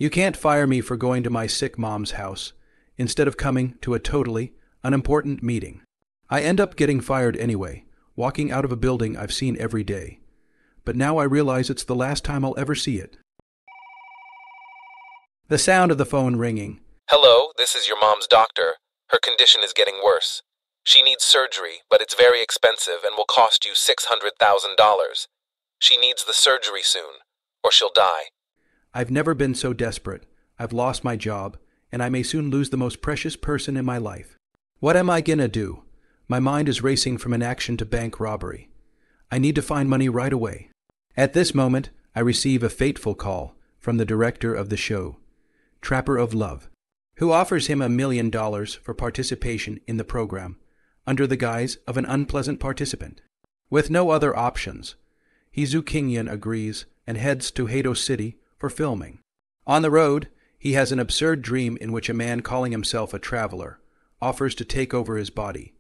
You can't fire me for going to my sick mom's house instead of coming to a totally unimportant meeting. I end up getting fired anyway, walking out of a building I've seen every day. But now I realize it's the last time I'll ever see it. The sound of the phone ringing. Hello, this is your mom's doctor. Her condition is getting worse. She needs surgery, but it's very expensive and will cost you $600,000. She needs the surgery soon, or she'll die. I've never been so desperate. I've lost my job, and I may soon lose the most precious person in my life. What am I gonna do? My mind is racing from inaction to bank robbery. I need to find money right away. At this moment, I receive a fateful call from the director of the show, Trapper of Love, who offers him $1 million for participation in the program under the guise of an unpleasant participant. With no other options, Haido City agrees and heads to Haido City for filming. On the road, he has an absurd dream in which a man calling himself a traveler offers to take over his body,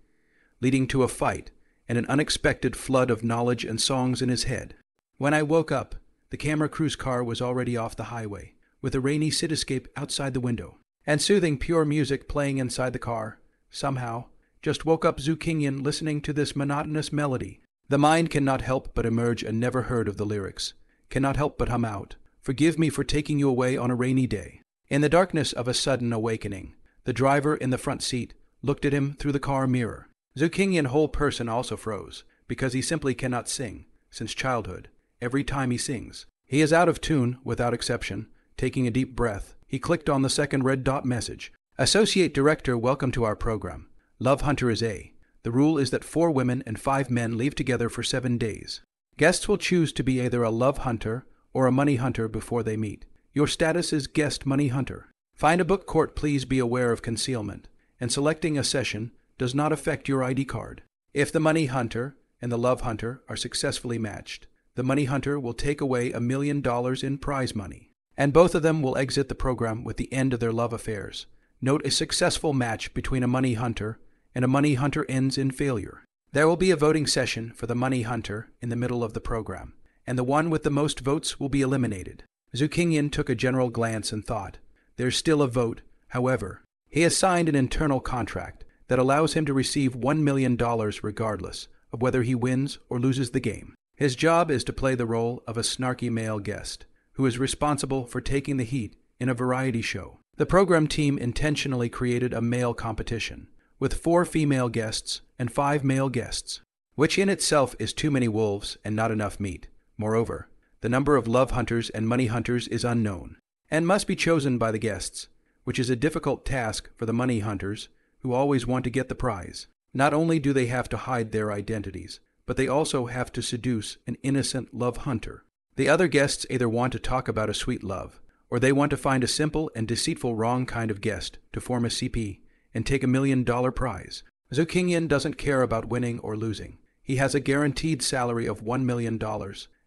leading to a fight and an unexpected flood of knowledge and songs in his head. When I woke up, the camera crew's car was already off the highway, with a rainy cityscape outside the window, and soothing pure music playing inside the car. Somehow, just woke up Zukinyan listening to this monotonous melody. The mind cannot help but emerge and never heard of the lyrics, cannot help but hum out, "Forgive me for taking you away on a rainy day." In the darkness of a sudden awakening, the driver in the front seat looked at him through the car mirror. Zukinyan's whole person also froze, because he simply cannot sing, since childhood. Every time he sings, he is out of tune without exception. Taking a deep breath, he clicked on the second red dot message. Associate Director, welcome to our program. Love Hunter is A. The rule is that 4 women and 5 men leave together for 7 days. Guests will choose to be either a love hunter or a money hunter before they meet. Your status is guest money hunter. Find a book court. Please be aware of concealment, and selecting a session does not affect your ID card. If the money hunter and the love hunter are successfully matched, the money hunter will take away $1 million in prize money, and both of them will exit the program with the end of their love affairs. Note: a successful match between a money hunter and a money hunter ends in failure. There will be a voting session for the money hunter in the middle of the program, and the one with the most votes will be eliminated. Zukinyan took a general glance and thought, there's still a vote. However, he has signed an internal contract that allows him to receive $1 million regardless of whether he wins or loses the game. His job is to play the role of a snarky male guest who is responsible for taking the heat in a variety show. The program team intentionally created a male competition with 4 female guests and 5 male guests, which in itself is too many wolves and not enough meat. Moreover, the number of love hunters and money hunters is unknown and must be chosen by the guests, which is a difficult task for the money hunters who always want to get the prize. Not only do they have to hide their identities, but they also have to seduce an innocent love hunter. The other guests either want to talk about a sweet love, or they want to find a simple and deceitful wrong kind of guest to form a CP and take $1 million prize. Zukinyan doesn't care about winning or losing. He has a guaranteed salary of $1 million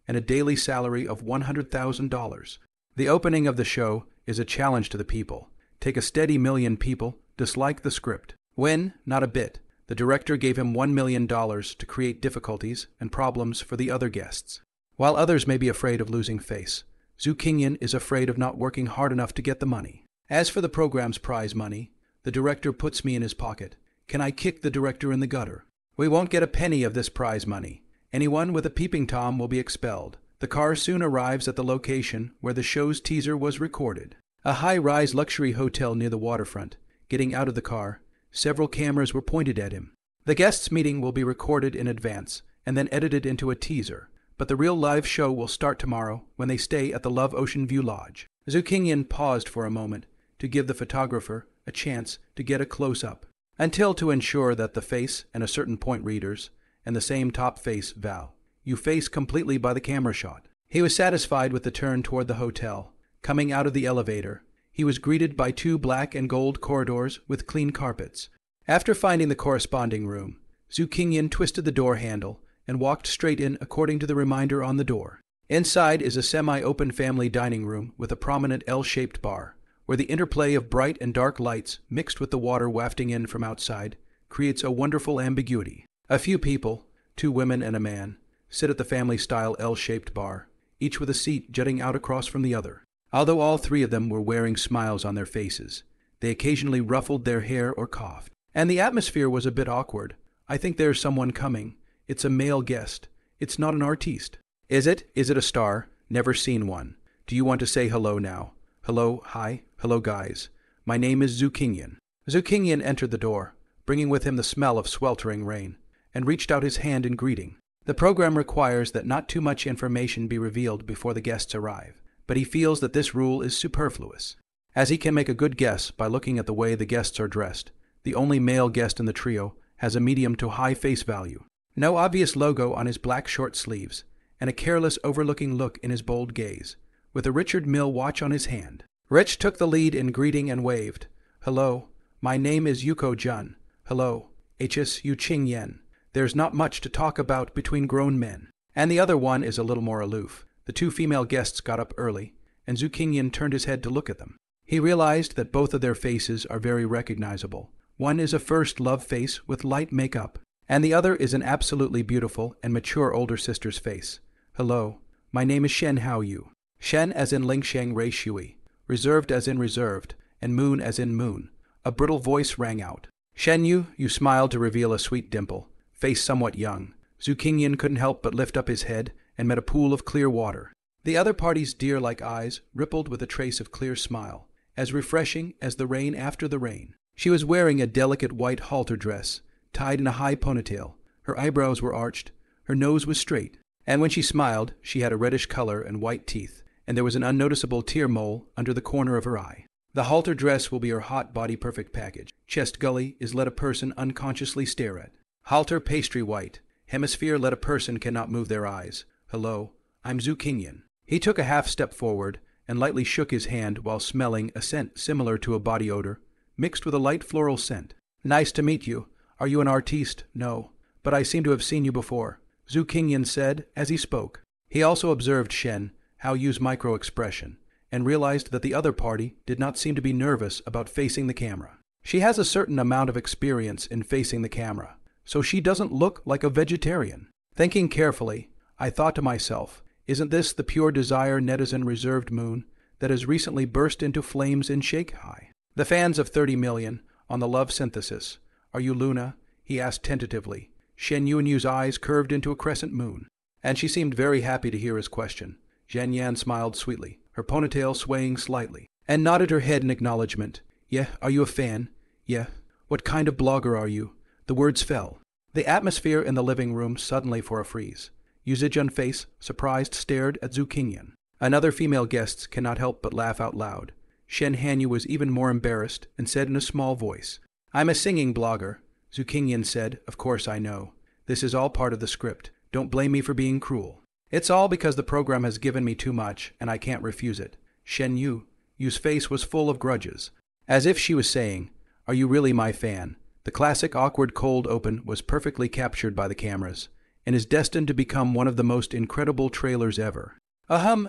and a daily salary of $100,000. The opening of the show is a challenge to the people. Take a steady million people dislike the script. Win? Not a bit. The director gave him $1 million to create difficulties and problems for the other guests. While others may be afraid of losing face, Zukinyan is afraid of not working hard enough to get the money. As for the program's prize money, the director puts me in his pocket. Can I kick the director in the gutter? We won't get a penny of this prize money. Anyone with a peeping Tom will be expelled. The car soon arrives at the location where the show's teaser was recorded. A high-rise luxury hotel near the waterfront. Getting out of the car, several cameras were pointed at him. The guests' meeting will be recorded in advance and then edited into a teaser, but the real live show will start tomorrow when they stay at the Love Ocean View Lodge. Zukinyan paused for a moment to give the photographer a chance to get a close-up, until to ensure that the face and a certain point readers and the same top face Val. You face completely by the camera shot. He was satisfied with the turn toward the hotel. Coming out of the elevator, he was greeted by 2 black and gold corridors with clean carpets. After finding the corresponding room, Zukinyan twisted the door handle and walked straight in according to the reminder on the door. Inside is a semi-open family dining room with a prominent L-shaped bar, where the interplay of bright and dark lights mixed with the water wafting in from outside creates a wonderful ambiguity. A few people, 2 women and a man, sit at the family-style L-shaped bar, each with a seat jutting out across from the other. Although all three of them were wearing smiles on their faces, they occasionally ruffled their hair or coughed. And the atmosphere was a bit awkward. I think there's someone coming. It's a male guest. It's not an artiste. Is it? Is it a star? Never seen one. Do you want to say hello now? Hello, hi, hello guys. My name is Zukinyan. Zukinyan entered the door, bringing with him the smell of sweltering rain, and reached out his hand in greeting. The program requires that not too much information be revealed before the guests arrive, but he feels that this rule is superfluous, as he can make a good guess by looking at the way the guests are dressed. The only male guest in the trio has a medium to high face value. No obvious logo on his black short sleeves, and a careless overlooking look in his bold gaze, with a Richard Mille watch on his hand. Rich took the lead in greeting and waved. Hello, my name is Yuko Jun. Hello, HS Yu Ching Yen. There's not much to talk about between grown men. And the other one is a little more aloof. The two female guests got up early, and Zukinyan turned his head to look at them. He realized that both of their faces are very recognizable. One is a first love face with light makeup, and the other is an absolutely beautiful and mature older sister's face. Hello, my name is Shen Hao Yu. Shen as in Lingsheng Rei Shui, reserved as in reserved, and moon as in moon. A brittle voice rang out. Shen Yu smiled to reveal a sweet dimple, face somewhat young. Zukinyan couldn't help but lift up his head and met a pool of clear water. The other party's deer-like eyes rippled with a trace of clear smile, as refreshing as the rain after the rain. She was wearing a delicate white halter dress, tied in a high ponytail. Her eyebrows were arched, her nose was straight, and when she smiled, she had a reddish color and white teeth, and there was an unnoticeable tear mole under the corner of her eye. The halter dress will be her hot body perfect package. Chest gully is let a person unconsciously stare at. Halter pastry white. Hemisphere let a person cannot move their eyes. Hello, I'm Zukinyan. He took a half step forward and lightly shook his hand while smelling a scent similar to a body odor, mixed with a light floral scent. Nice to meet you. Are you an artiste? No, but I seem to have seen you before, Zukinyan said as he spoke. He also observed Shen Hao Yu's micro-expression, and realized that the other party did not seem to be nervous about facing the camera. She has a certain amount of experience in facing the camera, so she doesn't look like a vegetarian. Thinking carefully, I thought to myself, isn't this the pure desire netizen reserved moon that has recently burst into flames in Shanghai? The fans of 30 million on the love synthesis. Are you Luna? He asked tentatively. Shen Yu's eyes curved into a crescent moon, and she seemed very happy to hear his question. Zhen Yan smiled sweetly, her ponytail swaying slightly, and nodded her head in acknowledgement. Yeah, are you a fan? Yeah. What kind of blogger are you? The words fell. The atmosphere in the living room suddenly for a freeze. Yu Zijun face, surprised, stared at Zukinyan. Another female guest cannot help but laugh out loud. Shen Hanyu was even more embarrassed and said in a small voice, I'm a singing blogger. Zukinyan said, Of course I know. This is all part of the script. Don't blame me for being cruel. It's all because the program has given me too much, and I can't refuse it. Shen Yu's face was full of grudges, as if she was saying, Are you really my fan? The classic awkward cold open was perfectly captured by the cameras, and is destined to become one of the most incredible trailers ever.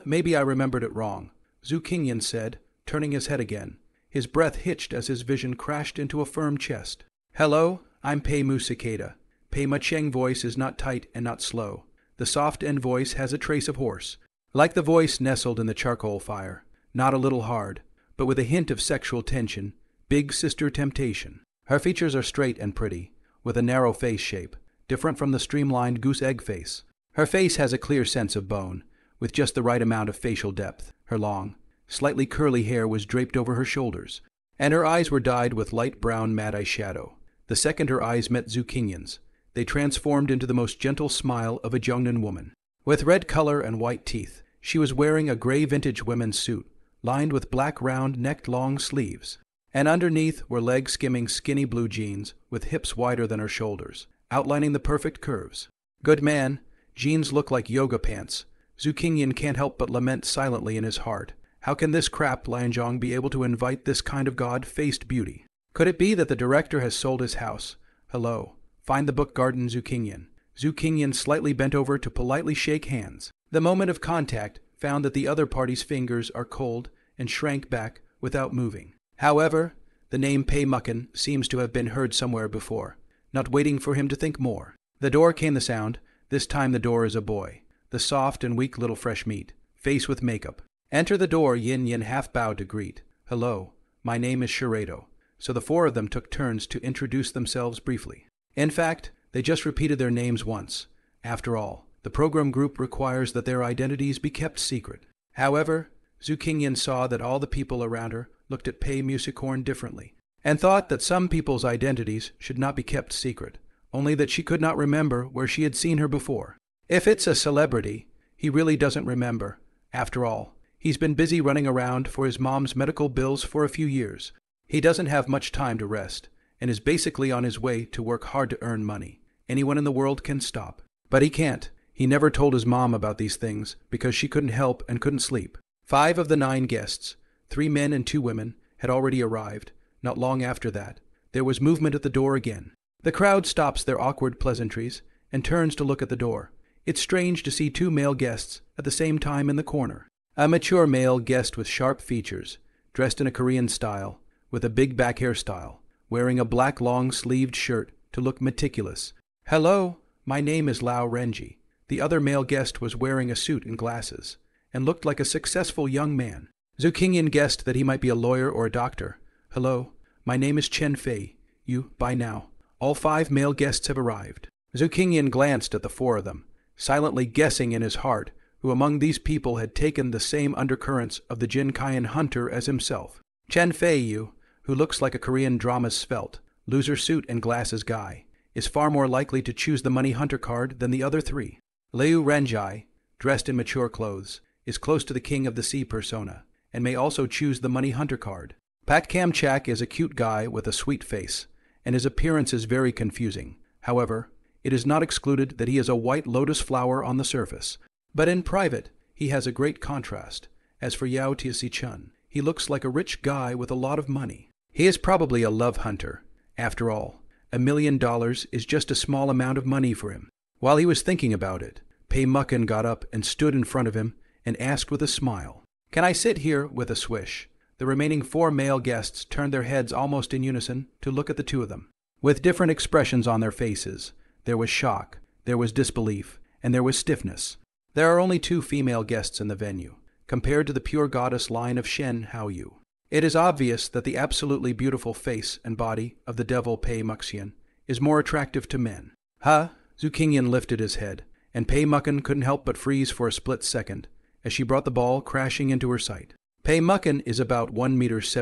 Maybe I remembered it wrong, Zukinyan said, turning his head again. His breath hitched as his vision crashed into a firm chest. Hello, I'm Pei Mu Cicada. Pei Ma Cheng voice is not tight and not slow. The soft end voice has a trace of hoarse, like the voice nestled in the charcoal fire, not a little hard, but with a hint of sexual tension, big sister temptation. Her features are straight and pretty, with a narrow face shape, different from the streamlined goose egg face. Her face has a clear sense of bone, with just the right amount of facial depth. Her long, slightly curly hair was draped over her shoulders, and her eyes were dyed with light brown matte eyeshadow. The second her eyes met Zukinyan's, they transformed into the most gentle smile of a Jiangnan woman. With red color and white teeth, she was wearing a gray vintage women's suit, lined with black round-necked long sleeves, and underneath were leg-skimming skinny blue jeans with hips wider than her shoulders, outlining the perfect curves. Good man, jeans look like yoga pants. Zukinyan can't help but lament silently in his heart. How can this crap Lianzhong be able to invite this kind of god-faced beauty? Could it be that the director has sold his house? Hello. Find the book garden, Zukinyan. Zukinyan slightly bent over to politely shake hands. The moment of contact found that the other party's fingers are cold and shrank back without moving. However, the name Pei Mucken seems to have been heard somewhere before. Not waiting for him to think more. The door came the sound. This time the door is a boy. The soft and weak little fresh meat. Face with makeup. Enter the door. Yin Yin half bowed to greet. Hello, my name is Haido. So the four of them took turns to introduce themselves briefly. In fact, they just repeated their names once. After all, the program group requires that their identities be kept secret. However, Zhu Qingyan saw that all the people around her looked at Pei Musicorn differently, and thought that some people's identities should not be kept secret, only that she could not remember where she had seen her before. If it's a celebrity, he really doesn't remember. After all, he's been busy running around for his mom's medical bills for a few years. He doesn't have much time to rest, and is basically on his way to work hard to earn money. Anyone in the world can stop. But he can't. He never told his mom about these things because she couldn't help and couldn't sleep. 5 of the 9 guests, 3 men and 2 women, had already arrived. Not long after that, there was movement at the door again. The crowd stops their awkward pleasantries and turns to look at the door. It's strange to see 2 male guests at the same time in the corner. A mature male guest with sharp features, dressed in a Korean style, with a big back hairstyle, wearing a black long-sleeved shirt to look meticulous. Hello, my name is Lao Renji. The other male guest was wearing a suit and glasses, and looked like a successful young man. Zhu Qingyan guessed that he might be a lawyer or a doctor. Hello, my name is Chen Fei. By now. All 5 male guests have arrived. Zhu Qingyan glanced at the 4 of them, silently guessing in his heart who among these people had taken the same undercurrents of the Jinkayan hunter as himself. Chen Fei, who looks like a Korean drama's svelte, loser suit and glasses guy, is far more likely to choose the money hunter card than the other 3. Liu Renjai, dressed in mature clothes, is close to the king of the sea persona, and may also choose the money hunter card. Pat Kamchak is a cute guy with a sweet face, and his appearance is very confusing. However, it is not excluded that he is a white lotus flower on the surface. But in private, he has a great contrast. As for Yao Tiasi-chun, he looks like a rich guy with a lot of money. He is probably a love hunter. After all, $1 million is just a small amount of money for him. While he was thinking about it, Pei Muckin got up and stood in front of him and asked with a smile, "Can I sit here?" With a swish, the remaining 4 male guests turned their heads almost in unison to look at the 2 of them. With different expressions on their faces, there was shock, there was disbelief, and there was stiffness. There are only 2 female guests in the venue, compared to the pure goddess line of Shen Haoyu. It is obvious that the absolutely beautiful face and body of the devil Pei Muxian is more attractive to men. Zhu Qingyan lifted his head, and Pei Muckin couldn't help but freeze for a split second as she brought the ball crashing into her sight. Pei Muckin is about 1.75 meters.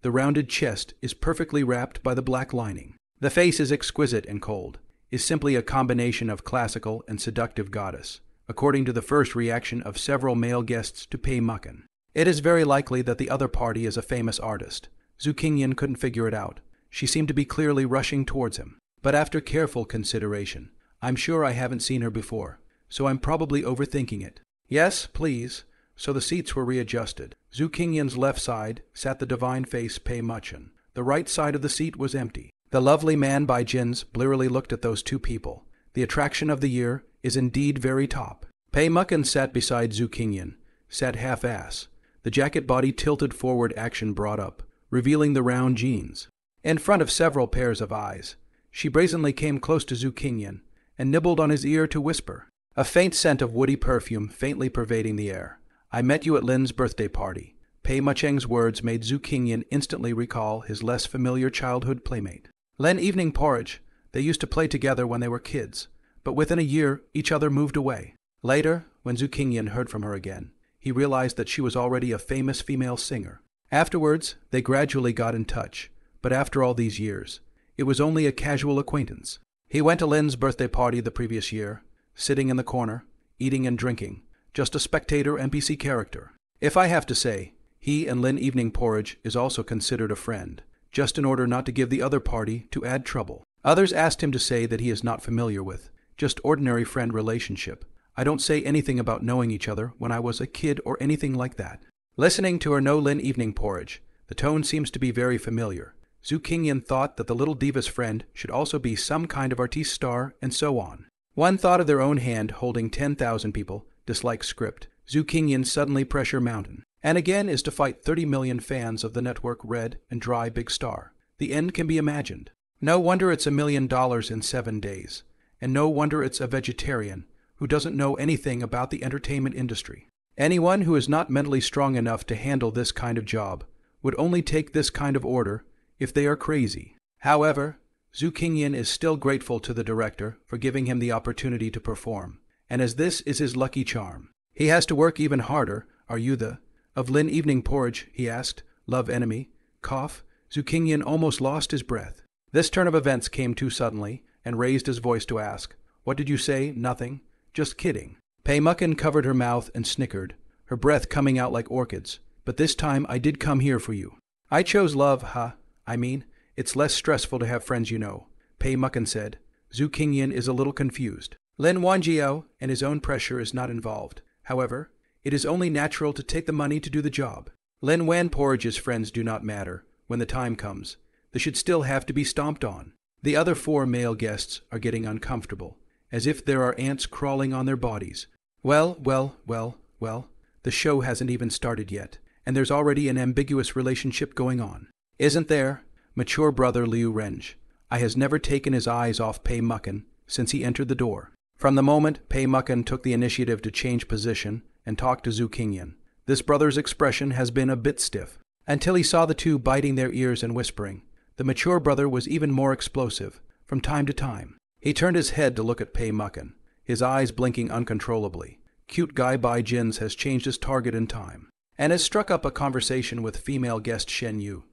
The rounded chest is perfectly wrapped by the black lining. The face is exquisite and cold, is simply a combination of classical and seductive goddess, according to the first reaction of several male guests to Pei Muckin. It is very likely that the other party is a famous artist. Zhu Qingyan couldn't figure it out. She seemed to be clearly rushing towards him. But after careful consideration, I'm sure I haven't seen her before, so I'm probably overthinking it. Yes, please. So the seats were readjusted. Zhu Qingyan's left side sat the divine face Pei Muchin. The right side of the seat was empty. The lovely man by Jin's blearily looked at those 2 people. The attraction of the year is indeed very top. Pei Muckin sat beside Zhu Qingyan, sat half-ass. The jacket body tilted forward, action brought up, revealing the round jeans. In front of several pairs of eyes, she brazenly came close to Zhu Qingyan and nibbled on his ear to whisper, a faint scent of woody perfume faintly pervading the air. I met you at Lin's birthday party. Pei Mucheng's words made Zhu Qingyan instantly recall his less familiar childhood playmate. Lin Evening Porridge. They used to play together when they were kids, but within a year each other moved away. Later, when Zhu Qingyan heard from her again, he realized that she was already a famous female singer. Afterwards, they gradually got in touch, but after all these years, it was only a casual acquaintance. He went to Lin's birthday party the previous year, sitting in the corner, eating and drinking, just a spectator NPC character. If I have to say, he and Lin Evening Porridge is also considered a friend, just in order not to give the other party to add trouble. Others asked him to say that he is not familiar with, just ordinary friend relationship. I don't say anything about knowing each other when I was a kid or anything like that. Listening to her Lin Evening Porridge, the tone seems to be very familiar. Zhu Qingyan thought that the little diva's friend should also be some kind of artiste star, and so on. One thought of their own hand holding 10,000 people, dislike script. Zhu Qingyan suddenly pressure mountain. And again is to fight 30 million fans of the network Red and Dry Big Star. The end can be imagined. No wonder it's $1 million in 7 days. And no wonder it's a vegetarian who doesn't know anything about the entertainment industry. Anyone who is not mentally strong enough to handle this kind of job would only take this kind of order if they are crazy. However, Zhu Qingyan is still grateful to the director for giving him the opportunity to perform, and as this is his lucky charm, he has to work even harder. Are you the of Lin evening porridge? He asked. Love enemy. Cough. Zhu Qingyan almost lost his breath. This turn of events came too suddenly and raised his voice to ask, What did you say? Nothing. Just kidding. Pei Mucken covered her mouth and snickered, her breath coming out like orchids. But this time I did come here for you. I chose love, huh? I mean, it's less stressful to have friends, you know, Pei Mucken said. Zhu Qingyan is a little confused. Lin Wanjiao and his own pressure is not involved. However, it is only natural to take the money to do the job. Lin Wan Porridge's friends do not matter. When the time comes, they should still have to be stomped on. The other 4 male guests are getting uncomfortable, as if there are ants crawling on their bodies. Well, the show hasn't even started yet, and there's already an ambiguous relationship going on. Isn't there? Mature brother Liu Renj. I has never taken his eyes off Pei Mucken since he entered the door. From the moment Pei Mucken took the initiative to change position and talk to Zhu Qingyan, this brother's expression has been a bit stiff. Until he saw the two biting their ears and whispering, the mature brother was even more explosive. From time to time, he turned his head to look at Pei Mucken, his eyes blinking uncontrollably. Cute guy Bai Jins has changed his target in time, and has struck up a conversation with female guest Shen Yu.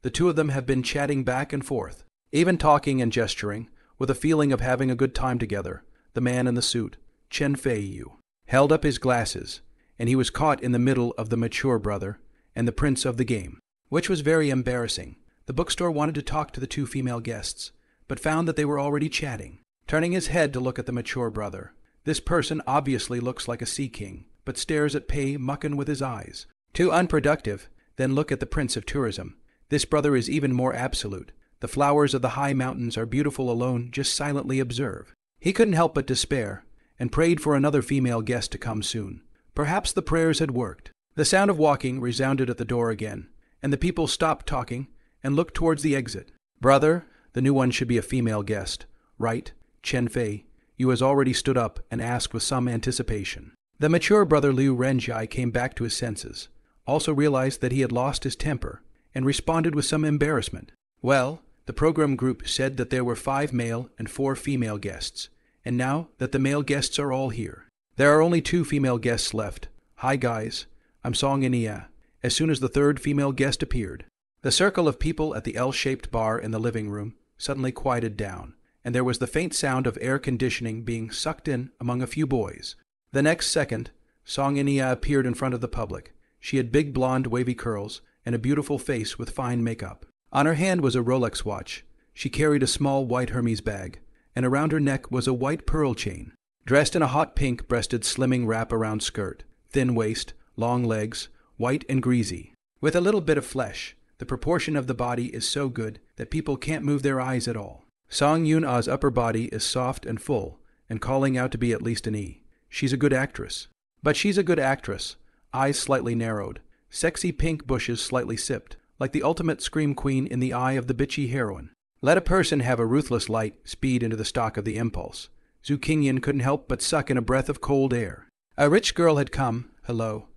The two of them have been chatting back and forth, even talking and gesturing, with a feeling of having a good time together. The man in the suit, Chen Fei Yu, held up his glasses, and he was caught in the middle of the mature brother and the prince of the game, which was very embarrassing. The bookstore wanted to talk to the 2 female guests, but found that they were already chatting. Turning his head to look at the mature brother, this person obviously looks like a sea king, but stares at Pei Mucken with his eyes. Too unproductive. Then look at the prince of tourism. This brother is even more absolute. The flowers of the high mountains are beautiful alone, just silently observe. He couldn't help but despair, and prayed for another female guest to come soon. Perhaps the prayers had worked. The sound of walking resounded at the door again, and the people stopped talking and looked towards the exit. Brother, the new one should be a female guest, right? Chen Fei, you has already stood up and asked with some anticipation. The mature brother Liu Renjai came back to his senses, also realized that he had lost his temper, and responded with some embarrassment. Well, the program group said that there were 5 male and 4 female guests, and now that the male guests are all here, there are only 2 female guests left. Hi guys, I'm Song Inia. As soon as the 3rd female guest appeared, the circle of people at the L-shaped bar in the living room suddenly quieted down, and there was the faint sound of air conditioning being sucked in among a few boys. The next second, Song Inia appeared in front of the public. She had big blonde wavy curls and a beautiful face with fine makeup. On her hand was a Rolex watch. She carried a small white Hermes bag, and around her neck was a white pearl chain. Dressed in a hot pink-breasted slimming wrap-around skirt, thin waist, long legs, white and greasy, with a little bit of flesh. The proportion of the body is so good that people can't move their eyes at all. Song Yun-ah's upper body is soft and full, and calling out to be at least an E. She's a good actress. But she's a good actress. Eyes slightly narrowed, sexy pink bushes slightly sipped, like the ultimate scream queen in the eye of the bitchy heroine. Let a person have a ruthless light speed into the stock of the impulse. Zhu Qingyan couldn't help but suck in a breath of cold air. A rich girl had come. Hello,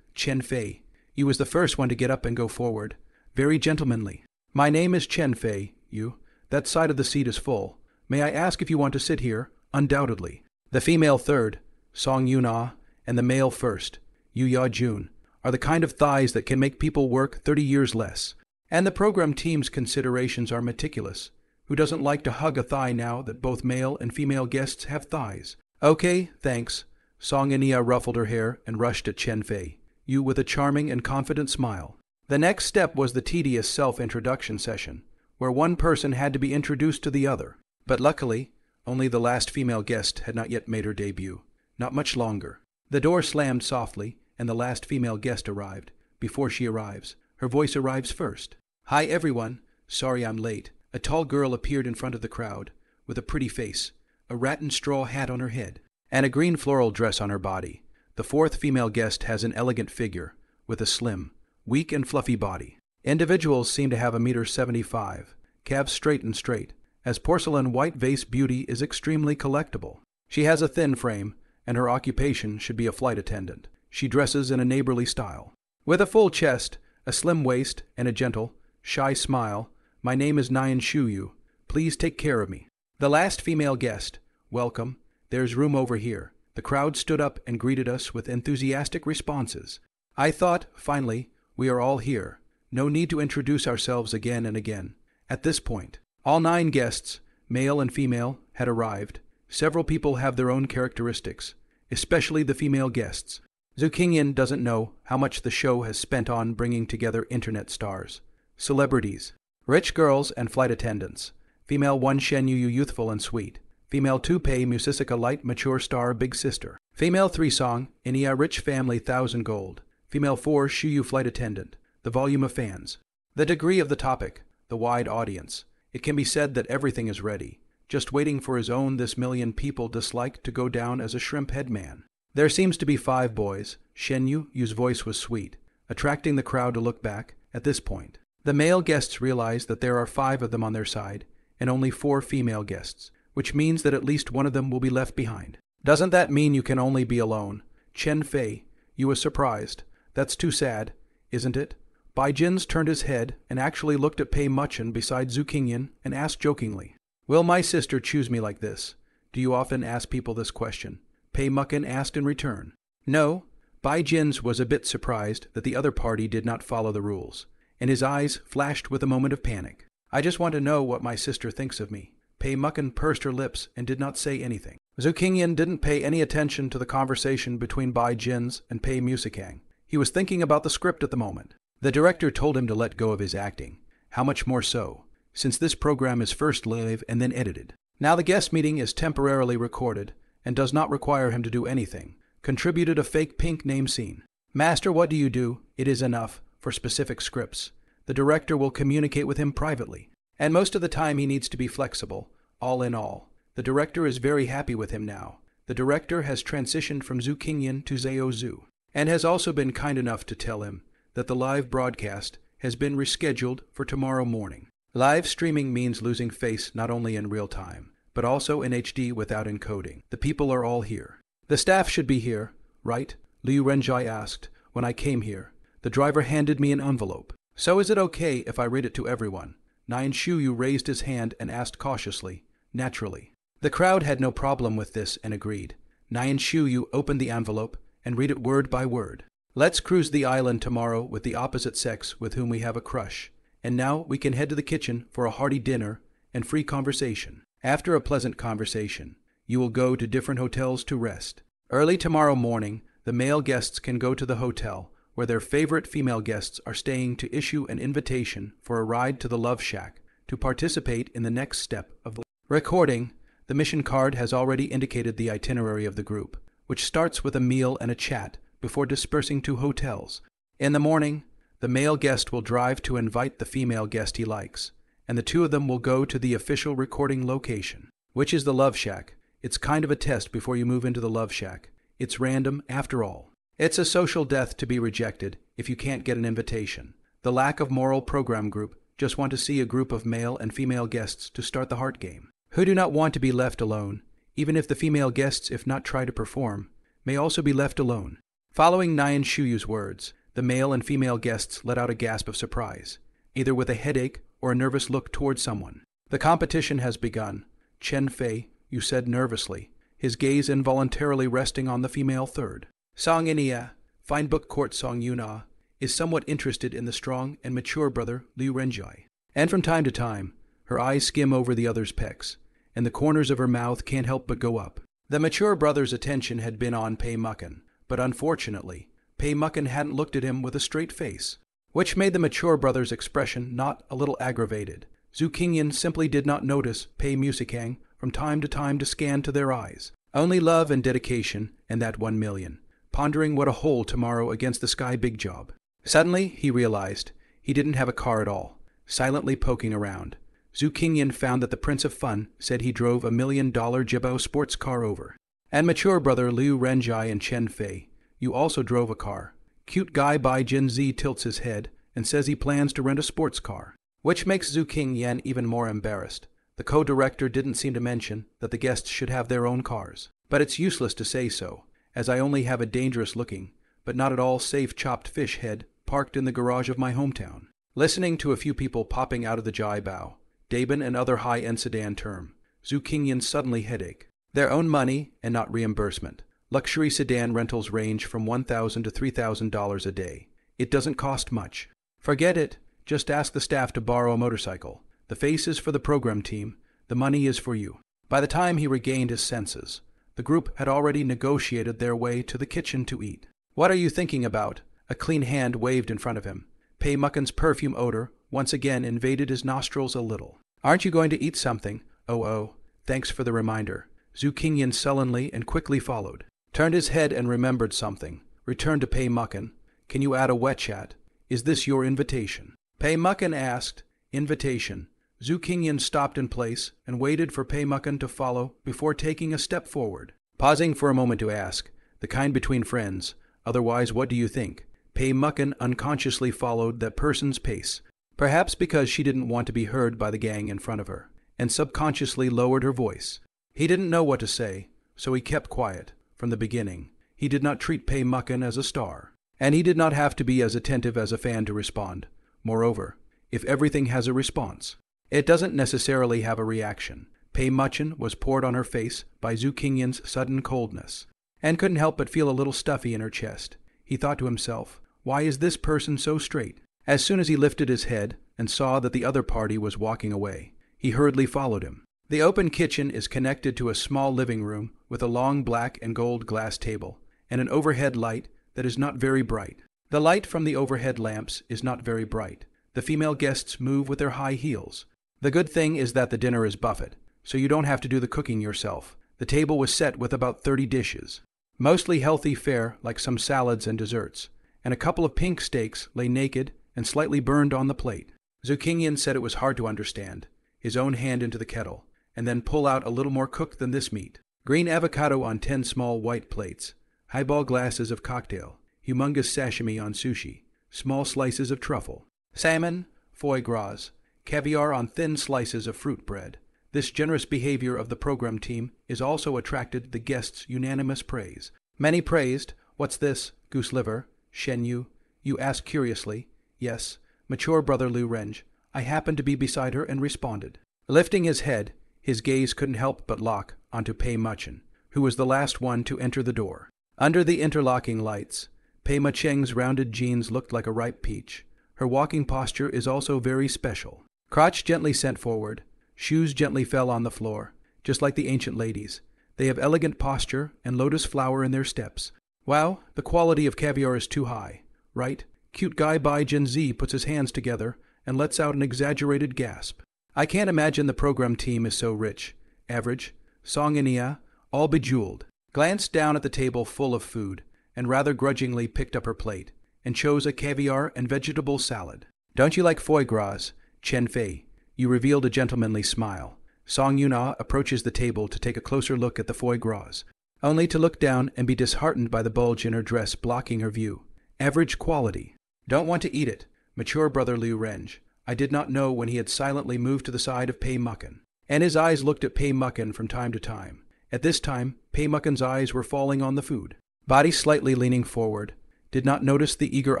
Chen Fei. You was the first one to get up and go forward. Very gentlemanly. My name is Chen Fei. You. That side of the seat is full. May I ask if you want to sit here? Undoubtedly. The female 3rd, Song Yun-ah, and the male 1st, Yu Ya-jun, are the kind of thighs that can make people work 30 years less. And the program team's considerations are meticulous. Who doesn't like to hug a thigh now that both male and female guests have thighs? Okay, thanks. Song Inia ruffled her hair and rushed at Chen Fei, you with a charming and confident smile. The next step was the tedious self-introduction session, where one person had to be introduced to the other. But luckily, only the last female guest had not yet made her debut. Not much longer. The door slammed softly, and the last female guest arrived. Before she arrives, her voice arrives first. Hi everyone, sorry I'm late. A tall girl appeared in front of the crowd, with a pretty face, a rattan straw hat on her head, and a green floral dress on her body. The 4th female guest has an elegant figure, with a slim, weak and fluffy body. Individuals seem to have 1.75 m, calves straight and straight, as porcelain white vase beauty is extremely collectible. She has a thin frame, and her occupation should be a flight attendant. She dresses in a neighborly style. With a full chest, a slim waist, and a gentle, shy smile, my name is Nyan Shuyu. Please take care of me. The last female guest. Welcome. There's room over here. The crowd stood up and greeted us with enthusiastic responses. I thought, finally, we are all here. No need to introduce ourselves again and again. At this point, all 9 guests, male and female, had arrived. Several people have their own characteristics, especially the female guests. Zhu Qingyan doesn't know how much the show has spent on bringing together internet stars, celebrities, rich girls, and flight attendants. Female 1 Shen Yu youthful and sweet. Female 2 Pei Musicica light mature star big sister. Female 3 Song Inia rich family 1000 gold. Female 4 Shuyu flight attendant. The volume of fans. The degree of the topic. The wide audience. It can be said that everything is ready, just waiting for his own this million people dislike to go down as a shrimp head man. There seems to be 5 boys. Shen Yu's voice was sweet, attracting the crowd to look back at this point. The male guests realize that there are 5 of them on their side, and only 4 female guests, which means that at least one of them will be left behind. Doesn't that mean you can only be alone? Chen Fei, you was surprised. That's too sad, isn't it? Bai Jins turned his head and actually looked at Pei Muchen beside Zhu Qingyan and asked jokingly, "Will my sister choose me like this? Do you often ask people this question?" Pei Muchen asked in return. No. Bai Jins was a bit surprised that the other party did not follow the rules, and his eyes flashed with a moment of panic. "I just want to know what my sister thinks of me." Pei Muchen pursed her lips and did not say anything. Zhu Qingyan didn't pay any attention to the conversation between Bai Jins and Pei Musicang. He was thinking about the script at the moment. The director told him to let go of his acting. How much more so, since this program is first live and then edited. Now the guest meeting is temporarily recorded and does not require him to do anything. Contributed a fake pink name scene. Master, what do you do? It is enough for specific scripts. The director will communicate with him privately. And most of the time he needs to be flexible. All in all, the director is very happy with him now. The director has transitioned from Zhu Qingyan to Zhao Zhu, and has also been kind enough to tell him that the live broadcast has been rescheduled for tomorrow morning. Live streaming means losing face not only in real time, but also in HD without encoding. The people are all here. The staff should be here, right? Liu Renjai asked. When I came here, the driver handed me an envelope. So is it okay if I read it to everyone? Nyan Shuyu raised his hand and asked cautiously. Naturally. The crowd had no problem with this and agreed. Nyan Shuyu opened the envelope and read it word by word. Let's cruise the island tomorrow with the opposite sex with whom we have a crush. And now we can head to the kitchen for a hearty dinner and free conversation. After a pleasant conversation, you will go to different hotels to rest. Early tomorrow morning, the male guests can go to the hotel where their favorite female guests are staying to issue an invitation for a ride to the Love Shack to participate in the next step of the recording. The mission card has already indicated the itinerary of the group, which starts with a meal and a chat before dispersing to hotels. In the morning, the male guest will drive to invite the female guest he likes, and the 2 of them will go to the official recording location, which is the Love Shack. It's kind of a test before you move into the Love Shack. It's random, after all. It's a social death to be rejected if you can't get an invitation. The lack of moral program group just want to see a group of male and female guests to start the heart game. Who do not want to be left alone, even if the female guests, if not try to perform, may also be left alone. Following Nyan Shuyu's words, the male and female guests let out a gasp of surprise, either with a headache or a nervous look toward someone. The competition has begun. Chen Fei, you said nervously, his gaze involuntarily resting on the female third. Song Inia, fine book court Song Yuna, is somewhat interested in the strong and mature brother Liu Renjai. And from time to time, her eyes skim over the other's pecs, and the corners of her mouth can't help but go up. The mature brother's attention had been on Pei Muchen, but unfortunately, Pei Muchen hadn't looked at him with a straight face, which made the mature brother's expression not a little aggravated. Zhu Qingyan simply did not notice Pei Musicang from time to scan to their eyes. Only love and dedication and that 1 million, pondering what a hole tomorrow against the sky big job. Suddenly, he realized he didn't have a car at all. Silently poking around, Zhu Qingyan found that the Prince of Fun said he drove a $1 million Jibao sports car over. And mature brother Liu Renjai and Chen Fei, you also drove a car. Cute guy Bai Jin Z tilts his head and says he plans to rent a sports car, which makes Zhu Qingyan even more embarrassed. The co-director didn't seem to mention that the guests should have their own cars. But it's useless to say so, as I only have a dangerous-looking, but not at all safe chopped fish head parked in the garage of my hometown. Listening to a few people popping out of the Jai Bao, Daban and other high-end sedan term, Zhu Qingyan suddenly headache. Their own money and not reimbursement. Luxury sedan rentals range from $1,000 to $3,000 a day. It doesn't cost much. Forget it. Just ask the staff to borrow a motorcycle. The face is for the program team. The money is for you. By the time he regained his senses, the group had already negotiated their way to the kitchen to eat. What are you thinking about? A clean hand waved in front of him. Pei Mukken's perfume odor once again invaded his nostrils a little. Aren't you going to eat something? Oh, thanks for the reminder. Zhu Qingyan sullenly and quickly followed. Turned his head and remembered something. Returned to Pei Mukken. Can you add a wet chat? Is this your invitation? Pei Mukken asked. Invitation. Zhu Qingyan stopped in place and waited for Pei Mukken to follow before taking a step forward. Pausing for a moment to ask, the kind between friends, otherwise what do you think? Pei Mukken unconsciously followed that person's pace, perhaps because she didn't want to be heard by the gang in front of her, and subconsciously lowered her voice. He didn't know what to say, so he kept quiet. From the beginning, he did not treat Pei Mukken as a star, and he did not have to be as attentive as a fan to respond. Moreover, if everything has a response, it doesn't necessarily have a reaction. Pei Mukken was poured on her face by Zhu Qingyan's sudden coldness, and couldn't help but feel a little stuffy in her chest. He thought to himself, why is this person so straight? As soon as he lifted his head and saw that the other party was walking away, he hurriedly followed him. The open kitchen is connected to a small living room with a long black and gold glass table and an overhead light that is not very bright. The light from the overhead lamps is not very bright. The female guests move with their high heels. The good thing is that the dinner is buffet, so you don't have to do the cooking yourself. The table was set with about 30 dishes, mostly healthy fare like some salads and desserts, and a couple of pink steaks lay naked and slightly burned on the plate. Zhu Qingyan said it was hard to understand, his own hand into the kettle, and then pull out a little more cooked than this meat. Green avocado on 10 small white plates, highball glasses of cocktail, humongous sashimi on sushi, small slices of truffle, salmon, foie gras, caviar on thin slices of fruit bread. This generous behavior of the program team is also attracted the guests' unanimous praise. Many praised, what's this, goose liver, Shen Yu? You asked curiously. Yes, mature brother Liu Renj. I happened to be beside her and responded. Lifting his head, his gaze couldn't help but lock onto Pei Mukken, who was the last one to enter the door. Under the interlocking lights, Pei Mukken's rounded jeans looked like a ripe peach. Her walking posture is also very special. Crotch gently sent forward, shoes gently fell on the floor, just like the ancient ladies. They have elegant posture and lotus flower in their steps. Wow, the quality of caviar is too high, right? Cute guy by Gen Z puts his hands together and lets out an exaggerated gasp. I can't imagine the program team is so rich. Average, Song and Ia, all bejeweled. Glanced down at the table full of food, and rather grudgingly picked up her plate, and chose a caviar and vegetable salad. Don't you like foie gras, Chen Fei? You revealed a gentlemanly smile. Song Yuna approaches the table to take a closer look at the foie gras, only to look down and be disheartened by the bulge in her dress blocking her view. Average quality. Don't want to eat it, mature brother Liu Renj. I did not know when he had silently moved to the side of Pei Mukken, and his eyes looked at Pei Mukken from time to time. At this time, Pei Mukken's eyes were falling on the food. Body slightly leaning forward, did not notice the eager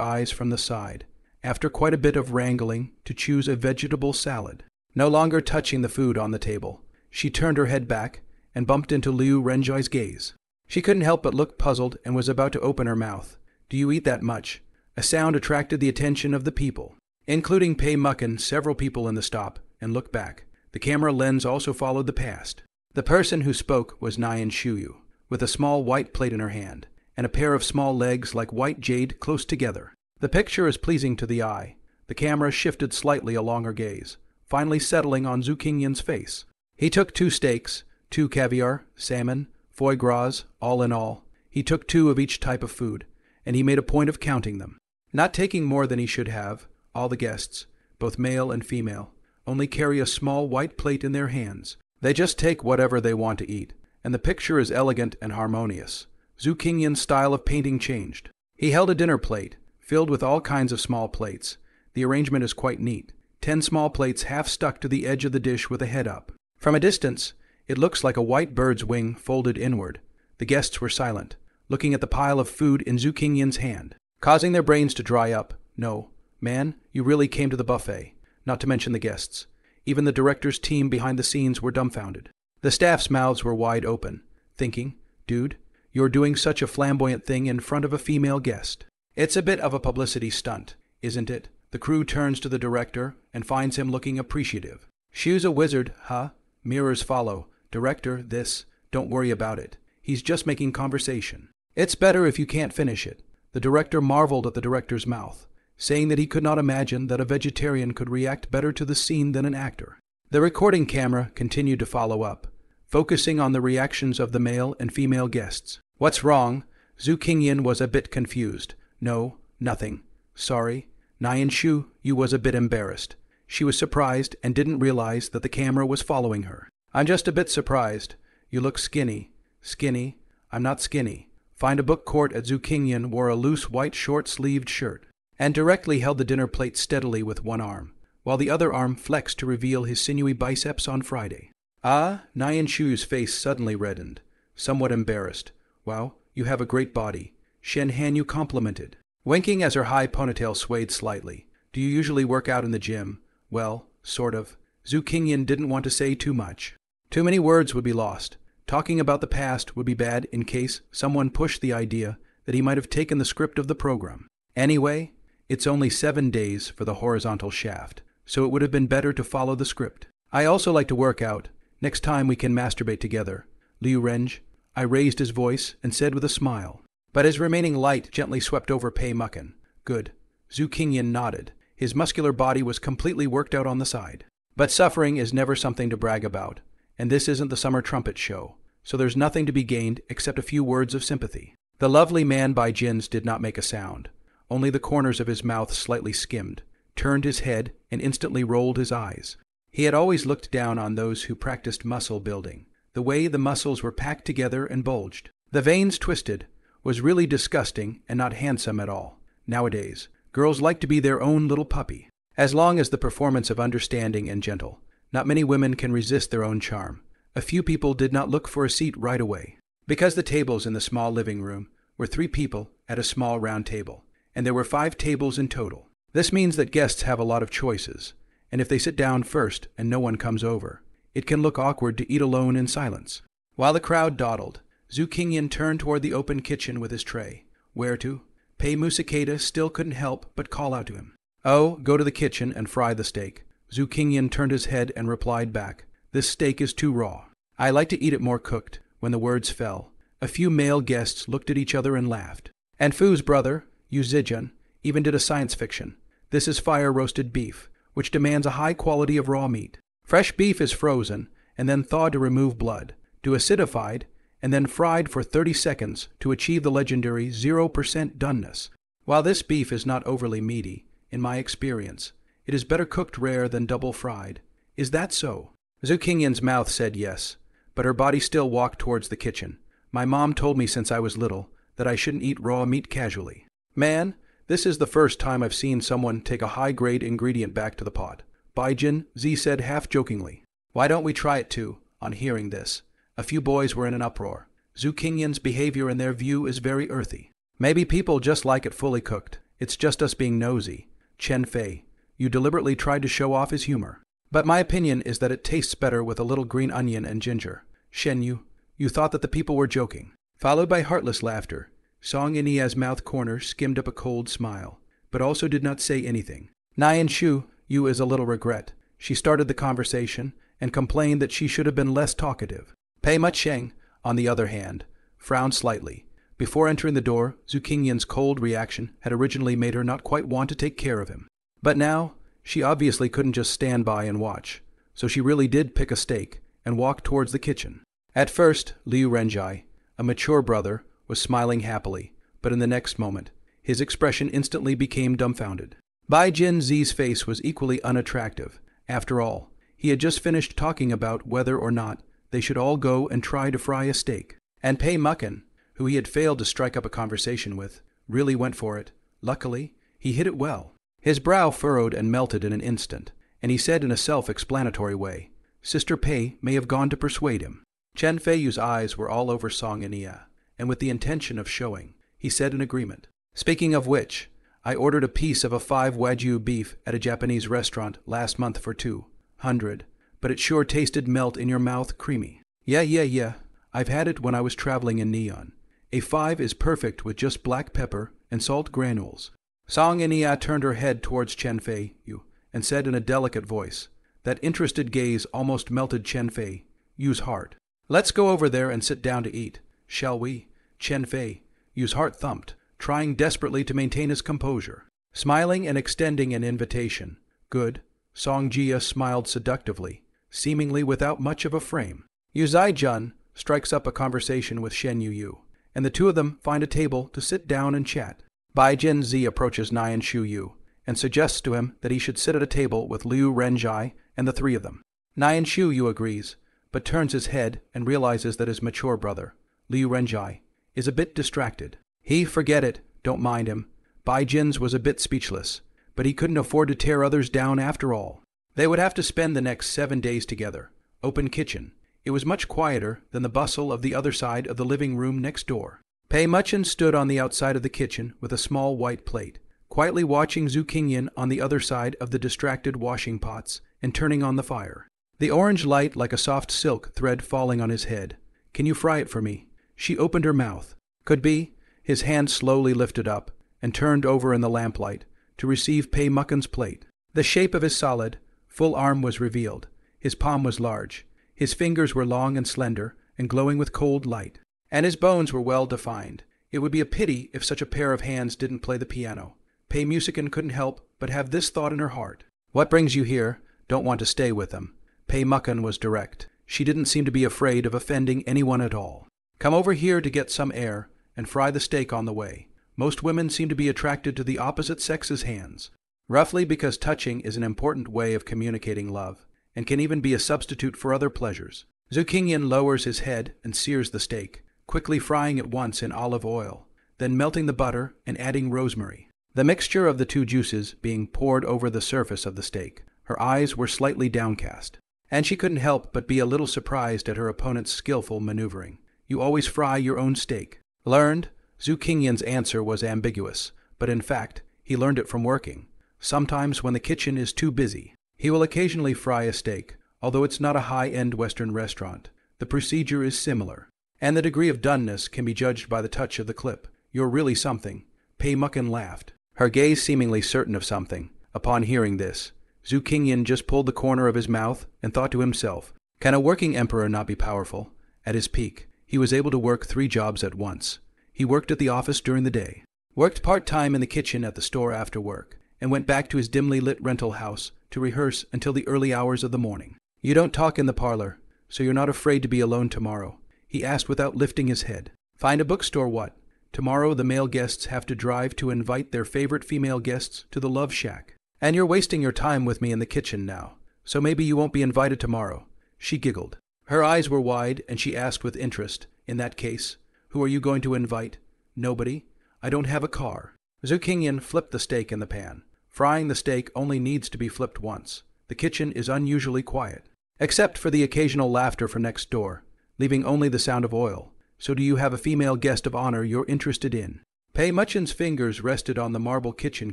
eyes from the side. After quite a bit of wrangling, to choose a vegetable salad. No longer touching the food on the table, she turned her head back and bumped into Liu Renjai's gaze. She couldn't help but look puzzled and was about to open her mouth. Do you eat that much? A sound attracted the attention of the people, including Pei Mukken. Several people in the stop and looked back. The camera lens also followed the past. The person who spoke was Nyan Shuyu, with a small white plate in her hand, and a pair of small legs like white jade close together. The picture is pleasing to the eye. The camera shifted slightly along her gaze, finally settling on Zhu Qingyan's face. He took 2 steaks, 2 caviar, salmon, foie gras, all in all. He took 2 of each type of food, and he made a point of counting them. Not taking more than he should have, all the guests, both male and female, only carry a small white plate in their hands. They just take whatever they want to eat, and the picture is elegant and harmonious. Zhu Qingyan's style of painting changed. He held a dinner plate, filled with all kinds of small plates. The arrangement is quite neat. 10 small plates half stuck to the edge of the dish with a head up. From a distance, it looks like a white bird's wing folded inward. The guests were silent, looking at the pile of food in Zhu Qingyan's hand, causing their brains to dry up. No, man, you really came to the buffet, not to mention the guests. Even the director's team behind the scenes were dumbfounded. The staff's mouths were wide open, thinking, dude, you're doing such a flamboyant thing in front of a female guest. It's a bit of a publicity stunt, isn't it? The crew turns to the director and finds him looking appreciative. Shu's a wizard, huh? Mirrors follow. Director, this, don't worry about it. He's just making conversation. It's better if you can't finish it. The director marveled at the director's mouth, saying that he could not imagine that a vegetarian could react better to the scene than an actor. The recording camera continued to follow up, focusing on the reactions of the male and female guests. What's wrong? Zhu Qingyan was a bit confused. No, nothing. Sorry. Nyan Shu, you was a bit embarrassed. She was surprised and didn't realize that the camera was following her. I'm just a bit surprised. You look skinny. Skinny? I'm not skinny. Find a book court at Zhu Qingyan wore a loose white short-sleeved shirt and directly held the dinner plate steadily with one arm, while the other arm flexed to reveal his sinewy biceps on Friday. Ah, Nyan Shu's face suddenly reddened, somewhat embarrassed. Wow, you have a great body. Shen Han you complimented, winking as her high ponytail swayed slightly. Do you usually work out in the gym? Well, sort of. Zhu Qingyan didn't want to say too much. Too many words would be lost. Talking about the past would be bad in case someone pushed the idea that he might have taken the script of the program. Anyway, it's only 7 days for the horizontal shaft, so it would have been better to follow the script. I also like to work out. Next time we can masturbate together. Liu Renj, I raised his voice and said with a smile. But his remaining light gently swept over Pei Mucken. Good. Zhu Qingyan nodded. His muscular body was completely worked out on the side. But suffering is never something to brag about, and this isn't the summer trumpet show, so there's nothing to be gained except a few words of sympathy. The lovely man by Jin's did not make a sound. Only the corners of his mouth slightly skimmed, turned his head, and instantly rolled his eyes. He had always looked down on those who practiced muscle building. The way the muscles were packed together and bulged, the veins twisted, was really disgusting and not handsome at all. Nowadays, girls like to be their own little puppy. As long as the performance of understanding and gentle, not many women can resist their own charm. A few people did not look for a seat right away, because the tables in the small living room were 3 people at a small round table, and there were 5 tables in total. This means that guests have a lot of choices, and if they sit down first and no one comes over, it can look awkward to eat alone in silence. While the crowd dawdled, Zhu Qingyan turned toward the open kitchen with his tray. Where to? Pei Musakeda still couldn't help but call out to him. Oh, go to the kitchen and fry the steak. Zhu Qingyan turned his head and replied back. This steak is too raw. I like to eat it more cooked. When the words fell, a few male guests looked at each other and laughed. And Fu's brother, Yu Zijun, even did a science fiction. This is fire-roasted beef, which demands a high quality of raw meat. Fresh beef is frozen and then thawed to remove blood, to acidified, and then fried for 30 seconds to achieve the legendary 0% doneness. While this beef is not overly meaty, in my experience, it is better cooked rare than double fried. Is that so? Zhu Qingyan's mouth said yes, but her body still walked towards the kitchen. My mom told me since I was little that I shouldn't eat raw meat casually. Man, this is the first time I've seen someone take a high-grade ingredient back to the pot. Baijin, Z said half-jokingly. Why don't we try it too? On hearing this, a few boys were in an uproar. Zhu Qingyan's behavior in their view is very earthy. Maybe people just like it fully cooked. It's just us being nosy. Chen Fei, you deliberately tried to show off his humor. But my opinion is that it tastes better with a little green onion and ginger. Shen Yu, you thought that the people were joking. Followed by heartless laughter. Song Inia's mouth corner skimmed up a cold smile, but also did not say anything. Nyan Shu, you is a little regret. She started the conversation and complained that she should have been less talkative. Pei Mucheng, on the other hand, frowned slightly. Before entering the door, Zhu Qingyan's cold reaction had originally made her not quite want to take care of him. But now, she obviously couldn't just stand by and watch, so she really did pick a steak and walk towards the kitchen. At first, Liu Renjai, a mature brother, was smiling happily, but in the next moment, his expression instantly became dumbfounded. Bai Jin Zi's face was equally unattractive. After all, he had just finished talking about whether or not they should all go and try to fry a steak. And Pei Mucken, who he had failed to strike up a conversation with, really went for it. Luckily, he hit it well. His brow furrowed and melted in an instant, and he said in a self-explanatory way, Sister Pei may have gone to persuade him. Chen Feiyu's eyes were all over Song Ania, and with the intention of showing, he said in agreement. Speaking of which, I ordered a piece of a 5 Wagyu beef at a Japanese restaurant last month for 200, but it sure tasted melt in your mouth creamy. Yeah. I've had it when I was traveling in Neon. A 5 is perfect with just black pepper and salt granules. Song Ania turned her head towards Chen Feiyu and said in a delicate voice. That interested gaze almost melted Chen Feiyu's heart. Let's go over there and sit down to eat, shall we? Chen Feiyu's heart thumped, trying desperately to maintain his composure. Smiling and extending an invitation. Good. Song Jia smiled seductively, seemingly without much of a frame. Yu Zai-jun strikes up a conversation with Shen Yu, and the two of them find a table to sit down and chat. Bai Jin Zi approaches Nian Shu Yu and suggests to him that he should sit at a table with Liu Renjai and the three of them. Nian Shu Yu agrees, but turns his head and realizes that his mature brother, Liu Renjai, is a bit distracted. Forget it, don't mind him. Bai Jin's was a bit speechless, but he couldn't afford to tear others down after all. They would have to spend the next 7 days together. Open kitchen. It was much quieter than the bustle of the other side of the living room next door. Pei Muchin stood on the outside of the kitchen with a small white plate, quietly watching Zhu Qingyan on the other side of the distracted washing pots and turning on the fire. The orange light like a soft silk thread falling on his head. Can you fry it for me? She opened her mouth. Could be. His hand slowly lifted up and turned over in the lamplight to receive Pei Muchin's plate. The shape of his solid, full arm was revealed. His palm was large. His fingers were long and slender and glowing with cold light. And his bones were well defined. It would be a pity if such a pair of hands didn't play the piano. Pei Musican couldn't help but have this thought in her heart. What brings you here? Don't want to stay with them. Pei Muchin was direct. She didn't seem to be afraid of offending anyone at all. Come over here to get some air and fry the steak on the way. Most women seem to be attracted to the opposite sex's hands. Roughly because touching is an important way of communicating love, and can even be a substitute for other pleasures. Zhu Qingyan lowers his head and sears the steak, quickly frying it once in olive oil, then melting the butter and adding rosemary. The mixture of the two juices being poured over the surface of the steak. Her eyes were slightly downcast, and she couldn't help but be a little surprised at her opponent's skillful maneuvering. You always fry your own steak. Learned? Zhu Qingyan's answer was ambiguous, but in fact, he learned it from working. Sometimes when the kitchen is too busy, he will occasionally fry a steak, although it's not a high-end Western restaurant. The procedure is similar, and the degree of doneness can be judged by the touch of the clip. You're really something. Pei Muchin laughed, her gaze seemingly certain of something. Upon hearing this, Zhu Qingyan just pulled the corner of his mouth and thought to himself, can a working emperor not be powerful? At his peak, he was able to work 3 jobs at once. He worked at the office during the day, worked part-time in the kitchen at the store after work, and went back to his dimly lit rental house to rehearse until the early hours of the morning. You don't talk in the parlor, so you're not afraid to be alone tomorrow? He asked without lifting his head. Find a bookstore, what? Tomorrow the male guests have to drive to invite their favorite female guests to the Love Shack. And you're wasting your time with me in the kitchen now, so maybe you won't be invited tomorrow. She giggled. Her eyes were wide, and she asked with interest, in that case, who are you going to invite? Nobody. I don't have a car. Zhu Qingyan flipped the steak in the pan. Frying the steak only needs to be flipped once. The kitchen is unusually quiet, except for the occasional laughter from next door, leaving only the sound of oil. So do you have a female guest of honor you're interested in? Pei Muchin's fingers rested on the marble kitchen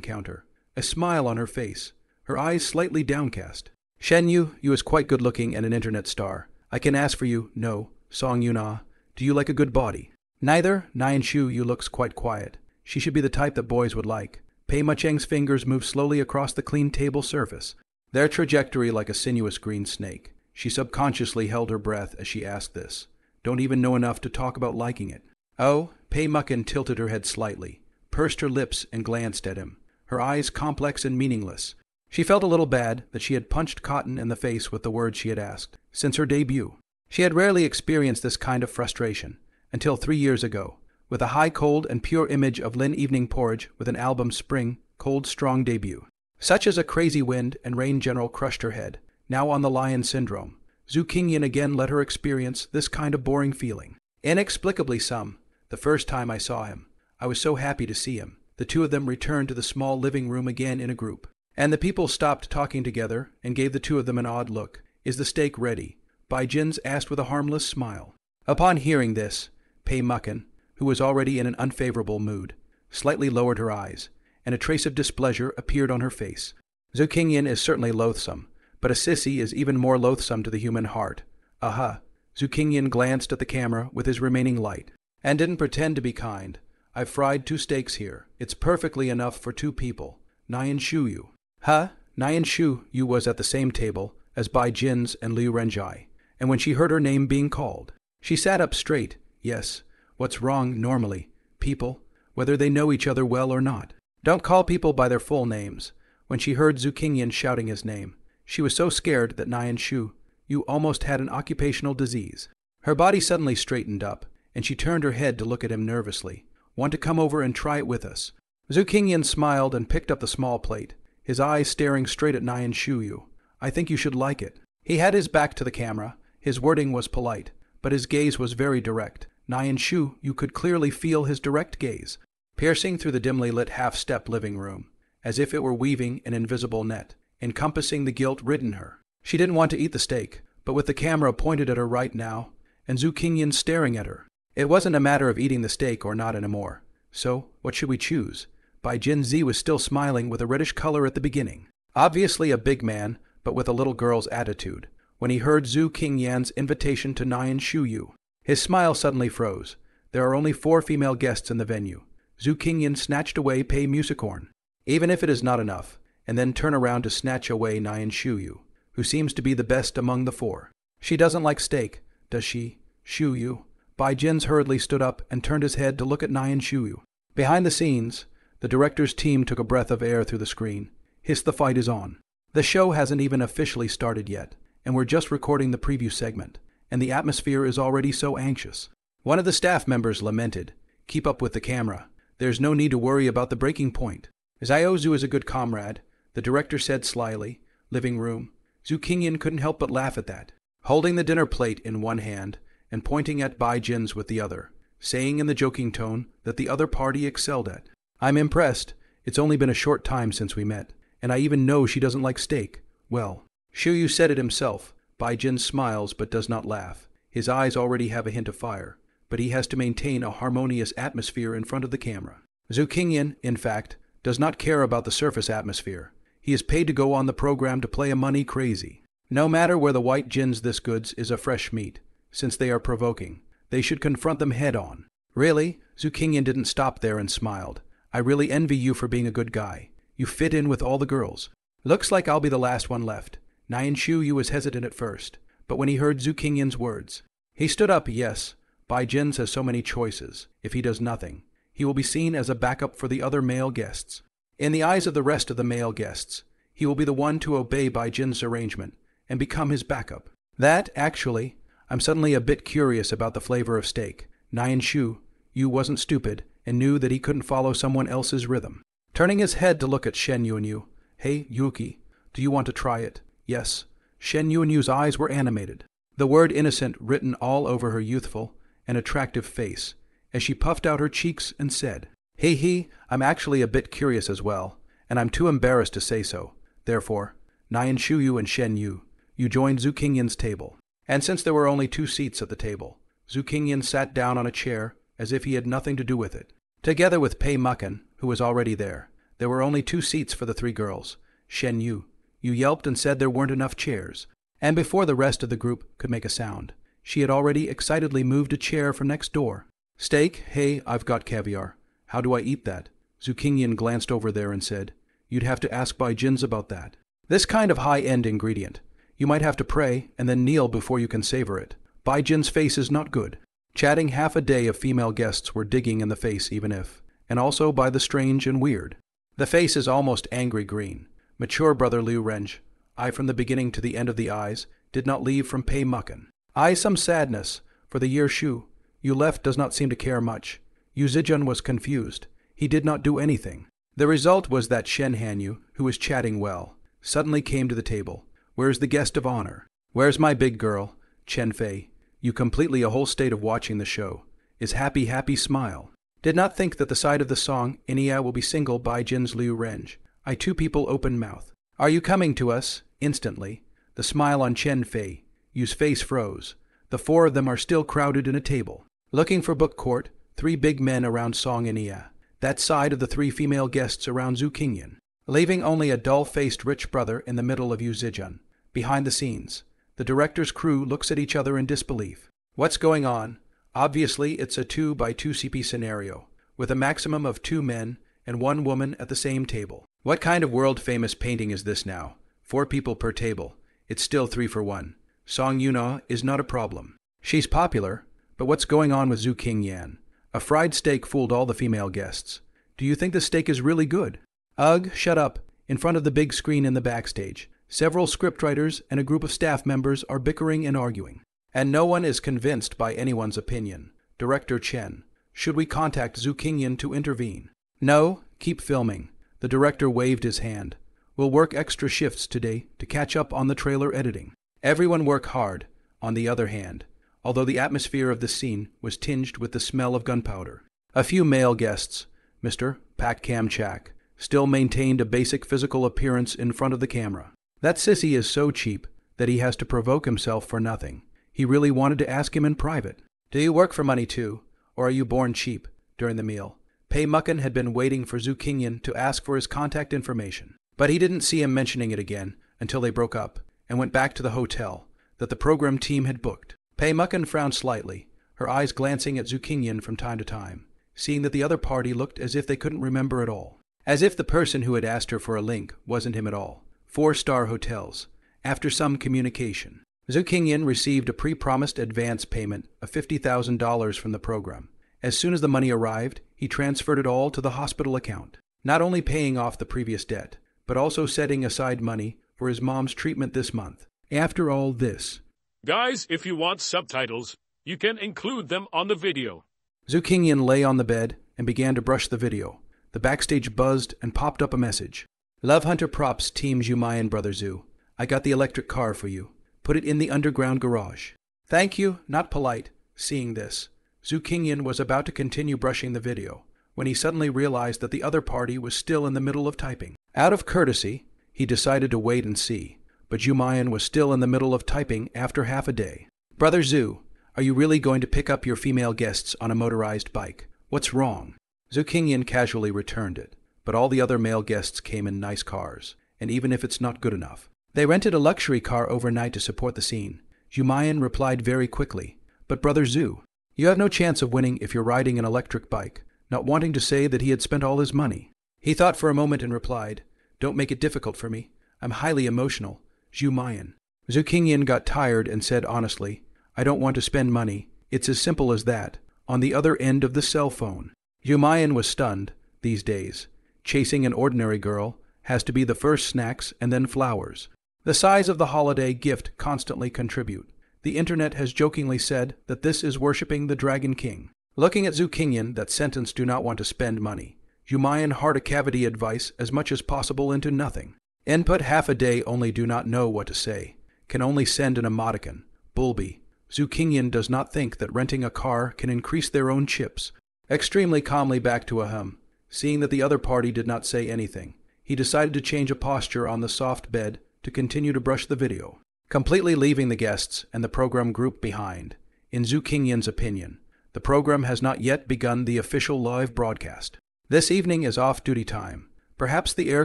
counter, a smile on her face, her eyes slightly downcast. Shen Yu is quite good-looking and an internet star. I can ask for you. No. Song Yuna, do you like a good body? Neither. Nian Shu Yu looks quite quiet. She should be the type that boys would like. Pei Mucheng's fingers moved slowly across the clean table surface, their trajectory like a sinuous green snake. She subconsciously held her breath as she asked this. Don't even know enough to talk about liking it. Oh, Pei Muchin tilted her head slightly, pursed her lips and glanced at him, her eyes complex and meaningless. She felt a little bad that she had punched Cotton in the face with the words she had asked. Since her debut, she had rarely experienced this kind of frustration, until 3 years ago, with a high cold and pure image of Lin Evening Porridge with an album Spring, Cold Strong debut. Such as a crazy wind and rain general crushed her head, now on the lion syndrome. Zhu Qingyan again let her experience this kind of boring feeling. Inexplicably some. The first time I saw him, I was so happy to see him. The two of them returned to the small living room again in a group, and the people stopped talking together and gave the two of them an odd look. Is the steak ready? Bai Jins asked with a harmless smile. Upon hearing this, Pei Mucken, who was already in an unfavorable mood, slightly lowered her eyes, and a trace of displeasure appeared on her face. Zhu Qingyan is certainly loathsome, but a sissy is even more loathsome to the human heart. Aha! Zhu Qingyan glanced at the camera with his remaining light, and didn't pretend to be kind. I've fried 2 steaks here. It's perfectly enough for 2 people. Nian Shuyu. Huh? Nian Shuyu was at the same table as Bai Jins and Liu Renjai, and when she heard her name being called, she sat up straight. Yes, what's wrong normally? People, whether they know each other well or not, don't call people by their full names. When she heard Zhu Qingyan shouting his name, she was so scared that Nian Shuyu almost had an occupational disease. Her body suddenly straightened up, and she turned her head to look at him nervously. Want to come over and try it with us? Zhu Qingyan smiled and picked up the small plate, his eyes staring straight at Nian Shuyu. I think you should like it. He had his back to the camera. His wording was polite, but his gaze was very direct. Nian Shuyu could clearly feel his direct gaze, piercing through the dimly lit half-step living room, as if it were weaving an invisible net, encompassing the guilt-ridden her. She didn't want to eat the steak, but with the camera pointed at her right now, and Zhu Qingyan staring at her, it wasn't a matter of eating the steak or not anymore. So, what should we choose? Bai Jinzi was still smiling with a reddish color at the beginning. Obviously a big man, but with a little girl's attitude. When he heard Zhu Qingyan's invitation to Nian Shuyu, his smile suddenly froze. There are only 4 female guests in the venue. Zhu Qingyan snatched away Pei Musicorn, even if it is not enough, and then turn around to snatch away Nian Shuyu, who seems to be the best among the 4. She doesn't like steak, does she? Shuyu. Bai Jins hurriedly stood up and turned his head to look at Nian Shuyu. Behind the scenes, the director's team took a breath of air through the screen. Hiss, the fight is on. The show hasn't even officially started yet, and we're just recording the preview segment, and the atmosphere is already so anxious. One of the staff members lamented, keep up with the camera. There's no need to worry about the breaking point. Ziozu is a good comrade, the director said slyly. Living room. Zhu Qingyan couldn't help but laugh at that. Holding the dinner plate in one hand and pointing at Bai Jins with the other, saying in the joking tone that the other party excelled at. I'm impressed. It's only been a short time since we met, and I even know she doesn't like steak. Well, Shuyu said it himself. Bai Jin smiles but does not laugh. His eyes already have a hint of fire, but he has to maintain a harmonious atmosphere in front of the camera. Zhu Qingyan, in fact, does not care about the surface atmosphere. He is paid to go on the program to play a money crazy. No matter where the white Jins this goods is a fresh meat, since they are provoking, they should confront them head on. Really? Zhu Qingyan didn't stop there and smiled. I really envy you for being a good guy. You fit in with all the girls. Looks like I'll be the last one left. Nian Shuyu was hesitant at first, but when he heard Zhu Qingyan's words, he stood up. Yes, Bai Jins has so many choices. If he does nothing, he will be seen as a backup for the other male guests. In the eyes of the rest of the male guests, he will be the one to obey Bai Jin's arrangement and become his backup. That, actually, I'm suddenly a bit curious about the flavor of steak. Nian Shuyu wasn't stupid and knew that he couldn't follow someone else's rhythm. Turning his head to look at Shen Yuanyu, Hey, Yuki, do you want to try it? Yes. Shen Yuanyu's eyes were animated, the word innocent written all over her youthful and attractive face, as she puffed out her cheeks and said, Hey, I'm actually a bit curious as well, and I'm too embarrassed to say so. Therefore, Nian Shuyu and Shen Yu, you joined Zhu Qingyan's table. And since there were only 2 seats at the table, Zhu Qingyan sat down on a chair as if he had nothing to do with it. Together with Pei Mucken, who was already there were only 2 seats for the 3 girls. Shen Yu yelped and said there weren't enough chairs, and before the rest of the group could make a sound, she had already excitedly moved a chair from next door. Steak? Hey, I've got caviar. How do I eat that? Zhu Qingyan glanced over there and said, You'd have to ask Bai Jins about that. This kind of high-end ingredient, you might have to pray and then kneel before you can savor it. Bai Jin's face is not good. Chatting half a day of female guests were digging in the face even if, and also by the strange and weird. The face is almost angry green. Mature brother Liu Renj, eye from the beginning to the end of the eyes, did not leave from Pei Mucken. Eye some sadness, for the year Shu, you left does not seem to care much. Yu Zijun was confused. He did not do anything. The result was that Shen Hanyu, who was chatting well, suddenly came to the table. Where's the guest of honor? Where's my big girl, Chen Fei? You completely a whole state of watching the show. Is happy smile. Did not think that the side of the song, Inia will be single by Jin's Liu Renj. I 2 people open mouth. Are you coming to us? Instantly, The smile on Chen Fei Yu's face froze. The four of them are still crowded in a table, looking for book court, three big men around Song and Ia, that side of the three female guests around Zhu Qingyan, leaving only a dull-faced rich brother in the middle of Yu Zijun. Behind the scenes, the director's crew looks at each other in disbelief. What's going on? Obviously, it's a 2x2 CP scenario, with a maximum of 2 men and 1 woman at the same table. What kind of world-famous painting is this now? 4 people per table. It's still 3 for 1. Song Yuna is not a problem. She's popular, but what's going on with Zhu Qingyan? A fried steak fooled all the female guests. Do you think the steak is really good? Ugh, shut up. In front of the big screen in the backstage, several scriptwriters and a group of staff members are bickering and arguing. And no one is convinced by anyone's opinion. Director Chen, should we contact Zhu Qingyan to intervene? No, keep filming. The director waved his hand. We'll work extra shifts today to catch up on the trailer editing. Everyone work hard. On the other hand, although the atmosphere of the scene was tinged with the smell of gunpowder, a few male guests, Mr. Pak Kam Chak, still maintained a basic physical appearance in front of the camera. That sissy is so cheap that he has to provoke himself for nothing. He really wanted to ask him in private. Do you work for money too, or are you born cheap? During the meal, Pei Mucken had been waiting for Zhu Qingyan to ask for his contact information, but he didn't see him mentioning it again until they broke up and went back to the hotel that the program team had booked. Pei Mucken frowned slightly, her eyes glancing at Zhu Qingyan from time to time, seeing that the other party looked as if they couldn't remember at all. As if the person who had asked her for a link wasn't him at all. 4-star hotels. After some communication, Zhu Qingyan received a pre-promised advance payment of $50,000 from the program. As soon as the money arrived, he transferred it all to the hospital account, not only paying off the previous debt, but also setting aside money for his mom's treatment this month. After all this, guys, if you want subtitles, you can include them on the video. Zhu Qingyan lay on the bed and began to brush the video. The backstage buzzed and popped up a message. Love Hunter Props Team Jumayan Brother Zhu. I got the electric car for you. Put it in the underground garage. Thank you, not polite. Seeing this, Zhu Qingyan was about to continue brushing the video when he suddenly realized that the other party was still in the middle of typing. Out of courtesy, he decided to wait and see, but Jumayan was still in the middle of typing after half a day. Brother Zhu, are you really going to pick up your female guests on a motorized bike? What's wrong? Zhu Qingyan casually returned it, but all the other male guests came in nice cars, and even if it's not good enough. They rented a luxury car overnight to support the scene. Jumayan replied very quickly, but Brother Zhu, you have no chance of winning if you're riding an electric bike, not wanting to say that he had spent all his money. He thought for a moment and replied, don't make it difficult for me. I'm highly emotional. Jumayan. Zhu Qingyan got tired and said honestly, I don't want to spend money. It's as simple as that. On the other end of the cell phone. Jumayan was stunned. These days, chasing an ordinary girl has to be the first snacks and then flowers. The size of the holiday gift constantly contribute. The internet has jokingly said that this is worshipping the Dragon King. Looking at Zhu Qingyan, that sentence do not want to spend money. Jumayan hard a cavity advice as much as possible into nothing. Input half a day only do not know what to say. Can only send an emoticon. Bulby. Zhu Qingyan does not think that renting a car can increase their own chips. Extremely calmly back to a hum. Seeing that the other party did not say anything, he decided to change a posture on the soft bed to continue to brush the video, completely leaving the guests and the program group behind. In Zhu Qingyan's opinion, the program has not yet begun the official live broadcast. This evening is off-duty time. Perhaps the air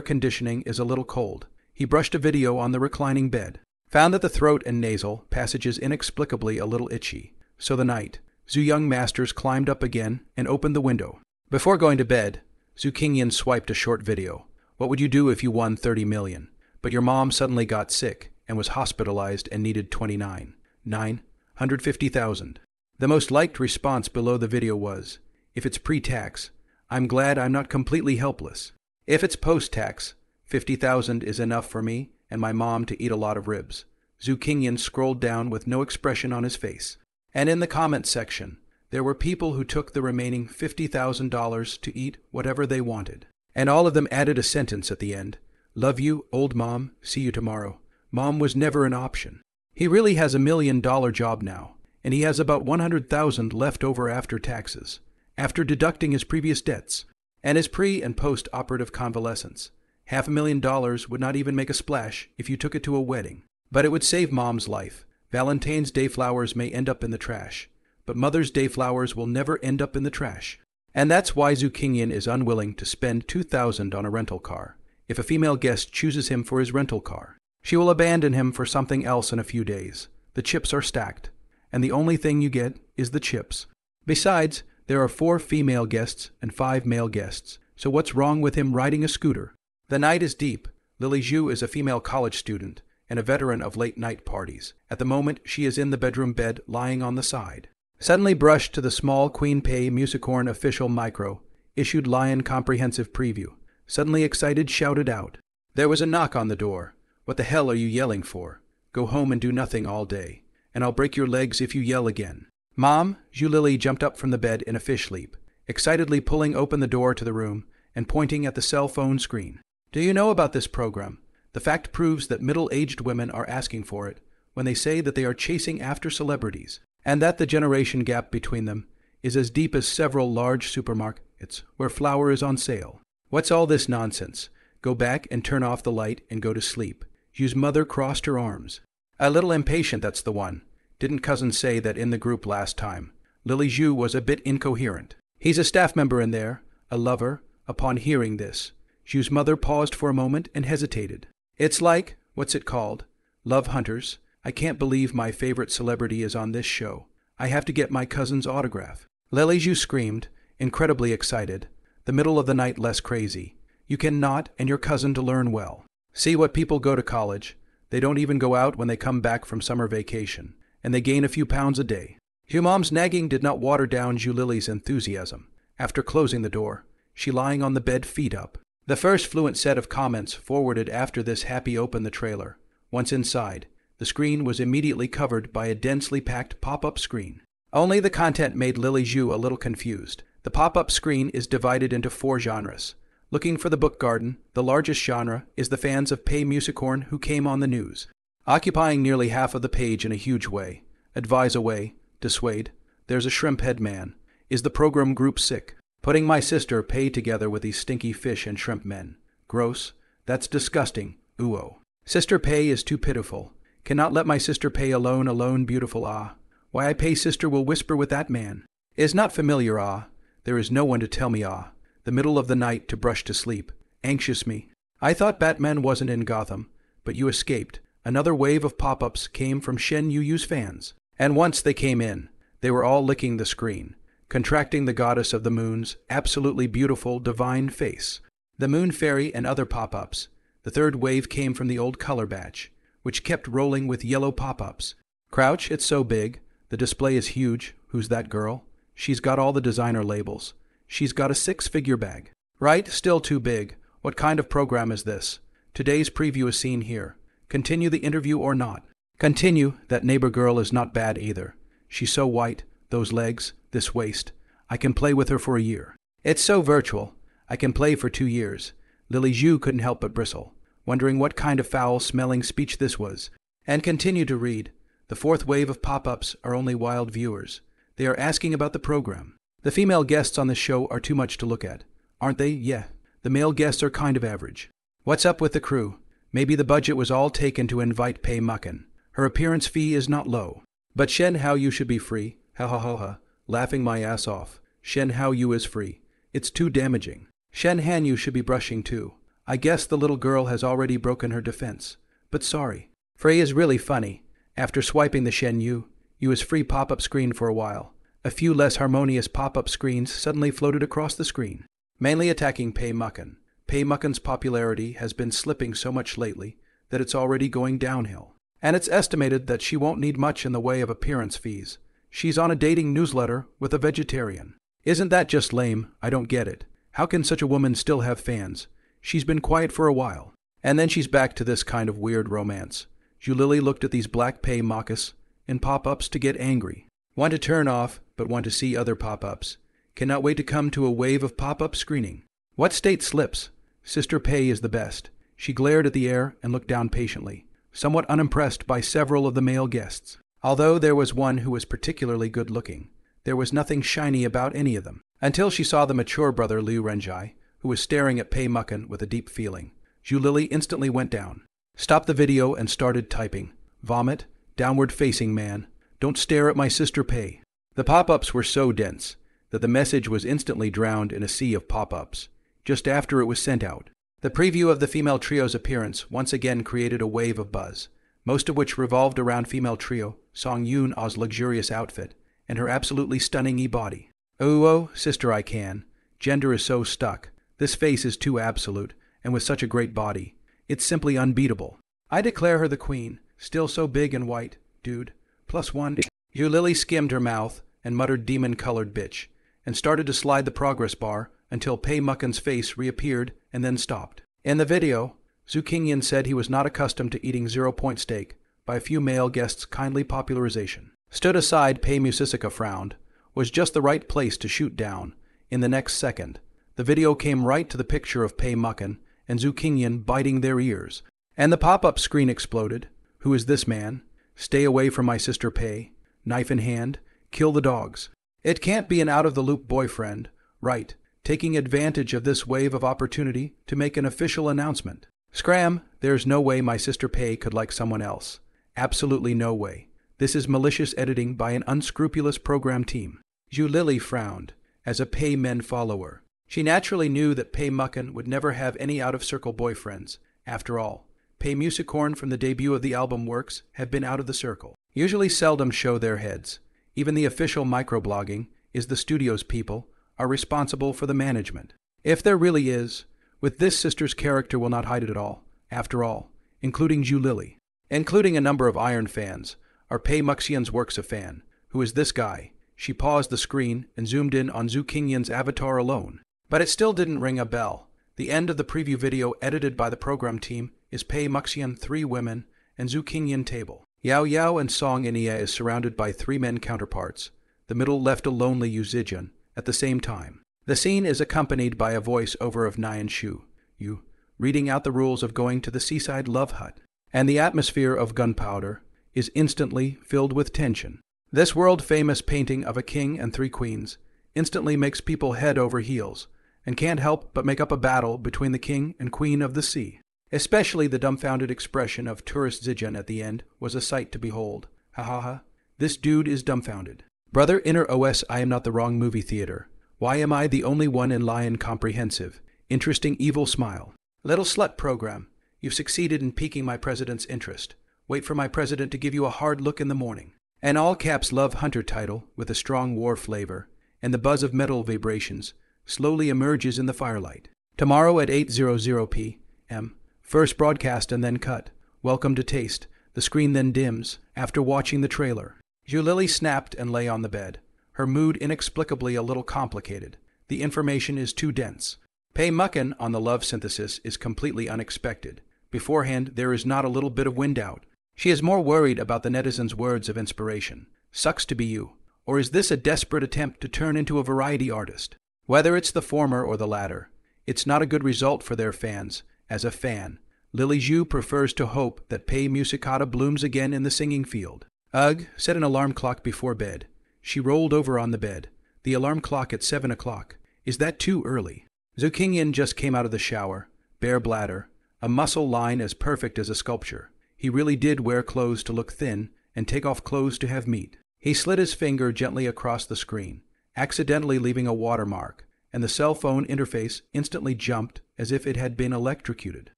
conditioning is a little cold. He brushed a video on the reclining bed, found that the throat and nasal passages inexplicably a little itchy. So the night, Zhu Young Masters climbed up again and opened the window. Before going to bed, Zhu Qingyan swiped a short video. What would you do if you won 30 million? But your mom suddenly got sick and was hospitalized and needed 950,000. The most liked response below the video was, if it's pre-tax, I'm glad I'm not completely helpless. If it's post-tax, 50,000 is enough for me and my mom to eat a lot of ribs. Zhu Qingyan scrolled down with no expression on his face. And in the comment section, there were people who took the remaining $50,000 to eat whatever they wanted. And all of them added a sentence at the end. Love you, old mom. See you tomorrow. Mom was never an option. He really has $1 million job now, and he has about 100,000 left over after taxes, after deducting his previous debts, and his pre- and post-operative convalescence. $500,000 would not even make a splash if you took it to a wedding. But it would save Mom's life. Valentine's Day flowers may end up in the trash, but Mother's Day flowers will never end up in the trash. And that's why Zukinyan is unwilling to spend 2,000 on a rental car. If a female guest chooses him for his rental car, she will abandon him for something else in a few days. The chips are stacked, and the only thing you get is the chips. Besides, there are 4 female guests and 5 male guests, so what's wrong with him riding a scooter? The night is deep. Lily Zhu is a female college student and a veteran of late-night parties. At the moment, she is in the bedroom bed, lying on the side. Suddenly brushed to the small Queen Pei Musicorn official micro, issued Lion comprehensive preview. Suddenly excited, shouted out. There was a knock on the door. What the hell are you yelling for? Go home and do nothing all day, and I'll break your legs if you yell again. Mom, Zhu Lily jumped up from the bed in a fish leap, excitedly pulling open the door to the room and pointing at the cell phone screen. Do you know about this program? The fact proves that middle-aged women are asking for it when they say that they are chasing after celebrities, and that the generation gap between them is as deep as several large supermarkets where flour is on sale. What's all this nonsense? Go back and turn off the light and go to sleep. Zhu's mother crossed her arms. A little impatient, that's the one. Didn't cousin say that in the group last time? Lily Zhu was a bit incoherent. He's a staff member in there, a lover. Upon hearing this, Zhu's mother paused for a moment and hesitated. It's like, what's it called? Love Hunters. I can't believe my favorite celebrity is on this show. I have to get my cousin's autograph. Lily Zhu screamed, incredibly excited. The middle of the night less crazy. You cannot and your cousin to learn well. See what people go to college. They don't even go out when they come back from summer vacation, and they gain a few pounds a day. Zhu Mom's nagging did not water down Zhu Lily's enthusiasm. After closing the door, she lying on the bed, feet up. The first fluent set of comments forwarded after this happy opened the trailer. Once inside, the screen was immediately covered by a densely packed pop-up screen. Only the content made Lily Zhu a little confused. The pop-up screen is divided into 4 genres. Looking for the book garden, the largest genre is the fans of Pei Musicorn who came on the news. Occupying nearly half of the page in a huge way, advise away, dissuade, there's a shrimp head man. Is the program group sick? Putting my sister Pei together with these stinky fish and shrimp men. Gross. That's disgusting. Ooh. Sister Pei is too pitiful. Cannot let my sister Pei alone, beautiful ah. Why I Pei sister will whisper with that man. Is not familiar ah. There is no one to tell me ah. The middle of the night to brush to sleep. Anxious me. I thought Batman wasn't in Gotham, but you escaped. Another wave of pop-ups came from Shen Yu's fans. And once they came in, they were all licking the screen, contracting the goddess of the moon's absolutely beautiful, divine face. The moon fairy and other pop-ups. The third wave came from the old color batch, which kept rolling with yellow pop-ups. Crouch, it's so big. The display is huge. Who's that girl? She's got all the designer labels. She's got a 6-figure bag. Right, still too big. What kind of program is this? Today's preview is seen here. Continue the interview or not? Continue. That neighbor girl is not bad either. She's so white, those legs, this waist. I can play with her for a year. It's so virtual. I can play for 2 years. Lily Zhu couldn't help but bristle, wondering what kind of foul-smelling speech this was, and continued to read. The 4th wave of pop-ups are only wild viewers. They are asking about the program. The female guests on the show are too much to look at. Aren't they? Yeah. The male guests are kind of average. What's up with the crew? Maybe the budget was all taken to invite Pei Mucken. Her appearance fee is not low. But Shen Hao Yu should be free. Ha ha ha ha. Laughing my ass off. Shen Hao Yu is free. It's too damaging. Shen Han Yu should be brushing too. I guess the little girl has already broken her defense. But sorry. Frey is really funny. After swiping the Shen Yu is free pop-up screen for a while. A few less harmonious pop-up screens suddenly floated across the screen, mainly attacking Pei Mucken. Pei Mucken's popularity has been slipping so much lately that it's already going downhill. And it's estimated that she won't need much in the way of appearance fees. She's on a dating newsletter with a vegetarian. Isn't that just lame? I don't get it. How can such a woman still have fans? She's been quiet for a while. And then she's back to this kind of weird romance. Zhu Lily looked at these black Pei Muckus in pop-ups to get angry. Want to turn off, but want to see other pop-ups. Cannot wait to come to a wave of pop-up screening. What state slips? Sister Pei is the best. She glared at the air and looked down patiently, somewhat unimpressed by several of the male guests. Although there was one who was particularly good-looking, there was nothing shiny about any of them, until she saw the mature brother Liu Renjai, who was staring at Pei Mucken with a deep feeling. Zhu Lily instantly went down, stopped the video and started typing. vomit, downward-facing man, don't stare at my sister Pei. The pop-ups were so dense that the message was instantly drowned in a sea of pop-ups, just after it was sent out. The preview of the female trio's appearance once again created a wave of buzz, most of which revolved around female trio Song Yoon-ah's luxurious outfit and her absolutely stunning e-body. Oh, sister I can. Gender is so stuck. This face is too absolute, and with such a great body. It's simply unbeatable. I declare her the queen, still so big and white, dude. +1. Lily skimmed her mouth and muttered demon-colored bitch, and started to slide the progress bar until Pei Muckin's face reappeared and then stopped. In the video, Zhu Qingyan said he was not accustomed to eating 0-point steak by a few male guests' kindly popularization. Stood aside, Pei Musicica frowned, was just the right place to shoot down. In the next second, the video came right to the picture of Pei Muckin and Zhu Qingyan biting their ears, and the pop-up screen exploded. Who is this man? Stay away from my sister Pei. Knife in hand, kill the dogs. It can't be an out-of-the-loop boyfriend, right, taking advantage of this wave of opportunity to make an official announcement. Scram, there's no way my sister Pei could like someone else. Absolutely no way. This is malicious editing by an unscrupulous program team. Zhu Lily frowned, as a Pei Men follower. She naturally knew that Pei Muckin would never have any out-of-circle boyfriends. After all, Pei Musicorn from the debut of the album works have been out of the circle. Usually seldom show their heads. Even the official microblogging is the studio's people are responsible for the management. If there really is, with this sister's character will not hide it at all. After all, including Zhu Lily, including a number of Iron fans, are Pei Muxian's works a fan. Who is this guy? She paused the screen and zoomed in on Zhu Qingyan's avatar alone. But it still didn't ring a bell. The end of the preview video edited by the program team is Pei Muxian 3 women and Zhu Qingyan table. Yao Yao and Song Inia is surrounded by 3 men counterparts. The middle left a lonely Yu Zijun at the same time. The scene is accompanied by a voice-over of Nian Shu, Yu, reading out the rules of going to the seaside love hut. And the atmosphere of gunpowder is instantly filled with tension. This world-famous painting of a king and 3 queens instantly makes people head over heels, and can't help but make up a battle between the king and queen of the sea. Especially the dumbfounded expression of tourist Zijun at the end was a sight to behold. Ha ha ha. This dude is dumbfounded. Brother Inner OS, I am not the wrong movie theater. Why am I the only one in Lion comprehensive? Interesting evil smile. Little slut program. You've succeeded in piquing my president's interest. Wait for my president to give you a hard look in the morning. An all-caps Love Hunter title with a strong war flavor and the buzz of metal vibrations slowly emerges in the firelight. Tomorrow at 8:00 p.m. First broadcast and then cut. Welcome to taste. The screen then dims after watching the trailer. Zhu Lily snapped and lay on the bed, her mood inexplicably a little complicated. The information is too dense. Pei Muckin on the love synthesis is completely unexpected. Beforehand, there is not a little bit of wind out. She is more worried about the netizens' words of inspiration. Sucks to be you. Or is this a desperate attempt to turn into a variety artist? Whether it's the former or the latter, it's not a good result for their fans. As a fan, Lily Zhu prefers to hope that Pei Musicata blooms again in the singing field. Ugh, set an alarm clock before bed. She rolled over on the bed. The alarm clock at 7 o'clock. Is that too early? Zhu Qingyan just came out of the shower, bare bladder, a muscle line as perfect as a sculpture. He really did wear clothes to look thin and take off clothes to have meat. He slid his finger gently across the screen, accidentally leaving a watermark, and the cell phone interface instantly jumped as if it had been electrocuted.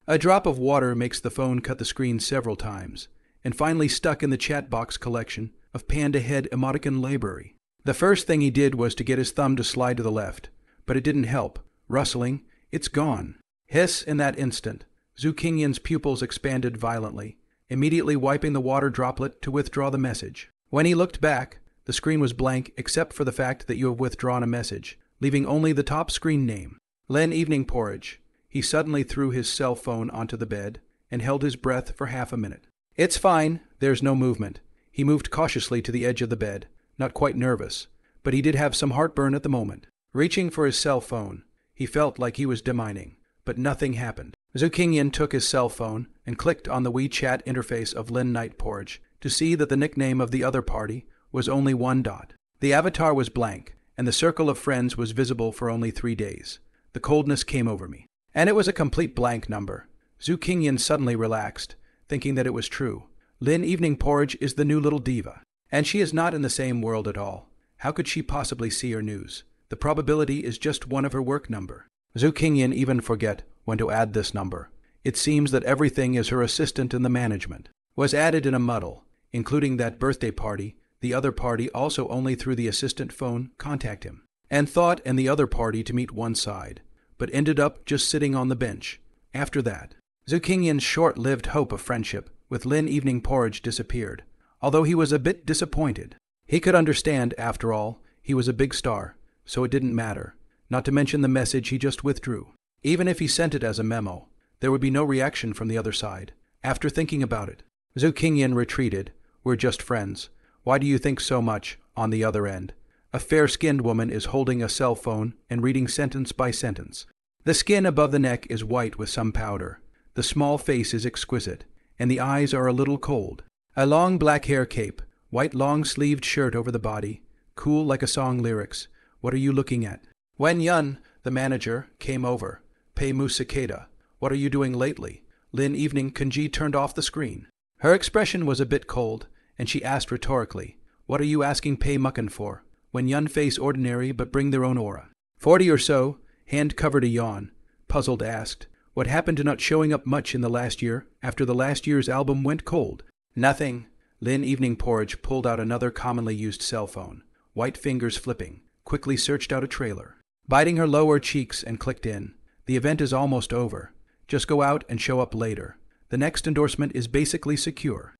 A drop of water makes the phone cut the screen several times, and finally stuck in the chat box collection of Panda Head emoticon library. The first thing he did was to get his thumb to slide to the left, but it didn't help. Rustling, it's gone. Hiss in that instant. Zhu Qingyan's pupils expanded violently, immediately wiping the water droplet to withdraw the message. When he looked back, the screen was blank except for the fact that you have withdrawn a message, leaving only the top screen name. Len Evening Porridge. He suddenly threw his cell phone onto the bed and held his breath for half a minute. It's fine, there's no movement. He moved cautiously to the edge of the bed, not quite nervous, but he did have some heartburn at the moment. Reaching for his cell phone, he felt like he was demining, but nothing happened. Zhu Qingyan took his cell phone and clicked on the WeChat interface of Lin Night Porridge to see that the nickname of the other party was only 1 dot. The avatar was blank, and the circle of friends was visible for only 3 days. The coldness came over me. And it was a complete blank number. Zhu Qingyan suddenly relaxed, thinking that it was true. Lin Evening Porridge is the new little diva. And she is not in the same world at all. How could she possibly see her news? The probability is just one of her work number. Zhu Qingyan even forget when to add this number. It seems that everything is her assistant in the management. Was added in a muddle, including that birthday party, the other party also only through the assistant phone contact him. And thought and the other party to meet one side, but ended up just sitting on the bench. After that, Zhu Qingyan's short-lived hope of friendship with Lin Evening Porridge disappeared, although he was a bit disappointed. He could understand, after all, he was a big star, so it didn't matter, not to mention the message he just withdrew. Even if he sent it as a memo, there would be no reaction from the other side. After thinking about it, Zhu Qingyan retreated. We're just friends. Why do you think so much on the other end? A fair-skinned woman is holding a cell phone and reading sentence by sentence. The skin above the neck is white with some powder. The small face is exquisite, and the eyes are a little cold. A long black hair cape, white long-sleeved shirt over the body, cool like a song lyrics. What are you looking at? Wen Yun, the manager, came over. Pei Mu Cicada. What are you doing lately? Lin Evening Kunji turned off the screen. Her expression was a bit cold, and she asked rhetorically, What are you asking Pei Muckin for? When Yun face ordinary but bring their own aura. 40 or so, hand covered a yawn, puzzled asked, What happened to not showing up much in the last year after the last year's album went cold? Nothing. Lin Evening Porridge pulled out another commonly used cell phone, white fingers flipping, quickly searched out a trailer. Biting her lower cheeks and clicked in. The event is almost over. Just go out and show up later. The next endorsement is basically secure.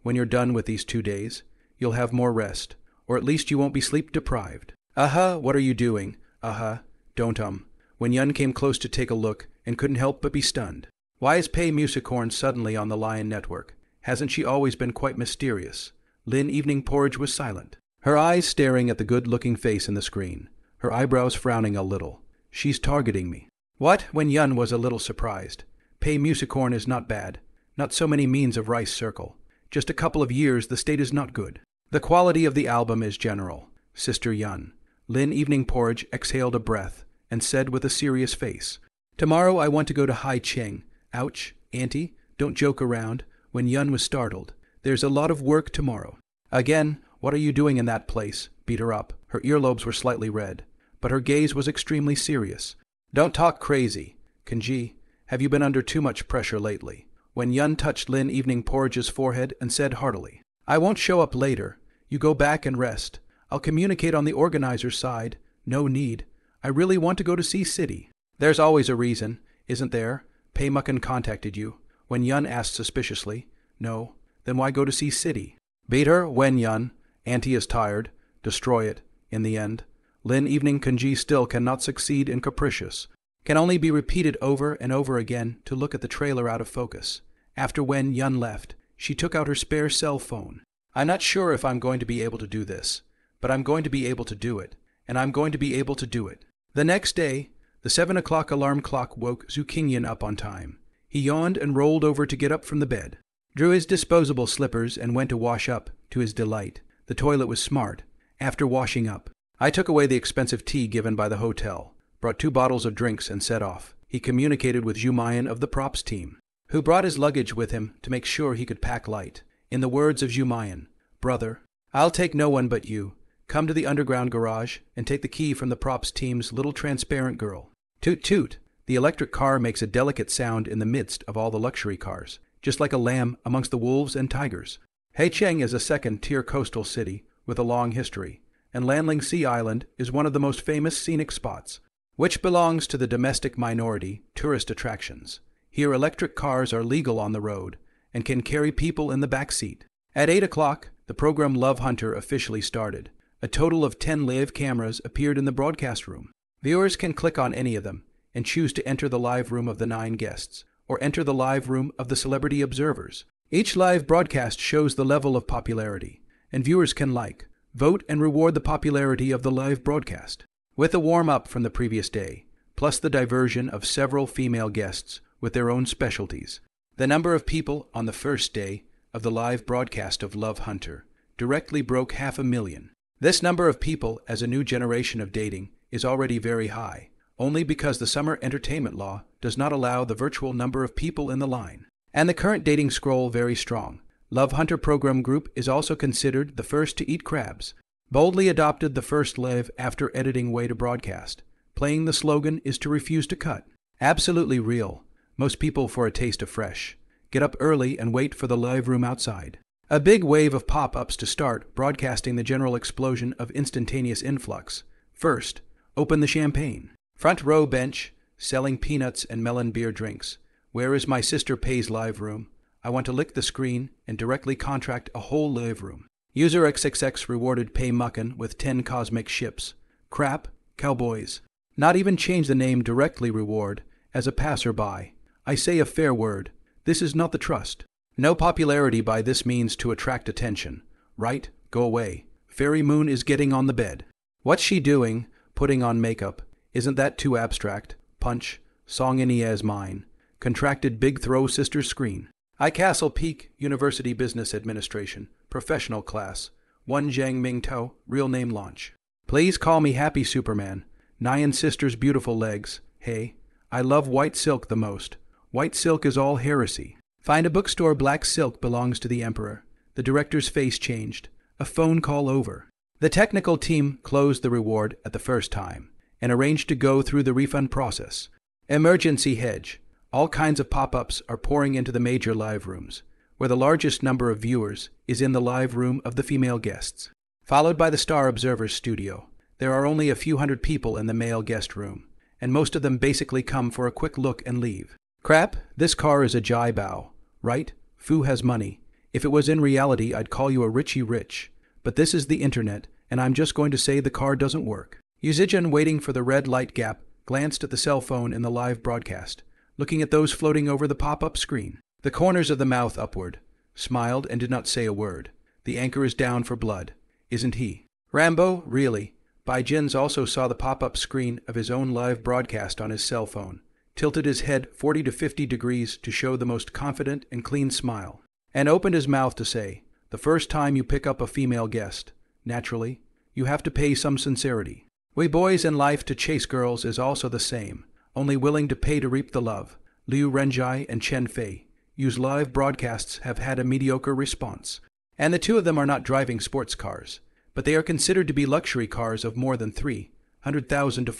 When you're done with these 2 days, you'll have more rest, or at least you won't be sleep deprived. What are you doing? Don't When Yun came close to take a look and couldn't help but be stunned. Why is Pei Musicorn suddenly on the Lion Network? Hasn't she always been quite mysterious? Lin Evening Porridge was silent, her eyes staring at the good-looking face in the screen, her eyebrows frowning a little. She's targeting me. What? When Yun was a little surprised. Pei Musicorn is not bad. Not so many means of rice circle. Just a couple of years the state is not good. The quality of the album is general. Sister Yun. Lin Evening Porridge exhaled a breath and said with a serious face, Tomorrow I want to go to Hai Cheng. Ouch, Auntie, don't joke around. When Yun was startled. There's a lot of work tomorrow. Again, what are you doing in that place? Beat her up. Her earlobes were slightly red, but her gaze was extremely serious. Don't talk crazy. Kunji, have you been under too much pressure lately? When Yun touched Lin Evening Porridge's forehead and said heartily, I won't show up later. You go back and rest. I'll communicate on the organizer's side. No need. I really want to go to Sea City. There's always a reason, isn't there? Pei Muckin contacted you. When Yun asked suspiciously, No. Then why go to Sea City? Beat her, Wen Yun. Auntie is tired. Destroy it, in the end. Lin Evening Kunji still cannot succeed in capricious. Can only be repeated over and over again to look at the trailer out of focus. After Wen Yun left, she took out her spare cell phone. I'm not sure if I'm going to be able to do this, but I'm going to be able to do it, and I'm going to be able to do it. The next day, the 7 o'clock alarm clock woke Zhu Qingyan up on time. He yawned and rolled over to get up from the bed, drew his disposable slippers and went to wash up, to his delight. The toilet was smart. After washing up, I took away the expensive tea given by the hotel, brought 2 bottles of drinks and set off. He communicated with Zhu Mayan of the props team, who brought his luggage with him to make sure he could pack light. In the words of Zhu Mayan, Brother, I'll take no one but you. Come to the underground garage and take the key from the props team's little transparent girl. Toot toot! The electric car makes a delicate sound in the midst of all the luxury cars, just like a lamb amongst the wolves and tigers. Haicheng is a second-tier coastal city with a long history, and Lanling Sea Island is one of the most famous scenic spots, which belongs to the domestic minority tourist attractions. Here electric cars are legal on the road and can carry people in the back seat. At 8 o'clock, the program Love Hunter officially started. A total of 10 live cameras appeared in the broadcast room. Viewers can click on any of them and choose to enter the live room of the 9 guests, or enter the live room of the celebrity observers. Each live broadcast shows the level of popularity, and viewers can like, vote, and reward the popularity of the live broadcast. With a warm-up from the previous day, plus the diversion of several female guests with their own specialties, the number of people on the first day of the live broadcast of Love Hunter directly broke 500,000. This number of people as a new generation of dating is already very high, only because the summer entertainment law does not allow the virtual number of people in the line. And the current dating scroll very strong. Love Hunter Program Group is also considered the first to eat crabs. Boldly adopted the first live after editing way to broadcast. Playing the slogan is to refuse to cut. Absolutely real. Most people for a taste of fresh. Get up early and wait for the live room outside. A big wave of pop-ups to start, broadcasting the general explosion of instantaneous influx. First, open the champagne. Front row bench, selling peanuts and melon beer drinks. Where is my sister pays live room? I want to lick the screen and directly contract a whole live room. User XXX rewarded pay muckin with 10 cosmic ships. Crap, cowboys. Not even change the name directly reward as a passerby. I say a fair word. This is not the trust. No popularity by this means to attract attention. Right, go away. Fairy Moon is getting on the bed. What's she doing? Putting on makeup. Isn't that too abstract? Punch. Song Iniez mine. Contracted big throw sister screen. I Castle Peak, University Business Administration. Professional class. 1 Jiang Ming Tao, real name launch. Please call me Happy Superman. Nyan Sisters beautiful legs. Hey, I love white silk the most. White silk is all heresy. Find a bookstore. Black silk belongs to the emperor. The director's face changed. A phone call over. The technical team closed the reward at the first time and arranged to go through the refund process. Emergency hedge. All kinds of pop-ups are pouring into the major live rooms, where the largest number of viewers is in the live room of the female guests, followed by the Star Observer's studio. There are only a few hundred people in the male guest room, and most of them basically come for a quick look and leave. Crap, this car is a Jai Bao, right? Fu has money. If it was in reality, I'd call you a Richie Rich. But this is the internet, and I'm just going to say the car doesn't work. Yuzijan, waiting for the red light gap, glanced at the cell phone in the live broadcast, looking at those floating over the pop-up screen. The corners of the mouth upward, smiled and did not say a word. The anchor is down for blood, isn't he? Rambo, really? Bai Jins also saw the pop-up screen of his own live broadcast on his cell phone, tilted his head 40 to 50 degrees to show the most confident and clean smile, and opened his mouth to say, the first time you pick up a female guest, naturally, you have to pay some sincerity. We boys in life to chase girls is also the same, only willing to pay to reap the love. Liu Renjai and Chen Fei, whose live broadcasts have had a mediocre response. And the two of them are not driving sports cars, but they are considered to be luxury cars of more than $300,000 to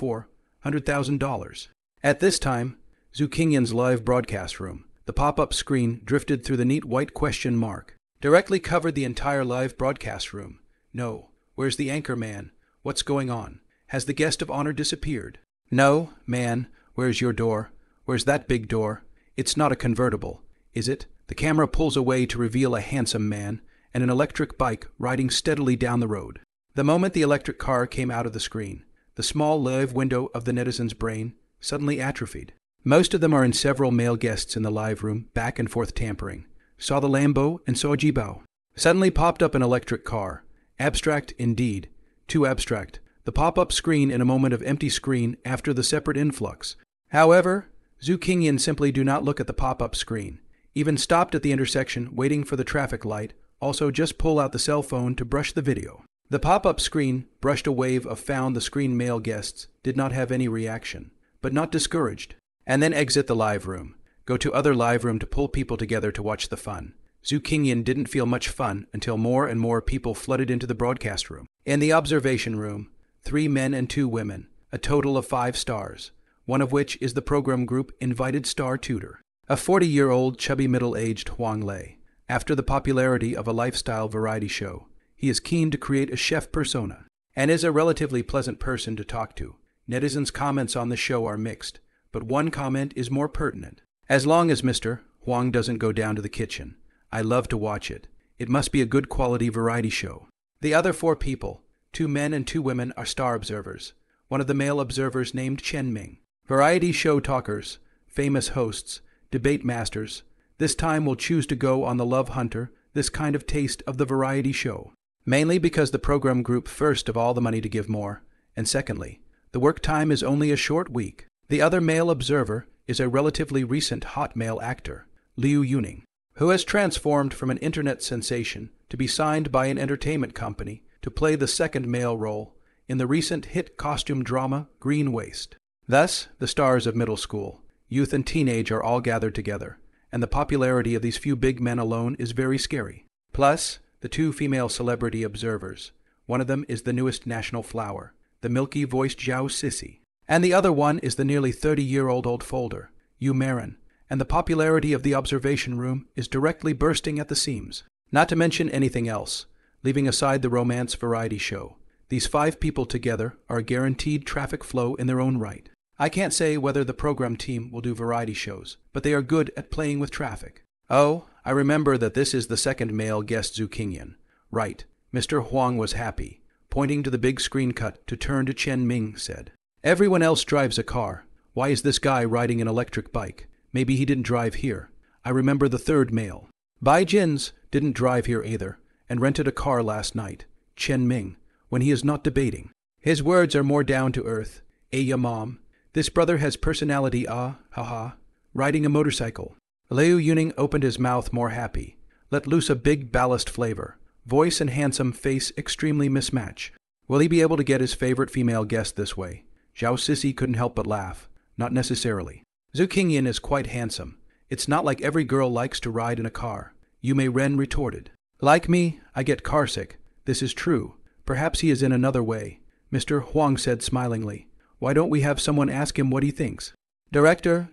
$400,000. At this time, Zhu Qingyan's live broadcast room, the pop-up screen drifted through the neat white question mark, directly covered the entire live broadcast room. No, where's the anchor man? What's going on? Has the guest of honor disappeared? No, man, where's your door? Where's that big door? It's not a convertible, is it? The camera pulls away to reveal a handsome man and an electric bike riding steadily down the road. The moment the electric car came out of the screen, the small live window of the netizen's brain suddenly atrophied. Most of them are in several male guests in the live room, back and forth tampering. Saw the Lambo and saw Jibao. Suddenly popped up an electric car. Abstract indeed. Too abstract. The pop-up screen in a moment of empty screen after the separate influx. However, Zhu Qingyan simply do not look at the pop-up screen. Even stopped at the intersection waiting for the traffic light, also just pull out the cell phone to brush the video. The pop-up screen brushed a wave of found the screen male guests, did not have any reaction, but not discouraged. And then exit the live room. Go to other live room to pull people together to watch the fun. Zhu Qingyan didn't feel much fun until more and more people flooded into the broadcast room. In the observation room, 3 men and 2 women, a total of 5 stars, one of which is the program group invited star tutor, a 40-year-old chubby middle-aged Huang Lei. After the popularity of a lifestyle variety show, he is keen to create a chef persona, and is a relatively pleasant person to talk to. Netizens' comments on the show are mixed, but one comment is more pertinent. As long as Mr. Huang doesn't go down to the kitchen, I love to watch it. It must be a good quality variety show. The other 4 people, 2 men and 2 women, are star observers. One of the male observers named Chen Ming. Variety show talkers, famous hosts, debate masters. This time will choose to go on the Love Hunter, this kind of taste of the variety show. Mainly because the program group first of all the money to give more, and secondly, the work time is only a short week. The other male observer is a relatively recent hot male actor, Liu Yuning, who has transformed from an internet sensation to be signed by an entertainment company to play the second male role in the recent hit costume drama Green Waste. Thus, the stars of middle school, youth and teenage are all gathered together, and the popularity of these few big men alone is very scary. Plus, the two female celebrity observers. One of them is the newest national flower, the milky-voiced Haido City, and the other one is the nearly 30-year-old folder, Yu Marin, and the popularity of the observation room is directly bursting at the seams. Not to mention anything else, leaving aside the romance variety show. These 5 people together are a guaranteed traffic flow in their own right. I can't say whether the program team will do variety shows, but they are good at playing with traffic. Oh, I remember that this is the second male guest Zhu Qingyan. Right, Mr. Huang was happy, pointing to the big screen cut to turn to Chen Ming said. Everyone else drives a car. Why is this guy riding an electric bike? Maybe he didn't drive here. I remember the third male. Bai Jin's didn't drive here either, and rented a car last night. Chen Ming, when he is not debating. His words are more down to earth. Ya mom. This brother has personality haha. Riding a motorcycle. Liu Yuning opened his mouth more happy. Let loose a big ballast flavor. Voice and handsome face extremely mismatch. Will he be able to get his favorite female guest this way? Haido City couldn't help but laugh. Not necessarily. Zhu Qingyan is quite handsome. It's not like every girl likes to ride in a car. Yu Mei Ren retorted. Like me, I get carsick. This is true. Perhaps he is in another way. Mr. Huang said smilingly. Why don't we have someone ask him what he thinks? Director.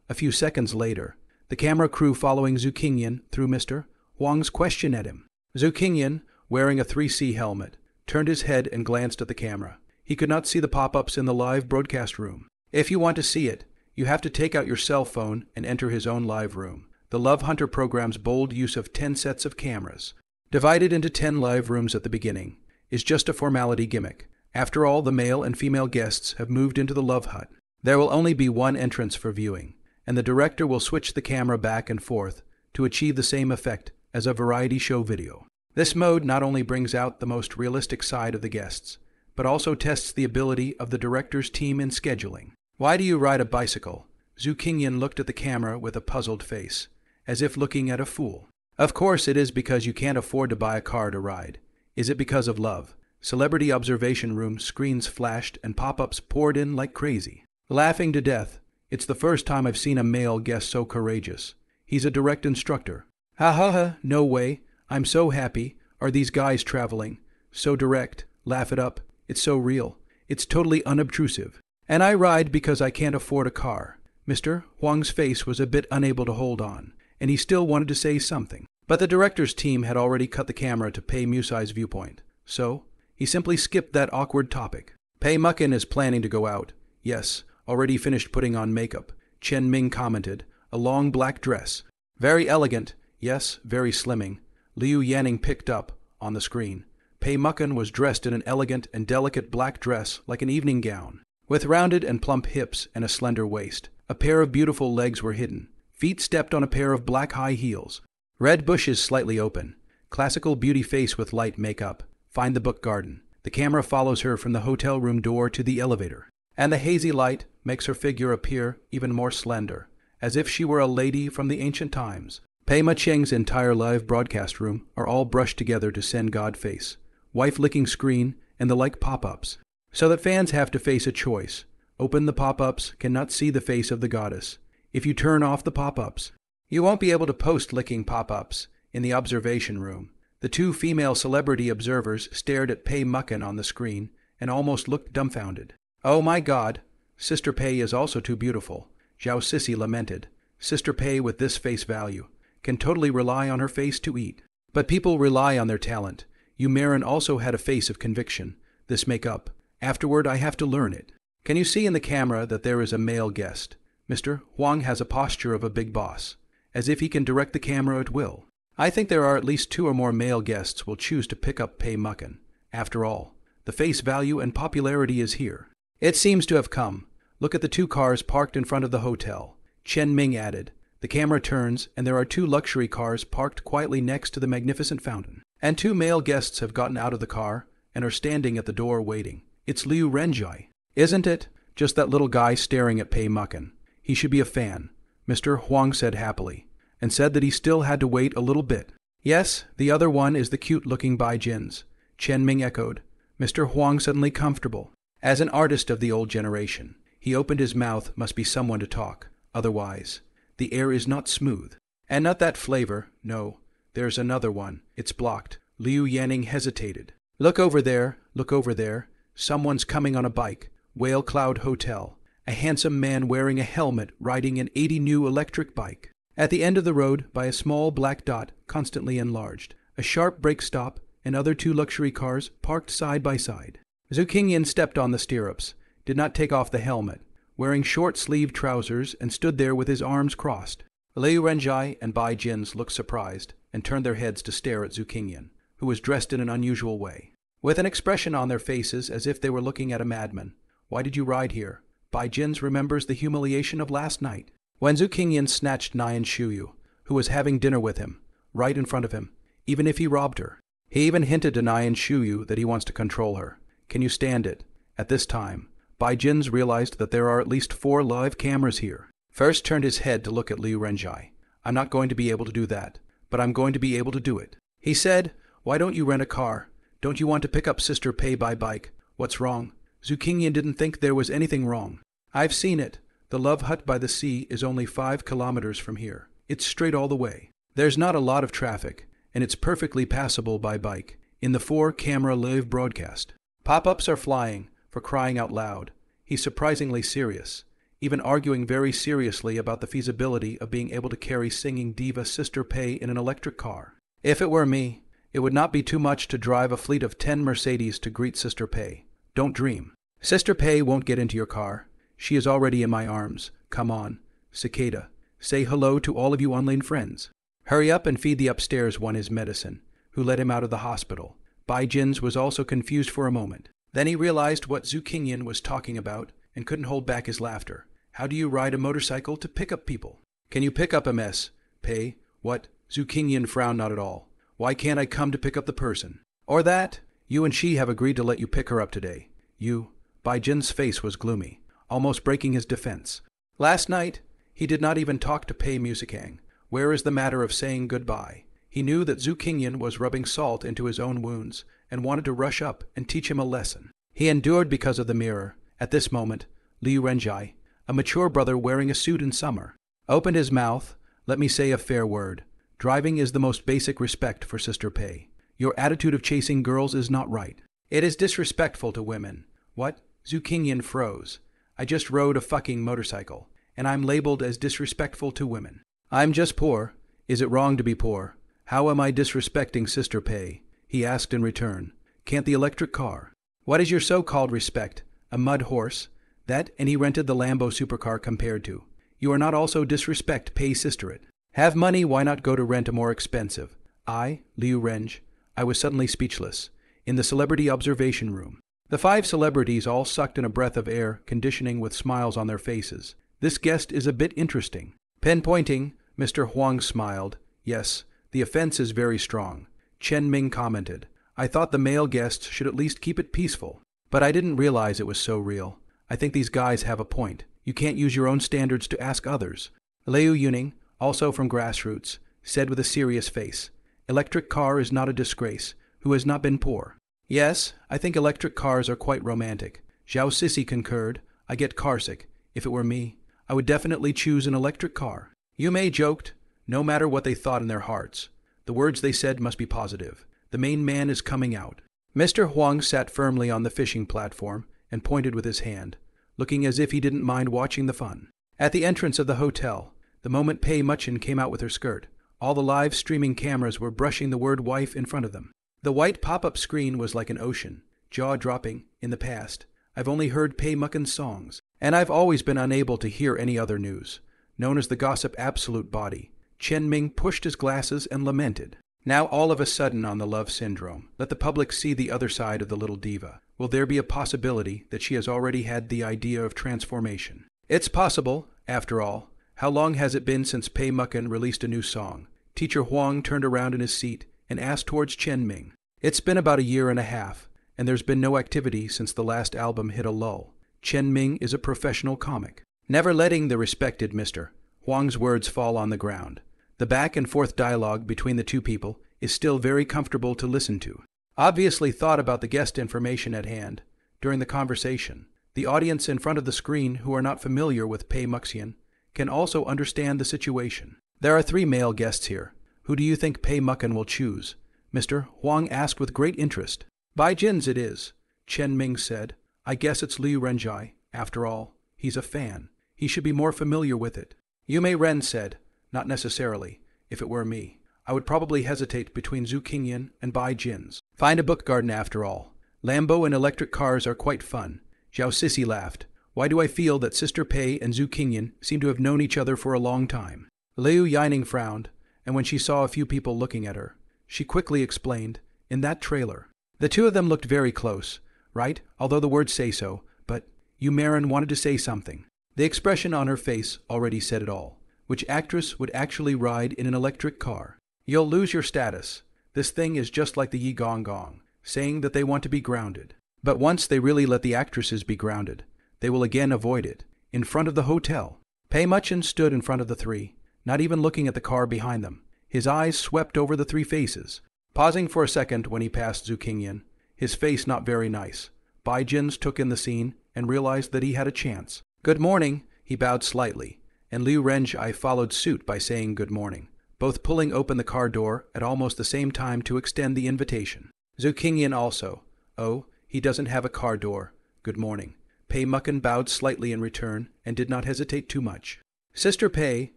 A few seconds later, the camera crew following Zhu Qingyan threw Mr. Huang's question at him. Zhu Qingyan, wearing a 3C helmet, turned his head and glanced at the camera. He could not see the pop-ups in the live broadcast room. If you want to see it, you have to take out your cell phone and enter his own live room. The Love Hunter program's bold use of 10 sets of cameras, divided into 10 live rooms at the beginning, is just a formality gimmick. After all, the male and female guests have moved into the Love Hut. There will only be one entrance for viewing, and the director will switch the camera back and forth to achieve the same effect as a variety show video. This mode not only brings out the most realistic side of the guests, but also tests the ability of the director's team in scheduling. Why do you ride a bicycle? Zhu Qingyan looked at the camera with a puzzled face, as if looking at a fool. Of course it is because you can't afford to buy a car to ride. Is it because of love? Celebrity observation room screens flashed and pop-ups poured in like crazy. Laughing to death. It's the first time I've seen a male guest so courageous. He's a direct instructor. Ha, no way. I'm so happy. Are these guys traveling? So direct. Laugh it up. It's so real. It's totally unobtrusive. And I ride because I can't afford a car. Mr. Huang's face was a bit unable to hold on, and he still wanted to say something. But the director's team had already cut the camera to Pei Musai's viewpoint. So, he simply skipped that awkward topic. Pei Muckin is planning to go out. Yes, already finished putting on makeup. Chen Ming commented. A long black dress. Very elegant. Yes, very slimming. Liu Yanning picked up, on the screen. Pei Muckin was dressed in an elegant and delicate black dress like an evening gown, with rounded and plump hips and a slender waist. A pair of beautiful legs were hidden. Feet stepped on a pair of black high heels. Red bushes slightly open. Classical beauty face with light makeup. Find the book garden. The camera follows her from the hotel room door to the elevator. And the hazy light makes her figure appear even more slender, as if she were a lady from the ancient times. Pei Ma Cheng's entire live broadcast room are all brushed together to send God face, wife-licking screen, and the like pop-ups, so that fans have to face a choice. Open the pop-ups, cannot see the face of the goddess. If you turn off the pop-ups, you won't be able to post licking pop-ups in the observation room. The two female celebrity observers stared at Pei Muckin on the screen and almost looked dumbfounded. Oh my God, Sister Pei is also too beautiful, Haido City lamented. Sister Pei with this face value can totally rely on her face to eat. But people rely on their talent. Yu Marin also had a face of conviction. This makeup. Afterward I have to learn it. Can you see in the camera that there is a male guest? Mr. Huang has a posture of a big boss, as if he can direct the camera at will. I think there are at least 2 or more male guests will choose to pick up Pei Muckin. After all, the face value and popularity is here. It seems to have come. Look at the 2 cars parked in front of the hotel. Chen Ming added. The camera turns, and there are 2 luxury cars parked quietly next to the magnificent fountain. And 2 male guests have gotten out of the car and are standing at the door waiting. It's Liu Renjai. Isn't it? Just that little guy staring at Pei Muckin. He should be a fan, Mr. Huang said happily, and said that he still had to wait a little bit. Yes, the other one is the cute-looking Bai Jins, Chen Ming echoed. Mr. Huang suddenly comfortable. As an artist of the old generation, he opened his mouth, must be someone to talk. Otherwise, The air is not smooth. And not that flavor, no. There's another one. It's blocked. Liu Yanning hesitated. Look over there, look over there. Someone's coming on a bike. Whale Cloud Hotel. A handsome man wearing a helmet riding an 80 new electric bike. At the end of the road, by a small black dot, constantly enlarged, a sharp brake stop, and other 2 luxury cars parked side by side. Zhu Qingyan stepped on the stirrups, did not take off the helmet, wearing short-sleeved trousers, and stood there with his arms crossed. Liu Renjai and Bai Jins looked surprised and turned their heads to stare at Zhu Qingyan, who was dressed in an unusual way, with an expression on their faces as if they were looking at a madman. Why did you ride here? Bai Jins remembers the humiliation of last night, when Zhu Qingyan snatched Nian Shuyu, who was having dinner with him, right in front of him, even if he robbed her. He even hinted to Nian Shuyu that he wants to control her. Can you stand it? At this time, Bai Jins realized that there are at least 4 live cameras here. First turned his head to look at Liu Renjai. I'm not going to be able to do that, but I'm going to be able to do it. He said, why don't you rent a car? Don't you want to pick up Sister Pei by bike? What's wrong? Zhu Qingyan didn't think there was anything wrong. I've seen it. The Love Hut by the sea is only 5 kilometers from here. It's straight all the way. There's not a lot of traffic, and it's perfectly passable by bike. In the 4-camera live broadcast. Pop-ups are flying, for crying out loud. He's surprisingly serious, even arguing very seriously about the feasibility of being able to carry singing diva Sister Pei in an electric car. If it were me, it would not be too much to drive a fleet of 10 Mercedes to greet Sister Pei. Don't dream. Sister Pei won't get into your car. She is already in my arms. Come on. Cicada, say hello to all of you online friends. Hurry up and feed the upstairs one his medicine, who let him out of the hospital. Bai Jins was also confused for a moment. Then he realized what Zhu Qingyan was talking about and couldn't hold back his laughter. How do you ride a motorcycle to pick up people? Can you pick up a mess? Pei, what? Zhu Qingyan frowned not at all. Why can't I come to pick up the person? Or that? You and she have agreed to let you pick her up today. You. Bai Jin's face was gloomy, almost breaking his defense. Last night, he did not even talk to Pei Musicang. Where is the matter of saying goodbye? He knew that Zhu Qingyan was rubbing salt into his own wounds and wanted to rush up and teach him a lesson. He endured because of the mirror. At this moment, Liu Renjai, a mature brother wearing a suit in summer, opened his mouth. Let me say a fair word. Driving is the most basic respect for Sister Pei. Your attitude of chasing girls is not right. It is disrespectful to women. What? Zhu Qingyan froze. I just rode a fucking motorcycle, and I'm labeled as disrespectful to women. I'm just poor. Is it wrong to be poor? How am I disrespecting Sister Pei? He asked in return. Can't the electric car? What is your so-called respect? A mud horse? That and he rented the Lambo supercar compared to. You are not also disrespect Pei sisterhood. Have money, why not go to rent a more expensive? I, Liu Renj, I was suddenly speechless. In the celebrity observation room. The 5 celebrities all sucked in a breath of air, conditioning with smiles on their faces. This guest is a bit interesting. Pinpointing, Mr. Huang smiled. Yes, the offense is very strong. Chen Ming commented. I thought the male guests should at least keep it peaceful. But I didn't realize it was so real. I think these guys have a point. You can't use your own standards to ask others. Liu Yuning, also from Grassroots, said with a serious face. Electric car is not a disgrace. Who has not been poor? Yes, I think electric cars are quite romantic. Zhao Sissy concurred. I get carsick. If it were me, I would definitely choose an electric car. Yu Mei joked. No matter what they thought in their hearts, the words they said must be positive. The main man is coming out. Mr. Huang sat firmly on the fishing platform and pointed with his hand, looking as if he didn't mind watching the fun. At the entrance of the hotel, the moment Pei Muchin came out with her skirt, all the live streaming cameras were brushing the word wife in front of them. The white pop-up screen was like an ocean, jaw-dropping. In the past, I've only heard Pei Muchin's songs, and I've always been unable to hear any other news. Known as the gossip absolute body, Chen Ming pushed his glasses and lamented. Now all of a sudden on the love syndrome, let the public see the other side of the little diva. Will there be a possibility that she has already had the idea of transformation? It's possible, after all. How long has it been since Pei Muchin released a new song? Teacher Huang turned around in his seat and asked towards Chen Ming. It's been about a year and a half, and there's been no activity since the last album hit a lull. Chen Ming is a professional comic. Never letting the respected Mr. Huang's words fall on the ground. The back and forth dialogue between the two people is still very comfortable to listen to. Obviously thought about the guest information at hand. During the conversation, the audience in front of the screen who are not familiar with Pei Muxian can also understand the situation. There are 3 male guests here. Who do you think Pei Mucken will choose? Mr. Huang asked with great interest. Bai Jin's it is, Chen Ming said. I guess it's Liu Renjai. After all, he's a fan. He should be more familiar with it. Yume Ren said, not necessarily. If it were me, I would probably hesitate between Zhu Qingyan and Bai Jin's. Find a book garden after all. Lambo and electric cars are quite fun. Zhao Sissy laughed. Why do I feel that Sister Pei and Zhu Qingyan seem to have known each other for a long time? Liu Yining frowned, and when she saw a few people looking at her, she quickly explained, in that trailer. The 2 of them looked very close, right? Although the words say so, but Yu Marin wanted to say something. The expression on her face already said it all. Which actress would actually ride in an electric car? You'll lose your status. This thing is just like the Yi Gong Gong, saying that they want to be grounded. But once they really let the actresses be grounded, they will again avoid it, in front of the hotel. Pei Muchen stood in front of the 3, not even looking at the car behind them. His eyes swept over the 3 faces, pausing for a second when he passed Zhu Qingyan, his face not very nice. Bai Jins took in the scene and realized that he had a chance. Good morning, he bowed slightly, and Liu Renjai followed suit by saying good morning, both pulling open the car door at almost the same time to extend the invitation. Zhu Qingyan also. Oh, he doesn't have a car door. Good morning. Pei Mucken bowed slightly in return and did not hesitate too much. Sister Pei,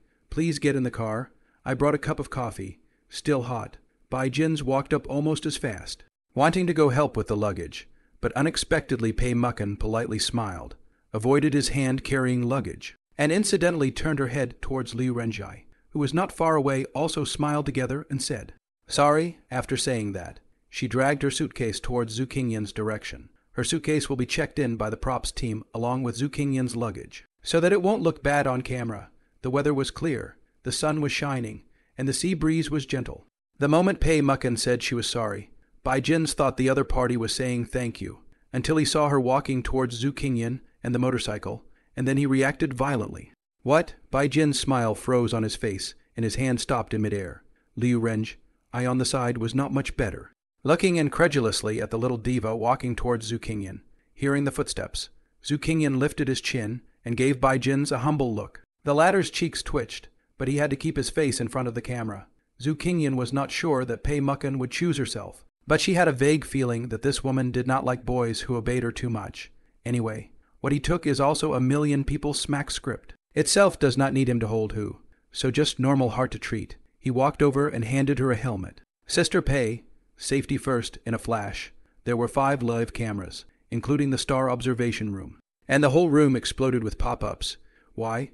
please get in the car. I brought a cup of coffee. Still hot. Bai Jins walked up almost as fast, wanting to go help with the luggage, but unexpectedly Pei Mucken politely smiled, avoided his hand carrying luggage, and incidentally turned her head towards Liu Renjai, who was not far away, also smiled together and said, sorry. After saying that, she dragged her suitcase towards Zhu Qingyan's direction. Her suitcase will be checked in by the props team along with Zhu Qingyan's luggage, so that it won't look bad on camera. The weather was clear, the sun was shining, and the sea breeze was gentle. The moment Pei Mucken said she was sorry, Bai Jins thought the other party was saying thank you, until he saw her walking towards Zhu Qingyan and the motorcycle, and then he reacted violently. What? Bai Jin's smile froze on his face, and his hand stopped in midair. Liu Renj, I on the side, was not much better. Looking incredulously at the little diva walking towards Zhu Qingyan, hearing the footsteps, Zhu Qingyan lifted his chin and gave Bai Jins a humble look. The latter's cheeks twitched, but he had to keep his face in front of the camera. Zhu Qingyan was not sure that Pei Mucken would choose herself, but she had a vague feeling that this woman did not like boys who obeyed her too much. Anyway, what he took is also a million people smack script. Itself does not need him to hold who, so just normal heart to treat. He walked over and handed her a helmet. Sister Pei, safety first in a flash. There were 5 live cameras, including the star observation room, and the whole room exploded with pop-ups. Why?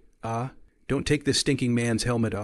Don't take this stinking man's helmet,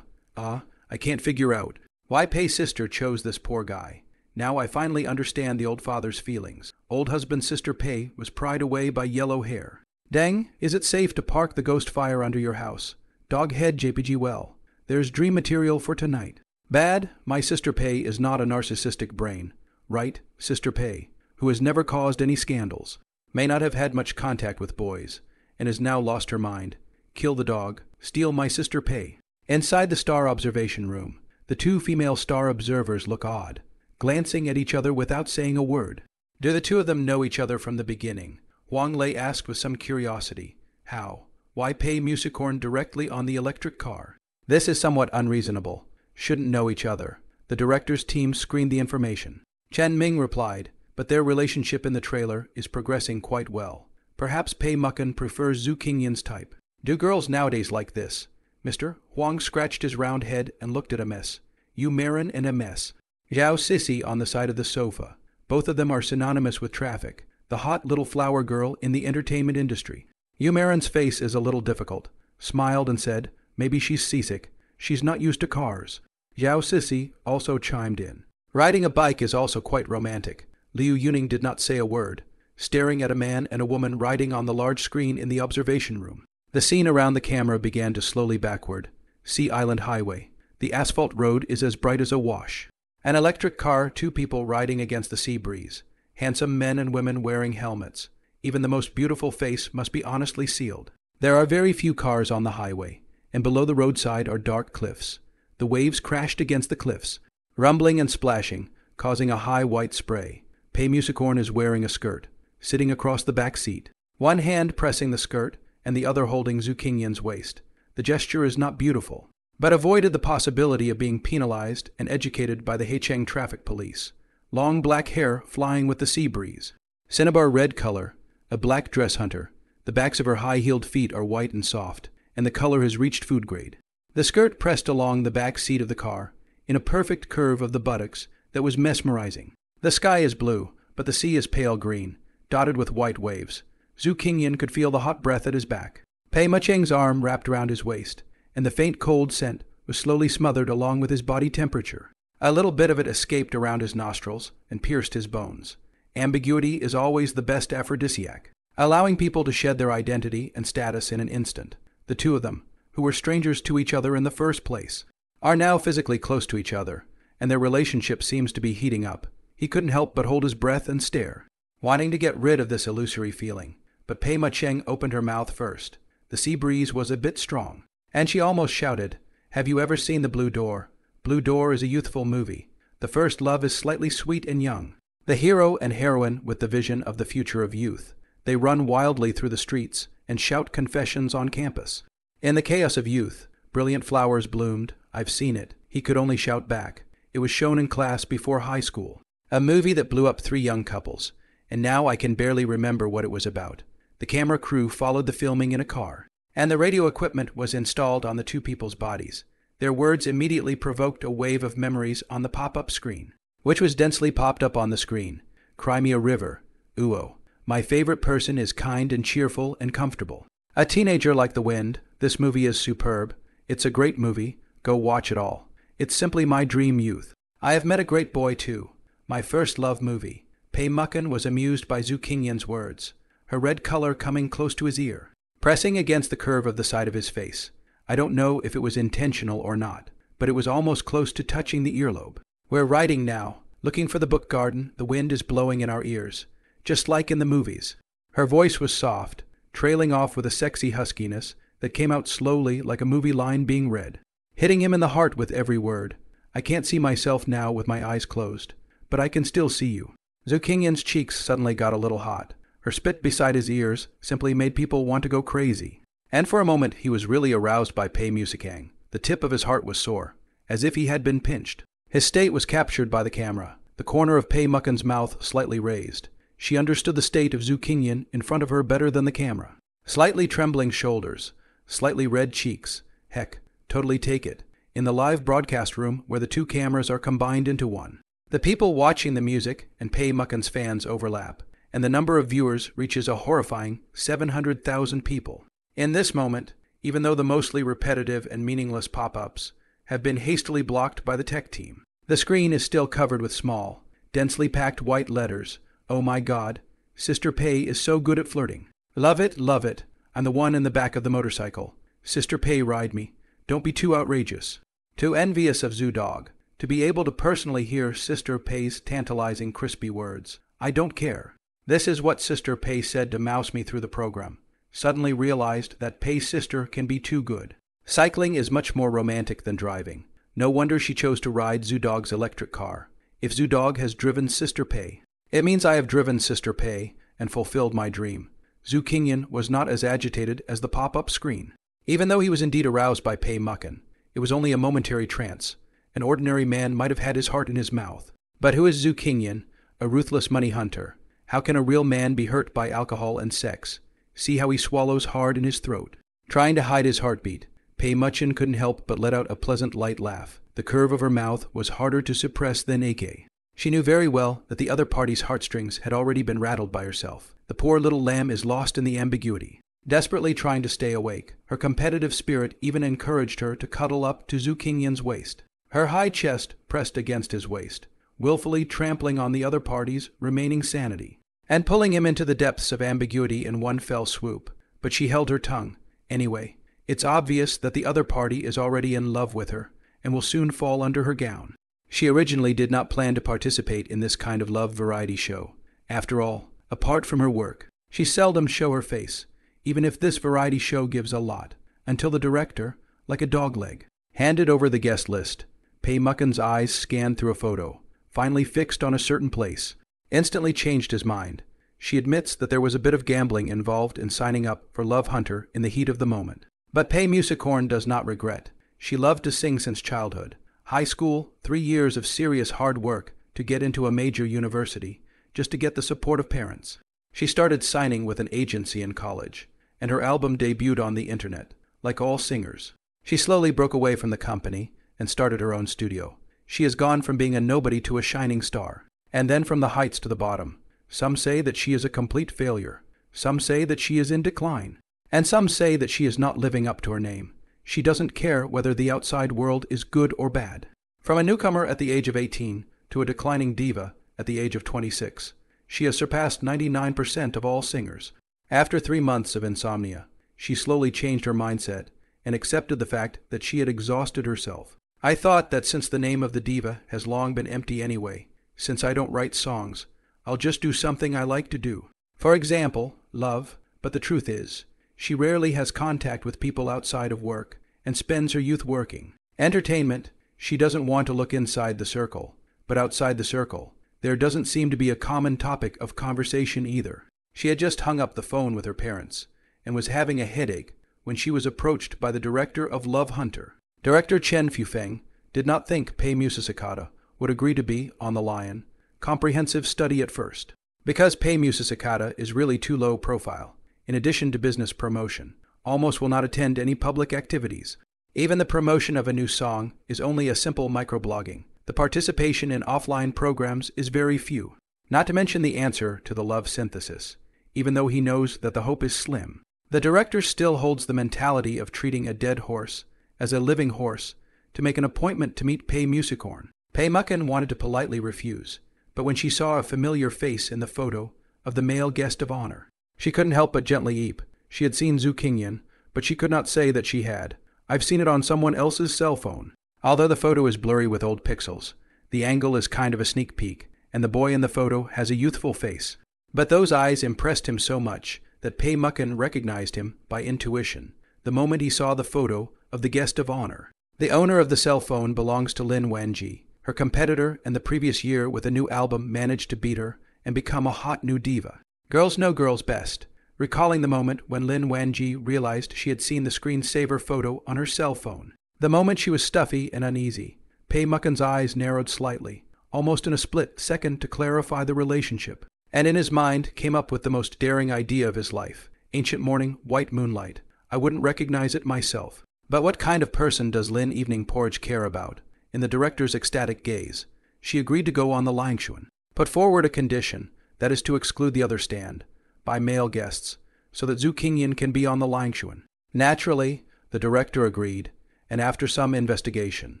I can't figure out why Pei's sister chose this poor guy. Now I finally understand the old father's feelings. Old husband Sister Pei was pried away by yellow hair. Deng, is it safe to park the ghost fire under your house? Doghead JPG well. There's dream material for tonight. Bad, my Sister Pei is not a narcissistic brain. Right, Sister Pei, who has never caused any scandals, may not have had much contact with boys, and has now lost her mind. Kill the dog, steal my Sister Pei. Inside the star observation room, the 2 female star observers look odd, glancing at each other without saying a word. Do the 2 of them know each other from the beginning? Huang Lei asked with some curiosity. How? Why Pei Musicorn directly on the electric car? This is somewhat unreasonable. Shouldn't know each other. The director's team screened the information. Chen Ming replied, but their relationship in the trailer is progressing quite well. Perhaps Pei Mucken prefers Zhu Qingyan's type. Do girls nowadays like this? Mr. Huang scratched his round head and looked at a mess. Yu Marin and a mess. Zhao Sissy on the side of the sofa. Both of them are synonymous with traffic. The hot little flower girl in the entertainment industry. Yu Marin's face is a little difficult. Smiled and said, maybe she's seasick. She's not used to cars. Zhao Sissy also chimed in. Riding a bike is also quite romantic. Liu Yuning did not say a word, staring at a man and a woman riding on the large screen in the observation room. The scene around the camera began to slowly backward. Sea Island Highway. The asphalt road is as bright as a wash. An electric car, 2 people riding against the sea breeze. Handsome men and women wearing helmets. Even the most beautiful face must be honestly sealed. There are very few cars on the highway, and below the roadside are dark cliffs. The waves crashed against the cliffs, rumbling and splashing, causing a high white spray. Pei Musicorn is wearing a skirt, sitting across the back seat, one hand pressing the skirt and the other holding Zhu Qingyan's waist. The gesture is not beautiful, but avoided the possibility of being penalized and educated by the Haicheng traffic police. Long black hair flying with the sea breeze. Cinnabar red color, a black dress hunter. The backs of her high-heeled feet are white and soft, and the color has reached food grade. The skirt pressed along the back seat of the car, in a perfect curve of the buttocks that was mesmerizing. The sky is blue, but the sea is pale green, dotted with white waves. Zhu Qingyan could feel the hot breath at his back. Pei Macheng's arm wrapped around his waist, and the faint cold scent was slowly smothered along with his body temperature. A little bit of it escaped around his nostrils and pierced his bones. Ambiguity is always the best aphrodisiac, allowing people to shed their identity and status in an instant. The two of them, who were strangers to each other in the first place, are now physically close to each other, and their relationship seems to be heating up. He couldn't help but hold his breath and stare, wanting to get rid of this illusory feeling. But Pei Macheng opened her mouth first. The sea breeze was a bit strong, and she almost shouted, "Have you ever seen The Blue Door?" Blue Door is a youthful movie. The first love is slightly sweet and young. The hero and heroine with the vision of the future of youth. They run wildly through the streets and shout confessions on campus. In the chaos of youth, brilliant flowers bloomed. I've seen it. He could only shout back. It was shown in class before high school. A movie that blew up 3 young couples, and now I can barely remember what it was about. The camera crew followed the filming in a car, and the radio equipment was installed on the 2 people's bodies. Their words immediately provoked a wave of memories on the pop-up screen, which was densely popped up on the screen. Cry me a river. Uo. My favorite person is kind and cheerful and comfortable. A teenager like the wind. This movie is superb. It's a great movie. Go watch it all. It's simply my dream youth. I have met a great boy too. My first love movie. Pei Mucken was amused by Zhu Qingyan's words, her red color coming close to his ear, pressing against the curve of the side of his face. I don't know if it was intentional or not, but it was almost close to touching the earlobe. We're riding now, looking for the book garden. The wind is blowing in our ears, just like in the movies. Her voice was soft, trailing off with a sexy huskiness that came out slowly like a movie line being read, hitting him in the heart with every word. I can't see myself now with my eyes closed, but I can still see you. Zhu Qingyan's cheeks suddenly got a little hot. Her spit beside his ears simply made people want to go crazy. And for a moment he was really aroused by Pei Macheng. The tip of his heart was sore, as if he had been pinched. His state was captured by the camera, the corner of Pei Mucken's mouth slightly raised. She understood the state of Zhu Qingyan in front of her better than the camera. Slightly trembling shoulders, slightly red cheeks. Heck, totally take it. In the live broadcast room where the 2 cameras are combined into one. The people watching the music and Pei Mucken's fans overlap, and the number of viewers reaches a horrifying 700,000 people. In this moment, even though the mostly repetitive and meaningless pop-ups have been hastily blocked by the tech team, the screen is still covered with small, densely packed white letters. Oh my God, Sister Pei is so good at flirting. Love it, love it. I'm the one in the back of the motorcycle. Sister Pei ride me. Don't be too outrageous. Too envious of Zhu Dog to be able to personally hear Sister Pei's tantalizing crispy words. I don't care. This is what Sister Pei said to mouse me through the program. Suddenly realized that Pei's sister can be too good. Cycling is much more romantic than driving. No wonder she chose to ride Zhu Dog's electric car. If Zhu Dog has driven Sister Pei, it means I have driven Sister Pei and fulfilled my dream. Zhu Qingyan was not as agitated as the pop-up screen. Even though he was indeed aroused by Pei Mucken, it was only a momentary trance. An ordinary man might have had his heart in his mouth. But who is Zhu Qingyan? A ruthless money hunter. How can a real man be hurt by alcohol and sex? See how he swallows hard in his throat, trying to hide his heartbeat. Pei Mucken couldn't help but let out a pleasant light laugh. The curve of her mouth was harder to suppress than AK. She knew very well that the other party's heartstrings had already been rattled by herself. The poor little lamb is lost in the ambiguity, desperately trying to stay awake. Her competitive spirit even encouraged her to cuddle up to Zhu Qingyan's waist, her high chest pressed against his waist, willfully trampling on the other party's remaining sanity, and pulling him into the depths of ambiguity in one fell swoop. But she held her tongue. Anyway, it's obvious that the other party is already in love with her, and will soon fall under her gown. She originally did not plan to participate in this kind of love variety show. After all, apart from her work, she seldom show her face, even if this variety show gives a lot, until the director, like a dogleg, handed over the guest list. Pei Mucken's eyes scanned through a photo, finally fixed on a certain place, instantly changed his mind. She admits that there was a bit of gambling involved in signing up for Love Hunter in the heat of the moment. But Pei Musicorn does not regret. She loved to sing since childhood. High school, 3 years of serious hard work to get into a major university, just to get the support of parents. She started signing with an agency in college, and her album debuted on the internet, like all singers. She slowly broke away from the company and started her own studio. She has gone from being a nobody to a shining star, and then from the heights to the bottom. Some say that she is a complete failure. Some say that she is in decline. And some say that she is not living up to her name. She doesn't care whether the outside world is good or bad. From a newcomer at the age of 18 to a declining diva at the age of 26, she has surpassed 99% of all singers. After 3 months of insomnia, she slowly changed her mindset and accepted the fact that she had exhausted herself. I thought that since the name of the diva has long been empty anyway, since I don't write songs, I'll just do something I like to do. For example, love, but the truth is, she rarely has contact with people outside of work and spends her youth working. Entertainment, she doesn't want to look inside the circle, but outside the circle, there doesn't seem to be a common topic of conversation either. She had just hung up the phone with her parents and was having a headache when she was approached by the director of Love Hunter. Director Chen Fufeng did not think Pei Musicicata would agree to be, on the Lion, comprehensive study at first. Because Pei Musicicata is really too low profile, in addition to business promotion, almost will not attend any public activities. Even the promotion of a new song is only a simple microblogging. The participation in offline programs is very few. Not to mention the answer to the love synthesis, even though he knows that the hope is slim. The director still holds the mentality of treating a dead horse as a living horse to make an appointment to meet Pei Musicorn. Pei Mucken wanted to politely refuse, but when she saw a familiar face in the photo of the male guest of honor, she couldn't help but gently eep. She had seen Zhu Qingyan, but she could not say that she had. I've seen it on someone else's cell phone. Although the photo is blurry with old pixels, the angle is kind of a sneak peek, and the boy in the photo has a youthful face. But those eyes impressed him so much that Pei Mucken recognized him by intuition the moment he saw the photo of the guest of honor. The owner of the cell phone belongs to Lin Wanji. Her competitor in the previous year with a new album managed to beat her and become a hot new diva. Girls know girls best. Recalling the moment when Lin Wanji realized she had seen the screensaver photo on her cell phone. The moment she was stuffy and uneasy. Pei Mucken's eyes narrowed slightly, almost in a split second to clarify the relationship. And in his mind came up with the most daring idea of his life. Ancient morning, white moonlight. I wouldn't recognize it myself. But what kind of person does Lin Evening Porridge care about? In the director's ecstatic gaze, she agreed to go on the Langshuan, put forward a condition, that is to exclude the other stand, by male guests, so that Zhu Qingyan can be on the Langshuan. Naturally, the director agreed, and after some investigation,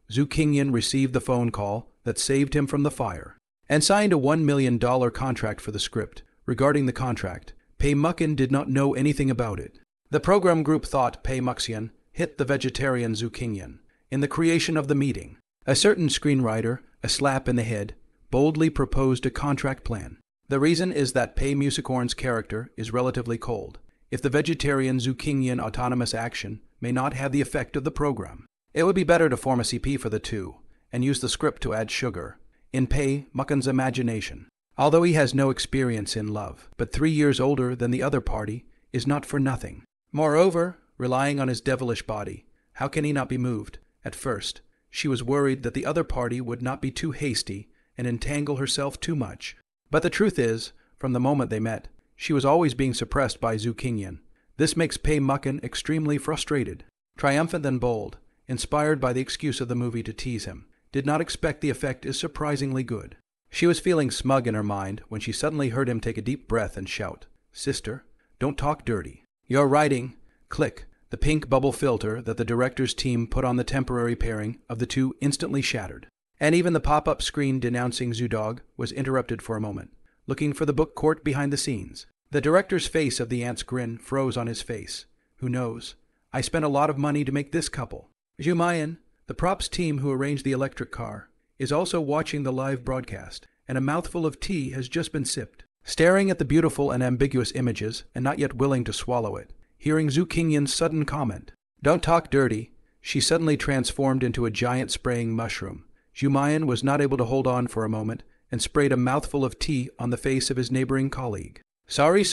Zhu Qingyan received the phone call that saved him from the fire, and signed a $1 million contract for the script. Regarding the contract, Pei Mucken did not know anything about it. The program group thought Pei Muxian hit the vegetarian Zhu Qingyan in the creation of the meeting. A certain screenwriter, a slap in the head, boldly proposed a contract plan. The reason is that Pei Musicorn's character is relatively cold. If the vegetarian Zhu Qingyan autonomous action may not have the effect of the program, it would be better to form a CP for the two and use the script to add sugar, in Pei Mucken's imagination. Although he has no experience in love, but 3 years older than the other party, is not for nothing. Moreover, relying on his devilish body, how can he not be moved? At first, she was worried that the other party would not be too hasty and entangle herself too much. But the truth is, from the moment they met, she was always being suppressed by Zhu Qingyan. This makes Pei Mucken extremely frustrated. Triumphant and bold, inspired by the excuse of the movie to tease him, did not expect the effect is surprisingly good. She was feeling smug in her mind when she suddenly heard him take a deep breath and shout, "Sister, don't talk dirty. You're writing." Click. The pink bubble filter that the director's team put on the temporary pairing of the two instantly shattered. And even the pop-up screen denouncing Zoodog was interrupted for a moment, looking for the book court behind the scenes. The director's face of the ant's grin froze on his face. Who knows? I spent a lot of money to make this couple. Jumayan, the props team who arranged the electric car, is also watching the live broadcast, and a mouthful of tea has just been sipped. Staring at the beautiful and ambiguous images and not yet willing to swallow it, hearing Zhu Qingyan's sudden comment, "Don't talk dirty," she suddenly transformed into a giant spraying mushroom. Jumayan was not able to hold on for a moment and sprayed a mouthful of tea on the face of his neighboring colleague. Sorry.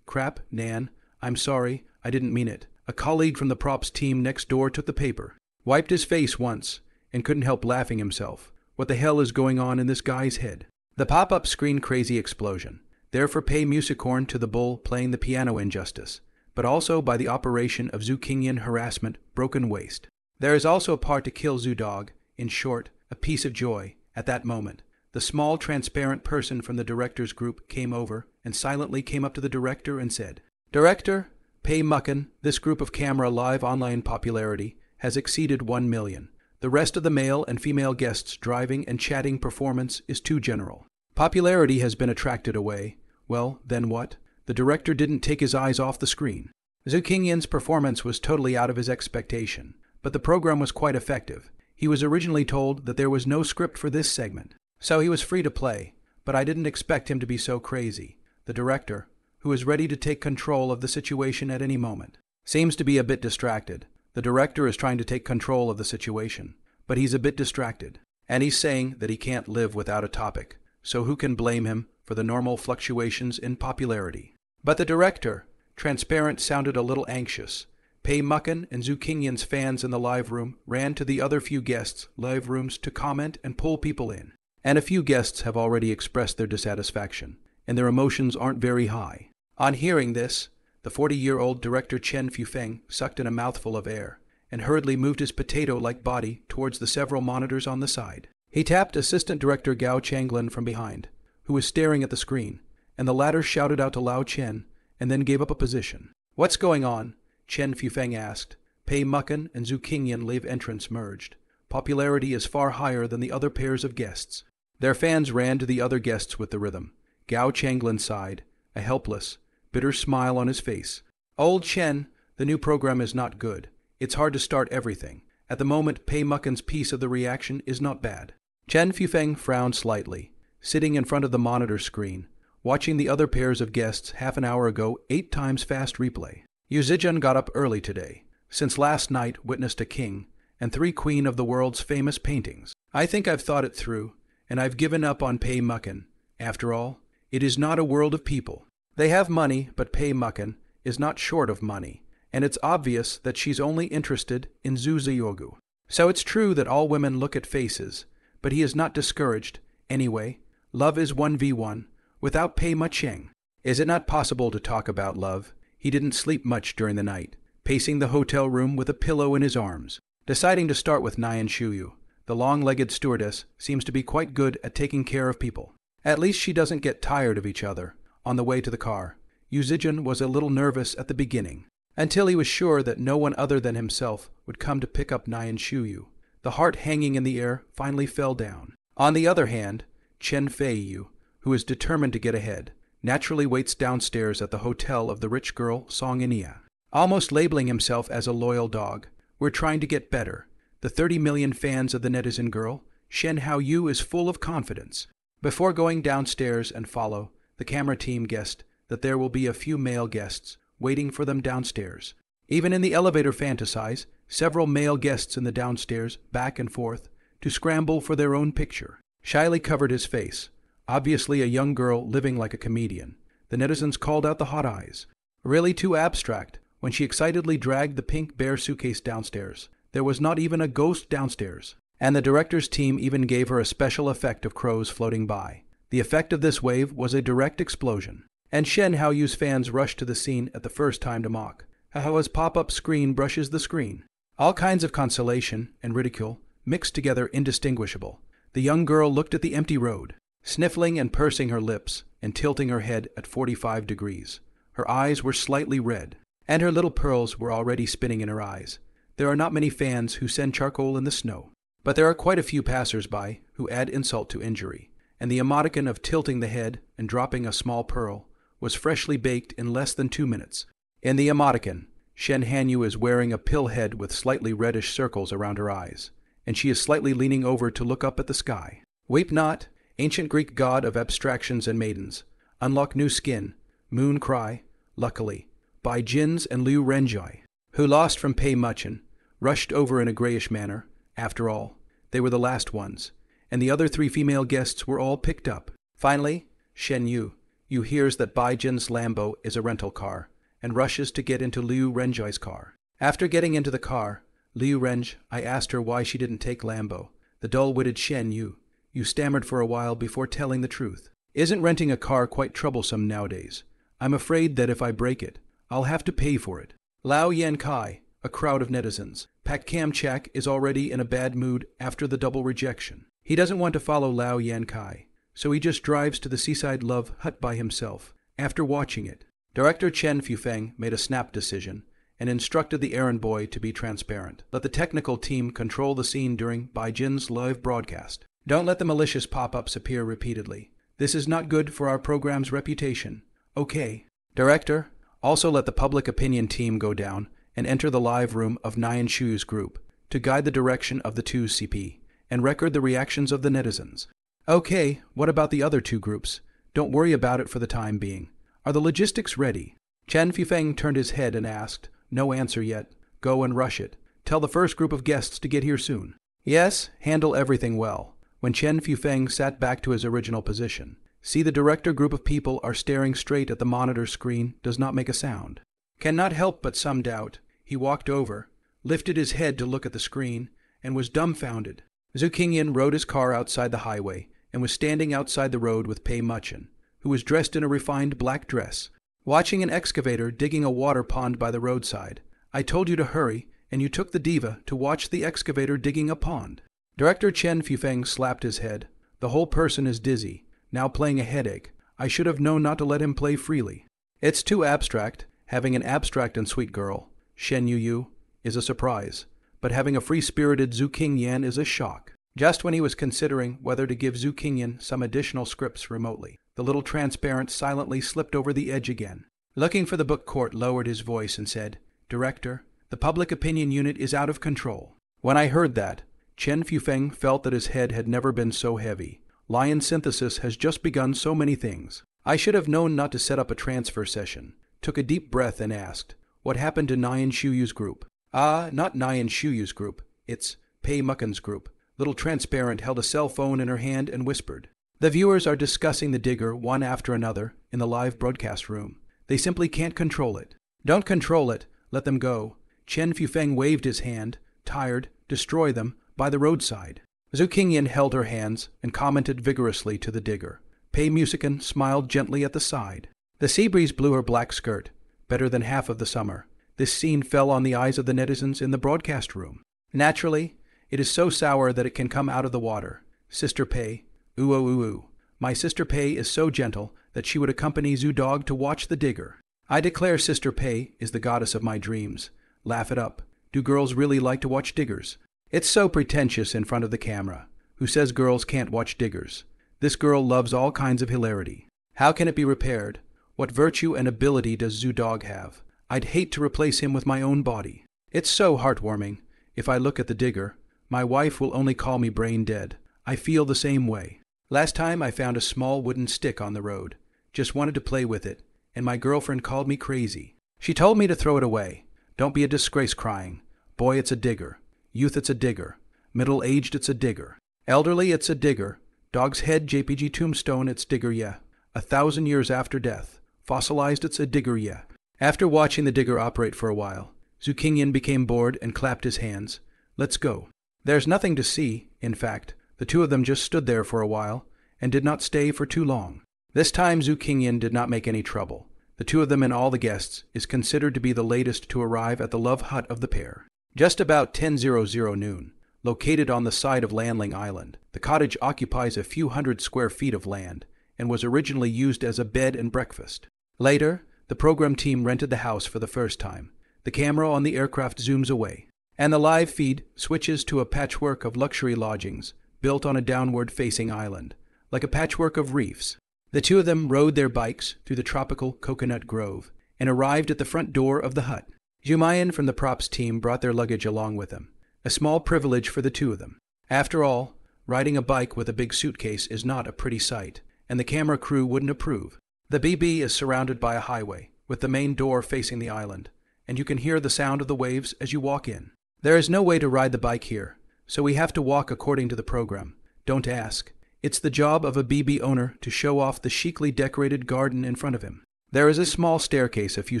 Crap, Nan. I'm sorry. I didn't mean it. A colleague from the props team next door took the paper, wiped his face once, and couldn't help laughing himself. What the hell is going on in this guy's head? The pop-up screen crazy explosion. Therefore pay music horn to the bull playing the piano injustice, but also by the operation of Zukingian harassment, broken waist. There is also a part to kill Zoo-dog, in short, a piece of joy. At that moment, the small transparent person from the director's group came over and silently came up to the director and said, "Director, Pei Muckin, this group of camera live online popularity has exceeded 1 million. The rest of the male and female guests driving and chatting performance is too general. Popularity has been attracted away. Well, then what? The director didn't take his eyes off the screen. Zukingian's performance was totally out of his expectation, but the program was quite effective. He was originally told that there was no script for this segment, so he was free to play, but I didn't expect him to be so crazy. The director, who is ready to take control of the situation at any moment, seems to be a bit distracted. The director is trying to take control of the situation, but he's a bit distracted, and he's saying that he can't live without a topic, so who can blame him for the normal fluctuations in popularity? But the director, transparent, sounded a little anxious. Pei Muckin and Zukingian's fans in the live room ran to the other few guests' live rooms to comment and pull people in. And a few guests have already expressed their dissatisfaction, and their emotions aren't very high. On hearing this, the 40-year-old director Chen Fufeng sucked in a mouthful of air and hurriedly moved his potato-like body towards the several monitors on the side. He tapped assistant director Gao Changlin from behind, who was staring at the screen, and the latter shouted out to Lao Chen and then gave up a position. "What's going on?" Chen Fufeng asked. Pei Muckin and Zukingian live entrance merged. Popularity is far higher than the other pairs of guests. Their fans ran to the other guests with the rhythm. Gao Changlin sighed, a helpless, bitter smile on his face. "Old Chen, the new program is not good. It's hard to start everything. At the moment, Pei Muckin's piece of the reaction is not bad." Chen Fufeng frowned slightly, sitting in front of the monitor screen, watching the other pairs of guests half an hour ago 8 times fast replay. Yu Zijun got up early today, since last night witnessed a king and 3 queen of the world's famous paintings. "I think I've thought it through, and I've given up on Pei Muckin. After all, it is not a world of people. They have money, but Pei Muckin is not short of money, and it's obvious that she's only interested in Zuzuyogu. So it's true that all women look at faces, but he is not discouraged. Anyway, love is 1v1, without Pei Mucheng. Is it not possible to talk about love?" He didn't sleep much during the night, pacing the hotel room with a pillow in his arms. Deciding to start with Nyan Shuyu, the long-legged stewardess seems to be quite good at taking care of people. At least she doesn't get tired of each other. On the way to the car, Yu Zijun was a little nervous at the beginning, until he was sure that no one other than himself would come to pick up Nyan Shuyu. The heart hanging in the air finally fell down. On the other hand, Chen Feiyu, who is determined to get ahead, naturally waits downstairs at the hotel of the rich girl Song Inia. Almost labeling himself as a loyal dog, we're trying to get better. The 30 million fans of the netizen girl, Shen Haoyu, is full of confidence. Before going downstairs and follow, the camera team guessed that there will be a few male guests waiting for them downstairs. Even in the elevator fantasize, several male guests in the downstairs back and forth to scramble for their own picture. Shyly covered his face, obviously a young girl living like a comedian. The netizens called out the hot eyes. Really too abstract. When she excitedly dragged the pink bear suitcase downstairs, there was not even a ghost downstairs. And the director's team even gave her a special effect of crows floating by. The effect of this wave was a direct explosion. And Shen Haoyu's fans rushed to the scene at the first time to mock. How his pop-up screen brushes the screen. All kinds of consolation and ridicule mixed together indistinguishable. The young girl looked at the empty road, sniffling and pursing her lips and tilting her head at 45 degrees. Her eyes were slightly red, and her little pearls were already spinning in her eyes. There are not many fans who send charcoal in the snow, but there are quite a few passers-by who add insult to injury, and the emoticon of tilting the head and dropping a small pearl was freshly baked in less than 2 minutes. In the emoticon, Shen Hanyu is wearing a pill head with slightly reddish circles around her eyes, and she is slightly leaning over to look up at the sky. Weep not, ancient Greek god of abstractions and maidens. Unlock new skin, moon cry, luckily, by Jins and Liu Renjai, who lost from Pei Muchin, rushed over in a grayish manner. After all, they were the last ones, and the other 3 female guests were all picked up. Finally, Shen Yu hears that Bai Jin's Lambo is a rental car, and rushes to get into Liu Renjai's car. After getting into the car, Liu Renj, I asked her why she didn't take Lambo. The dull-witted Shen Yu. You stammered for a while before telling the truth. Isn't renting a car quite troublesome nowadays? I'm afraid that if I break it, I'll have to pay for it. Lao Yan Kai, a crowd of netizens. Pak Kam Chak is already in a bad mood after the double rejection. He doesn't want to follow Lao Yan Kai, so he just drives to the seaside love hut by himself. After watching it, Director Chen Fufeng made a snap decision and instructed the errand boy to be transparent. Let the technical team control the scene during Baijin's live broadcast. Don't let the malicious pop-ups appear repeatedly. This is not good for our program's reputation. Okay. Director, also let the public opinion team go down and enter the live room of Nyan Shu's group to guide the direction of the 2 CP and record the reactions of the netizens. Okay, what about the other 2 groups? Don't worry about it for the time being. Are the logistics ready? Chen Fufeng turned his head and asked, no answer yet. Go and rush it. Tell the first group of guests to get here soon. Yes, handle everything well. When Chen Fufeng sat back to his original position, see the director group of people are staring straight at the monitor screen does not make a sound. Cannot help but some doubt. He walked over, lifted his head to look at the screen, and was dumbfounded. Zhu Qingyan rode his car outside the highway and was standing outside the road with Pei Muchen, who was dressed in a refined black dress, watching an excavator digging a water pond by the roadside. I told you to hurry, and you took the diva to watch the excavator digging a pond. Director Chen Fufeng slapped his head. The whole person is dizzy, now playing a headache. I should have known not to let him play freely. It's too abstract. Having an abstract and sweet girl, Shen Yu, is a surprise, but having a free-spirited Zhu Qingyan is a shock. Just when he was considering whether to give Zhu Qingyan some additional scripts remotely, the little transparent silently slipped over the edge again. Looking for the book court lowered his voice and said, Director, the public opinion unit is out of control. When I heard that, Chen Fufeng felt that his head had never been so heavy. Lion synthesis has just begun so many things. I should have known not to set up a transfer session. Took a deep breath and asked, what happened to Nyan Shuyu's group? Ah, not Nyan Shuyu's group. It's Pei Muchen's group. Little Transparent held a cell phone in her hand and whispered. The viewers are discussing the digger one after another in the live broadcast room. They simply can't control it. Don't control it. Let them go. Chen Fufeng waved his hand. Tired. Destroy them. By the roadside. Zhu Qingyan held her hands and commented vigorously to the digger. Pei Musican smiled gently at the side. The sea breeze blew her black skirt. Better than half of the summer. This scene fell on the eyes of the netizens in the broadcast room. Naturally, it is so sour that it can come out of the water. Sister Pei, ooh. My sister Pei is so gentle that she would accompany Zhu Dog to watch the digger. I declare Sister Pei is the goddess of my dreams. Laugh it up. Do girls really like to watch diggers? It's so pretentious in front of the camera. Who says girls can't watch diggers? This girl loves all kinds of hilarity. How can it be repaired? What virtue and ability does Zhu Dog have? I'd hate to replace him with my own body. It's so heartwarming. If I look at the digger, my wife will only call me brain dead. I feel the same way. Last time I found a small wooden stick on the road. Just wanted to play with it, and my girlfriend called me crazy. She told me to throw it away. Don't be a disgrace crying. Boy, it's a digger. Youth, it's a digger. Middle-aged, it's a digger. Elderly, it's a digger. Dog's head, JPG tombstone, it's digger, yeah. 1,000 years after death. Fossilized, it's a digger, yeah. After watching the digger operate for a while, Zhu Qingyan became bored and clapped his hands. Let's go. There's nothing to see. In fact, the two of them just stood there for a while and did not stay for too long. This time Zhu Qingyan did not make any trouble. The two of them and all the guests is considered to be the latest to arrive at the love hut of the pair. Just about 10:00 noon, located on the side of Landling Island, the cottage occupies a few hundred square feet of land and was originally used as a bed and breakfast. Later, the program team rented the house for the first time. The camera on the aircraft zooms away, and the live feed switches to a patchwork of luxury lodgings built on a downward-facing island, like a patchwork of reefs. The two of them rode their bikes through the tropical coconut grove and arrived at the front door of the hut. Jumayan from the props team brought their luggage along with them, a small privilege for the two of them. After all, riding a bike with a big suitcase is not a pretty sight, and the camera crew wouldn't approve. The BB is surrounded by a highway, with the main door facing the island, and you can hear the sound of the waves as you walk in. There is no way to ride the bike here, so we have to walk according to the program. Don't ask. It's the job of a BB owner to show off the chicly decorated garden in front of him. There is a small staircase a few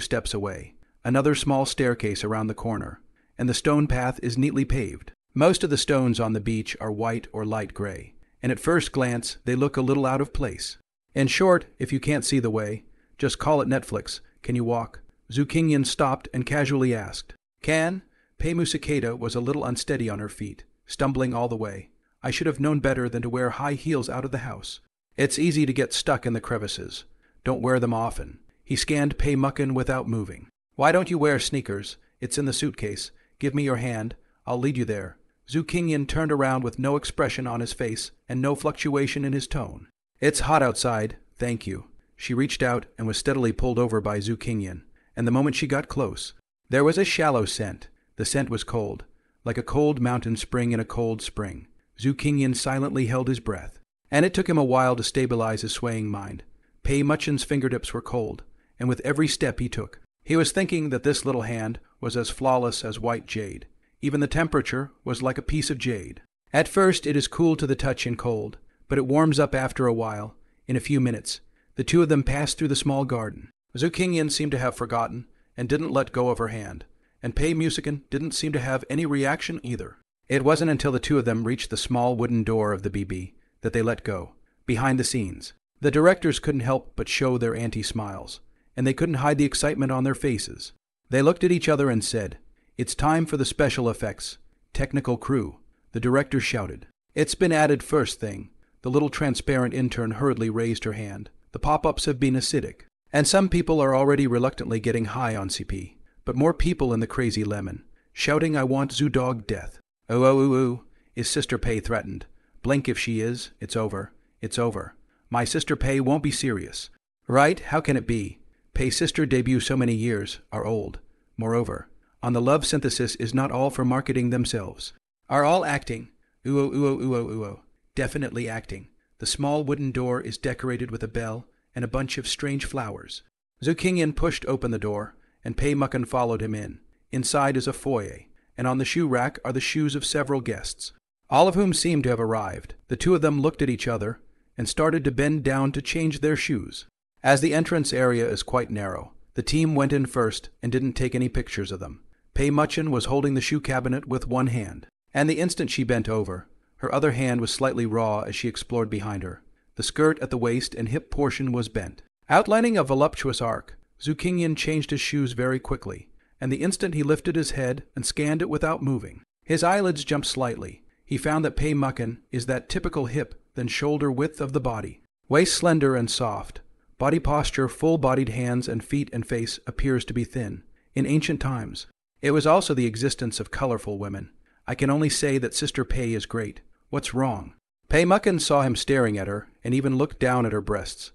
steps away. another small staircase around the corner, and the stone path is neatly paved. Most of the stones on the beach are white or light gray, and at first glance they look a little out of place. In short, if you can't see the way, just call it Netflix. Can you walk? Zhu Qingyan stopped and casually asked. Can? Pei Musakeda was a little unsteady on her feet, stumbling all the way. I should have known better than to wear high heels out of the house. It's easy to get stuck in the crevices. Don't wear them often. He scanned Pei Mucken without moving. Why don't you wear sneakers? It's in the suitcase. Give me your hand. I'll lead you there. Zhu Qingyan turned around with no expression on his face and no fluctuation in his tone. It's hot outside, thank you. She reached out and was steadily pulled over by Zhu Qingyan, and the moment she got close, there was a shallow scent. The scent was cold, like a cold mountain spring in a cold spring. Zhu Qingyan silently held his breath, and it took him a while to stabilize his swaying mind. Pei Muchen's fingertips were cold, and with every step he took, he was thinking that this little hand was as flawless as white jade. Even the temperature was like a piece of jade. At first it is cool to the touch and cold, but it warms up after a while. In a few minutes, the two of them passed through the small garden. Zhu Qingyan seemed to have forgotten and didn't let go of her hand, and Pei Musaken didn't seem to have any reaction either. It wasn't until the two of them reached the small wooden door of the BB that they let go. Behind the scenes, the directors couldn't help but show their anti-smiles, and they couldn't hide the excitement on their faces. They looked at each other and said, "It's time for the special effects. Technical crew," the director shouted. "It's been added first thing." The little transparent intern hurriedly raised her hand. "The pop-ups have been acidic, and some people are already reluctantly getting high on CP, but more people in the crazy lemon, shouting, 'I want Zoodog death.'" "Oh, oh, ooh, ooh," is Sister Pei threatened. "Blink if she is. It's over. It's over. My Sister Pei won't be serious." "Right? How can it be? Pei's sister debut so many years, are old. Moreover, on the love synthesis is not all for marketing themselves. Are all acting. Ooh, ooh, ooh, ooh, ooh, ooh. Definitely acting. The small wooden door is decorated with a bell and a bunch of strange flowers." Zhu Qingyan pushed open the door, and Pei Mucken followed him in. Inside is a foyer, and on the shoe rack are the shoes of several guests, all of whom seemed to have arrived. The two of them looked at each other and started to bend down to change their shoes. As the entrance area is quite narrow, the team went in first and didn't take any pictures of them. Pei Muchen was holding the shoe cabinet with one hand, and the instant she bent over, her other hand was slightly raw as she explored behind her. The skirt at the waist and hip portion was bent, outlining a voluptuous arc. Zhu Qingyan changed his shoes very quickly, and the instant he lifted his head and scanned it without moving, his eyelids jumped slightly. He found that Pei Mucken is that typical hip then shoulder width of the body, waist slender and soft. Body posture, full-bodied hands and feet and face appears to be thin. In ancient times, it was also the existence of colorful women. I can only say that Sister Pei is great. What's wrong? Pei Mucken saw him staring at her and even looked down at her breasts.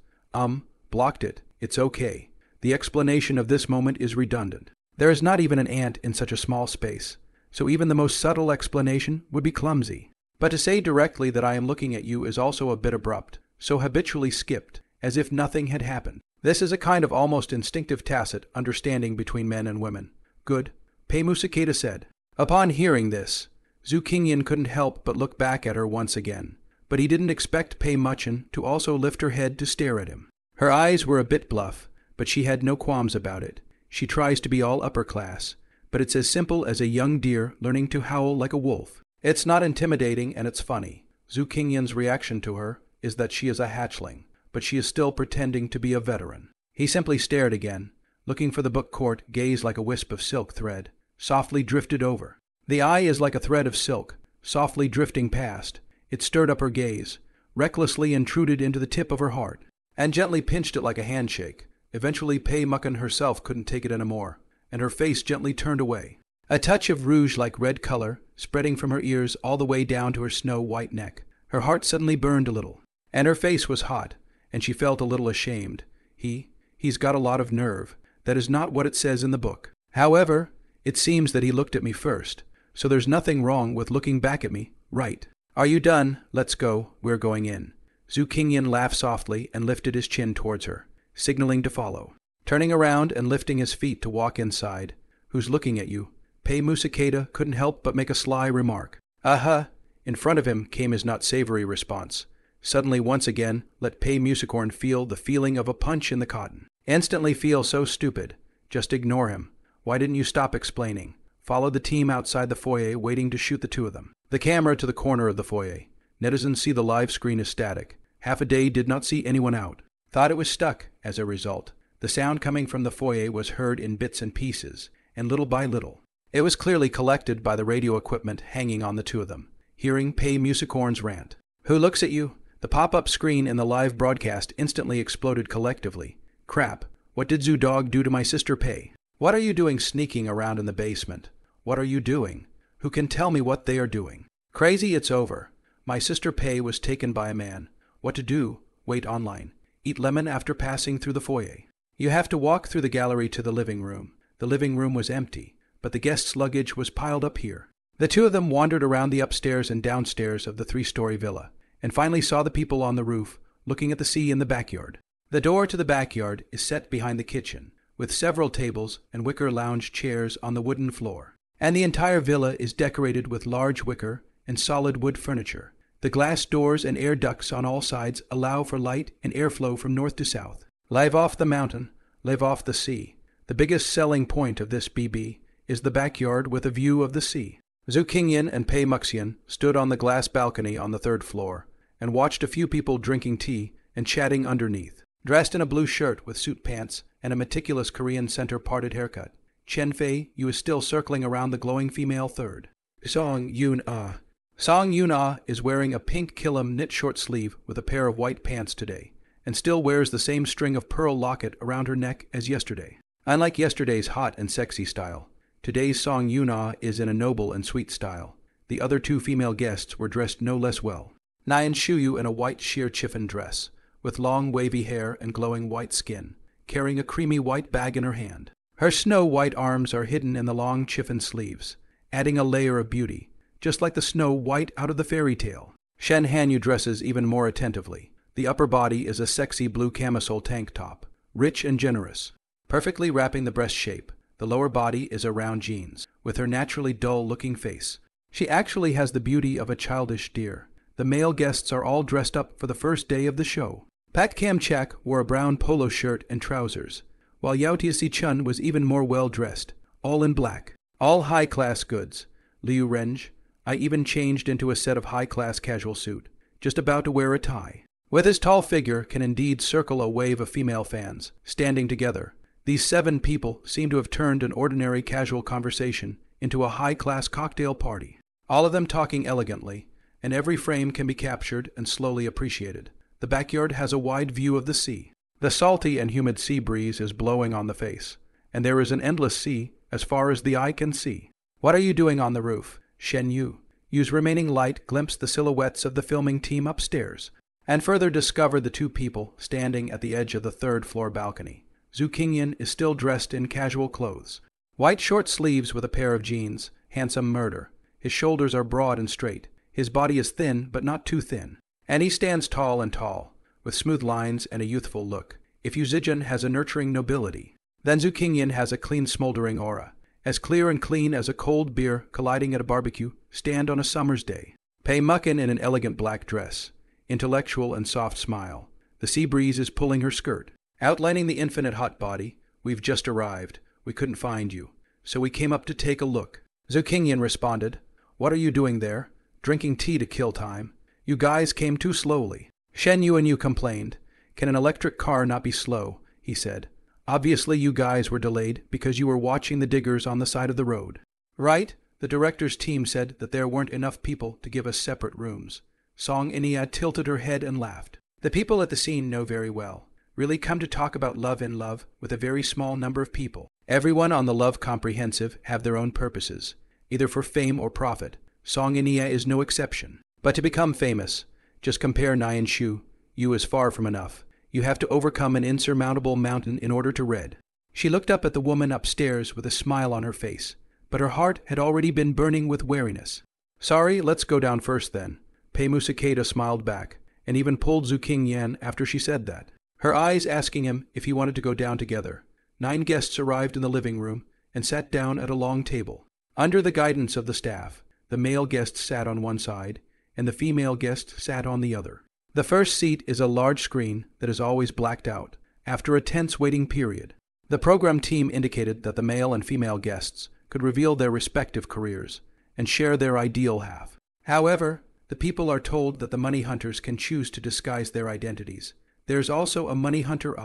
Blocked it. It's okay. The explanation of this moment is redundant. There is not even an ant in such a small space, so even the most subtle explanation would be clumsy. But to say directly that I am looking at you is also a bit abrupt, so habitually skipped, as if nothing had happened. This is a kind of almost instinctive tacit understanding between men and women. Good, Pei Musakeda said. Upon hearing this, Zhu Qingyan couldn't help but look back at her once again, but he didn't expect Pei Muchen to also lift her head to stare at him. Her eyes were a bit bluff, but she had no qualms about it. She tries to be all upper class, but it's as simple as a young deer learning to howl like a wolf. It's not intimidating and it's funny. Zhu Qingyan's reaction to her is that she is a hatchling, but she is still pretending to be a veteran. He simply stared again, looking for the book court gaze like a wisp of silk thread, softly drifted over. The eye is like a thread of silk, softly drifting past. It stirred up her gaze, recklessly intruded into the tip of her heart, and gently pinched it like a handshake. Eventually Pei Mucken herself couldn't take it anymore, and her face gently turned away. A touch of rouge-like red color, spreading from her ears all the way down to her snow-white neck. Her heart suddenly burned a little, and her face was hot, and she felt a little ashamed. He's got a lot of nerve. That is not what it says in the book. However, it seems that he looked at me first, so there's nothing wrong with looking back at me, right? Are you done? Let's go. We're going in. Zhu Qingyan laughed softly and lifted his chin towards her, signaling to follow. Turning around and lifting his feet to walk inside. Who's looking at you? Pei Musakeda couldn't help but make a sly remark. Uh-huh. In front of him came his not savory response. Suddenly once again let Pei Musicorn feel the feeling of a punch in the cotton. Instantly feel so stupid. Just ignore him. Why didn't you stop explaining? Followed the team outside the foyer, waiting to shoot the two of them. The camera to the corner of the foyer. Netizens see the live screen is static. Half a day did not see anyone out. Thought it was stuck, as a result. The sound coming from the foyer was heard in bits and pieces, and little by little. It was clearly collected by the radio equipment hanging on the two of them. Hearing Pei Musicorn's rant. Who looks at you? The pop-up screen in the live broadcast instantly exploded collectively. Crap. What did Zoo Dog do to my sister Pei? What are you doing sneaking around in the basement? What are you doing? Who can tell me what they are doing? Crazy, it's over. My sister Pei was taken by a man. What to do? Wait online. Eat lemon after passing through the foyer. You have to walk through the gallery to the living room. The living room was empty, but the guests' luggage was piled up here. The two of them wandered around the upstairs and downstairs of the 3-story villa, and finally saw the people on the roof, looking at the sea in the backyard. The door to the backyard is set behind the kitchen, with several tables and wicker lounge chairs on the wooden floor. And the entire villa is decorated with large wicker and solid wood furniture. The glass doors and air ducts on all sides allow for light and airflow from north to south. Live off the mountain, live off the sea. The biggest selling point of this BB is the backyard with a view of the sea. Zhu Qingyan and Pei Muxian stood on the glass balcony on the 3rd floor and watched a few people drinking tea and chatting underneath. Dressed in a blue shirt with suit pants and a meticulous Korean center-parted haircut, Chen Fei Yu is still circling around the glowing female third. Song Yun-ah. Song Yun-ah is wearing a pink kilim knit short sleeve with a pair of white pants today, and still wears the same string of pearl locket around her neck as yesterday. Unlike yesterday's hot and sexy style, today's Song Yun-ah is in a noble and sweet style. The other two female guests were dressed no less well. Nyan Shuyu in a white sheer chiffon dress, with long wavy hair and glowing white skin, carrying a creamy white bag in her hand. Her snow-white arms are hidden in the long chiffon sleeves, adding a layer of beauty, just like the Snow White out of the fairy tale. Shen Hanyu dresses even more attentively. The upper body is a sexy blue camisole tank top, rich and generous, perfectly wrapping the breast shape. The lower body is a round jeans, with her naturally dull-looking face. She actually has the beauty of a childish deer. The male guests are all dressed up for the first day of the show. Pat Kamchak wore a brown polo shirt and trousers, while Yao Chun was even more well-dressed, all in black. All high-class goods. Liu Renj. I even changed into a set of high-class casual suit, just about to wear a tie. With his tall figure can indeed circle a wave of female fans, standing together. These 7 people seem to have turned an ordinary casual conversation into a high-class cocktail party. All of them talking elegantly, and every frame can be captured and slowly appreciated. The backyard has a wide view of the sea. The salty and humid sea breeze is blowing on the face, and there is an endless sea as far as the eye can see. What are you doing on the roof? Shen Yu's remaining light glimpsed the silhouettes of the filming team upstairs, and further discovered the 2 people standing at the edge of the 3rd floor balcony. Zhu Qingyan is still dressed in casual clothes. White short sleeves with a pair of jeans, handsome murder. His shoulders are broad and straight. His body is thin, but not too thin. And he stands tall and tall, with smooth lines and a youthful look. If Yu Zijun has a nurturing nobility, then Zhu Qingyan has a clean smoldering aura, as clear and clean as a cold beer colliding at a barbecue stand on a summer's day. Pei Muckin in an elegant black dress, intellectual and soft smile. The sea breeze is pulling her skirt. Outlining the infinite hot body, we've just arrived. We couldn't find you, so we came up to take a look. Zhu Qingyan responded, What are you doing there? Drinking tea to kill time. You guys came too slowly. Shen Yu complained. Can an electric car not be slow? He said. Obviously you guys were delayed because you were watching the diggers on the side of the road. Right? The director's team said that there weren't enough people to give us separate rooms. Song Inia tilted her head and laughed. The people at the scene know very well. Really come to talk about love in love with a very small number of people. Everyone on the Love Comprehensive have their own purposes, either for fame or profit. Song Inia is no exception. But to become famous, just compare Nyan Shu. You is far from enough. You have to overcome an insurmountable mountain in order to read. She looked up at the woman upstairs with a smile on her face, but her heart had already been burning with wariness. Sorry, let's go down first then. Pei Musakeda smiled back, and even pulled Zhu Qingyan after she said that, her eyes asking him if he wanted to go down together. 9 guests arrived in the living room and sat down at a long table. Under the guidance of the staff, the male guest sat on one side, and the female guest sat on the other. The first seat is a large screen that is always blacked out, after a tense waiting period. The program team indicated that the male and female guests could reveal their respective careers and share their ideal half. However, the people are told that the money hunters can choose to disguise their identities. There's also a money hunter.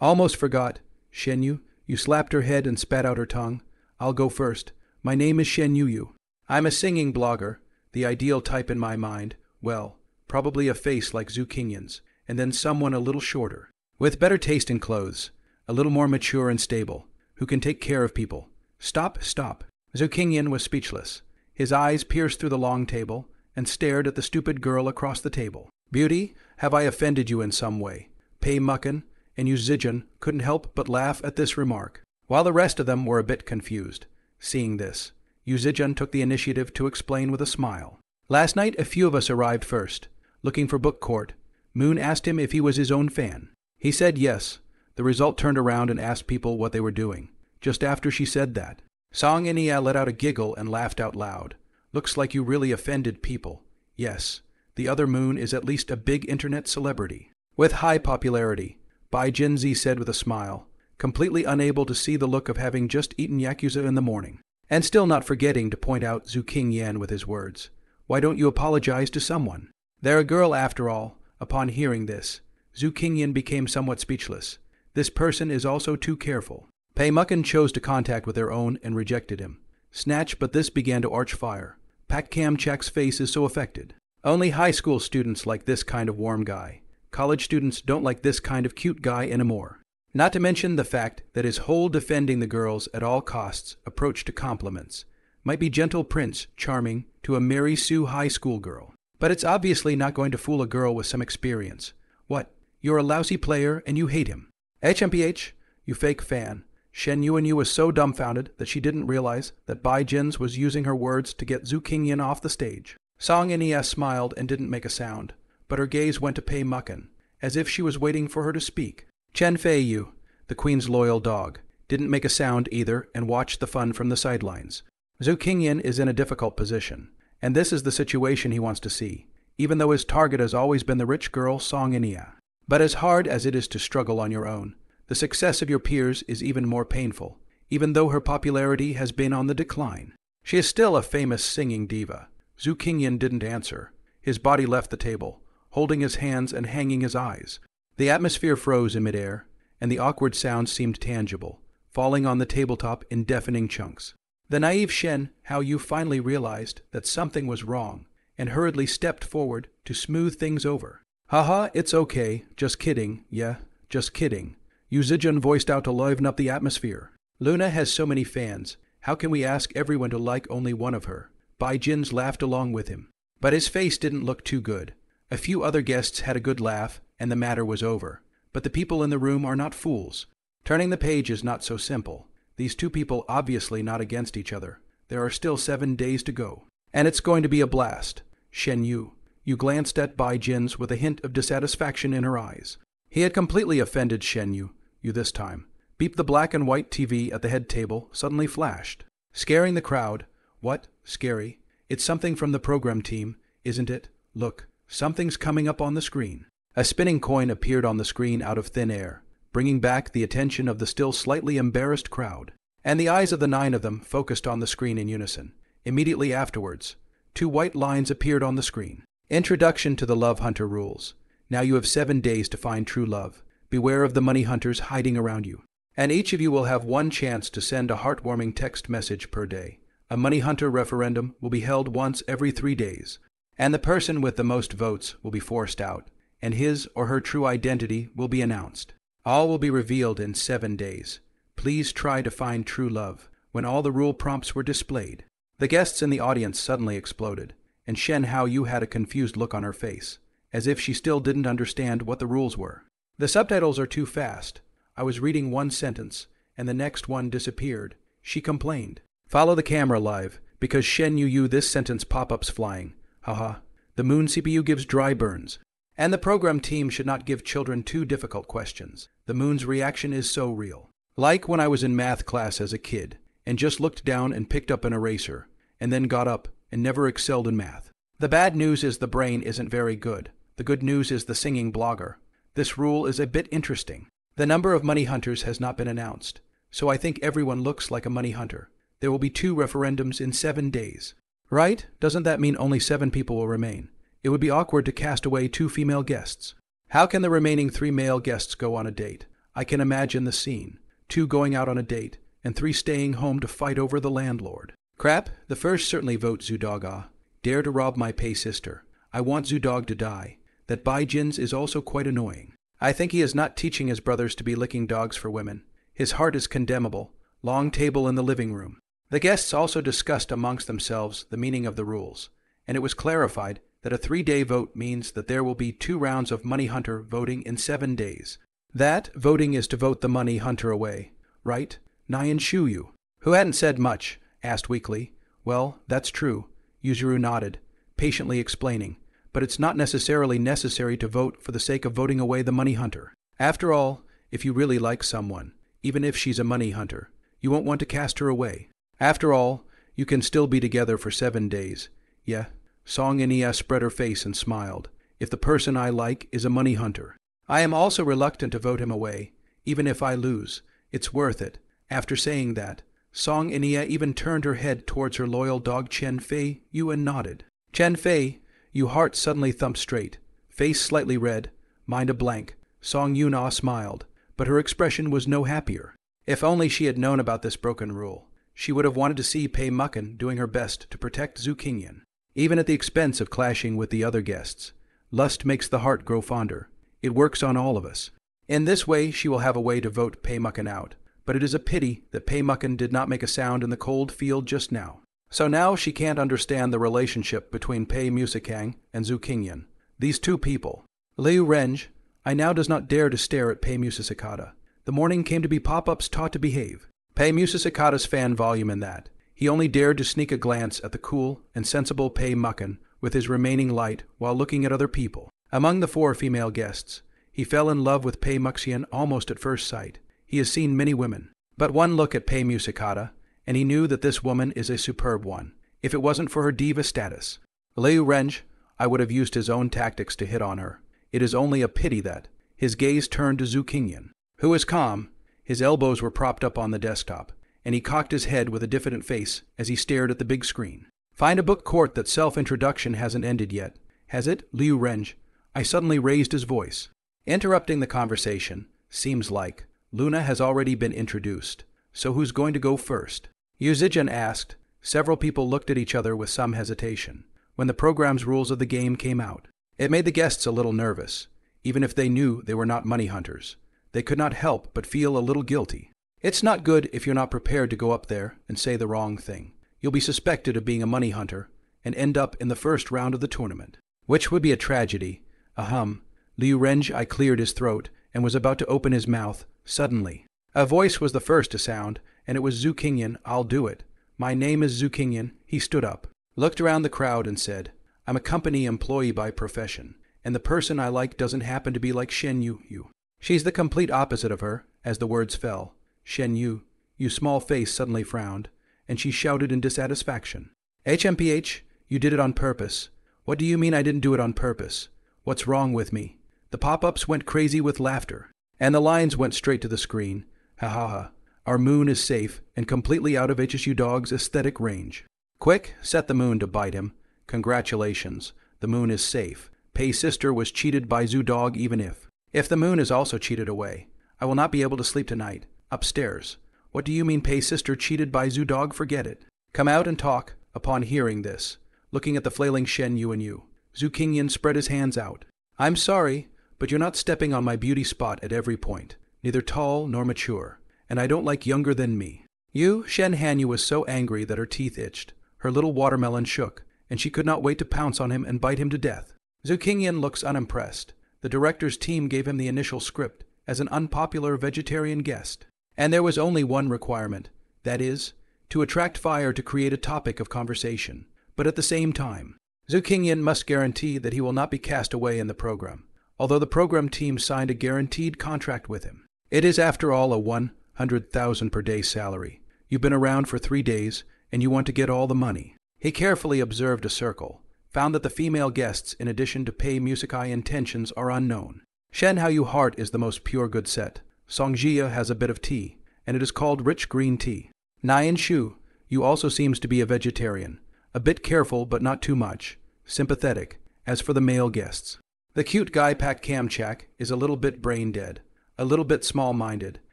Almost forgot. Shen you slapped her head and spat out her tongue. I'll go first. My name is Shen Yu. I'm a singing blogger. The ideal type in my mind, well, probably a face like Zhu Qingyan's, and then someone a little shorter, with better taste in clothes, a little more mature and stable, who can take care of people. Stop. Zhu Qingyan was speechless. His eyes pierced through the long table and stared at the stupid girl across the table. Beauty, have I offended you in some way? Pei Mucken and Yu Zijun couldn't help but laugh at this remark, while the rest of them were a bit confused. Seeing this, Yu Zijun took the initiative to explain with a smile. Last night a few of us arrived first, looking for book court. Moon asked him if he was his own fan. He said yes. The result turned around and asked people what they were doing. Just after she said that, Song and Ia let out a giggle and laughed out loud. Looks like you really offended people. Yes, the other Moon is at least a big internet celebrity, with high popularity, Bai Jinzi said with a smile, completely unable to see the look of having just eaten yakuza in the morning, and still not forgetting to point out Zhu Qingyan with his words. Why don't you apologize to someone? They're a girl after all. Upon hearing this, Zhu Qingyan became somewhat speechless. This person is also too careful. Pei Mucken chose to contact with their own and rejected him. Snatch, but this began to arch fire. Pak Kam Chak's face is so affected. Only high school students like this kind of warm guy. College students don't like this kind of cute guy anymore. Not to mention the fact that his whole defending the girls at all costs approach to compliments might be gentle prince charming to a Mary Sue high school girl. But it's obviously not going to fool a girl with some experience. What? You're a lousy player and you hate him. HMPH, you fake fan. Shen Yu was so dumbfounded that she didn't realize that Bai Jins was using her words to get Zhu Qingyan off the stage. Song Nia smiled and didn't make a sound, but her gaze went to Pei Mucken, as if she was waiting for her to speak. Chen Fei Yu, the queen's loyal dog, didn't make a sound either and watched the fun from the sidelines. Zhu Qingyan is in a difficult position, and this is the situation he wants to see, even though his target has always been the rich girl Song Nia. But as hard as it is to struggle on your own, the success of your peers is even more painful, even though her popularity has been on the decline. She is still a famous singing diva. Zhu Qingyan didn't answer. His body left the table, holding his hands and hanging his eyes. The atmosphere froze in midair, and the awkward sounds seemed tangible, falling on the tabletop in deafening chunks. The naive Shen Hao Yu finally realized that something was wrong, and hurriedly stepped forward to smooth things over. Haha, it's okay, just kidding, yeah, just kidding. Yu Zijun voiced out to liven up the atmosphere. Luna has so many fans, how can we ask everyone to like only one of her? Bai Jins laughed along with him, but his face didn't look too good. A few other guests had a good laugh, and the matter was over. But the people in the room are not fools. Turning the page is not so simple. These two people obviously not against each other. There are still 7 days to go. And it's going to be a blast. Shen Yu glanced at Bai Jins with a hint of dissatisfaction in her eyes. He had completely offended Shen Yu this time. Beep the black and white TV at the head table suddenly flashed, scaring the crowd. What? Scary? It's something from the program team, isn't it? Look, something's coming up on the screen. A spinning coin appeared on the screen out of thin air, bringing back the attention of the still slightly embarrassed crowd. And the eyes of the 9 of them focused on the screen in unison. Immediately afterwards, 2 white lines appeared on the screen. Introduction to the Love Hunter rules. Now you have 7 days to find true love. Beware of the money hunters hiding around you. And each of you will have 1 chance to send a heartwarming text message per day. A money hunter referendum will be held once every 3 days. And the person with the most votes will be forced out, and his or her true identity will be announced. All will be revealed in 7 days. Please try to find true love. When all the rule prompts were displayed, the guests in the audience suddenly exploded, and Shen Hao Yu had a confused look on her face, as if she still didn't understand what the rules were. The subtitles are too fast. I was reading 1 sentence, and the next one disappeared. She complained. Follow the camera live, because Shen Yu this sentence pop-ups flying. Haha. The Moon CPU gives dry burns. And the program team should not give children too difficult questions. The Moon's reaction is so real. Like when I was in math class as a kid, and just looked down and picked up an eraser, and then got up and never excelled in math. The bad news is the brain isn't very good. The good news is the singing blogger. This rule is a bit interesting. The number of money hunters has not been announced, so I think everyone looks like a money hunter. There will be 2 referendums in 7 days. Right? Doesn't that mean only 7 people will remain? It would be awkward to cast away 2 female guests. How can the remaining 3 male guests go on a date? I can imagine the scene. 2 going out on a date, and 3 staying home to fight over the landlord. Crap, the first certainly vote Zudog. Dare to rob my pay sister. I want Zudog to die. That Baijin's is also quite annoying. I think he is not teaching his brothers to be licking dogs for women. His heart is condemnable. Long table in the living room. The guests also discussed amongst themselves the meaning of the rules, and it was clarified that a 3-day vote means that there will be 2 rounds of money hunter voting in 7 days. That voting is to vote the money hunter away, right? Nyan Shuyu, who hadn't said much, asked weakly. Well, that's true. Yuzuru nodded, patiently explaining, but it's not necessarily necessary to vote for the sake of voting away the money hunter. After all, if you really like someone, even if she's a money hunter, you won't want to cast her away. After all, you can still be together for 7 days. Yeah, Song Inia spread her face and smiled. If the person I like is a money hunter. I am also reluctant to vote him away, even if I lose. It's worth it. After saying that, Song Inia even turned her head towards her loyal dog Chen Fei Yu and nodded. Chen Fei Yu heart suddenly thumped straight, face slightly red, mind a blank. Song Yuna smiled, but her expression was no happier. If only she had known about this broken rule. She would have wanted to see Pei Mucken doing her best to protect Zhu Qingyan, even at the expense of clashing with the other guests. Lust makes the heart grow fonder. It works on all of us. In this way she will have a way to vote Pei Mucken out, but it is a pity that Pei Mucken did not make a sound in the cold field just now. So now she can't understand the relationship between Pei Musikang and Zhu Qingyan. These 2 people. Liu Renge, I now does not dare to stare at Pei Musikata. The morning came to be pop-ups taught to behave. Pei Musikata's fan volume in that. He only dared to sneak a glance at the cool and sensible Pei Mucken with his remaining light while looking at other people. Among the 4 female guests, he fell in love with Pei Muxian almost at first sight. He has seen many women, but one look at Pei Musikata, and he knew that this woman is a superb one, if it wasn't for her diva status. Liu Renge, I would have used his own tactics to hit on her. It is only a pity that. His gaze turned to Zhu Qingyan, who was calm. His elbows were propped up on the desktop, and he cocked his head with a diffident face as he stared at the big screen. Find a book court that self-introduction hasn't ended yet. Has it, Liu Renge? I suddenly raised his voice. Interrupting the conversation, seems like. Luna has already been introduced, so who's going to go first? Yu Zijian asked. Several people looked at each other with some hesitation when the program's rules of the game came out. It made the guests a little nervous, even if they knew they were not money hunters. They could not help but feel a little guilty. It's not good if you're not prepared to go up there and say the wrong thing. You'll be suspected of being a money hunter and end up in the first round of the tournament, which would be a tragedy. Liu Renge I cleared his throat and was about to open his mouth. Suddenly, a voice was the first to sound, and it was Zhu Qingyan. I'll do it. My name is Zhu Qingyan. He stood up, looked around the crowd and said, I'm a company employee by profession, and the person I like doesn't happen to be like Shen Yu. She's the complete opposite of her, as the words fell. Shen Yu, small face suddenly frowned, and she shouted in dissatisfaction. HMPH, you did it on purpose. What do you mean I didn't do it on purpose? What's wrong with me? The pop-ups went crazy with laughter, and the lines went straight to the screen. Ha ha ha. Our moon is safe and completely out of HSU Dog's aesthetic range. Quick, set the moon to bite him. Congratulations, the moon is safe. Pei sister was cheated by Zhu Dog even if the moon is also cheated away. I will not be able to sleep tonight. Upstairs. What do you mean Pei sister cheated by Zhu Dog? Forget it. Come out and talk. Upon hearing this, looking at the flailing Shen Yu and Yu, Zhu Qingyan spread his hands out. I'm sorry, but you're not stepping on my beauty spot at every point. Neither tall nor mature, and I don't like younger than me. Shen Hanyu was so angry that her teeth itched. Her little watermelon shook, and she could not wait to pounce on him and bite him to death. Zhu Qingyan looks unimpressed. The director's team gave him the initial script as an unpopular vegetarian guest. And there was only one requirement, that is, to attract fire to create a topic of conversation. But at the same time, Zhu Qingyan must guarantee that he will not be cast away in the program, although the program team signed a guaranteed contract with him. It is after all a 100,000 per day salary. You've been around for 3 days, and you want to get all the money. He carefully observed a circle, found that the female guests, in addition to Pei Musikai intentions, are unknown. Shen Haoyu heart is the most pure good set. Songjia has a bit of tea, and it is called rich green tea. Nyan Shu, you also seems to be a vegetarian. A bit careful but not too much. Sympathetic. As for the male guests, the cute guy Pak Kamchak is a little bit brain-dead, a little bit small-minded,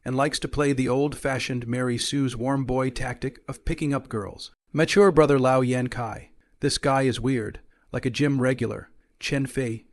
and likes to play the old-fashioned Mary Sue's warm boy tactic of picking up girls. Mature brother Lao Yan Kai. This guy is weird, like a gym regular. Chen Fei,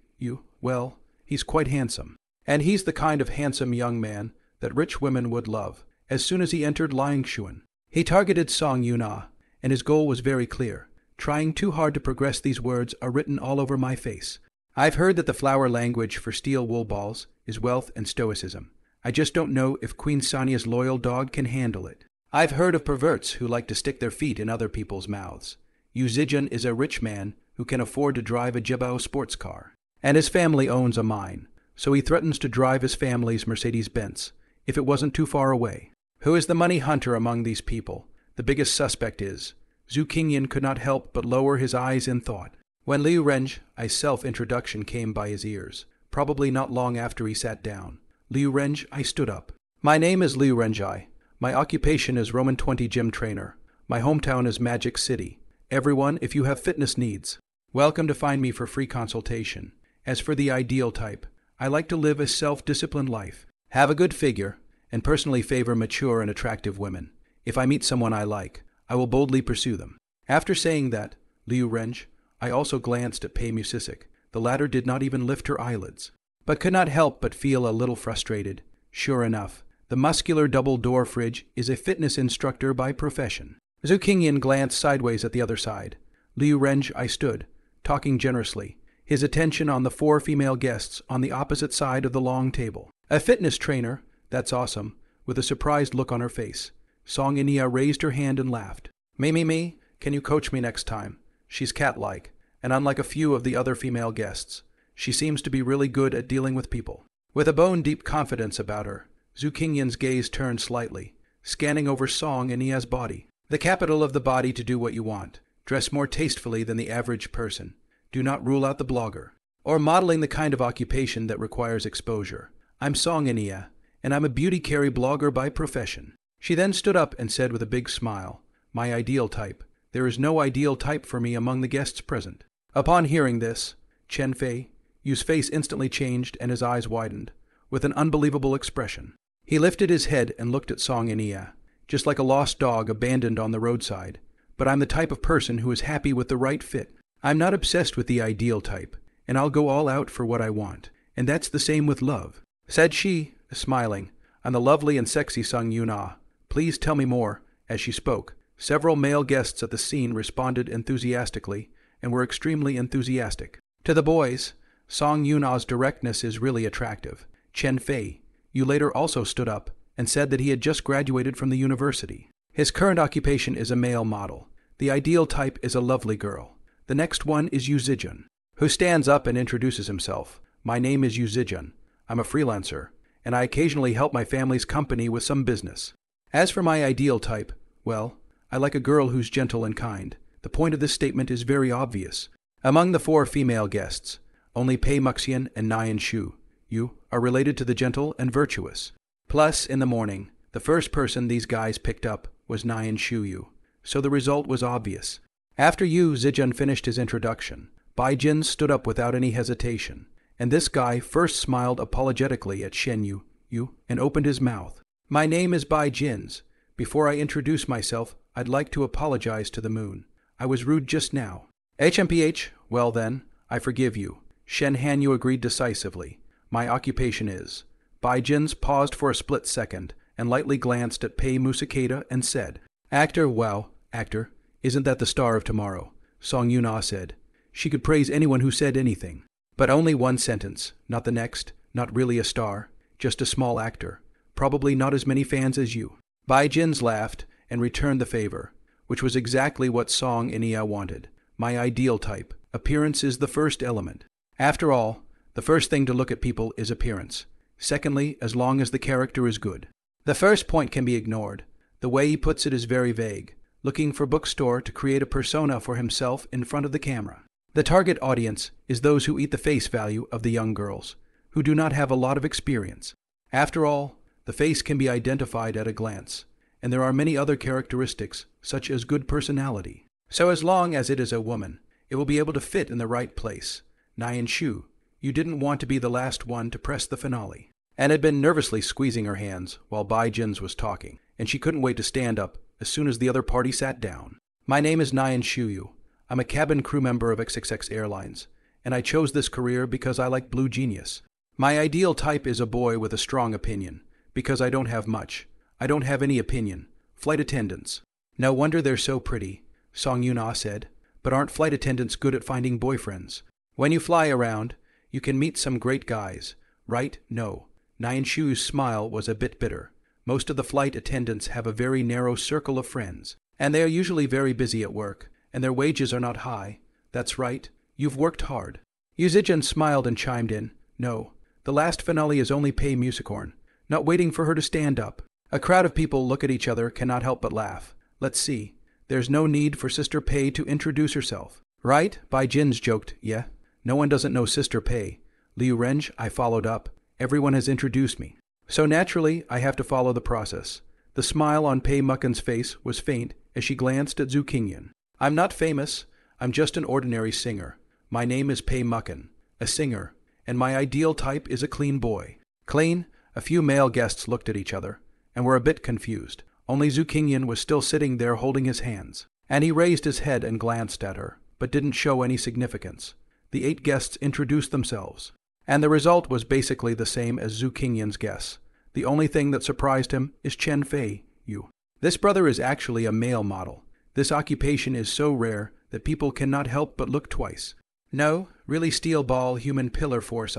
well, he's quite handsome. And he's the kind of handsome young man that rich women would love. As soon as he entered Liangshuan, he targeted Song Yuna, and his goal was very clear. Trying too hard to progress, these words are written all over my face. I've heard that the flower language for steel wool balls is wealth and stoicism. I just don't know if Queen Sania's loyal dog can handle it. I've heard of perverts who like to stick their feet in other people's mouths. Yu Zijian is a rich man who can afford to drive a Jibao sports car. And his family owns a mine, so he threatens to drive his family's Mercedes-Benz if it wasn't too far away. Who is the money hunter among these people? The biggest suspect is. Zhu Qingyan could not help but lower his eyes in thought. When Liu Ren's self-introduction came by his ears, probably not long after he sat down. Liu Ren, I stood up. My name is Liu Renjai. My occupation is Roman 20 gym trainer. My hometown is Magic City. Everyone, if you have fitness needs, welcome to find me for free consultation. As for the ideal type, I like to live a self-disciplined life, have a good figure, and personally favor mature and attractive women. If I meet someone I like, I will boldly pursue them. After saying that, Liu Ren, I also glanced at Pei Musisic. The latter did not even lift her eyelids, but could not help but feel a little frustrated. Sure enough, the muscular double-door fridge is a fitness instructor by profession. Zhu Qingyan glanced sideways at the other side. Liu Ren, I stood, talking generously, his attention on the 4 female guests on the opposite side of the long table. A fitness trainer, that's awesome, with a surprised look on her face. Song Inia raised her hand and laughed. Me, can you coach me next time? She's cat-like, and unlike a few of the other female guests, she seems to be really good at dealing with people. With a bone-deep confidence about her, Zhu Qingyan's gaze turned slightly, scanning over Song Inia's body. The capital of the body to do what you want. Dress more tastefully than the average person. Do not rule out the blogger, or modeling the kind of occupation that requires exposure. I'm Song Inia, and I'm a beauty carry blogger by profession. She then stood up and said with a big smile, my ideal type. There is no ideal type for me among the guests present. Upon hearing this, Chen Fei, Yu's face instantly changed and his eyes widened, with an unbelievable expression. He lifted his head and looked at Song Inia, just like a lost dog abandoned on the roadside. But I'm the type of person who is happy with the right fit. I'm not obsessed with the ideal type, and I'll go all out for what I want. And that's the same with love. Said she, smiling, on the lovely and sexy Sung Yuna. Please tell me more. As she spoke, several male guests at the scene responded enthusiastically and were extremely enthusiastic. To the boys, Song Yuna's directness is really attractive. Chen Fei, you later also stood up and said that he had just graduated from the university. His current occupation is a male model. The ideal type is a lovely girl. The next one is Yu Zijian, who stands up and introduces himself. My name is Yu Zijian. I'm a freelancer, and I occasionally help my family's company with some business. As for my ideal type, well, I like a girl who's gentle and kind. The point of this statement is very obvious. Among the 4 female guests, only Pei Muxian and Nyan Shu, you, are related to the gentle and virtuous. Plus, in the morning, the first person these guys picked up was Nyan Shu Yu, so the result was obvious. After Yu Zijian finished his introduction, Bai Jin stood up without any hesitation, and this guy first smiled apologetically at Shen Yu, and opened his mouth. My name is Bai Jins. Before I introduce myself, I'd like to apologize to the moon. I was rude just now. HMPH, well then, I forgive you. Shen Hanyu agreed decisively. My occupation is. Bai Jins paused for a split second and lightly glanced at Pei Musakeda and said, Actor, wow, actor, isn't that the star of tomorrow? Song Yuna said. She could praise anyone who said anything. But only one sentence, not the next, not really a star, just a small actor. Probably not as many fans as you. Bai Jins laughed and returned the favor, which was exactly what Song Inia wanted. My ideal type. Appearance is the first element. After all, the first thing to look at people is appearance. Secondly, as long as the character is good. The first point can be ignored. The way he puts it is very vague, looking for bookstore to create a persona for himself in front of the camera. The target audience is those who eat the face value of the young girls, who do not have a lot of experience. After all, The face can be identified at a glance, and there are many other characteristics, such as good personality. So as long as it is a woman, it will be able to fit in the right place. Nyan Shu, you didn't want to be the last one to press the finale. Anne had been nervously squeezing her hands while Bai Jins was talking, and she couldn't wait to stand up as soon as the other party sat down. My name is Nyan Shuyu. I'm a cabin crew member of XXX Airlines, and I chose this career because I like Blue Genius. My ideal type is a boy with a strong opinion, because I don't have much. I don't have any opinion. Flight attendants. No wonder they're so pretty, Song Yuna said. But aren't flight attendants good at finding boyfriends? When you fly around, you can meet some great guys, right? No. Nyan Shuyu's smile was a bit bitter. Most of the flight attendants have a very narrow circle of friends, and they are usually very busy at work, and their wages are not high. That's right. You've worked hard. Yu Zijun smiled and chimed in. No, the last finale is only Pei Musicorn, not waiting for her to stand up. A crowd of people look at each other, cannot help but laugh. Let's see. There's no need for Sister Pei to introduce herself. Right? Bai Jins joked. Yeah. No one doesn't know Sister Pei. Liu Renj, I followed up. Everyone has introduced me. So naturally, I have to follow the process. The smile on Pei Mucken's face was faint as she glanced at Zhu Qingyan. I'm not famous. I'm just an ordinary singer. My name is Pei Mucken, a singer, and my ideal type is a clean boy. Clean? A few male guests looked at each other and were a bit confused. Only Zhu Qingyan was still sitting there holding his hands, and he raised his head and glanced at her, but didn't show any significance. The 8 guests introduced themselves, and the result was basically the same as Zhu Qingyan's guess. The only thing that surprised him is Chen Fei Yu. This brother is actually a male model. This occupation is so rare that people cannot help but look twice. No, really steel ball human pillar force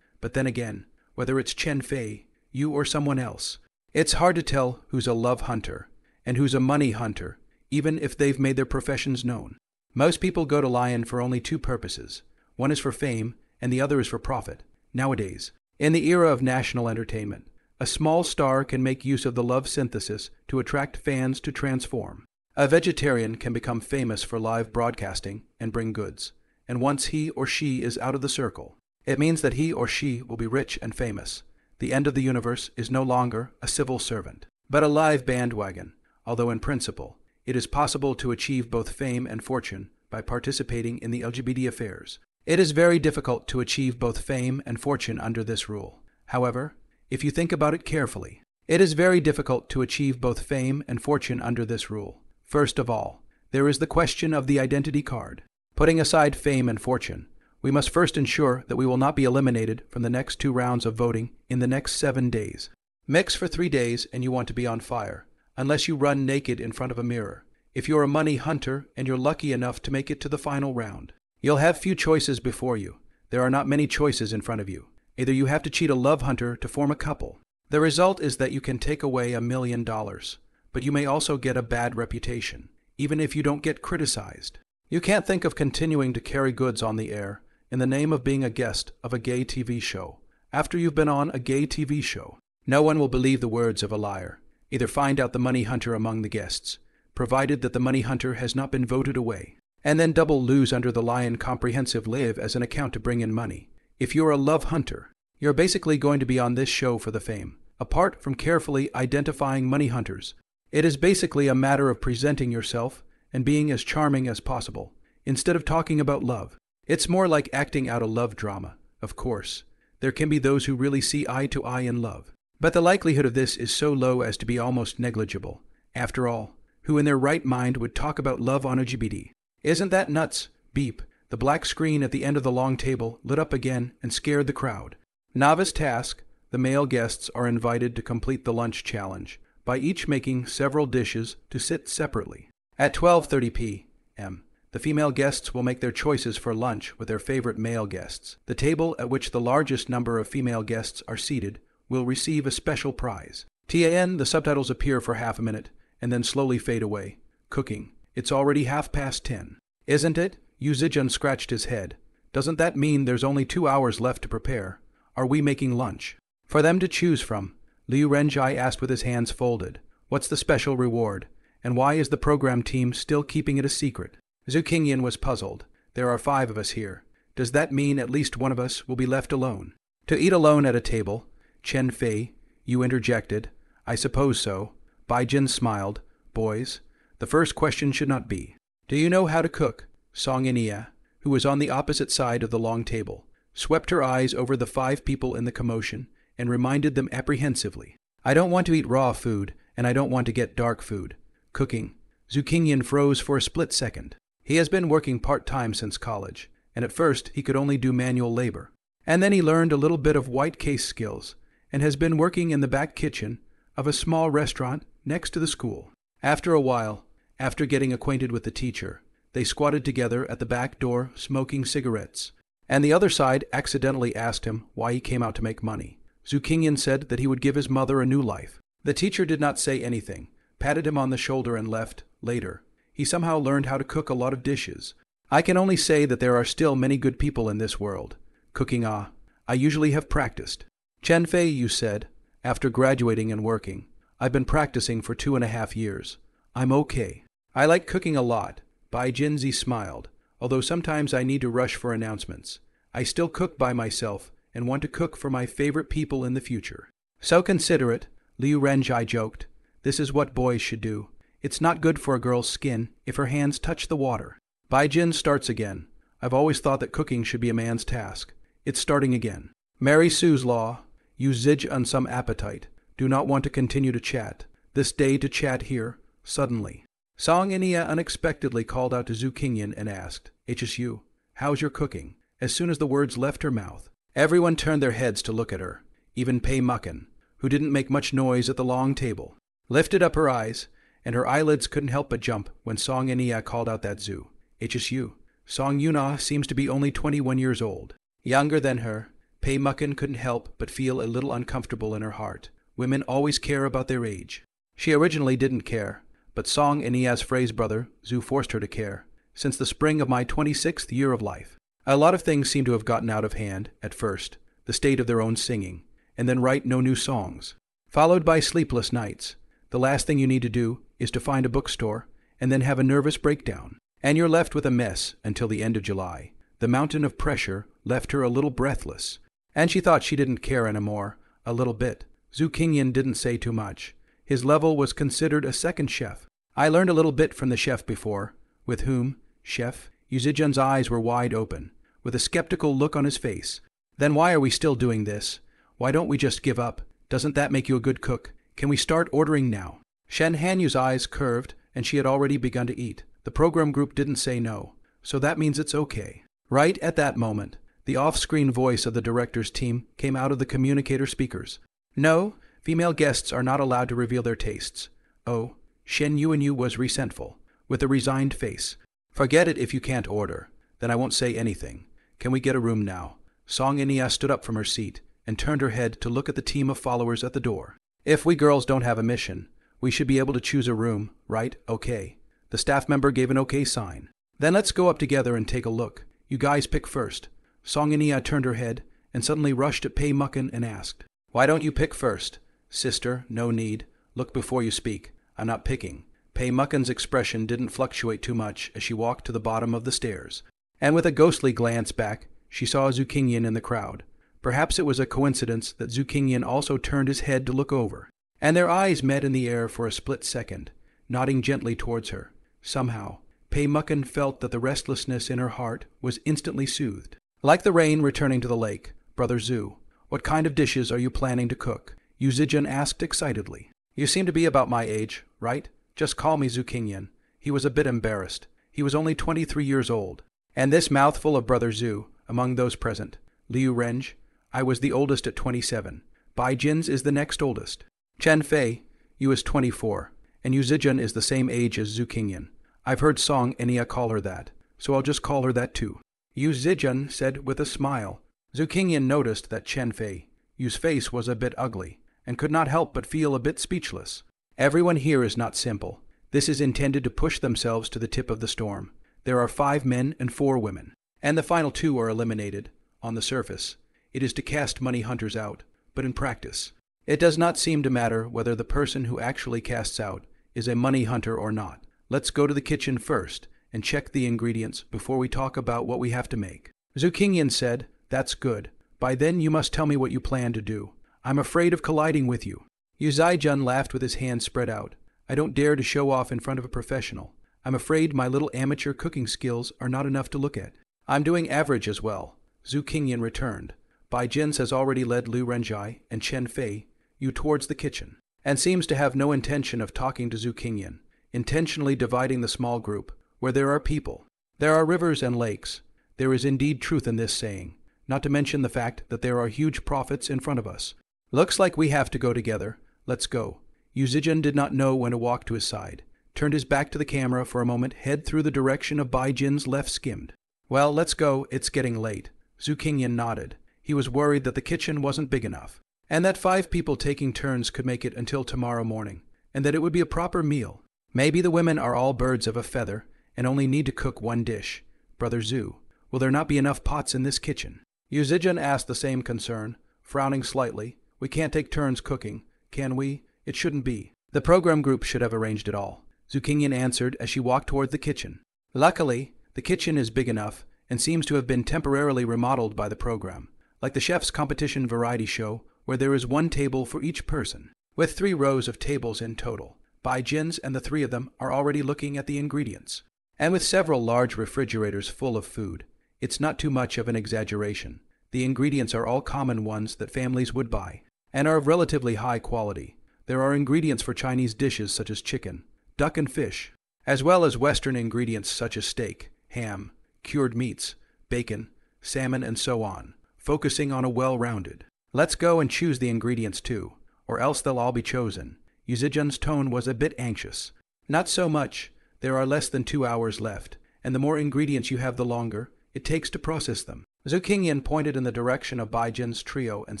but then again, whether it's Chen Fei, you or someone else, it's hard to tell who's a love hunter and who's a money hunter, even if they've made their professions known. Most people go to Lion for only 2 purposes. One is for fame, and the other is for profit. Nowadays, in the era of national entertainment, a small star can make use of the love synthesis to attract fans to transform. A vegetarian can become famous for live broadcasting and bring goods, and once he or she is out of the circle, it means that he or she will be rich and famous. The end of the universe is no longer a civil servant, but a live bandwagon, although in principle, it is possible to achieve both fame and fortune by participating in the LGBT affairs. It is very difficult to achieve both fame and fortune under this rule. However, if you think about it carefully, it is very difficult to achieve both fame and fortune under this rule. First of all, there is the question of the identity card. Putting aside fame and fortune, we must first ensure that we will not be eliminated from the next 2 rounds of voting in the next 7 days. Mix for 3 days and you want to be on fire, unless you run naked in front of a mirror. If you're a money hunter and you're lucky enough to make it to the final round, you'll have few choices before you. There are not many choices in front of you. Either you have to cheat a love hunter to form a couple. The result is that you can take away $1 million, but you may also get a bad reputation, even if you don't get criticized. You can't think of continuing to carry goods on the air in the name of being a guest of a gay TV show after you've been on a gay TV show. No one will believe the words of a liar. Either find out the money hunter among the guests, provided that the money hunter has not been voted away, and then double lose under the Lion Comprehensive Live as an account to bring in money. If you're a love hunter, you're basically going to be on this show for the fame. Apart from carefully identifying money hunters, it is basically a matter of presenting yourself and being as charming as possible, instead of talking about love. It's more like acting out a love drama. Of course, there can be those who really see eye to eye in love, but the likelihood of this is so low as to be almost negligible. After all, who in their right mind would talk about love on LGBT? Isn't that nuts? Beep. The black screen at the end of the long table lit up again and scared the crowd. Novice task. The male guests are invited to complete the lunch challenge by each making several dishes to sit separately. At 12:30 p.m., the female guests will make their choices for lunch with their favorite male guests. The table at which the largest number of female guests are seated will receive a special prize. TAN, the subtitles appear for half a minute and then slowly fade away. Cooking. It's already 10:30. Isn't it? Yu Zijun scratched his head. Doesn't that mean there's only 2 hours left to prepare? Are we making lunch? For them to choose from, Liu Renjai asked with his hands folded. What's the special reward? And why is the program team still keeping it a secret? Zhu Qingyan was puzzled. There are 5 of us here. Does that mean at least one of us will be left alone? To eat alone at a table, Chen Fei, You interjected. I suppose so. Baijin smiled. Boys, the first question should not be, do you know how to cook? Song Inia, who was on the opposite side of the long table, swept her eyes over the 5 people in the commotion and reminded them apprehensively. I don't want to eat raw food, and I don't want to get dark food. Cooking. Zukinyan froze for a split second. He has been working part-time since college, and at first he could only do manual labor. And then he learned a little bit of white case skills, and has been working in the back kitchen of a small restaurant next to the school. After a while, after getting acquainted with the teacher, they squatted together at the back door smoking cigarettes, and the other side accidentally asked him why he came out to make money. Zukinyan said that he would give his mother a new life. The teacher did not say anything, patted him on the shoulder and left. Later, he somehow learned how to cook a lot of dishes. I can only say that there are still many good people in this world. Cooking, I usually have practiced. Chen Fei, you said, after graduating and working. I've been practicing for 2.5 years. I'm okay. I like cooking a lot. Bai Jinzi smiled. Although sometimes I need to rush for announcements, I still cook by myself and want to cook for my favorite people in the future. So considerate, Liu Renjai joked. This is what boys should do. It's not good for a girl's skin if her hands touch the water. Bai Jin starts again. I've always thought that cooking should be a man's task. It's starting again. Mary Sue's law. You zidge on some appetite. Do not want to continue to chat. This day to chat here, suddenly. Song Inia unexpectedly called out to Zhu Qingyan and asked, HSU, how's your cooking? As soon as the words left her mouth, everyone turned their heads to look at her. Even Pei Mucken, who didn't make much noise at the long table, lifted up her eyes, and her eyelids couldn't help but jump when Song Inia called out that Zhu. HSU. Song Yuna seems to be only 21 years old. Younger than her, Pei Mucken couldn't help but feel a little uncomfortable in her heart. Women always care about their age. She originally didn't care, but Song Inia's phrase brother, Zhu, forced her to care. Since the spring of my 26th year of life. A lot of things seem to have gotten out of hand, at first, the state of their own singing, and then write no new songs. Followed by sleepless nights. The last thing you need to do is to find a bookstore, and then have a nervous breakdown. And you're left with a mess until the end of July. The mountain of pressure left her a little breathless, and she thought she didn't care anymore, a little bit. Zhu Qingyan didn't say too much. His level was considered a second chef. I learned a little bit from the chef before. With whom? Chef? Yuzijan's eyes were wide open, with a skeptical look on his face. Then why are we still doing this? Why don't we just give up? Doesn't that make you a good cook? Can we start ordering now? Shen Hanyu's eyes curved, and she had already begun to eat. The program group didn't say no, so that means it's okay. Right at that moment, the off-screen voice of the director's team came out of the communicator speakers. No, female guests are not allowed to reveal their tastes. Oh, Shen Yuanyu was resentful, with a resigned face. Forget it if you can't order. Then I won't say anything. Can we get a room now? Song Inia stood up from her seat and turned her head to look at the team of followers at the door. If we girls don't have a mission, we should be able to choose a room, right? Okay. The staff member gave an okay sign. Then let's go up together and take a look. You guys pick first. Song Inia turned her head and suddenly rushed at Pei Mucken and asked, Why don't you pick first? Sister, no need. Look before you speak. I'm not picking. Pei Mucken's expression didn't fluctuate too much as she walked to the bottom of the stairs, and with a ghostly glance back, she saw Zhu Qingyan in the crowd. Perhaps it was a coincidence that Zhu Qingyan also turned his head to look over, and their eyes met in the air for a split second, nodding gently towards her. Somehow, Pei Mucken felt that the restlessness in her heart was instantly soothed. Like the rain returning to the lake, Brother Zhu, what kind of dishes are you planning to cook? Yu Zijian asked excitedly. You seem to be about my age, right? Just call me Zhu Qingyan. He was a bit embarrassed. He was only 23 years old. And this mouthful of Brother Zhu, among those present. Liu Renj, I was the oldest at 27. Bai Jin's is the next oldest. Chen Fei, you is 24. And Yu Zijian is the same age as Zhu Qingyan. I've heard Song Enia call her that, so I'll just call her that too. Yu Zijian said with a smile. Zhu Qingyan noticed that Chen Fei, Yu's face was a bit ugly, and could not help but feel a bit speechless. Everyone here is not simple. This is intended to push themselves to the tip of the storm. There are 5 men and 4 women, and the final 2 are eliminated. On the surface, it is to cast money hunters out, but in practice, it does not seem to matter whether the person who actually casts out is a money hunter or not. Let's go to the kitchen first and check the ingredients before we talk about what we have to make. Zhu Qingyan said, That's good. By then you must tell me what you plan to do. I'm afraid of colliding with you. Yu Zai-jun laughed with his hands spread out. I don't dare to show off in front of a professional. I'm afraid my little amateur cooking skills are not enough to look at. I'm doing average as well. Zhu Qingyan returned. Bai Jins has already led Liu Renjai and Chen Fei Yu towards the kitchen, and seems to have no intention of talking to Zhu Qingyan, intentionally dividing the small group. Where there are people, there are rivers and lakes. There is indeed truth in this saying, not to mention the fact that there are huge profits in front of us. Looks like we have to go together. Let's go. Yu Zijun did not know when to walk to his side, turned his back to the camera for a moment, head through the direction of Bai Jin's left skimmed. Well, let's go, it's getting late. Zhu Qingyan nodded. He was worried that the kitchen wasn't big enough, and that 5 people taking turns could make it until tomorrow morning, and that it would be a proper meal. Maybe the women are all birds of a feather, and only need to cook 1 dish. Brother Zhu, will there not be enough pots in this kitchen? Yu Zijun asked the same concern, frowning slightly. We can't take turns cooking, can we? It shouldn't be. The program group should have arranged it all. Zhu Qingyan answered as she walked toward the kitchen. Luckily, the kitchen is big enough and seems to have been temporarily remodeled by the program, like the chef's competition variety show where there is 1 table for each person, with 3 rows of tables in total. Bai Jins and the 3 of them are already looking at the ingredients. And with several large refrigerators full of food, it's not too much of an exaggeration. The ingredients are all common ones that families would buy, and are of relatively high quality. There are ingredients for Chinese dishes such as chicken, duck and fish, as well as Western ingredients such as steak, ham, cured meats, bacon, salmon, and so on, focusing on a well-rounded. Let's go and choose the ingredients too, or else they'll all be chosen. Yu Zijun's tone was a bit anxious. Not so much. There are less than 2 hours left, and the more ingredients you have the longer it takes to process them. Zhu Qingyan pointed in the direction of Bai Jin's trio and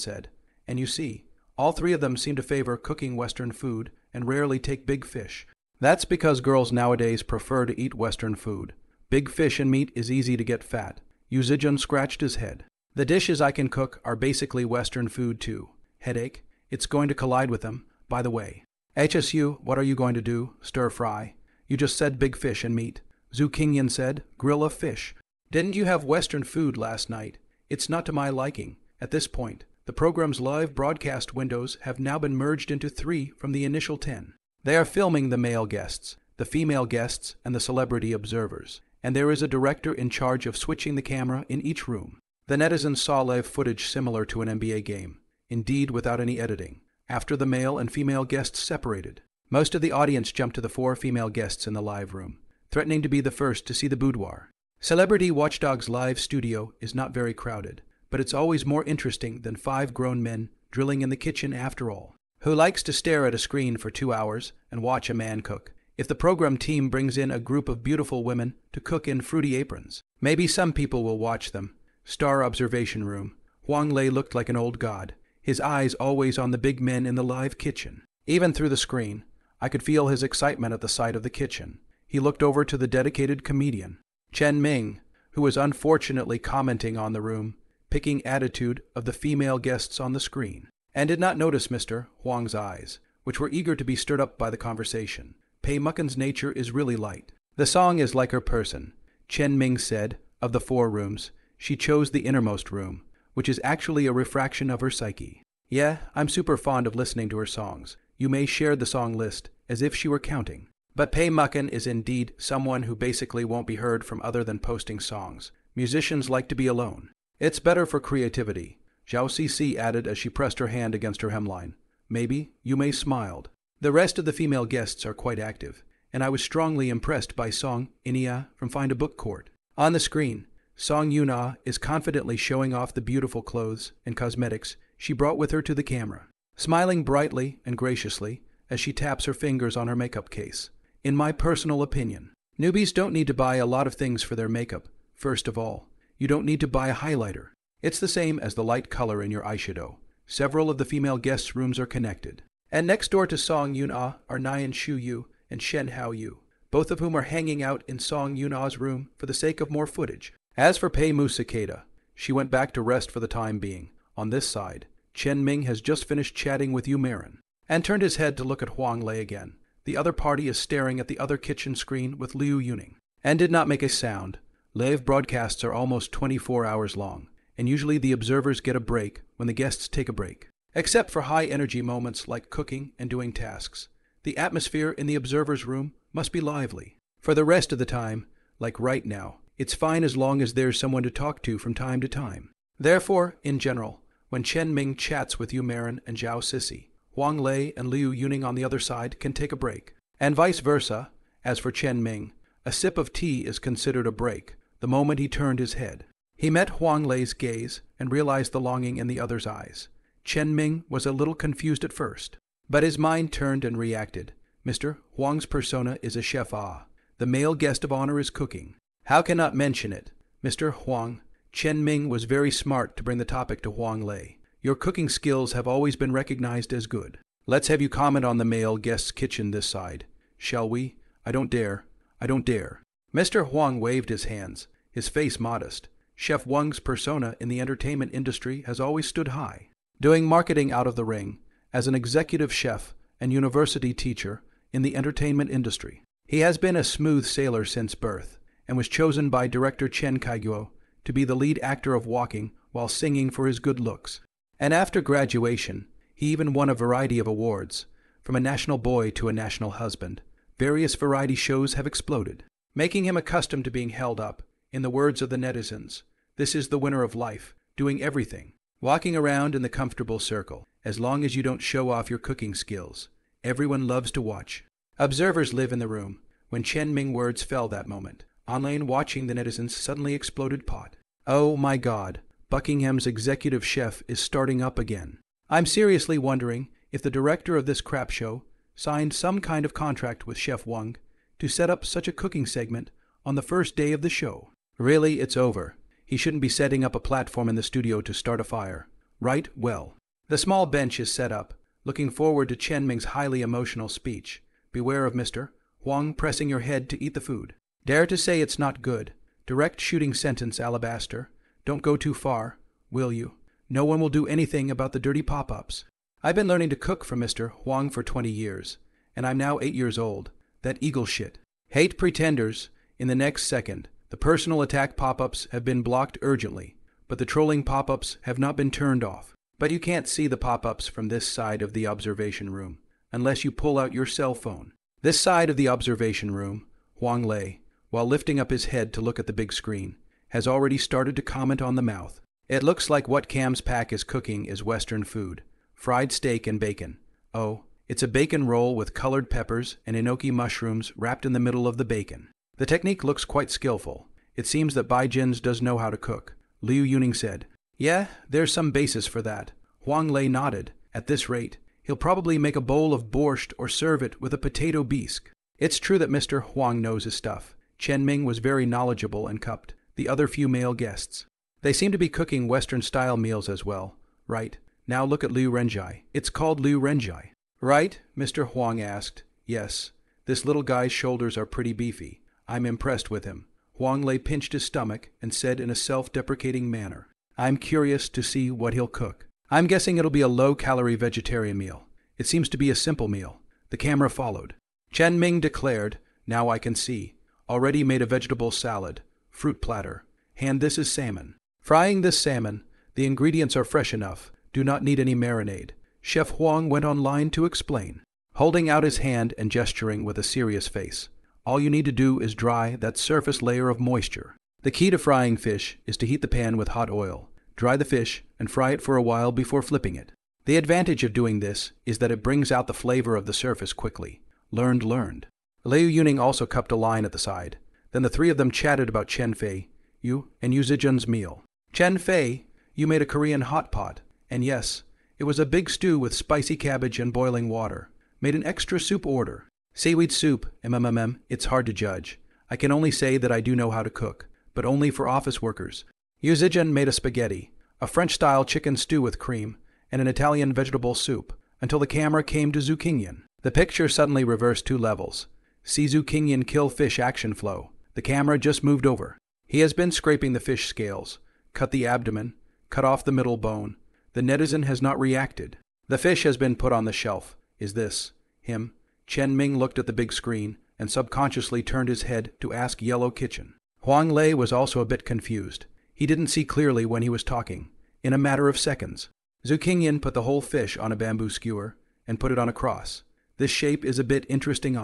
said, and you see, all 3 of them seem to favor cooking Western food and rarely take big fish. That's because girls nowadays prefer to eat Western food. Big fish and meat is easy to get fat. Yu Zijun scratched his head. The dishes I can cook are basically Western food too. Headache? It's going to collide with them, by the way. HSU, what are you going to do? Stir fry? You just said big fish and meat. Zhu Qingyan said, grill a fish. Didn't you have Western food last night? It's not to my liking. At this point, the program's live broadcast windows have now been merged into 3 from the initial 10. They are filming the male guests, the female guests, and the celebrity observers, and there is a director in charge of switching the camera in each room. The netizens saw live footage similar to an NBA game, indeed without any editing, after the male and female guests separated. Most of the audience jumped to the 4 female guests in the live room, threatening to be the first to see the boudoir. Celebrity Watchdog's live studio is not very crowded, but it's always more interesting than 5 grown men drilling in the kitchen after all. Who likes to stare at a screen for 2 hours and watch a man cook? If the program team brings in a group of beautiful women to cook in fruity aprons, maybe some people will watch them. Star observation room. Huang Lei looked like an old god, his eyes always on the big men in the live kitchen. Even through the screen, I could feel his excitement at the sight of the kitchen. He looked over to the dedicated comedian, Chen Ming, who was unfortunately commenting on the room, picking attitude of the female guests on the screen, and did not notice Mr. Huang's eyes, which were eager to be stirred up by the conversation. Pei Mucken's nature is really light. The song is like her person. Chen Ming said, of the 4 rooms, she chose the innermost room, which is actually a refraction of her psyche. Yeah, I'm super fond of listening to her songs. You may share the song list, as if she were counting. But Pei Mucken is indeed someone who basically won't be heard from other than posting songs. Musicians like to be alone. It's better for creativity, Zhao Cece added as she pressed her hand against her hemline. Maybe Yume smiled. The rest of the female guests are quite active, and I was strongly impressed by Song Inia from Find a Book Court. On the screen, Song Yuna is confidently showing off the beautiful clothes and cosmetics she brought with her to the camera, smiling brightly and graciously as she taps her fingers on her makeup case. In my personal opinion, newbies don't need to buy a lot of things for their makeup. First of all, you don't need to buy a highlighter. It's the same as the light color in your eyeshadow. Several of the female guests' rooms are connected. And next door to Song Yuna are Nyan Shu Yu and Shen Hao Yu, both of whom are hanging out in Song Yuna's room for the sake of more footage. As for Pei Mu Cicada, she went back to rest for the time being. On this side, Chen Ming has just finished chatting with Yu Marin, and turned his head to look at Huang Lei again. The other party is staring at the other kitchen screen with Liu Yuning, and did not make a sound. Live broadcasts are almost 24 hours long, and usually the observers get a break when the guests take a break. Except for high-energy moments like cooking and doing tasks, the atmosphere in the observer's room must be lively. For the rest of the time, like right now, it's fine as long as there's someone to talk to from time to time. Therefore, in general, when Chen Ming chats with Yu Marin and Zhao Sisi, Huang Lei and Liu Yuning on the other side can take a break. And vice versa. As for Chen Ming, a sip of tea is considered a break the moment he turned his head. He met Huang Lei's gaze and realized the longing in the other's eyes. Chen Ming was a little confused at first, but his mind turned and reacted. Mr. Huang's persona is a chef. The male guest of honor is cooking. How can not mention it? Mr. Huang, Chen Ming was very smart to bring the topic to Huang Lei. Your cooking skills have always been recognized as good. Let's have you comment on the male guest's kitchen this side. Shall we? I don't dare. I don't dare. Mr. Huang waved his hands, his face modest. Chef Wang's persona in the entertainment industry has always stood high. Doing marketing out of the ring, as an executive chef and university teacher in the entertainment industry. He has been a smooth sailor since birth, and was chosen by director Chen Kaiguo to be the lead actor of Walking while singing for his good looks. And after graduation, he even won a variety of awards, from a national boy to a national husband. Various variety shows have exploded, making him accustomed to being held up. In the words of the netizens, this is the winner of life, doing everything, walking around in the comfortable circle. As long as you don't show off your cooking skills, everyone loves to watch. Observers live in the room. When Chen Ming words fell that moment, online watching the netizens suddenly exploded pot. Oh my God, Buckingham's executive chef is starting up again. I'm seriously wondering if the director of this crap show signed some kind of contract with Chef Wang to set up such a cooking segment on the first day of the show. Really, it's over. He shouldn't be setting up a platform in the studio to start a fire. Right? Well. The small bench is set up, looking forward to Chen Ming's highly emotional speech. Beware of Mr. Huang pressing your head to eat the food. Dare to say it's not good. Direct shooting sentence, Alabaster. Don't go too far, will you? No one will do anything about the dirty pop-ups. I've been learning to cook from Mr. Huang for 20 years, and I'm now 8 years old. That eagle shit. Hate pretenders. In the next second, the personal attack pop-ups have been blocked urgently, but the trolling pop-ups have not been turned off. But you can't see the pop-ups from this side of the observation room, unless you pull out your cell phone. This side of the observation room, Huang Lei, while lifting up his head to look at the big screen, has already started to comment on the mouth. It looks like what Cam's pack is cooking is Western food. Fried steak and bacon. Oh, it's a bacon roll with colored peppers and enoki mushrooms wrapped in the middle of the bacon. The technique looks quite skillful. It seems that Bai Jins does know how to cook. Liu Yuning said. Yeah, there's some basis for that. Huang Lei nodded. At this rate, he'll probably make a bowl of borscht or serve it with a potato bisque. It's true that Mr. Huang knows his stuff. Chen Ming was very knowledgeable and cupped the other few male guests. They seem to be cooking Western-style meals as well. Right. Now look at Liu Renjai. It's called Liu Renjai. Right? Mr. Huang asked. Yes. This little guy's shoulders are pretty beefy. I'm impressed with him. Huang Lei pinched his stomach and said in a self-deprecating manner, I'm curious to see what he'll cook. I'm guessing it'll be a low-calorie vegetarian meal. It seems to be a simple meal. The camera followed. Chen Ming declared, Now I can see. Already made a vegetable salad. Fruit platter. And this is salmon. Frying this salmon, the ingredients are fresh enough. Do not need any marinade. Chef Huang went online to explain, holding out his hand and gesturing with a serious face. All you need to do is dry that surface layer of moisture. The key to frying fish is to heat the pan with hot oil. Dry the fish and fry it for a while before flipping it. The advantage of doing this is that it brings out the flavor of the surface quickly. Learned. Liu Yuning also cupped a line at the side. Then the three of them chatted about Chen Fei, Yu, and Yu Zijun's meal. Chen Fei, you made a Korean hot pot. And yes, it was a big stew with spicy cabbage and boiling water. Made an extra soup order. Seaweed soup, it's hard to judge. I can only say that I do know how to cook, but only for office workers. Yu Zijun made a spaghetti, a French-style chicken stew with cream, and an Italian vegetable soup, until the camera came to Zukinyan. The picture suddenly reversed 2 levels. See Zukinyan kill fish action flow. The camera just moved over. He has been scraping the fish scales, cut the abdomen, cut off the middle bone. The netizen has not reacted. The fish has been put on the shelf. Is this him? Chen Ming looked at the big screen and subconsciously turned his head to ask Yellow Kitchen. Huang Lei was also a bit confused. He didn't see clearly when he was talking. In a matter of seconds, Zhu Qingyan put the whole fish on a bamboo skewer and put it on a cross. This shape is a bit interesting.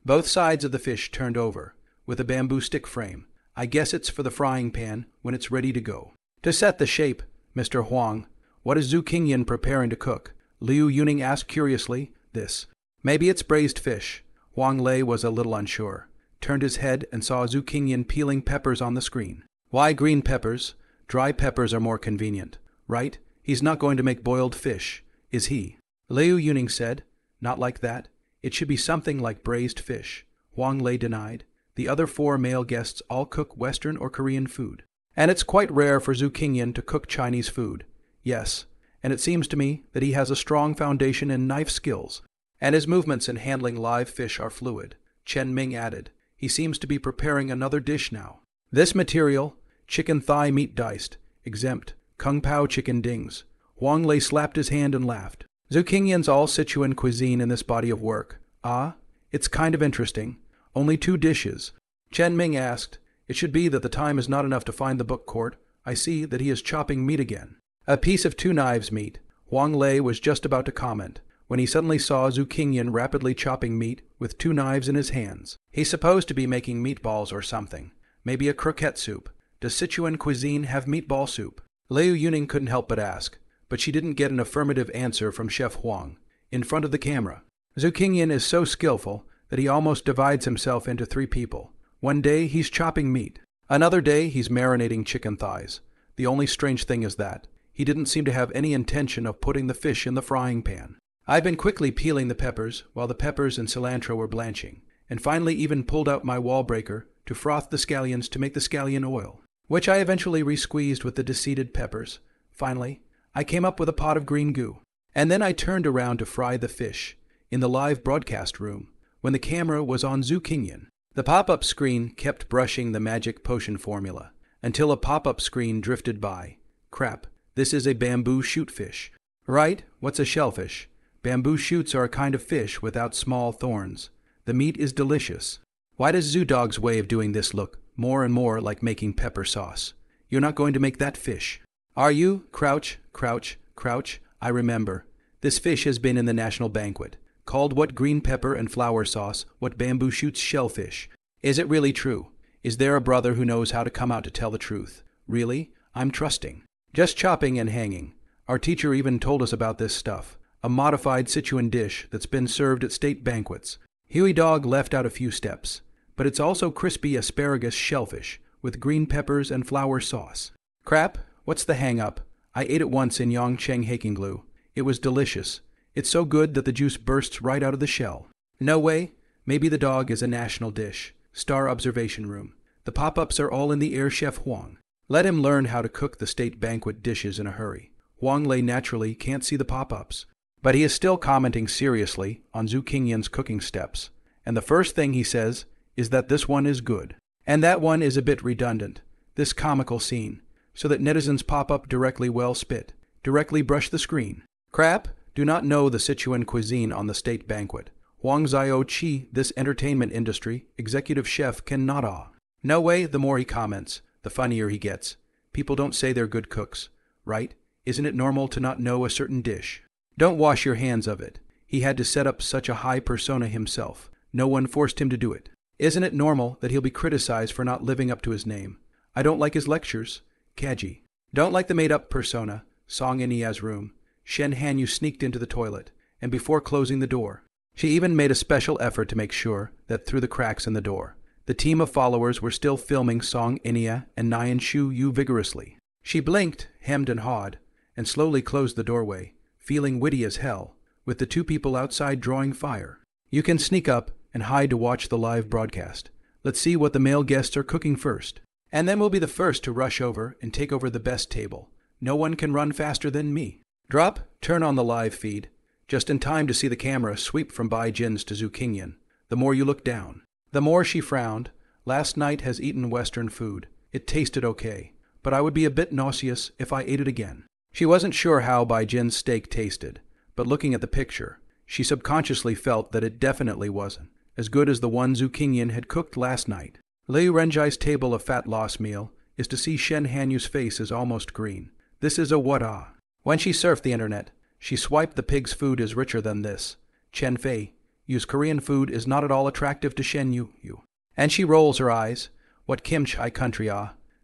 Both sides of the fish turned over, with a bamboo stick frame. I guess it's for the frying pan when it's ready to go. To set the shape, Mr. Huang, what is Zhu Qingyan preparing to cook? Liu Yuning asked curiously. This. Maybe it's braised fish. Huang Lei was a little unsure, turned his head and saw Zhu Qingyan peeling peppers on the screen. Why green peppers? Dry peppers are more convenient, right? He's not going to make boiled fish, is he? Liu Yuning said. Not like that. It should be something like braised fish. Huang Lei denied. The other 4 male guests all cook Western or Korean food. And it's quite rare for Zhu Qingyan to cook Chinese food. Yes, and it seems to me that he has a strong foundation in knife skills, and his movements in handling live fish are fluid. Chen Ming added. He seems to be preparing another dish now. This material, chicken thigh meat diced, exempt, kung pao chicken dings. Huang Lei slapped his hand and laughed. Zhu Qingyan's all Sichuan cuisine in this body of work. Ah, it's kind of interesting. Only 2 dishes. Chen Ming asked. It should be that the time is not enough to find the book court. I see that he is chopping meat again. A piece of 2 knives meat. Huang Lei was just about to comment when he suddenly saw Zhu Qingyan rapidly chopping meat with 2 knives in his hands. He's supposed to be making meatballs or something. Maybe a croquette soup. Does Sichuan cuisine have meatball soup? Liu Yuning couldn't help but ask, but she didn't get an affirmative answer from Chef Huang. In front of the camera. Zhu Qingyan is so skillful that he almost divides himself into 3 people. One day he's chopping meat. Another day he's marinating chicken thighs. The only strange thing is that he didn't seem to have any intention of putting the fish in the frying pan. I've been quickly peeling the peppers while the peppers and cilantro were blanching, and finally even pulled out my wall breaker to froth the scallions to make the scallion oil, which I eventually re-squeezed with the deseeded peppers. Finally, I came up with a pot of green goo. And then I turned around to fry the fish in the live broadcast room when the camera was on Zhu Qingyan. The pop-up screen kept brushing the magic potion formula until a pop-up screen drifted by. Crap, this is a bamboo shoot fish. Right? What's a shellfish? Bamboo shoots are a kind of fish without small thorns. The meat is delicious. Why does Zhu Dog's way of doing this look more and more like making pepper sauce? You're not going to make that fish. Are you? Crouch, crouch, crouch. I remember. This fish has been in the national banquet. Called what green pepper and flour sauce, what bamboo shoots shellfish. Is it really true? Is there a brother who knows how to come out to tell the truth? Really? I'm trusting. Just chopping and hanging. Our teacher even told us about this stuff. A modified Sichuan dish that's been served at state banquets. Huey Dog left out a few steps. But it's also crispy asparagus shellfish with green peppers and flour sauce. Crap, what's the hang-up? I ate it once in Yongcheng Haking-Glue. It was delicious. It's so good that the juice bursts right out of the shell. No way. Maybe the dog is a national dish. Star Observation Room. The pop-ups are all in the air. Chef Huang. Let him learn how to cook the state banquet dishes in a hurry. Huang Lei naturally can't see the pop-ups. But he is still commenting seriously on Zhu Qingyan's cooking steps. And the first thing he says is that this one is good. And that one is a bit redundant. This comical scene. So that netizens pop up directly well spit. Directly brush the screen. Crap, do not know the Sichuan cuisine on the state banquet. Huang Xiao Qi, this entertainment industry, executive chef, cannot awe. No way, the more he comments, the funnier he gets. People don't say they're good cooks, right? Isn't it normal to not know a certain dish? Don't wash your hands of it. He had to set up such a high persona himself. No one forced him to do it. Isn't it normal that he'll be criticized for not living up to his name? I don't like his lectures. Kaji. Don't like the made-up persona. Song in Ia's room. Shen Hanyu sneaked into the toilet, and before closing the door, she even made a special effort to make sure that through the cracks in the door, the team of followers were still filming Song Inia and Nyan Shu Yu vigorously. She blinked, hemmed and hawed, and slowly closed the doorway, feeling witty as hell, with the 2 people outside drawing fire. You can sneak up and hide to watch the live broadcast. Let's see what the male guests are cooking first. And then we'll be the first to rush over and take over the best table. No one can run faster than me. Drop, turn on the live feed. Just in time to see the camera sweep from Bai Jin's to Zhu Qingyan. The more you look down. The more she frowned. Last night has eaten Western food. It tasted okay, but I would be a bit nauseous if I ate it again. She wasn't sure how Bai Jin's steak tasted, but looking at the picture, she subconsciously felt that it definitely wasn't as good as the one Zhu Qingyan had cooked last night. Liu Renjai's table of fat loss meal is to see Shen Hanyu's face is almost green. This is a what-ah. When she surfed the internet, she swiped the pig's food is richer than this. Chen Fei, Yu's Korean food is not at all attractive to Shen Yu. And she rolls her eyes. What kimchi country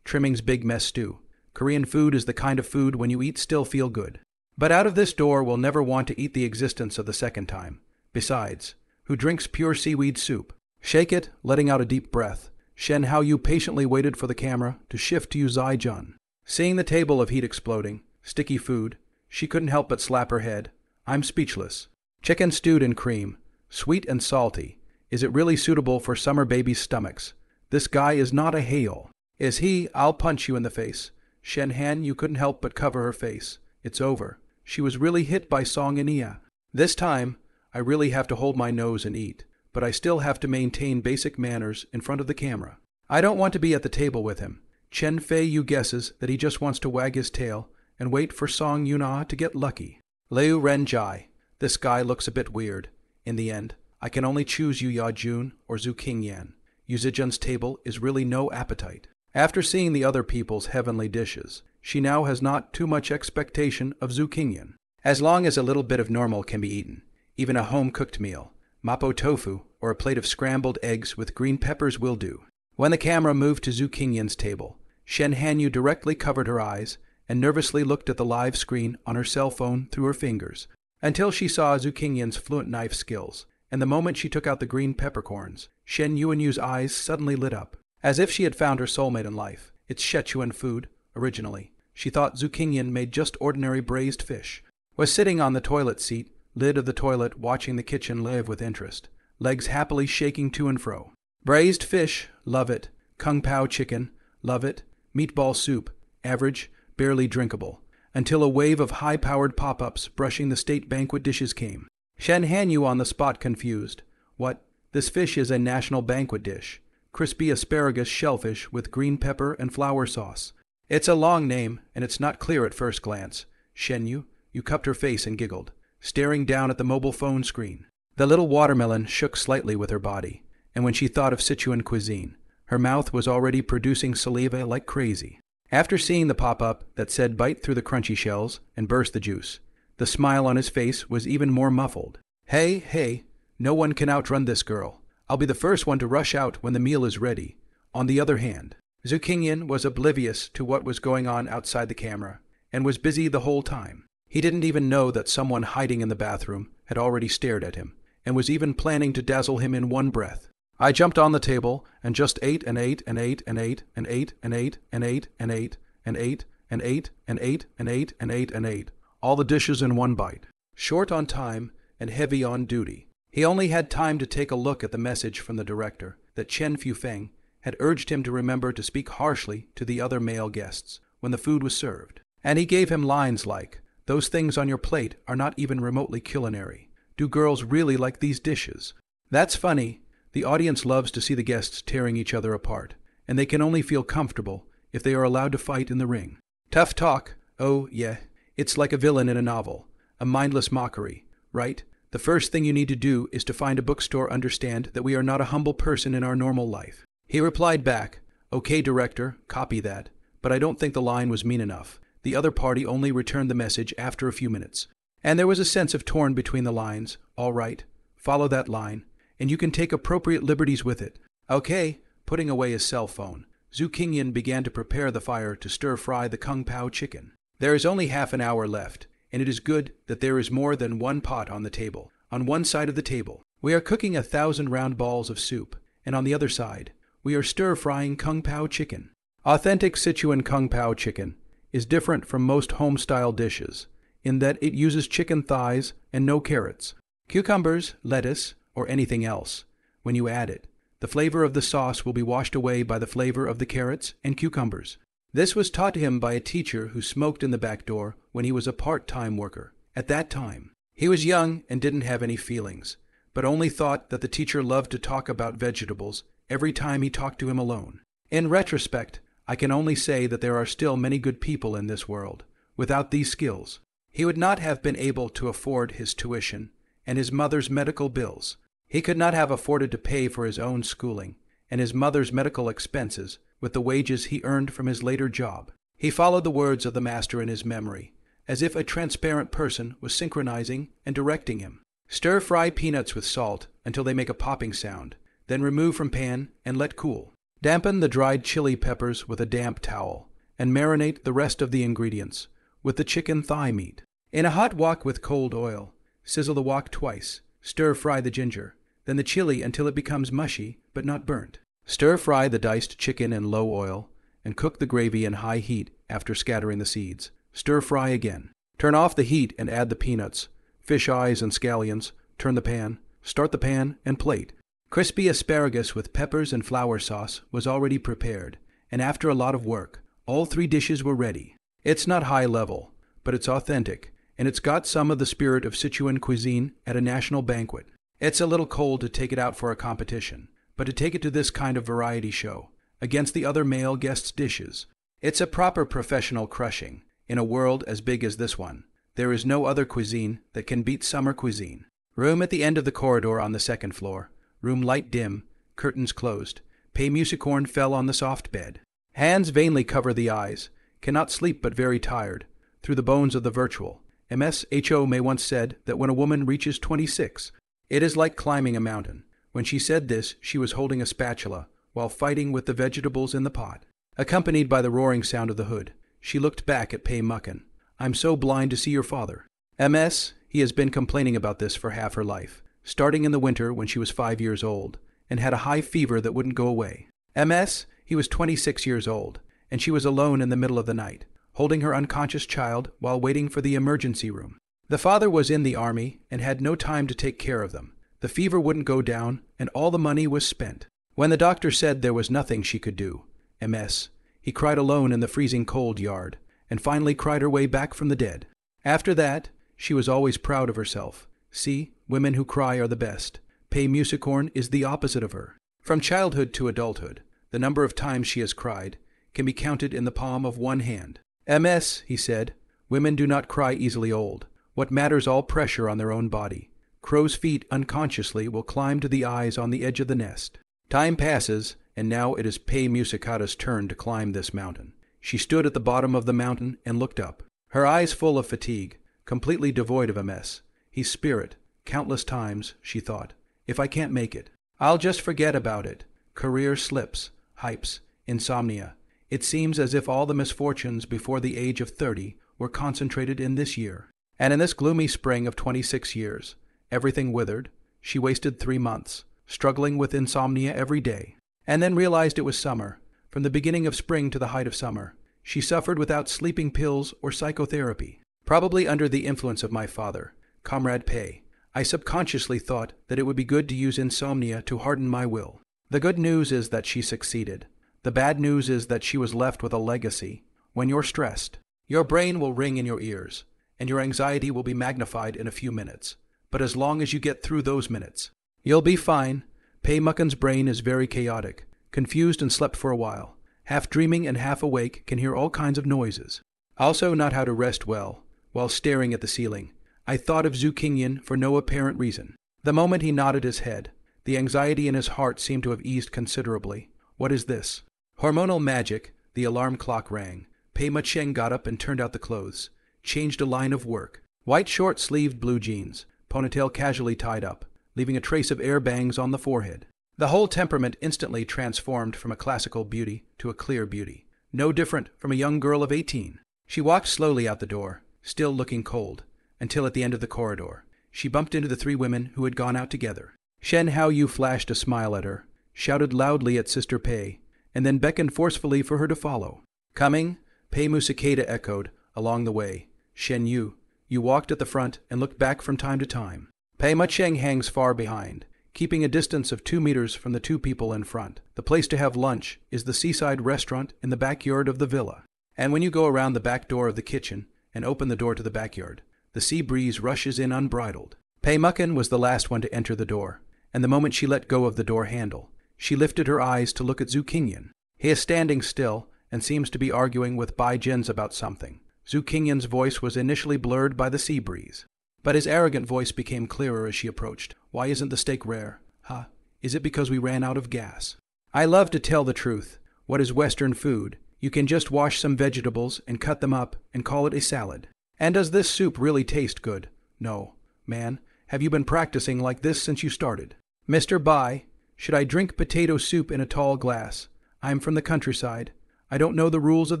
trimming's big mess stew. Korean food is the kind of food when you eat still feel good. But out of this door will never want to eat the existence of the second time. Besides, who drinks pure seaweed soup? Shake it, letting out a deep breath. Shen Hao Yu patiently waited for the camera to shift to Yu Zai Jun. Seeing the table of heat exploding, sticky food, she couldn't help but slap her head. I'm speechless. Chicken stewed in cream, sweet and salty. Is it really suitable for summer babies' stomachs? This guy is not a Hale. Is he? I'll punch you in the face. Shen Han Yu couldn't help but cover her face. It's over. She was really hit by Song and Ia. This time, I really have to hold my nose and eat, but I still have to maintain basic manners in front of the camera. I don't want to be at the table with him. Chen Fei Yu guesses that he just wants to wag his tail and wait for Song Yuna to get lucky. Liu Ren Jai. This guy looks a bit weird. In the end, I can only choose Yu Ya Jun or Zhu Qingyan. Yu Zijun's table is really no appetite. After seeing the other people's heavenly dishes, she now has not too much expectation of Zhu Qingyan. As long as a little bit of normal can be eaten, even a home-cooked meal, mapo tofu, or a plate of scrambled eggs with green peppers will do. When the camera moved to Zhu Qingyan's table, Shen Hanyu directly covered her eyes and nervously looked at the live screen on her cell phone through her fingers, until she saw Zhu Qingyan's fluent knife skills, and the moment she took out the green peppercorns, Shen Yuanyu's eyes suddenly lit up. As if she had found her soulmate in life. It's Sichuan food, originally. She thought Zhu Qingyan made just ordinary braised fish. Was sitting on the toilet seat, lid of the toilet, watching the kitchen live with interest, legs happily shaking to and fro. Braised fish, love it. Kung Pao chicken, love it. Meatball soup, average, barely drinkable. Until a wave of high-powered pop-ups brushing the state banquet dishes came. Shen Hanyu on the spot confused. What? This fish is a national banquet dish. Crispy asparagus shellfish with green pepper and flour sauce. It's a long name, and it's not clear at first glance. Shen Yu cupped her face and giggled, staring down at the mobile phone screen. The little watermelon shook slightly with her body, and when she thought of Sichuan cuisine, her mouth was already producing saliva like crazy. After seeing the pop-up that said bite through the crunchy shells and burst the juice, the smile on his face was even more muffled. Hey, no one can outrun this girl. I'll be the first one to rush out when the meal is ready. On the other hand, Zhu Qingyan was oblivious to what was going on outside the camera, and was busy the whole time. He didn't even know that someone hiding in the bathroom had already stared at him, and was even planning to dazzle him in one breath. I jumped on the table and just ate and ate and ate and ate and ate and ate and ate and ate and ate and ate and ate and ate and ate and ate. All the dishes in one bite. Short on time and heavy on duty. He only had time to take a look at the message from the director that Chen Fufeng had urged him to remember to speak harshly to the other male guests when the food was served. And he gave him lines like, "Those things on your plate are not even remotely culinary. Do girls really like these dishes?" That's funny. The audience loves to see the guests tearing each other apart, and they can only feel comfortable if they are allowed to fight in the ring. Tough talk. Oh, yeah. It's like a villain in a novel. A mindless mockery, right? The first thing you need to do is to find a bookstore understand that we are not a humble person in our normal life. He replied back, "Okay, director, copy that, but I don't think the line was mean enough." The other party only returned the message after a few minutes. And there was a sense of torn between the lines. All right, follow that line, and you can take appropriate liberties with it. Okay, putting away his cell phone, Zhu Qingyan began to prepare the fire to stir-fry the Kung Pao chicken. There is only half an hour left, and it is good that there is more than one pot on the table. On one side of the table, we are cooking 1,000 round balls of soup, and on the other side, we are stir-frying Kung Pao chicken. Authentic Sichuan Kung Pao chicken is different from most home-style dishes, in that it uses chicken thighs and no carrots, cucumbers, lettuce, or anything else. When you add it, the flavor of the sauce will be washed away by the flavor of the carrots and cucumbers. This was taught to him by a teacher who smoked in the back door when he was a part-time worker. At that time, he was young and didn't have any feelings, but only thought that the teacher loved to talk about vegetables every time he talked to him alone. In retrospect, I can only say that there are still many good people in this world. Without these skills, he would not have been able to afford his tuition and his mother's medical bills. He could not have afforded to pay for his own schooling and his mother's medical expenses with the wages he earned from his later job. He followed the words of the master in his memory, as if a transparent person was synchronizing and directing him. Stir-fry peanuts with salt until they make a popping sound, then remove from pan and let cool. Dampen the dried chili peppers with a damp towel, and marinate the rest of the ingredients with the chicken thigh meat. In a hot wok with cold oil, sizzle the wok twice. Stir-fry the ginger, then the chili until it becomes mushy but not burnt. Stir-fry the diced chicken in low oil, and cook the gravy in high heat after scattering the seeds. Stir-fry again. Turn off the heat and add the peanuts, fish eyes and scallions. Turn the pan, start the pan, and plate. Crispy asparagus with peppers and flour sauce was already prepared, and after a lot of work, all 3 dishes were ready. It's not high level, but it's authentic, and it's got some of the spirit of Sichuan cuisine at a national banquet. It's a little cold to take it out for a competition, but to take it to this kind of variety show, against the other male guests' dishes, it's a proper professional crushing. In a world as big as this one, there is no other cuisine that can beat summer cuisine. Room at the end of the corridor on the 2nd floor. Room light dim, curtains closed. Pei Musicorn fell on the soft bed. Hands vainly cover the eyes. Cannot sleep but very tired. Through the bones of the virtual. MSHO May once said that when a woman reaches 26, it is like climbing a mountain. When she said this, she was holding a spatula while fighting with the vegetables in the pot. Accompanied by the roaring sound of the hood, she looked back at Pei Mucken. I'm so blind to see your father. MS, he has been complaining about this for half her life, starting in the winter when she was 5 years old, and had a high fever that wouldn't go away. MS, he was 26 years old, and she was alone in the middle of the night, holding her unconscious child while waiting for the emergency room. The father was in the army and had no time to take care of them. The fever wouldn't go down, and all the money was spent. When the doctor said there was nothing she could do, MS, he cried alone in the freezing cold yard, and finally cried her way back from the dead. After that, she was always proud of herself. See, women who cry are the best. Pei Musicorn is the opposite of her. From childhood to adulthood, the number of times she has cried can be counted in the palm of one hand. MS, he said, women do not cry easily old. What matters all pressure on their own body. Crow's feet unconsciously will climb to the eyes on the edge of the nest. Time passes, and now it is Pei Musicata's turn to climb this mountain. She stood at the bottom of the mountain and looked up, her eyes full of fatigue, completely devoid of MS. He's spirit. Countless times, she thought, if I can't make it, I'll just forget about it. Career slips, hypes, insomnia. It seems as if all the misfortunes before the age of 30 were concentrated in this year. And in this gloomy spring of 26 years, everything withered. She wasted 3 months, struggling with insomnia every day, and then realized it was summer. From the beginning of spring to the height of summer, she suffered without sleeping pills or psychotherapy. Probably under the influence of my father, Comrade Pei, I subconsciously thought that it would be good to use insomnia to harden my will. The good news is that she succeeded. The bad news is that she was left with a legacy. When you're stressed, your brain will ring in your ears, and your anxiety will be magnified in a few minutes. But as long as you get through those minutes, you'll be fine. Pei Mucken's brain is very chaotic, confused and slept for a while. Half dreaming and half awake, can hear all kinds of noises. Also not how to rest well, while staring at the ceiling. I thought of Zhu Qingyan for no apparent reason. The moment he nodded his head, the anxiety in his heart seemed to have eased considerably. What is this? Hormonal magic. The alarm clock rang. Pei Mucheng got up and turned out the clothes. Changed a line of work. White short-sleeved blue jeans, ponytail casually tied up, leaving a trace of air bangs on the forehead. The whole temperament instantly transformed from a classical beauty to a clear beauty, no different from a young girl of 18. She walked slowly out the door, still looking cold, until at the end of the corridor, she bumped into the 3 women who had gone out together. Shen Haoyu flashed a smile at her, shouted loudly at Sister Pei, and then beckoned forcefully for her to follow. Coming, Pei Musicata echoed, along the way. Shen Yu, you walked at the front and looked back from time to time. Pei Mucheng hangs far behind, keeping a distance of 2 meters from the 2 people in front. The place to have lunch is the seaside restaurant in the backyard of the villa. And when you go around the back door of the kitchen and open the door to the backyard, the sea breeze rushes in unbridled. Pei Mucken was the last one to enter the door, and the moment she let go of the door handle, she lifted her eyes to look at Zhu Qingyan. He is standing still and seems to be arguing with Bai Jins about something. Zhu Qingyan's voice was initially blurred by the sea breeze, but his arrogant voice became clearer as she approached. Why isn't the steak rare? Huh? Is it because we ran out of gas? I love to tell the truth. What is Western food? You can just wash some vegetables and cut them up and call it a salad. And does this soup really taste good? No. Man, have you been practicing like this since you started? Mr. Bai, should I drink potato soup in a tall glass? I'm from the countryside. I don't know the rules of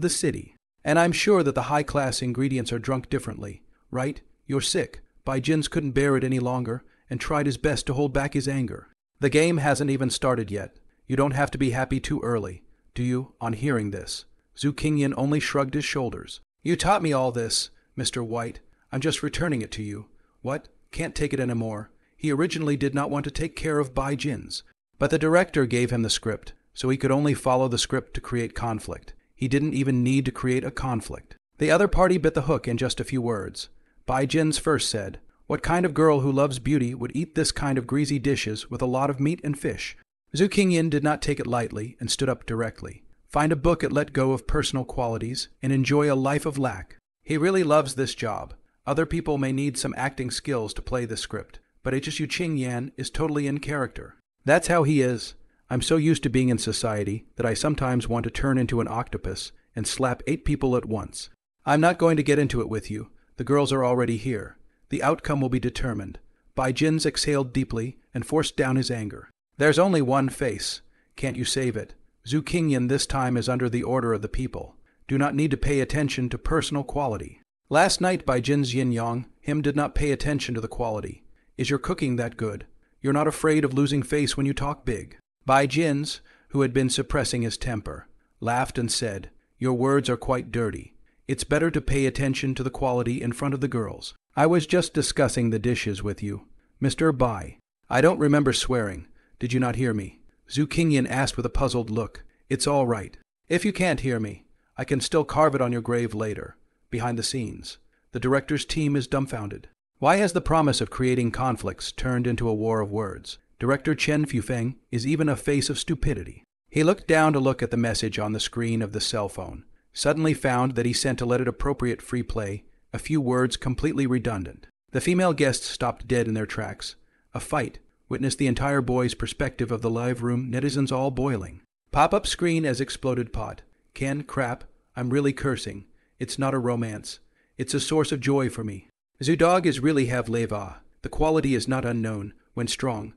the city. And I'm sure that the high-class ingredients are drunk differently. Right? You're sick. Bai Jins couldn't bear it any longer and tried his best to hold back his anger. The game hasn't even started yet. You don't have to be happy too early, do you, on hearing this? Zhu Qingyan only shrugged his shoulders. You taught me all this, Mr. White. I'm just returning it to you. What? Can't take it anymore. He originally did not want to take care of Bai Jins, but the director gave him the script, so he could only follow the script to create conflict. He didn't even need to create a conflict. The other party bit the hook in just a few words. Bai Jins first said, "What kind of girl who loves beauty would eat this kind of greasy dishes with a lot of meat and fish?" Zhu Qingyan did not take it lightly and stood up directly. Find a book and let go of personal qualities and enjoy a life of lack. He really loves this job. Other people may need some acting skills to play the script, but Zhu Qingyan is totally in character. That's how he is. I'm so used to being in society that I sometimes want to turn into an octopus and slap 8 people at once. I'm not going to get into it with you. The girls are already here. The outcome will be determined. Bai Jins exhaled deeply and forced down his anger. There's only one face. Can't you save it? Zhu Qingyan this time is under the order of the people. Do not need to pay attention to personal quality. Last night Bai Jin's yin yang, him did not pay attention to the quality. Is your cooking that good? You're not afraid of losing face when you talk big. Bai Jins, who had been suppressing his temper, laughed and said, "Your words are quite dirty. It's better to pay attention to the quality in front of the girls. I was just discussing the dishes with you. Mr. Bai, I don't remember swearing. Did you not hear me?" Zhu Qingyan asked with a puzzled look. "It's all right. If you can't hear me, I can still carve it on your grave later, behind the scenes." The director's team is dumbfounded. Why has the promise of creating conflicts turned into a war of words? Director Chen Fufeng is even a face of stupidity. He looked down to look at the message on the screen of the cell phone, suddenly found that he sent to let it appropriate free play, a few words completely redundant. The female guests stopped dead in their tracks. A fight. Witnessed the entire boys' perspective of the live room, netizens all boiling. Pop-up screen as exploded pot. Ken, crap, I'm really cursing. It's not a romance. It's a source of joy for me. Zudog is really have leva. The quality is not unknown. When strong,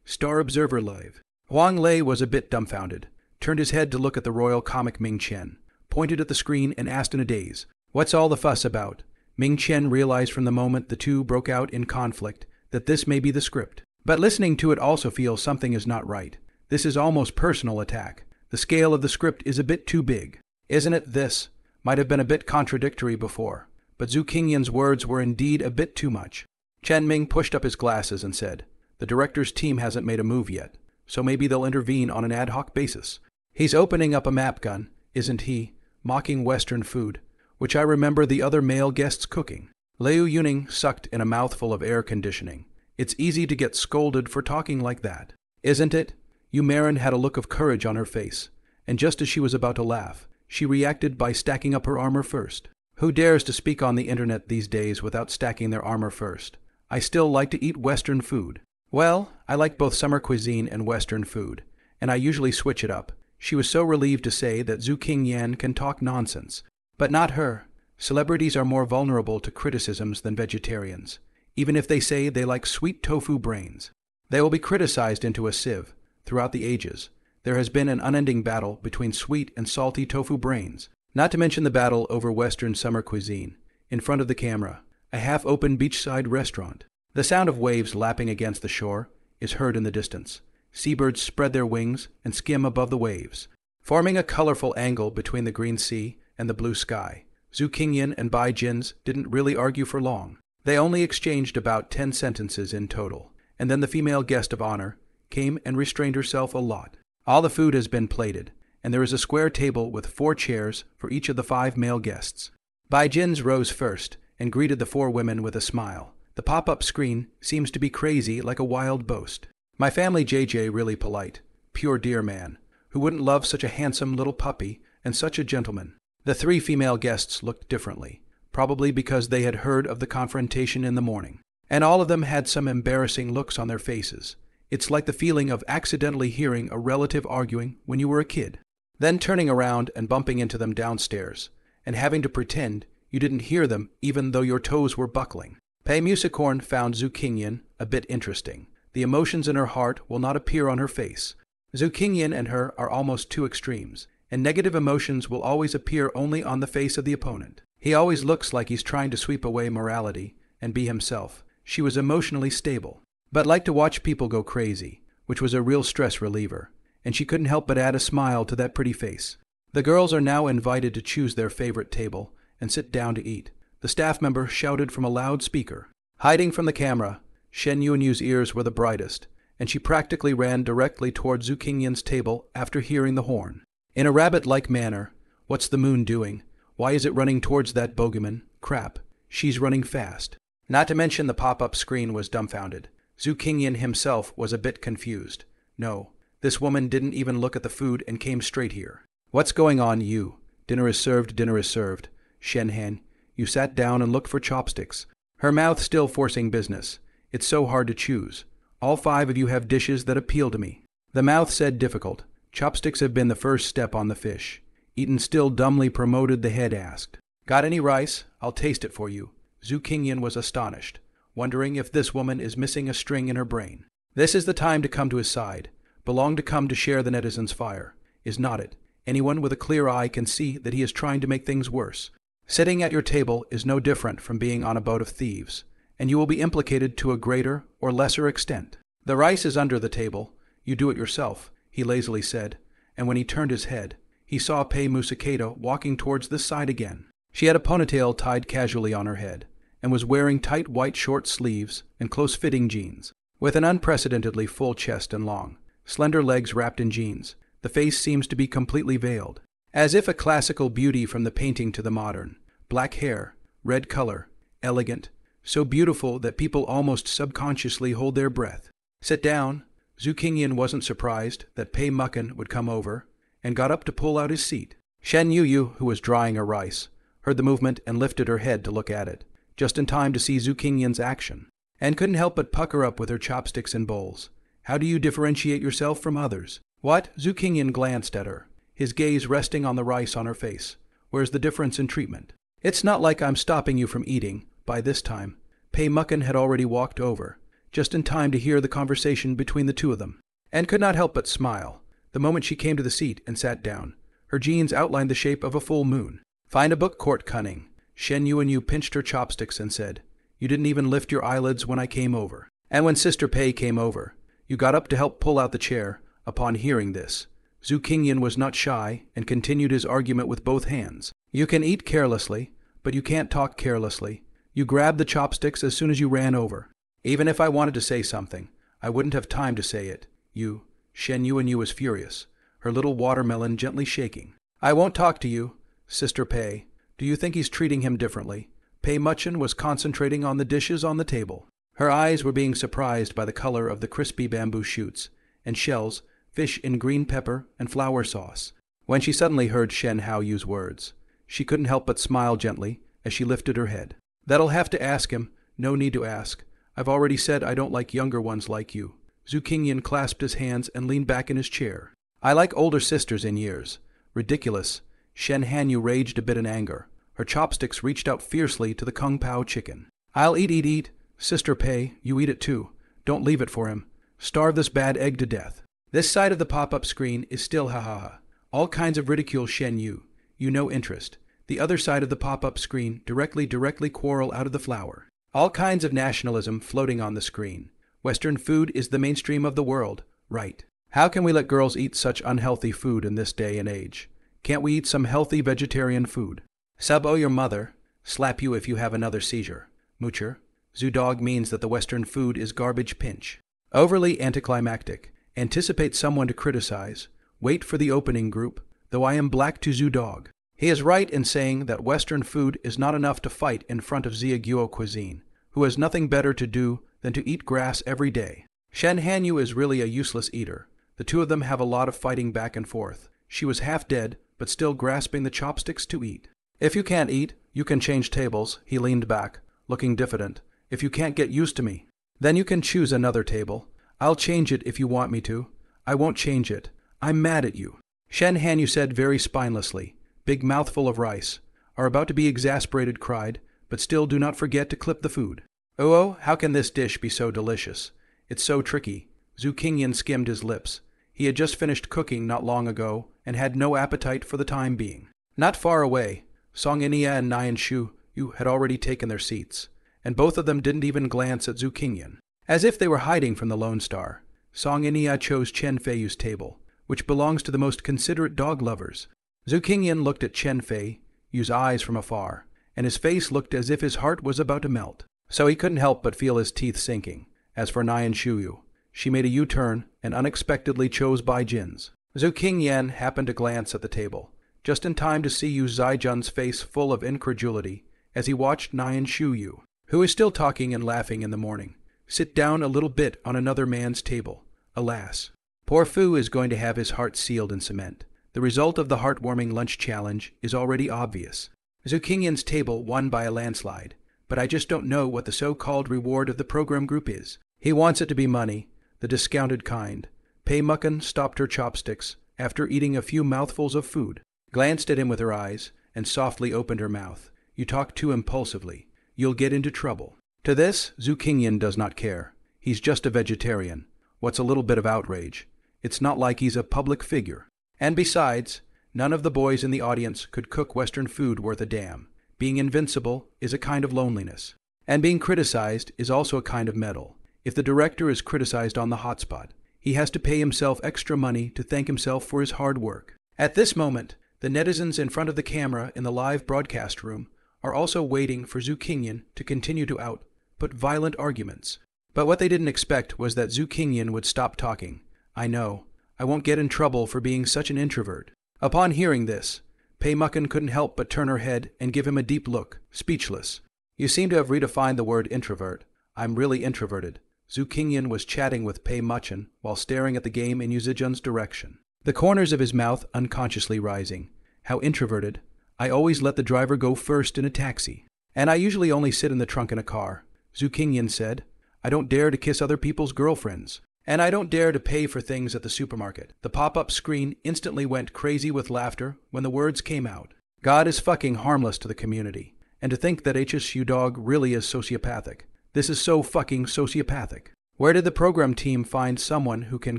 Star Observer Live. Huang Lei was a bit dumbfounded, turned his head to look at the royal comic Ming Chen, pointed at the screen and asked in a daze, "What's all the fuss about?" Ming Chen realized from the moment the two broke out in conflict that this may be the script. But listening to it also feels something is not right. This is almost personal attack. The scale of the script is a bit too big. Isn't it this? Might have been a bit contradictory before, but Zhu Qingyan's words were indeed a bit too much. Chen Ming pushed up his glasses and said, "The director's team hasn't made a move yet, so maybe they'll intervene on an ad hoc basis. He's opening up a map gun, isn't he? Mocking Western food, which I remember the other male guests cooking." Liu Yuning sucked in a mouthful of air conditioning. It's easy to get scolded for talking like that, isn't it? Yu Marin had a look of courage on her face, and just as she was about to laugh, she reacted by stacking up her armor first. Who dares to speak on the internet these days without stacking their armor first? I still like to eat Western food. Well, I like both summer cuisine and Western food, and I usually switch it up. She was so relieved to say that Zhu Qingyan can talk nonsense. But not her. Celebrities are more vulnerable to criticisms than vegetarians, even if they say they like sweet tofu brains. They will be criticized into a sieve. Throughout the ages, there has been an unending battle between sweet and salty tofu brains, not to mention the battle over Western summer cuisine. In front of the camera, a half-open beachside restaurant. The sound of waves lapping against the shore is heard in the distance. Seabirds spread their wings and skim above the waves, forming a colorful angle between the green sea and the blue sky. Zhu Qingyan and Bai Jins didn't really argue for long. They only exchanged about 10 sentences in total, and then the female guest of honor came and restrained herself a lot. All the food has been plated, and there is a square table with 4 chairs for each of the 5 male guests. Bai Jins rose first and greeted the 4 women with a smile. The pop-up screen seems to be crazy like a wild boast. My family JJ really polite, pure dear man, who wouldn't love such a handsome little puppy and such a gentleman. The 3 female guests looked differently, probably because they had heard of the confrontation in the morning, and all of them had some embarrassing looks on their faces. It's like the feeling of accidentally hearing a relative arguing when you were a kid, then turning around and bumping into them downstairs, and having to pretend You didn't hear them, even though your toes were buckling. Pei Musicorn found Zhu Qingyan a bit interesting. The emotions in her heart will not appear on her face. Zhu Qingyan and her are almost two extremes, and negative emotions will always appear only on the face of the opponent. He always looks like he's trying to sweep away morality and be himself. She was emotionally stable, but liked to watch people go crazy, which was a real stress reliever, and she couldn't help but add a smile to that pretty face. The girls are now invited to choose their favorite table and sit down to eat. The staff member shouted from a loudspeaker. Hiding from the camera, Shen Yuanyu's ears were the brightest, and she practically ran directly toward Zhu Qingyan's table after hearing the horn. In a rabbit-like manner, "What's the moon doing? Why is it running towards that bogeyman? Crap, she's running fast." Not to mention the pop-up screen was dumbfounded. Zhu Qingyan himself was a bit confused. No, this woman didn't even look at the food and came straight here. "What's going on, you? Dinner is served, dinner is served." Shen Han, you sat down and looked for chopsticks. Her mouth still forcing business. "It's so hard to choose. All 5 of you have dishes that appeal to me." The mouth said difficult. Chopsticks have been the first step on the fish. Eaton still dumbly promoted, the head asked. "Got any rice? I'll taste it for you." Zhu Qingyan was astonished, wondering if this woman is missing a string in her brain. This is the time to come to his side. Belong to come to share the netizens' fire. Is not it? Anyone with a clear eye can see that he is trying to make things worse. Sitting at your table is no different from being on a boat of thieves, and you will be implicated to a greater or lesser extent. "The rice is under the table. You do it yourself," he lazily said, and when he turned his head, he saw Pei Musakado walking towards this side again. She had a ponytail tied casually on her head, and was wearing tight white short sleeves and close-fitting jeans. With an unprecedentedly full chest and long, slender legs wrapped in jeans, the face seems to be completely veiled. As if a classical beauty from the painting to the modern. Black hair, red color, elegant, so beautiful that people almost subconsciously hold their breath. "Sit down." Zhu Qingyan wasn't surprised that Pei Mucken would come over, and got up to pull out his seat. Shen Yuyu, who was drying her rice, heard the movement and lifted her head to look at it, just in time to see Zhu Qingyan's action, and couldn't help but pucker up with her chopsticks and bowls. "How do you differentiate yourself from others?" "What?" Zhu Qingyan glanced at her, his gaze resting on the rice on her face. "Where's the difference in treatment?" "It's not like I'm stopping you from eating." By this time, Pei Mucken had already walked over, just in time to hear the conversation between the two of them, and could not help but smile. The moment she came to the seat and sat down, her jeans outlined the shape of a full moon. "Find a book, court cunning." Shen Yuanyu pinched her chopsticks and said, "You didn't even lift your eyelids when I came over. And when Sister Pei came over, you got up to help pull out the chair." Upon hearing this, Zhu Qingyan was not shy and continued his argument with both hands. "You can eat carelessly, but you can't talk carelessly. You grabbed the chopsticks as soon as you ran over. Even if I wanted to say something, I wouldn't have time to say it. You." Shen Yuanyu was furious, her little watermelon gently shaking. "I won't talk to you, Sister Pei. Do you think he's treating him differently?" Pei Muchen was concentrating on the dishes on the table. Her eyes were being surprised by the color of the crispy bamboo shoots and shells, fish in green pepper and flour sauce. When she suddenly heard Shen Hao use words, she couldn't help but smile gently as she lifted her head. "That'll have to ask him." "No need to ask. I've already said I don't like younger ones like you." Zhu Qingyan clasped his hands and leaned back in his chair. "I like older sisters in years." "Ridiculous." Shen Hanyu raged a bit in anger. Her chopsticks reached out fiercely to the Kung Pao chicken. "I'll eat. Sister Pei, you eat it too. Don't leave it for him. Starve this bad egg to death." This side of the pop-up screen is still ha. All kinds of ridicule Shen Yu. You no interest. The other side of the pop-up screen directly quarrel out of the flour. All kinds of nationalism floating on the screen. Western food is the mainstream of the world. Right. How can we let girls eat such unhealthy food in this day and age? Can't we eat some healthy vegetarian food? Sub-o your mother. Slap you if you have another seizure. Moocher. Zoodog means that the Western food is garbage pinch. Overly anticlimactic. Anticipate someone to criticize. Wait for the opening group. Though I am black to Zoodog. He is right in saying that Western food is not enough to fight in front of Ziaguo cuisine, who has nothing better to do than to eat grass every day. Shen Hanyu is really a useless eater. The two of them have a lot of fighting back and forth. She was half dead, but still grasping the chopsticks to eat. "If you can't eat, you can change tables." He leaned back, looking diffident. "If you can't get used to me, then you can choose another table. I'll change it if you want me to." "I won't change it. I'm mad at you." Shen Hanyu said very spinelessly, big mouthful of rice. are about to be exasperated cried, but still do not forget to clip the food. Oh, how can this dish be so delicious? It's so tricky. Zhu Qingyan skimmed his lips. He had just finished cooking not long ago and had no appetite for the time being. Not far away, Song Inia and Nian Shu had already taken their seats, and both of them didn't even glance at Zhu Qingyan. As if they were hiding from the Lone Star, Song Inia chose Chen Feiyu's table, which belongs to the most considerate dog lovers. Zhu Qingyan looked at Chen Feiyu's eyes from afar, and his face looked as if his heart was about to melt, so he couldn't help but feel his teeth sinking. As for Nian Shu, she made a U-turn and unexpectedly chose Bai Jin's. Zhu Qingyan happened to glance at the table, just in time to see Yu Zaijun's face full of incredulity as he watched Nian Shu, who is still talking and laughing in the morning, sit down a little bit on another man's table. Alas, poor Fu is going to have his heart sealed in cement. The result of the heartwarming lunch challenge is already obvious. Zhu Qingyan's table won by a landslide, but I just don't know what the so-called reward of the program group is. He wants it to be money, the discounted kind. Pei Mucken stopped her chopsticks after eating a few mouthfuls of food, glanced at him with her eyes, and softly opened her mouth. You talk too impulsively. You'll get into trouble. To this, Zhu Qingyan does not care. He's just a vegetarian. What's a little bit of outrage? It's not like he's a public figure. And besides, none of the boys in the audience could cook Western food worth a damn. Being invincible is a kind of loneliness. And being criticized is also a kind of medal. If the director is criticized on the hotspot, he has to pay himself extra money to thank himself for his hard work. At this moment, the netizens in front of the camera in the live broadcast room are also waiting for Zhu Qingyan to continue to output violent arguments. But what they didn't expect was that Zhu Qingyan would stop talking. I know. I won't get in trouble for being such an introvert. Upon hearing this, Pei Mucken couldn't help but turn her head and give him a deep look, speechless. You seem to have redefined the word introvert. I'm really introverted. Zhu Qingyan was chatting with Pei Mucken while staring at the game in Yu Zijun's direction, the corners of his mouth unconsciously rising. How introverted. I always let the driver go first in a taxi. And I usually only sit in the trunk in a car. Zhu Qingyan said, I don't dare to kiss other people's girlfriends. And I don't dare to pay for things at the supermarket. The pop-up screen instantly went crazy with laughter when the words came out. God is fucking harmless to the community. And to think that HSU dog really is sociopathic. This is so fucking sociopathic. Where did the program team find someone who can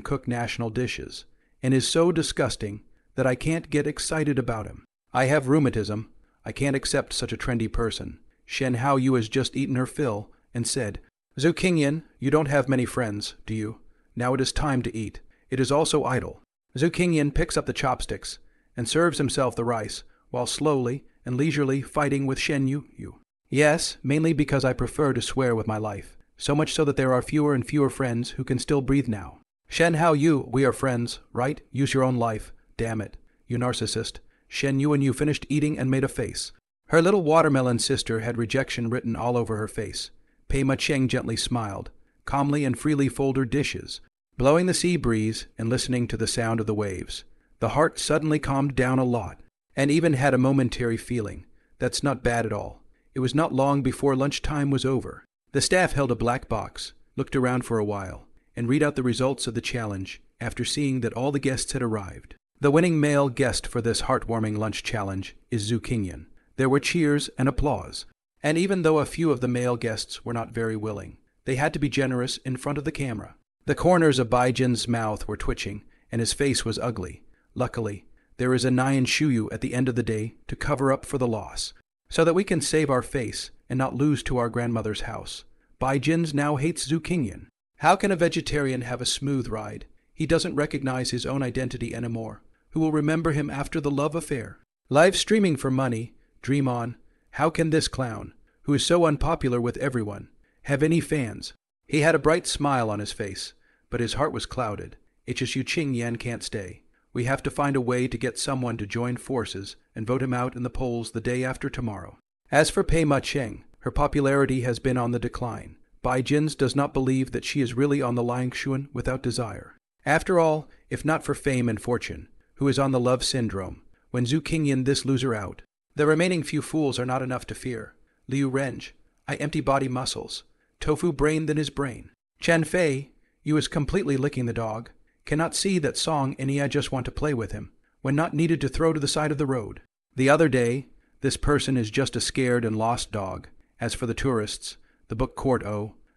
cook national dishes and is so disgusting that I can't get excited about him? I have rheumatism. I can't accept such a trendy person. Shen Hao Yu has just eaten her fill and said, Zhu Qingyan, you don't have many friends, do you? Now it is time to eat. It is also idle. Zhu Qingyan picks up the chopsticks and serves himself the rice while slowly and leisurely fighting with Shen Yu. Yes, mainly because I prefer to swear with my life, so much so that there are fewer and fewer friends who can still breathe now. Shen Hao Yu, we are friends, right? Use your own life. Damn it. You narcissist. Shen Yu and you finished eating and made a face. Her little watermelon sister had rejection written all over her face. Pei Mucken gently smiled, calmly and freely folded her dishes, blowing the sea breeze and listening to the sound of the waves. The heart suddenly calmed down a lot, and even had a momentary feeling. That's not bad at all. It was not long before lunchtime was over. The staff held a black box, looked around for a while, and read out the results of the challenge after seeing that all the guests had arrived. The winning male guest for this heartwarming lunch challenge is Zhu Qingyan. There were cheers and applause, and even though a few of the male guests were not very willing, they had to be generous in front of the camera. The corners of Bai Jin's mouth were twitching, and his face was ugly. Luckily, there is a Nian Shuyu at the end of the day to cover up for the loss, so that we can save our face and not lose to our grandmother's house. Bai Jin's now hates Zhu Qingyan. How can a vegetarian have a smooth ride? He doesn't recognize his own identity anymore. Who will remember him after the love affair? Live streaming for money. Dream on. How can this clown, who is so unpopular with everyone, have any fans? He had a bright smile on his face, but his heart was clouded. HSU Qingyan can't stay. We have to find a way to get someone to join forces and vote him out in the polls the day after tomorrow. As for Pei Mucken, her popularity has been on the decline. Bai Jin's does not believe that she is really on the Lingshuan without desire. After all, if not for fame and fortune, who is on the love syndrome, when Zhu Qingyan this loser out, the remaining few fools are not enough to fear. Liu Renj, I empty body muscles. Tofu brain than his brain. Chen Fei, you is completely licking the dog, cannot see that Song and I just want to play with him, when not needed to throw to the side of the road. The other day, This person is just a scared and lost dog. As for the tourists, the book court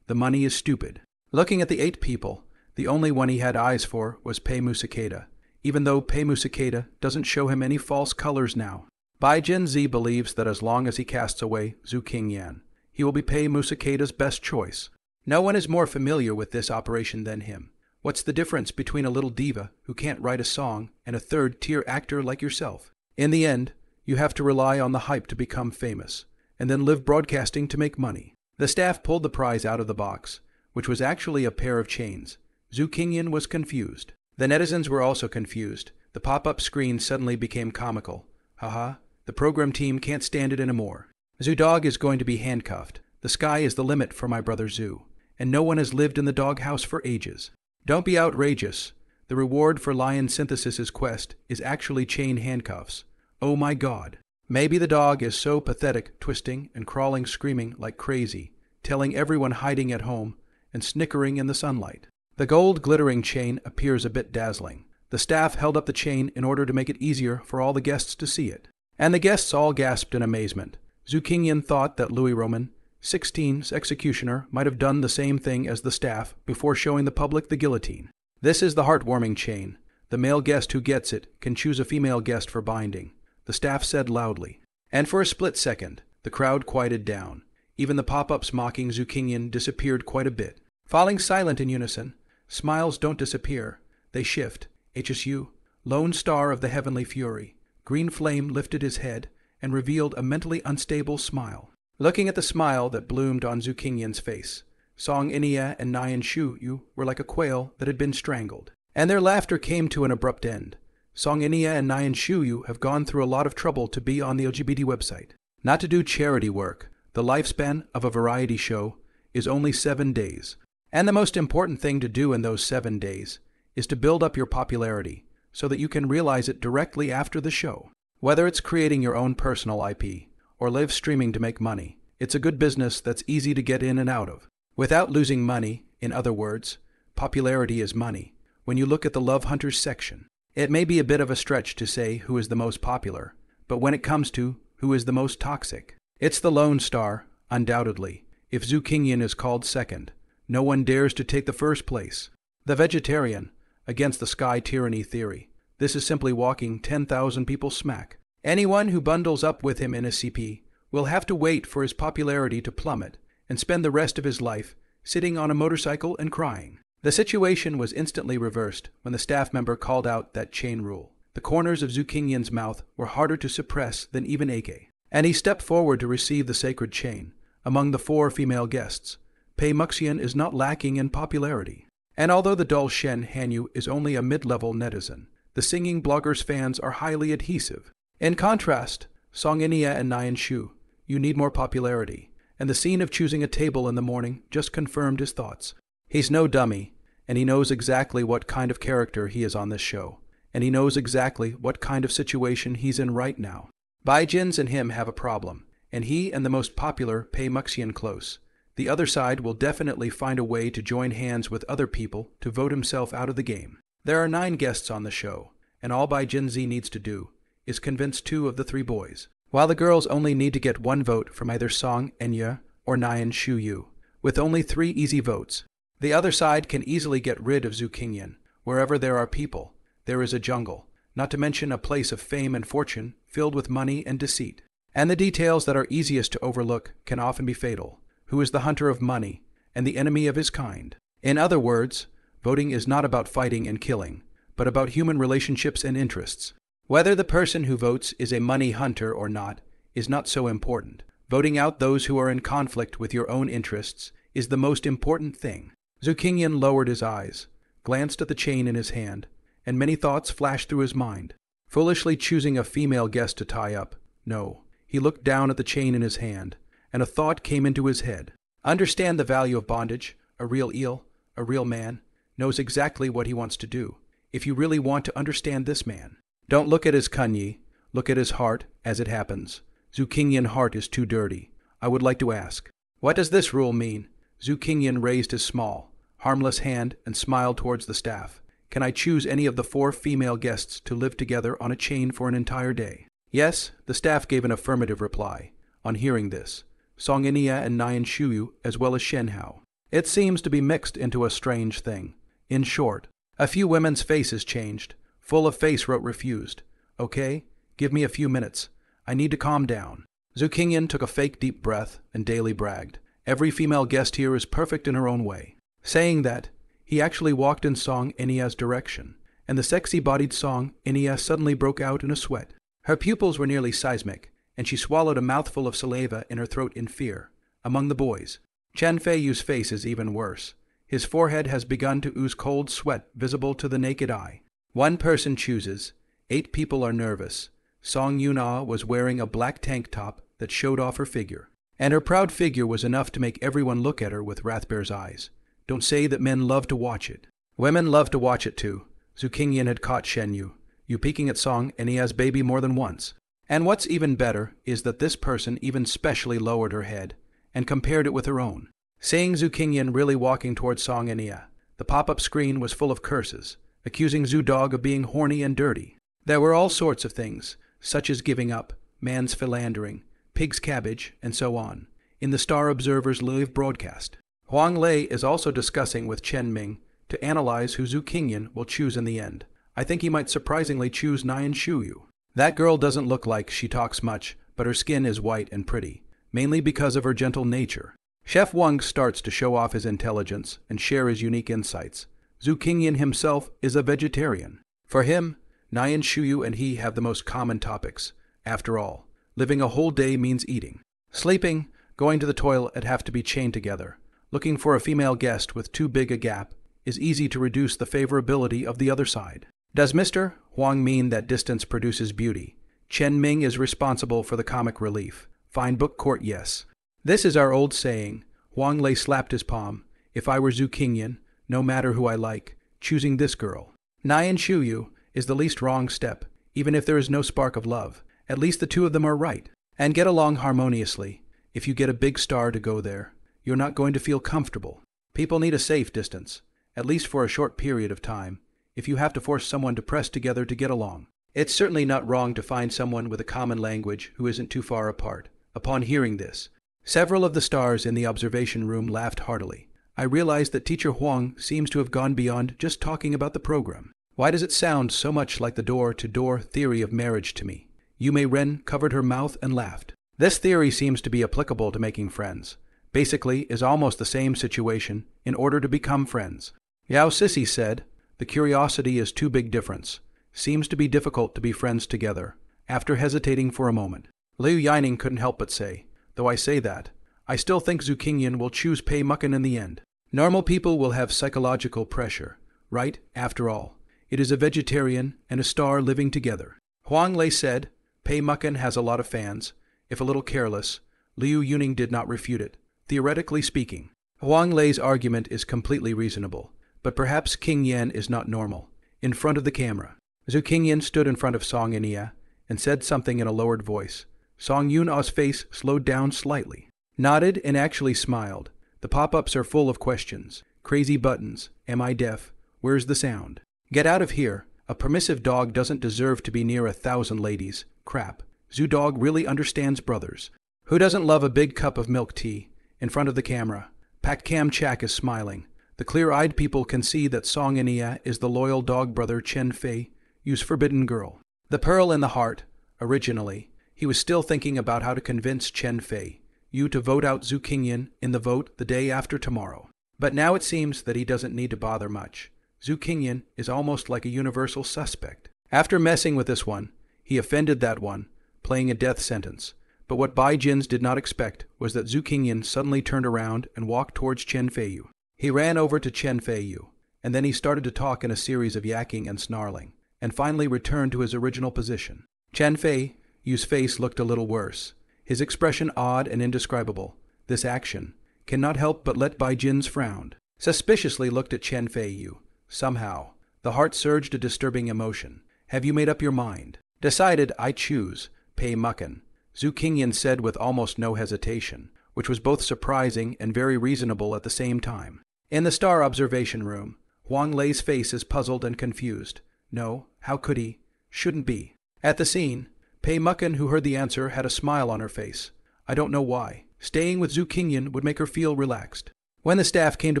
the money is stupid. Looking at the 8 people, the only one he had eyes for was Pei Musakeda, even though Pei Musakeda doesn't show him any false colors now. Bai Jinzi believes that as long as he casts away Zhu Qingyan, he will be Pei Musakeda's best choice. No one is more familiar with this operation than him. What's the difference between a little diva who can't write a song and a third-tier actor like yourself? In the end, you have to rely on the hype to become famous, and then live broadcasting to make money. The staff pulled the prize out of the box, which was actually a pair of chains. Zhu Qingyan was confused. The netizens were also confused. The pop-up screen suddenly became comical. Haha, the program team can't stand it anymore. Zhu Dog is going to be handcuffed. The sky is the limit for my brother Zhu, and no one has lived in the doghouse for ages. Don't be outrageous. The reward for Lion Synthesis's quest is actually chain handcuffs. Oh my god. Maybe the dog is so pathetic, twisting and crawling, screaming like crazy, telling everyone hiding at home and snickering in the sunlight. The gold glittering chain appears a bit dazzling. The staff held up the chain in order to make it easier for all the guests to see it. And the guests all gasped in amazement. Zhu Qingyan thought that Louis Roman, 16's executioner, might have done the same thing as the staff before showing the public the guillotine. This is the heartwarming chain. The male guest who gets it can choose a female guest for binding, the staff said loudly. And for a split second, the crowd quieted down. Even the pop-ups mocking Zhu Qingyan disappeared quite a bit. Falling silent in unison, smiles don't disappear, they shift. HSU, Lone Star of the Heavenly Fury, Green Flame lifted his head and revealed a mentally unstable smile. Looking at the smile that bloomed on Zhu Qingyan's face, Song Inia and Nyan Shu Yu were like a quail that had been strangled. And their laughter came to an abrupt end. Song Inia and Nyan Shu Yu have gone through a lot of trouble to be on the LGBT website. Not to do charity work. The lifespan of a variety show is only 7 days. And the most important thing to do in those 7 days is to build up your popularity so that you can realize it directly after the show. Whether it's creating your own personal IP or live streaming to make money, it's a good business that's easy to get in and out of. Without losing money, in other words, popularity is money. When you look at the Love Hunters section, it may be a bit of a stretch to say who is the most popular, but when it comes to who is the most toxic, it's the Lone Star, undoubtedly. If Zhu Qingyan is called second, no one dares to take the first place. The vegetarian, against the sky tyranny theory. This is simply walking 10,000 people smack. Anyone who bundles up with him in a CP will have to wait for his popularity to plummet and spend the rest of his life sitting on a motorcycle and crying. The situation was instantly reversed when the staff member called out that chain rule. The corners of Zhu Qingyan's mouth were harder to suppress than even AK, and he stepped forward to receive the sacred chain. Among the 4 female guests, Pei Muxian is not lacking in popularity. And although the dull Shen Hanyu is only a mid-level netizen, the singing blogger's fans are highly adhesive. In contrast, Song Inia and Nyan Shu, you need more popularity, and the scene of choosing a table in the morning just confirmed his thoughts. He's no dummy, and he knows exactly what kind of character he is on this show, and he knows exactly what kind of situation he's in right now. Bai Jins and him have a problem, and he and the most popular Pei Muxian close. The other side will definitely find a way to join hands with other people to vote himself out of the game. There are 9 guests on the show, and all Bai Jinzi needs to do is convince 2 of the 3 boys, while the girls only need to get 1 vote from either Song Enya or Nyan Shu Yu. With only 3 easy votes, the other side can easily get rid of Zhu Qingyan. Wherever there are people, there is a jungle, not to mention a place of fame and fortune filled with money and deceit. And the details that are easiest to overlook can often be fatal. Who is the hunter of money and the enemy of his kind? In other words, voting is not about fighting and killing, but about human relationships and interests. Whether the person who votes is a money hunter or not is not so important. Voting out those who are in conflict with your own interests is the most important thing. Zhu Qingyan lowered his eyes, glanced at the chain in his hand, and many thoughts flashed through his mind. Foolishly choosing a female guest to tie up. No. He looked down at the chain in his hand, and a thought came into his head. Understand the value of bondage. A real eel, a real man, knows exactly what he wants to do. If you really want to understand this man, don't look at his kanyi, look at his heart as it happens. Zhu Qingyan's heart is too dirty. I would like to ask, what does this rule mean? Zhu Qingyan raised his small, harmless hand and smiled towards the staff. Can I choose any of the 4 female guests to live together on a chain for an entire day? Yes, the staff gave an affirmative reply. On hearing this, Song Inia and Nyan Shuyu, as well as Shen Hao. It seems to be mixed into a strange thing. In short, a few women's faces changed. Full of face wrote refused. Okay, give me a few minutes. I need to calm down. Zhu Qingyan took a fake deep breath and daily bragged. Every female guest here is perfect in her own way. Saying that, he actually walked in Song Enia's direction, and the sexy-bodied Song Enia suddenly broke out in a sweat. Her pupils were nearly seismic, and she swallowed a mouthful of saliva in her throat in fear. Among the boys, Chen Feiyu's face is even worse. His forehead has begun to ooze cold sweat visible to the naked eye. One person chooses. 8 people are nervous. Song Yuna was wearing a black tank top that showed off her figure, and her proud figure was enough to make everyone look at her with Rathbear's eyes. Don't say that men love to watch it. Women love to watch it too. Zhu Qingyan had caught Shen Yu peeking at Song Enia's baby more than once. And what's even better is that this person even specially lowered her head and compared it with her own. Seeing Zhu Qingyan really walking towards Song Enia, the pop-up screen was full of curses, accusing Zhu Dog of being horny and dirty. There were all sorts of things, such as giving up, man's philandering, pig's cabbage, and so on, in the Star Observer's live broadcast. Huang Lei is also discussing with Chen Ming to analyze who Zhu Qingyan will choose in the end. I think he might surprisingly choose Nyan Shuyu. That girl doesn't look like she talks much, but her skin is white and pretty, mainly because of her gentle nature. Chef Wang starts to show off his intelligence and share his unique insights. Zhu Qingyan himself is a vegetarian. For him, Nyan Shuyu and he have the most common topics. After all, living a whole day means eating. Sleeping, going to the toilet have to be chained together. Looking for a female guest with too big a gap is easy to reduce the favorability of the other side. Does Mr. Huang mean that distance produces beauty? Chen Ming is responsible for the comic relief. Fine book court, yes. This is our old saying. Huang Lei slapped his palm. If I were Zhu Qingyan, no matter who I like, choosing this girl. Nyan Shuyu is the least wrong step, even if there is no spark of love. At least the two of them are right, and get along harmoniously. If you get a big star to go there, you're not going to feel comfortable. People need a safe distance, at least for a short period of time, if you have to force someone to press together to get along. It's certainly not wrong to find someone with a common language who isn't too far apart. Upon hearing this, several of the stars in the observation room laughed heartily. I realized that Teacher Huang seems to have gone beyond just talking about the program. Why does it sound so much like the door-to-door theory of marriage to me? Yume Ren covered her mouth and laughed. This theory seems to be applicable to making friends. Basically, is almost the same situation in order to become friends. Yao Sissy said, the curiosity is too big difference. Seems to be difficult to be friends together. After hesitating for a moment, Liu Yining couldn't help but say, though I say that, I still think Zhu Qingyan will choose Pei Mucken in the end. Normal people will have psychological pressure, right? After all, it is a vegetarian and a star living together. Huang Lei said, Pei Mucken has a lot of fans. If a little careless, Liu Yining did not refute it. Theoretically speaking, Huang Lei's argument is completely reasonable, but perhaps King Yan is not normal. In front of the camera, Zhu Qingyan stood in front of Song Enia and said something in a lowered voice. Song Yuna's face slowed down slightly, nodded and actually smiled. The pop-ups are full of questions. Crazy buttons. Am I deaf? Where's the sound? Get out of here. A permissive dog doesn't deserve to be near 1,000 ladies. Crap. Zhu Dog really understands brothers. Who doesn't love a big cup of milk tea? In front of the camera, Pak Kam Chak is smiling. The clear-eyed people can see that Song Enia is the loyal dog brother Chen Fei Yu's forbidden girl. The pearl in the heart. Originally, he was still thinking about how to convince Chen Fei Yu to vote out Zhu Qingyan in the vote the day after tomorrow. But now it seems that he doesn't need to bother much. Zhu Qingyan is almost like a universal suspect. After messing with this one, he offended that one, playing a death sentence. But what Bai Jins did not expect was that Zhu Qingyan suddenly turned around and walked towards Chen Feiyu. He ran over to Chen Feiyu, and then he started to talk in a series of yakking and snarling, and finally returned to his original position. Chen Feiyu's face looked a little worse, his expression odd and indescribable. This action cannot help but let Bai Jins frown. Suspiciously looked at Chen Feiyu. Somehow, the heart surged a disturbing emotion. Have you made up your mind? Decided, I choose Pei Mucken, Zhu Qingyan said with almost no hesitation, which was both surprising and very reasonable at the same time. In the star observation room, Huang Lei's face is puzzled and confused. No, how could he? Shouldn't be. At the scene, Pei Mucken, who heard the answer, had a smile on her face. I don't know why. Staying with Zhu Qingyan would make her feel relaxed. When the staff came to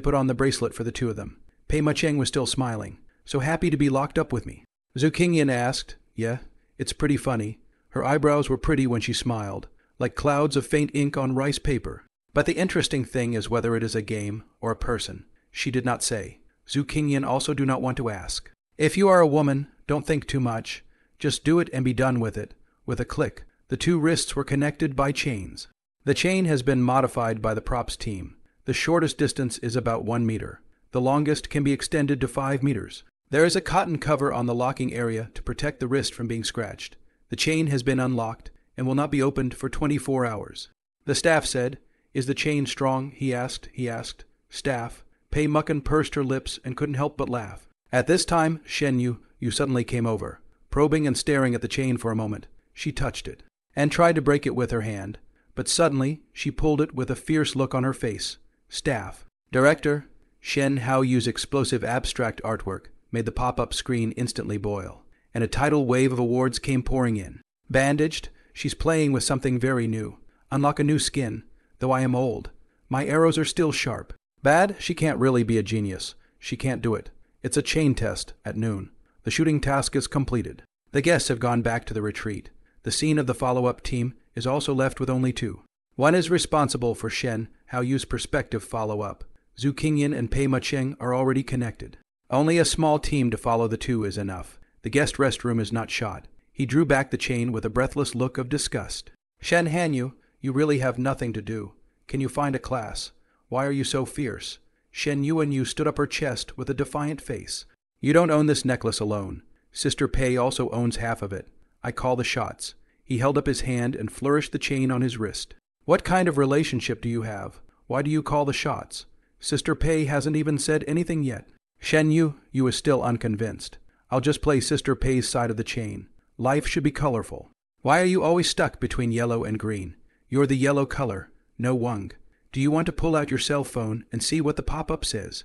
put on the bracelet for the two of them, Pei Mucheng was still smiling. So happy to be locked up with me. Zhu Qingyan asked, Yeah, it's pretty funny. Her eyebrows were pretty when she smiled, like clouds of faint ink on rice paper. But the interesting thing is whether it is a game or a person. She did not say. Zhu Qingyan also do not want to ask. If you are a woman, don't think too much. Just do it and be done with it. With a click, the two wrists were connected by chains. The chain has been modified by the props team. The shortest distance is about 1 meter. The longest can be extended to 5 meters. There is a cotton cover on the locking area to protect the wrist from being scratched. The chain has been unlocked and will not be opened for 24 hours. The staff said, Is the chain strong? He asked. Staff. Pei Mucken pursed her lips and couldn't help but laugh. At this time, Shen Yu suddenly came over. Probing and staring at the chain for a moment, she touched it and tried to break it with her hand. But suddenly, she pulled it with a fierce look on her face. Staff. Director. Shen Haoyu's explosive abstract artwork made the pop-up screen instantly boil, and a tidal wave of awards came pouring in. Bandaged, she's playing with something very new. Unlock a new skin, though I am old. My arrows are still sharp. Bad, she can't really be a genius. She can't do it. It's a chain test at noon. The shooting task is completed. The guests have gone back to the retreat. The scene of the follow-up team is also left with only 2. One is responsible for Shen Haoyu's perspective follow-up. Zhu Qingyan and Pei Mucheng are already connected. Only a small team to follow the 2 is enough. The guest restroom is not shot. He drew back the chain with a breathless look of disgust. Shen Hanyu, you really have nothing to do. Can you find a class? Why are you so fierce? Shen Yuanyu stood up her chest with a defiant face. You don't own this necklace alone. Sister Pei also owns half of it. I call the shots. He held up his hand and flourished the chain on his wrist. What kind of relationship do you have? Why do you call the shots? Sister Pei hasn't even said anything yet. Shen Yu is still unconvinced. I'll just play Sister Pei's side of the chain. Life should be colorful. Why are you always stuck between yellow and green? You're the yellow color, no Wang. Do you want to pull out your cell phone and see what the pop-up says?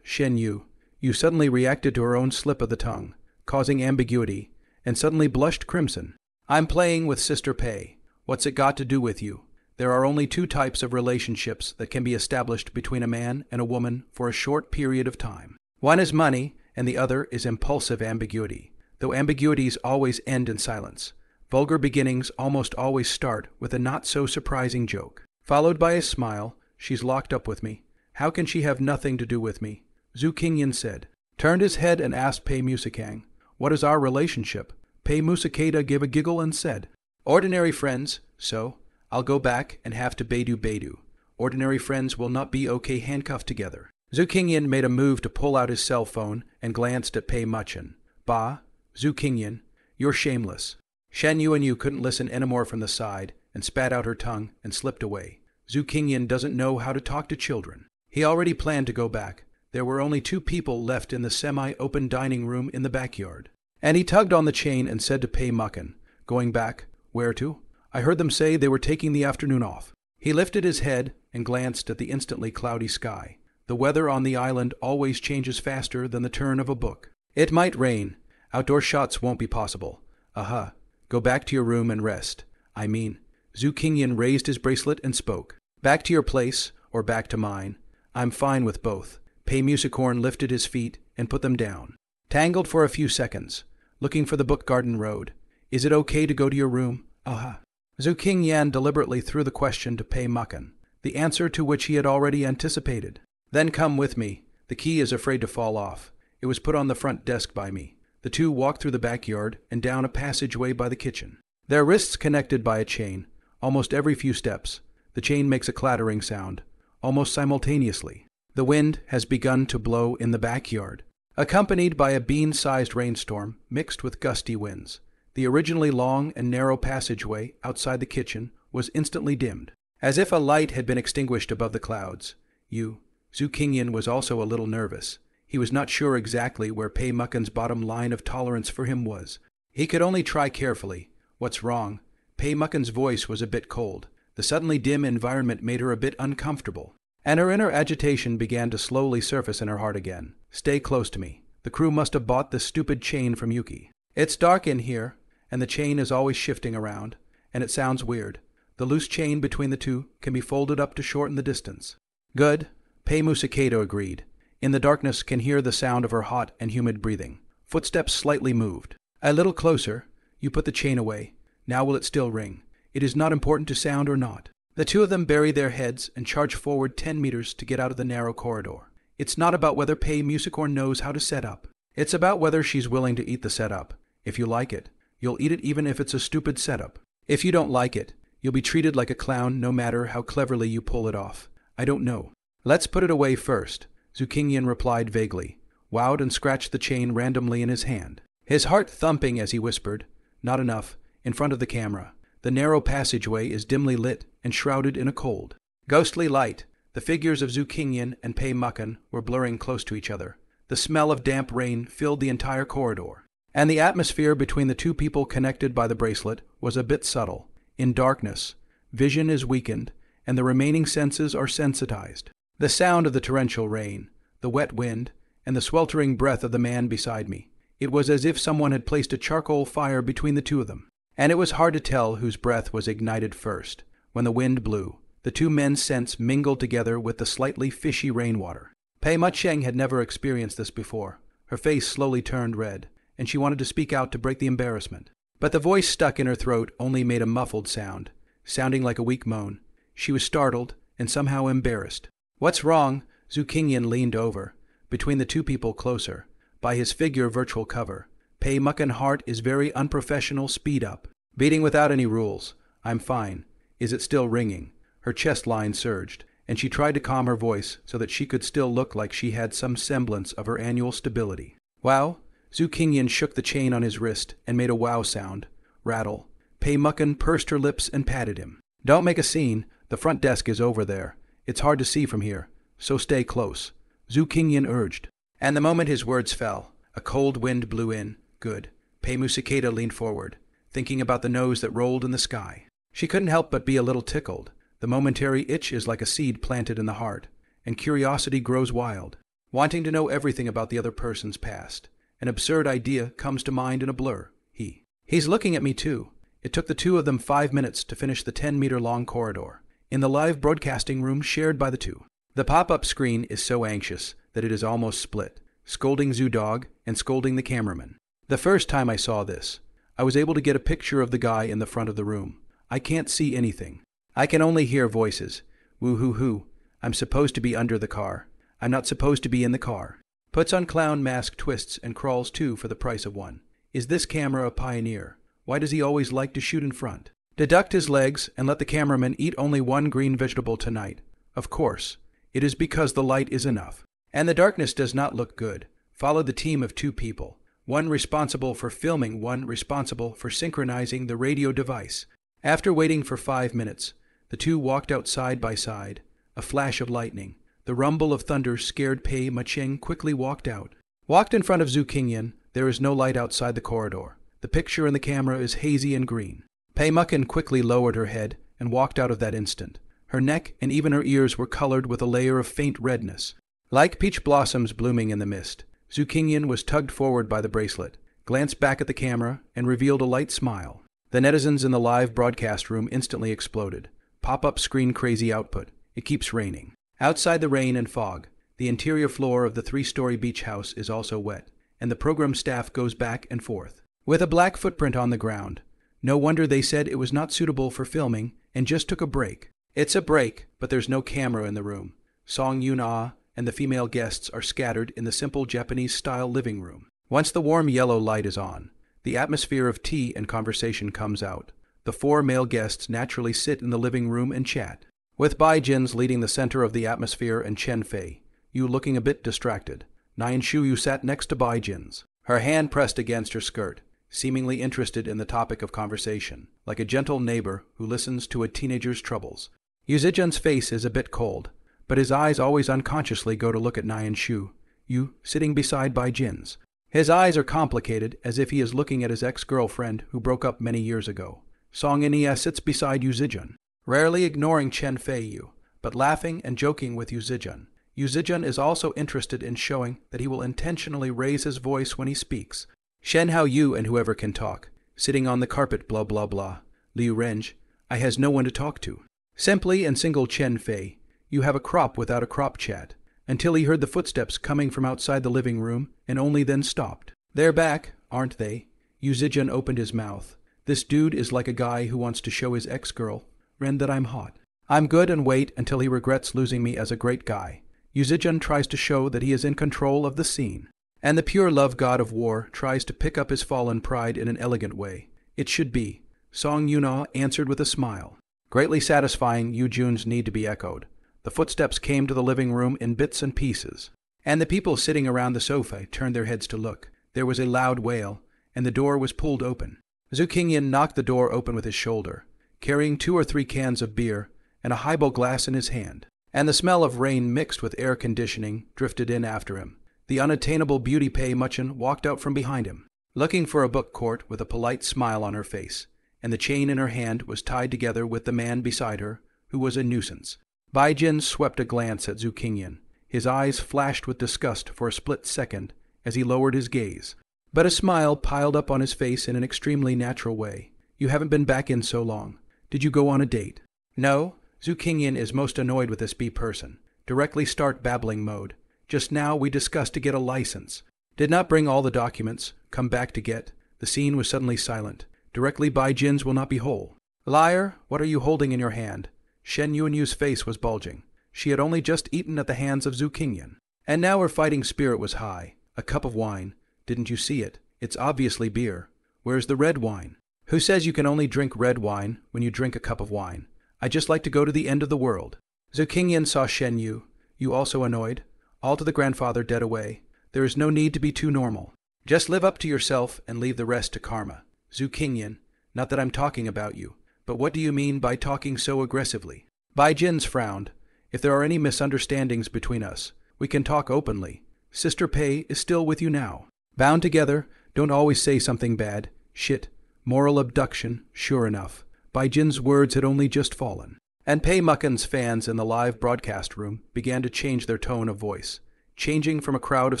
Shen Yu. You suddenly reacted to her own slip of the tongue, causing ambiguity, and suddenly blushed crimson. I'm playing with Sister Pei. What's it got to do with you? There are only 2 types of relationships that can be established between a man and a woman for a short period of time. One is money, and the other is impulsive ambiguity, though ambiguities always end in silence. Vulgar beginnings almost always start with a not-so-surprising joke. Followed by a smile, she's locked up with me. How can she have nothing to do with me? Zhu Qingyan said, turned his head and asked Pei Musakang, What is our relationship? Pei Musakeda gave a giggle and said, Ordinary friends, so I'll go back and have to Beidou. Ordinary friends will not be okay handcuffed together. Zhu Qingyan made a move to pull out his cell phone and glanced at Pei Muchen. Bah, Zhu Qingyan, you're shameless. Shen Yuanyu couldn't listen anymore from the side and spat out her tongue and slipped away. Zhu Qingyan doesn't know how to talk to children. He already planned to go back. There were only 2 people left in the semi-open dining room in the backyard. And he tugged on the chain and said to Pei Mucken, Going back, where to? I heard them say they were taking the afternoon off. He lifted his head and glanced at the instantly cloudy sky. The weather on the island always changes faster than the turn of a book. It might rain. Outdoor shots won't be possible. Go back to your room and rest. Zhu Qingyan raised his bracelet and spoke. Back to your place, or back to mine. I'm fine with both. Pei Musicorn lifted his feet and put them down. Tangled for a few seconds, looking for the book garden road. Is it okay to go to your room? Zhu Qingyan deliberately threw the question to Pei Mucken, the answer to which he had already anticipated. Then come with me. The key is afraid to fall off. It was put on the front desk by me. The 2 walked through the backyard and down a passageway by the kitchen. Their wrists connected by a chain. Almost every few steps, the chain makes a clattering sound. Almost simultaneously, the wind has begun to blow in the backyard, accompanied by a bean-sized rainstorm mixed with gusty winds. The originally long and narrow passageway outside the kitchen was instantly dimmed, as if a light had been extinguished above the clouds. Zhu Qingyan was also a little nervous. He was not sure exactly where Pei Mucken's bottom line of tolerance for him was. He could only try carefully. What's wrong? Pei Mucken's voice was a bit cold. The suddenly dim environment made her a bit uncomfortable, and her inner agitation began to slowly surface in her heart again. Stay close to me. The crew must have bought this stupid chain from Yuki. It's dark in here, and the chain is always shifting around, and it sounds weird. The loose chain between the two can be folded up to shorten the distance. Good, Pei Musakado agreed. In the darkness can hear the sound of her hot and humid breathing. Footsteps slightly moved. A little closer. You put the chain away. Now will it still ring? It is not important to sound or not. The two of them bury their heads and charge forward 10 meters to get out of the narrow corridor. It's not about whether Pei Musicorn knows how to set up. It's about whether she's willing to eat the setup. If you like it, you'll eat it even if it's a stupid setup. If you don't like it, you'll be treated like a clown no matter how cleverly you pull it off. I don't know. Let's put it away first, Zukingian replied vaguely, wowed and scratched the chain randomly in his hand. His heart thumping as he whispered, not enough, in front of the camera. The narrow passageway is dimly lit and shrouded in a cold, ghostly light. The figures of Zukingian and Pei Mukan were blurring close to each other. The smell of damp rain filled the entire corridor, and the atmosphere between the two people connected by the bracelet was a bit subtle. In darkness, vision is weakened, and the remaining senses are sensitized. The sound of the torrential rain, the wet wind, and the sweltering breath of the man beside me. It was as if someone had placed a charcoal fire between the two of them, and it was hard to tell whose breath was ignited first. When the wind blew, the two men's scents mingled together with the slightly fishy rainwater. Pei Mucheng had never experienced this before. Her face slowly turned red, and she wanted to speak out to break the embarrassment. But the voice stuck in her throat only made a muffled sound, sounding like a weak moan. She was startled and somehow embarrassed. What's wrong? Zukingian leaned over, between the two people closer, by his figure virtual cover. Pei Mukan heart is very unprofessional, speed up. Beating without any rules. I'm fine. Is it still ringing? Her chest line surged, and she tried to calm her voice so that she could still look like she had some semblance of her annual stability. Wow? Zukingian shook the chain on his wrist and made a wow sound. Rattle. Pei Mukan pursed her lips and patted him. Don't make a scene. The front desk is over there. It's hard to see from here, so stay close, Zukingian urged. And the moment his words fell, a cold wind blew in. Good. Pei Musakado leaned forward, thinking about the nose that rolled in the sky. She couldn't help but be a little tickled. The momentary itch is like a seed planted in the heart, and curiosity grows wild, wanting to know everything about the other person's past. An absurd idea comes to mind in a blur. He's looking at me too. It took the two of them 5 minutes to finish the 10-meter-long corridor, in the live broadcasting room shared by the two. The pop-up screen is so anxious that it is almost split, scolding Zoo-Dog and scolding the cameraman. The first time I saw this, I was able to get a picture of the guy in the front of the room. I can't see anything. I can only hear voices. Woo-hoo-hoo. I'm supposed to be under the car. I'm not supposed to be in the car. Puts on clown mask, twists, and crawls two for the price of one. Is this camera a pioneer? Why does he always like to shoot in front? Deduct his legs and let the cameraman eat only one green vegetable tonight. Of course. It is because the light is enough. And the darkness does not look good. Follow the team of two people. One responsible for filming, one responsible for synchronizing the radio device. After waiting for 5 minutes, the two walked out side by side. A flash of lightning. The rumble of thunder scared Pei Mucheng quickly walked out. Walked in front of Zukingian. There is no light outside the corridor. The picture in the camera is hazy and green. Pei Mukan quickly lowered her head and walked out of that instant. Her neck and even her ears were colored with a layer of faint redness, like peach blossoms blooming in the mist. Zukingian was tugged forward by the bracelet, glanced back at the camera, and revealed a light smile. The netizens in the live broadcast room instantly exploded. Pop-up screen crazy output. It keeps raining. Outside the rain and fog, the interior floor of the 3-story beach house is also wet, and the program staff goes back and forth, with a black footprint on the ground. No wonder they said it was not suitable for filming and just took a break. It's a break, but there's no camera in the room. Song Yun-ah and the female guests are scattered in the simple Japanese-style living room. Once the warm yellow light is on, the atmosphere of tea and conversation comes out. The 4 male guests naturally sit in the living room and chat, with Bai Jins leading the center of the atmosphere and Chen Fei, you looking a bit distracted. Nian Shu Yu sat next to Bai Jins, her hand pressed against her skirt, seemingly interested in the topic of conversation, like a gentle neighbor who listens to a teenager's troubles. Yu Zijian's face is a bit cold, but his eyes always unconsciously go to look at Nian Shu Yu sitting beside Bai Jins. His eyes are complicated, as if he is looking at his ex-girlfriend who broke up many years ago. Song Inia sits beside Yu Zijian, rarely ignoring Chen Fei Yu, but laughing and joking with Yu Zijian. Yu Zijian is also interested in showing that he will intentionally raise his voice when he speaks. Shen Hao Yu and whoever can talk sitting on the carpet blah blah blah. Liu Renj, I has no one to talk to. Simply and single Chen Fei, you have a crop without a crop chat, until he heard the footsteps coming from outside the living room and only then stopped. They're back, aren't they? Yu Zijun opened his mouth. This dude is like a guy who wants to show his ex-girl, Ren, that I'm hot. I'm good and wait until he regrets losing me as a great guy. Yu Zijun tries to show that he is in control of the scene. And the pure love god of war tries to pick up his fallen pride in an elegant way. It should be. Song Yuna answered with a smile. Greatly satisfying Yu Jun's need to be echoed. The footsteps came to the living room in bits and pieces. And the people sitting around the sofa turned their heads to look. There was a loud wail, and the door was pulled open. Zhu Qingyan knocked the door open with his shoulder, carrying 2 or 3 cans of beer and a highball glass in his hand. And the smell of rain mixed with air conditioning drifted in after him. The unattainable beauty Pei Muchen walked out from behind him, looking for a book court with a polite smile on her face, and the chain in her hand was tied together with the man beside her, who was a nuisance. Bai Jin swept a glance at Zhu Qingyan. His eyes flashed with disgust for a split second as he lowered his gaze. But a smile piled up on his face in an extremely natural way. You haven't been back in so long. Did you go on a date? No. Zhu Qingyan is most annoyed with this B person. Directly start babbling mode. Just now we discussed to get a license. Did not bring all the documents. Come back to get. The scene was suddenly silent. Directly Bai Jin's will not be whole. Liar, what are you holding in your hand? Shen Yuanyu's face was bulging. She had only just eaten at the hands of Zhu Qingyan. And now her fighting spirit was high. A cup of wine. Didn't you see it? It's obviously beer. Where's the red wine? Who says you can only drink red wine when you drink a cup of wine? I just like to go to the end of the world. Zhu Qingyan saw Shen Yu. You also annoyed? All to the grandfather dead away. There is no need to be too normal. Just live up to yourself and leave the rest to karma. Zhu Qingyan, not that I'm talking about you, but what do you mean by talking so aggressively? Bai Jin's frowned. If there are any misunderstandings between us, we can talk openly. Sister Pei is still with you now. Bound together, don't always say something bad. Shit. Moral abduction, sure enough. Bai Jin's words had only just fallen. And Pei Mucken's fans in the live broadcast room began to change their tone of voice, changing from a crowd of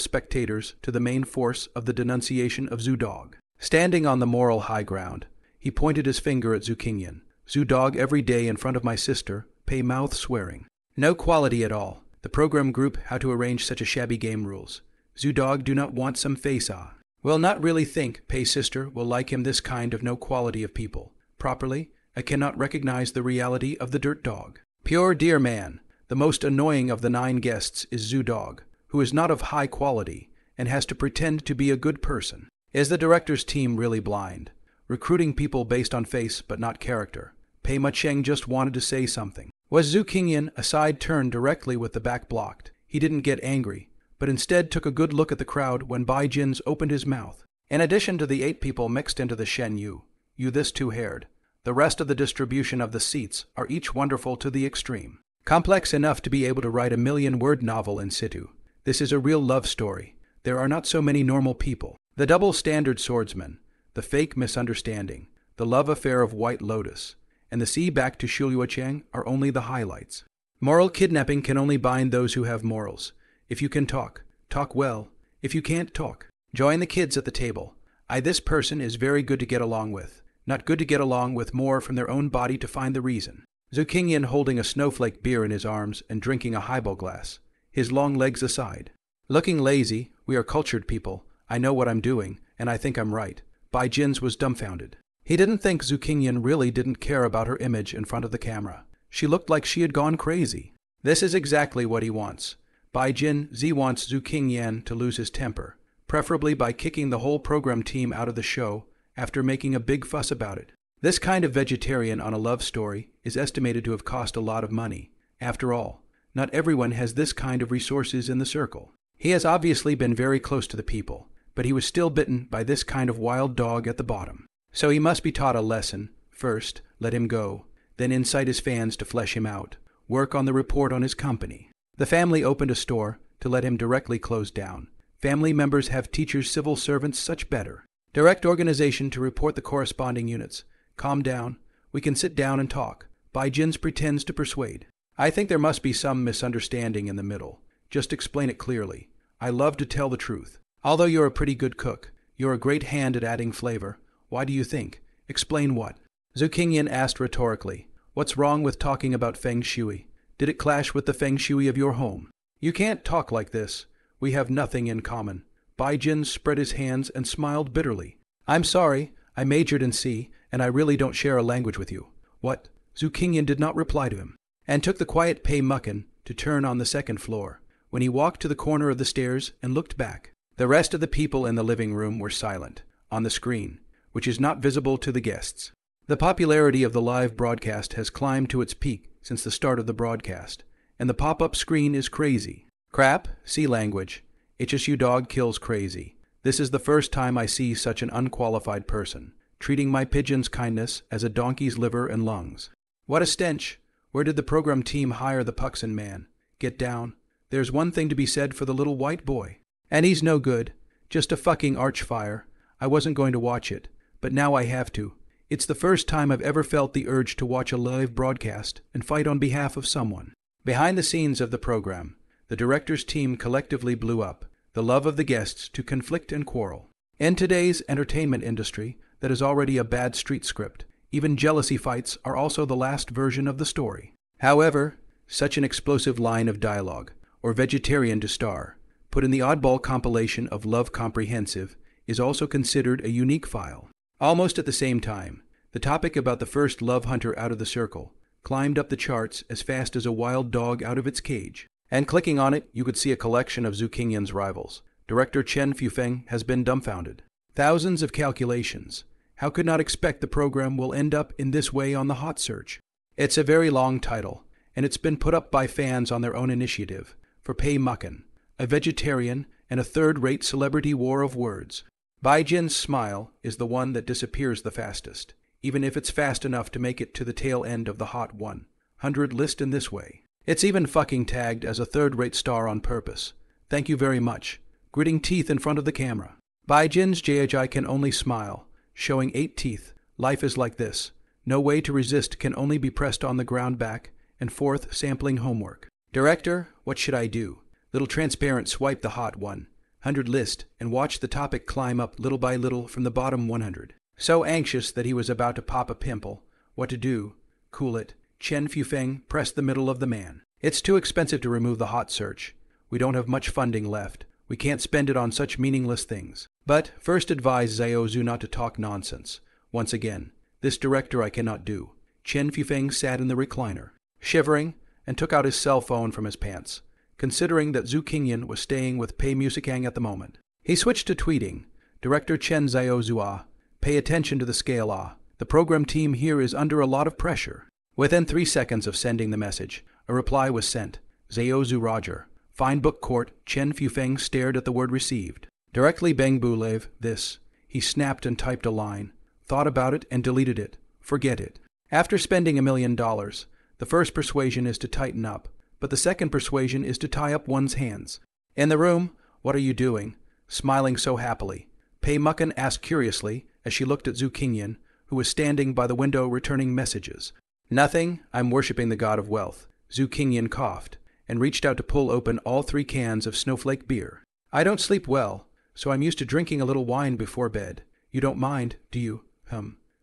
spectators to the main force of the denunciation of Zhu Dog. Standing on the moral high ground, he pointed his finger at Zhu Qingyan. Zhu Dog every day in front of my sister, Pei mouth swearing. No quality at all. The program group how to arrange such a shabby game rules. Zhu Dog do not want some face-ah. Will not really think Pei sister will like him this kind of no quality of people. Properly, I cannot recognize the reality of the dirt dog. Pure dear man, the most annoying of the 9 guests is Zhu Dog, who is not of high quality and has to pretend to be a good person. Is the director's team really blind? Recruiting people based on face but not character. Pei Macheng just wanted to say something. Was Zhu Qingyan a side turn directly with the back blocked? He didn't get angry, but instead took a good look at the crowd when Bai Jin's opened his mouth. In addition to the 8 people mixed into the Shen Yu, this 2-haired, the rest of the distribution of the seats are each wonderful to the extreme. Complex enough to be able to write a 1,000,000-word novel in situ. This is a real love story. There are not so many normal people. The double-standard swordsman, the fake misunderstanding, the love affair of White Lotus, and the sea back to Shuluochang are only the highlights. Moral kidnapping can only bind those who have morals. If you can talk, talk well. If you can't talk, join the kids at the table. This person is very good to get along with. Not good to get along with more from their own body to find the reason. Zhu Qingyan holding a snowflake beer in his arms and drinking a highball glass, his long legs aside. Looking lazy, we are cultured people. I know what I'm doing, and I think I'm right. Bai Jin's was dumbfounded. He didn't think Zhu Qingyan really didn't care about her image in front of the camera. She looked like she had gone crazy. This is exactly what he wants. Bai Jin wants Zhu Qingyan to lose his temper, preferably by kicking the whole program team out of the show after making a big fuss about it. This kind of vegetarian on a love story is estimated to have cost a lot of money. After all, not everyone has this kind of resources in the circle. He has obviously been very close to the people, but he was still bitten by this kind of wild dog at the bottom. So he must be taught a lesson. First, let him go, then incite his fans to flesh him out, work on the report on his company. The family opened a store to let him directly close down. Family members have teachers, civil servants, such better. Direct organization to report the corresponding units. Calm down. We can sit down and talk. Bai Jin's pretends to persuade. I think there must be some misunderstanding in the middle. Just explain it clearly. I love to tell the truth. Although you're a pretty good cook, you're a great hand at adding flavor. Why do you think? Explain what? Zhu Qingyan asked rhetorically. What's wrong with talking about feng shui? Did it clash with the feng shui of your home? You can't talk like this. We have nothing in common. Bai Jin spread his hands and smiled bitterly. I'm sorry, I majored in C, and I really don't share a language with you. What? Zhu Qingyan did not reply to him, and took the quiet Pei Muckin to turn on the second floor. When he walked to the corner of the stairs and looked back, the rest of the people in the living room were silent, on the screen, which is not visible to the guests. The popularity of the live broadcast has climbed to its peak since the start of the broadcast, and the pop-up screen is crazy. Crap, C language. HSU dog kills crazy. This is the first time I see such an unqualified person, treating my pigeon's kindness as a donkey's liver and lungs. What a stench! Where did the program team hire the Puxin man? Get down. There's one thing to be said for the little white boy. And he's no good. Just a fucking archfire. I wasn't going to watch it, but now I have to. It's the first time I've ever felt the urge to watch a live broadcast and fight on behalf of someone. Behind the scenes of the program, the director's team collectively blew up, the love of the guests to conflict and quarrel. In today's entertainment industry, that is already a bad street script. Even jealousy fights are also the last version of the story. However, such an explosive line of dialogue, or vegetarian to star, put in the oddball compilation of Love Comprehensive, is also considered a unique file. Almost at the same time, the topic about the first love hunter out of the circle climbed up the charts as fast as a wild dog out of its cage. And clicking on it, you could see a collection of Zhu Qingyan's rivals. Director Chen Fufeng has been dumbfounded. Thousands of calculations. How could not expect the program will end up in this way on the hot search? It's a very long title, and it's been put up by fans on their own initiative, for Pei Muckin, a vegetarian and a third-rate celebrity war of words. Bai Jin's smile is the one that disappears the fastest, even if it's fast enough to make it to the tail end of the Hot 100 list in this way. It's even fucking tagged as a third-rate star on purpose. Thank you very much. Gritting teeth in front of the camera. Bai Jin's JHI can only smile, showing 8 teeth. Life is like this. No way to resist can only be pressed on the ground back and forth sampling homework. Director, what should I do? Little Transparent swiped the Hot 100 list and watched the topic climb up little by little from the bottom 100. So anxious that he was about to pop a pimple. What to do? Cool it. Chen Fufeng pressed the middle of the man. It's too expensive to remove the hot search. We don't have much funding left. We can't spend it on such meaningless things. But first advise Xiao Zhu not to talk nonsense. Once again, this director I cannot do. Chen Fufeng sat in the recliner, shivering, and took out his cell phone from his pants, considering that Zhu Qingyan was staying with Pei Musicang at the moment. He switched to tweeting. Director Chen Xiao Zhu ah, pay attention to the scale ah. The program team here is under a lot of pressure. Within 3 seconds of sending the message, a reply was sent. Xiao Zhu Roger. Fine book court. Chen Fufeng stared at the word received. Directly Beng Bulev, this. He snapped and typed a line, thought about it and deleted it. Forget it. After spending $1 million, the first persuasion is to tighten up, but the second persuasion is to tie up one's hands. In the room, what are you doing? Smiling so happily. Pei Muckin asked curiously as she looked at Zhu Qingyan, who was standing by the window returning messages. Nothing, I'm worshipping the god of wealth. Zhu Qingyan coughed and reached out to pull open all 3 cans of snowflake beer. I don't sleep well, so I'm used to drinking a little wine before bed. You don't mind, do you?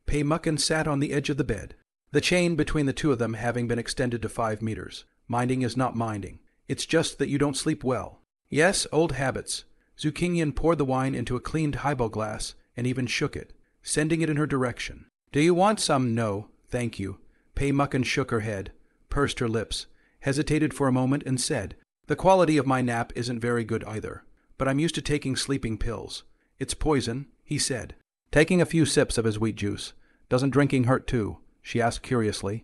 Pei Muckin sat on the edge of the bed, the chain between the two of them having been extended to 5 meters. Minding is not minding. It's just that you don't sleep well. Yes, old habits. Zhu Qingyan poured the wine into a cleaned highball glass and even shook it, sending it in her direction. Do you want some? No, thank you. Pei Muckin shook her head, pursed her lips, hesitated for a moment and said, The quality of my nap isn't very good either, but I'm used to taking sleeping pills. It's poison, he said, taking a few sips of his wheat juice. Doesn't drinking hurt too? She asked curiously.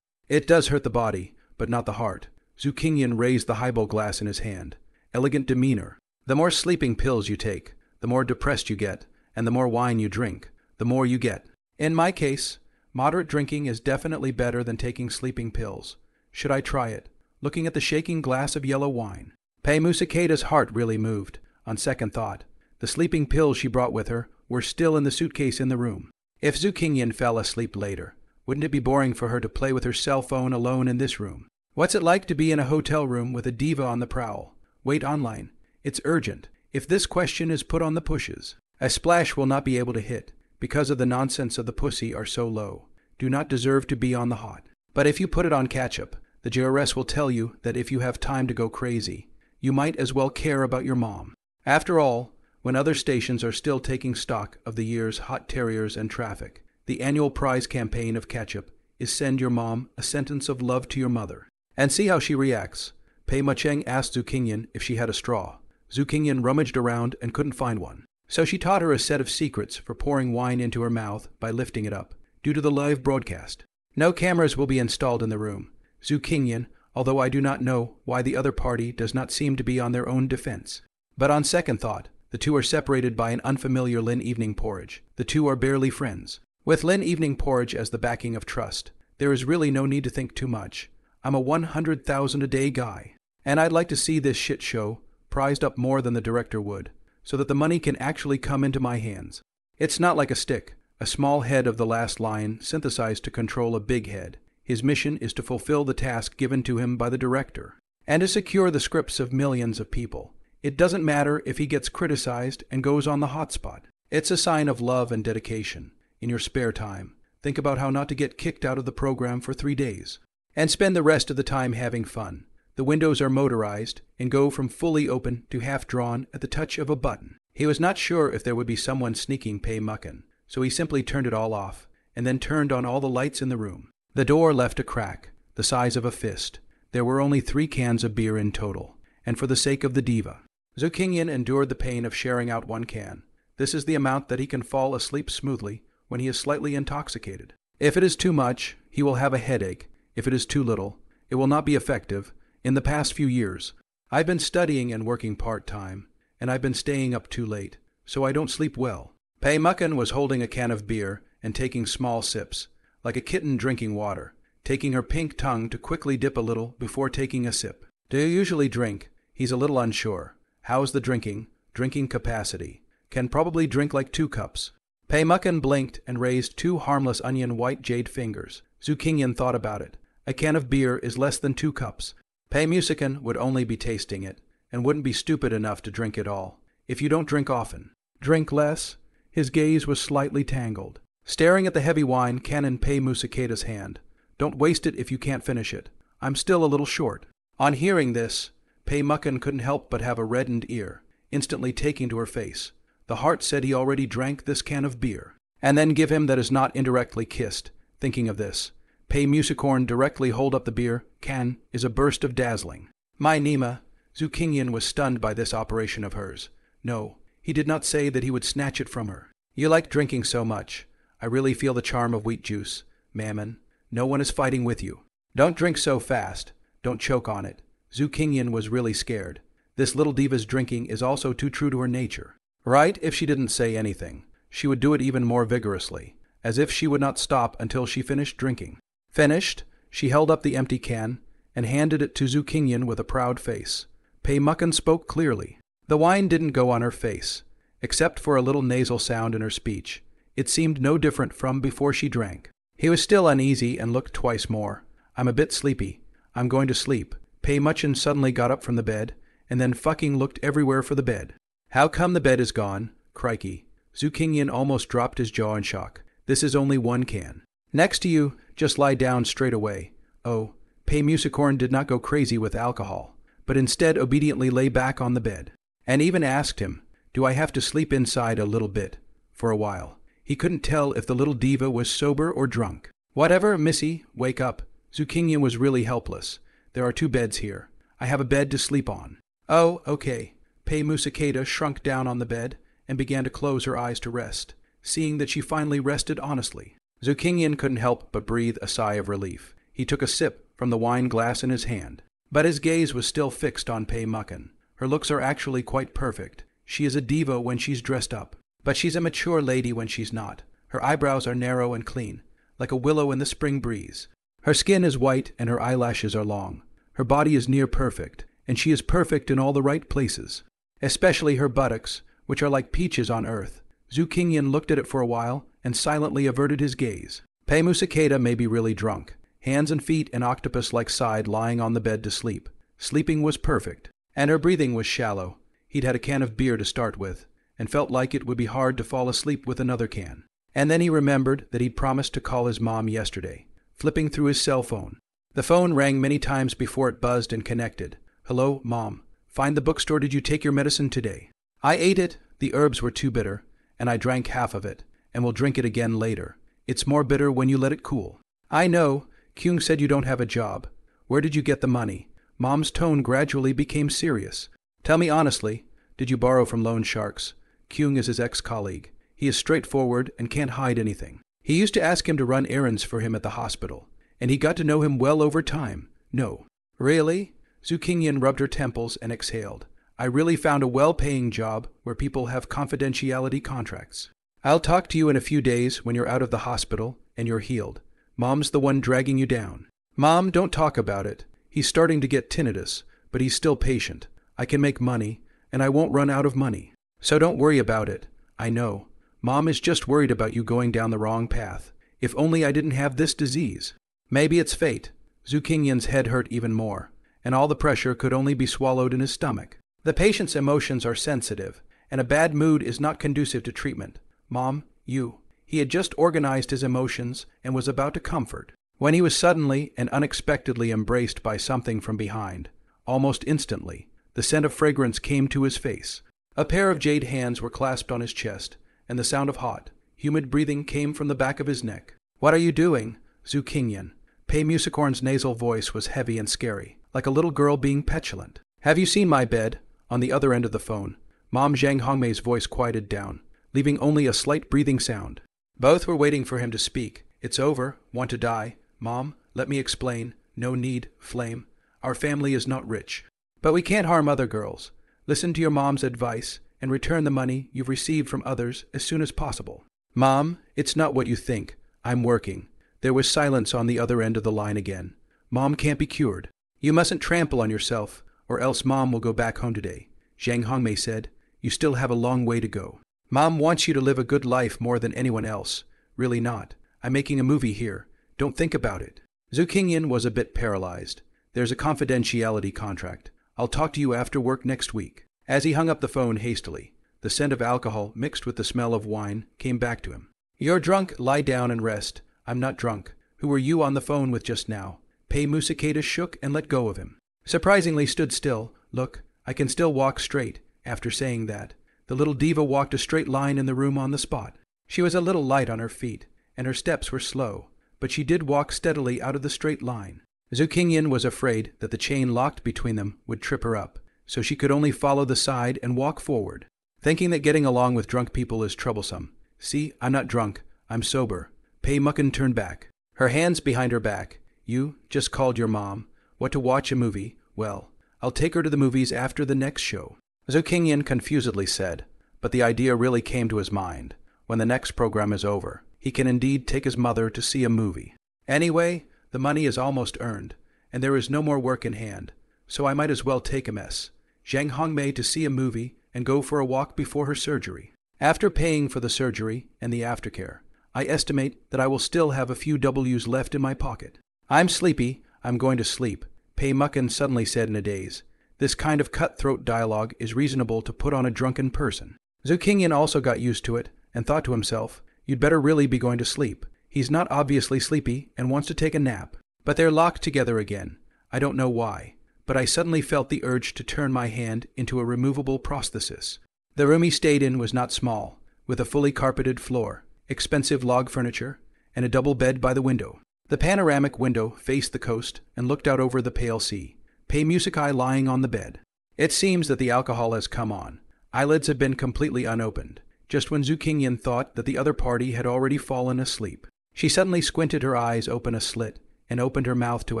It does hurt the body, but not the heart. Zhu Qingyan raised the highball glass in his hand. Elegant demeanor. The more sleeping pills you take, the more depressed you get, and the more wine you drink, the more you get. In my case, moderate drinking is definitely better than taking sleeping pills. Should I try it? Looking at the shaking glass of yellow wine. Pei Musicada's heart really moved. On second thought, the sleeping pills she brought with her were still in the suitcase in the room. If Zhu Qingyan fell asleep later, wouldn't it be boring for her to play with her cell phone alone in this room? What's it like to be in a hotel room with a diva on the prowl? Wait online. It's urgent. If this question is put on the pushes. A splash will not be able to hit, because of the nonsense of the pussy are so low. Do not deserve to be on the hot. But if you put it on ketchup, the JRS will tell you that if you have time to go crazy, you might as well care about your mom. After all, when other stations are still taking stock of the year's hot terriers and traffic, the annual prize campaign of ketchup is send your mom a sentence of love to your mother. And see how she reacts. Pei Macheng asked Zukinyan if she had a straw. Zukinyan rummaged around and couldn't find one. So she taught her a set of secrets for pouring wine into her mouth by lifting it up, due to the live broadcast. No cameras will be installed in the room. Zukinyan, although I do not know why the other party does not seem to be on their own defense. But on second thought, the two are separated by an unfamiliar Lin Evening Porridge. The two are barely friends. With Lin Evening Porridge as the backing of trust, there is really no need to think too much. I'm a 100,000 a day guy, and I'd like to see this shit show prized up more than the director would, so that the money can actually come into my hands. It's not like a stick, a small head of the last line synthesized to control a big head. His mission is to fulfill the task given to him by the director, and to secure the scripts of millions of people. It doesn't matter if he gets criticized and goes on the hotspot. It's a sign of love and dedication. In your spare time, think about how not to get kicked out of the program for 3 days, and spend the rest of the time having fun. The windows are motorized and go from fully open to half drawn at the touch of a button. He was not sure if there would be someone sneaking Pei Muckin, so he simply turned it all off, and then turned on all the lights in the room. The door left a crack, the size of a fist. There were only 3 cans of beer in total, and for the sake of the diva, Zukinyan endured the pain of sharing out 1 can. This is the amount that he can fall asleep smoothly when he is slightly intoxicated. If it is too much, he will have a headache. If it is too little, it will not be effective. In the past few years, I've been studying and working part-time, and I've been staying up too late, so I don't sleep well. Pei Muckin was holding a can of beer and taking small sips, like a kitten drinking water, taking her pink tongue to quickly dip a little before taking a sip. Do you usually drink? He's a little unsure. How's the drinking? Drinking capacity. Can probably drink like 2 cups. Pei Muckin blinked and raised 2 harmless onion white jade fingers. Zukinyan thought about it. A can of beer is less than 2 cups. Pei Muckin would only be tasting it, and wouldn't be stupid enough to drink it all. If you don't drink often, drink less. His gaze was slightly tangled, staring at the heavy wine can in Pei Musaketa's hand. Don't waste it if you can't finish it. I'm still a little short. On hearing this, Pei Muckin couldn't help but have a reddened ear, instantly taking to her face. The heart said he already drank this can of beer. And then give him that is not indirectly kissed. Thinking of this, Pei Musicorn directly hold up the beer can is a burst of dazzling. My Nima, Zukinyan was stunned by this operation of hers. No, he did not say that he would snatch it from her. You like drinking so much. I really feel the charm of wheat juice. Mammon, no one is fighting with you. Don't drink so fast. Don't choke on it. Zukinyan was really scared. This little diva's drinking is also too true to her nature. Right, if she didn't say anything, she would do it even more vigorously, as if she would not stop until she finished drinking. Finished, she held up the empty can and handed it to Zukinyan with a proud face. Pei Muckin spoke clearly. The wine didn't go on her face, except for a little nasal sound in her speech. It seemed no different from before she drank. He was still uneasy and looked twice more. I'm a bit sleepy. I'm going to sleep. Pei Muckin suddenly got up from the bed, and then fucking looked everywhere for the bed. How come the bed is gone? Crikey. Zukinyan almost dropped his jaw in shock. This is only 1 can. Next to you, just lie down straight away. Oh, Pei Musicorn did not go crazy with alcohol, but instead obediently lay back on the bed, and even asked him, do I have to sleep inside a little bit? For a while. He couldn't tell if the little diva was sober or drunk. Whatever, missy, wake up. Zukinyan was really helpless. There are 2 beds here. I have a bed to sleep on. Oh, okay. Pei Musaketa shrunk down on the bed and began to close her eyes to rest, seeing that she finally rested honestly. Zukinyan couldn't help but breathe a sigh of relief. He took a sip from the wine glass in his hand, but his gaze was still fixed on Pei Muckin. Her looks are actually quite perfect. She is a diva when she's dressed up, but she's a mature lady when she's not. Her eyebrows are narrow and clean, like a willow in the spring breeze. Her skin is white and her eyelashes are long. Her body is near perfect, and she is perfect in all the right places, especially her buttocks, which are like peaches on earth. Zukinyan looked at it for a while and silently averted his gaze. Pei Musaketa may be really drunk, hands and feet an octopus-like side lying on the bed to sleep. Sleeping was perfect, and her breathing was shallow. He'd had a can of beer to start with, and felt like it would be hard to fall asleep with another can. And then he remembered that he'd promised to call his mom yesterday, flipping through his cell phone. The phone rang many times before it buzzed and connected. "Hello, Mom. Find the bookstore. Did you take your medicine today?" "I ate it. The herbs were too bitter, and I drank half of it, and will drink it again later. It's more bitter when you let it cool." "I know. Kyung said you don't have a job. Where did you get the money?" Mom's tone gradually became serious. "Tell me honestly, did you borrow from loan sharks?" Kyung is his ex-colleague. He is straightforward and can't hide anything. He used to ask him to run errands for him at the hospital, and he got to know him well over time. "No." "Really?" Zhu Qingyan rubbed her temples and exhaled. "I really found a well-paying job where people have confidentiality contracts. I'll talk to you in a few days when you're out of the hospital and you're healed. Mom's the one dragging you down." "Mom, don't talk about it. He's starting to get tinnitus, but he's still patient. I can make money, and I won't run out of money. So don't worry about it. I know. Mom is just worried about you going down the wrong path. If only I didn't have this disease." "Maybe it's fate." Zhu Qingyan's head hurt even more, and all the pressure could only be swallowed in his stomach. The patient's emotions are sensitive, and a bad mood is not conducive to treatment. "Mom, you." He had just organized his emotions and was about to comfort, when he was suddenly and unexpectedly embraced by something from behind. Almost instantly, the scent of fragrance came to his face. A pair of jade hands were clasped on his chest, and the sound of hot, humid breathing came from the back of his neck. "What are you doing?" Zhu Qingyan. Pei Musicorn's nasal voice was heavy and scary, like a little girl being petulant. "Have you seen my bed?" On the other end of the phone, Mom Zhang Hongmei's voice quieted down, leaving only a slight breathing sound. Both were waiting for him to speak. "It's over. Want to die?" "Mom, let me explain. No need, Flame. Our family is not rich. But we can't harm other girls. Listen to your mom's advice and return the money you've received from others as soon as possible." "Mom, it's not what you think. I'm working." There was silence on the other end of the line again. "Mom can't be cured. You mustn't trample on yourself, or else Mom will go back home today," Zhang Hongmei said. "You still have a long way to go. Mom wants you to live a good life more than anyone else. Really not. I'm making a movie here. Don't think about it." Zhu Qingyan was a bit paralyzed. "There's a confidentiality contract. I'll talk to you after work next week." As he hung up the phone hastily, the scent of alcohol mixed with the smell of wine came back to him. "You're drunk. Lie down and rest." "I'm not drunk. Who were you on the phone with just now?" Pei Musicata shook and let go of him. Surprisingly stood still. "Look, I can still walk straight." After saying that, the little diva walked a straight line in the room on the spot. She was a little light on her feet, and her steps were slow, but she did walk steadily out of the straight line. Zhu Qingyan was afraid that the chain locked between them would trip her up, so she could only follow the side and walk forward, thinking that getting along with drunk people is troublesome. "See, I'm not drunk. I'm sober." Pei Mucken turned back, her hands behind her back. "You just called your mom. What, to watch a movie? Well, I'll take her to the movies after the next show." Zhu Qingyan confusedly said, but the idea really came to his mind. When the next program is over, he can indeed take his mother to see a movie. Anyway, the money is almost earned, and there is no more work in hand, so I might as well take a mess. Zhang Hongmei to see a movie and go for a walk before her surgery. After paying for the surgery and the aftercare, I estimate that I will still have a few W's left in my pocket. "I'm sleepy. I'm going to sleep," Pei Mucken suddenly said in a daze. This kind of cutthroat dialogue is reasonable to put on a drunken person. Zhu Qingyan also got used to it and thought to himself, "You'd better really be going to sleep. He's not obviously sleepy and wants to take a nap." But they're locked together again. I don't know why, but I suddenly felt the urge to turn my hand into a removable prosthesis. The room he stayed in was not small, with a fully carpeted floor, expensive log furniture, and a double bed by the window. The panoramic window faced the coast and looked out over the pale sea. Pei Musicae lying on the bed. It seems that the alcohol has come on. Eyelids have been completely unopened, just when Zhu Qingyan thought that the other party had already fallen asleep. She suddenly squinted her eyes open a slit and opened her mouth to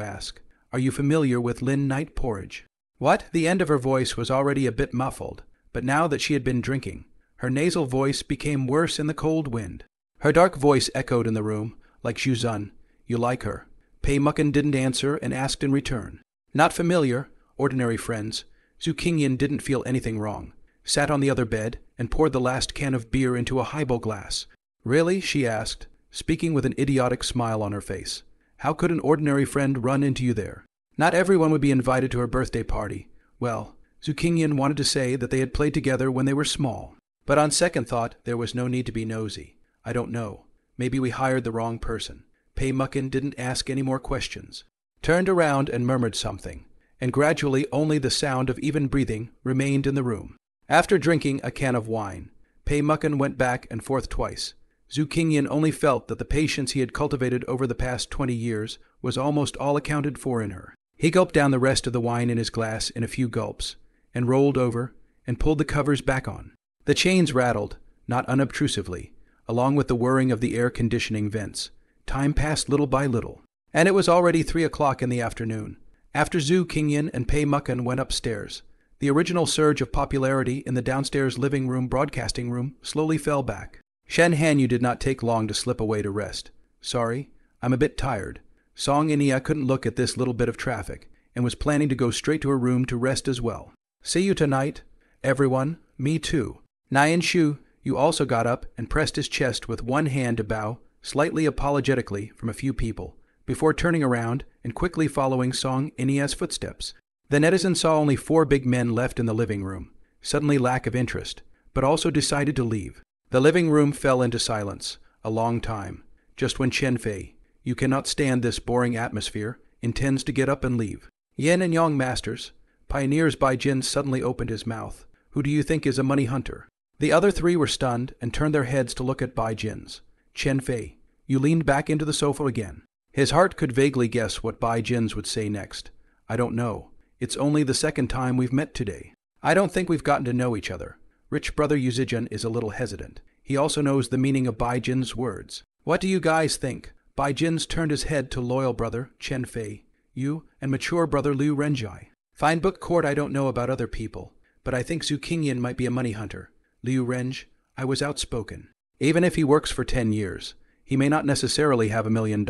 ask, "Are you familiar with Lin Night porridge?" What? The end of her voice was already a bit muffled, but now that she had been drinking, her nasal voice became worse in the cold wind. Her dark voice echoed in the room, like Zhuzun. "You like her?" Pei Mucken didn't answer and asked in return. Not familiar, ordinary friends. Zhu Qingyan didn't feel anything wrong, sat on the other bed, and poured the last can of beer into a highball glass. "Really?" she asked, speaking with an idiotic smile on her face. "How could an ordinary friend run into you there?" Not everyone would be invited to her birthday party. Well, Zhu Qingyan wanted to say that they had played together when they were small. But on second thought, there was no need to be nosy. I don't know. Maybe we hired the wrong person. Pei Muckin didn't ask any more questions. Turned around and murmured something, and gradually only the sound of even breathing remained in the room. After drinking a can of wine, Pei Muckin went back and forth twice. Zhu Qingyan only felt that the patience he had cultivated over the past 20 years was almost all accounted for in her. He gulped down the rest of the wine in his glass in a few gulps, and rolled over and pulled the covers back on. The chains rattled, not unobtrusively, along with the whirring of the air conditioning vents. Time passed little by little, and it was already 3 o'clock in the afternoon. After Zhu Qingyan and Pei Muckin went upstairs, the original surge of popularity in the downstairs living room broadcasting room slowly fell back. Shen Hanyu did not take long to slip away to rest. Sorry, I'm a bit tired. Song Inia couldn't look at this little bit of traffic, and was planning to go straight to her room to rest as well. See you tonight, everyone. Me too. Nian Shu, you also got up and pressed his chest with one hand to bow, slightly apologetically from a few people, before turning around and quickly following Song Inia's footsteps. The netizen saw only 4 big men left in the living room, suddenly lack of interest, but also decided to leave. The living room fell into silence, a long time, just when Chen Fei, you cannot stand this boring atmosphere, intends to get up and leave. Yin and Yang masters, pioneers Bai Jin suddenly opened his mouth. Who do you think is a money hunter? The other 3 were stunned and turned their heads to look at Bai Jin's. Chen Fei, you leaned back into the sofa again. His heart could vaguely guess what Bai Jin's would say next. I don't know. It's only the second time we've met today. I don't think we've gotten to know each other. Rich brother Yuzijan is a little hesitant. He also knows the meaning of Bai Jin's words. What do you guys think? Bai Jin's turned his head to loyal brother Chen Fei, you, and mature brother Liu Renjai. Fine book court, I don't know about other people, but I think Zhu Qingyan might be a money hunter. Liu Renj, I was outspoken. Even if he works for 10 years, he may not necessarily have $1 million.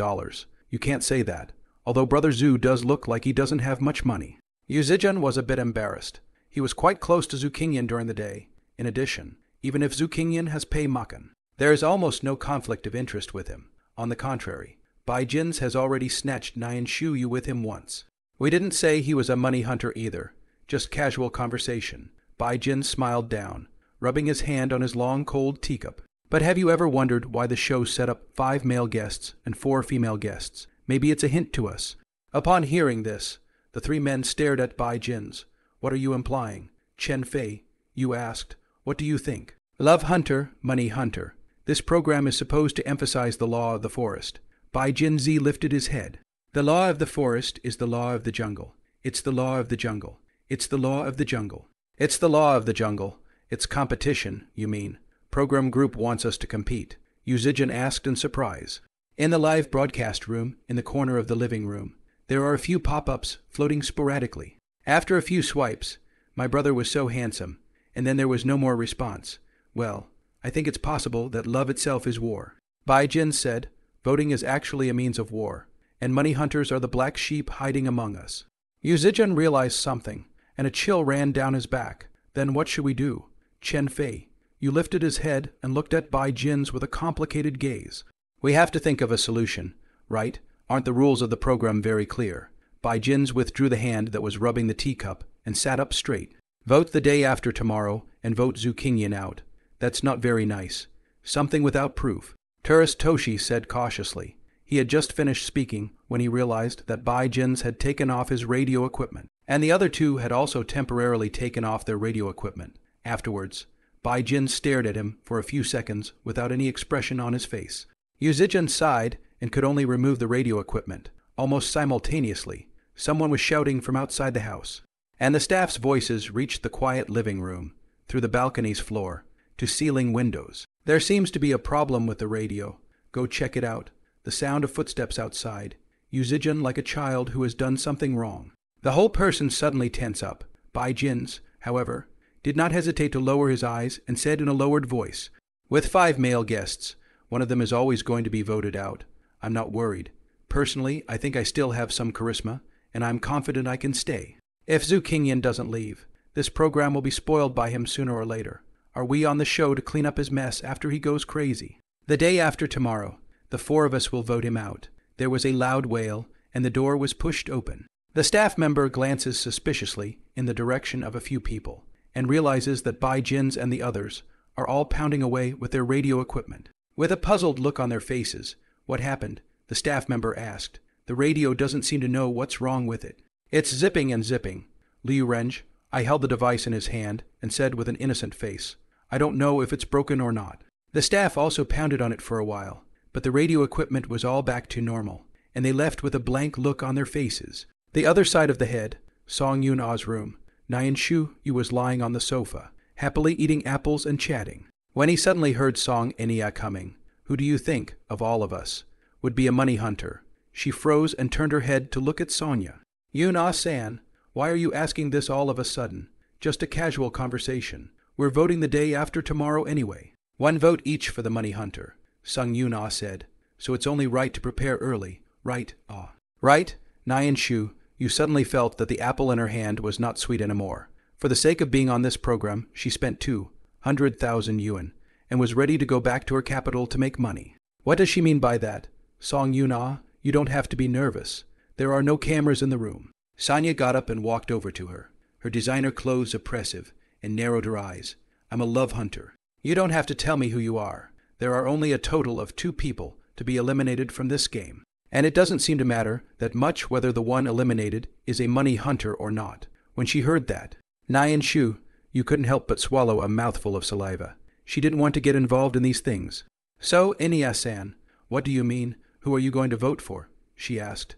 You can't say that, although brother Zhu does look like he doesn't have much money. Yuzijan was a bit embarrassed. He was quite close to Zhu Qingyan during the day. In addition, even if Zhu Qingyan has Pei Muckin, there is almost no conflict of interest with him. On the contrary, Bai Jin's has already snatched Nian Shu Yu with him once. We didn't say he was a money hunter either, just casual conversation. Bai Jin smiled down, rubbing his hand on his long cold teacup. But have you ever wondered why the show set up 5 male guests and 4 female guests? Maybe it's a hint to us. Upon hearing this, the 3 men stared at Bai Jin's. What are you implying? Chen Fei, you asked. What do you think? Love hunter, money hunter. This program is supposed to emphasize the law of the forest. Bai Jinzi lifted his head. The law of the forest is the law of the jungle. It's the law of the jungle. It's the law of the jungle. It's the law of the jungle. It's competition, you mean. Program group wants us to compete. Yuzijan asked in surprise. In the live broadcast room, in the corner of the living room, there are a few pop-ups floating sporadically. After a few swipes, my brother was so handsome, and then there was no more response. Well, I think it's possible that love itself is war. Bai Jin said, voting is actually a means of war, and money hunters are the black sheep hiding among us. Yuzijan realized something, and a chill ran down his back. Then what should we do? Chen Fei, you lifted his head and looked at Bai Jin's with a complicated gaze. We have to think of a solution, right? Aren't the rules of the program very clear? Bai Jin's withdrew the hand that was rubbing the teacup and sat up straight. Vote the day after tomorrow and vote Zhu Qingyan out. That's not very nice. Something without proof. Tourist Toshi said cautiously. He had just finished speaking when he realized that Bai Jin's had taken off his radio equipment, and the other 2 had also temporarily taken off their radio equipment. Afterwards, Bai Jin stared at him for a few seconds without any expression on his face. Yuzijan sighed and could only remove the radio equipment. Almost simultaneously, someone was shouting from outside the house, and the staff's voices reached the quiet living room, through the balcony's floor, to ceiling windows. There seems to be a problem with the radio. Go check it out. The sound of footsteps outside. Yuzijan like a child who has done something wrong. The whole person suddenly tense up. Bai Jin's, however, did not hesitate to lower his eyes and said in a lowered voice, with 5 male guests, one of them is always going to be voted out. I'm not worried. Personally, I think I still have some charisma, and I'm confident I can stay. If Zhu Qingyan doesn't leave, this program will be spoiled by him sooner or later. Are we on the show to clean up his mess after he goes crazy? The day after tomorrow, the 4 of us will vote him out. There was a loud wail, and the door was pushed open. The staff member glances suspiciously in the direction of a few people, and realizes that Bai Jin's and the others are all pounding away with their radio equipment. With a puzzled look on their faces, "What happened?" the staff member asked. "The radio doesn't seem to know what's wrong with it." "It's zipping and zipping." Liu Renj, I held the device in his hand and said with an innocent face, "I don't know if it's broken or not." The staff also pounded on it for a while, but the radio equipment was all back to normal, and they left with a blank look on their faces. The other side of the head, Song Yun-ah's room, Nyan Shu-yu was lying on the sofa, happily eating apples and chatting, when he suddenly heard Song Enia coming. "Who do you think, of all of us, would be a money hunter?" She froze and turned her head to look at Sonia. "Yun-ah-san, why are you asking this all of a sudden? Just a casual conversation. We're voting the day after tomorrow anyway." "One vote each for the money hunter," Sung Yun-ah said. "So it's only right to prepare early, right? Right?" Nyan Shu, you suddenly felt that the apple in her hand was not sweet anymore. For the sake of being on this program, she spent 200,000 yuan and was ready to go back to her capital to make money. "What does she mean by that?" Song Yun-ah, you don't have to be nervous. There are no cameras in the room. Sonia got up and walked over to her, her designer clothes oppressive, and narrowed her eyes. "I'm a love hunter. You don't have to tell me who you are. There are only a total of 2 people to be eliminated from this game. And it doesn't seem to matter that much whether the one eliminated is a money hunter or not." When she heard that, Nyan Shu, you couldn't help but swallow a mouthful of saliva. She didn't want to get involved in these things. "So, Enia-san, what do you mean? Who are you going to vote for?" She asked.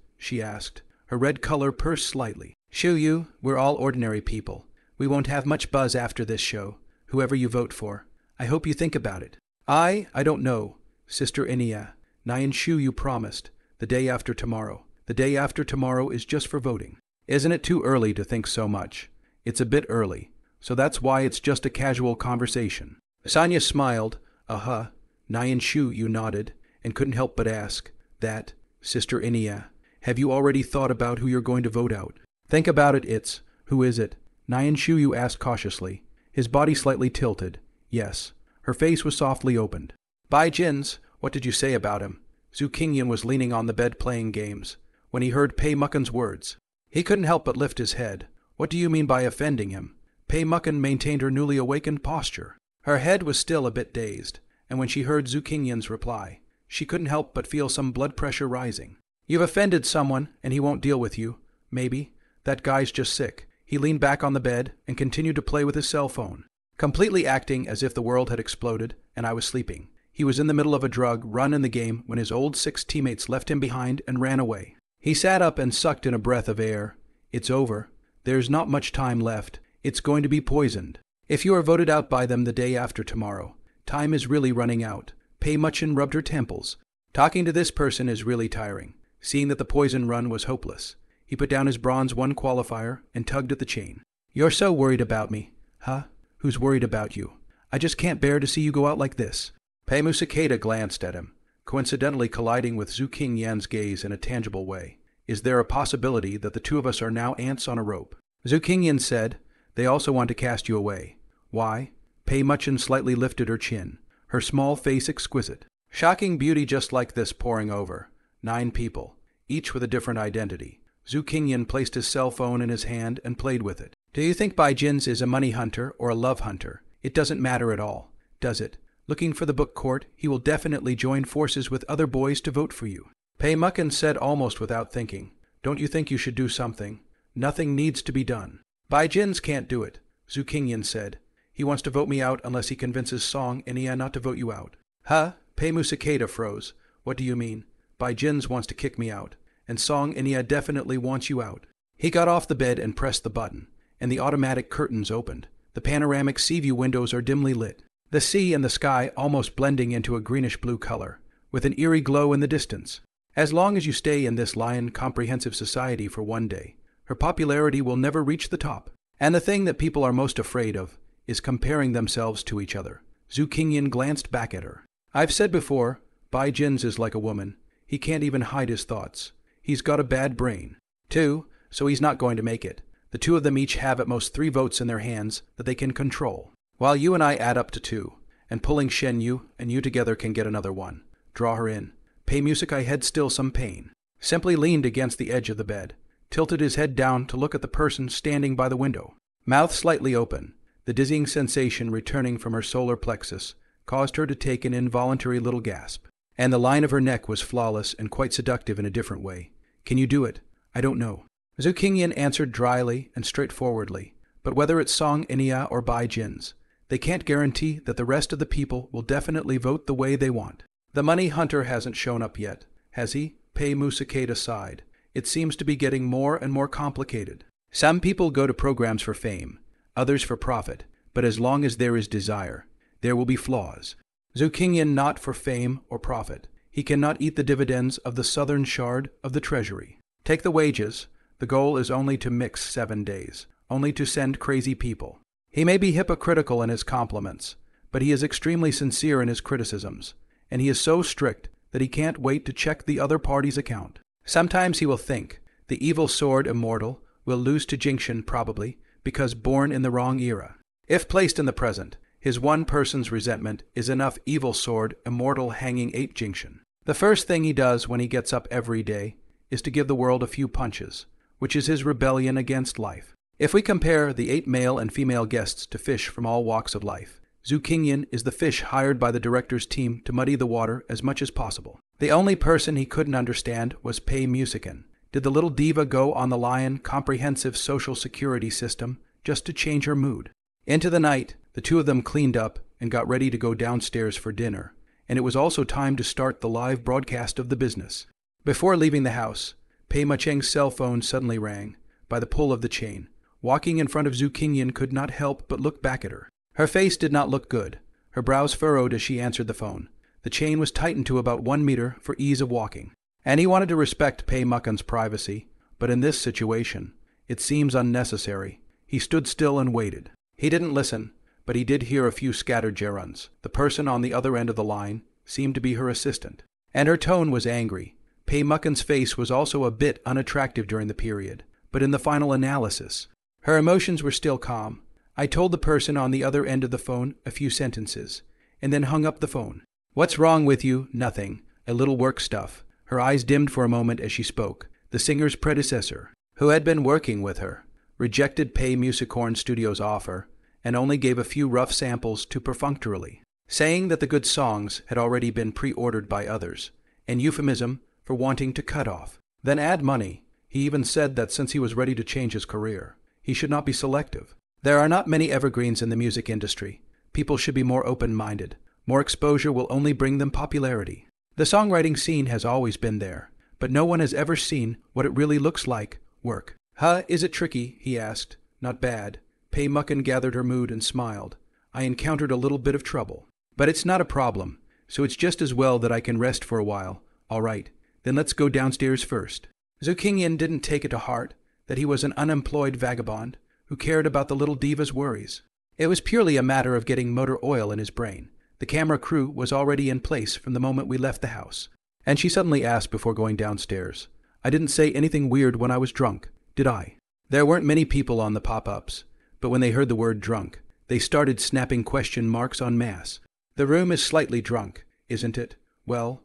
Her red color pursed slightly. "Shu-yu, we're all ordinary people. We won't have much buzz after this show, whoever you vote for. I hope you think about it." I don't know, Sister Enia. Nyan Shu-yu promised. The day after tomorrow. The day after tomorrow is just for voting. Isn't it too early to think so much? It's a bit early. So that's why it's just a casual conversation. Sonia smiled. Nyan Shu-yu nodded and couldn't help but ask, "That, Sister Enia, have you already thought about who you're going to vote out?" "Think about it, who is it?" Nyan Shu-yu asked cautiously, his body slightly tilted. "Yes." Her face was softly opened. "Bai Jin's, what did you say about him?" Zhu Qingyan was leaning on the bed playing games, when he heard Pei Mucken's words. He couldn't help but lift his head. "What do you mean by offending him?" Pei Mucken maintained her newly awakened posture. Her head was still a bit dazed, and when she heard Zhu Qingyan's reply, she couldn't help but feel some blood pressure rising. "You've offended someone, and he won't deal with you. Maybe. That guy's just sick." He leaned back on the bed and continued to play with his cell phone, completely acting as if the world had exploded and I was sleeping. He was in the middle of a drug run in the game when his old 6 teammates left him behind and ran away. He sat up and sucked in a breath of air. "It's over. There's not much time left. It's going to be poisoned. If you are voted out by them the day after tomorrow, time is really running out." Pei Muchen rubbed her temples. Talking to this person is really tiring. Seeing that the poison run was hopeless, he put down his bronze 1 qualifier and tugged at the chain. "You're so worried about me." "Huh? Who's worried about you? I just can't bear to see you go out like this." Pei Musakeda glanced at him, coincidentally colliding with Zhu Qingyan's gaze in a tangible way. "Is there a possibility that the 2 of us are now ants on a rope?" Zhu Qingyan said, "They also want to cast you away." "Why?" Pei Muchen slightly lifted her chin, her small face exquisite. Shocking beauty just like this pouring over. 9 people, each with a different identity. Zhu Qingyan placed his cell phone in his hand and played with it. "Do you think Bai Jin's is a money hunter or a love hunter? It doesn't matter at all, does it? Looking for the book court, he will definitely join forces with other boys to vote for you." Pei Mucken said almost without thinking, "Don't you think you should do something? Nothing needs to be done." "Bai Jin's can't do it," Zhu Qingyan said. "He wants to vote me out unless he convinces Song and Nia not to vote you out." "Huh?" Pei Musakeda froze. "What do you mean?" "Bai Jin's wants to kick me out, and Song and Nia definitely wants you out." He got off the bed and pressed the button, and the automatic curtains opened. The panoramic sea view windows are dimly lit, the sea and the sky almost blending into a greenish-blue color, with an eerie glow in the distance. As long as you stay in this lion comprehensive society for one day, her popularity will never reach the top. And the thing that people are most afraid of is comparing themselves to each other. Zhu Qingyan glanced back at her. "I've said before, Bai Jin's is like a woman. He can't even hide his thoughts. He's got a bad brain. 2, so he's not going to make it. The 2 of them each have at most 3 votes in their hands that they can control. While you and I add up to 2, and pulling Shen Yu and you together can get another 1. Draw her in." Pei Musikai had still some pain. Simply leaned against the edge of the bed, tilted his head down to look at the person standing by the window. Mouth slightly open, The dizzying sensation returning from her solar plexus caused her to take an involuntary little gasp. And the line of her neck was flawless and quite seductive in a different way. "Can you do it?" "I don't know." Zhu Qingyan answered dryly and straightforwardly. "But whether it's Song Inia or Bai Jin's, they can't guarantee that the rest of the people will definitely vote the way they want." "The money hunter hasn't shown up yet, has he?" Pei Musakata sighed. "It seems to be getting more and more complicated. Some people go to programs for fame, others for profit, but as long as there is desire, there will be flaws. Zhu Qingyan not for fame or profit. He cannot eat the dividends of the southern shard of the treasury. Take the wages. The goal is only to mix 7 days, only to send crazy people. He may be hypocritical in his compliments, but he is extremely sincere in his criticisms, and he is so strict that he can't wait to check the other party's account. Sometimes he will think, the evil sword immortal will lose to Jingxian probably, because born in the wrong era. If placed in the present, his one person's resentment is enough evil sword immortal hanging 8 Jingxian. The first thing he does when he gets up every day is to give the world a few punches, which is his rebellion against life. If we compare the 8 male and female guests to fish from all walks of life, Zhu Qingyan is the fish hired by the director's team to muddy the water as much as possible. The only person he couldn't understand was Pei Musikan. Did the little diva go on the Lion comprehensive social security system just to change her mood? Into the night, the two of them cleaned up and got ready to go downstairs for dinner, and it was also time to start the live broadcast of the business. Before leaving the house, Pei Macheng's cell phone suddenly rang, by the pull of the chain. Walking in front of Zhu Qingyan could not help but look back at her. Her face did not look good, her brows furrowed as she answered the phone. The chain was tightened to about 1 meter for ease of walking. And he wanted to respect Pei Muckan's privacy, but in this situation, it seems unnecessary. He stood still and waited. He didn't listen, but he did hear a few scattered gerunds. The person on the other end of the line seemed to be her assistant, and her tone was angry. Pei Muckan's face was also a bit unattractive during the period, but in the final analysis, her emotions were still calm. I told the person on the other end of the phone a few sentences, and then hung up the phone. "What's wrong with you?" "Nothing. A little work stuff." Her eyes dimmed for a moment as she spoke. The singer's predecessor, who had been working with her, rejected Pei Musicorn Studios' offer and only gave a few rough samples too perfunctorily, saying that the good songs had already been pre-ordered by others, an euphemism for wanting to cut off, then add money. He even said that since he was ready to change his career, he should not be selective. There are not many evergreens in the music industry. People should be more open-minded. More exposure will only bring them popularity. The songwriting scene has always been there, but no one has ever seen what it really looks like, work. "Huh, is it tricky?" he asked. "Not bad." Pei Muckan gathered her mood and smiled. "I encountered a little bit of trouble. But it's not a problem, so it's just as well that I can rest for a while. All right, then let's go downstairs first." Zhu Qingyan didn't take it to heart that he was an unemployed vagabond who cared about the little diva's worries. It was purely a matter of getting motor oil in his brain. The camera crew was already in place from the moment we left the house. And she suddenly asked before going downstairs, "I didn't say anything weird when I was drunk, did I?" There weren't many people on the pop-ups, but when they heard the word drunk, they started snapping question marks en masse. "The room is slightly drunk, isn't it? Well,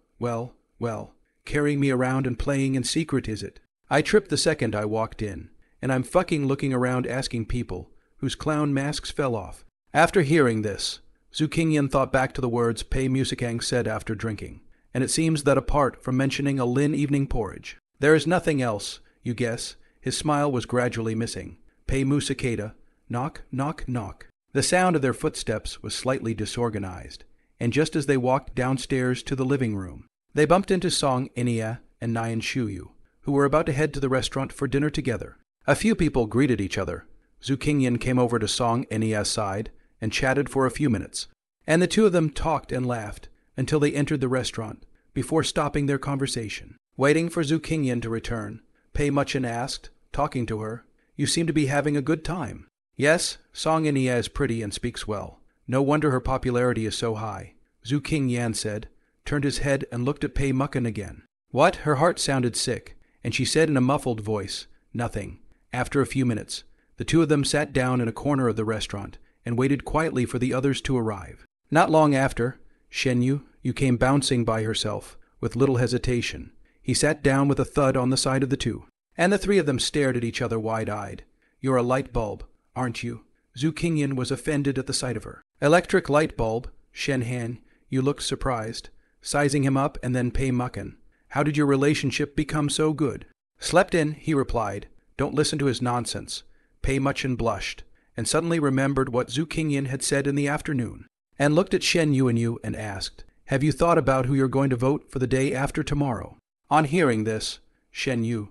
carrying me around and playing in secret, is it? I tripped the second I walked in, and I'm fucking looking around asking people whose clown masks fell off." After hearing this, Zhu Qingyan thought back to the words Pei Musikang said after drinking, and it seems that apart from mentioning a Lin evening porridge, there is nothing else, you guess. His smile was gradually missing. Pei Musakata, knock, knock, knock. The sound of their footsteps was slightly disorganized, and just as they walked downstairs to the living room, they bumped into Song Inia and Nyan Shuyu, who were about to head to the restaurant for dinner together. A few people greeted each other. Zhu Qingyan came over to Song Enia's side and chatted for a few minutes, and the two of them talked and laughed until they entered the restaurant, before stopping their conversation. Waiting for Zhu Qingyan to return, Pei Muchan asked, talking to her, "You seem to be having a good time." "Yes, Song Inia is pretty and speaks well. No wonder her popularity is so high," Zhu Qingyan said, turned his head and looked at Pei Muchan again. "What?" Her heart sounded sick, and she said in a muffled voice, "Nothing." After a few minutes, the two of them sat down in a corner of the restaurant and waited quietly for the others to arrive. Not long after, Shenyu came bouncing by herself, with little hesitation. He sat down with a thud on the side of the two, and the three of them stared at each other wide-eyed. "You're a light bulb, aren't you?" Zhu Qingyan was offended at the sight of her. Electric light bulb, Shen Han, you looked surprised. Sizing him up and then Pei Muckin. How did your relationship become so good? Slept in, he replied. Don't listen to his nonsense. Pei Muchin blushed, and suddenly remembered what Zhu Qingyan had said in the afternoon, and looked at Shen Yuanyu and asked, Have you thought about who you're going to vote for the day after tomorrow? On hearing this, Shen Yu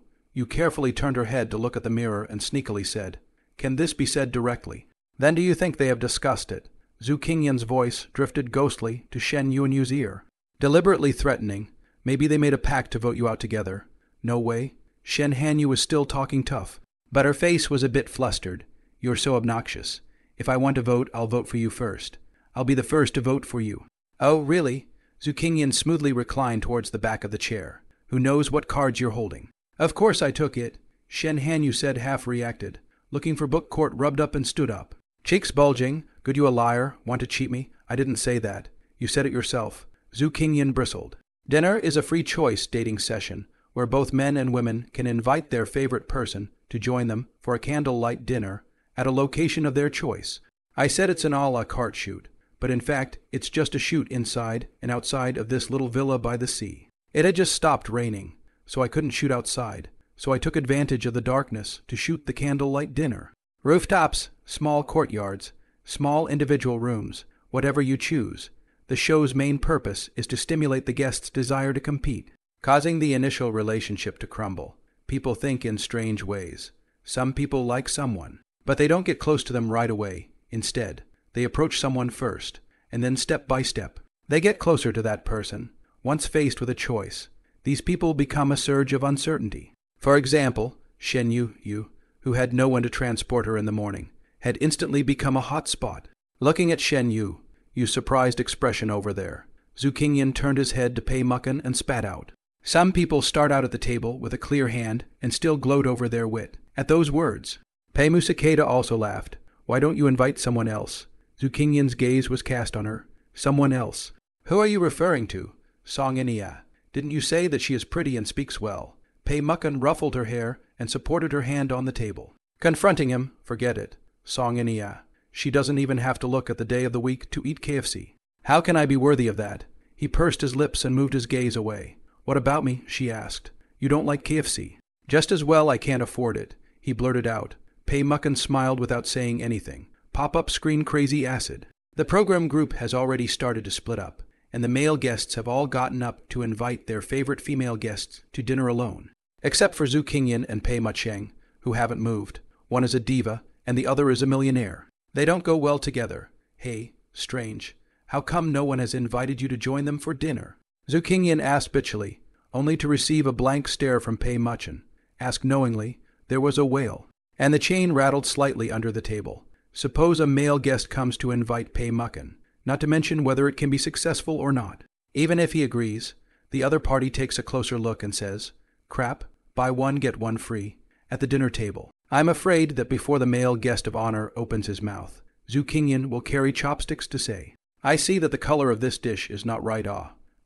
carefully turned her head to look at the mirror and sneakily said, Can this be said directly? Then do you think they have discussed it? Zhu Qingyan's voice drifted ghostly to Shen Yuanyu's ear. Deliberately threatening, maybe they made a pact to vote you out together. No way. Shen Hanyu was still talking tough, but her face was a bit flustered. You're so obnoxious. If I want to vote, I'll vote for you first. I'll be the first to vote for you. Oh, really? Zhu Qingyan smoothly reclined towards the back of the chair. Who knows what cards you're holding? Of course I took it, Shen Hanyu said, half reacted. Looking for book court, rubbed up and stood up. Cheeks bulging. Good, you a liar. Want to cheat me? I didn't say that. You said it yourself. Zhu Qingyan bristled. Dinner is a free choice dating session where both men and women can invite their favorite person to join them for a candlelight dinner at a location of their choice. I said it's an a la carte shoot, but in fact it's just a shoot inside and outside of this little villa by the sea. It had just stopped raining, so I couldn't shoot outside, so I took advantage of the darkness to shoot the candlelight dinner. Rooftops, small courtyards, small individual rooms, whatever you choose. The show's main purpose is to stimulate the guests' desire to compete, causing the initial relationship to crumble. People think in strange ways. Some people like someone, but they don't get close to them right away. Instead, they approach someone first, and then step by step, they get closer to that person. Once faced with a choice, these people become a surge of uncertainty. For example, Shen Yu, who had no one to transport her in the morning, had instantly become a hot spot. Looking at Shen Yu's surprised expression over there, Zhu Qingyan turned his head to Pei Muckin and spat out. Some people start out at the table with a clear hand and still gloat over their wit. At those words, Pei Musakeda also laughed. Why don't you invite someone else? Zhu Qingyan's gaze was cast on her. Someone else. Who are you referring to? Song Inia. Didn't you say that she is pretty and speaks well? Pei Muckin ruffled her hair and supported her hand on the table. Confronting him, forget it. Song Inia. She doesn't even have to look at the day of the week to eat KFC. How can I be worthy of that? He pursed his lips and moved his gaze away. What about me? She asked. You don't like KFC? Just as well I can't afford it, he blurted out. Pei Muckin smiled without saying anything. Pop-up screen crazy acid. The program group has already started to split up, and the male guests have all gotten up to invite their favorite female guests to dinner alone. Except for Zhu Qingyan and Pei Mucheng, who haven't moved. One is a diva, and the other is a millionaire. They don't go well together. Hey, strange. How come no one has invited you to join them for dinner? Zhu Qingyan asked bitchily, only to receive a blank stare from Pei Muchen. Asked knowingly, there was a wail, and the chain rattled slightly under the table. Suppose a male guest comes to invite Pei Muchen, not to mention whether it can be successful or not. Even if he agrees, the other party takes a closer look and says, crap, buy one get one free, at the dinner table. I'm afraid that before the male guest of honor opens his mouth, Zhu Qingyan will carry chopsticks to say, I see that the color of this dish is not right.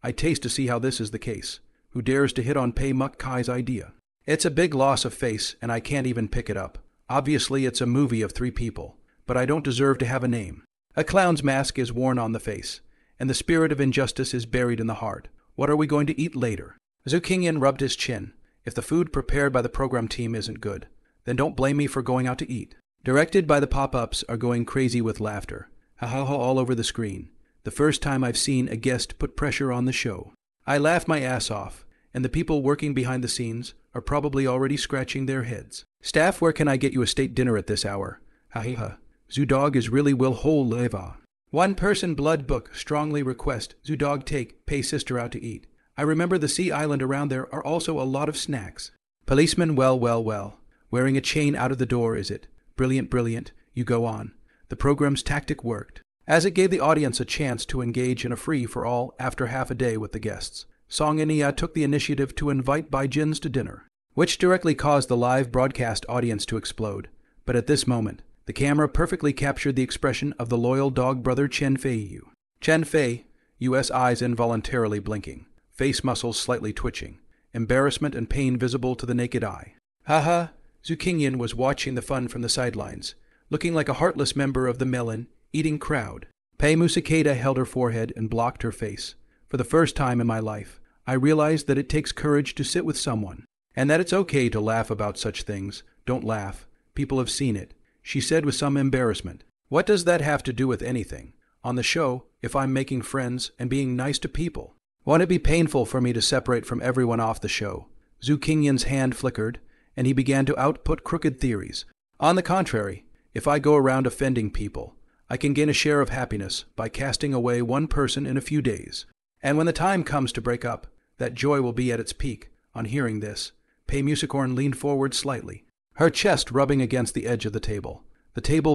I taste to see how this is the case. Who dares to hit on Pei Muk Kai's idea? It's a big loss of face, and I can't even pick it up. Obviously it's a movie of 3 people, but I don't deserve to have a name. A clown's mask is worn on the face, and the spirit of injustice is buried in the heart. What are we going to eat later? Zhu Qingyan rubbed his chin. If the food prepared by the program team isn't good, then don't blame me for going out to eat. Directed by the pop-ups are going crazy with laughter. Ha ha ha all over the screen. The first time I've seen a guest put pressure on the show. I laugh my ass off, and the people working behind the scenes are probably already scratching their heads. Staff, where can I get you a state dinner at this hour? Ha ha ha. Zudog is really will whole leva. One person blood book strongly request Zudog take Pei sister out to eat. I remember the sea island around there are also a lot of snacks. Policeman, well. Wearing a chain out of the door, is it? Brilliant. You go on. The program's tactic worked, as it gave the audience a chance to engage in a free-for-all after half a day with the guests. Song Inia took the initiative to invite Baijins to dinner, which directly caused the live broadcast audience to explode. But at this moment, the camera perfectly captured the expression of the loyal dog brother Chen Fei. Chen Fei, U.S. eyes involuntarily blinking, face muscles slightly twitching, embarrassment and pain visible to the naked eye. Haha, Zhu Qingyan was watching the fun from the sidelines, looking like a heartless member of the melon-eating crowd. Pei Musakeda held her forehead and blocked her face. For the first time in my life, I realized that it takes courage to sit with someone, and that it's okay to laugh about such things. Don't laugh. People have seen it, she said with some embarrassment. What does that have to do with anything? On the show, if I'm making friends and being nice to people, won't it be painful for me to separate from everyone off the show? Zhu Qingyan's hand flickered, and he began to output crooked theories. On the contrary, if I go around offending people, I can gain a share of happiness by casting away one person in a few days. And when the time comes to break up, that joy will be at its peak. On hearing this, Pei Musicorn leaned forward slightly, her chest rubbing against the edge of the table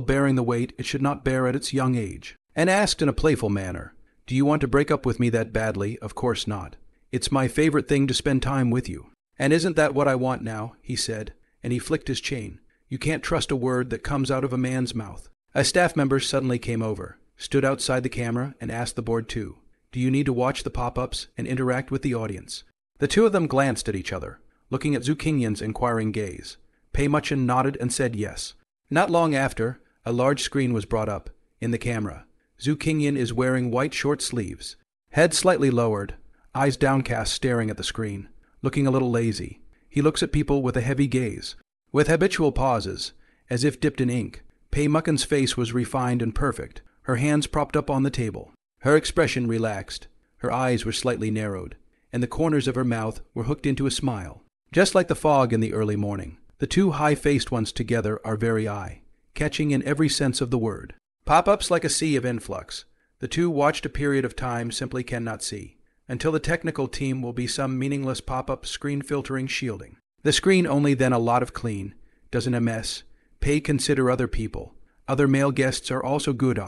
bearing the weight it should not bear at its young age, and asked in a playful manner, "Do you want to break up with me that badly?" "Of course not. It's my favorite thing to spend time with you." "And isn't that what I want now?" he said, and he flicked his chain. "You can't trust a word that comes out of a man's mouth." A staff member suddenly came over, stood outside the camera, and asked the board too, "Do you need to watch the pop-ups and interact with the audience?" The two of them glanced at each other, looking at Zhu Qingyan's inquiring gaze. Pei Muchen nodded and said yes. Not long after, a large screen was brought up. In the camera, Zhu Qingyan is wearing white short sleeves, head slightly lowered, eyes downcast staring at the screen, looking a little lazy. He looks at people with a heavy gaze. With habitual pauses, as if dipped in ink, Pei Muchen's face was refined and perfect, her hands propped up on the table. Her expression relaxed, her eyes were slightly narrowed, and the corners of her mouth were hooked into a smile. Just like the fog in the early morning, the two high-faced ones together are very eye-catching in every sense of the word. Pop-ups like a sea of influx. The two watched a period of time simply cannot see, until the technical team will be some meaningless pop-up screen filtering shielding. The screen only then a lot of clean, doesn't a mess. Pei consider other people. Other male guests are also good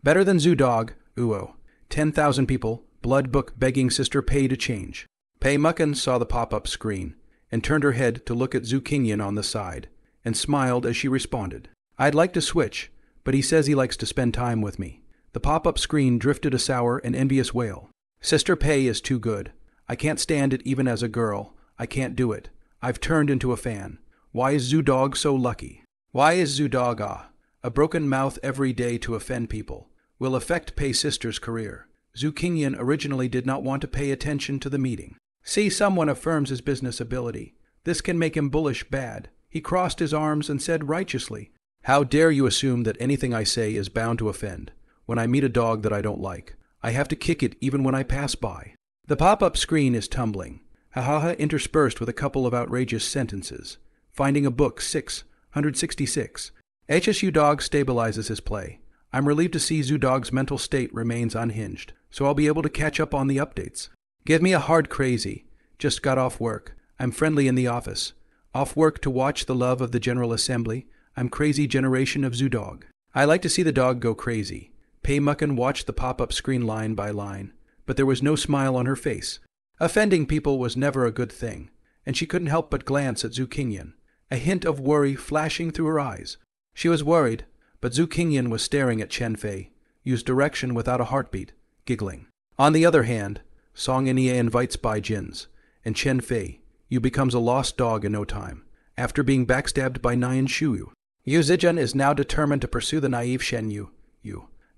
better than Zhu Dog, Uo. 10,000 people, blood book begging sister Pei to change. Pei Muchen saw the pop-up screen, and turned her head to look at Zhu Qingyan on the side, and smiled as she responded. "I'd like to switch, but he says he likes to spend time with me." The pop-up screen drifted a sour and envious wail. "Sister Pei is too good. I can't stand it even as a girl. I can't do it. I've turned into a fan. Why is Zhu Dog so lucky? Why is Zhu Dog a broken mouth every day to offend people? Will affect Pei sister's career." Zhu Qingyan originally did not want to pay attention to the meeting. See, someone affirms his business ability. This can make him bullish bad. He crossed his arms and said righteously, "How dare you assume that anything I say is bound to offend? When I meet a dog that I don't like, I have to kick it even when I pass by." The pop-up screen is tumbling, ha interspersed with a couple of outrageous sentences. Finding a book 666. HSU Dog stabilizes his play. I'm relieved to see Zhu Dog's mental state remains unhinged, so I'll be able to catch up on the updates. Give me a hard crazy. Just got off work. I'm friendly in the office. Off work to watch the love of the General Assembly. I'm crazy generation of Zhu Dog. I like to see the dog go crazy. Pei Muchen watched the pop-up screen line by line, but there was no smile on her face. Offending people was never a good thing, and she couldn't help but glance at Zhu Qingyan, a hint of worry flashing through her eyes. She was worried, but Zhu Qingyan was staring at Chen Fei, used direction without a heartbeat, giggling. On the other hand, Song Nie invites Bai Jins, and Chen Fei, you becomes a lost dog in no time, after being backstabbed by Nian Shu. Yu Zijian is now determined to pursue the naive Shen Yu.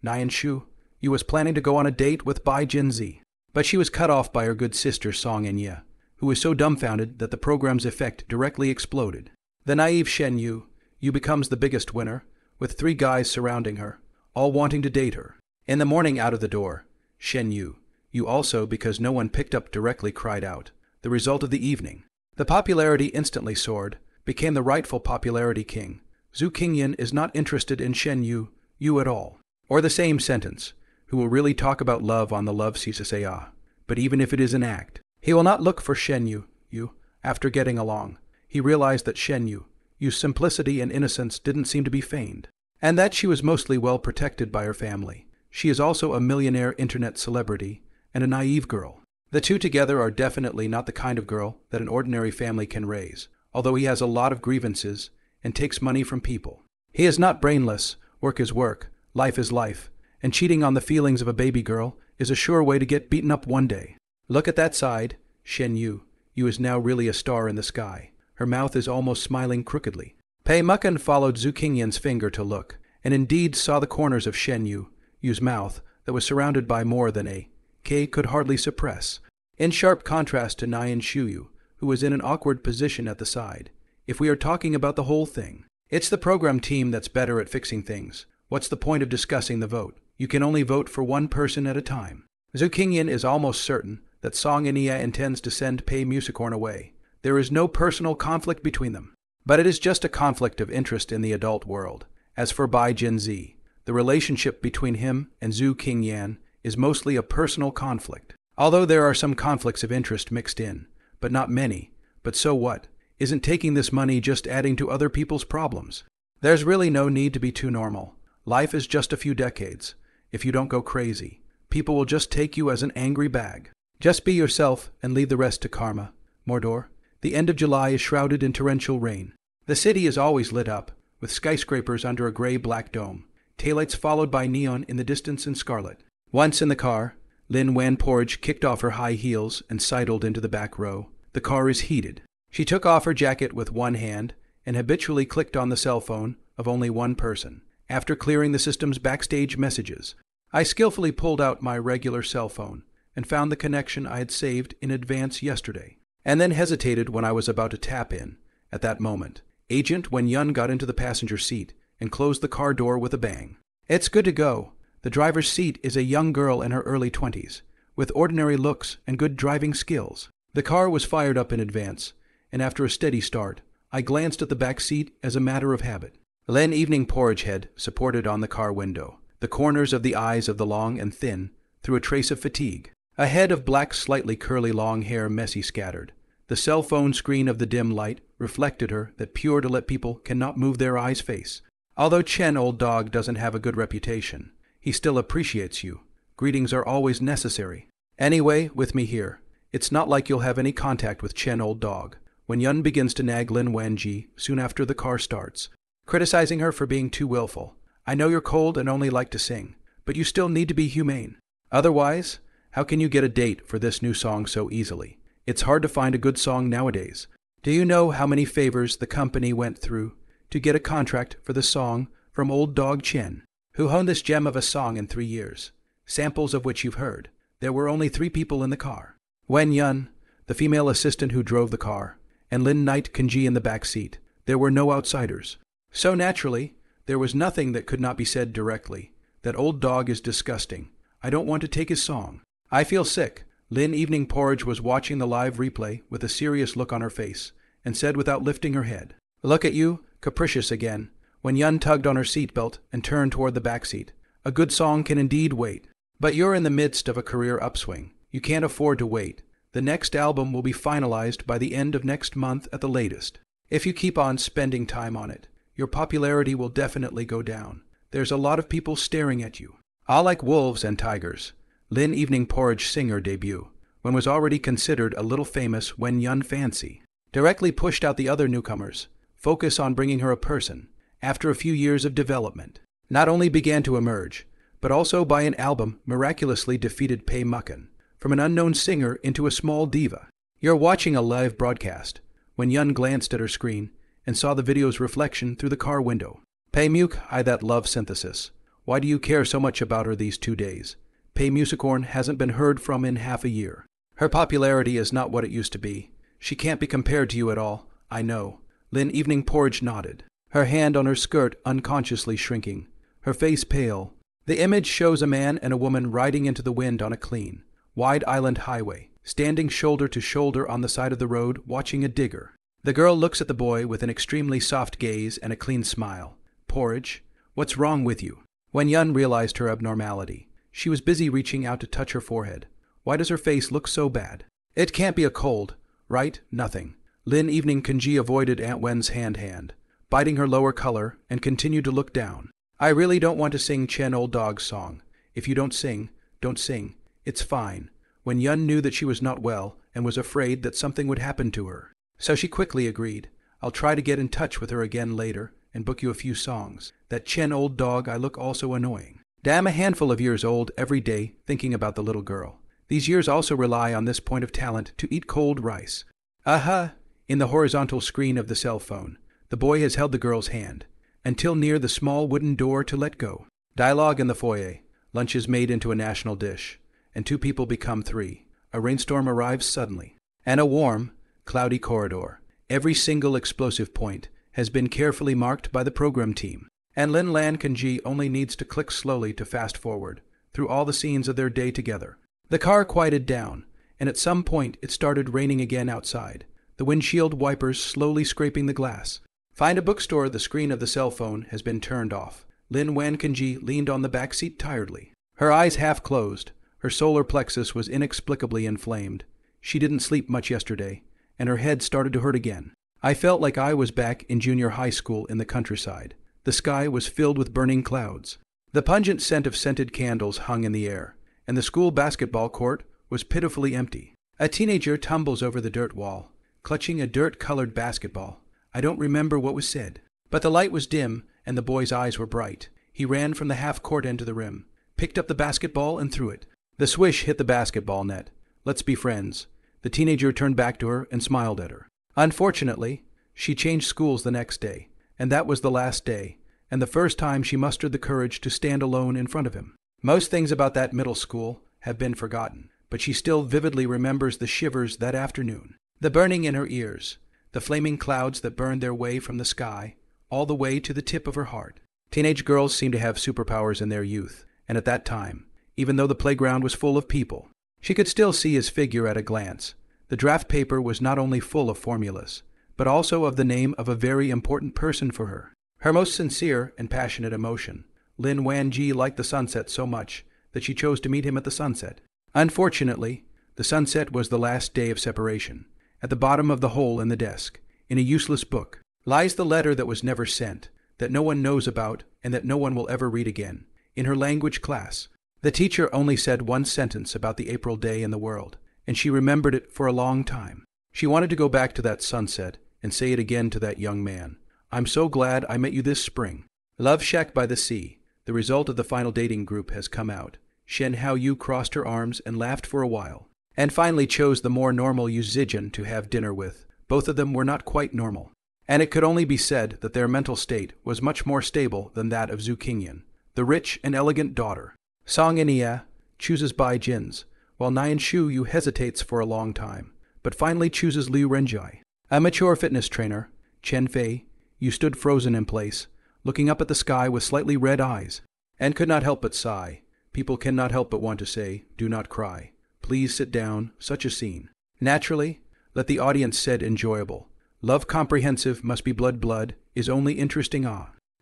Nian Shu, you was planning to go on a date with Bai Jinzi, but she was cut off by her good sister Song Nie, who was so dumbfounded that the program's effect directly exploded. The naive Shen Yu becomes the biggest winner, with 3 guys surrounding her, all wanting to date her. In the morning out of the door, Shen Yu also, because no one picked up directly, cried out. The result of the evening. The popularity instantly soared, became the rightful popularity king. Zhu Qingyan is not interested in Shen Yu at all. Or the same sentence, who will really talk about love on the love CCCA. But even if it is an act, he will not look for Shen Yu. After getting along, he realized that Shen Yu's simplicity and innocence didn't seem to be feigned, and that she was mostly well protected by her family. She is also a millionaire internet celebrity and a naive girl. The two together are definitely not the kind of girl that an ordinary family can raise, although he has a lot of grievances and takes money from people. He is not brainless, work is work, life is life, and cheating on the feelings of a baby girl is a sure way to get beaten up one day. Look at that side, Shen Yu is now really a star in the sky. Her mouth is almost smiling crookedly. Pei Mucken followed Zhu Qingyan's finger to look, and indeed saw the corners of Shen Yu's mouth that was surrounded by more than a K could hardly suppress, in sharp contrast to Nian Shuyu, who was in an awkward position at the side. If we are talking about the whole thing, it's the program team that's better at fixing things. What's the point of discussing the vote? You can only vote for one person at a time. Zhu Qingyan is almost certain that Song Ania intends to send Pei Musicorn away. There is no personal conflict between them, but it is just a conflict of interest in the adult world. As for Bai Jinzi, the relationship between him and Zhu Qingyan is mostly a personal conflict. Although there are some conflicts of interest mixed in, but not many. But so what? Isn't taking this money just adding to other people's problems? There's really no need to be too normal. Life is just a few decades. If you don't go crazy, people will just take you as an angry bag. Just be yourself and leave the rest to karma. Mordor, the end of July is shrouded in torrential rain. The city is always lit up, with skyscrapers under a gray-black dome, taillights followed by neon in the distance in scarlet. Once in the car, Lin Wan Porridge kicked off her high heels and sidled into the back row. The car is heated. She took off her jacket with one hand and habitually clicked on the cell phone of only one person. After clearing the system's backstage messages, I skillfully pulled out my regular cell phone and found the connection I had saved in advance yesterday, and then hesitated when I was about to tap in. At that moment, Agent Wen Yun got into the passenger seat and closed the car door with a bang. It's good to go. The driver's seat is a young girl in her early 20s, with ordinary looks and good driving skills. The car was fired up in advance, and after a steady start, I glanced at the back seat as a matter of habit. Len Evening Porridge Head supported on the car window, the corners of the eyes of the long and thin, through a trace of fatigue. A head of black, slightly curly long hair messy scattered. The cell phone screen of the dim light reflected her that pure to let people cannot move their eyes face. Although Chen Old Dog doesn't have a good reputation, he still appreciates you. Greetings are always necessary. Anyway, with me here, it's not like you'll have any contact with Chen Old Dog. When Yun begins to nag Lin Wenji soon after the car starts, criticizing her for being too willful. I know you're cold and only like to sing, but you still need to be humane. Otherwise, how can you get a date for this new song so easily? It's hard to find a good song nowadays. Do you know how many favors the company went through to get a contract for the song from Old Dog Chen, who honed this gem of a song in 3 years, samples of which you've heard? There were only 3 people in the car. Wen Yun, the female assistant who drove the car, and Lin Knight Kanji in the back seat. There were no outsiders. So naturally, there was nothing that could not be said directly. That Old Dog is disgusting. I don't want to take his song. I feel sick. Lin Evening Porridge was watching the live replay with a serious look on her face, and said without lifting her head, "Look at you, capricious again." When Yun tugged on her seatbelt and turned toward the back seat. A good song can indeed wait. But you're in the midst of a career upswing. You can't afford to wait. The next album will be finalized by the end of next month at the latest. If you keep on spending time on it, your popularity will definitely go down. There's a lot of people staring at you. I like wolves and tigers. Lin Evening Porridge singer debut, when was already considered a little famous when Yun Fancy, directly pushed out the other newcomers. Focus on bringing her a person, after a few years of development, not only began to emerge, but also by an album miraculously defeated Pei Mucken, from an unknown singer into a small diva. You're watching a live broadcast. When Yun glanced at her screen and saw the video's reflection through the car window. Pei Muc, that love synthesis. Why do you care so much about her these 2 days? Pei Musicorn hasn't been heard from in half a year. Her popularity is not what it used to be. She can't be compared to you at all. I know. Lin Evening Porridge nodded, her hand on her skirt unconsciously shrinking, her face pale. The image shows a man and a woman riding into the wind on a clean, wide island highway, standing shoulder to shoulder on the side of the road watching a digger. The girl looks at the boy with an extremely soft gaze and a clean smile. Porridge, what's wrong with you? When Yun realized her abnormality, she was busy reaching out to touch her forehead. Why does her face look so bad? It can't be a cold, right? Nothing. Lin Evening Kanji avoided Aunt Wen's hand, biting her lower color, and continued to look down. I really don't want to sing Chen Old Dog's song. If you don't sing, don't sing. It's fine. When Yun knew that she was not well and was afraid that something would happen to her. So she quickly agreed. I'll try to get in touch with her again later and book you a few songs. That Chen Old Dog I look also annoying. Damn, a handful of years old every day thinking about the little girl. These years also rely on this point of talent to eat cold rice. Aha! In the horizontal screen of the cell phone, The boy has held the girl's hand until near the small wooden door to let go. Dialogue in the foyer. Lunch is made into a national dish, and 2 people become 3. A rainstorm arrives suddenly. And a warm, cloudy corridor. Every single explosive point has been carefully marked by the program team. And Lin Lan Kanji only needs to click slowly to fast forward through all the scenes of their day together. The car quieted down, and at some point it started raining again outside, the windshield wipers slowly scraping the glass. Find a bookstore. The screen of the cell phone has been turned off. Lin Wankanji leaned on the back seat tiredly. Her eyes half closed. Her solar plexus was inexplicably inflamed. She didn't sleep much yesterday, and her head started to hurt again. I felt like I was back in junior high school in the countryside. The sky was filled with burning clouds. The pungent scent of scented candles hung in the air, and the school basketball court was pitifully empty. A teenager tumbles over the dirt wall, clutching a dirt-colored basketball. I don't remember what was said, but the light was dim and the boy's eyes were bright. He ran from the half-court end to the rim, picked up the basketball and threw it. The swish hit the basketball net. Let's be friends. The teenager turned back to her and smiled at her. Unfortunately, she changed schools the next day, and that was the last day, and the first time she mustered the courage to stand alone in front of him. Most things about that middle school have been forgotten, but she still vividly remembers the shivers that afternoon, the burning in her ears, the flaming clouds that burned their way from the sky, all the way to the tip of her heart. Teenage girls seem to have superpowers in their youth, and at that time, even though the playground was full of people, she could still see his figure at a glance. The draft paper was not only full of formulas, but also of the name of a very important person for her. Her most sincere and passionate emotion. Lin Wanji liked the sunset so much that she chose to meet him at the sunset. Unfortunately, the sunset was the last day of separation. At the bottom of the hole in the desk, in a useless book, lies the letter that was never sent, that no one knows about and that no one will ever read again. In her language class, the teacher only said one sentence about the April day in the world, and she remembered it for a long time. She wanted to go back to that sunset and say it again to that young man. I'm so glad I met you this spring. Love Shack by the Sea. The result of the final dating group has come out. Shen Hao Yu crossed her arms and laughed for a while, and finally chose the more normal Yu Zijin to have dinner with. Both of them were not quite normal, and it could only be said that their mental state was much more stable than that of Zhu Qingyan, the rich and elegant daughter. Song Inia chooses Bai Jins, while Nian Shu Yu hesitates for a long time, but finally chooses Liu Renjai. A mature fitness trainer, Chen Fei, Yu stood frozen in place, looking up at the sky with slightly red eyes, and could not help but sigh. People cannot help but want to say, do not cry. Please sit down, such a scene. Naturally, let the audience said enjoyable. Love comprehensive must be blood is only interesting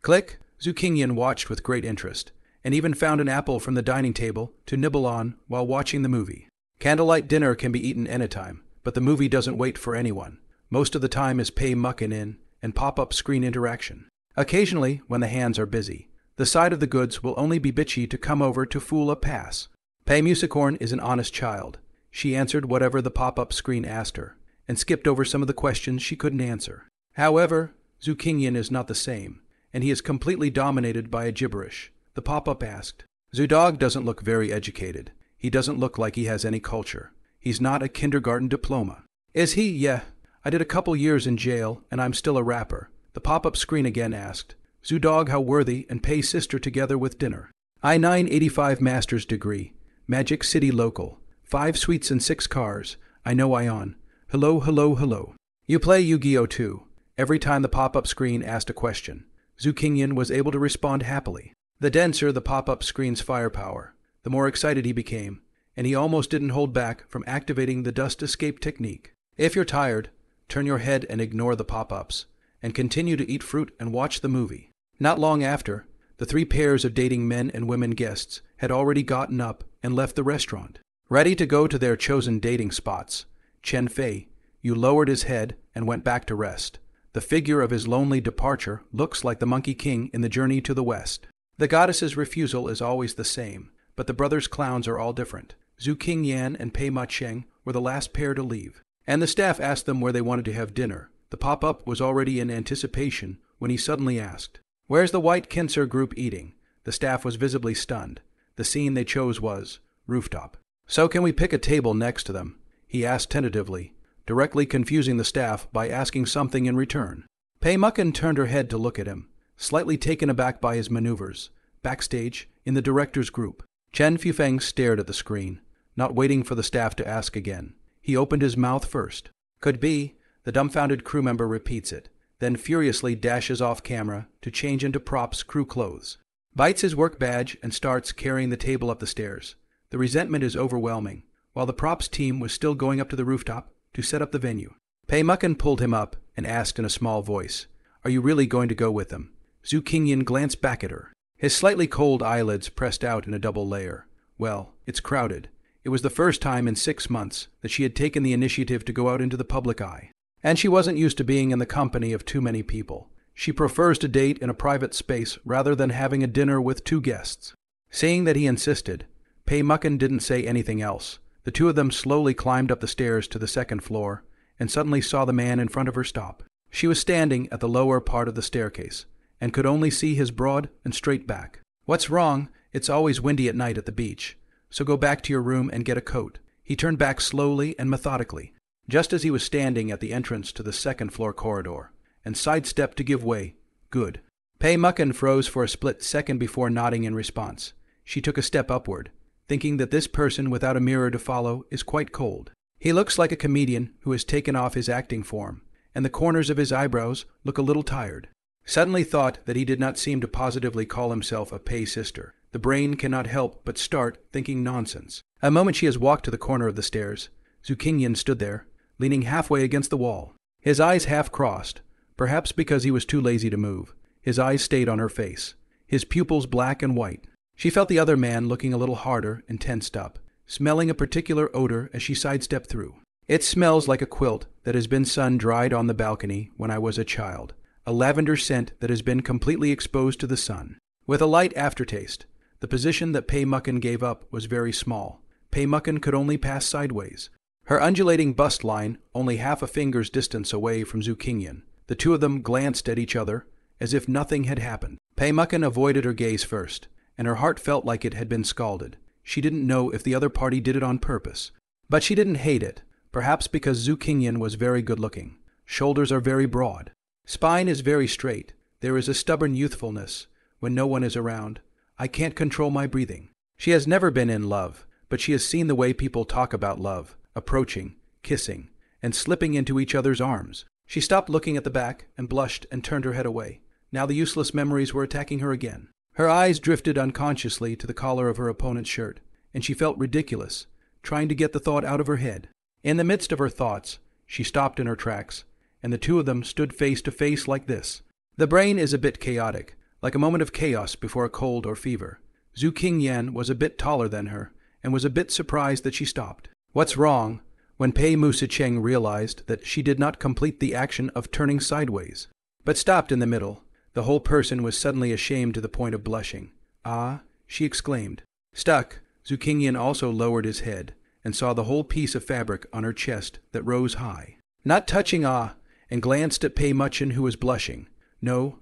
Click. Zhu Qingyan watched with great interest, and even found an apple from the dining table to nibble on while watching the movie. Candlelight dinner can be eaten anytime, but the movie doesn't wait for anyone. Most of the time is pay muckin' in and pop-up screen interaction. Occasionally, when the hands are busy, the side of the goods will only be bitchy to come over to fool a pass. Pei Musicorn is an honest child. She answered whatever the pop-up screen asked her, and skipped over some of the questions she couldn't answer. However, Zhu Qingyan is not the same, and he is completely dominated by a gibberish. The pop-up asked. Zudog doesn't look very educated. He doesn't look like he has any culture. He's not a kindergarten diploma. Is he? Yeah. I did a couple years in jail, and I'm still a rapper. The pop-up screen again asked. Zudog how worthy and Pei sister together with dinner. I-985 master's degree. Magic City local. 5 suites and 6 cars. I know Ion. Hello, hello, hello. You play Yu-Gi-Oh! Too. Every time the pop-up screen asked a question, Zhu Qingyan was able to respond happily. The denser the pop-up screen's firepower, the more excited he became, and he almost didn't hold back from activating the dust escape technique. If you're tired, turn your head and ignore the pop-ups, and continue to eat fruit and watch the movie. Not long after, the 3 pairs of dating men and women guests had already gotten up and left the restaurant. Ready to go to their chosen dating spots, Chen Fei, Yu lowered his head and went back to rest. The figure of his lonely departure looks like the Monkey King in the Journey to the West. The goddess's refusal is always the same, but the brothers' clowns are all different. Zhu Qingyan and Pei Ma Cheng were the last pair to leave, and the staff asked them where they wanted to have dinner. The pop-up was already in anticipation when he suddenly asked, "Where's the white Kinser group eating?" The staff was visibly stunned. The scene they chose was rooftop. "So can we pick a table next to them?" he asked tentatively, directly confusing the staff by asking something in return. Pei Mucken turned her head to look at him, slightly taken aback by his maneuvers. Backstage, in the director's group, Chen Fufeng stared at the screen, not waiting for the staff to ask again. He opened his mouth first. Could be, the dumbfounded crew member repeats it, then furiously dashes off camera to change into props crew clothes. Bites his work badge and starts carrying the table up the stairs. The resentment is overwhelming, while the props team was still going up to the rooftop to set up the venue. Pei Mucken pulled him up and asked in a small voice, "Are you really going to go with them?" Zhu Qingyan glanced back at her. His slightly cold eyelids pressed out in a double layer. Well, it's crowded. It was the first time in 6 months that she had taken the initiative to go out into the public eye. And she wasn't used to being in the company of too many people. She prefers to date in a private space rather than having a dinner with 2 guests. Seeing that he insisted, Pei Mucken didn't say anything else. The 2 of them slowly climbed up the stairs to the 2nd floor and suddenly saw the man in front of her stop. She was standing at the lower part of the staircase and could only see his broad and straight back. "What's wrong? It's always windy at night at the beach. So go back to your room and get a coat." He turned back slowly and methodically, just as he was standing at the entrance to the 2nd floor corridor, and sidestepped to give way. "Good." Pei Mucken froze for a split second before nodding in response. She took a step upward, thinking that this person without a mirror to follow is quite cold. He looks like a comedian who has taken off his acting form, and the corners of his eyebrows look a little tired. Suddenly thought that he did not seem to positively call himself a Pei sister. The brain cannot help but start thinking nonsense. A moment she has walked to the corner of the stairs, Zhu Qingyan stood there, leaning halfway against the wall. His eyes half crossed, perhaps because he was too lazy to move. His eyes stayed on her face, his pupils black and white. She felt the other man looking a little harder and tensed up, smelling a particular odor as she sidestepped through. "It smells like a quilt that has been sun-dried on the balcony when I was a child. A lavender scent that has been completely exposed to the sun." With a light aftertaste, the position that Pei Mucken gave up was very small. Pei Mucken could only pass sideways. Her undulating bust line only half a finger's distance away from Zhu Qingyan. The 2 of them glanced at each other as if nothing had happened. Pei Mucken avoided her gaze first, and her heart felt like it had been scalded. She didn't know if the other party did it on purpose. But she didn't hate it, perhaps because Zhu Qingyan was very good-looking. Shoulders are very broad. Spine is very straight. There is a stubborn youthfulness when no one is around. "I can't control my breathing." She has never been in love, but she has seen the way people talk about love, approaching, kissing, and slipping into each other's arms. She stopped looking at the back and blushed and turned her head away. Now the useless memories were attacking her again. Her eyes drifted unconsciously to the collar of her opponent's shirt, and she felt ridiculous, trying to get the thought out of her head. In the midst of her thoughts, she stopped in her tracks, and the 2 of them stood face to face like this. The brain is a bit chaotic, like a moment of chaos before a cold or fever. Zhu Qingyan was a bit taller than her, and was a bit surprised that she stopped. "What's wrong?" when Pei Musa-cheng realized that she did not complete the action of turning sideways, but stopped in the middle. The whole person was suddenly ashamed to the point of blushing. "Ah," she exclaimed. Stuck, Zhu Qingyan also lowered his head, and saw the whole piece of fabric on her chest that rose high. Not touching and glanced at Pei Mucken, who was blushing. No,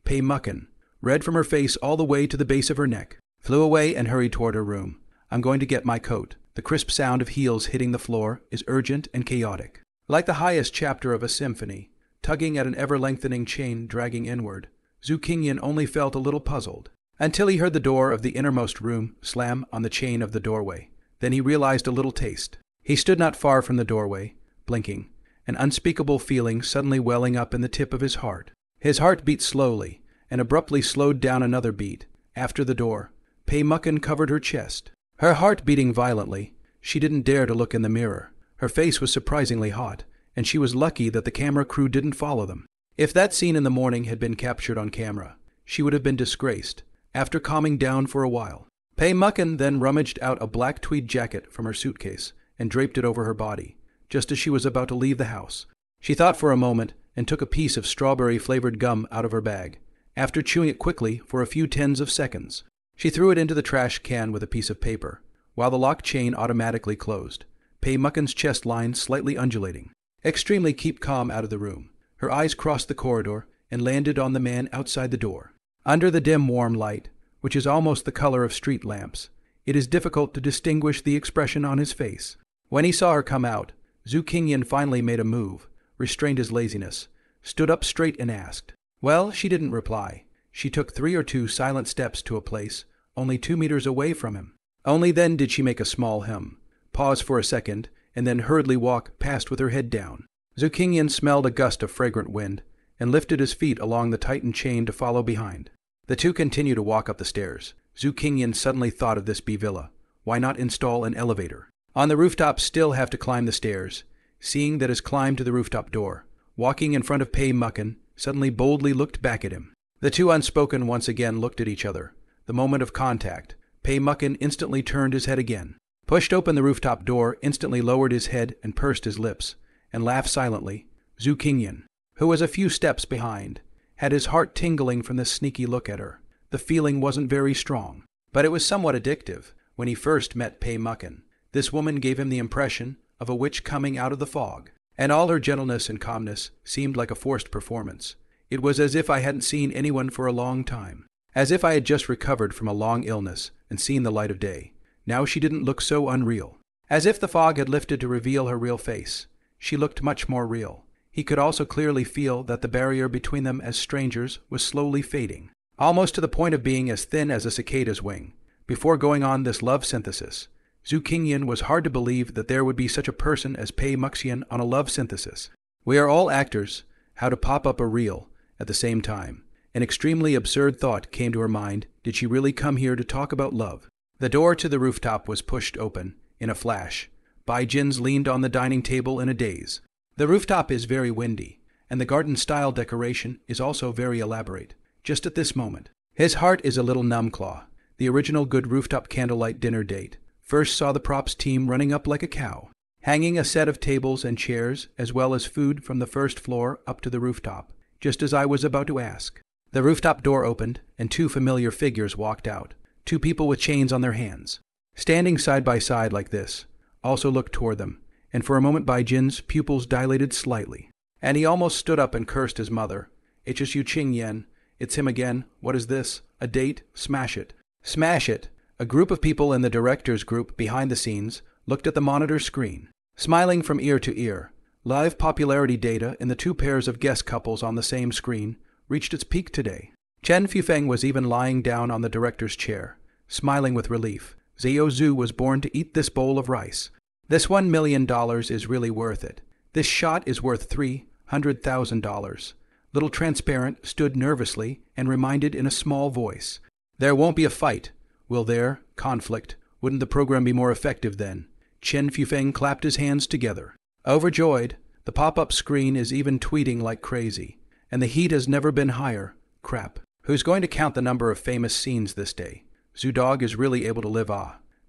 Pei Mucken, red from her face all the way to the base of her neck, flew away and hurried toward her room. "I'm going to get my coat." The crisp sound of heels hitting the floor is urgent and chaotic. Like the highest chapter of a symphony, tugging at an ever-lengthening chain dragging inward, Zhu Qingyan only felt a little puzzled, until he heard the door of the innermost room slam on the chain of the doorway. Then he realized a little taste. He stood not far from the doorway, blinking, an unspeakable feeling suddenly welling up in the tip of his heart. His heart beat slowly, and abruptly slowed down another beat. After the door, Pei Mucken covered her chest. Her heart beating violently, she didn't dare to look in the mirror. Her face was surprisingly hot, and she was lucky that the camera crew didn't follow them. If that scene in the morning had been captured on camera, she would have been disgraced. After calming down for a while, Pei Mucken then rummaged out a black tweed jacket from her suitcase and draped it over her body, just as she was about to leave the house. She thought for a moment and took a piece of strawberry-flavored gum out of her bag. After chewing it quickly for a few tens of seconds, she threw it into the trash can with a piece of paper, while the lock chain automatically closed, Pei Mucken's chest line slightly undulating. Extremely keep calm out of the room. Her eyes crossed the corridor and landed on the man outside the door. Under the dim warm light, which is almost the color of street lamps, it is difficult to distinguish the expression on his face. When he saw her come out, Zhu Qingyan finally made a move, restrained his laziness, stood up straight and asked. Well, she didn't reply. She took 3 or 2 silent steps to a place only 2 meters away from him. Only then did she make a small hum, pause for a second, and then hurriedly walk past with her head down. Zhu Qingyan smelled a gust of fragrant wind and lifted his feet along the tightened chain to follow behind. The two continued to walk up the stairs. Zhu Qingyan suddenly thought of this B villa. Why not install an elevator? On the rooftop still have to climb the stairs. Seeing that his climb to the rooftop door, walking in front of Pei Mucken, suddenly boldly looked back at him. The two unspoken once again looked at each other. The moment of contact, Pei Mucken instantly turned his head again, pushed open the rooftop door, instantly lowered his head and pursed his lips, and laughed silently. Zhu Qingyan, who was a few steps behind, had his heart tingling from this sneaky look at her. The feeling wasn't very strong, but it was somewhat addictive. When he first met Pei Mucken, this woman gave him the impression of a witch coming out of the fog, and all her gentleness and calmness seemed like a forced performance. It was as if I hadn't seen anyone for a long time, as if I had just recovered from a long illness and seen the light of day. Now she didn't look so unreal. As if the fog had lifted to reveal her real face, she looked much more real. He could also clearly feel that the barrier between them as strangers was slowly fading, almost to the point of being as thin as a cicada's wing. Before going on this love synthesis, Zhu Qingyan was hard to believe that there would be such a person as Pei Muxian on a love synthesis. We are all actors. How to pop up a reel at the same time. An extremely absurd thought came to her mind. Did she really come here to talk about love? The door to the rooftop was pushed open in a flash. Bai Jin's leaned on the dining table in a daze. The rooftop is very windy, and the garden-style decoration is also very elaborate. Just at this moment, his heart is a little numbclaw. The original good rooftop candlelight dinner date first saw the props team running up like a cow, hanging a set of tables and chairs as well as food from the first floor up to the rooftop, just as I was about to ask. The rooftop door opened, and 2 familiar figures walked out, 2 people with chains on their hands. Standing side by side like this, also looked toward them, and for a moment Bai Jin's pupils dilated slightly, and he almost stood up and cursed his mother. It's just Zhu Qingyan. It's him again. What is this? A date? Smash it. Smash it. A group of people in the director's group behind the scenes looked at the monitor screen, smiling from ear to ear. Live popularity data in the 2 pairs of guest couples on the same screen reached its peak today. Chen Fufeng was even lying down on the director's chair, smiling with relief. Xiao Zhu was born to eat this bowl of rice. This $1 million is really worth it. This shot is worth $300,000. Little Transparent stood nervously and reminded in a small voice. There won't be a fight, will there? Conflict. Wouldn't the program be more effective then? Chen Fufeng clapped his hands together. Overjoyed, the pop-up screen is even tweeting like crazy, and the heat has never been higher. Crap. Who's going to count the number of famous scenes this day? Zudog is really able to live.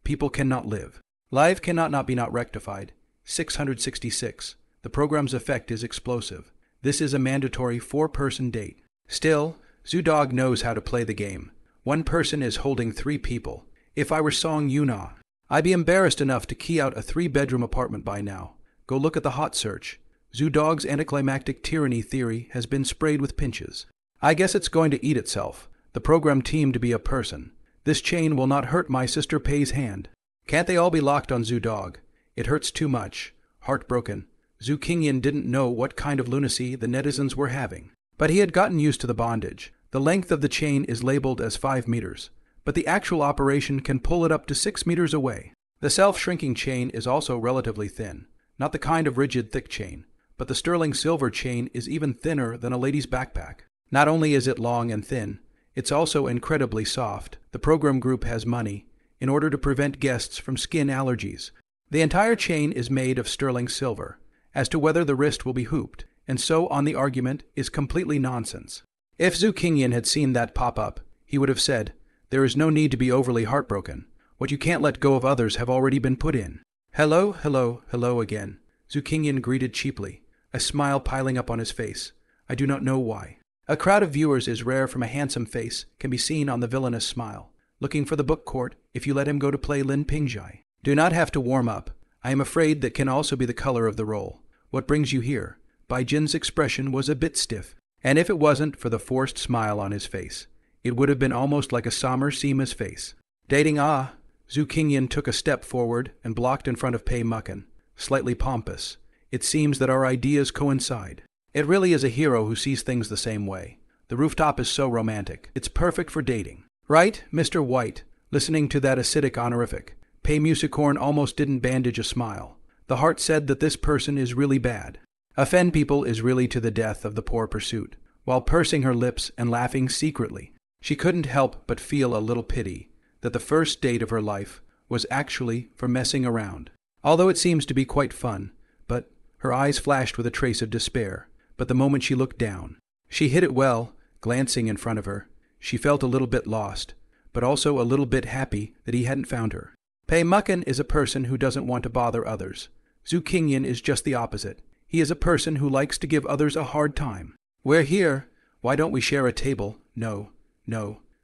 People cannot live. Live cannot not be not rectified. 666. The program's effect is explosive. This is a mandatory 4-person date. Still, Zudog knows how to play the game. 1 person is holding 3 people. If I were Song Yuna, I'd be embarrassed enough to key out a 3-bedroom apartment by now. Go look at the hot search. Zudog's anticlimactic tyranny theory has been sprayed with pinches. I guess it's going to eat itself. The program team to be a person. This chain will not hurt my sister Pei's hand. Can't they all be locked on Zudog? It hurts too much. Heartbroken. Zhu Qingyan didn't know what kind of lunacy the netizens were having, but he had gotten used to the bondage. The length of the chain is labeled as 5 meters, but the actual operation can pull it up to 6 meters away. The self-shrinking chain is also relatively thin, not the kind of rigid thick chain, but the sterling silver chain is even thinner than a lady's backpack. Not only is it long and thin, it's also incredibly soft. The program group has money in order to prevent guests from skin allergies. The entire chain is made of sterling silver. As to whether the wrist will be hooped, and so on, the argument is completely nonsense. If Zhu Qingyan had seen that pop up, he would have said, there is no need to be overly heartbroken. What you can't let go of others have already been put in. Hello, hello, hello again. Zhu Qingyan greeted cheaply, a smile piling up on his face. I do not know why. A crowd of viewers is rare from a handsome face can be seen on the villainous smile. Looking for the book court if you let him go to play Lin Pingjai. Do not have to warm up. I am afraid that can also be the color of the role. What brings you here? Bai Jin's expression was a bit stiff, and if it wasn't for the forced smile on his face, it would have been almost like a Summer Seema's face. Dating Zhu Qingyan took a step forward and blocked in front of Pei Mucken, slightly pompous. It seems that our ideas coincide. It really is a hero who sees things the same way. The rooftop is so romantic. It's perfect for dating. Right, Mr. White? Listening to that acidic honorific, Pei Musicorn almost didn't bandage a smile. The heart said that this person is really bad. Offend people is really to the death of the poor pursuit. While pursing her lips and laughing secretly, she couldn't help but feel a little pity that the first date of her life was actually for messing around. Although it seems to be quite fun, but her eyes flashed with a trace of despair. But the moment she looked down, she hid it well, glancing in front of her. She felt a little bit lost, but also a little bit happy that he hadn't found her. Pei Mucken is a person who doesn't want to bother others. Zhu Qingyan is just the opposite. He is a person who likes to give others a hard time. We're here. Why don't we share a table? No.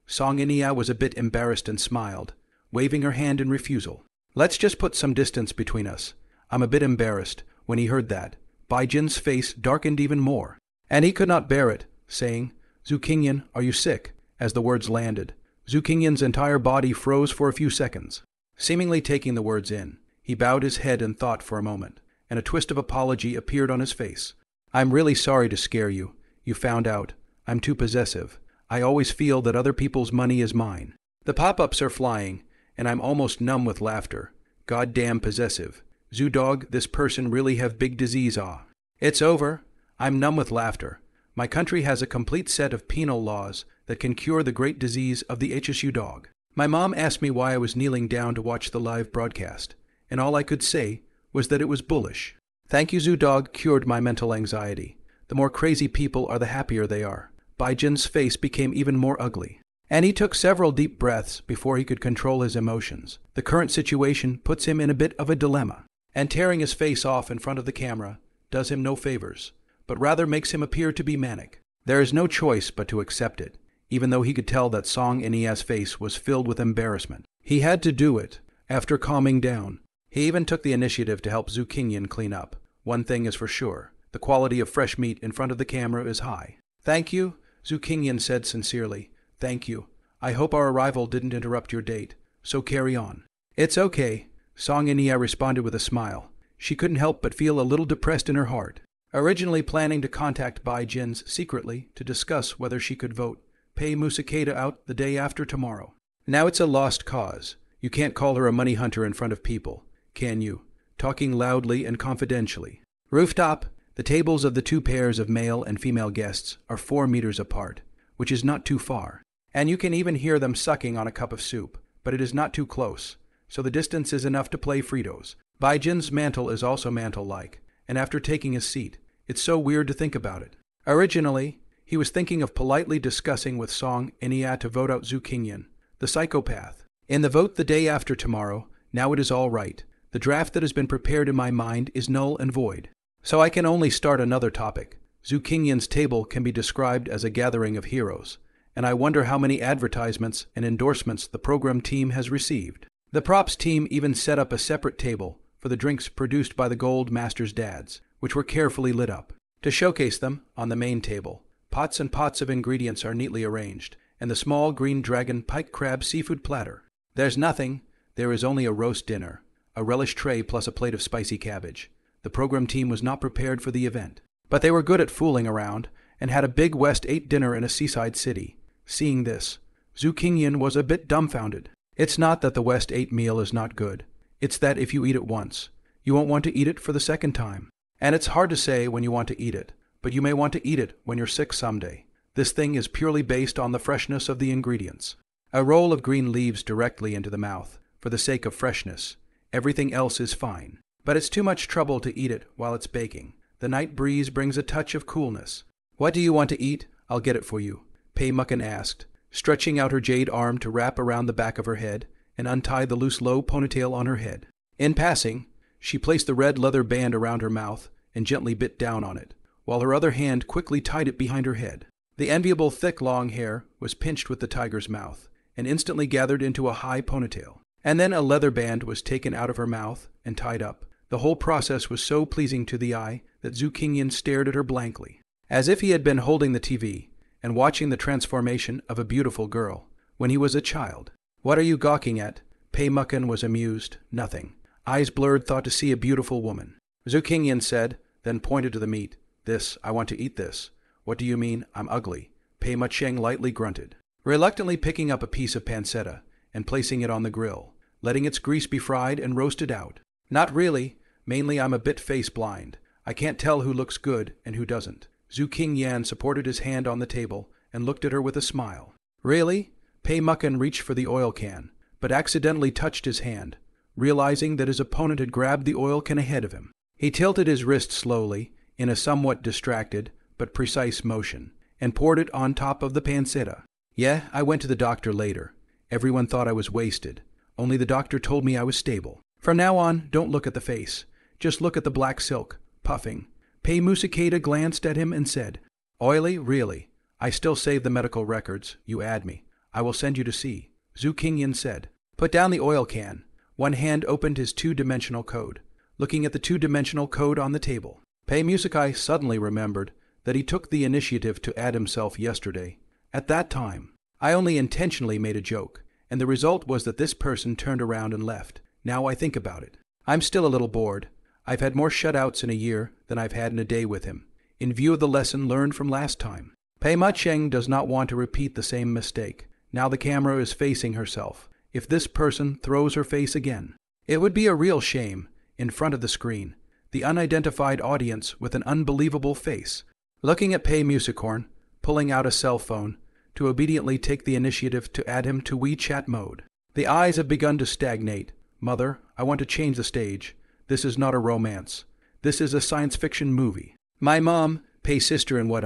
Song Inia was a bit embarrassed and smiled, waving her hand in refusal. Let's just put some distance between us. I'm a bit embarrassed. When he heard that, Bai Jin's face darkened even more, and he could not bear it, saying, Zhu Qingyan, are you sick? As the words landed, Zhu Qingyan's entire body froze for a few seconds. Seemingly taking the words in, he bowed his head in thought for a moment, and a twist of apology appeared on his face. I'm really sorry to scare you. You found out. I'm too possessive. I always feel that other people's money is mine. The pop-ups are flying, and I'm almost numb with laughter. Goddamn possessive. Zhu dog, this person really have big disease ah. It's over. I'm numb with laughter. My country has a complete set of penal laws that can cure the great disease of the HSU dog. My mom asked me why I was kneeling down to watch the live broadcast, and all I could say was that it was bullish. Thank you, Zhu dog cured my mental anxiety. The more crazy people are, the happier they are. Bai Jin's face became even more ugly, and he took several deep breaths before he could control his emotions. The current situation puts him in a bit of a dilemma, and tearing his face off in front of the camera does him no favors, but rather makes him appear to be manic. There is no choice but to accept it, even though he could tell that Song Inia's face was filled with embarrassment. He had to do it. After calming down, he even took the initiative to help Zhu Qingyan clean up. One thing is for sure, the quality of fresh meat in front of the camera is high. Thank you, Zhu Qingyan said sincerely. Thank you. I hope our arrival didn't interrupt your date, so carry on. It's okay, Song Inia responded with a smile. She couldn't help but feel a little depressed in her heart. Originally planning to contact Bai Jin's secretly to discuss whether she could vote Pei Musakeda out the day after tomorrow. Now it's a lost cause. You can't call her a money hunter in front of people, can you? Talking loudly and confidentially. Rooftop. The tables of the two pairs of male and female guests are 4 meters apart, which is not too far, and you can even hear them sucking on a cup of soup, but it is not too close, so the distance is enough to play Fritos. Bai Jin's mantle is also mantle-like, and after taking his seat, it's so weird to think about it. Originally, he was thinking of politely discussing with Song Inia to vote out Zhu Qingyan, the psychopath. In the vote the day after tomorrow, now it is all right. The draft that has been prepared in my mind is null and void. So I can only start another topic. Zhu Qingyan's table can be described as a gathering of heroes, and I wonder how many advertisements and endorsements the program team has received. The props team even set up a separate table for the drinks produced by the Gold Master's dads, which were carefully lit up. To showcase them, on the main table, pots and pots of ingredients are neatly arranged, and the small green dragon pike crab seafood platter. There's nothing. There is only a roast dinner, a relish tray plus a plate of spicy cabbage. The program team was not prepared for the event, but they were good at fooling around and had a big West 8 dinner in a seaside city. Seeing this, Zhu Qingyan was a bit dumbfounded. It's not that the West 8 meal is not good. It's that if you eat it once, you won't want to eat it for the second time. And it's hard to say when you want to eat it, but you may want to eat it when you're sick someday. This thing is purely based on the freshness of the ingredients. A roll of green leaves directly into the mouth, for the sake of freshness. Everything else is fine. But it's too much trouble to eat it while it's baking. The night breeze brings a touch of coolness. What do you want to eat? I'll get it for you, Pei Mucken asked, stretching out her jade arm to wrap around the back of her head and untie the loose low ponytail on her head. In passing, she placed the red leather band around her mouth and gently bit down on it, while her other hand quickly tied it behind her head. The enviable thick long hair was pinched with the tiger's mouth and instantly gathered into a high ponytail. And then a leather band was taken out of her mouth and tied up. The whole process was so pleasing to the eye that Zhu Qingyan stared at her blankly, as if he had been holding the TV and watching the transformation of a beautiful girl when he was a child. What are you gawking at? Pei Mucken was amused. Nothing. Eyes blurred, thought to see a beautiful woman. Zhu Qingyan said, then pointed to the meat. This, I want to eat this. What do you mean, I'm ugly? Pei Macheng lightly grunted, reluctantly picking up a piece of pancetta and placing it on the grill, letting its grease be fried and roasted out. Not really. Mainly I'm a bit face blind. I can't tell who looks good and who doesn't. Zhu Qingyan supported his hand on the table and looked at her with a smile. Really? Pei Mucken reached for the oil can, but accidentally touched his hand, realizing that his opponent had grabbed the oil can ahead of him. He tilted his wrist slowly, in a somewhat distracted but precise motion, and poured it on top of the pancetta. Yeah, I went to the doctor later. Everyone thought I was wasted. Only the doctor told me I was stable. From now on, don't look at the face. Just look at the black silk, puffing. Pei Musakeda glanced at him and said, Oily, really? I still save the medical records. You add me. I will send you to see. Zhu Qingyan said. Put down the oil can. One hand opened his two-dimensional code, looking at the two-dimensional code on the table. Pei Musakai suddenly remembered that he took the initiative to add himself yesterday. At that time, I only intentionally made a joke, and the result was that this person turned around and left. Now I think about it. I'm still a little bored. I've had more shutouts in a year than I've had in a day with him, in view of the lesson learned from last time. Pei Macheng does not want to repeat the same mistake. Now the camera is facing herself. If this person throws her face again, it would be a real shame, in front of the screen, the unidentified audience with an unbelievable face, looking at Pei Musicorn, pulling out a cell phone, to obediently take the initiative to add him to WeChat mode. The eyes have begun to stagnate. Mother, I want to change the stage. This is not a romance. This is a science fiction movie. My mom, Pei sister in what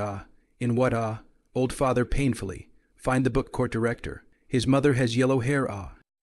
old father painfully, find the book court director. His mother has yellow hair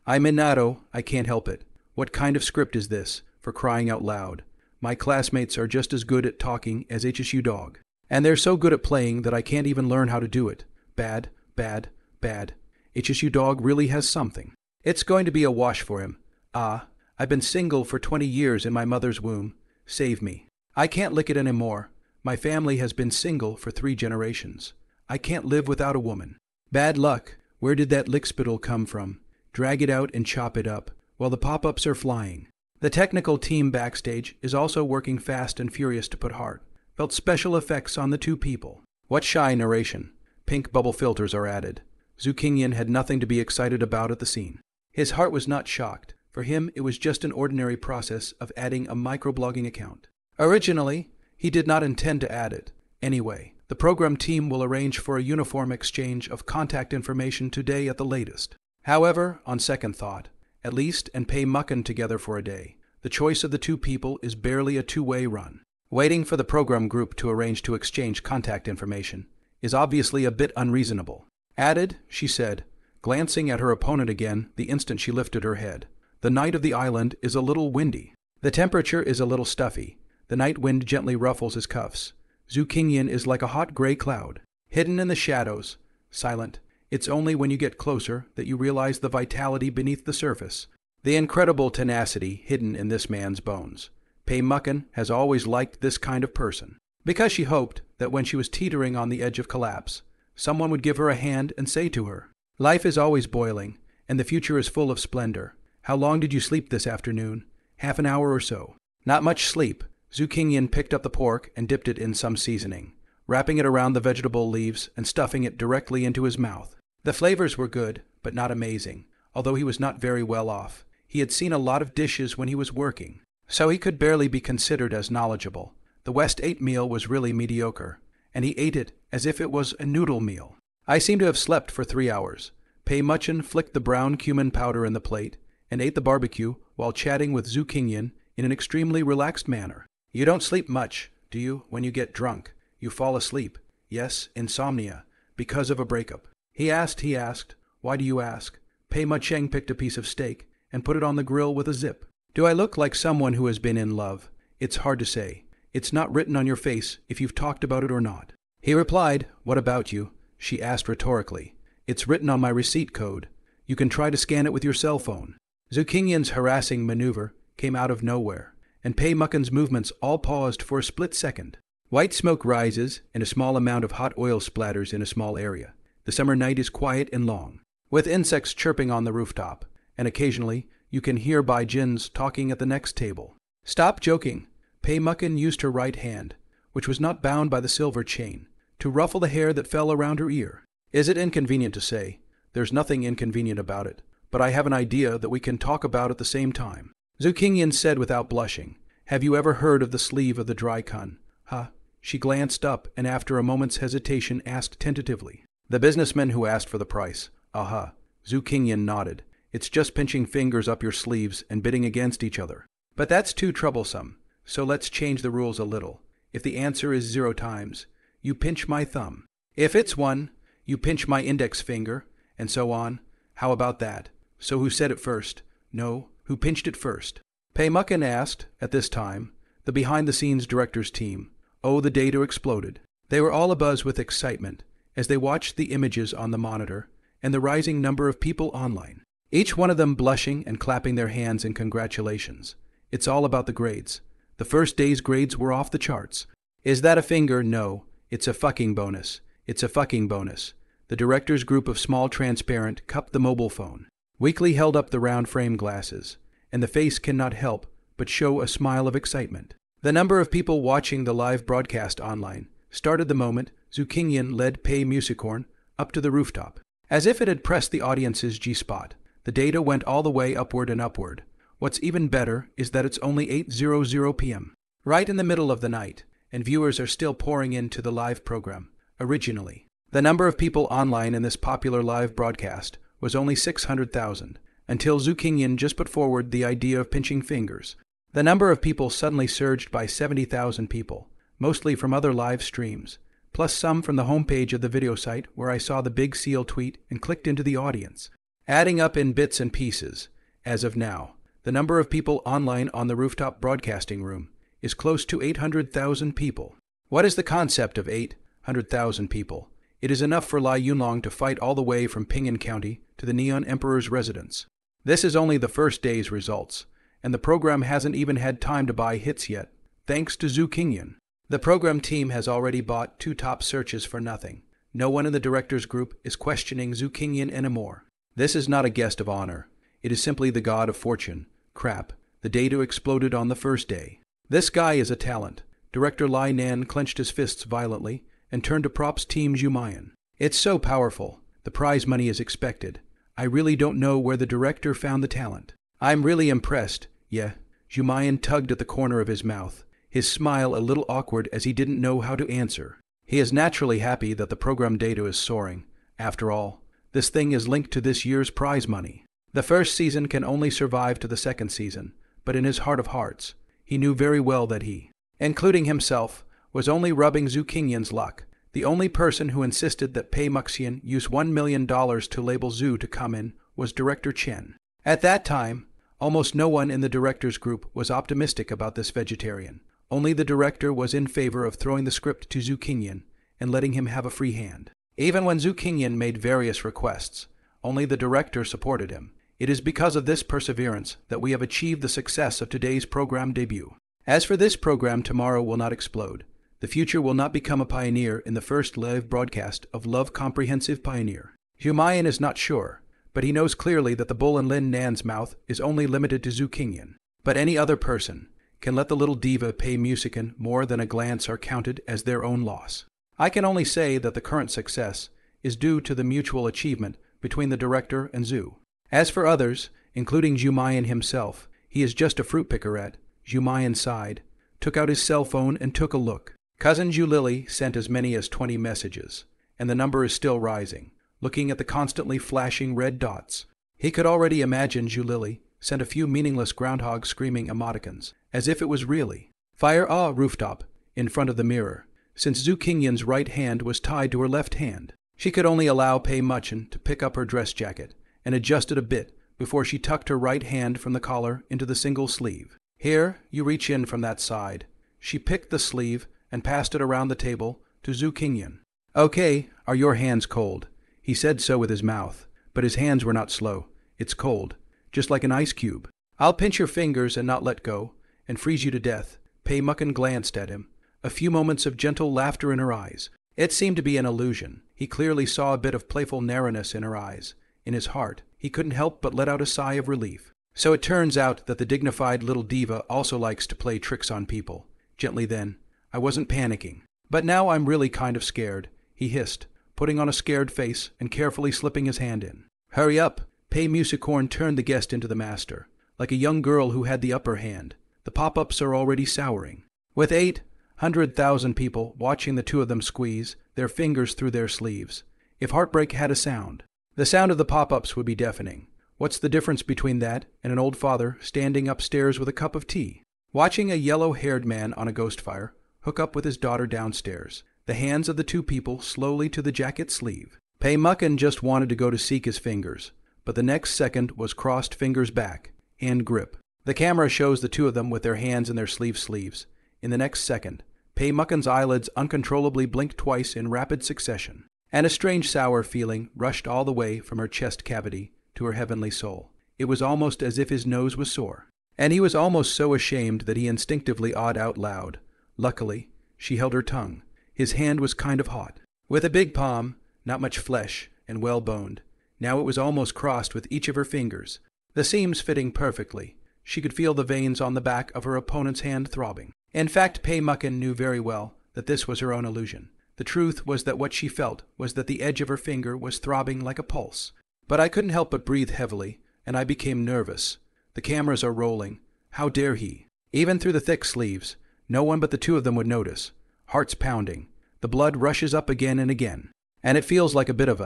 I'm Minato, I can't help it. What kind of script is this, for crying out loud? My classmates are just as good at talking as HSU dog. And they're so good at playing that I can't even learn how to do it. Bad, bad, bad. HSU dog really has something. It's going to be a wash for him. I've been single for 20 years in my mother's womb. Save me. I can't lick it anymore. My family has been single for 3 generations. I can't live without a woman. Bad luck. Where did that lick spittle come from? Drag it out and chop it up, while the pop-ups are flying. The technical team backstage is also working fast and furious to put heart. Felt special effects on the 2 people. What shy narration. Pink bubble filters are added. Zhu Qingyan had nothing to be excited about at the scene. His heart was not shocked. For him, it was just an ordinary process of adding a microblogging account. Originally, he did not intend to add it. Anyway, the program team will arrange for a uniform exchange of contact information today at the latest. However, on second thought, at least and Pei Mucken together for a day, the choice of the 2 people is barely a 2-way run. Waiting for the program group to arrange to exchange contact information is obviously a bit unreasonable. Added, she said, glancing at her opponent again the instant she lifted her head. The night of the island is a little windy. The temperature is a little stuffy. The night wind gently ruffles his cuffs. Zhu Qingyan is like a hot gray cloud, hidden in the shadows, silent. It's only when you get closer that you realize the vitality beneath the surface, the incredible tenacity hidden in this man's bones. Pei Mucken has always liked this kind of person, because she hoped that when she was teetering on the edge of collapse, someone would give her a hand and say to her, Life is always boiling, and the future is full of splendor. How long did you sleep this afternoon? Half an hour or so. Not much sleep. Zhu Qingyan picked up the pork and dipped it in some seasoning, wrapping it around the vegetable leaves and stuffing it directly into his mouth. The flavors were good, but not amazing, although he was not very well off. He had seen a lot of dishes when he was working, so he could barely be considered as knowledgeable. The West 8 meal was really mediocre, and he ate it as if it was a noodle meal. I seem to have slept for 3 hours. Pei Muchen flicked the brown cumin powder in the plate and ate the barbecue while chatting with Zhu Qingyan in an extremely relaxed manner. You don't sleep much, do you, when you get drunk? You fall asleep. Yes, insomnia, because of a breakup. He asked, Why do you ask? Pei Mucheng picked a piece of steak and put it on the grill with a zip. Do I look like someone who has been in love? It's hard to say. It's not written on your face if you've talked about it or not. He replied, What about you? She asked rhetorically. It's written on my receipt code. You can try to scan it with your cell phone. Zhu Qingyan's harassing maneuver came out of nowhere, and Pei Mucken's movements all paused for a split second. White smoke rises, and a small amount of hot oil splatters in a small area. The summer night is quiet and long, with insects chirping on the rooftop, and occasionally you can hear Bai Jin's talking at the next table. Stop joking. Pei Mucken used her right hand, which was not bound by the silver chain, to ruffle the hair that fell around her ear. Is it inconvenient to say? There's nothing inconvenient about it, but I have an idea that we can talk about at the same time. Zhu Qingyan said without blushing, "Have you ever heard of the sleeve of the dry kun?" Huh? She glanced up and after a moment's hesitation asked tentatively. The businessman who asked for the price. Aha. Zhu Qingyan nodded. It's just pinching fingers up your sleeves and bidding against each other. But that's too troublesome, so let's change the rules a little. If the answer is 0 times, you pinch my thumb. If it's 1, you pinch my index finger, and so on. How about that? So who said it first? No, who pinched it first? Pei Muckin asked, at this time, the behind-the-scenes director's team. Oh, the data exploded. They were all abuzz with excitement as they watched the images on the monitor and the rising number of people online. Each one of them blushing and clapping their hands in congratulations. It's all about the grades. The first day's grades were off the charts. Is that a finger? No. It's a fucking bonus. It's a fucking bonus. The director's group of small transparent cupped the mobile phone. Weakly held up the round frame glasses, and the face cannot help but show a smile of excitement. The number of people watching the live broadcast online started the moment Zhu Qingyan led Pei Musicorn up to the rooftop. As if it had pressed the audience's G-spot, the data went all the way upward and upward. What's even better is that it's only 8:00 p.m. Right in the middle of the night, and viewers are still pouring into the live program. Originally, the number of people online in this popular live broadcast was only 600,000, until Zhu Qingyan just put forward the idea of pinching fingers. The number of people suddenly surged by 70,000 people, mostly from other live streams, plus some from the homepage of the video site where I saw the big seal tweet and clicked into the audience. Adding up in bits and pieces, as of now, the number of people online on the rooftop broadcasting room is close to 800,000 people. What is the concept of 800,000 people? It is enough for Lai Yunlong to fight all the way from Ping'an County to the Neon Emperor's residence. This is only the first day's results, and the program hasn't even had time to buy hits yet, thanks to Zhu Qingyan. The program team has already bought 2 top searches for nothing. No one in the director's group is questioning Zhu Qingyan anymore. This is not a guest of honor. It is simply the god of fortune. Crap. The data exploded on the first day. This guy is a talent. Director Lai Nan clenched his fists violently and turned to props team Jumayan. It's so powerful. The prize money is expected. I really don't know where the director found the talent. I'm really impressed. Yeah. Jumayan tugged at the corner of his mouth, his smile a little awkward as he didn't know how to answer. He is naturally happy that the program data is soaring. After all, this thing is linked to this year's prize money. The first season can only survive to the second season, but in his heart of hearts, he knew very well that he, including himself, was only rubbing Zhu Qingyan's luck. The only person who insisted that Pei Muxian use $1 million to label Zhu to come in was Director Chen. At that time, almost no one in the director's group was optimistic about this vegetarian. Only the director was in favor of throwing the script to Zhu Qingyan and letting him have a free hand. Even when Zhu Qingyan made various requests, only the director supported him. It is because of this perseverance that we have achieved the success of today's program debut. As for this program, tomorrow will not explode. The future will not become a pioneer in the first live broadcast of Love Comprehensive Pioneer. Humayan is not sure, but he knows clearly that the bull in Lin Nan's mouth is only limited to Zhu Qingyan. But any other person can let the little diva pay Musican more than a glance are counted as their own loss. I can only say that the current success is due to the mutual achievement between the director and Zhu. As for others, including Jumayan himself, he is just a fruit picker. Jumayan sighed, took out his cell phone and took a look. Cousin Zhu Lily sent as many as 20 messages, and the number is still rising, looking at the constantly flashing red dots. He could already imagine Zhu Lily sent a few meaningless groundhog screaming emoticons, as if it was really fire rooftop in front of the mirror. Since Zhu Qingyan's right hand was tied to her left hand, she could only allow Pei Muchin to pick up her dress jacket and adjust it a bit before she tucked her right hand from the collar into the single sleeve. Here, you reach in from that side. She picked the sleeve and passed it around the table to Zhu Qingyan. Okay, are your hands cold? He said so with his mouth, but his hands were not slow. It's cold, just like an ice cube. I'll pinch your fingers and not let go, and freeze you to death. Pei Muckin glanced at him, a few moments of gentle laughter in her eyes. It seemed to be an illusion. He clearly saw a bit of playful narrowness in her eyes. In his heart, he couldn't help but let out a sigh of relief. So it turns out that the dignified little diva also likes to play tricks on people. Gently then, I wasn't panicking. But now I'm really kind of scared, he hissed, putting on a scared face and carefully slipping his hand in. Hurry up! Pei Musicorn turned the guest into the master, like a young girl who had the upper hand. The pop-ups are already souring. With 800,000 people watching the two of them squeeze their fingers through their sleeves. If heartbreak had a sound, the sound of the pop-ups would be deafening. What's the difference between that and an old father standing upstairs with a cup of tea, watching a yellow-haired man on a ghost fire hook up with his daughter downstairs, the hands of the two people slowly to the jacket sleeve? Pei Muckin just wanted to go to seek his fingers, but the next second was crossed fingers back and grip. The camera shows the two of them with their hands in their sleeves. In the next second, Pei Muckin's eyelids uncontrollably blinked twice in rapid succession, and a strange sour feeling rushed all the way from her chest cavity to her heavenly soul. It was almost as if his nose was sore, and he was almost so ashamed that he instinctively awed out loud. Luckily, she held her tongue. His hand was kind of hot. With a big palm, not much flesh, and well-boned. Now it was almost crossed with each of her fingers, the seams fitting perfectly. She could feel the veins on the back of her opponent's hand throbbing. In fact, Pei Muckin knew very well that this was her own illusion. The truth was that what she felt was that the edge of her finger was throbbing like a pulse. But I couldn't help but breathe heavily, and I became nervous. The cameras are rolling. How dare he? Even through the thick sleeves, no one but the two of them would notice. Hearts pounding. The blood rushes up again and again. And it feels like a bit of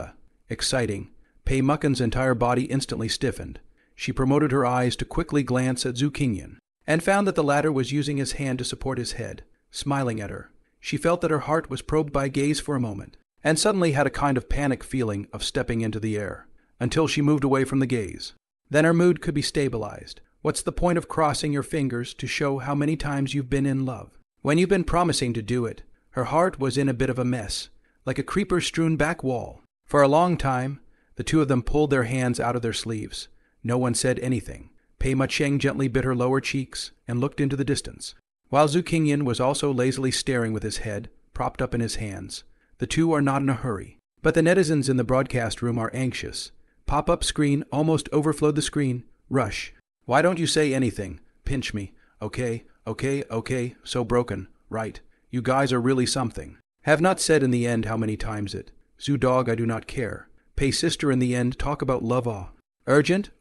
exciting. Pei Muckin's entire body instantly stiffened. She promoted her eyes to quickly glance at Zhu Qingyan, and found that the latter was using his hand to support his head, smiling at her. She felt that her heart was probed by gaze for a moment, and suddenly had a kind of panic feeling of stepping into the air, until she moved away from the gaze. Then her mood could be stabilized. What's the point of crossing your fingers to show how many times you've been in love, when you've been promising to do it? Her heart was in a bit of a mess, like a creeper-strewn back wall. For a long time, the two of them pulled their hands out of their sleeves. No one said anything. Pei Mucheng gently bit her lower cheeks and looked into the distance, while Zhu Qingyan was also lazily staring with his head propped up in his hands. The two are not in a hurry, but the netizens in the broadcast room are anxious. Pop-up screen almost overflowed the screen. Rush. Why don't you say anything? Pinch me. Okay, so broken. Right. You guys are really something. Have not said in the end how many times it. Zhu dog, I do not care. Pei sister in the end talk about love ah. Urgent,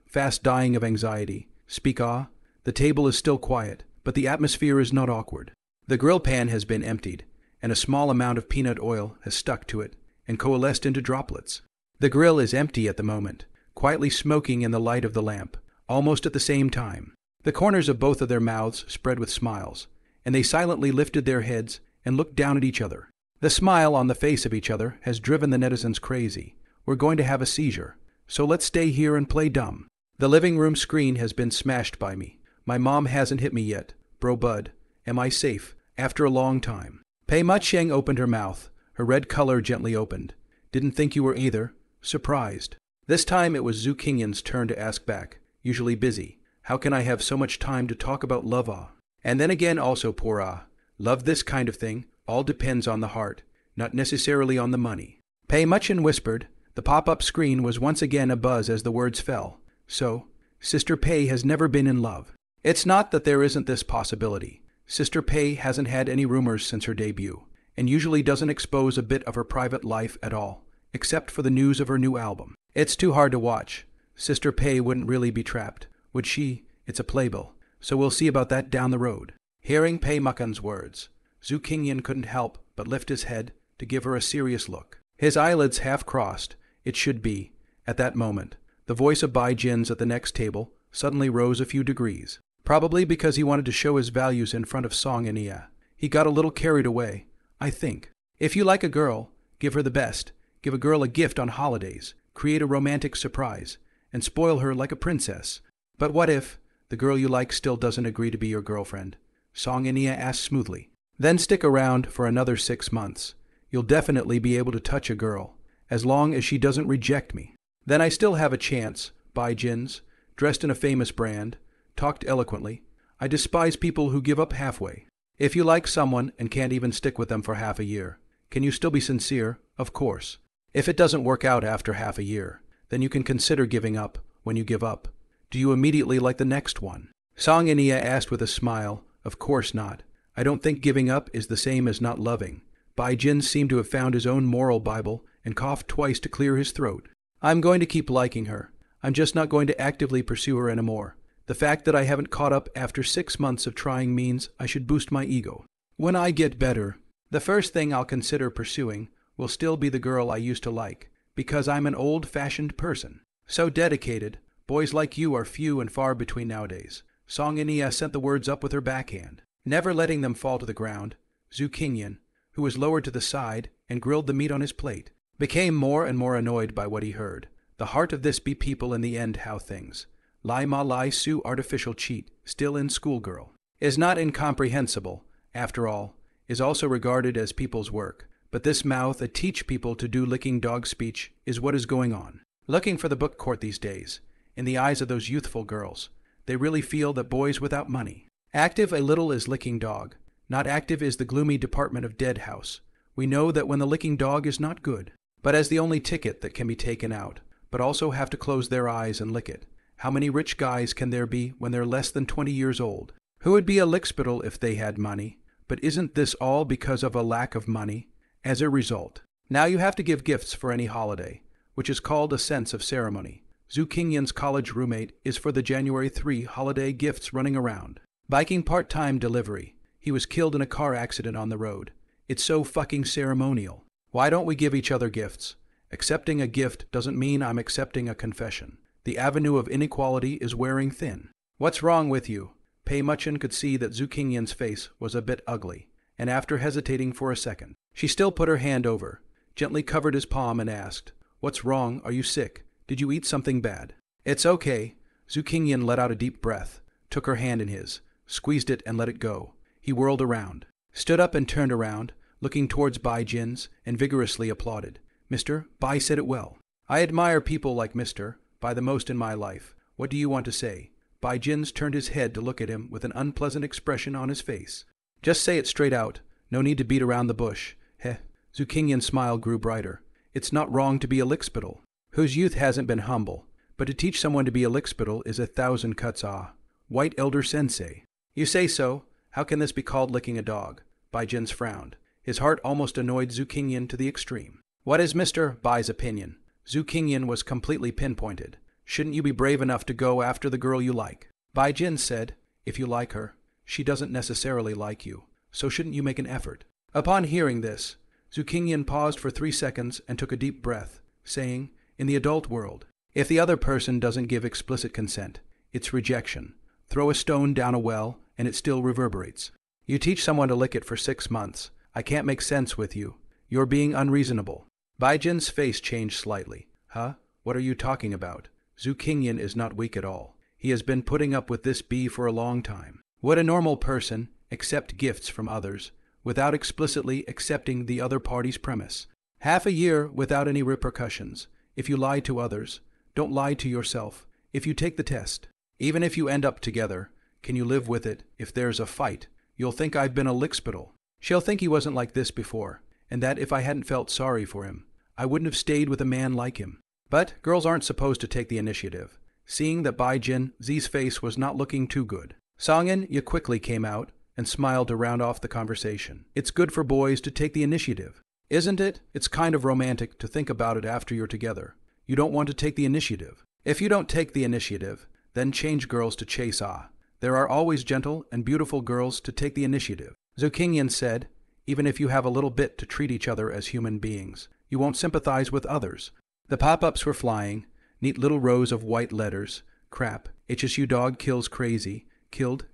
fast dying of anxiety. Speak ah. The table is still quiet, but the atmosphere is not awkward. The grill pan has been emptied, and a small amount of peanut oil has stuck to it and coalesced into droplets. The grill is empty at the moment, quietly smoking in the light of the lamp, almost at the same time. The corners of both of their mouths spread with smiles, and they silently lifted their heads and looked down at each other. The smile on the face of each other has driven the netizens crazy. We're going to have a seizure, so let's stay here and play dumb. The living room screen has been smashed by me. My mom hasn't hit me yet. Bro bud, am I safe? After a long time. Pei Mucheng opened her mouth, her red color gently opened. Didn't think you were either. Surprised. This time it was Zhu Qingyan's turn to ask back. Usually busy. How can I have so much time to talk about love ah? And then again also poor ah. Love this kind of thing. All depends on the heart, not necessarily on the money. Pei Mucheng whispered. The pop-up screen was once again abuzz as the words fell. So, Sister Pei has never been in love. It's not that there isn't this possibility. Sister Pei hasn't had any rumors since her debut, and usually doesn't expose a bit of her private life at all, except for the news of her new album. It's too hard to watch. Sister Pei wouldn't really be trapped, would she? It's a playbill, so we'll see about that down the road. Hearing Pei Muckin's words, Zhu Qingyan couldn't help but lift his head to give her a serious look. His eyelids half crossed. It should be. At that moment, the voice of Bai Jin's at the next table suddenly rose a few degrees. Probably because he wanted to show his values in front of Song and Ia. He got a little carried away, I think. If you like a girl, give her the best. Give a girl a gift on holidays. Create a romantic surprise. And spoil her like a princess. But what if the girl you like still doesn't agree to be your girlfriend? Song and Ia asked smoothly. Then stick around for another 6 months. You'll definitely be able to touch a girl, as long as she doesn't reject me. Then I still have a chance. Bai Jin's, dressed in a famous brand, talked eloquently. I despise people who give up halfway. If you like someone and can't even stick with them for half a year, can you still be sincere? Of course. If it doesn't work out after half a year, then you can consider giving up. When you give up, do you immediately like the next one? Song and Ia asked with a smile. Of course not. I don't think giving up is the same as not loving. Bai Jin seemed to have found his own moral Bible and coughed twice to clear his throat. I'm going to keep liking her. I'm just not going to actively pursue her anymore. The fact that I haven't caught up after 6 months of trying means I should boost my ego. When I get better, the first thing I'll consider pursuing will still be the girl I used to like, because I'm an old-fashioned person. So dedicated, boys like you are few and far between nowadays. Song Inia sent the words up with her backhand, never letting them fall to the ground. Zhu Qingyan, who was lowered to the side and grilled the meat on his plate, became more and more annoyed by what he heard. The heart of this be people in the end how things. Lai ma lai su artificial cheat, still in schoolgirl. Is not incomprehensible, after all, is also regarded as people's work. But this mouth that teach people to do licking dog speech is what is going on. Looking for the book court these days, in the eyes of those youthful girls, they really feel that boys without money. Active a little is licking dog. Not active is the gloomy department of dead house. We know that when the licking dog is not good, but as the only ticket that can be taken out, but also have to close their eyes and lick it. How many rich guys can there be when they're less than 20 years old? Who would be a lickspittle if they had money? But isn't this all because of a lack of money? As a result, now you have to give gifts for any holiday, which is called a sense of ceremony. Zhu Qingyan's college roommate is for the January 3 holiday gifts running around. Biking part-time delivery. He was killed in a car accident on the road. It's so fucking ceremonial. Why don't we give each other gifts? Accepting a gift doesn't mean I'm accepting a confession. The avenue of inequality is wearing thin. What's wrong with you? Pei Muchen could see that Zhu Qingyan's face was a bit ugly, and after hesitating for a second, she still put her hand over, gently covered his palm and asked, What's wrong? Are you sick? Did you eat something bad? It's okay. Zhu Qingyan let out a deep breath, took her hand in his, squeezed it and let it go. He whirled around, stood up and turned around, looking towards Bai Jin's, and vigorously applauded. Mister, Bai said it well. I admire people like Mister, Bai the most in my life. What do you want to say? Bai Jin's turned his head to look at him with an unpleasant expression on his face. Just say it straight out. No need to beat around the bush. Heh. Zhu Qingyan's smile grew brighter. It's not wrong to be a lickspittle, whose youth hasn't been humble, but to teach someone to be a lickspittle is 1,000 cuts ah. White elder sensei. You say so. How can this be called licking a dog? Bai Jin's frowned. His heart almost annoyed Zhu Qingyan to the extreme. What is Mr. Bai's opinion? Zhu Qingyan was completely pinpointed. Shouldn't you be brave enough to go after the girl you like? Bai Jin said, If you like her, she doesn't necessarily like you, so shouldn't you make an effort? Upon hearing this, Zhu Qingyan paused for 3 seconds and took a deep breath, saying, In the adult world, if the other person doesn't give explicit consent, it's rejection. Throw a stone down a well, and it still reverberates. You teach someone to lick it for 6 months. I can't make sense with you. You're being unreasonable. Bai Jin's face changed slightly. Huh? What are you talking about? Zhu Qingyan is not weak at all. He has been putting up with this bee for a long time. Would a normal person accept gifts from others without explicitly accepting the other party's premise? Half a year without any repercussions. If you lie to others, don't lie to yourself. If you take the test, even if you end up together, can you live with it? If there's a fight, you'll think I've been a lickspittle. She'll think he wasn't like this before, and that if I hadn't felt sorry for him, I wouldn't have stayed with a man like him. But girls aren't supposed to take the initiative. Seeing that Bai Jin Z's face was not looking too good, Song-in Ye quickly came out and smiled to round off the conversation. It's good for boys to take the initiative, isn't it? It's kind of romantic to think about it after you're together. You don't want to take the initiative. If you don't take the initiative, then change girls to chase ah. There are always gentle and beautiful girls to take the initiative. Zhu Qingyan said, even if you have a little bit to treat each other as human beings, you won't sympathize with others. The pop-ups were flying, neat little rows of white letters. Crap, HSU dog kills crazy. Killed.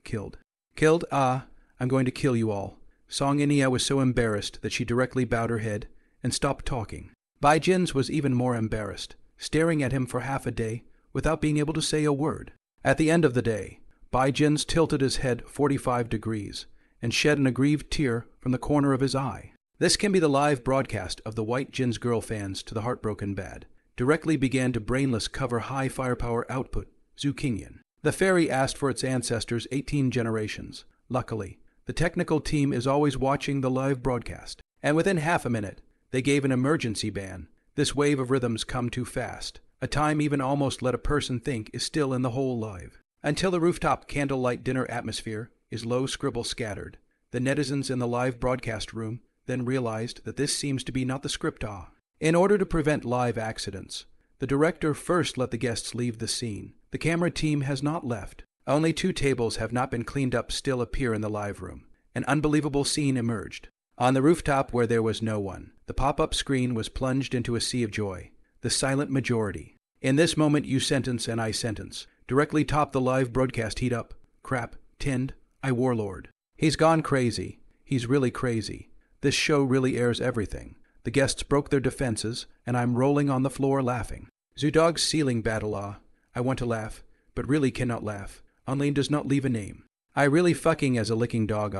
Killed, ah, I'm going to kill you all. Song Inia was so embarrassed that she directly bowed her head and stopped talking. Bai Jin's was even more embarrassed, staring at him for half a day without being able to say a word. At the end of the day, Bai Jin's tilted his head 45 degrees and shed an aggrieved tear from the corner of his eye. This can be the live broadcast of the White Jin's Girl fans to the Heartbroken Bad. Directly began to brainless cover high firepower output, Zhu Qingyan. The fairy asked for its ancestors 18 generations. Luckily, the technical team is always watching the live broadcast, and within half a minute, they gave an emergency ban. This wave of rhythms come too fast. A time even almost let a person think is still in the whole live. Until the rooftop candlelight dinner atmosphere is low scribble scattered. The netizens in the live broadcast room then realized that this seems to be not the script. In order to prevent live accidents, the director first let the guests leave the scene. The camera team has not left. Only 2 tables have not been cleaned up still appear in the live room. An unbelievable scene emerged. On the rooftop where there was no one, the pop-up screen was plunged into a sea of joy. The silent majority. In this moment you sentence and I sentence. Directly top the live broadcast heat up. Crap. Tinned. I warlord. He's gone crazy. He's really crazy. This show really airs everything. The guests broke their defenses, and I'm rolling on the floor laughing. Zoodog's ceiling battle. I want to laugh, but really cannot laugh. Online does not leave a name. I really fucking as a licking dog.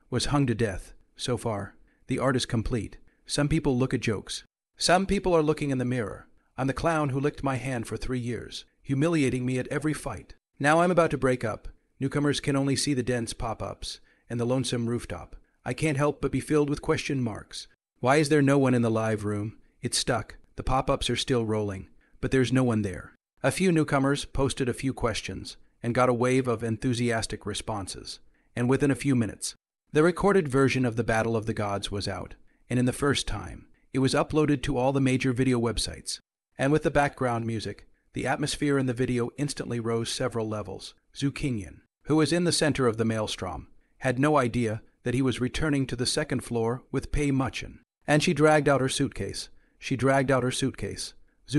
Was hung to death. So far, the art is complete. Some people look at jokes. Some people are looking in the mirror. I'm the clown who licked my hand for 3 years, humiliating me at every fight. Now I'm about to break up. Newcomers can only see the dense pop-ups and the lonesome rooftop. I can't help but be filled with question marks. Why is there no one in the live room? It's stuck. The pop-ups are still rolling, but there's no one there. A few newcomers posted a few questions and got a wave of enthusiastic responses. And within a few minutes, the recorded version of the Battle of the Gods was out, and in the first time, it was uploaded to all the major video websites. And with the background music, the atmosphere in the video instantly rose several levels. Zhu Qingyan, who was in the center of the maelstrom, had no idea that he was returning to the second floor with Pei Muchen. And she dragged out her suitcase. Zhu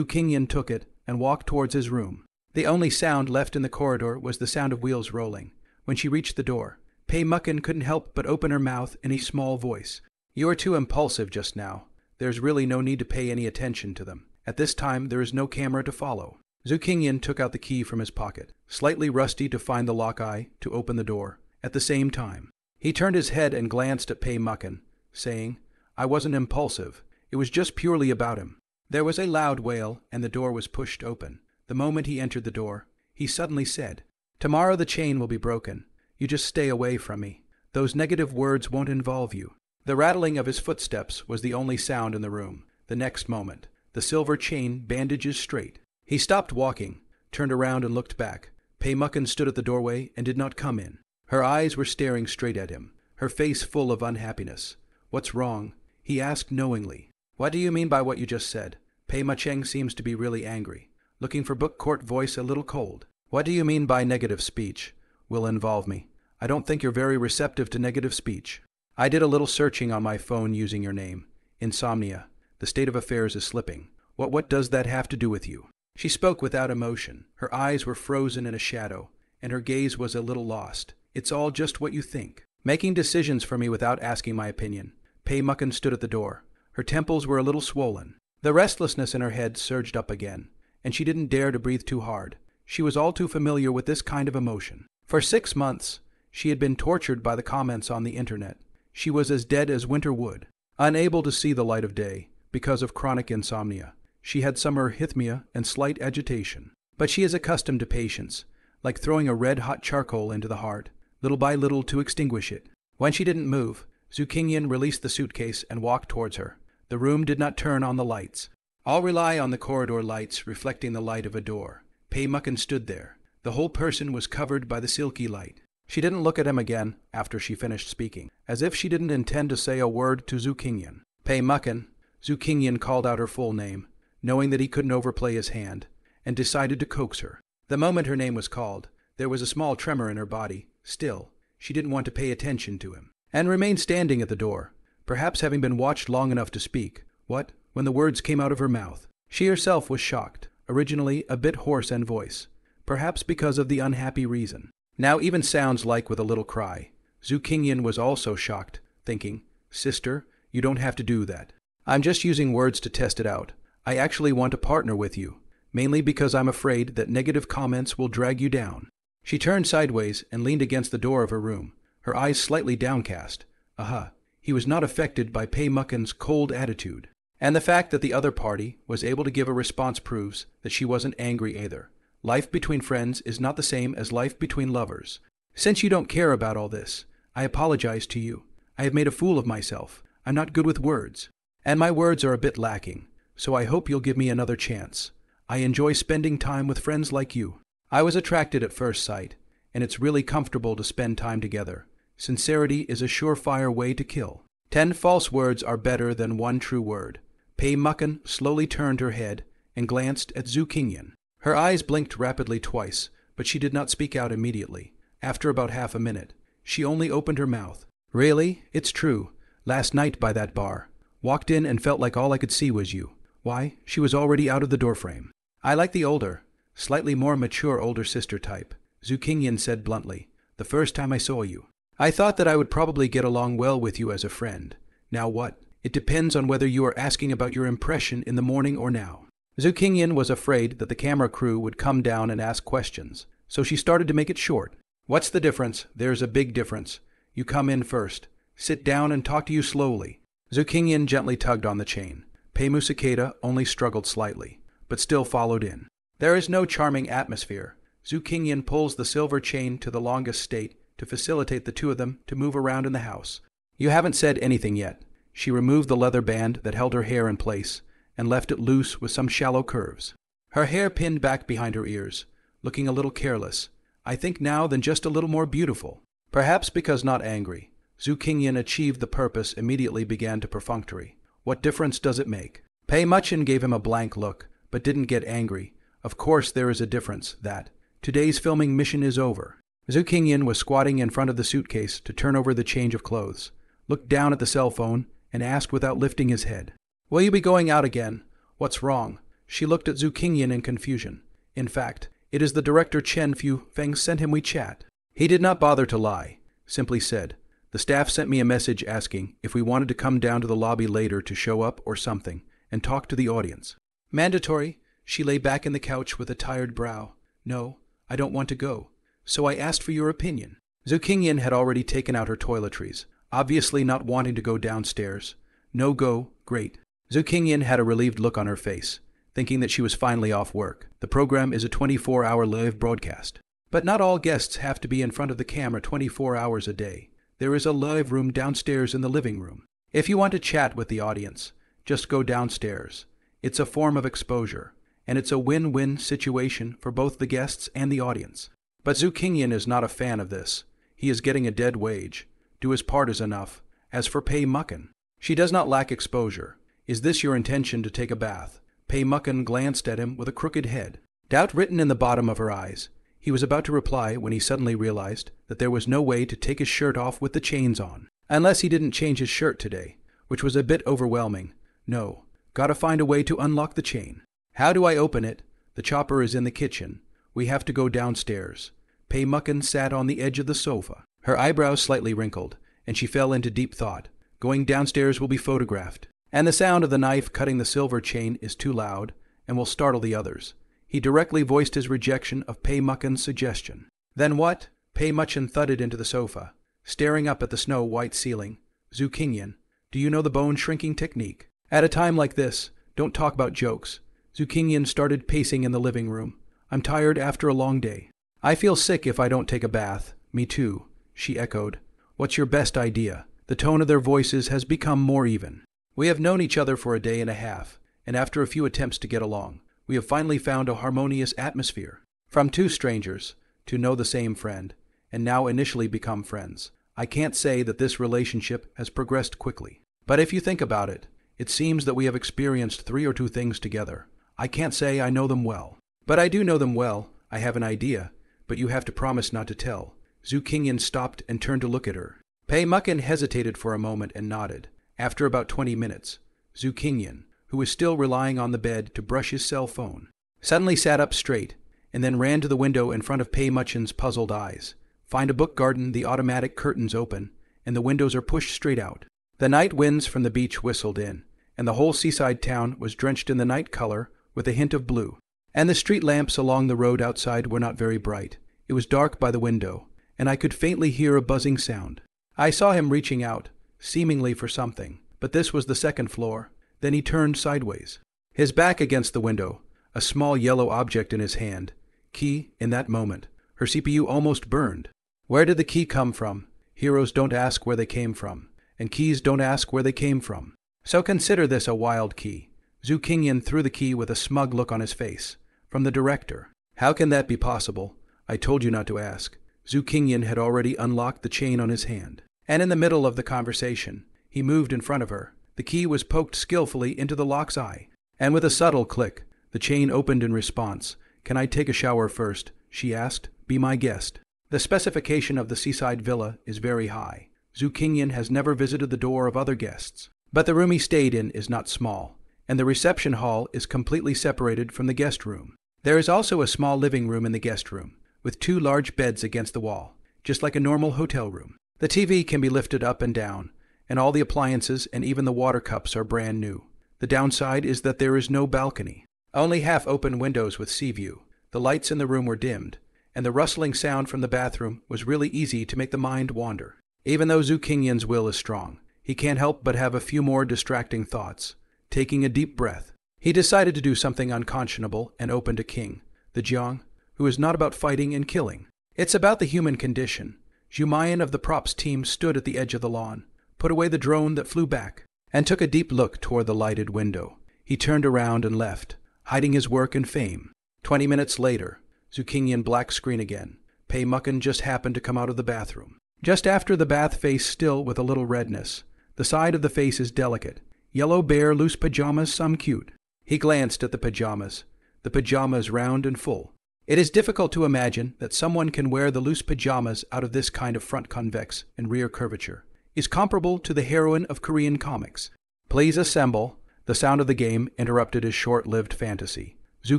Qingyan took it and walked towards his room. The only sound left in the corridor was the sound of wheels rolling. When she reached the door, Pei Muchen couldn't help but open her mouth in a small voice. You are too impulsive just now. There's really no need to pay any attention to them. At this time, there is no camera to follow. Zhu Qingyan took out the key from his pocket, slightly rusty to find the lock eye to open the door. At the same time, he turned his head and glanced at Pei Muchen, saying, I wasn't impulsive. It was just purely about him. There was a loud wail, and the door was pushed open. The moment he entered the door, he suddenly said, Tomorrow the chain will be broken. You just stay away from me. Those negative words won't involve you. The rattling of his footsteps was the only sound in the room. The next moment, the silver chain bandages straight. He stopped walking, turned around and looked back. Pei Muchen stood at the doorway and did not come in. Her eyes were staring straight at him, her face full of unhappiness. What's wrong? He asked knowingly. What do you mean by what you just said? Pei Muchen seems to be really angry, looking for book court voice a little cold. What do you mean by negative speech? Will involve me. I don't think you're very receptive to negative speech. I did a little searching on my phone using your name. Insomnia. The state of affairs is slipping. What does that have to do with you? She spoke without emotion. Her eyes were frozen in a shadow, and her gaze was a little lost. It's all just what you think. Making decisions for me without asking my opinion. Pei Muchen stood at the door. Her temples were a little swollen. The restlessness in her head surged up again, and she didn't dare to breathe too hard. She was all too familiar with this kind of emotion. For 6 months, she had been tortured by the comments on the internet. She was as dead as winter wood, unable to see the light of day because of chronic insomnia. She had some arrhythmia and slight agitation. But she is accustomed to patience, like throwing a red-hot charcoal into the heart, little by little to extinguish it. When she didn't move, Zhu Qingyan released the suitcase and walked towards her. The room did not turn on the lights. All rely on the corridor lights reflecting the light of a door. Pei Muchen stood there. The whole person was covered by the silky light. She didn't look at him again after she finished speaking, as if she didn't intend to say a word to Zhu Qingyan. Pei Muchen. Zhu Qingyan called out her full name, knowing that he couldn't overplay his hand, and decided to coax her. The moment her name was called, there was a small tremor in her body. Still, she didn't want to pay attention to him, and remained standing at the door, perhaps having been watched long enough to speak. What? When the words came out of her mouth. She herself was shocked, originally a bit hoarse in voice, perhaps because of the unhappy reason. Now even sounds like with a little cry. Zhu Qingyan was also shocked, thinking, Sister, you don't have to do that. I'm just using words to test it out. I actually want to partner with you, mainly because I'm afraid that negative comments will drag you down. She turned sideways and leaned against the door of her room, her eyes slightly downcast. Aha, he was not affected by Pei Muchen's cold attitude. And the fact that the other party was able to give a response proves that she wasn't angry either. Life between friends is not the same as life between lovers. Since you don't care about all this, I apologize to you. I have made a fool of myself. I'm not good with words. And my words are a bit lacking, so I hope you'll give me another chance. I enjoy spending time with friends like you. I was attracted at first sight, and it's really comfortable to spend time together. Sincerity is a surefire way to kill. 10 false words are better than 1 true word. Pei Mucken slowly turned her head and glanced at Zhu Qingyan. Her eyes blinked rapidly twice, but she did not speak out immediately. After about half a minute, she only opened her mouth. Really? It's true. Last night by that bar. Walked in and felt like all I could see was you. Why, she was already out of the doorframe. I like the older, slightly more mature older sister type, Zhu Qingyan said bluntly, the first time I saw you. I thought that I would probably get along well with you as a friend. Now what? It depends on whether you are asking about your impression in the morning or now. Zhu Qingyan was afraid that the camera crew would come down and ask questions, so she started to make it short. What's the difference? There's a big difference. You come in first. Sit down and talk to you slowly. Zhu Qingyan gently tugged on the chain. Pei Musakeda only struggled slightly, but still followed in. There is no charming atmosphere. Zhu Qingyan pulls the silver chain to the longest state to facilitate the two of them to move around in the house. You haven't said anything yet. She removed the leather band that held her hair in place and left it loose with some shallow curves. Her hair pinned back behind her ears, looking a little careless. I think now than just a little more beautiful. Perhaps because not angry, Zhu Qingyan achieved the purpose immediately began to perfunctory. What difference does it make? Pei Muchen gave him a blank look, but didn't get angry. Of course there is a difference, that. Today's filming mission is over. Zhu Qingyan was squatting in front of the suitcase to turn over the change of clothes, looked down at the cell phone, and asked without lifting his head. Will you be going out again? What's wrong? She looked at Zhu Qingyan in confusion. In fact, it is the director Chen Fu Feng sent him WeChat. He did not bother to lie, simply said, the staff sent me a message asking if we wanted to come down to the lobby later to show up or something and talk to the audience. Mandatory. She lay back in the couch with a tired brow. No, I don't want to go. So I asked for your opinion. Zhu Qingyan had already taken out her toiletries, obviously not wanting to go downstairs. No go, great. Zhu Qingyan had a relieved look on her face, thinking that she was finally off work. The program is a 24-hour live broadcast. But not all guests have to be in front of the camera 24 hours a day. There is a live room downstairs in the living room. If you want to chat with the audience, just go downstairs. It's a form of exposure, and it's a win-win situation for both the guests and the audience. But Zhu Qingyan is not a fan of this. He is getting a dead wage. Do his part is enough. As for Pei Mucken, she does not lack exposure. Is this your intention to take a bath? Pei Mucken glanced at him with a crooked head, doubt written in the bottom of her eyes. He was about to reply when he suddenly realized that there was no way to take his shirt off with the chains on. Unless he didn't change his shirt today, which was a bit overwhelming. No, gotta find a way to unlock the chain. How do I open it? The chopper is in the kitchen. We have to go downstairs. Pei Mucken sat on the edge of the sofa. Her eyebrows slightly wrinkled, and she fell into deep thought. Going downstairs will be photographed. And the sound of the knife cutting the silver chain is too loud and will startle the others. He directly voiced his rejection of Pei Mucken's suggestion. Then what? Pei Muchen thudded into the sofa, staring up at the snow-white ceiling. Zhu Qingyan, do you know the bone-shrinking technique? At a time like this, don't talk about jokes. Zhu Qingyan started pacing in the living room. I'm tired after a long day. I feel sick if I don't take a bath. Me too, she echoed. What's your best idea? The tone of their voices has become more even. We have known each other for a day and a half, and after a few attempts to get along, we have finally found a harmonious atmosphere. From two strangers, to know the same friend, and now initially become friends. I can't say that this relationship has progressed quickly. But if you think about it, it seems that we have experienced 3 or 2 things together. I can't say I know them well. But I do know them well. I have an idea, but you have to promise not to tell. Zhu Qingyan stopped and turned to look at her. Pei Mucken hesitated for a moment and nodded. After about 20 minutes, Zhu Qingyan, who was still relying on the bed to brush his cell phone, suddenly sat up straight and then ran to the window in front of Pei Muchen's puzzled eyes. Find a book garden, the automatic curtains open, and the windows are pushed straight out. The night winds from the beach whistled in, and the whole seaside town was drenched in the night color with a hint of blue. And the street lamps along the road outside were not very bright. It was dark by the window, and I could faintly hear a buzzing sound. I saw him reaching out, seemingly for something, but this was the second floor. Then he turned sideways, his back against the window, a small yellow object in his hand. Key, in that moment. Her CPU almost burned. Where did the key come from? Heroes don't ask where they came from, and keys don't ask where they came from. So consider this a wild key. Zhu Qingyan threw the key with a smug look on his face. From the director. How can that be possible? I told you not to ask. Zhu Qingyan had already unlocked the chain on his hand. And in the middle of the conversation, he moved in front of her. The key was poked skillfully into the lock's eye. And with a subtle click, the chain opened in response. "Can I take a shower first?" she asked. "Be my guest." The specification of the seaside villa is very high. Zhu Qingyan has never visited the door of other guests. But the room he stayed in is not small, and the reception hall is completely separated from the guest room. There is also a small living room in the guest room, with 2 large beds against the wall, just like a normal hotel room. The TV can be lifted up and down, and all the appliances and even the water cups are brand new. The downside is that there is no balcony. Only half-open windows with sea view. The lights in the room were dimmed, and the rustling sound from the bathroom was really easy to make the mind wander. Even though Zhu Qingyan's will is strong, he can't help but have a few more distracting thoughts. Taking a deep breath, he decided to do something unconscionable and opened a king, the Jiang, who is not about fighting and killing. It's about the human condition. Jumayan of the props team stood at the edge of the lawn, put away the drone that flew back, and took a deep look toward the lighted window. He turned around and left, hiding his work and fame. 20 minutes later, Zhu Qingyan black screen again. Pei Muckin just happened to come out of the bathroom. Just after the bath face still with a little redness. The side of the face is delicate. Yellow bear loose pajamas, some cute. He glanced at the pajamas. The pajamas round and full. It is difficult to imagine that someone can wear the loose pajamas out of this kind of front convex and rear curvature. Is comparable to the heroine of Korean comics. "Please assemble." The sound of the game interrupted his short-lived fantasy. Zhu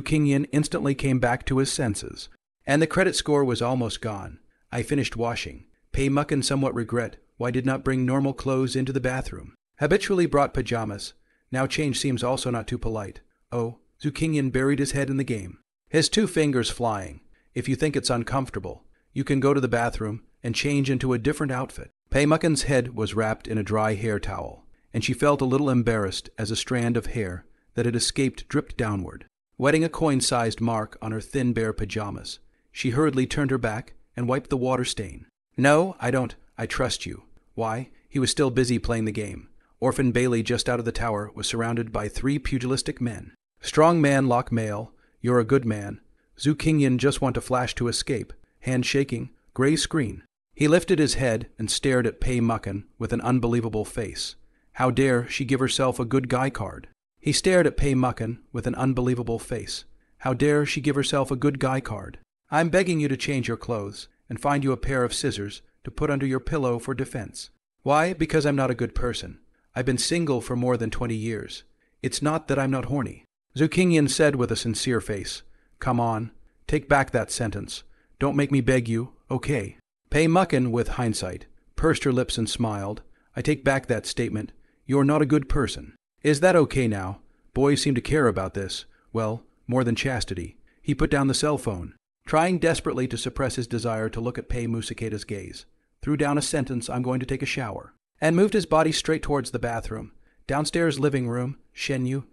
Qingyan instantly came back to his senses. And the credit score was almost gone. "I finished washing." Pei Muckin somewhat regret why did not bring normal clothes into the bathroom. Habitually brought pajamas. Now change seems also not too polite. Oh, Zhu Qingyan buried his head in the game. His 2 fingers flying. If you think it's uncomfortable, you can go to the bathroom and change into a different outfit. Pei Muckin's head was wrapped in a dry hair towel, and she felt a little embarrassed as a strand of hair that had escaped dripped downward, wetting a coin-sized mark on her thin bare pajamas. She hurriedly turned her back and wiped the water stain. "No, I don't. I trust you." Why? He was still busy playing the game. Orphan Bailey, just out of the tower, was surrounded by 3 pugilistic men. Strong man lock male. "You're a good man." Zhu Qingyan just want to flash to escape. Hand shaking. Gray screen. He lifted his head and stared at Pei Muckin with an unbelievable face. How dare she give herself a good guy card? He stared at Pei Muckin with an unbelievable face. How dare she give herself a good guy card? "I'm begging you to change your clothes and find you a pair of scissors to put under your pillow for defense." Why? Because I'm not a good person. I've been single for more than 20 years. It's not that I'm not horny. Zhu Qingyan said with a sincere face. "Come on, take back that sentence. Don't make me beg you, okay?" Pei Muckin, with hindsight, pursed her lips and smiled. "I take back that statement. You're not a good person." "Is that okay now? Boys seem to care about this. Well, more than chastity." He put down the cell phone, trying desperately to suppress his desire to look at Pei Musaketa's gaze. Threw down a sentence, "I'm going to take a shower," and moved his body straight towards the bathroom. Downstairs living room, Shen Yu,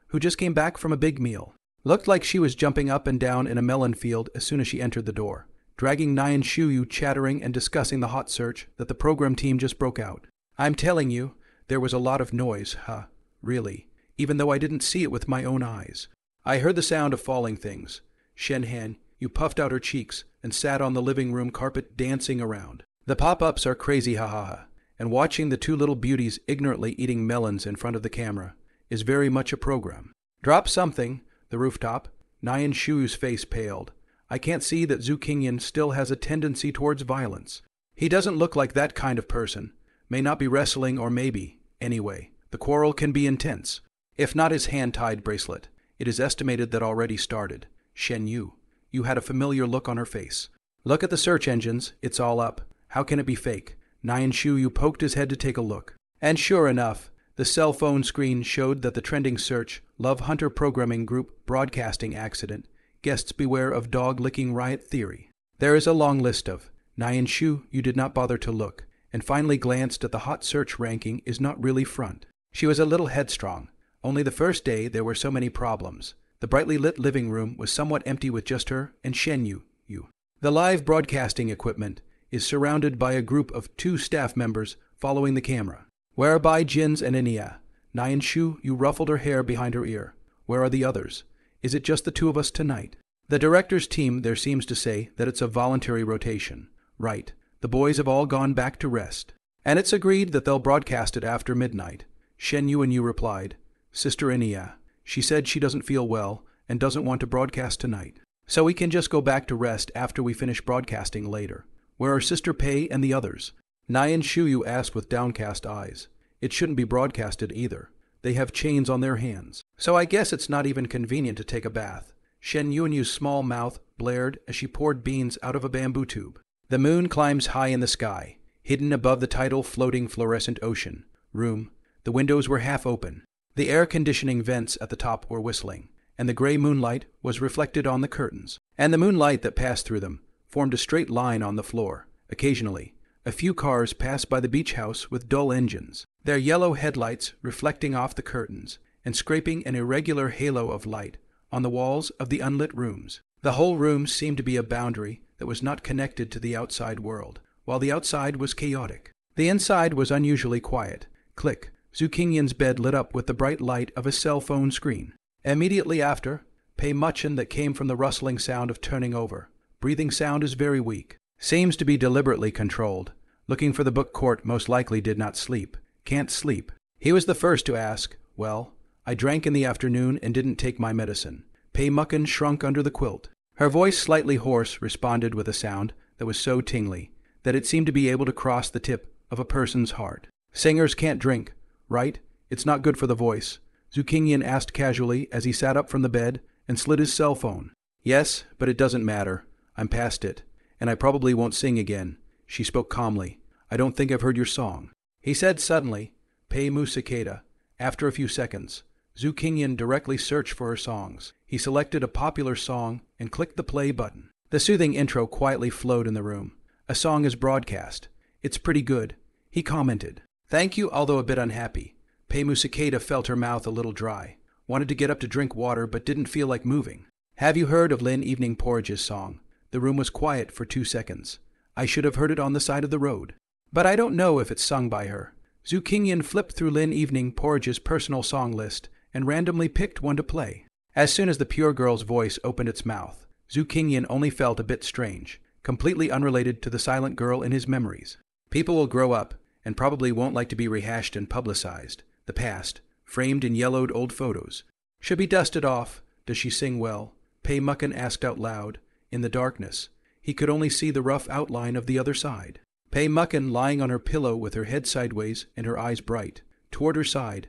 who just came back from a big meal. Looked like she was jumping up and down in a melon field as soon as she entered the door, dragging Nyan Shuyu chattering and discussing the hot search that the program team just broke out. "I'm telling you, there was a lot of noise, really, even though I didn't see it with my own eyes. I heard the sound of falling things." Shen Han, you puffed out her cheeks and sat on the living room carpet dancing around. "The pop-ups are crazy, and watching the 2 little beauties ignorantly eating melons in front of the camera is very much a program." "Drop something." The rooftop. Nyan Shuyu's face paled. "I can't see that Zhu Qingyan still has a tendency towards violence. He doesn't look like that kind of person. May not be wrestling or maybe. Anyway, the quarrel can be intense. If not his hand-tied bracelet. It is estimated that already started. Shen Yu. You had a familiar look on her face. Look at the search engines. It's all up. How can it be fake?" Nyan Shuyu poked his head to take a look. And sure enough, the cell phone screen showed that the trending search, Love Hunter Programming Group Broadcasting Accident, Guests Beware of Dog-Licking Riot Theory. There is a long list of. Nyan Shu, you did not bother to look, and finally glanced at the hot search ranking is not really front. She was a little headstrong. Only the first day there were so many problems. The brightly lit living room was somewhat empty with just her and Shen Yu. The live broadcasting equipment is surrounded by a group of 2 staff members following the camera. Whereby Jins and Inia. Nyan Shu, you ruffled her hair behind her ear. Where are the others? Is it just the 2 of us tonight? The director's team there seems to say that it's a voluntary rotation. Right. The boys have all gone back to rest. And it's agreed that they'll broadcast it after midnight. Shen Yuanyu replied, Sister Enia. She said she doesn't feel well and doesn't want to broadcast tonight. So we can just go back to rest after we finish broadcasting later. Where are Sister Pei and the others? Nyan Shuyu asked with downcast eyes. It shouldn't be broadcasted either. They have chains on their hands. So I guess it's not even convenient to take a bath. Shen Yuanyu's small mouth blared as she poured beans out of a bamboo tube. The moon climbs high in the sky, hidden above the tidal floating fluorescent ocean. Room. The windows were half open. The air conditioning vents at the top were whistling, and the gray moonlight was reflected on the curtains. And the moonlight that passed through them formed a straight line on the floor. Occasionally, a few cars passed by the beach house with dull engines, their yellow headlights reflecting off the curtains and scraping an irregular halo of light on the walls of the unlit rooms. The whole room seemed to be a boundary that was not connected to the outside world, while the outside was chaotic. The inside was unusually quiet. Click. Zhu Qingyan's bed lit up with the bright light of a cell phone screen. Immediately after, Pei Muchen that came from the rustling sound of turning over. Breathing sound is very weak. Seems to be deliberately controlled. Looking for the book court most likely did not sleep. Can't sleep. He was the first to ask, Well, I drank in the afternoon and didn't take my medicine. Pei Muchen shrunk under the quilt. Her voice, slightly hoarse, responded with a sound that was so tingly that it seemed to be able to cross the tip of a person's heart. Singers can't drink, right? It's not good for the voice. Zhu Qingyan asked casually as he sat up from the bed and slid his cell phone. Yes, but it doesn't matter. I'm past it, and I probably won't sing again. She spoke calmly. I don't think I've heard your song. He said suddenly, Pei Musakeda. After a few seconds, Zhu Qingyan directly searched for her songs. He selected a popular song and clicked the play button. The soothing intro quietly flowed in the room. A song is broadcast. It's pretty good. He commented. Thank you, although a bit unhappy. Pei Musakeda felt her mouth a little dry. Wanted to get up to drink water, but didn't feel like moving. Have you heard of Lin Evening Porridge's song? The room was quiet for 2 seconds. I should have heard it on the side of the road. But I don't know if it's sung by her. Zhu Qingyan flipped through Lin Evening Porridge's personal song list and randomly picked one to play. As soon as the pure girl's voice opened its mouth, Zhu Qingyan only felt a bit strange, completely unrelated to the silent girl in his memories. People will grow up and probably won't like to be rehashed and publicized. The past, framed in yellowed old photos, should be dusted off. Does she sing well? Pei Muchen asked out loud. In the darkness, he could only see the rough outline of the other side. Pei Muchen lying on her pillow with her head sideways and her eyes bright. Toward her side.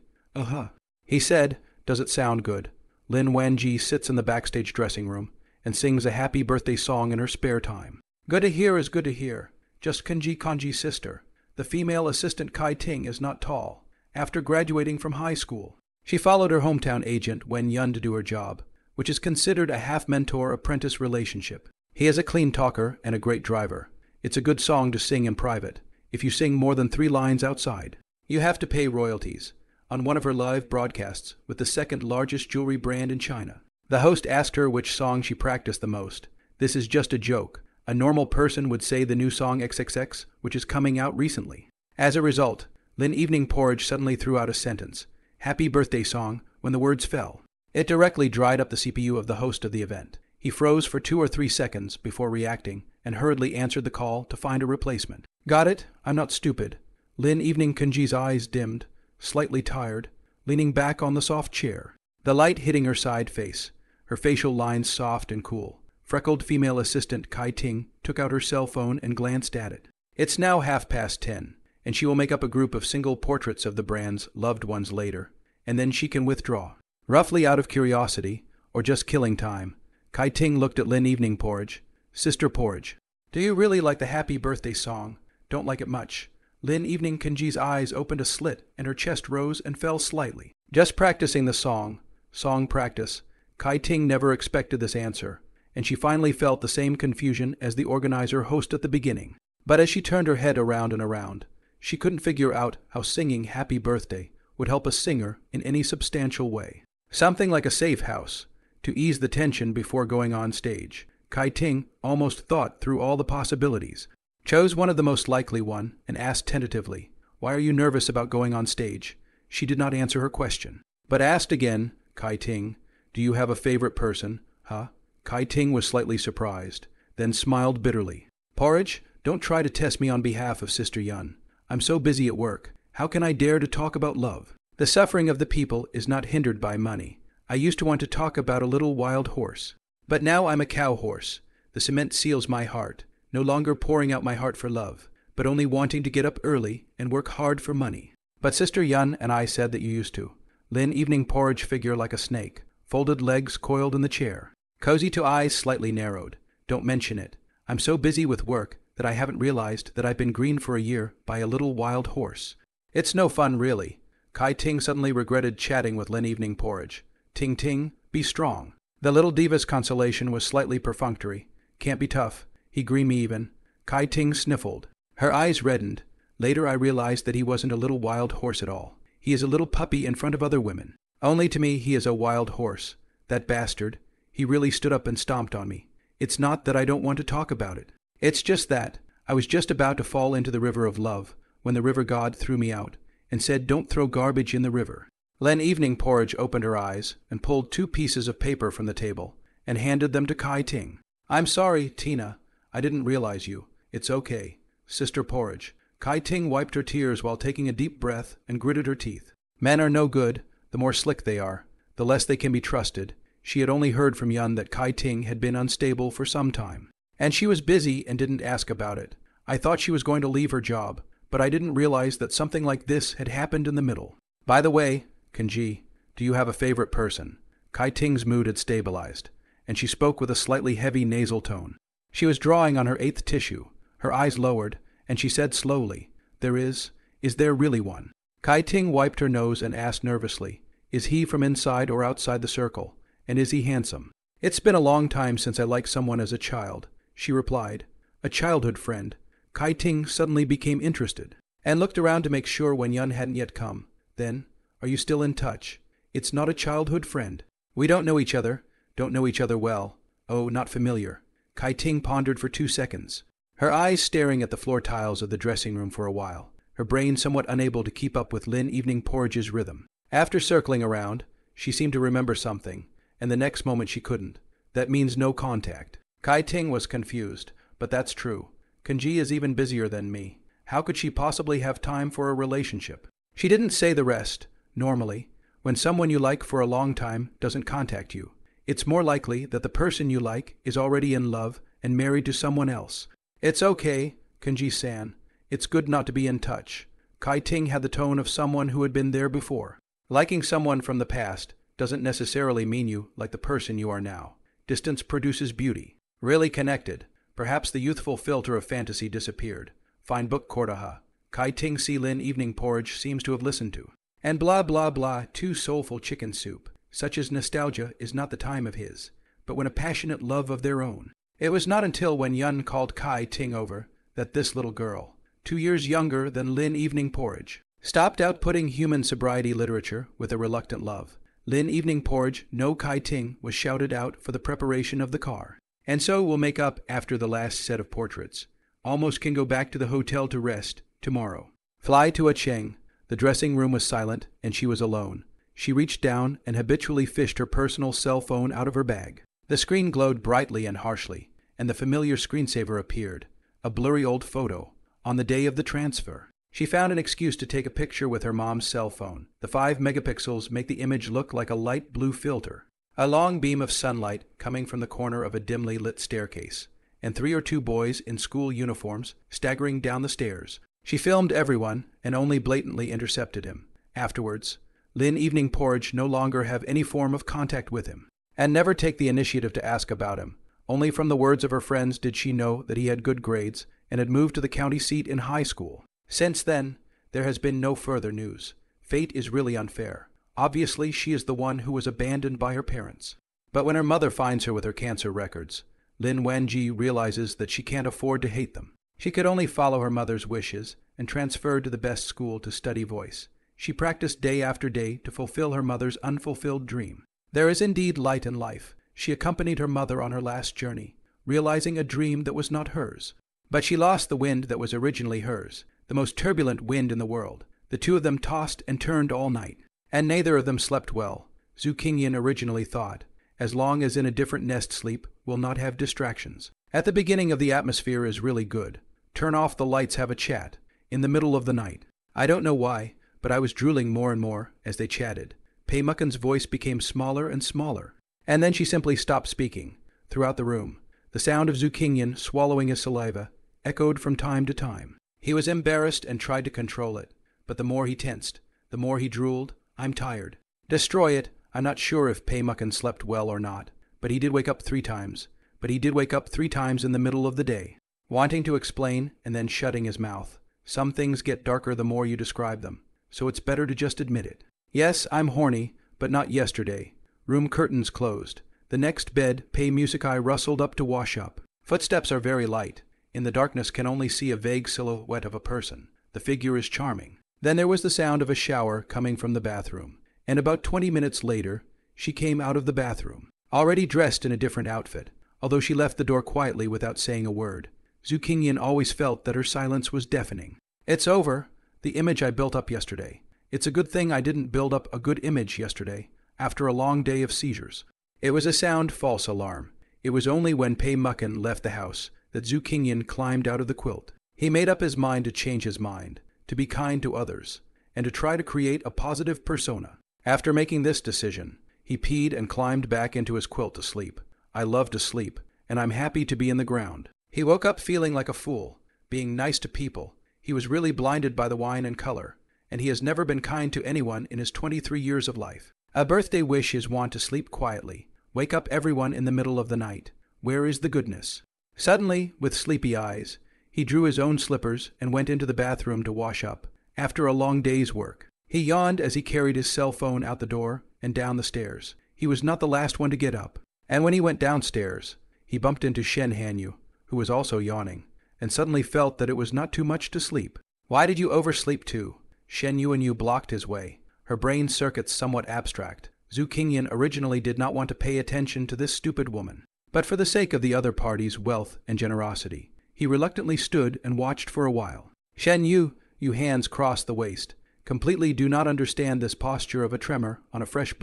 He said, Does it sound good? Lin Wanji sits in the backstage dressing room and sings a happy birthday song in her spare time. Good to hear is good to hear. Just Kanji's sister. The female assistant Kai Ting is not tall. After graduating from high school, she followed her hometown agent Wen Yun to do her job, which is considered a half-mentor-apprentice relationship. He is a clean talker and a great driver. It's a good song to sing in private. If you sing more than 3 lines outside, you have to pay royalties. On one of her live broadcasts with the second largest jewelry brand in China, the host asked her which song she practiced the most. This is just a joke. A normal person would say the new song XXX, which is coming out recently. As a result, Lin Evening Porridge suddenly threw out a sentence, Happy birthday song, when the words fell. It directly dried up the CPU of the host of the event. He froze for 2 or 3 seconds before reacting and hurriedly answered the call to find a replacement. Got it? I'm not stupid. Lin Evening Kanji's eyes dimmed, slightly tired, leaning back on the soft chair. The light hitting her side face, her facial lines soft and cool. Freckled female assistant Kai Ting took out her cell phone and glanced at it. It's now 10:30, and she will make up a group of single portraits of the brand's loved ones later, and then she can withdraw. Roughly out of curiosity, or just killing time, Kai Ting looked at Lin Evening Porridge. Sister Porridge, do you really like the happy birthday song? Don't like it much. Lin Evening Kanji's eyes opened a slit and her chest rose and fell slightly. Just practicing the song. Song practice. Kai Ting never expected this answer, and she finally felt the same confusion as the organizer host at the beginning. But as she turned her head around and around, she couldn't figure out how singing Happy Birthday would help a singer in any substantial way. Something like a safe house, to ease the tension before going on stage. Kai Ting almost thought through all the possibilities, chose one of the most likely one, and asked tentatively, Why are you nervous about going on stage? She did not answer her question, but asked again, Kai Ting, do you have a favorite person? Kai Ting was slightly surprised, then smiled bitterly. Porridge, don't try to test me on behalf of Sister Yun. I'm so busy at work. How can I dare to talk about love? The suffering of the people is not hindered by money. I used to want to talk about a little wild horse. But now I'm a cow horse. The cement seals my heart, no longer pouring out my heart for love, but only wanting to get up early and work hard for money. But Sister Yun and I said that you used to. Lin Evening Porridge figure like a snake, folded legs coiled in the chair. Cozy to eyes slightly narrowed. Don't mention it. I'm so busy with work that I haven't realized that I've been green for a year by a little wild horse. It's no fun, really. Kai Ting suddenly regretted chatting with Lin Evening Porridge. Ting Ting, be strong. The little diva's consolation was slightly perfunctory. Can't be tough. He green me even. Kai Ting sniffled. Her eyes reddened. Later I realized that he wasn't a little wild horse at all. He is a little puppy in front of other women. Only to me he is a wild horse. That bastard. He really stood up and stomped on me. It's not that I don't want to talk about it. It's just that I was just about to fall into the river of love when the river god threw me out and said, "Don't throw garbage in the river." Len Evening Porridge opened her eyes and pulled 2 pieces of paper from the table and handed them to Kai Ting. I'm sorry, Tina. I didn't realize you. It's okay. Sister Porridge. Kai Ting wiped her tears while taking a deep breath and gritted her teeth. Men are no good. The more slick they are, the less they can be trusted. She had only heard from Yun that Kai Ting had been unstable for some time. And she was busy and didn't ask about it. I thought she was going to leave her job, but I didn't realize that something like this had happened in the middle. By the way, Kenji, do you have a favorite person? Kai Ting's mood had stabilized, and she spoke with a slightly heavy nasal tone. She was drawing on her 8th tissue, her eyes lowered, and she said slowly, Is there really one? Kai Ting wiped her nose and asked nervously, is he from inside or outside the circle, and is he handsome? It's been a long time since I liked someone as a child, she replied. A childhood friend. Kai Ting suddenly became interested, and looked around to make sure when Yun hadn't yet come. Then, are you still in touch? It's not a childhood friend. We don't know each other well. Oh, not familiar. Kai Ting pondered for 2 seconds, her eyes staring at the floor tiles of the dressing room for a while, her brain somewhat unable to keep up with Lin Evening Porridge's rhythm. After circling around, she seemed to remember something, and the next moment she couldn't. That means no contact. Kai Ting was confused, but that's true. Kenji is even busier than me. How could she possibly have time for a relationship? She didn't say the rest. Normally, when someone you like for a long time doesn't contact you, it's more likely that the person you like is already in love and married to someone else. It's okay, Kenji-san. It's good not to be in touch. Kai Ting had the tone of someone who had been there before. Liking someone from the past doesn't necessarily mean you like the person you are now. Distance produces beauty. Really connected. Perhaps the youthful filter of fantasy disappeared. Fine book, Kordaha. Kai Ting Si Lin Evening Porridge seems to have listened to. And blah blah blah, too soulful chicken soup. Such as nostalgia is not the time of his, but when a passionate love of their own. It was not until when Yun called Kai Ting over that this little girl, 2 years younger than Lin Evening Porridge, stopped outputting human sobriety literature with a reluctant love. Lin Evening Porridge, no Kai Ting, was shouted out for the preparation of the car. And so we'll make up after the last set of portraits. Almost can go back to the hotel to rest tomorrow. Fly to a Cheng. The dressing room was silent, and she was alone. She reached down and habitually fished her personal cell phone out of her bag. The screen glowed brightly and harshly, and the familiar screensaver appeared, a blurry old photo, on the day of the transfer. She found an excuse to take a picture with her mom's cell phone. The 5 megapixels make the image look like a light blue filter. A long beam of sunlight coming from the corner of a dimly lit staircase, and 3 or 2 boys in school uniforms staggering down the stairs. She filmed everyone and only blatantly intercepted him. Afterwards, Lin Evening Porridge no longer have any form of contact with him, and never take the initiative to ask about him. Only from the words of her friends did she know that he had good grades and had moved to the county seat in high school. Since then, there has been no further news. Fate is really unfair. Obviously, she is the one who was abandoned by her parents. But when her mother finds her with her cancer records, Lin Wanji realizes that she can't afford to hate them. She could only follow her mother's wishes and transferred to the best school to study voice. She practiced day after day to fulfill her mother's unfulfilled dream. There is indeed light in life. She accompanied her mother on her last journey, realizing a dream that was not hers. But she lost the wind that was originally hers, the most turbulent wind in the world. The 2 of them tossed and turned all night, and neither of them slept well, Zhu Qingyan originally thought, as long as in a different nest sleep will not have distractions. At the beginning of the atmosphere is really good. Turn off the lights, have a chat. In the middle of the night. I don't know why, but I was drooling more and more as they chatted. Pei Muckin's voice became smaller and smaller. And then she simply stopped speaking. Throughout the room, the sound of Zhu Qingyan swallowing his saliva echoed from time to time. He was embarrassed and tried to control it, but the more he tensed, the more he drooled. I'm tired. Destroy it. I'm not sure if Pei Muckin slept well or not, but he did wake up 3 times. But he did wake up 3 times in the middle of the day, wanting to explain and then shutting his mouth. Some things get darker the more you describe them, so it's better to just admit it. Yes, I'm horny, but not yesterday. Room curtains closed. The next bed, Pei Musikai rustled up to wash up. Footsteps are very light. In the darkness can only see a vague silhouette of a person. The figure is charming. Then there was the sound of a shower coming from the bathroom, and about 20 minutes later, she came out of the bathroom, already dressed in a different outfit, although she left the door quietly without saying a word. Zhu Qingyan always felt that her silence was deafening. It's over. The image I built up yesterday. It's a good thing I didn't build up a good image yesterday, after a long day of seizures. It was a sound false alarm. It was only when Pei Muckin left the house that Zhu Qingyan climbed out of the quilt. He made up his mind to change his mind, to be kind to others, and to try to create a positive persona. After making this decision, he peed and climbed back into his quilt to sleep. I love to sleep, and I'm happy to be in the ground. He woke up feeling like a fool, being nice to people. He was really blinded by the wine and color, and he has never been kind to anyone in his 23 years of life. A birthday wish is want to sleep quietly, wake up everyone in the middle of the night. Where is the goodness? Suddenly, with sleepy eyes, he drew his own slippers and went into the bathroom to wash up, after a long day's work. He yawned as he carried his cell phone out the door and down the stairs. He was not the last one to get up, and when he went downstairs, he bumped into Shen Hanyu, who was also yawning, and suddenly felt that it was not too much to sleep. Why did you oversleep too? Shen Yuanyu blocked his way, her brain circuits somewhat abstract. Zhu Qingyan originally did not want to pay attention to this stupid woman, but for the sake of the other party's wealth and generosity, he reluctantly stood and watched for a while. Shen Yu, you hands cross the waist, completely do not understand this posture of a tremor on a fresh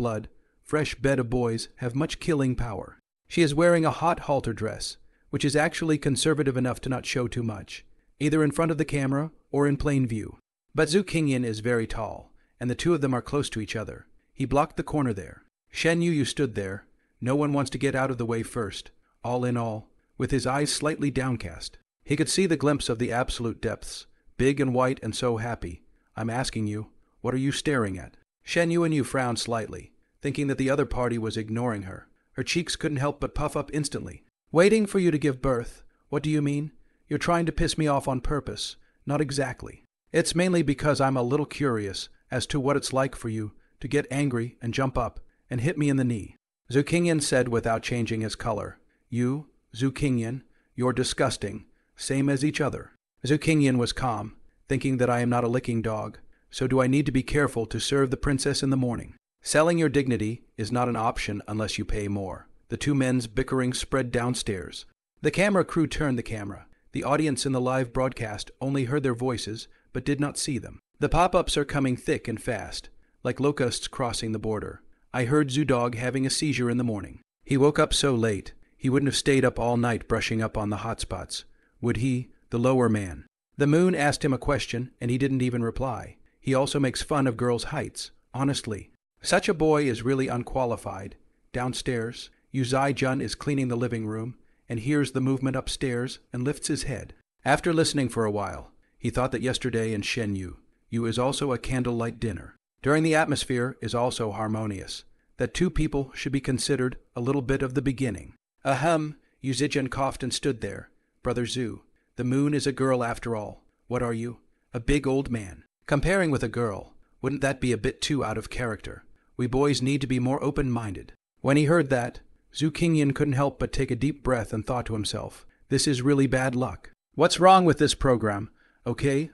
bed of boys have much killing power. She is wearing a hot halter dress, which is actually conservative enough to not show too much, either in front of the camera or in plain view. But Zhu Qingyan is very tall, and the two of them are close to each other. He blocked the corner there. Shen Yu stood there. No one wants to get out of the way first, all in all, with his eyes slightly downcast. He could see the glimpse of the absolute depths, big and white and so happy. I'm asking you, what are you staring at? Shen Yu frowned slightly, thinking that the other party was ignoring her. Her cheeks couldn't help but puff up instantly. Waiting for you to give birth? What do you mean? You're trying to piss me off on purpose. Not exactly. It's mainly because I'm a little curious as to what it's like for you to get angry and jump up and hit me in the knee. Zhu Qingyan said without changing his color. You, Zhu Qingyan, you're disgusting, same as each other. Zhu Qingyan was calm, thinking that I am not a licking dog, so do I need to be careful to serve the princess in the morning? Selling your dignity is not an option unless you pay more. The two men's bickering spread downstairs. The camera crew turned the camera. The audience in the live broadcast only heard their voices, but did not see them. The pop-ups are coming thick and fast, like locusts crossing the border. I heard Zudog having a seizure in the morning. He woke up so late, he wouldn't have stayed up all night brushing up on the hot spots. Would he, the lower man? The moon asked him a question, and he didn't even reply. He also makes fun of girls' heights, honestly. Such a boy is really unqualified. Downstairs, Yuzai Jun is cleaning the living room, and hears the movement upstairs and lifts his head. After listening for a while, he thought that yesterday in Shen Yu is also a candlelight dinner. During the atmosphere is also harmonious. That two people should be considered a little bit of the beginning. Ahem, Yuzijan coughed and stood there. Brother Zhu, the moon is a girl after all. What are you? A big old man. Comparing with a girl, wouldn't that be a bit too out of character? We boys need to be more open-minded. When he heard that, Zhu Qingyan couldn't help but take a deep breath and thought to himself, this is really bad luck. What's wrong with this program? Okay.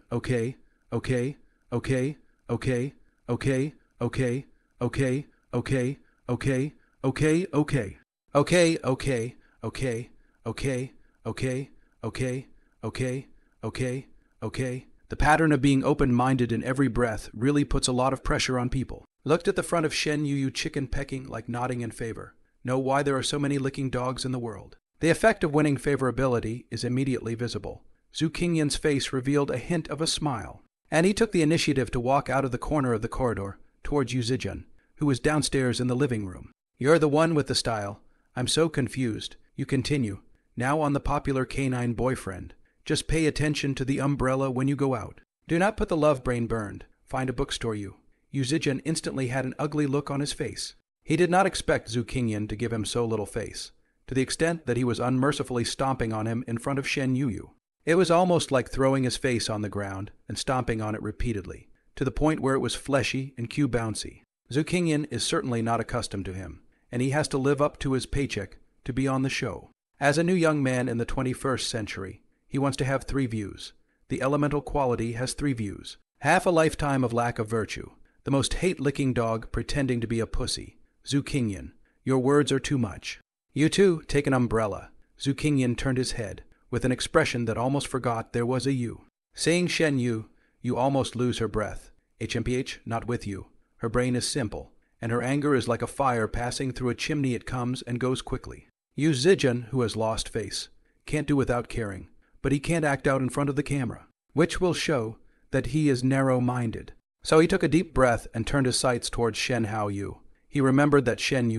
The pattern of being open-minded in every breath really puts a lot of pressure on people. Looked at the front of Shen Yu chicken pecking like nodding in favor. know why there are so many licking dogs in the world. The effect of winning favorability is immediately visible. Zhu Qingyan's face revealed a hint of a smile, and he took the initiative to walk out of the corner of the corridor towards Yu Zijun, who was downstairs in the living room. You're the one with the style. I'm so confused. You continue. Now on the popular canine boyfriend. Just pay attention to the umbrella when you go out. Do not put the love brain burned. Find a bookstore you. Yu Zijun instantly had an ugly look on his face. He did not expect Zhu Qingyan to give him so little face, to the extent that he was unmercifully stomping on him in front of Shen Yuyu. It was almost like throwing his face on the ground and stomping on it repeatedly, to the point where it was fleshy and bouncy. Zhu Qingyan is certainly not accustomed to him, and he has to live up to his paycheck to be on the show. As a new young man in the 21st century, he wants to have 3 views. The elemental quality has 3 views. Half a lifetime of lack of virtue. The most hate-licking dog pretending to be a pussy. Zhu Qingyan, your words are too much. You too, take an umbrella. Zhu Qingyan turned his head, with an expression that almost forgot there was a you. Seeing Shen Yu, you almost lose her breath. HMPH, not with you. Her brain is simple, and her anger is like a fire passing through a chimney. It comes and goes quickly. Yu Zijun, who has lost face, can't do without caring, but he can't act out in front of the camera, which will show that he is narrow-minded. So he took a deep breath and turned his sights towards Shen Hao Yu. He remembered that Shen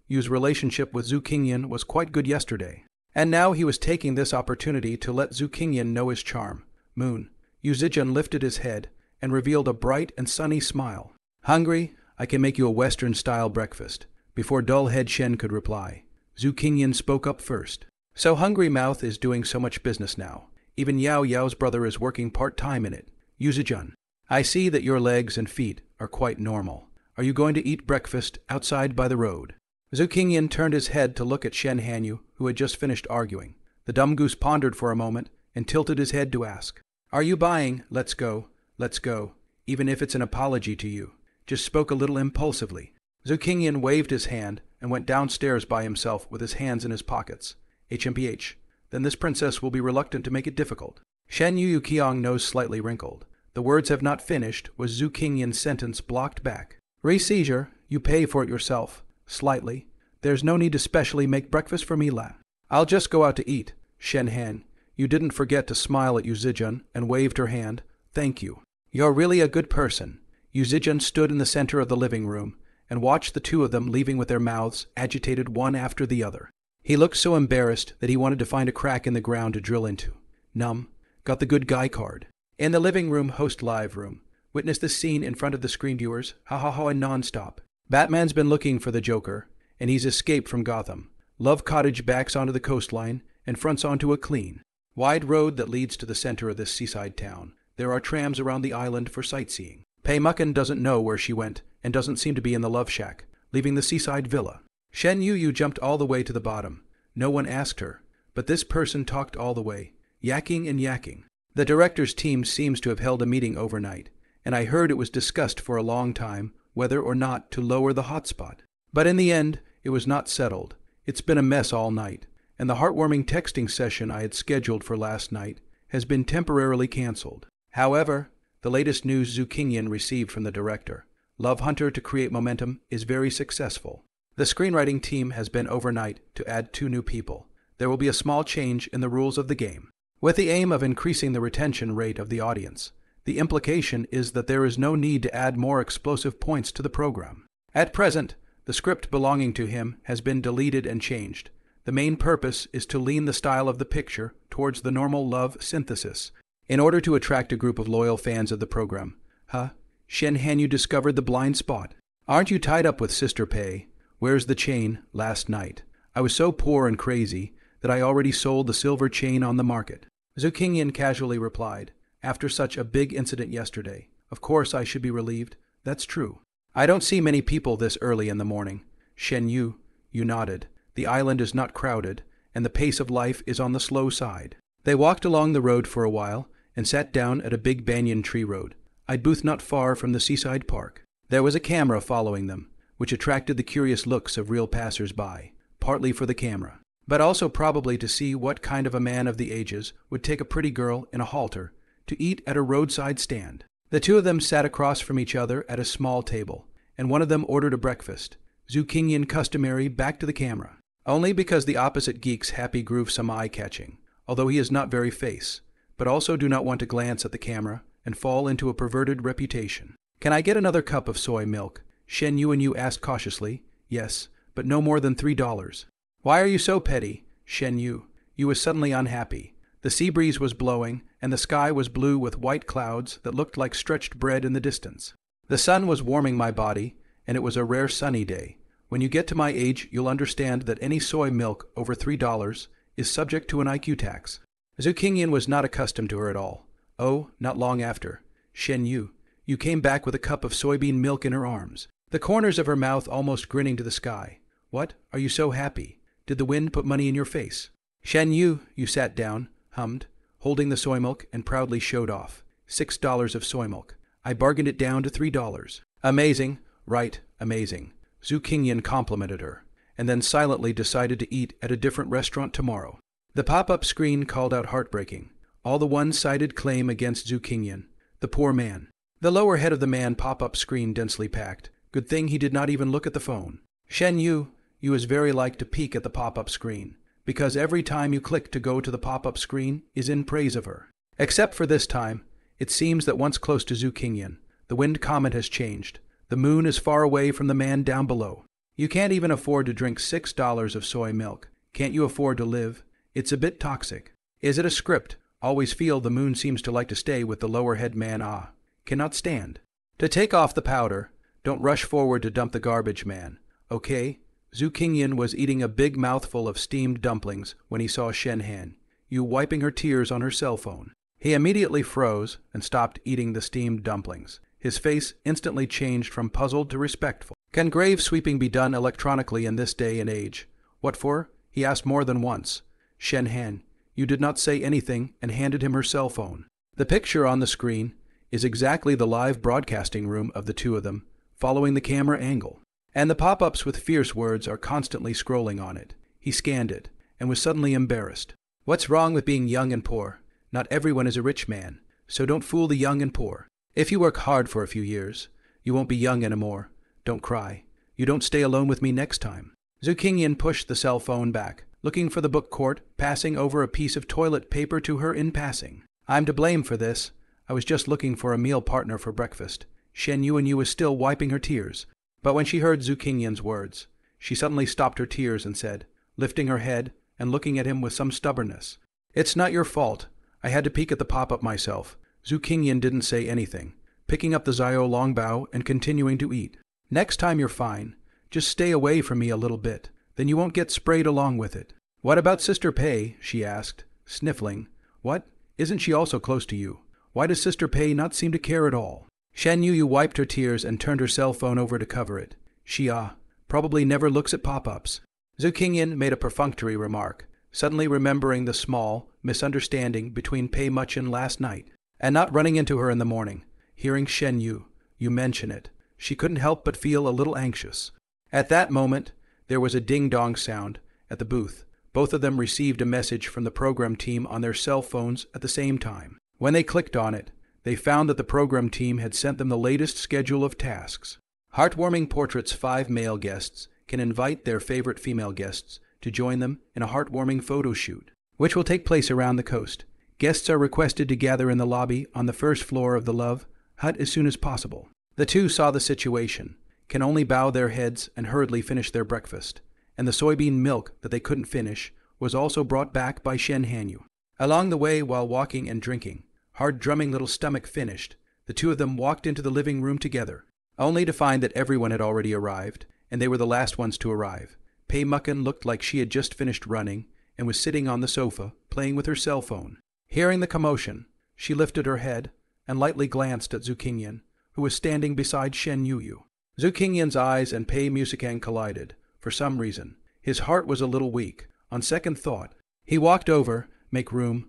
Yu's relationship with Zhu Qingyan was quite good yesterday, and now he was taking this opportunity to let Zhu Qingyan know his charm. Moon. Yu Zijun lifted his head and revealed a bright and sunny smile. Hungry? I can make you a Western-style breakfast. Before dull-head Shen could reply, Zhu Qingyan spoke up first. So Hungry Mouth is doing so much business now. Even Yao Yao's brother is working part-time in it. Yu Zijun, I see that your legs and feet are quite normal. Are you going to eat breakfast outside by the road? Zhu Qingyan turned his head to look at Shen Hanyu, who had just finished arguing. The dumb goose pondered for a moment and tilted his head to ask, Are you buying? Let's go, even if it's an apology to you. Just spoke a little impulsively. Zhu Qingyan waved his hand and went downstairs by himself with his hands in his pockets. HMPH, then this princess will be reluctant to make it difficult. Shen Yu Qiang nose slightly wrinkled. The words have not finished was Zhu Qingyan's sentence blocked back. Re-seizure, you pay for it yourself. Slightly. There's no need to specially make breakfast for me, la. I'll just go out to eat. Shen Han, you didn't forget to smile at Yu Zijun and waved her hand. Thank you. You're really a good person. Yu Zijun stood in the center of the living room and watched the two of them leaving with their mouths agitated one after the other. He looked so embarrassed that he wanted to find a crack in the ground to drill into. Numb. Got the good guy card. In the living room host live room. Witness the scene in front of the screen viewers. Ha ha ha and non-stop. Batman's been looking for the Joker, and he's escaped from Gotham. Love Cottage backs onto the coastline and fronts onto a clean, wide road that leads to the center of this seaside town. There are trams around the island for sightseeing. Pei Mucken doesn't know where she went and doesn't seem to be in the love shack, leaving the seaside villa. Shen Yu jumped all the way to the bottom. No one asked her, but this person talked all the way, yakking and yakking. The director's team seems to have held a meeting overnight, and I heard it was discussed for a long time whether or not to lower the hotspot. But in the end, it was not settled. It's been a mess all night, and the heartwarming texting session I had scheduled for last night has been temporarily canceled. However, the latest news Zhu Qingyan received from the director, Love Hunter to create momentum, is very successful. The screenwriting team has been overnight to add 2 new people. There will be a small change in the rules of the game, with the aim of increasing the retention rate of the audience. The implication is that there is no need to add more explosive points to the program. At present, the script belonging to him has been deleted and changed. The main purpose is to lean the style of the picture towards the normal love synthesis, in order to attract a group of loyal fans of the program. Shen Hanyu discovered the blind spot. Aren't you tied up with Sister Pei? Where's the chain? Last night. I was so poor and crazy that I already sold the silver chain on the market. Zhu Qingyan casually replied, After such a big incident yesterday, of course I should be relieved. That's true. I don't see many people this early in the morning. Shen Yu nodded. The island is not crowded, and the pace of life is on the slow side. They walked along the road for a while and sat down at a big banyan tree road. I'd booth not far from the seaside park. There was a camera following them, which attracted the curious looks of real passers-by, partly for the camera, but also probably to see what kind of a man of the ages would take a pretty girl in a halter to eat at a roadside stand. The two of them sat across from each other at a small table, and one of them ordered a breakfast. Zhu Qingyan customary back to the camera. Only because the opposite geek's happy groove some eye-catching, although he is not very face, but also do not want to glance at the camera and fall into a perverted reputation. Can I get another cup of soy milk? Shen Yuanyu asked cautiously. Yes, but no more than $3. Why are you so petty, Shen Yu? You was suddenly unhappy. The sea breeze was blowing, and the sky was blue with white clouds that looked like stretched bread in the distance. The sun was warming my body, and it was a rare sunny day. When you get to my age, you'll understand that any soy milk over $3 is subject to an IQ tax. Zhu Qingyan was not accustomed to her at all. Oh, not long after. Shen Yu, you came back with a cup of soybean milk in her arms, the corners of her mouth almost grinning to the sky. What? Are you so happy? Did the wind put money in your face? Shen Yu, you sat down, hummed, holding the soy milk, and proudly showed off. $6 of soy milk. I bargained it down to $3. Amazing, right, amazing. Zhu Qingyan complimented her, and then silently decided to eat at a different restaurant tomorrow. The pop-up screen called out heartbreaking. All the one-sided claim against Zhu Qingyan. The poor man. The lower head of the man pop-up screen densely packed. Good thing he did not even look at the phone. Shen Yu, you is very like to peek at the pop-up screen, because every time you click to go to the pop-up screen is in praise of her. Except for this time, it seems that once close to Zhu Qingyan, the wind comet has changed. The moon is far away from the man down below. You can't even afford to drink $6 of soy milk. Can't you afford to live? It's a bit toxic. Is it a script? Always feel the moon seems to like to stay with the lower head man. Cannot stand. To take off the powder, don't rush forward to dump the garbage man. Okay? Zhu Qingyan was eating a big mouthful of steamed dumplings when he saw Shen Han Yu wiping her tears on her cell phone. He immediately froze and stopped eating the steamed dumplings. His face instantly changed from puzzled to respectful. Can grave sweeping be done electronically in this day and age? What for? He asked more than once. Shen Han Yu did not say anything and handed him her cell phone. The picture on the screen is exactly the live broadcasting room of the two of them, following the camera angle. And the pop-ups with fierce words are constantly scrolling on it. He scanned it and was suddenly embarrassed. What's wrong with being young and poor? Not everyone is a rich man, so don't fool the young and poor. If you work hard for a few years, you won't be young anymore. Don't cry. You don't stay alone with me next time. Zhu Qingyan pushed the cell phone back, looking for the book court, passing over a piece of toilet paper to her in passing. I'm to blame for this. I was just looking for a meal partner for breakfast. Shen Yuanyu was still wiping her tears. But when she heard Zhu Qingyan's words, she suddenly stopped her tears and said, lifting her head and looking at him with some stubbornness, It's not your fault. I had to peek at the pop-up myself. Zhu Qingyan didn't say anything, picking up the Zio Longbao and continuing to eat. Next time you're fine. Just stay away from me a little bit. Then you won't get sprayed along with it. What about Sister Pei? She asked, sniffling. What? Isn't she also close to you? Why does Sister Pei not seem to care at all? Shen Yu wiped her tears and turned her cell phone over to cover it. She probably never looks at pop-ups. Zhu Qingyan made a perfunctory remark, suddenly remembering the small misunderstanding between Pei Muchin last night, and not running into her in the morning. Hearing Shen Yu mention it, she couldn't help but feel a little anxious. At that moment, there was a ding-dong sound at the booth. Both of them received a message from the program team on their cell phones at the same time. When they clicked on it, they found that the program team had sent them the latest schedule of tasks. Heartwarming Portrait's 5 male guests can invite their favorite female guests to join them in a heartwarming photo shoot, which will take place around the coast. Guests are requested to gather in the lobby on the first floor of the Love Hut as soon as possible. The two saw the situation, can only bow their heads and hurriedly finish their breakfast, and the soybean milk that they couldn't finish was also brought back by Shen Hanyu. Along the way, while walking and drinking, hard-drumming little stomach finished, the two of them walked into the living room together, only to find that everyone had already arrived, and they were the last ones to arrive. Pei Muckin looked like she had just finished running and was sitting on the sofa, playing with her cell phone. Hearing the commotion, she lifted her head and lightly glanced at Zhu Qingyan, who was standing beside Shen Yuyu. Zhu Qingyan's eyes and Pei Musicang collided. For some reason, his heart was a little weak. On second thought, he walked over, make room,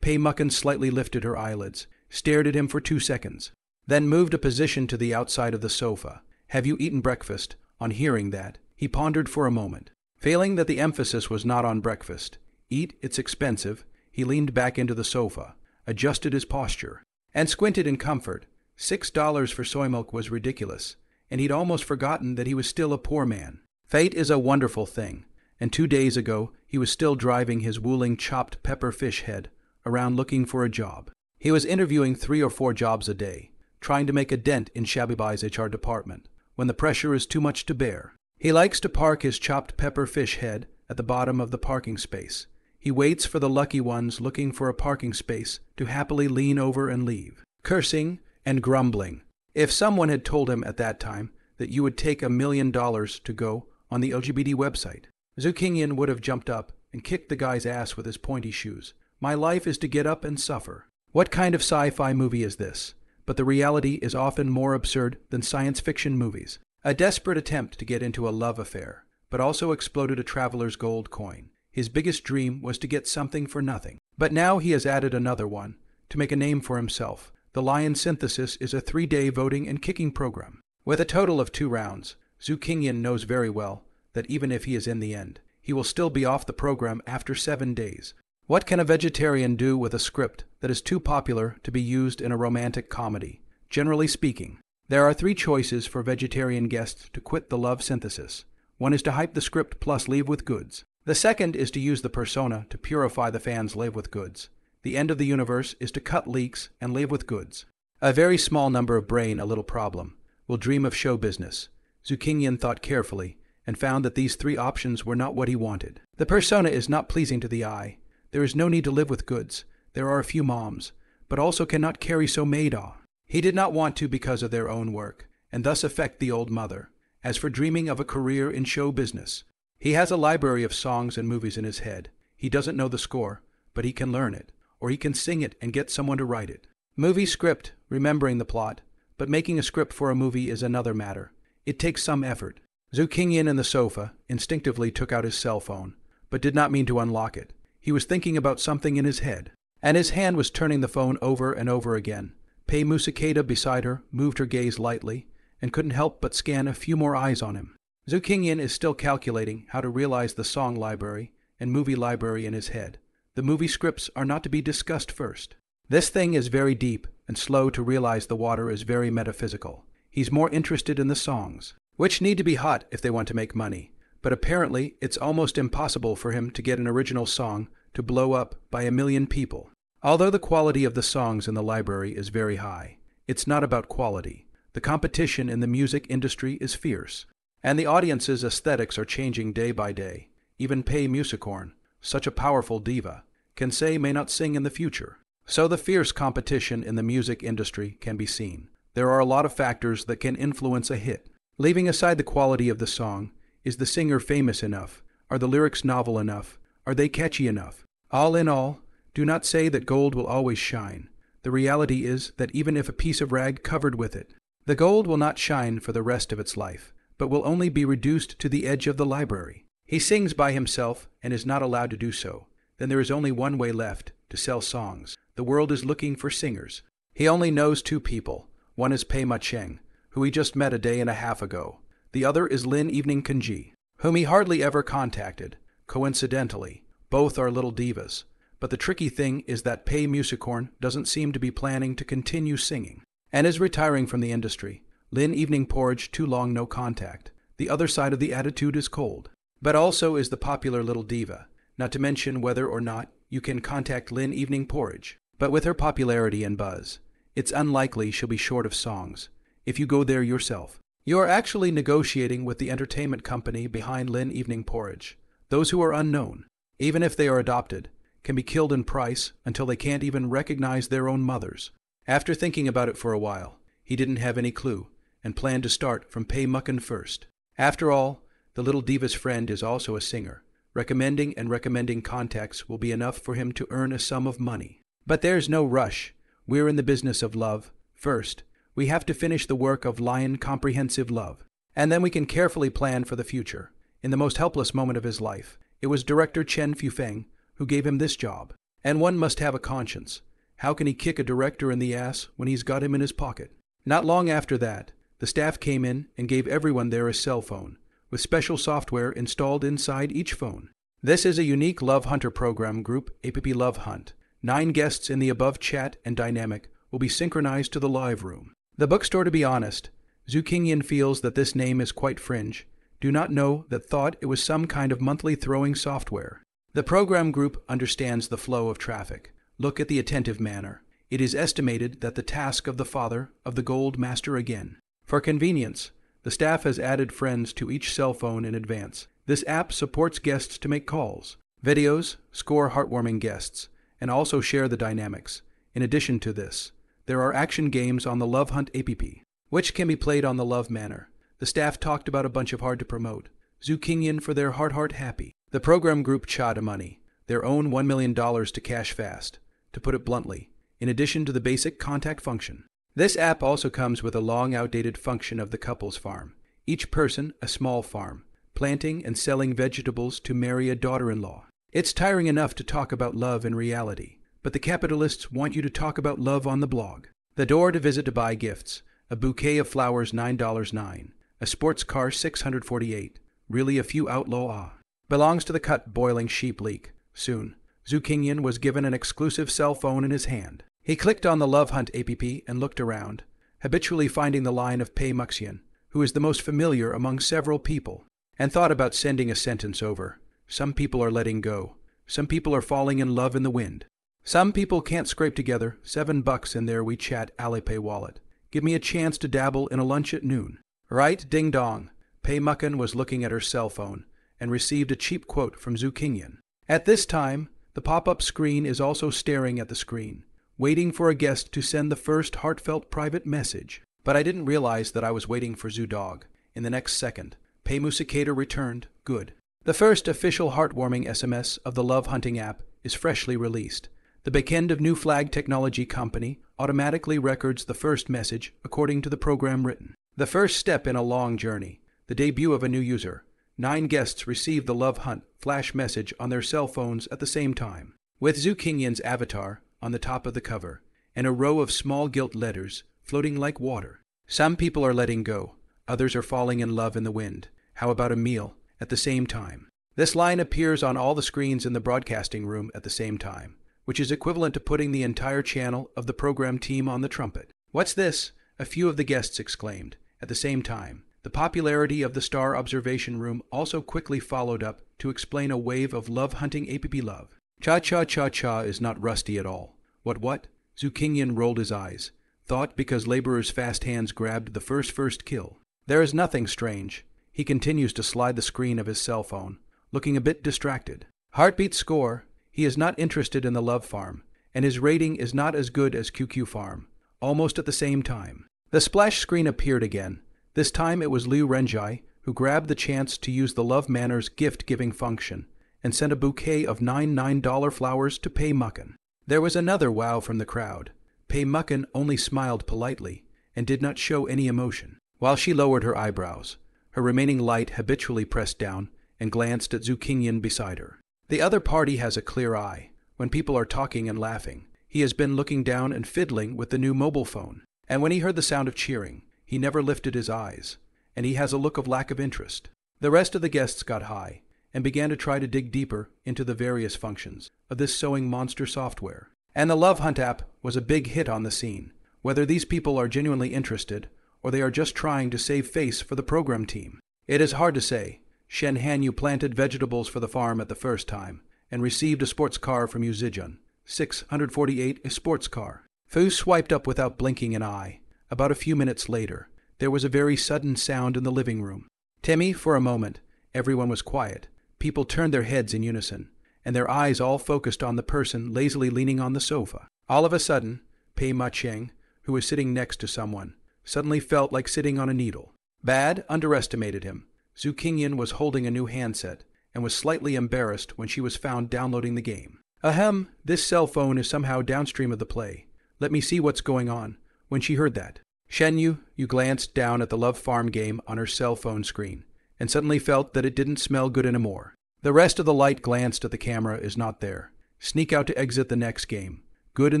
Pei Muckin slightly lifted her eyelids, stared at him for 2 seconds, then moved a position to the outside of the sofa. Have you eaten breakfast? On hearing that, he pondered for a moment. Failing that the emphasis was not on breakfast, eat, it's expensive, he leaned back into the sofa, adjusted his posture, and squinted in comfort. $6 for soy milk was ridiculous, and he'd almost forgotten that he was still a poor man. Fate is a wonderful thing, and 2 days ago he was still driving his wooling chopped pepper fish head around looking for a job. He was interviewing 3 or 4 jobs a day, trying to make a dent in Shabby Bai's HR department, when the pressure is too much to bear. He likes to park his chopped pepper fish head at the bottom of the parking space. He waits for the lucky ones looking for a parking space to happily lean over and leave, cursing and grumbling. If someone had told him at that time that you would take $1 million to go on the LGBT website, Zhu Qingyan would have jumped up and kicked the guy's ass with his pointy shoes. My life is to get up and suffer. What kind of sci-fi movie is this? But the reality is often more absurd than science fiction movies. A desperate attempt to get into a love affair, but also exploded a traveler's gold coin. His biggest dream was to get something for nothing. But now he has added another one, to make a name for himself. The Lion Synthesis is a 3-day voting and kicking program. With a total of 2 rounds, Zhu Qingyan knows very well that even if he is in the end, he will still be off the program after 7 days. What can a vegetarian do with a script that is too popular to be used in a romantic comedy? Generally speaking, there are 3 choices for vegetarian guests to quit the love synthesis. One is to hype the script plus leave with goods. The second is to use the persona to purify the fans' live with goods. The end of the universe is to cut leaks and live with goods. A very small number of brain, a little problem, will dream of show business. Zhu Qingyan thought carefully and found that these 3 options were not what he wanted. The persona is not pleasing to the eye. There is no need to live with goods. There are a few moms, but also cannot carry so maida. He did not want to because of their own work, and thus affect the old mother. As for dreaming of a career in show business, he has a library of songs and movies in his head. He doesn't know the score, but he can learn it, or he can sing it and get someone to write it. Movie script, remembering the plot, but making a script for a movie is another matter. It takes some effort. Zhu Qingyan in the sofa instinctively took out his cell phone, but did not mean to unlock it. He was thinking about something in his head, and his hand was turning the phone over and over again. Pei Musakeda beside her moved her gaze lightly, and couldn't help but scan a few more eyes on him. Zhu Qingyan is still calculating how to realize the song library and movie library in his head. The movie scripts are not to be discussed first. This thing is very deep and slow to realize the water is very metaphysical. He's more interested in the songs, which need to be hot if they want to make money. But apparently it's almost impossible for him to get an original song to blow up by 1 million people. Although the quality of the songs in the library is very high, it's not about quality. The competition in the music industry is fierce, and the audience's aesthetics are changing day by day. Even Pei Musicorn, such a powerful diva, can say may not sing in the future. So the fierce competition in the music industry can be seen. There are a lot of factors that can influence a hit. Leaving aside the quality of the song, is the singer famous enough? Are the lyrics novel enough? Are they catchy enough? All in all, do not say that gold will always shine. The reality is that even if a piece of rag covered with it, the gold will not shine for the rest of its life, but will only be reduced to the edge of the library. He sings by himself and is not allowed to do so. Then there is only one way left, to sell songs. The world is looking for singers. He only knows 2 people. One is Pei Ma-cheng, who he just met a day and a half ago. The other is Lin Evening Kanji, whom he hardly ever contacted. Coincidentally, both are little divas. But the tricky thing is that Pei Musicorn doesn't seem to be planning to continue singing, and is retiring from the industry. Lin Evening Porridge too long no contact. The other side of the attitude is cold. But also is the popular little diva, not to mention whether or not you can contact Lin Evening Porridge. But with her popularity and buzz, it's unlikely she'll be short of songs. If you go there yourself, you are actually negotiating with the entertainment company behind Lin Evening Porridge. Those who are unknown, even if they are adopted, can be killed in price until they can't even recognize their own mothers. After thinking about it for a while, he didn't have any clue, and planned to start from Pei Mucken first. After all, the little diva's friend is also a singer. Recommending contacts will be enough for him to earn a sum of money. But there's no rush. We're in the business of love. First, we have to finish the work of Lion Comprehensive Love, and then we can carefully plan for the future. In the most helpless moment of his life, it was director Chen Fufeng who gave him this job. And one must have a conscience. How can he kick a director in the ass when he's got him in his pocket? Not long after that, the staff came in and gave everyone there a cell phone, with special software installed inside each phone. This is a unique Love Hunter program group, APP Love Hunt. 9 guests in the above chat and dynamic will be synchronized to the live room. The bookstore, to be honest, Zhu Qingyan feels that this name is quite fringe. Do not know that thought it was some kind of monthly throwing software. The program group understands the flow of traffic. Look at the attentive manner. It is estimated that the task of the father of the gold master again. For convenience, the staff has added friends to each cell phone in advance. This app supports guests to make calls, videos, score heartwarming guests, and also share the dynamics. In addition to this, there are action games on the Love Hunt app, which can be played on the Love Manor. The staff talked about a bunch of hard to promote. Zhu Qingyan for their heart happy. The program group chada money, their own $1 million to cash fast, to put it bluntly, in addition to the basic contact function. This app also comes with a long outdated function of the couple's farm. Each person a small farm, planting and selling vegetables to marry a daughter-in-law. It's tiring enough to talk about love in reality, but the capitalists want you to talk about love on the blog. The door to visit to buy gifts, a bouquet of flowers $9.09, a sports car $648, really a few outlaw belongs to the cut boiling sheep leak. Soon, Zhu Qingyan was given an exclusive cell phone in his hand. He clicked on the Love Hunt app and looked around, habitually finding the line of Pei Muxian, who is the most familiar among several people, and thought about sending a sentence over. Some people are letting go. Some people are falling in love in the wind. Some people can't scrape together $7 in their WeChat Alipay wallet. Give me a chance to dabble in a lunch at noon. Right, ding dong. Pei Muxian was looking at her cell phone and received a cheap quote from Zhu Qingyan. At this time, the pop-up screen is also staring at the screen, waiting for a guest to send the first heartfelt private message. But I didn't realize that I was waiting for Zhu Dog. In the next second, Pei Musikata returned, good. The first official heartwarming SMS of the Love Hunting app is freshly released. The backend of New Flag Technology Company automatically records the first message according to the program written. The first step in a long journey, the debut of a new user. 9 guests received the Love Hunt flash message on their cell phones at the same time, with Zhu Qingyan's avatar on the top of the cover, and a row of small gilt letters floating like water. Some people are letting go. Others are falling in love in the wind. How about a meal at the same time? This line appears on all the screens in the broadcasting room at the same time, which is equivalent to putting the entire channel of the program team on the trumpet. What's this? A few of the guests exclaimed. At the same time, the popularity of the Star Observation Room also quickly followed up to explain a wave of love-hunting app love. Cha-cha-cha-cha is not rusty at all. What? Zhu Qingyan rolled his eyes. Thought because laborer's fast hands grabbed the first kill. There is nothing strange. He continues to slide the screen of his cell phone, looking a bit distracted. Heartbeat score. He is not interested in the Love Farm, and his rating is not as good as QQ Farm. Almost at the same time, the splash screen appeared again. This time it was Liu Renjai who grabbed the chance to use the Love Manor's gift-giving function and sent a bouquet of $9 flowers to Pei Muxian. There was another wow from the crowd. Pei Muxian only smiled politely and did not show any emotion, while she lowered her eyebrows, her remaining light habitually pressed down, and glanced at Zhu Qingyan beside her. The other party has a clear eye. When people are talking and laughing, he has been looking down and fiddling with the new mobile phone. And when he heard the sound of cheering, he never lifted his eyes, and he has a look of lack of interest. The rest of the guests got high and began to try to dig deeper into the various functions of this sewing monster software. And the Love Hunt app was a big hit on the scene. Whether these people are genuinely interested or they are just trying to save face for the program team, it is hard to say. Shen Hanyu planted vegetables for the farm at the first time and received a sports car from Yu Zijun. 648 a sports car. Fu swiped up without blinking an eye. About a few minutes later, there was a very sudden sound in the living room. Timmy, for a moment, everyone was quiet. People turned their heads in unison, and their eyes all focused on the person lazily leaning on the sofa. All of a sudden, Pei Muxian, who was sitting next to someone, suddenly felt like sitting on a needle. Bad underestimated him. Zhu Qingyan was holding a new handset and was slightly embarrassed when she was found downloading the game. Ahem, this cell phone is somehow downstream of the play. Let me see what's going on. When she heard that, Shenyu glanced down at the Love Farm game on her cell phone screen and suddenly felt that it didn't smell good anymore. The rest of the light glanced at the camera is not there. Sneak out to exit the next game. Good in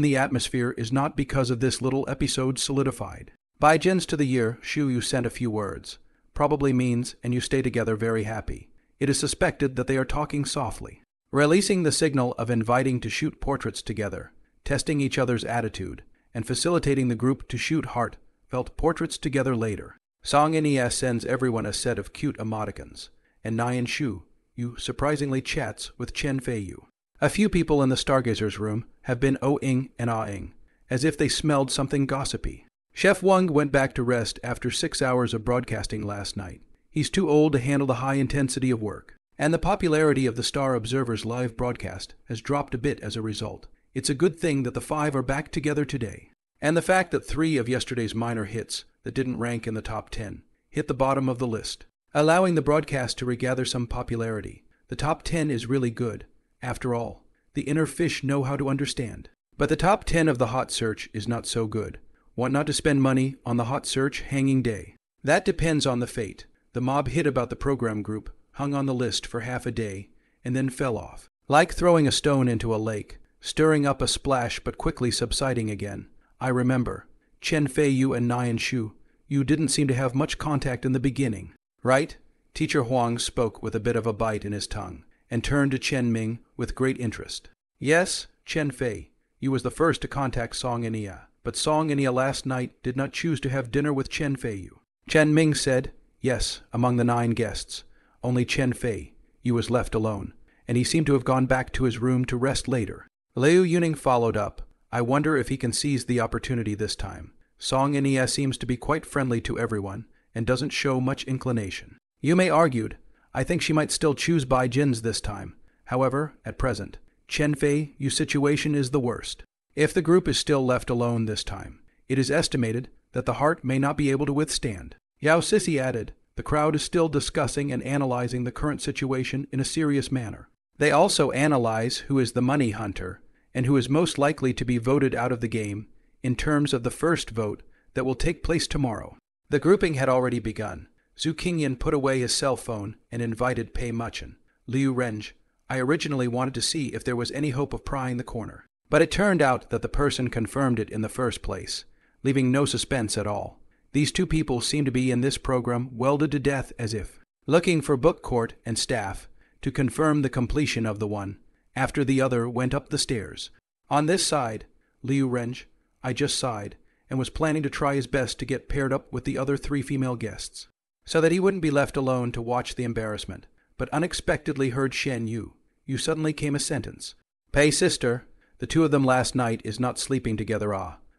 the atmosphere is not because of this little episode solidified. By Jins to the year, Shu Yu sent a few words. Probably means, and you stay together very happy. It is suspected that they are talking softly. Releasing the signal of inviting to shoot portraits together, testing each other's attitude, and facilitating the group to shoot heartfelt portraits together later. Song Nia sends everyone a set of cute emoticons, and Nyan Shu, you surprisingly chats with Chen Fei Yu. A few people in the Stargazer's room have been oh-ing and ah-ing, as if they smelled something gossipy. Chef Wang went back to rest after 6 hours of broadcasting last night. He's too old to handle the high intensity of work, and the popularity of the Star Observer's live broadcast has dropped a bit as a result. It's a good thing that the 5 are back together today. And the fact that 3 of yesterday's minor hits that didn't rank in the top 10 hit the bottom of the list, allowing the broadcast to regather some popularity. The top 10 is really good. After all, the inner fish know how to understand. But the top 10 of the hot search is not so good. Want not to spend money on the hot search hanging day. That depends on the fate. The mob hit about the program group, hung on the list for half a day, and then fell off. Like throwing a stone into a lake, stirring up a splash but quickly subsiding again. I remember. Chen Fei Yu and Nyan Shu, you didn't seem to have much contact in the beginning, right? Teacher Huang spoke with a bit of a bite in his tongue, and turned to Chen Ming with great interest. Yes, Chen Fei, you was the first to contact Song Nia, but Song Nia last night did not choose to have dinner with Chen Fei Yu. Chen Ming said, yes, among the 9 guests. Only Chen Fei Yu was left alone, and he seemed to have gone back to his room to rest later. Liu Yuning followed up. I wonder if he can seize the opportunity this time. Song Nia seems to be quite friendly to everyone, and doesn't show much inclination. Yumei argued, I think she might still choose Bai Jin's this time. However, at present, Chen Fei Yu's situation is the worst. If the group is still left alone this time, it is estimated that the heart may not be able to withstand. Yao Sissy added, the crowd is still discussing and analyzing the current situation in a serious manner. They also analyze who is the money hunter, and who is most likely to be voted out of the game in terms of the first vote that will take place tomorrow. The grouping had already begun. Zhu Qingyan put away his cell phone and invited Pei Muchen. Liu Renj, I originally wanted to see if there was any hope of prying the corner, but it turned out that the person confirmed it in the first place, leaving no suspense at all. These 2 people seem to be in this program welded to death as if looking for book court and staff to confirm the completion of the one after the other went up the stairs. On this side, Liu Renj, I just sighed, and was planning to try his best to get paired up with the other 3 female guests, so that he wouldn't be left alone to watch the embarrassment, but unexpectedly heard Shen Yu. You suddenly came a sentence. Pei sister, the 2 of them last night is not sleeping together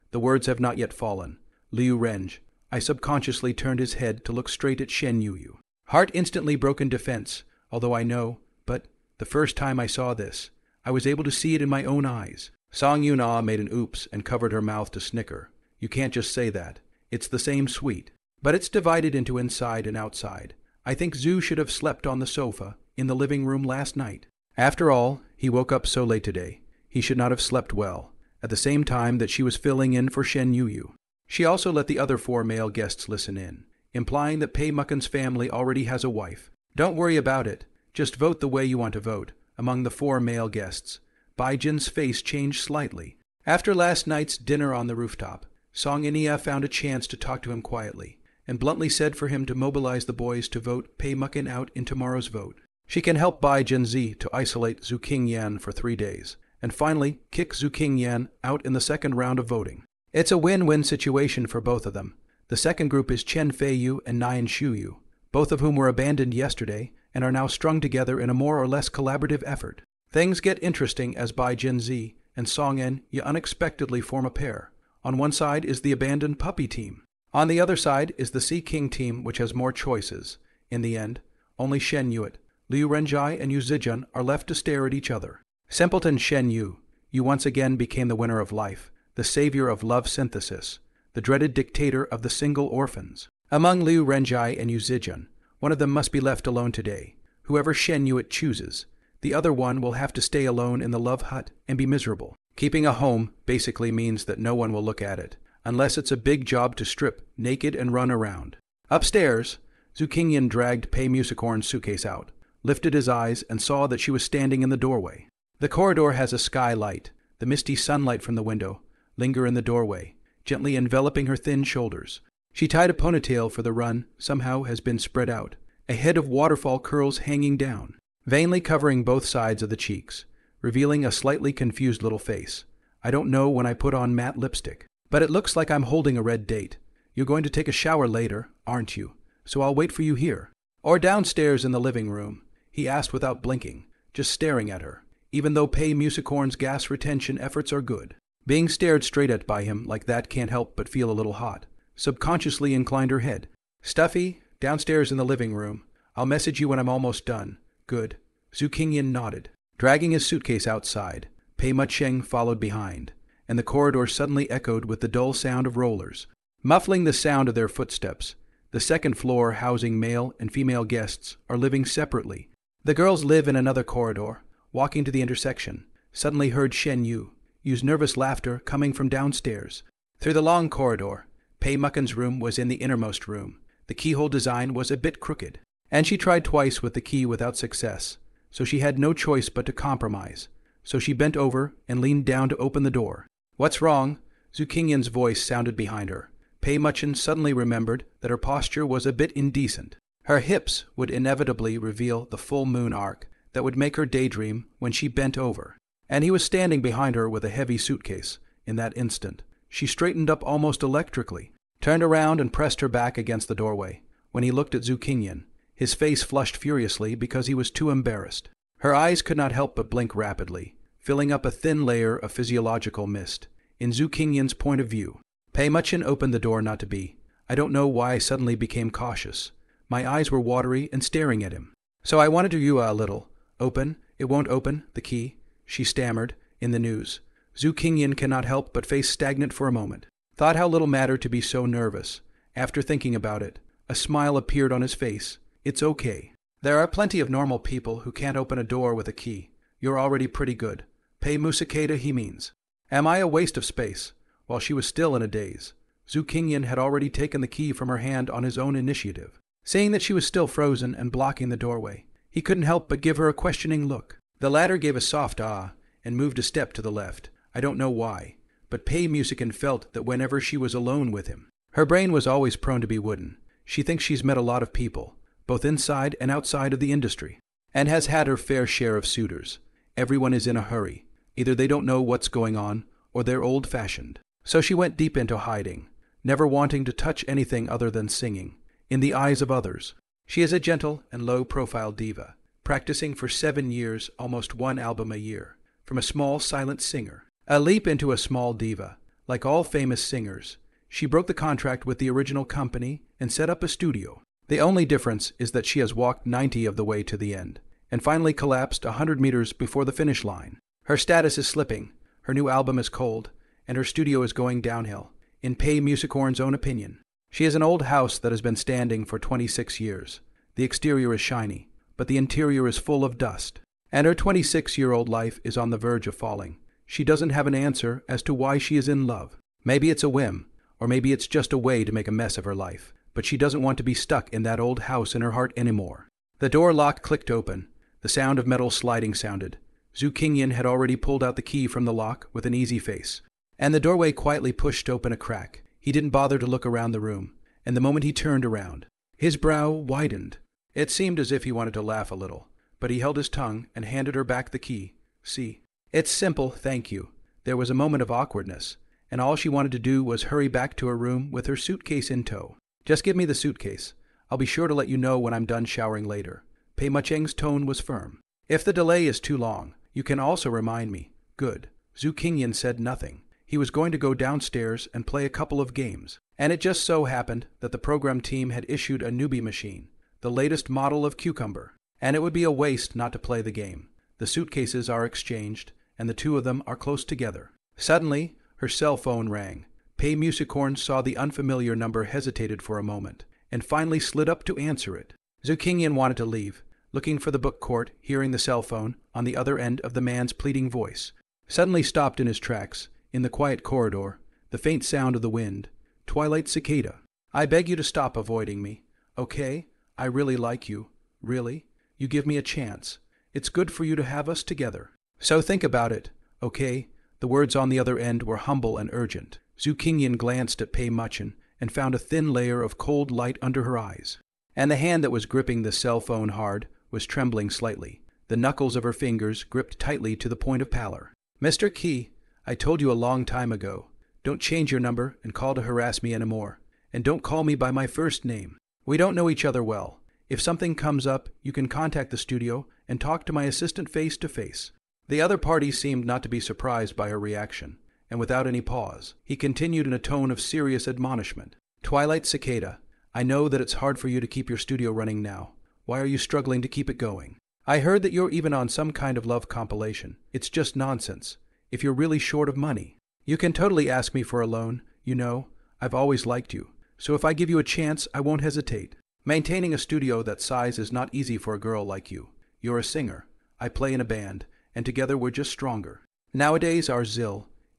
The words have not yet fallen. Liu Renj, I subconsciously turned his head to look straight at Shen Yu. Heart instantly broke in defense, although I know, but the first time I saw this, I was able to see it in my own eyes. Song Yuna made an oops and covered her mouth to snicker. You can't just say that. It's the same suite, but it's divided into inside and outside. I think Zhu should have slept on the sofa in the living room last night. After all, he woke up so late today. He should not have slept well, at the same time that she was filling in for Shen Yu. She also let the other 4 male guests listen in, implying that Pei Mucken's family already has a wife. Don't worry about it. Just vote the way you want to vote. Among the 4 male guests, Bai Jin's face changed slightly. After last night's dinner on the rooftop, Song Nia found a chance to talk to him quietly, and bluntly said for him to mobilize the boys to vote Pei Mucken out in tomorrow's vote. She can help Bai Jinzi to isolate Zhu Qingyan for 3 days, and finally kick Zhu Qingyan out in the second round of voting. It's a win-win situation for both of them. The second group is Chen Fei Yu and Nyan Shu Yu, both of whom were abandoned yesterday and are now strung together in a more or less collaborative effort. Things get interesting as Bai Jinzi and Song En Yu unexpectedly form a pair. On one side is the abandoned puppy team. On the other side is the Sea King team, which has more choices. In the end, only Shen Yuet, Liu Renjai, and Yu Zijun are left to stare at each other. Simpleton Shen Yu, you once again became the winner of life, the savior of love synthesis, the dreaded dictator of the single orphans. Among Liu Renjai and Yu Zijun, one of them must be left alone today. Whoever Shen Yuet chooses, the other one will have to stay alone in the love hut and be miserable. Keeping a home basically means that no one will look at it, unless it's a big job to strip naked and run around. Upstairs, Zhu Qingyan dragged Pei Musicorn's suitcase out, lifted his eyes, and saw that she was standing in the doorway. The corridor has a skylight. The misty sunlight from the window linger in the doorway, gently enveloping her thin shoulders. She tied a ponytail for the run, somehow has been spread out, a head of waterfall curls hanging down, vainly covering both sides of the cheeks, revealing a slightly confused little face. I don't know when I put on matte lipstick, but it looks like I'm holding a red date. You're going to take a shower later, aren't you? So I'll wait for you here. Or downstairs in the living room, he asked without blinking, just staring at her, even though Pei Musicorn's gas retention efforts are good. Being stared straight at by him like that can't help but feel a little hot. Subconsciously inclined her head. Stuffy, downstairs in the living room. I'll message you when I'm almost done. Good. Zhu Qingyan nodded. Dragging his suitcase outside, Pei Mucheng followed behind, and the corridor suddenly echoed with the dull sound of rollers, muffling the sound of their footsteps. The second floor, housing male and female guests, are living separately. The girls live in another corridor. Walking to the intersection, suddenly heard Shen Yu use nervous laughter coming from downstairs. Through the long corridor, Pei Mucken's room was in the innermost room. The keyhole design was a bit crooked, and she tried twice with the key without success, so she had no choice but to compromise. So she bent over and leaned down to open the door. What's wrong? Zhu Qingyan's voice sounded behind her. Pei Muchen suddenly remembered that her posture was a bit indecent. Her hips would inevitably reveal the full moon arc that would make her daydream when she bent over. And he was standing behind her with a heavy suitcase. In that instant, she straightened up almost electrically, turned around and pressed her back against the doorway. When he looked at Zhu Qingyan, his face flushed furiously because he was too embarrassed. Her eyes could not help but blink rapidly, filling up a thin layer of physiological mist. In Zhu Qingyan's point of view, Pei Muchen opened the door not to be. I don't know why I suddenly became cautious. My eyes were watery and staring at him. So I wanted to you a little. Open. It won't open. The key. She stammered. In the news. Zhu Qingyan cannot help but face stagnant for a moment. Thought how little mattered to be so nervous. After thinking about it, a smile appeared on his face. It's okay. There are plenty of normal people who can't open a door with a key. You're already pretty good. Pei Musakeda, he means. Am I a waste of space? While she was still in a daze, Zhu Qingyan had already taken the key from her hand on his own initiative. Seeing that she was still frozen and blocking the doorway, he couldn't help but give her a questioning look. The latter gave a soft ah and moved a step to the left. I don't know why, but Pei Musican felt that whenever she was alone with him, her brain was always prone to be wooden. She thinks she's met a lot of people, both inside and outside of the industry, and has had her fair share of suitors. Everyone is in a hurry. Either they don't know what's going on, or they're old-fashioned. So she went deep into hiding, never wanting to touch anything other than singing. In the eyes of others, she is a gentle and low-profile diva, practicing for 7 years, almost 1 album a year, from a small silent singer. A leap into a small diva. Like all famous singers, she broke the contract with the original company and set up a studio. The only difference is that she has walked 90 of the way to the end, and finally collapsed 100 meters before the finish line. Her status is slipping, her new album is cold, and her studio is going downhill, in Pei Musicorn's own opinion. She is an old house that has been standing for 26 years. The exterior is shiny, but the interior is full of dust, and her 26-year-old life is on the verge of falling. She doesn't have an answer as to why she is in love. Maybe it's a whim, or maybe it's just a way to make a mess of her life, but she doesn't want to be stuck in that old house in her heart anymore. The door lock clicked open. The sound of metal sliding sounded. Zhu Qingyan had already pulled out the key from the lock with an easy face, and the doorway quietly pushed open a crack. He didn't bother to look around the room, and the moment he turned around, his brow widened. It seemed as if he wanted to laugh a little, but he held his tongue and handed her back the key. See, it's simple, thank you. There was a moment of awkwardness, and all she wanted to do was hurry back to her room with her suitcase in tow. Just give me the suitcase. I'll be sure to let you know when I'm done showering later. Pei Mucheng's tone was firm. If the delay is too long, you can also remind me. Good. Zhu Qingyan said nothing. He was going to go downstairs and play a couple of games, and it just so happened that the program team had issued a newbie machine, the latest model of Cucumber, and it would be a waste not to play the game. The suitcases are exchanged, and the two of them are close together. Suddenly, her cell phone rang. Pei Musicorn saw the unfamiliar number, hesitated for a moment, and finally slid up to answer it. Zhu Qingyan wanted to leave, looking for the book court, hearing the cell phone on the other end of the man's pleading voice. Suddenly stopped in his tracks. In the quiet corridor, the faint sound of the wind. Twilight cicada. I beg you to stop avoiding me. Okay? I really like you. Really? You give me a chance. It's good for you to have us together. So think about it. Okay? The words on the other end were humble and urgent. Zhu Qingyan glanced at Pei Muchen and found a thin layer of cold light under her eyes. And the hand that was gripping the cell phone hard was trembling slightly. The knuckles of her fingers gripped tightly to the point of pallor. Mr. Key, I told you a long time ago, don't change your number and call to harass me anymore. and don't call me by my first name. We don't know each other well. If something comes up, you can contact the studio and talk to my assistant face to face." The other party seemed not to be surprised by her reaction, and without any pause, he continued in a tone of serious admonishment. "Twilight Cicada, I know that it's hard for you to keep your studio running now. Why are you struggling to keep it going? I heard that you're even on some kind of love compilation. It's just nonsense. If you're really short of money, you can totally ask me for a loan. You know, I've always liked you. So if I give you a chance, I won't hesitate. Maintaining a studio that size is not easy for a girl like you. You're a singer. I play in a band, and together we're just stronger. Nowadays our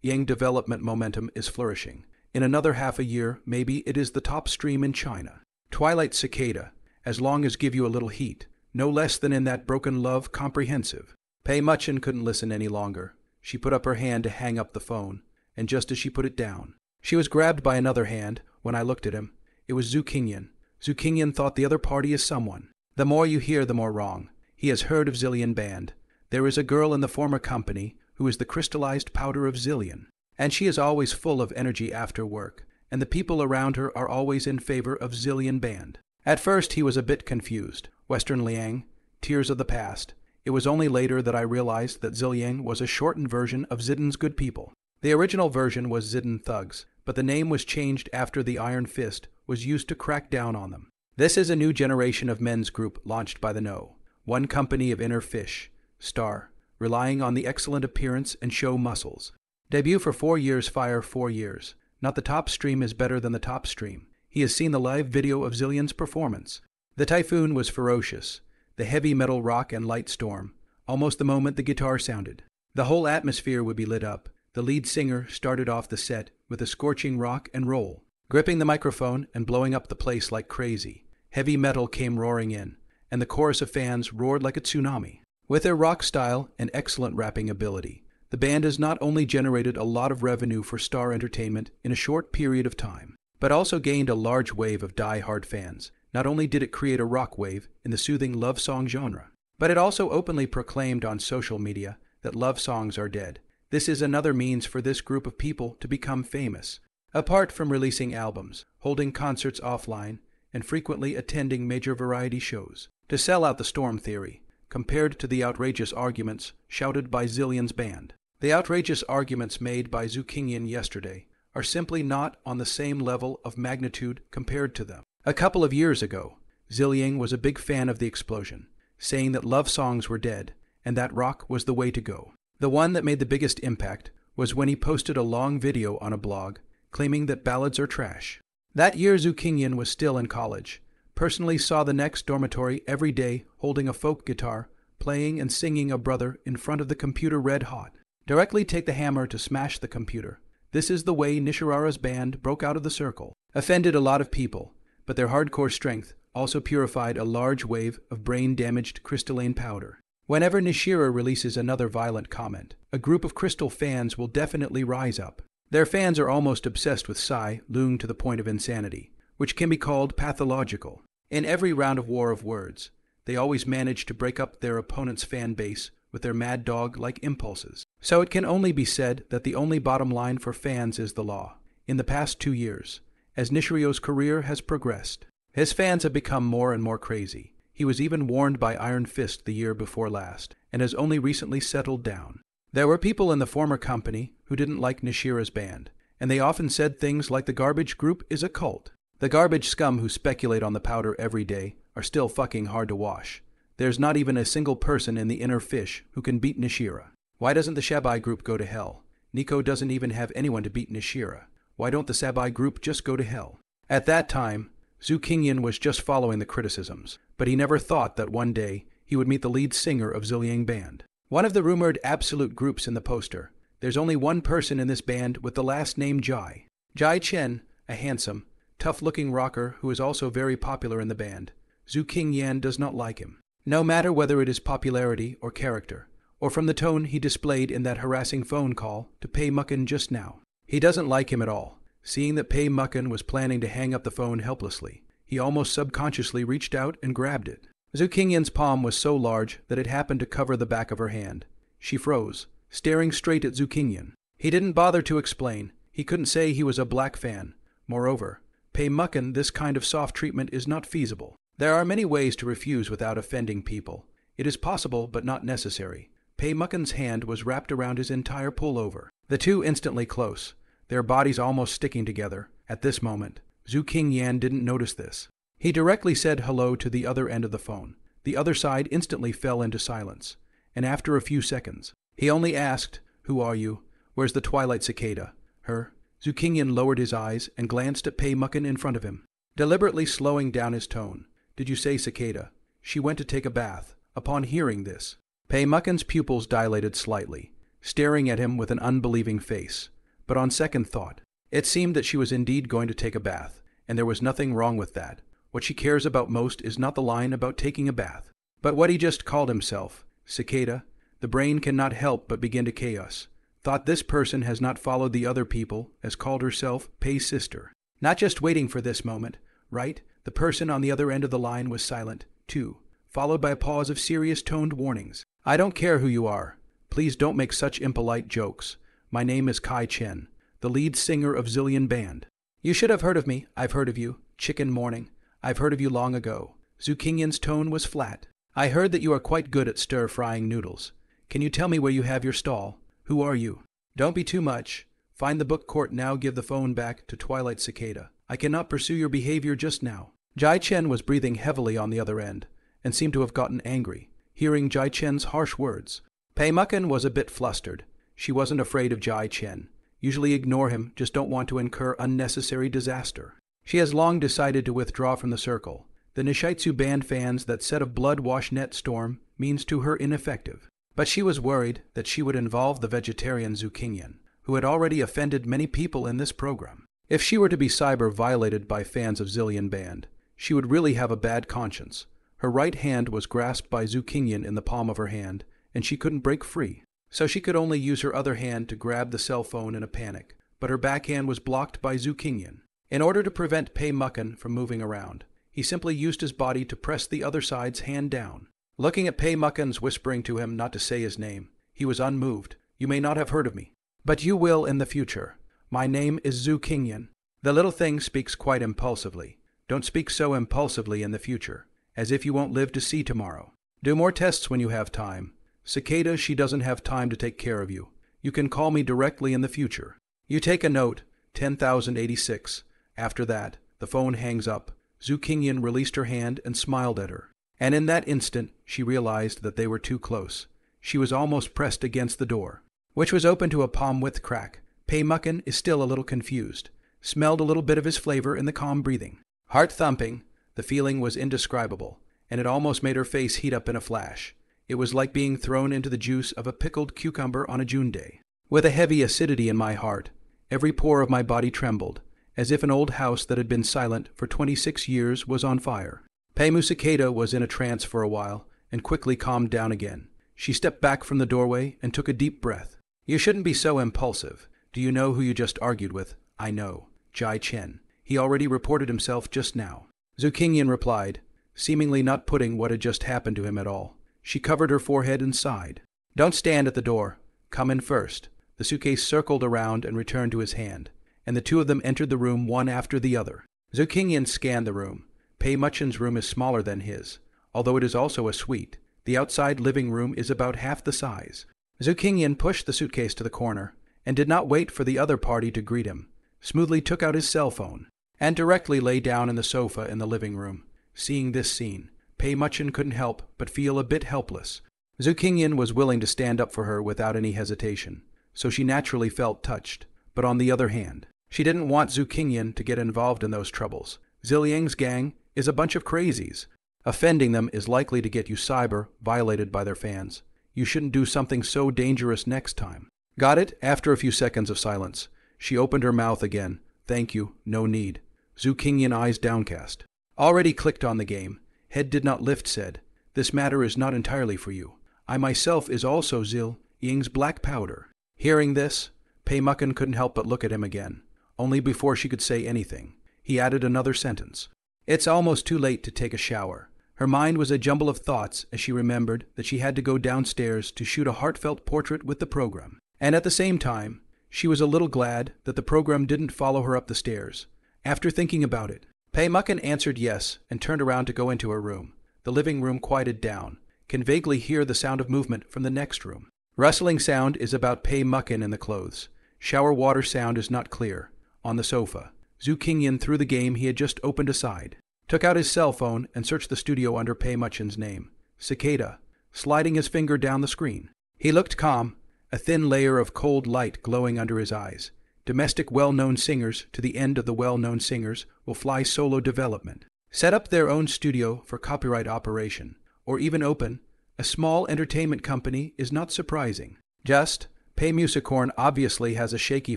Yang development momentum is flourishing. In another half a year, maybe it is the top stream in China. Twilight Cicada, as long as give you a little heat, no less than in that broken love comprehensive." Pei Muchin couldn't listen any longer. She put up her hand to hang up the phone, and just as she put it down, she was grabbed by another hand. When I looked at him, it was Zhu Qingyan. Zhu Qingyan thought the other party is someone. The more you hear, the more wrong. He has heard of Zillion Band. There is a girl in the former company who is the crystallized powder of Zillion, and she is always full of energy after work, and the people around her are always in favor of Zillion Band. At first he was a bit confused. Western Liang, tears of the past. It was only later that I realized that Zilliang was a shortened version of Zidden's Good People. The original version was Zidden Thugs, but the name was changed after the Iron Fist was used to crack down on them. This is a new generation of men's group launched by the No. One company of inner fish, star, relying on the excellent appearance and show muscles. Debut for 4 years, fire 4 years. Not the top stream is better than the top stream. He has seen the live video of Zillion's performance. The typhoon was ferocious, the heavy metal rock and light storm, almost the moment the guitar sounded. The whole atmosphere would be lit up. The lead singer started off the set with a scorching rock and roll, gripping the microphone and blowing up the place like crazy. Heavy metal came roaring in, and the chorus of fans roared like a tsunami. With their rock style and excellent rapping ability, the band has not only generated a lot of revenue for Star Entertainment in a short period of time, but also gained a large wave of die-hard fans. Not only did it create a rock wave in the soothing love song genre, but it also openly proclaimed on social media that love songs are dead. This is another means for this group of people to become famous. Apart from releasing albums, holding concerts offline, and frequently attending major variety shows, to sell out the Storm Theory, compared to the outrageous arguments shouted by Zillion's band. The outrageous arguments made by Zhu Qingyan yesterday are simply not on the same level of magnitude compared to them. A couple of years ago, Zillion was a big fan of the explosion, saying that love songs were dead, and that rock was the way to go. The one that made the biggest impact was when he posted a long video on a blog, claiming that ballads are trash. That year Zhu Qingyan was still in college, personally saw the next dormitory every day holding a folk guitar, playing and singing a brother in front of the computer red hot. Directly take the hammer to smash the computer. This is the way Nishirara's band broke out of the circle. Offended a lot of people, but their hardcore strength also purified a large wave of brain-damaged crystalline powder. Whenever Nishira releases another violent comment, a group of Crystal fans will definitely rise up. Their fans are almost obsessed with Psy Lung to the point of insanity, which can be called pathological. In every round of war of words, they always manage to break up their opponent's fan base with their mad dog-like impulses. So it can only be said that the only bottom line for fans is the law. In the past 2 years, as Nishirio's career has progressed, his fans have become more and more crazy. He was even warned by Iron Fist the year before last, and has only recently settled down. There were people in the former company who didn't like Nishira's band, and they often said things like the Garbage Group is a cult. The garbage scum who speculate on the powder every day are still fucking hard to wash. There's not even a single person in the inner fish who can beat Nishira. Why doesn't the Shabai Group go to hell? Nico doesn't even have anyone to beat Nishira. Why don't the Sabai Group just go to hell? At that time, Zhu Qingyan was just following the criticisms, but he never thought that one day he would meet the lead singer of Zillion Band. One of the rumored absolute groups in the poster. There's only one person in this band with the last name Jai. Jai Chen, a handsome, tough-looking rocker who is also very popular in the band. Zhu Qingyan does not like him. No matter whether it is popularity or character, or from the tone he displayed in that harassing phone call to Pei Muckin just now. He doesn't like him at all. Seeing that Pei Muckin was planning to hang up the phone helplessly, he almost subconsciously reached out and grabbed it. Zhu Qingyan's palm was so large that it happened to cover the back of her hand. She froze, staring straight at Zhu Qingyan. He didn't bother to explain. He couldn't say he was a black fan. Moreover, Pei Mucken, this kind of soft treatment is not feasible. There are many ways to refuse without offending people. It is possible, but not necessary. Pei Mucken's hand was wrapped around his entire pullover. The two instantly close, their bodies almost sticking together. At this moment, Zhu Qingyan didn't notice this. He directly said hello to the other end of the phone. The other side instantly fell into silence, and after a few seconds, he only asked, "Who are you? Where's the Twilight Cicada?" Her. Zhu Qingyan lowered his eyes and glanced at Pei Mucken in front of him, deliberately slowing down his tone. "Did you say cicada?" She went to take a bath. Upon hearing this, Pei Mucken's pupils dilated slightly, staring at him with an unbelieving face. But on second thought, it seemed that she was indeed going to take a bath, and there was nothing wrong with that. What she cares about most is not the line about taking a bath, but what he just called himself, cicada. The brain cannot help but begin to chaos. Thought this person has not followed the other people, as called herself Pei's sister. Not just waiting for this moment, right? The person on the other end of the line was silent, too, followed by a pause of serious toned warnings. "I don't care who you are. Please don't make such impolite jokes. My name is Kai Chen, the lead singer of Zillion Band. You should have heard of me. I've heard of you. Chicken Morning. I've heard of you long ago." Zhu Qingyan's tone was flat. "I heard that you are quite good at stir-frying noodles. Can you tell me where you have your stall? Who are you? Don't be too much. Find the book court now. Give the phone back to Twilight Cicada. I cannot pursue your behavior just now." Jai Chen was breathing heavily on the other end, and seemed to have gotten angry, hearing Jai Chen's harsh words. Pei Mucken was a bit flustered. She wasn't afraid of Jai Chen. Usually ignore him, just don't want to incur unnecessary disaster. She has long decided to withdraw from the circle. The Nishaitsu band fans, that set of blood-wash net storm, means to her ineffective. But she was worried that she would involve the vegetarian Zhu Qingyan, who had already offended many people in this program. If she were to be cyber-violated by fans of Zillion Band, she would really have a bad conscience. Her right hand was grasped by Zhu Qingyan in the palm of her hand, and she couldn't break free. So she could only use her other hand to grab the cell phone in a panic, but her backhand was blocked by Zhu Qingyan. In order to prevent Pei Mucken from moving around, he simply used his body to press the other side's hand down. Looking at Pei Mucken's whispering to him not to say his name, he was unmoved. "You may not have heard of me, but you will in the future. My name is Zhu Qingyan." The little thing speaks quite impulsively. Don't speak so impulsively in the future, as if you won't live to see tomorrow. Do more tests when you have time. Cicada, she doesn't have time to take care of you. You can call me directly in the future. You take a note, 10,086. After that, the phone hangs up. Zhu Qingyan released her hand and smiled at her. And in that instant, she realized that they were too close. She was almost pressed against the door, which was open to a palm-width crack. Pei Mucken is still a little confused. Smelled a little bit of his flavor in the calm breathing. Heart thumping. The feeling was indescribable, and it almost made her face heat up in a flash. It was like being thrown into the juice of a pickled cucumber on a June day. With a heavy acidity in my heart, every pore of my body trembled, as if an old house that had been silent for 26 years was on fire. Pei Cicada was in a trance for a while, and quickly calmed down again. She stepped back from the doorway and took a deep breath. "You shouldn't be so impulsive. Do you know who you just argued with?" "I know. Jai Chen. He already reported himself just now." Zhu Qingyan replied, seemingly not putting what had just happened to him at all. She covered her forehead and sighed. "Don't stand at the door. Come in first." The suitcase circled around and returned to his hand, and the two of them entered the room one after the other. Zhu Qingyan scanned the room. Pei Mucken's room is smaller than his, although it is also a suite. The outside living room is about half the size. Zhu Qingyan pushed the suitcase to the corner, and did not wait for the other party to greet him. Smoothly took out his cell phone, and directly lay down in the sofa in the living room. Seeing this scene, Pei Mucken couldn't help but feel a bit helpless. Zhu Qingyan was willing to stand up for her without any hesitation, so she naturally felt touched. But on the other hand, she didn't want Zhu Qingyan to get involved in those troubles. Zilliang's gang is a bunch of crazies. Offending them is likely to get you cyber-violated by their fans. You shouldn't do something so dangerous next time. Got it? After a few seconds of silence, she opened her mouth again. "Thank you, no need." Zhu Qingyan, eyes downcast. Already clicked on the game. Head did not lift, said, "This matter is not entirely for you. I myself is also Zil Ying's black powder." Hearing this, Pei Mucken couldn't help but look at him again. Only before she could say anything, he added another sentence. "It's almost too late to take a shower." Her mind was a jumble of thoughts as she remembered that she had to go downstairs to shoot a heartfelt portrait with the program. And at the same time, she was a little glad that the program didn't follow her up the stairs. after thinking about it. Pei Mucken answered yes and turned around to go into her room. The living room quieted down. Can vaguely hear the sound of movement from the next room. Rustling sound is about Pei Mucken in the clothes. Shower water sound is not clear. On the sofa, Zhu Qingyan threw the game he had just opened aside. Took out his cell phone and searched the studio under Pei Mucken's name. Cicada, sliding his finger down the screen. He looked calm, a thin layer of cold light glowing under his eyes. Domestic well-known singers to the end of the well-known singers will fly solo development. Set up their own studio for copyright operation, or even open a small entertainment company is not surprising. Just, Pei Musicorn obviously has a shaky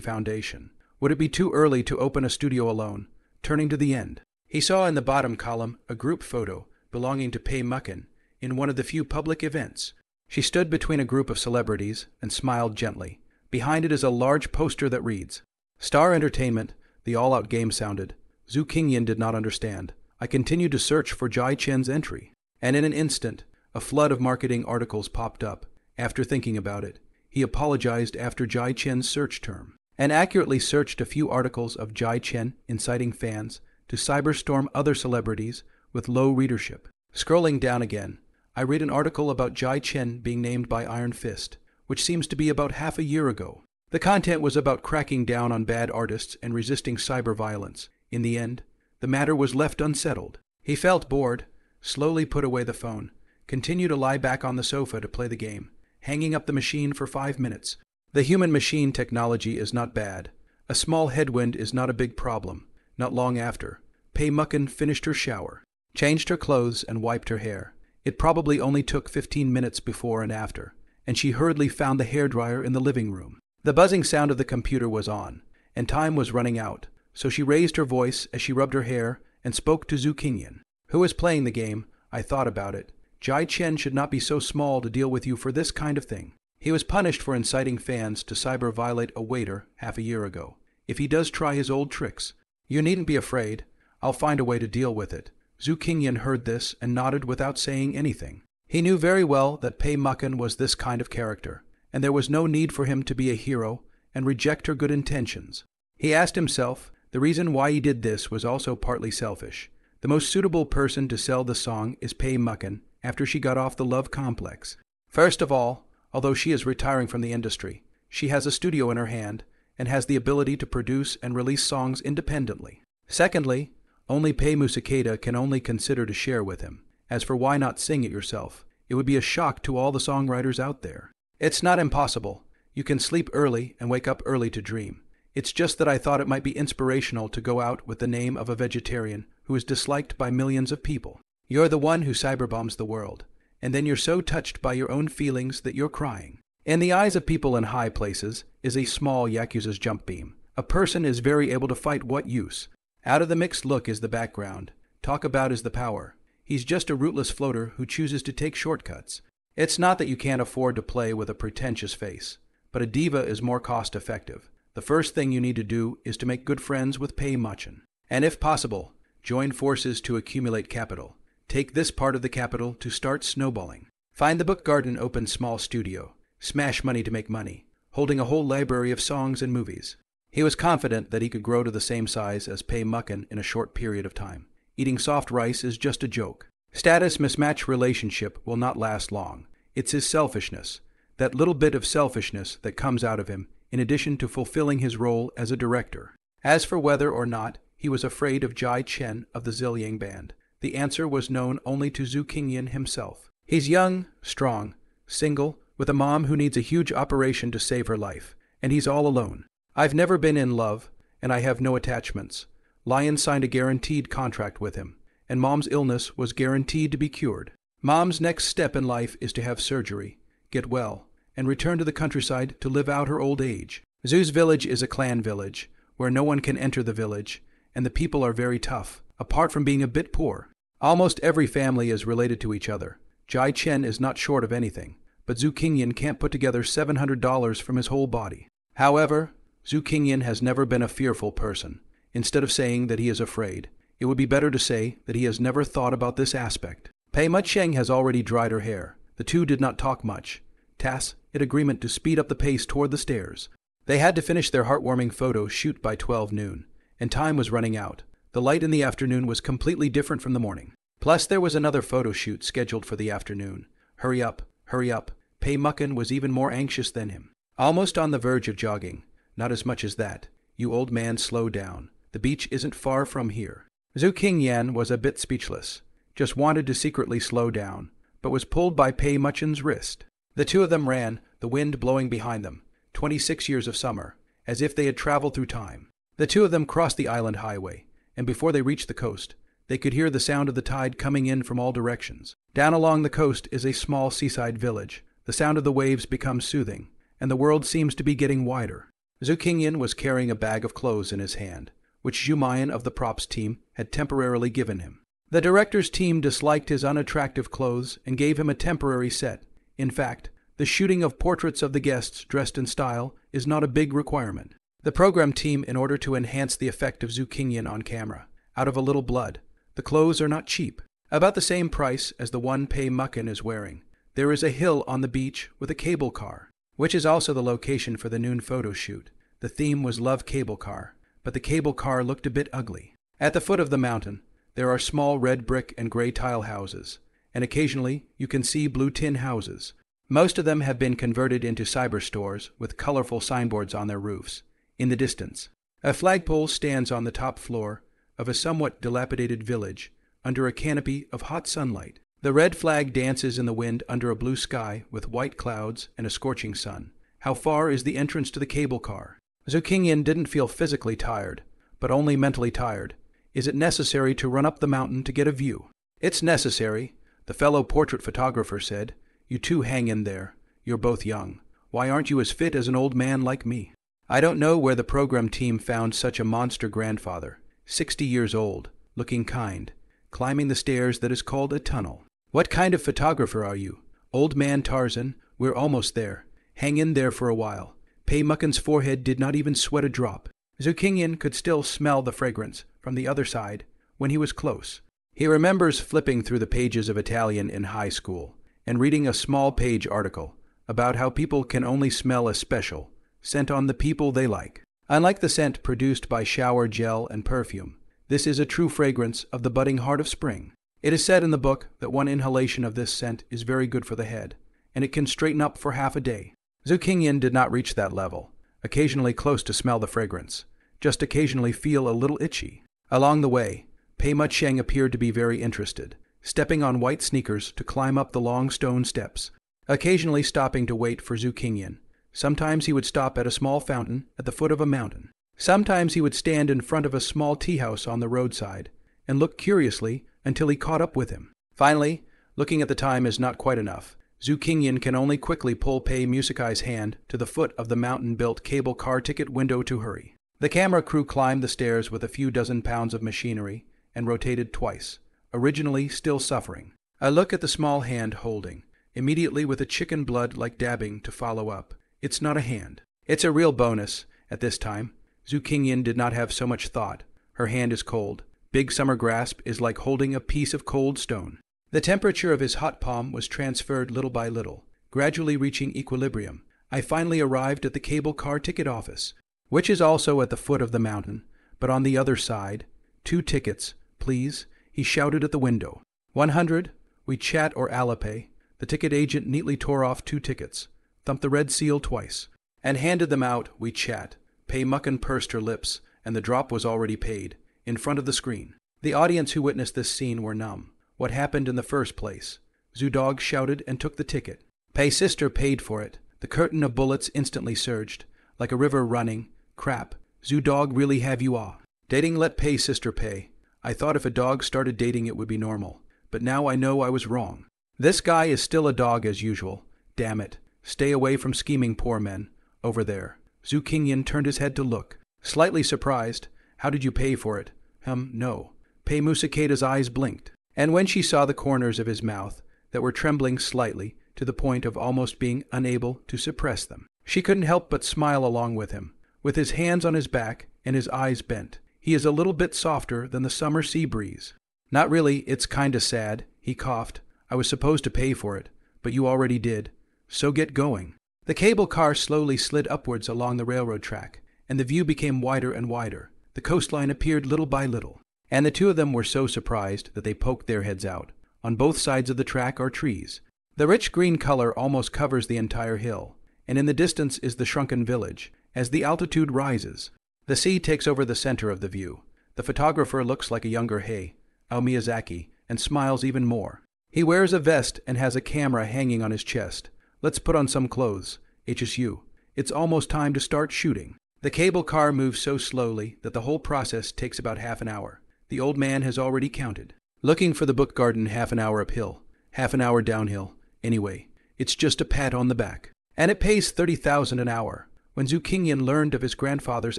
foundation. Would it be too early to open a studio alone? Turning to the end, he saw in the bottom column a group photo belonging to Pei Mucken in one of the few public events. She stood between a group of celebrities and smiled gently. Behind it is a large poster that reads, Star Entertainment. The all-out game sounded. Zhu Qingyan did not understand. I continued to search for Jai Chen's entry, and in an instant, a flood of marketing articles popped up. After thinking about it, he apologized after Jai Chen's search term, and accurately searched a few articles of Jai Chen inciting fans to cyberstorm other celebrities with low readership. Scrolling down again, I read an article about Jai Chen being named by Iron Fist, which seems to be about half a year ago. The content was about cracking down on bad artists and resisting cyber violence. In the end, the matter was left unsettled. He felt bored, slowly put away the phone, continued to lie back on the sofa to play the game, hanging up the machine for 5 minutes. The human-machine technology is not bad. A small headwind is not a big problem. Not long after, Pei Mucken finished her shower, changed her clothes and wiped her hair. It probably only took 15 minutes before and after, and she hurriedly found the hairdryer in the living room. The buzzing sound of the computer was on, and time was running out, so she raised her voice as she rubbed her hair and spoke to Zhu Qingyan. Who is playing the game? I thought about it. Jai Chen should not be so small to deal with you for this kind of thing. He was punished for inciting fans to cyber-violate a waiter half a year ago. If he does try his old tricks, you needn't be afraid. I'll find a way to deal with it. Zhu Qingyan heard this and nodded without saying anything. He knew very well that Pei Mucken was this kind of character, and there was no need for him to be a hero and reject her good intentions. He asked himself, the reason why he did this was also partly selfish. The most suitable person to sell the song is Pei Mucken after she got off the love complex. First of all, although she is retiring from the industry, she has a studio in her hand and has the ability to produce and release songs independently. Secondly, only Pei Musicada can only consider to share with him. As for why not sing it yourself, it would be a shock to all the songwriters out there. It's not impossible. You can sleep early and wake up early to dream. It's just that I thought it might be inspirational to go out with the name of a vegetarian who is disliked by millions of people. You're the one who cyberbombs the world, and then you're so touched by your own feelings that you're crying. In the eyes of people in high places is a small Yakuza's jump beam. A person is very able to fight what use? Out of the mixed look is the background. Talk about is the power. He's just a rootless floater who chooses to take shortcuts. It's not that you can't afford to play with a pretentious face, but a diva is more cost-effective. The first thing you need to do is to make good friends with Pei Mucken, and if possible, join forces to accumulate capital. Take this part of the capital to start snowballing. Find the book garden open small studio. Smash money to make money, holding a whole library of songs and movies. He was confident that he could grow to the same size as Pei Mucken in a short period of time. Eating soft rice is just a joke. Status mismatch relationship will not last long. It's his selfishness, that little bit of selfishness that comes out of him, in addition to fulfilling his role as a director. As for whether or not he was afraid of Jai Chen of the Zilliang Band, the answer was known only to Zhu Qingyan himself. He's young, strong, single, with a mom who needs a huge operation to save her life, and he's all alone. I've never been in love, and I have no attachments. Lion signed a guaranteed contract with him, and Mom's illness was guaranteed to be cured. Mom's next step in life is to have surgery, get well, and return to the countryside to live out her old age. Zhu's village is a clan village, where no one can enter the village, and the people are very tough, apart from being a bit poor. Almost every family is related to each other. Jai Chen is not short of anything, but Zhu Qingyan can't put together $700 from his whole body. However, Zhu Qingyan has never been a fearful person. Instead of saying that he is afraid, it would be better to say that he has never thought about this aspect. Pei Mucken has already dried her hair. The two did not talk much. Tacit agreement to speed up the pace toward the stairs. They had to finish their heartwarming photo shoot by 12 noon, and time was running out. The light in the afternoon was completely different from the morning. Plus, there was another photo shoot scheduled for the afternoon. Hurry up, hurry up. Pei Muckin was even more anxious than him. Almost on the verge of jogging. Not as much as that. You old man, slow down. The beach isn't far from here. Zhu Qingyan was a bit speechless. Just wanted to secretly slow down, but was pulled by Pei Muckin's wrist. The two of them ran, the wind blowing behind them. 26 years of summer, as if they had traveled through time. The two of them crossed the island highway, and before they reached the coast, they could hear the sound of the tide coming in from all directions. Down along the coast is a small seaside village. The sound of the waves becomes soothing, and the world seems to be getting wider. Zhu Qingyan was carrying a bag of clothes in his hand, which Zhu Mayan of the props team had temporarily given him. The director's team disliked his unattractive clothes and gave him a temporary set. In fact, the shooting of portraits of the guests dressed in style is not a big requirement. The program team, in order to enhance the effect of Zhu Qingyan on camera, out of a little blood. The clothes are not cheap. About the same price as the one Pei Muckin is wearing. There is a hill on the beach with a cable car, which is also the location for the noon photo shoot. The theme was Love Cable Car, but the cable car looked a bit ugly. At the foot of the mountain, there are small red brick and gray tile houses, and occasionally you can see blue tin houses. Most of them have been converted into cyber stores with colorful signboards on their roofs. In the distance, a flagpole stands on the top floor of a somewhat dilapidated village under a canopy of hot sunlight. The red flag dances in the wind under a blue sky with white clouds and a scorching sun. How far is the entrance to the cable car? Zhu Qingyan didn't feel physically tired, but only mentally tired. Is it necessary to run up the mountain to get a view? It's necessary, the fellow portrait photographer said. You two hang in there. You're both young. Why aren't you as fit as an old man like me? I don't know where the program team found such a monster grandfather. 60 years old, looking kind, climbing the stairs that is called a tunnel. What kind of photographer are you? Old man Tarzan, we're almost there. Hang in there for a while. Pei Muckin's forehead did not even sweat a drop. Zhu Qingyan could still smell the fragrance from the other side when he was close. He remembers flipping through the pages of Italian in high school and reading a small page article about how people can only smell a special scent on the people they like. Unlike the scent produced by shower gel and perfume, this is a true fragrance of the budding heart of spring. It is said in the book that one inhalation of this scent is very good for the head, and it can straighten up for half a day. Zhu Qingyan did not reach that level, occasionally close to smell the fragrance, just occasionally feel a little itchy. Along the way, Pei Muchin appeared to be very interested, stepping on white sneakers to climb up the long stone steps, occasionally stopping to wait for Zhu Qingyan. Sometimes he would stop at a small fountain at the foot of a mountain. Sometimes he would stand in front of a small tea house on the roadside and look curiously until he caught up with him. Finally, looking at the time is not quite enough. Zhu Qingyan can only quickly pull Pei Musicai's hand to the foot of the mountain-built cable car ticket window to hurry. The camera crew climbed the stairs with a few dozen pounds of machinery and rotated twice, originally still suffering. A look at the small hand holding, immediately with a chicken blood like dabbing to follow up. It's not a hand. It's a real bonus. At this time, Zhu Qingyan did not have so much thought. Her hand is cold. Big summer grasp is like holding a piece of cold stone. The temperature of his hot palm was transferred little by little, gradually reaching equilibrium. I finally arrived at the cable car ticket office, which is also at the foot of the mountain, but on the other side. 2 tickets, please, he shouted at the window. 100, we chat or Alipay. The ticket agent neatly tore off 2 tickets, thumped the red seal twice, and handed them out. We chat. Pei Muckin pursed her lips, and the drop was already paid, in front of the screen. The audience who witnessed this scene were numb. What happened in the first place? Zhu Dog shouted and took the ticket. Pei's sister paid for it. The curtain of bullets instantly surged, like a river running. Crap. Zhu Dog really have you all. Dating let Pei's sister pay. I thought if a dog started dating it would be normal, but now I know I was wrong. This guy is still a dog as usual. Damn it. Stay away from scheming poor men. Over there. Zhu Qingyan turned his head to look. Slightly surprised. How did you pay for it? No. Pei Musicai's eyes blinked, and when she saw the corners of his mouth that were trembling slightly to the point of almost being unable to suppress them, she couldn't help but smile along with him. With his hands on his back and his eyes bent, he is a little bit softer than the summer sea breeze. Not really, it's kinda sad, he coughed. I was supposed to pay for it, but you already did. So get going. The cable car slowly slid upwards along the railroad track, and the view became wider and wider. the coastline appeared little by little, and the two of them were so surprised that they poked their heads out. On both sides of the track are trees. The rich green color almost covers the entire hill, and in the distance is the shrunken village. As the altitude rises, the sea takes over the center of the view. The photographer looks like a younger Hayao Miyazaki and smiles even more. He wears a vest and has a camera hanging on his chest. Let's put on some clothes, HSU. It's almost time to start shooting. The cable car moves so slowly that the whole process takes about half an hour. The old man has already counted. Looking for the book garden, half an hour uphill, half an hour downhill. Anyway, it's just a pat on the back. And it pays 30,000 an hour. When Zhu Qingyan learned of his grandfather's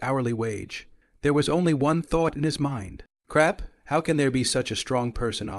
hourly wage, there was only one thought in his mind. Crap, how can there be such a strong person?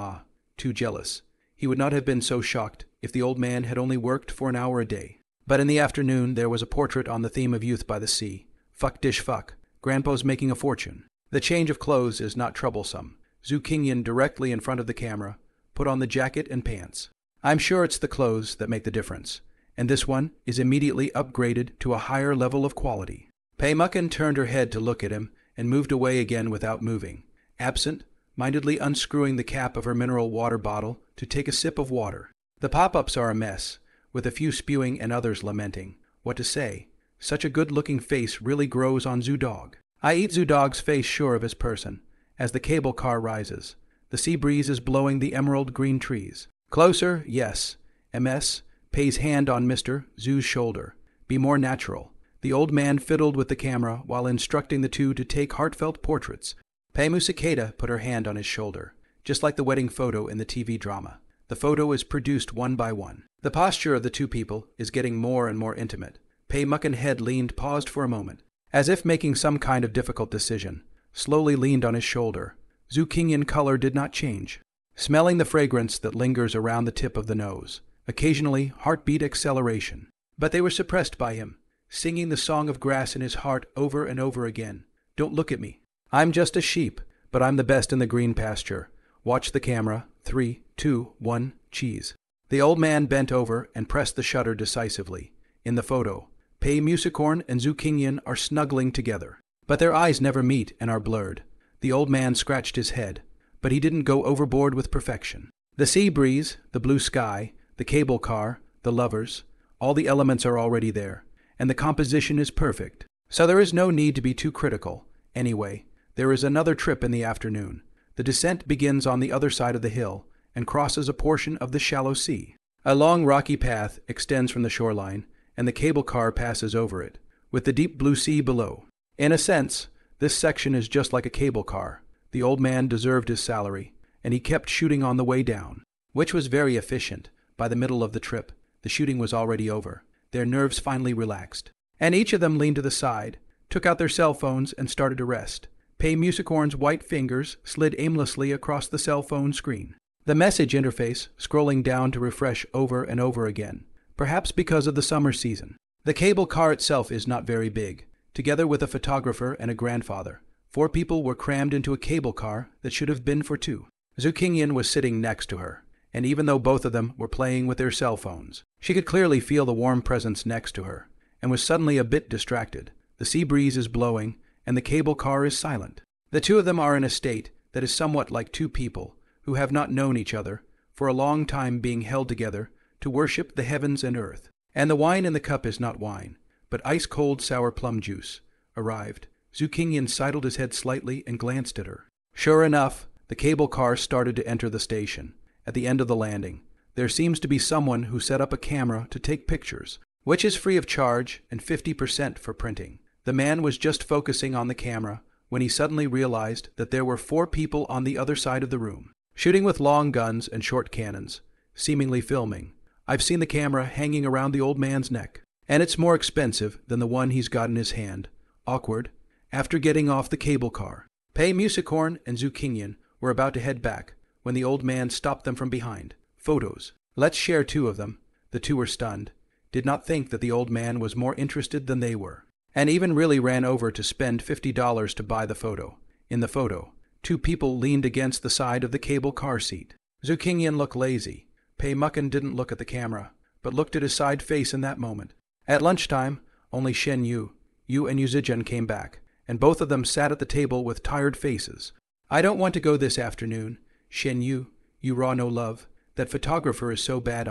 Too jealous. He would not have been so shocked if the old man had only worked for an hour a day. But in the afternoon there was a portrait on the theme of youth by the sea. Fuck dish fuck. Grandpa's making a fortune. The change of clothes is not troublesome. Zhu Qingyan, directly in front of the camera, put on the jacket and pants. I'm sure it's the clothes that make the difference, and this one is immediately upgraded to a higher level of quality. Pei Mucken turned her head to look at him and moved away again without moving, absent-mindedly unscrewing the cap of her mineral water bottle to take a sip of water. The pop-ups are a mess, with a few spewing and others lamenting. What to say? Such a good-looking face really grows on Zhu Dog. I eat Zhu Dog's face sure of his person. As the cable car rises, the sea breeze is blowing the emerald green trees. Closer, yes. MS. Pei's hand on Mr. Zhu's shoulder. Be more natural. The old man fiddled with the camera while instructing the two to take heartfelt portraits. Pei Musakeda put her hand on his shoulder, just like the wedding photo in the TV drama. The photo is produced one by one. The posture of the two people is getting more and more intimate. Pei Mucken head paused for a moment, as if making some kind of difficult decision, slowly leaned on his shoulder. Zhu Qingyan color did not change, smelling the fragrance that lingers around the tip of the nose, occasionally heartbeat acceleration. But they were suppressed by him, singing the song of grass in his heart over and over again. Don't look at me. I'm just a sheep, but I'm the best in the green pasture. Watch the camera. 3, 2, 1, cheese. The old man bent over and pressed the shutter decisively. In the photo, Pei Musicorn and Zhu Qingyan are snuggling together, but their eyes never meet and are blurred. The old man scratched his head, but he didn't go overboard with perfection. The sea breeze, the blue sky, the cable car, the lovers, all the elements are already there, and the composition is perfect. So there is no need to be too critical. Anyway, there is another trip in the afternoon. The descent begins on the other side of the hill and crosses a portion of the shallow sea. A long rocky path extends from the shoreline, and the cable car passes over it, with the deep blue sea below. In a sense, this section is just like a cable car. The old man deserved his salary, and he kept shooting on the way down, which was very efficient. By the middle of the trip, the shooting was already over. Their nerves finally relaxed, and each of them leaned to the side, took out their cell phones, and started to rest. Pei Musicorn's white fingers slid aimlessly across the cell phone screen, the message interface scrolling down to refresh over and over again, perhaps because of the summer season. The cable car itself is not very big. Together with a photographer and a grandfather, 4 people were crammed into a cable car that should have been for 2. Zhu Qingyan was sitting next to her, and even though both of them were playing with their cell phones, she could clearly feel the warm presence next to her, and was suddenly a bit distracted. The sea breeze is blowing, and the cable car is silent. The two of them are in a state that is somewhat like 2 people who have not known each other for a long time being held together to worship the heavens and earth. And the wine in the cup is not wine, but ice-cold sour plum juice. Arrived. Zhu Qingyan sidled his head slightly and glanced at her. Sure enough, the cable car started to enter the station. At the end of the landing, there seems to be someone who set up a camera to take pictures, which is free of charge and 50% for printing. The man was just focusing on the camera when he suddenly realized that there were 4 people on the other side of the room, shooting with long guns and short cannons, seemingly filming. I've seen the camera hanging around the old man's neck, and it's more expensive than the one he's got in his hand. Awkward. After getting off the cable car, Pei Musicorn and Zhu Qingyan were about to head back when the old man stopped them from behind. Photos. Let's share 2 of them. The 2 were stunned, did not think that the old man was more interested than they were, and even really ran over to spend $50 to buy the photo. In the photo, 2 people leaned against the side of the cable car seat. Zhu Qingyan looked lazy. Pei Mucken didn't look at the camera, but looked at his side face in that moment. At lunchtime, only Shen Yu and Yu Zijian came back, and both of them sat at the table with tired faces. I don't want to go this afternoon. Shen Yu, you raw no love. That photographer is so bad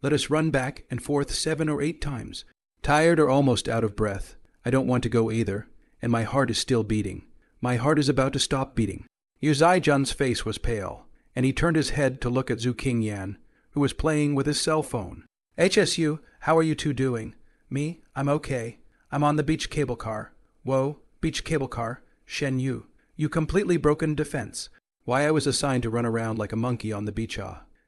Let us run back and forth 7 or 8 times. Tired or almost out of breath. I don't want to go either, and my heart is still beating. My heart is about to stop beating. Yu Zaijun's face was pale, and he turned his head to look at Zhu Qingyan, who was playing with his cell phone. HSU, how are you two doing? Me? I'm okay. I'm on the beach cable car. Whoa, beach cable car. Shen Yu, you completely broken defense. Why I was assigned to run around like a monkey on the beach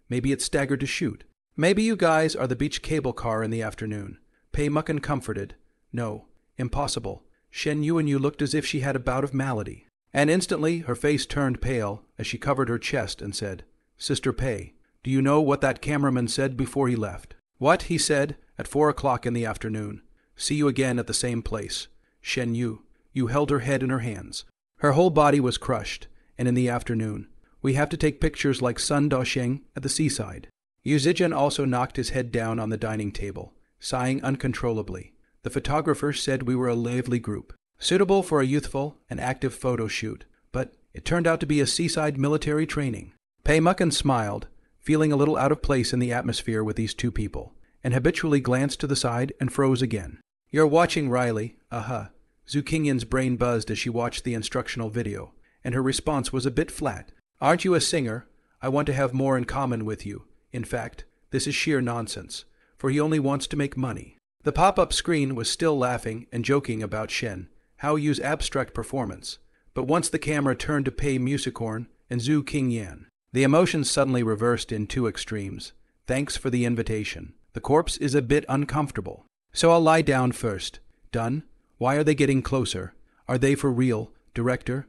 Maybe it's staggered to shoot. Maybe you guys are the beach cable car in the afternoon. Pei Muckin comforted. No, impossible. Shen Yu and you looked as if she had a bout of malady. And instantly her face turned pale as she covered her chest and said, Sister Pei, do you know what that cameraman said before he left? What, he said, at 4 o'clock in the afternoon. See you again at the same place. Shen Yu, you held her head in her hands. Her whole body was crushed, and in the afternoon, we have to take pictures like Sun Daosheng at the seaside. Yu Zijun also knocked his head down on the dining table, sighing uncontrollably. The photographer said we were a lively group, suitable for a youthful and active photo shoot, but it turned out to be a seaside military training. Pei Muckin smiled, feeling a little out of place in the atmosphere with these two people, and habitually glanced to the side and froze again. You're watching Riley, Zhu Qingyan's brain buzzed as she watched the instructional video, and her response was a bit flat. Aren't you a singer? I want to have more in common with you. In fact, this is sheer nonsense, for he only wants to make money. The pop-up screen was still laughing and joking about Shen, how use abstract performance, but once the camera turned to Pei Musicorn and Zhu Qingyan, the emotions suddenly reversed in 2 extremes. Thanks for the invitation. The corpse is a bit uncomfortable, so I'll lie down first. Done? Why are they getting closer? Are they for real? Director,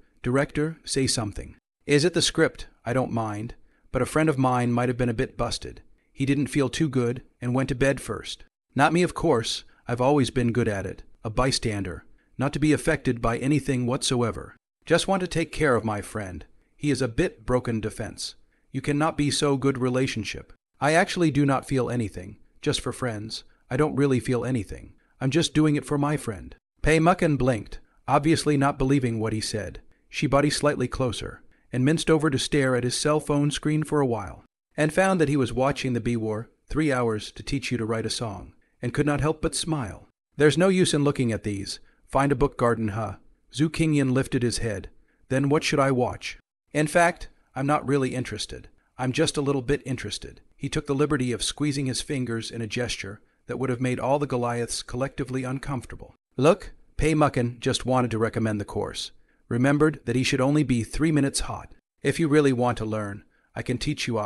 say something. Is it the script? I don't mind, but a friend of mine might have been a bit busted. He didn't feel too good and went to bed first. Not me, of course. I've always been good at it. A bystander. Not to be affected by anything whatsoever. Just want to take care of my friend. He is a bit broken defense. You cannot be so good relationship. I actually do not feel anything. Just for friends. I don't really feel anything. I'm just doing it for my friend. Pei Muckin blinked, obviously not believing what he said. She body slightly closer, and minced over to stare at his cell phone screen for a while, and found that he was watching the B-War 3 hours to teach you to write a song, and could not help but smile. There's no use in looking at these. Find a book garden, Zhu Qingyan lifted his head. Then what should I watch? In fact, I'm not really interested. I'm just a little bit interested. He took the liberty of squeezing his fingers in a gesture that would have made all the Goliaths collectively uncomfortable. Look, Pei Muckin just wanted to recommend the course. Remembered that he should only be 3 minutes hot. If you really want to learn, I can teach you.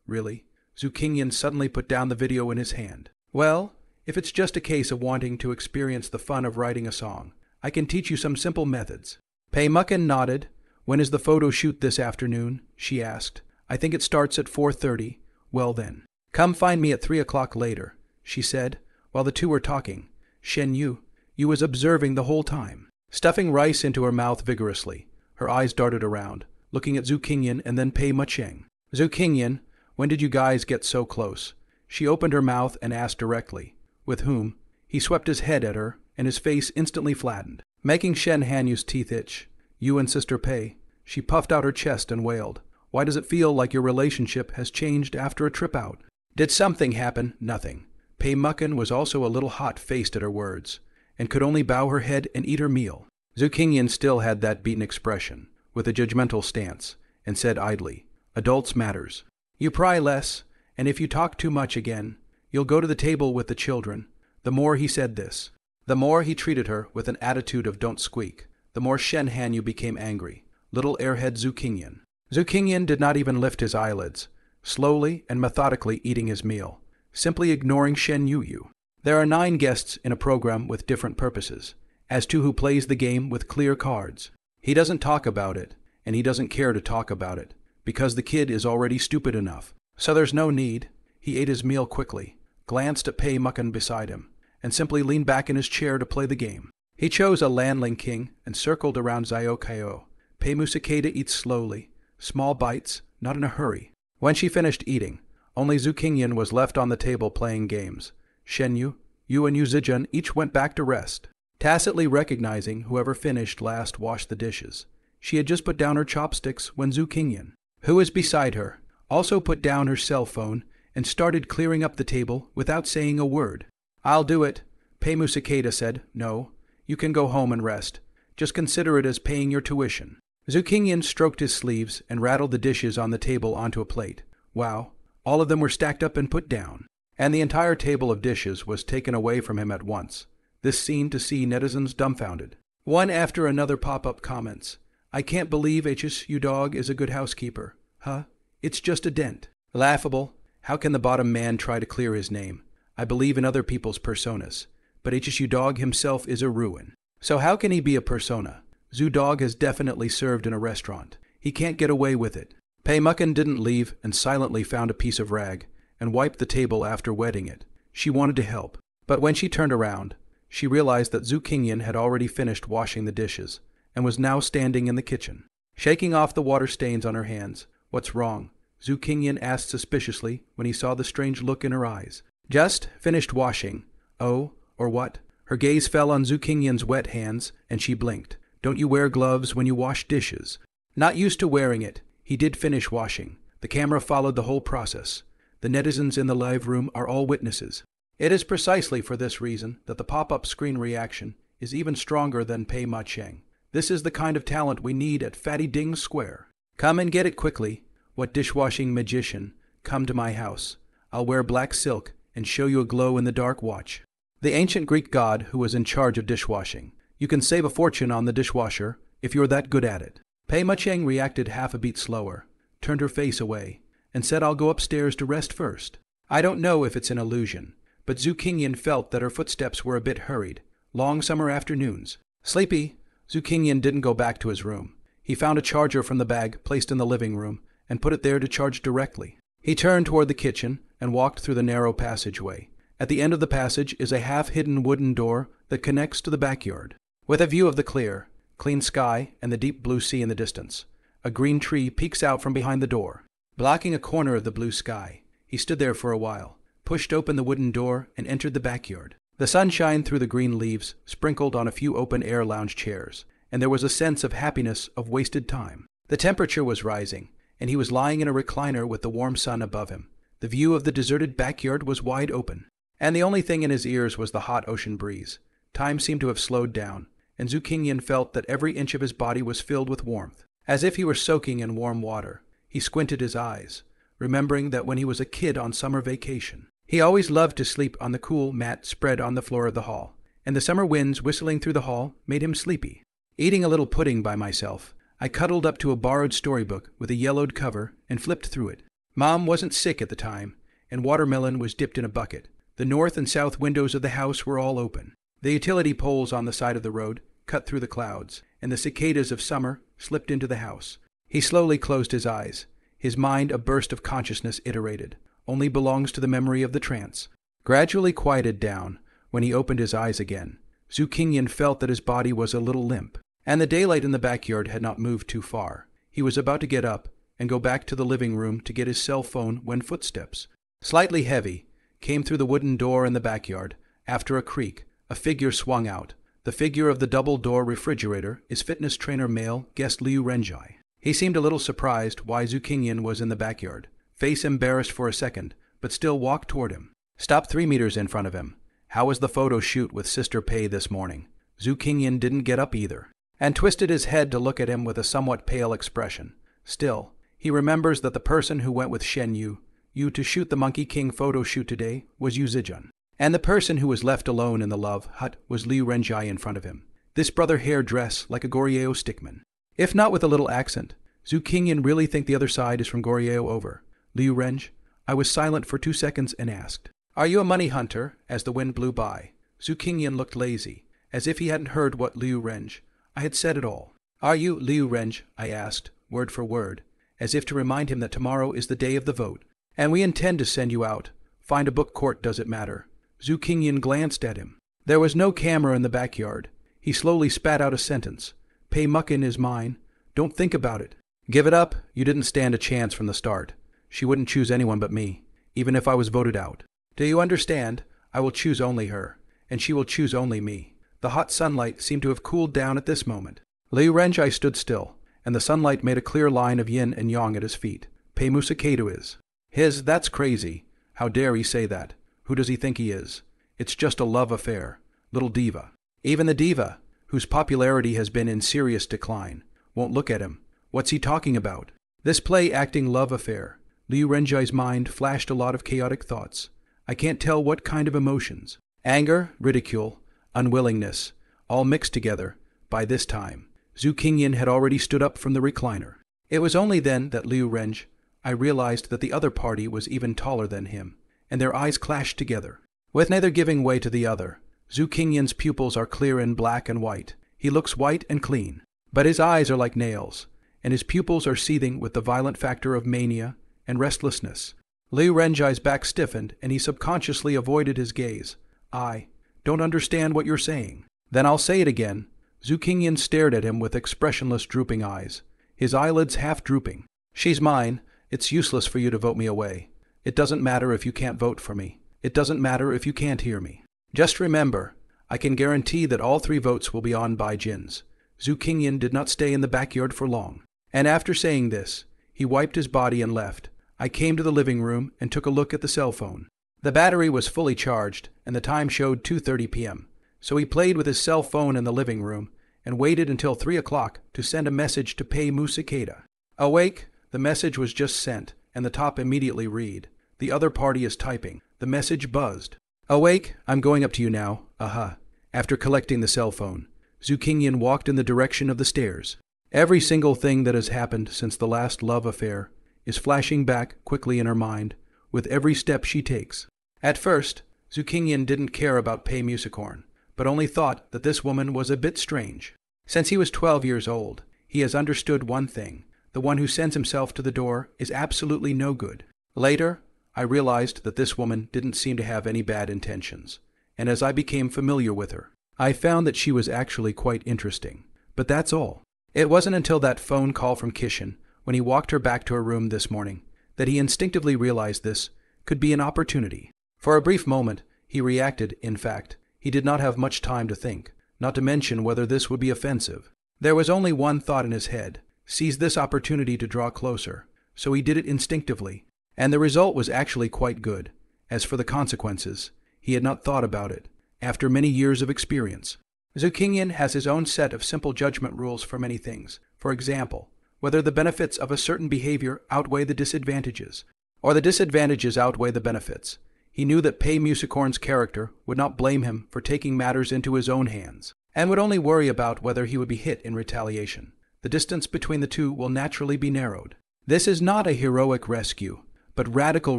Really? Zhu Qingyan suddenly put down the video in his hand. Well, if it's just a case of wanting to experience the fun of writing a song, I can teach you some simple methods. Pei Muckin nodded. When is the photo shoot this afternoon? She asked. I think it starts at 4:30. Well then, come find me at 3 o'clock later, she said, while the two were talking. Shen Yu, you was observing the whole time. Stuffing rice into her mouth vigorously, her eyes darted around, looking at Zhu Qingyan and then Pei Mucheng. Zhu Qingyan, when did you guys get so close? She opened her mouth and asked directly. With whom? He swept his head at her, and his face instantly flattened, making Shen Hanyu's teeth itch. You and Sister Pei. She puffed out her chest and wailed. Why does it feel like your relationship has changed after a trip out? Did something happen? Nothing. Pei Muckin was also a little hot-faced at her words, and could only bow her head and eat her meal. Zhu Qingyan still had that beaten expression, with a judgmental stance, and said idly, Adults matters. You pry less, and if you talk too much again, you'll go to the table with the children. The more he said this, the more he treated her with an attitude of don't squeak, the more Shen Hanyu became angry. Little airhead Zhu Qingyan. Zhu Qingyan did not even lift his eyelids, slowly and methodically eating his meal, simply ignoring Shen Yu. There are 9 guests in a program with different purposes, as to who plays the game with clear cards. He doesn't talk about it, and he doesn't care to talk about it, because the kid is already stupid enough. So there's no need. He ate his meal quickly, glanced at Pei Muckin beside him, and simply leaned back in his chair to play the game. He chose a Landling King and circled around Zio Kaio. Pei Musakeda eats slowly, small bites, not in a hurry. When she finished eating, only Zhu Qingyan was left on the table playing games. Shen Yu, you and Yu Zijun each went back to rest. tacitly recognizing whoever finished last washed the dishes. She had just put down her chopsticks when Zhu Qingyan, who was beside her, also put down her cell phone and started clearing up the table without saying a word. "I'll do it," Pei Musakeda said. "No, you can go home and rest. Just consider it as paying your tuition." Zhu Qingyan stroked his sleeves and rattled the dishes on the table onto a plate. Wow, all of them were stacked up and put down. And the entire table of dishes was taken away from him at once. This seemed to see netizens dumbfounded. One after another pop-up comments. "I can't believe HSU dog is a good housekeeper. Huh? It's just a dent. Laughable. How can the bottom man try to clear his name? I believe in other people's personas, but HSU dog himself is a ruin. So how can he be a persona? Zhu dog has definitely served in a restaurant. He can't get away with it." Pei Mucken didn't leave and silently found a piece of rag and wiped the table after wetting it. She wanted to help, but when she turned around, she realized that Zhu Qingyan had already finished washing the dishes and was now standing in the kitchen, shaking off the water stains on her hands. "What's wrong?" Zhu Qingyan asked suspiciously when he saw the strange look in her eyes. "Just finished washing." "Oh, or what?" Her gaze fell on Zhu Qingyan's wet hands, and she blinked. "Don't you wear gloves when you wash dishes?" Not used to wearing it, he did finish washing. The camera followed the whole process. The netizens in the live room are all witnesses. It is precisely for this reason that the pop-up screen reaction is even stronger than Pei Ma Cheng. This is the kind of talent we need at Fatty Ding Square. Come and get it quickly. What dishwashing magician? Come to my house. I'll wear black silk and show you a glow-in-the-dark watch. The ancient Greek god who was in charge of dishwashing. You can save a fortune on the dishwasher if you're that good at it. Pei Ma Cheng reacted half a beat slower, turned her face away, and said, "I'll go upstairs to rest first." I don't know if it's an illusion, but Zhu Qingyan felt that her footsteps were a bit hurried. Long summer afternoons. Sleepy, Zhu Qingyan didn't go back to his room. He found a charger from the bag placed in the living room and put it there to charge directly. He turned toward the kitchen and walked through the narrow passageway. At the end of the passage is a half-hidden wooden door that connects to the backyard. With a view of the clean sky and the deep blue sea in the distance, a green tree peeks out from behind the door, blocking a corner of the blue sky. He stood there for a while, pushed open the wooden door, and entered the backyard. The sunshine through the green leaves sprinkled on a few open-air lounge chairs, and there was a sense of happiness of wasted time. The temperature was rising, and he was lying in a recliner with the warm sun above him. The view of the deserted backyard was wide open, and the only thing in his ears was the hot ocean breeze. Time seemed to have slowed down, and Zhu Qingyan felt that every inch of his body was filled with warmth, as if he were soaking in warm water. He squinted his eyes, remembering that when he was a kid on summer vacation, he always loved to sleep on the cool mat spread on the floor of the hall, and the summer winds whistling through the hall made him sleepy. Eating a little pudding by myself, I cuddled up to a borrowed storybook with a yellowed cover and flipped through it. Mom wasn't sick at the time, and watermelon was dipped in a bucket. The north and south windows of the house were all open. The utility poles on the side of the road cut through the clouds, and the cicadas of summer slipped into the house. He slowly closed his eyes. His mind, a burst of consciousness, iterated, only belongs to the memory of the trance. Gradually quieted down, when he opened his eyes again, Zhu Qingyan felt that his body was a little limp, and the daylight in the backyard had not moved too far. He was about to get up and go back to the living room to get his cell phone when footsteps, slightly heavy, came through the wooden door in the backyard. After a creak, a figure swung out. The figure of the double-door refrigerator is fitness trainer male guest Liu Renjai. He seemed a little surprised why Zhu Qingyan was in the backyard, face embarrassed for a second, but still walked toward him. Stopped 3 meters in front of him. How was the photo shoot with Sister Pei this morning? Zhu Qingyan didn't get up either, and twisted his head to look at him with a somewhat pale expression. Still, he remembers that the person who went with Shen Yu to shoot the Monkey King photo shoot today was Yu Zijun, and the person who was left alone in the love hut was Liu Renjai in front of him. This brother hair dress like a Goryeo stickman. If not with a little accent, Zhu Qingyan really think the other side is from Goryeo over. Liu Renj, I was silent for 2 seconds and asked, "Are you a money hunter?" As the wind blew by, Zhu Qingyan looked lazy, as if he hadn't heard what Liu Renj I had said at all. "Are you, Liu Renj?" I asked, word for word, as if to remind him that tomorrow is the day of the vote, and we intend to send you out. Find a book court, does it matter? Zhu Qingyan glanced at him. There was no camera in the backyard. He slowly spat out a sentence. Pei Mucken is mine. Don't think about it. Give it up. You didn't stand a chance from the start. She wouldn't choose anyone but me, even if I was voted out. Do you understand? I will choose only her, and she will choose only me. The hot sunlight seemed to have cooled down at this moment. Liu Renjai stood still, and the sunlight made a clear line of yin and yang at his feet. Pei Musakatu is. That's crazy. How dare he say that? Who does he think he is? It's just a love affair. Little diva. Even the diva, whose popularity has been in serious decline, won't look at him. What's he talking about? This play-acting love affair. Liu Renjai's mind flashed a lot of chaotic thoughts. I can't tell what kind of emotions. Anger, ridicule, unwillingness, all mixed together. By this time, Zhu Qingyan had already stood up from the recliner. It was only then that Liu Renj, I realized that the other party was even taller than him, and their eyes clashed together. With neither giving way to the other, Zhu Qingyan's pupils are clear in black and white. He looks white and clean, but his eyes are like nails, and his pupils are seething with the violent factor of mania and restlessness. Liu Renjai's back stiffened, and he subconsciously avoided his gaze. I don't understand what you're saying. Then I'll say it again. Zhu Qingyan stared at him with expressionless drooping eyes, his eyelids half drooping. She's mine. It's useless for you to vote me away. It doesn't matter if you can't vote for me. It doesn't matter if you can't hear me. Just remember, I can guarantee that all 3 votes will be on Bai Jin's. Zhu Qingyan did not stay in the backyard for long. And after saying this, he wiped his body and left. I came to the living room and took a look at the cell phone. The battery was fully charged, and the time showed 2:30 p.m. So he played with his cell phone in the living room and waited until 3 o'clock to send a message to Pei Musakata. Awake, the message was just sent, and the top immediately read, "The other party is typing." The message buzzed. Awake, I'm going up to you now. Aha. After collecting the cell phone, Zhu Qingyan walked in the direction of the stairs. Every single thing that has happened since the last love affair is flashing back quickly in her mind with every step she takes. At first, Zhu Qingyan didn't care about Pei Musicorn, but only thought that this woman was a bit strange. Since he was 12 years old, he has understood one thing. The one who sends himself to the door is absolutely no good. Later, I realized that this woman didn't seem to have any bad intentions, and as I became familiar with her, I found that she was actually quite interesting. But that's all. It wasn't until that phone call from Kishin, when he walked her back to her room this morning, that he instinctively realized this could be an opportunity. For a brief moment, he reacted. In fact, he did not have much time to think, not to mention whether this would be offensive. There was only one thought in his head: seize this opportunity to draw closer. So he did it instinctively, and the result was actually quite good. As for the consequences, he had not thought about it. After many years of experience, Zhu Qingyan has his own set of simple judgment rules for many things. For example, whether the benefits of a certain behavior outweigh the disadvantages, or the disadvantages outweigh the benefits. He knew that Pei Musicorn's character would not blame him for taking matters into his own hands, and would only worry about whether he would be hit in retaliation. The distance between the two will naturally be narrowed. This is not a heroic rescue, but radical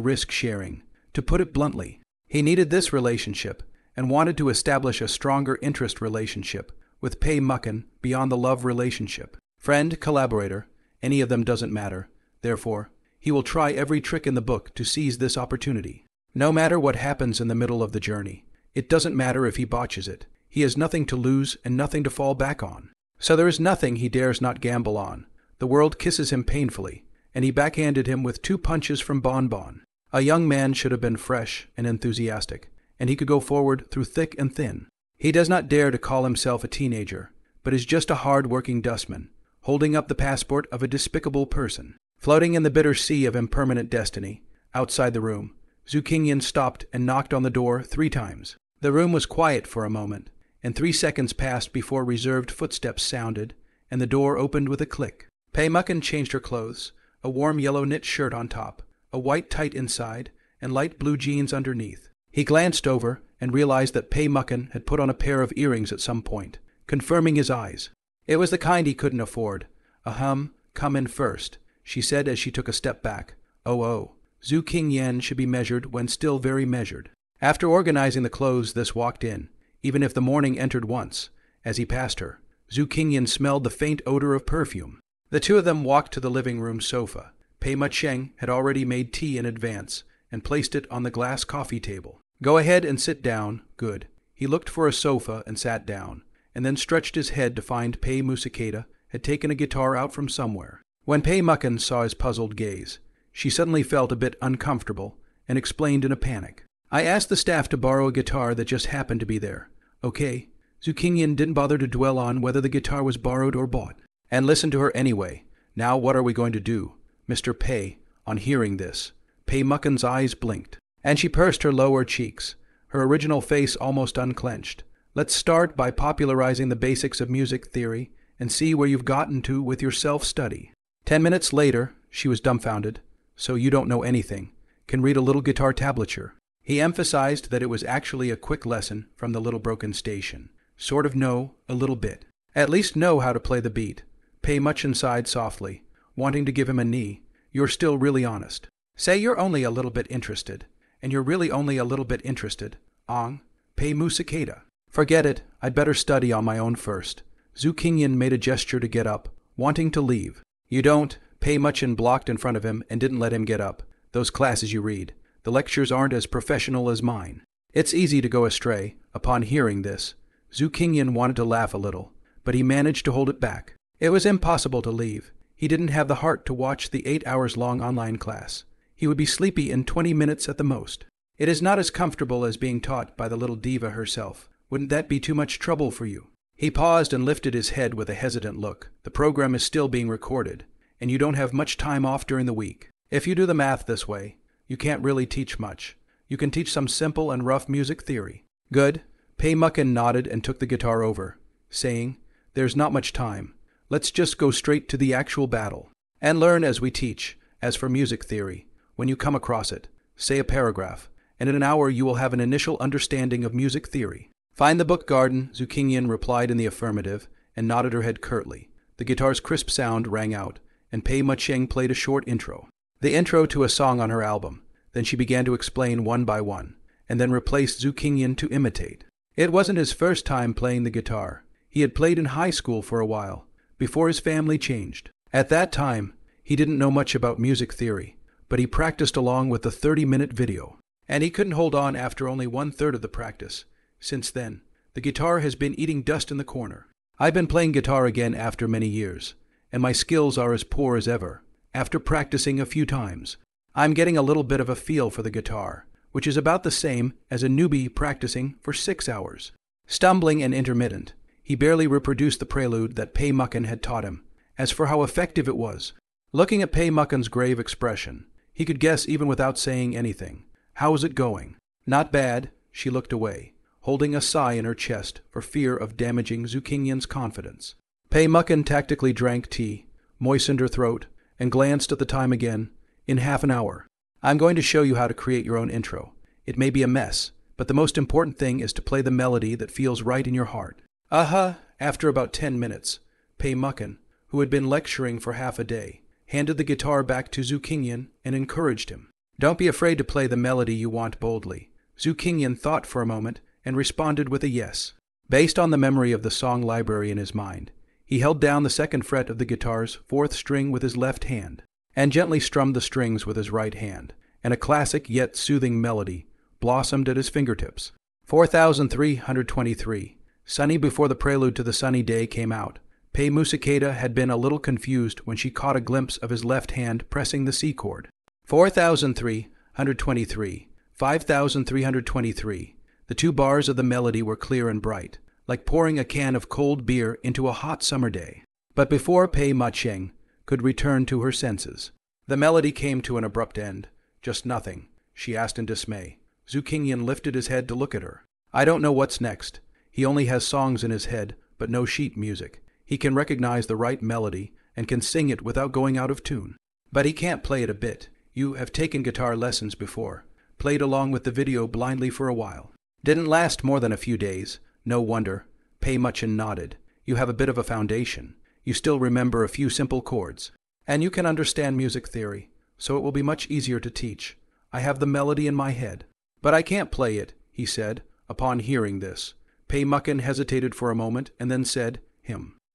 risk-sharing. To put it bluntly, he needed this relationship and wanted to establish a stronger interest relationship with Pei Mucken beyond the love relationship. Friend, collaborator, any of them doesn't matter. Therefore, he will try every trick in the book to seize this opportunity. No matter what happens in the middle of the journey, it doesn't matter if he botches it. He has nothing to lose and nothing to fall back on. So there is nothing he dares not gamble on. The world kisses him painfully, and he backhanded him with 2 punches from Bon Bon. A young man should have been fresh and enthusiastic, and he could go forward through thick and thin. He does not dare to call himself a teenager, but is just a hard-working dustman, holding up the passport of a despicable person. Floating in the bitter sea of impermanent destiny, outside the room, Zhu Qingyan stopped and knocked on the door 3 times. The room was quiet for a moment, and 3 seconds passed before reserved footsteps sounded, and the door opened with a click. Pei Mucken changed her clothes, a warm yellow knit shirt on top, a white tight inside, and light blue jeans underneath. He glanced over and realized that Pei Mucken had put on a pair of earrings at some point, confirming his eyes. It was the kind he couldn't afford. Come in first, she said as she took a step back. Oh, Zhu Qingyan should be measured when still very measured. After organizing the clothes, this walked in, even if the morning entered once. As he passed her, Zhu Qingyan smelled the faint odor of perfume. The 2 of them walked to the living room sofa. Pei Mucheng had already made tea in advance and placed it on the glass coffee table. Go ahead and sit down. Good. He looked for a sofa and sat down, and then stretched his head to find Pei Musakata had taken a guitar out from somewhere. When Pei Mucken saw his puzzled gaze, she suddenly felt a bit uncomfortable and explained in a panic. I asked the staff to borrow a guitar that just happened to be there. Okay, Zhu Qingyan didn't bother to dwell on whether the guitar was borrowed or bought, and listened to her anyway. Now what are we going to do, Mr. Pei? On hearing this, Pei Mucken's eyes blinked, and she pursed her lower cheeks, her original face almost unclenched. Let's start by popularizing the basics of music theory and see where you've gotten to with your self-study. 10 minutes later, she was dumbfounded. So you don't know anything, can read a little guitar tablature. He emphasized that it was actually a quick lesson from the little broken station. Sort of know a little bit. At least know how to play the beat. Pei Muchen sighed softly, wanting to give him a knee. You're still really honest. Say you're only a little bit interested, and you're really only a little bit interested. Ong, Pei Mu Cicada. Forget it, I'd better study on my own first. Zhu Qingyan made a gesture to get up, wanting to leave. You don't. Pei Muchen blocked in front of him and didn't let him get up. Those classes you read, the lectures aren't as professional as mine. It's easy to go astray. Upon hearing this, Zhu Qingyan wanted to laugh a little, but he managed to hold it back. It was impossible to leave. He didn't have the heart to watch the 8-hour-long online class. He would be sleepy in 20 minutes at the most. It is not as comfortable as being taught by the little diva herself. Wouldn't that be too much trouble for you? He paused and lifted his head with a hesitant look. The program is still being recorded, and you don't have much time off during the week. If you do the math this way, you can't really teach much. You can teach some simple and rough music theory. Good. Pei Mucken nodded and took the guitar over, saying, There's not much time. Let's just go straight to the actual battle, and learn as we teach. As for music theory, when you come across it, say a paragraph, and in an hour you will have an initial understanding of music theory. Find the book garden, Zhu Qingyan replied in the affirmative, and nodded her head curtly. The guitar's crisp sound rang out, and Pei Muchen played a short intro. The intro to a song on her album. Then she began to explain one by one, and then replaced Zhu Qingyan to imitate. It wasn't his first time playing the guitar. He had played in high school for a while, before his family changed. At that time, he didn't know much about music theory, but he practiced along with the 30-minute video. And he couldn't hold on after only 1/3 of the practice. Since then, the guitar has been eating dust in the corner. I've been playing guitar again after many years, and my skills are as poor as ever. After practicing a few times, I'm getting a little bit of a feel for the guitar, which is about the same as a newbie practicing for 6 hours. Stumbling and intermittent, he barely reproduced the prelude that Pei Mucken had taught him. As for how effective it was, looking at Pei Mucken's grave expression, he could guess even without saying anything. How was it going? Not bad. She looked away, holding a sigh in her chest for fear of damaging Zhu Qingyan's confidence. Pei Mucken tactically drank tea, moistened her throat, and glanced at the time again. In half an hour. I'm going to show you how to create your own intro. It may be a mess, but the most important thing is to play the melody that feels right in your heart. After about 10 minutes, Pei Mucken, who had been lecturing for half a day, handed the guitar back to Zhu Qingyan and encouraged him. Don't be afraid to play the melody you want boldly. Zhu Qingyan thought for a moment and responded with a yes. Based on the memory of the song library in his mind, he held down the 2nd fret of the guitar's 4th string with his left hand, and gently strummed the strings with his right hand, and a classic yet soothing melody blossomed at his fingertips. 4323, sunny before the prelude to the sunny day came out. Pei Mu Cicada had been a little confused when she caught a glimpse of his left hand pressing the C chord. 4323, 5323. The 2 bars of the melody were clear and bright, like pouring a can of cold beer into a hot summer day. But before Pei Muchen could return to her senses, the melody came to an abrupt end. Just nothing, she asked in dismay. Zhu Qingyan lifted his head to look at her. I don't know what's next. He only has songs in his head, but no sheet music. He can recognize the right melody and can sing it without going out of tune. But he can't play it a bit. You have taken guitar lessons before, played along with the video blindly for a while. Didn't last more than a few days. No wonder. Pei Muchen nodded. You have a bit of a foundation. You still remember a few simple chords. And you can understand music theory, so it will be much easier to teach. I have the melody in my head. But I can't play it, he said. Upon hearing this, Pei Mucken hesitated for a moment and then said,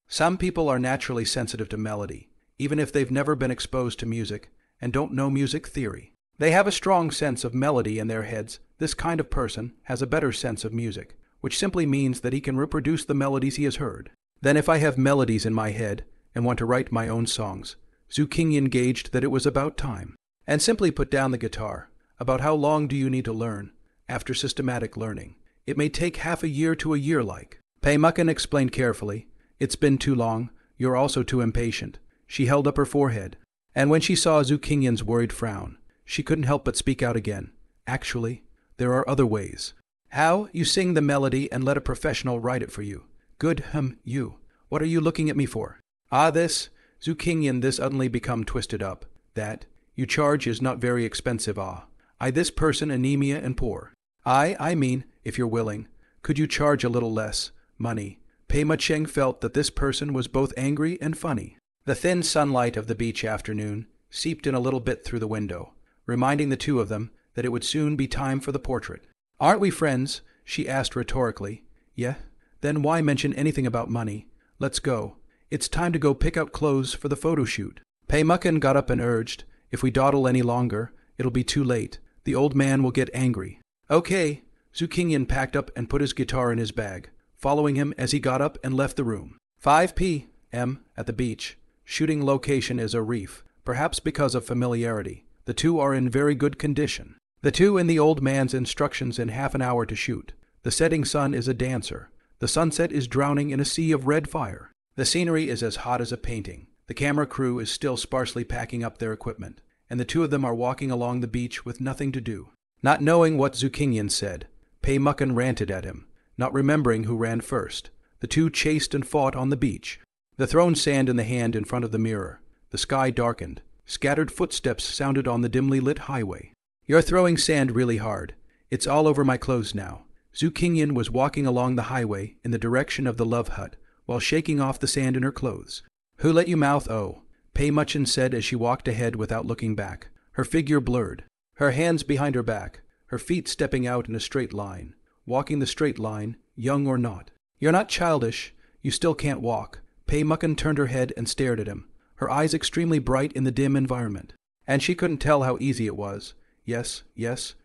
Some people are naturally sensitive to melody, even if they've never been exposed to music and don't know music theory. They have a strong sense of melody in their heads. This kind of person has a better sense of music, which simply means that he can reproduce the melodies he has heard. Then if I have melodies in my head and want to write my own songs, Zhu Qingyan gauged that it was about time, and simply put down the guitar. About how long do you need to learn? After systematic learning, it may take half a year to a year like. Pei Mucken explained carefully. It's been too long. You're also too impatient. She held up her forehead. And when she saw Zhu Qingyan's worried frown, she couldn't help but speak out again. Actually, there are other ways. How? You sing the melody and let a professional write it for you. Good, you. What are you looking at me for? Ah, this. Zhu Qingyan this suddenly become twisted up. That. You charge is not very expensive, ah. I this person anemia and poor. I mean, if you're willing, could you charge a little less money? Pei Mucheng felt that this person was both angry and funny. The thin sunlight of the beach afternoon seeped in a little bit through the window, reminding the two of them that it would soon be time for the portrait. Aren't we friends? She asked rhetorically. Yeah? Then why mention anything about money? Let's go. It's time to go pick out clothes for the photo shoot. Pei Mucken got up and urged, if we dawdle any longer, it'll be too late. The old man will get angry. Okay. Zhu Qingyan packed up and put his guitar in his bag, following him as he got up and left the room. 5 p.m. at the beach. Shooting location is a reef, perhaps because of familiarity. The two are in very good condition. The two in the old man's instructions in half an hour to shoot. The setting sun is a dancer. The sunset is drowning in a sea of red fire. The scenery is as hot as a painting. The camera crew is still sparsely packing up their equipment, and the two of them are walking along the beach with nothing to do. Not knowing what Zhu Qingyan said, Pei Mucken ranted at him, not remembering who ran first. The two chased and fought on the beach. The thrown sand in the hand in front of the mirror. The sky darkened. Scattered footsteps sounded on the dimly lit highway. You're throwing sand really hard. It's all over my clothes now. Zhu Qingyan was walking along the highway in the direction of the love hut, while shaking off the sand in her clothes. Who let you mouth oh? Pei Muchen said as she walked ahead without looking back, her figure blurred, her hands behind her back, her feet stepping out in a straight line, walking the straight line, young or not. You're not childish. You still can't walk. Pei Mucken turned her head and stared at him, her eyes extremely bright in the dim environment. And she couldn't tell how easy it was. Yes,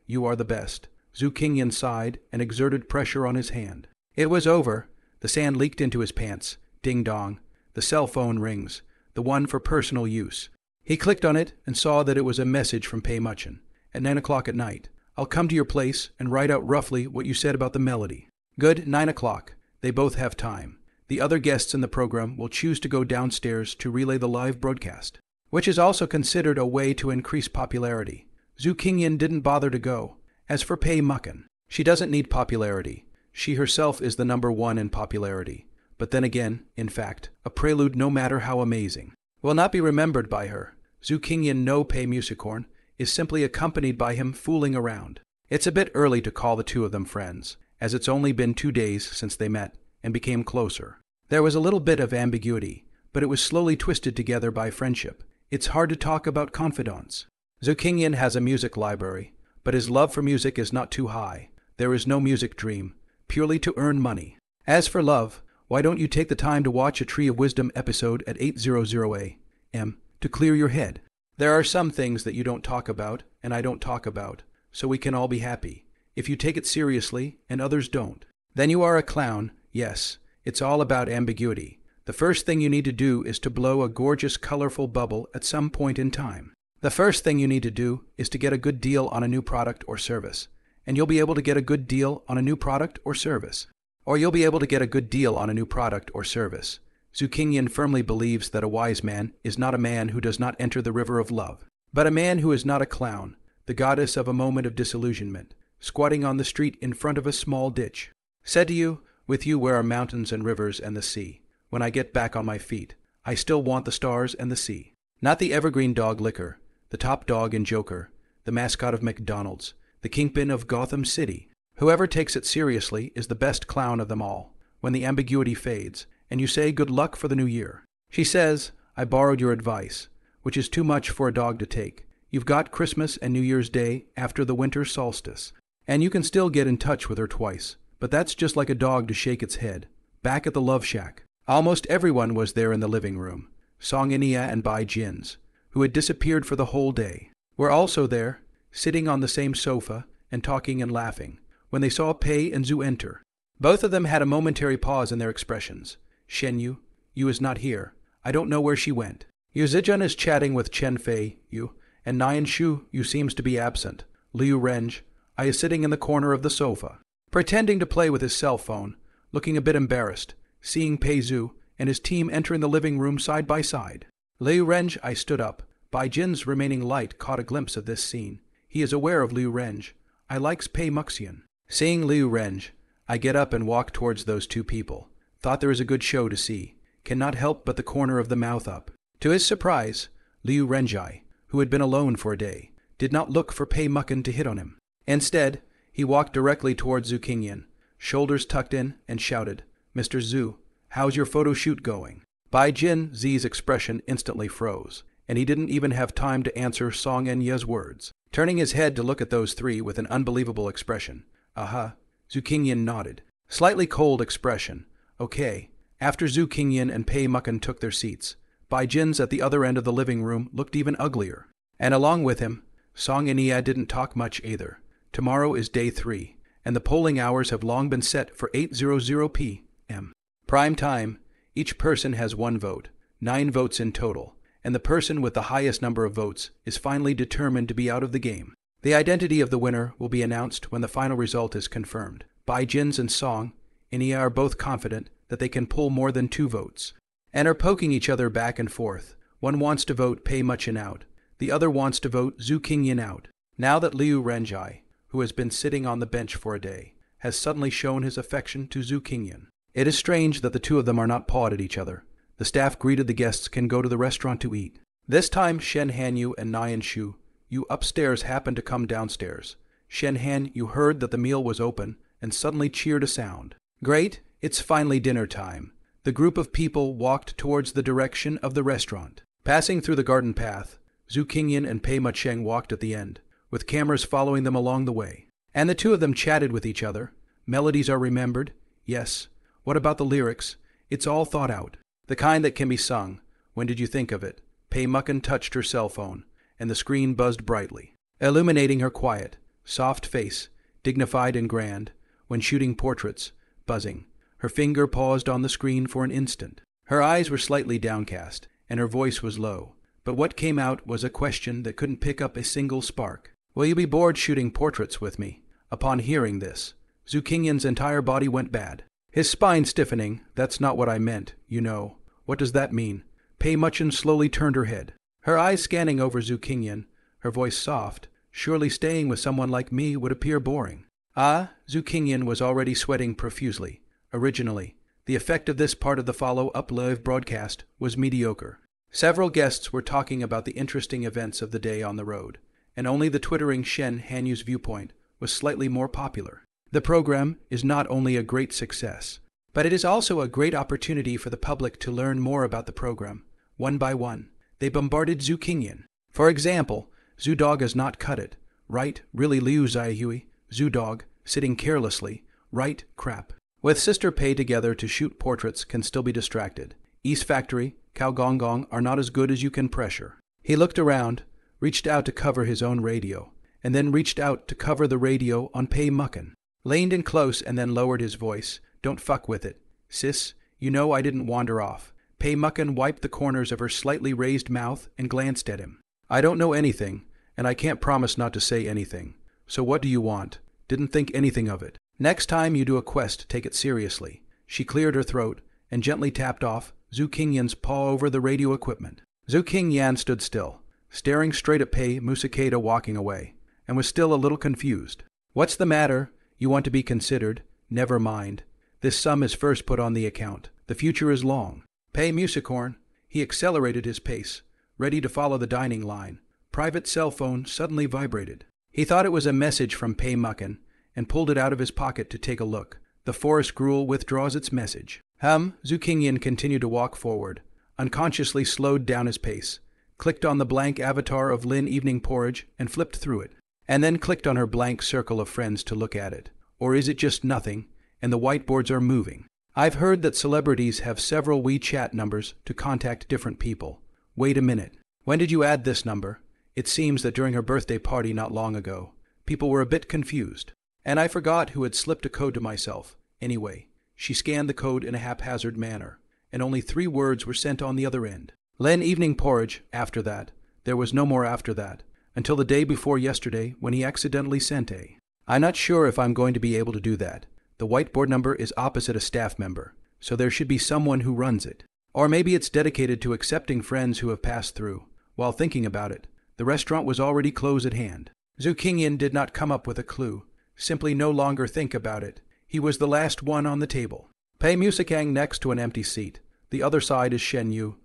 you are the best. Zhu Qingyan sighed and exerted pressure on his hand. It was over. The sand leaked into his pants. Ding dong. The cell phone rings. The one for personal use. He clicked on it and saw that it was a message from Pei Muchen. At 9 o'clock at night. I'll come to your place and write out roughly what you said about the melody. Good, 9 o'clock. They both have time. The other guests in the program will choose to go downstairs to relay the live broadcast, which is also considered a way to increase popularity. Zhu Qingyan didn't bother to go. As for Pei Mucken, she doesn't need popularity. She herself is the number one in popularity. But then again, in fact, a prelude no matter how amazing will not be remembered by her. Zhu Qingyan no Pei Musicorn is simply accompanied by him fooling around. It's a bit early to call the two of them friends, as it's only been 2 days since they met and became closer. There was a little bit of ambiguity, but it was slowly twisted together by friendship. It's hard to talk about confidants. Zhu Qingyan has a music library, but his love for music is not too high. There is no music dream, purely to earn money. As for love, why don't you take the time to watch a Tree of Wisdom episode at 8:00 a.m. to clear your head? There are some things that you don't talk about, and I don't talk about, so we can all be happy. If you take it seriously, and others don't, then you are a clown. Yes, it's all about ambiguity. The first thing you need to do is to blow a gorgeous, colorful bubble at some point in time. The first thing you need to do is to get a good deal on a new product or service, and you'll be able to get a good deal on a new product or service. Or you'll be able to get a good deal on a new product or service. Zhu Qingyan firmly believes that a wise man is not a man who does not enter the river of love, but a man who is not a clown, the goddess of a moment of disillusionment, squatting on the street in front of a small ditch. Said to you, with you where are mountains and rivers and the sea. When I get back on my feet, I still want the stars and the sea. Not the evergreen dog liquor, the top dog in Joker, the mascot of McDonald's, the kingpin of Gotham City. Whoever takes it seriously is the best clown of them all, when the ambiguity fades, and you say good luck for the new year. She says, I borrowed your advice, which is too much for a dog to take. You've got Christmas and New Year's Day after the winter solstice, and you can still get in touch with her twice, but that's just like a dog to shake its head. Back at the Love Shack, almost everyone was there in the living room. Song Inia and Bai Jins, who had disappeared for the whole day, were also there, sitting on the same sofa and talking and laughing, when they saw Pei and Zhu enter. Both of them had a momentary pause in their expressions. Shen Yu is not here. I don't know where she went. Yu Zijun is chatting with Chen Fei Yu, and Nian Shu Yu seems to be absent. Liu Renge, I is sitting in the corner of the sofa, pretending to play with his cell phone, looking a bit embarrassed, seeing Pei Zhu and his team entering the living room side by side. Liu Renj, I stood up. Bai Jin's remaining light caught a glimpse of this scene. He is aware of Liu Renj. I likes Pei Muxian. Seeing Liu Renj, I get up and walk towards those two people. Thought there is a good show to see. Cannot help but the corner of the mouth up. To his surprise, Liu Renjai, who had been alone for a day, did not look for Pei Mucken to hit on him. Instead, he walked directly towards Zhu Qingyan, shoulders tucked in, and shouted, "Mr. Zhu, how's your photo shoot going?" Bai Jin Z's expression instantly froze, and he didn't even have time to answer Song Enya's words. Turning his head to look at those three with an unbelievable expression. "Aha." Zhu Qingyan nodded. Slightly cold expression. "Okay." After Zhu Qingyan and Pei Mucken took their seats, Bai Jin's at the other end of the living room looked even uglier. And along with him, Song Enya didn't talk much either. Tomorrow is day 3, and the polling hours have long been set for 8:00 p.m. Prime time. Each person has 1 vote, 9 votes in total, and the person with the highest number of votes is finally determined to be out of the game. The identity of the winner will be announced when the final result is confirmed. Bai Jin's and Song Enya are both confident that they can pull more than 2 votes, and are poking each other back and forth. One wants to vote Pei Muchen out, the other wants to vote Zhu Qingyan out. Now that Liu Renjai, who has been sitting on the bench for a day, has suddenly shown his affection to Zhu Qingyan. It is strange that the two of them are not pawed at each other. The staff greeted the guests can go to the restaurant to eat. This time Shen Hanyu and Nian Shu, you upstairs happened to come downstairs. Shen Han, you heard that the meal was open and suddenly cheered a sound. Great, it's finally dinner time. The group of people walked towards the direction of the restaurant. Passing through the garden path, Zhu Qingyan and Pei Mucheng walked at the end, with cameras following them along the way. And the two of them chatted with each other. Melodies are remembered. Yes. What about the lyrics? It's all thought out. The kind that can be sung. When did you think of it? Pei Mucken touched her cell phone, and the screen buzzed brightly, illuminating her quiet, soft face, dignified and grand, when shooting portraits, buzzing. Her finger paused on the screen for an instant. Her eyes were slightly downcast, and her voice was low. But what came out was a question that couldn't pick up a single spark. Will you be bored shooting portraits with me? Upon hearing this, Zhu Qingyan's entire body went bad. His spine stiffening. That's not what I meant, you know. What does that mean? Pei Muchen slowly turned her head, her eyes scanning over Zhu Qingyan, her voice soft. Surely staying with someone like me would appear boring. Ah, Zhu Qingyan was already sweating profusely. Originally, the effect of this part of the follow-up live broadcast was mediocre. Several guests were talking about the interesting events of the day on the road, and only the twittering Shen Hanyu's viewpoint was slightly more popular. The program is not only a great success, but it is also a great opportunity for the public to learn more about the program. One by one, they bombarded Zhu Qingyan. For example, Zhu Dog has not cut it. Right, really Liu Zaihui, Zhu Dog, sitting carelessly. Right, crap. With Sister Pei together to shoot portraits can still be distracted. East Factory, Cao Gong Gong are not as good as you can pressure. He looked around, reached out to cover his own radio, and then reached out to cover the radio on Pei Mucken. Leaned in close and then lowered his voice. Don't fuck with it. Sis, you know I didn't wander off. Pei Mucken wiped the corners of her slightly raised mouth and glanced at him. I don't know anything, and I can't promise not to say anything. So what do you want? Didn't think anything of it. Next time you do a quest, take it seriously. She cleared her throat and gently tapped off Zhu Qingyan's paw over the radio equipment. Zhu Qingyan stood still, staring straight at Pei Musakeda walking away, and was still a little confused. What's the matter? You want to be considered? Never mind. This sum is first put on the account. The future is long. Pei Musicorn. He accelerated his pace, ready to follow the dining line. Private cell phone suddenly vibrated. He thought it was a message from Pei Mucken and pulled it out of his pocket to take a look. The forest gruel withdraws its message. Zhu Qingyan continued to walk forward, unconsciously slowed down his pace, clicked on the blank avatar of Lin Evening Porridge and flipped through it, and then clicked on her blank circle of friends to look at it. Or is it just nothing, and the whiteboards are moving? I've heard that celebrities have several WeChat numbers to contact different people. Wait a minute. When did you add this number? It seems that during her birthday party not long ago, people were a bit confused. And I forgot who had slipped a code to myself. Anyway, she scanned the code in a haphazard manner, and only 3 words were sent on the other end. Len Evening Porridge. After that, there was no more after that, until the day before yesterday when he accidentally sent a. I'm not sure if I'm going to be able to do that. The whiteboard number is opposite a staff member, so there should be someone who runs it. Or maybe it's dedicated to accepting friends who have passed through. While thinking about it, the restaurant was already close at hand. Zhu Qingyan did not come up with a clue. Simply no longer think about it. He was the last one on the table. Pei Musicang next to an empty seat. The other side is Shen Yu.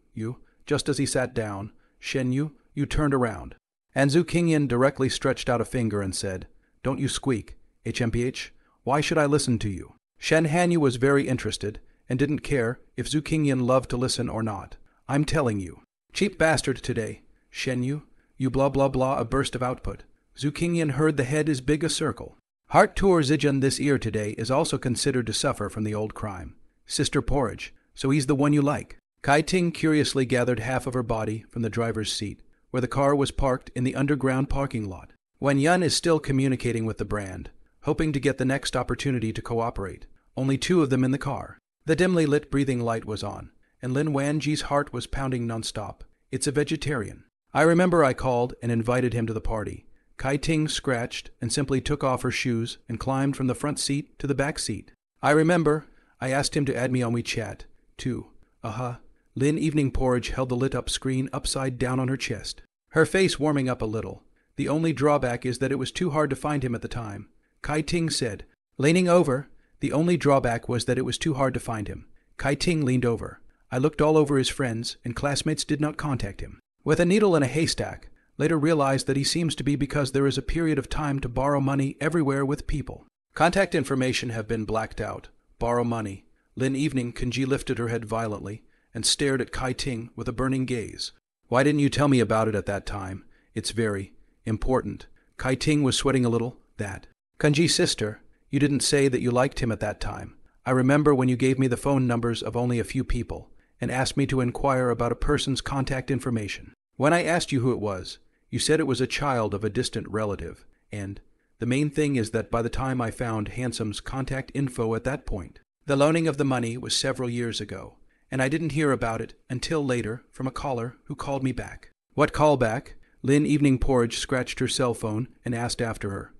Just as he sat down, Shen Yu turned around. And Zhu Qingyan directly stretched out a finger and said, "Don't you squeak, HMPH. Why should I listen to you?" Shen Hanyu was very interested and didn't care if Zhu Qingyan loved to listen or not. "I'm telling you. Cheap bastard today. Shen Yu blah blah blah," a burst of output. Zhu Qingyan heard the head as big a circle. Heart Tour Zijun this ear today is also considered to suffer from the old crime. Sister Porridge, so he's the one you like. Kai Ting curiously gathered half of her body from the driver's seat, where the car was parked in the underground parking lot. Wen Yun is still communicating with the brand, hoping to get the next opportunity to cooperate. Only two of them in the car. The dimly lit breathing light was on, and Lin Wanji's heart was pounding nonstop. It's a vegetarian. I remember I called and invited him to the party. Kai Ting scratched and simply took off her shoes and climbed from the front seat to the back seat. I remember I asked him to add me on WeChat, too. Lin Evening Porridge held the lit-up screen upside down on her chest, her face warming up a little. The only drawback is that it was too hard to find him at the time. Kai Ting said, leaning over. The only drawback was that it was too hard to find him. Kai Ting leaned over. I looked all over his friends, and classmates did not contact him. With a needle in a haystack, later realized that he seems to be because there is a period of time to borrow money everywhere with people. Contact information have been blacked out. Borrow money. Lin Evening Kanji lifted her head violently and stared at Kai Ting with a burning gaze. Why didn't you tell me about it at that time? It's very important. Kai Ting was sweating a little. That. Kanji sister, you didn't say that you liked him at that time. I remember when you gave me the phone numbers of only a few people and asked me to inquire about a person's contact information. When I asked you who it was, you said it was a child of a distant relative, and the main thing is that by the time I found Handsome's contact info at that point, the loaning of the money was several years ago, and I didn't hear about it until later from a caller who called me back. What call back? Lin Evening Porridge scratched her cell phone and asked after her.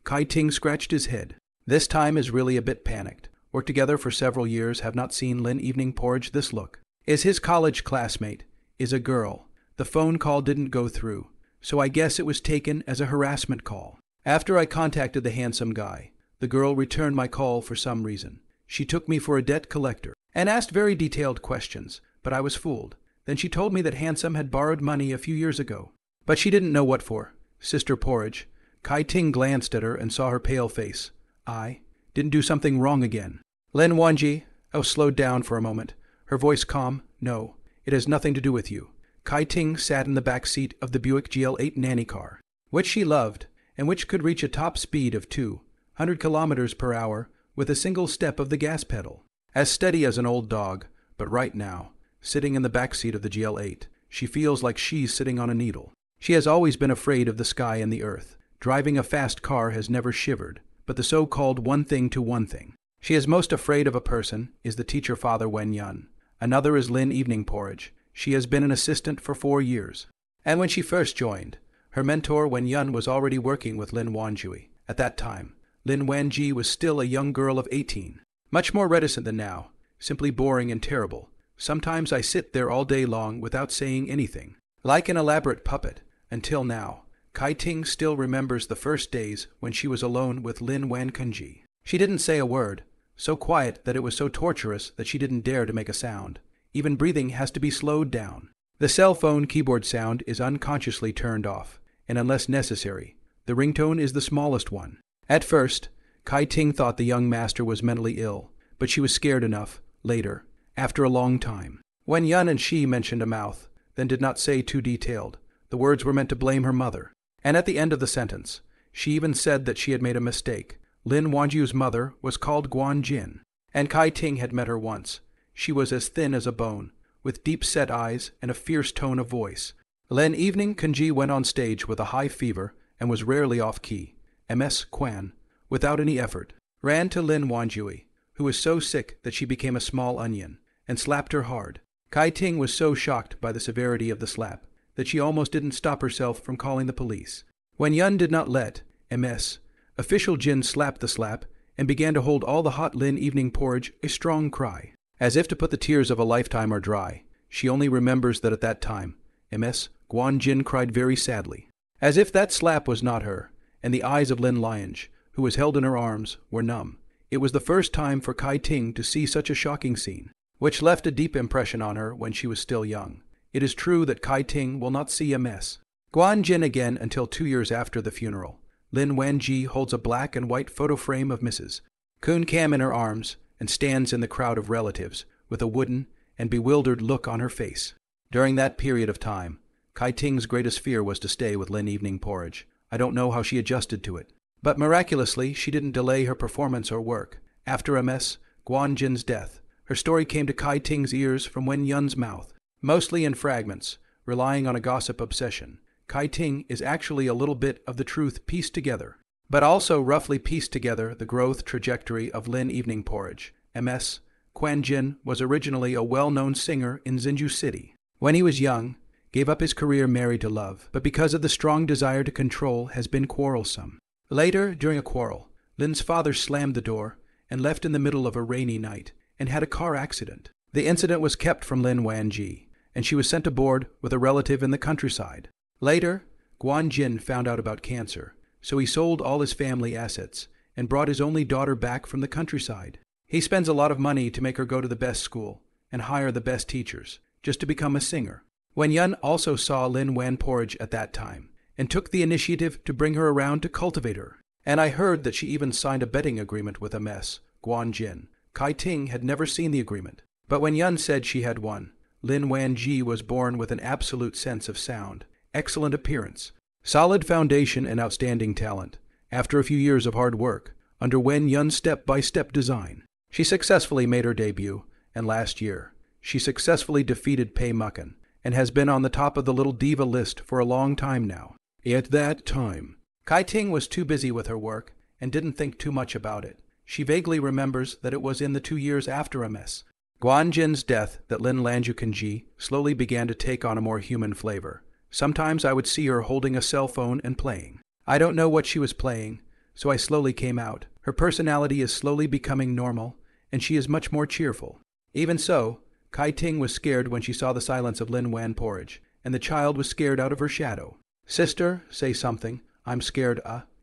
Kai Ting scratched his head. This time is really a bit panicked. Worked together for several years, have not seen Lin Evening Porridge this look. Is his college classmate. Is a girl. The phone call didn't go through, so I guess it was taken as a harassment call. After I contacted the handsome guy, the girl returned my call for some reason. She took me for a debt collector and asked very detailed questions, but I was fooled. Then she told me that Handsome had borrowed money a few years ago, but she didn't know what for. Sister Porridge. Kai Ting glanced at her and saw her pale face. I didn't do something wrong again. Lin Wanji slowed down for a moment, her voice calm. No, it has nothing to do with you. Kai Ting sat in the back seat of the Buick GL8 nanny car, which she loved, and which could reach a top speed of 200 kilometers per hour with a single step of the gas pedal. As steady as an old dog, but right now, sitting in the back seat of the GL8, she feels like she's sitting on a needle. She has always been afraid of the sky and the earth. Driving a fast car has never shivered, but the so-called one thing to one thing. She is most afraid of a person is the teacher father Wen Yun. Another is Lin Evening Porridge. She has been an assistant for 4 years. And when she first joined, her mentor Wen Yun was already working with Lin Wanjui. At that time, Lin Wanji was still a young girl of 18. Much more reticent than now, simply boring and terrible. Sometimes I sit there all day long without saying anything, like an elaborate puppet, until now. Kai Ting still remembers the first days when she was alone with Lin Wan Kunji. She didn't say a word, so quiet that it was so torturous that she didn't dare to make a sound. Even breathing has to be slowed down. The cell phone keyboard sound is unconsciously turned off, and unless necessary, the ringtone is the smallest one. At first, Kai Ting thought the young master was mentally ill, but she was scared enough, later, after a long time. When Yun and she mentioned a mouth, then did not say too detailed. The words were meant to blame her mother. And at the end of the sentence, she even said that she had made a mistake. Lin Wanju's mother was called Guan Jin, and Kai Ting had met her once. She was as thin as a bone, with deep-set eyes and a fierce tone of voice. Lin Evening Kunji went on stage with a high fever and was rarely off-key. MS Quan, without any effort, ran to Lin Wanjui, who was so sick that she became a small onion, and slapped her hard. Kai Ting was so shocked by the severity of the slap that she almost didn't stop herself from calling the police. When Yun did not let MS official Jin slap the slap and began to hold all the hot Lin evening porridge a strong cry. As if to put the tears of a lifetime are dry, she only remembers that at that time, Ms. Guanjin cried very sadly. As if that slap was not her, and the eyes of Lin Liange, who was held in her arms, were numb. It was the first time for Kai Ting to see such a shocking scene, which left a deep impression on her when she was still young. It is true that Kai Ting will not see Ms. Guanjin again until 2 years after the funeral. Lin Wanji holds a black and white photo frame of Mrs. Kun Kam in her arms and stands in the crowd of relatives with a wooden and bewildered look on her face. During that period of time, Kai Ting's greatest fear was to stay with Lin evening porridge. I don't know how she adjusted to it. But miraculously, she didn't delay her performance or work. After Ms. Guanjin's death, her story came to Kai Ting's ears from Wen Yun's mouth, mostly in fragments, relying on a gossip obsession. Kai Ting is actually a little bit of the truth pieced together, but also roughly pieced together the growth trajectory of Lin evening porridge. Ms. Guanjin was originally a well-known singer in Haido City. When he was young, gave up his career married to love, but because of the strong desire to control has been quarrelsome. Later, during a quarrel, Lin's father slammed the door and left in the middle of a rainy night and had a car accident. The incident was kept from Lin Wanji, and she was sent aboard with a relative in the countryside. Later, Guanjin found out about cancer, so he sold all his family assets and brought his only daughter back from the countryside. He spends a lot of money to make her go to the best school and hire the best teachers, just to become a singer. Wen Yun also saw Lin Wan Porridge at that time, and took the initiative to bring her around to cultivate her. And I heard that she even signed a betting agreement with Ms. Guanjin. Kai Ting had never seen the agreement, but when Yun said she had won, Lin Wanji was born with an absolute sense of sound, excellent appearance, solid foundation and outstanding talent. After a few years of hard work, under Wen Yun's step-by-step design, she successfully made her debut, and last year, she successfully defeated Pei Mucken, and has been on the top of the little diva list for a long time now. At that time, Kai Ting was too busy with her work and didn't think too much about it. She vaguely remembers that it was in the 2 years after Ms. Guanjin's death that Lin Lanjukanji slowly began to take on a more human flavor. Sometimes I would see her holding a cell phone and playing. I don't know what she was playing, so I slowly came out. Her personality is slowly becoming normal, and she is much more cheerful. Even so, Kai Ting was scared when she saw the silence of Lin Wan Porridge, and the child was scared out of her shadow. Sister, say something. I'm scared,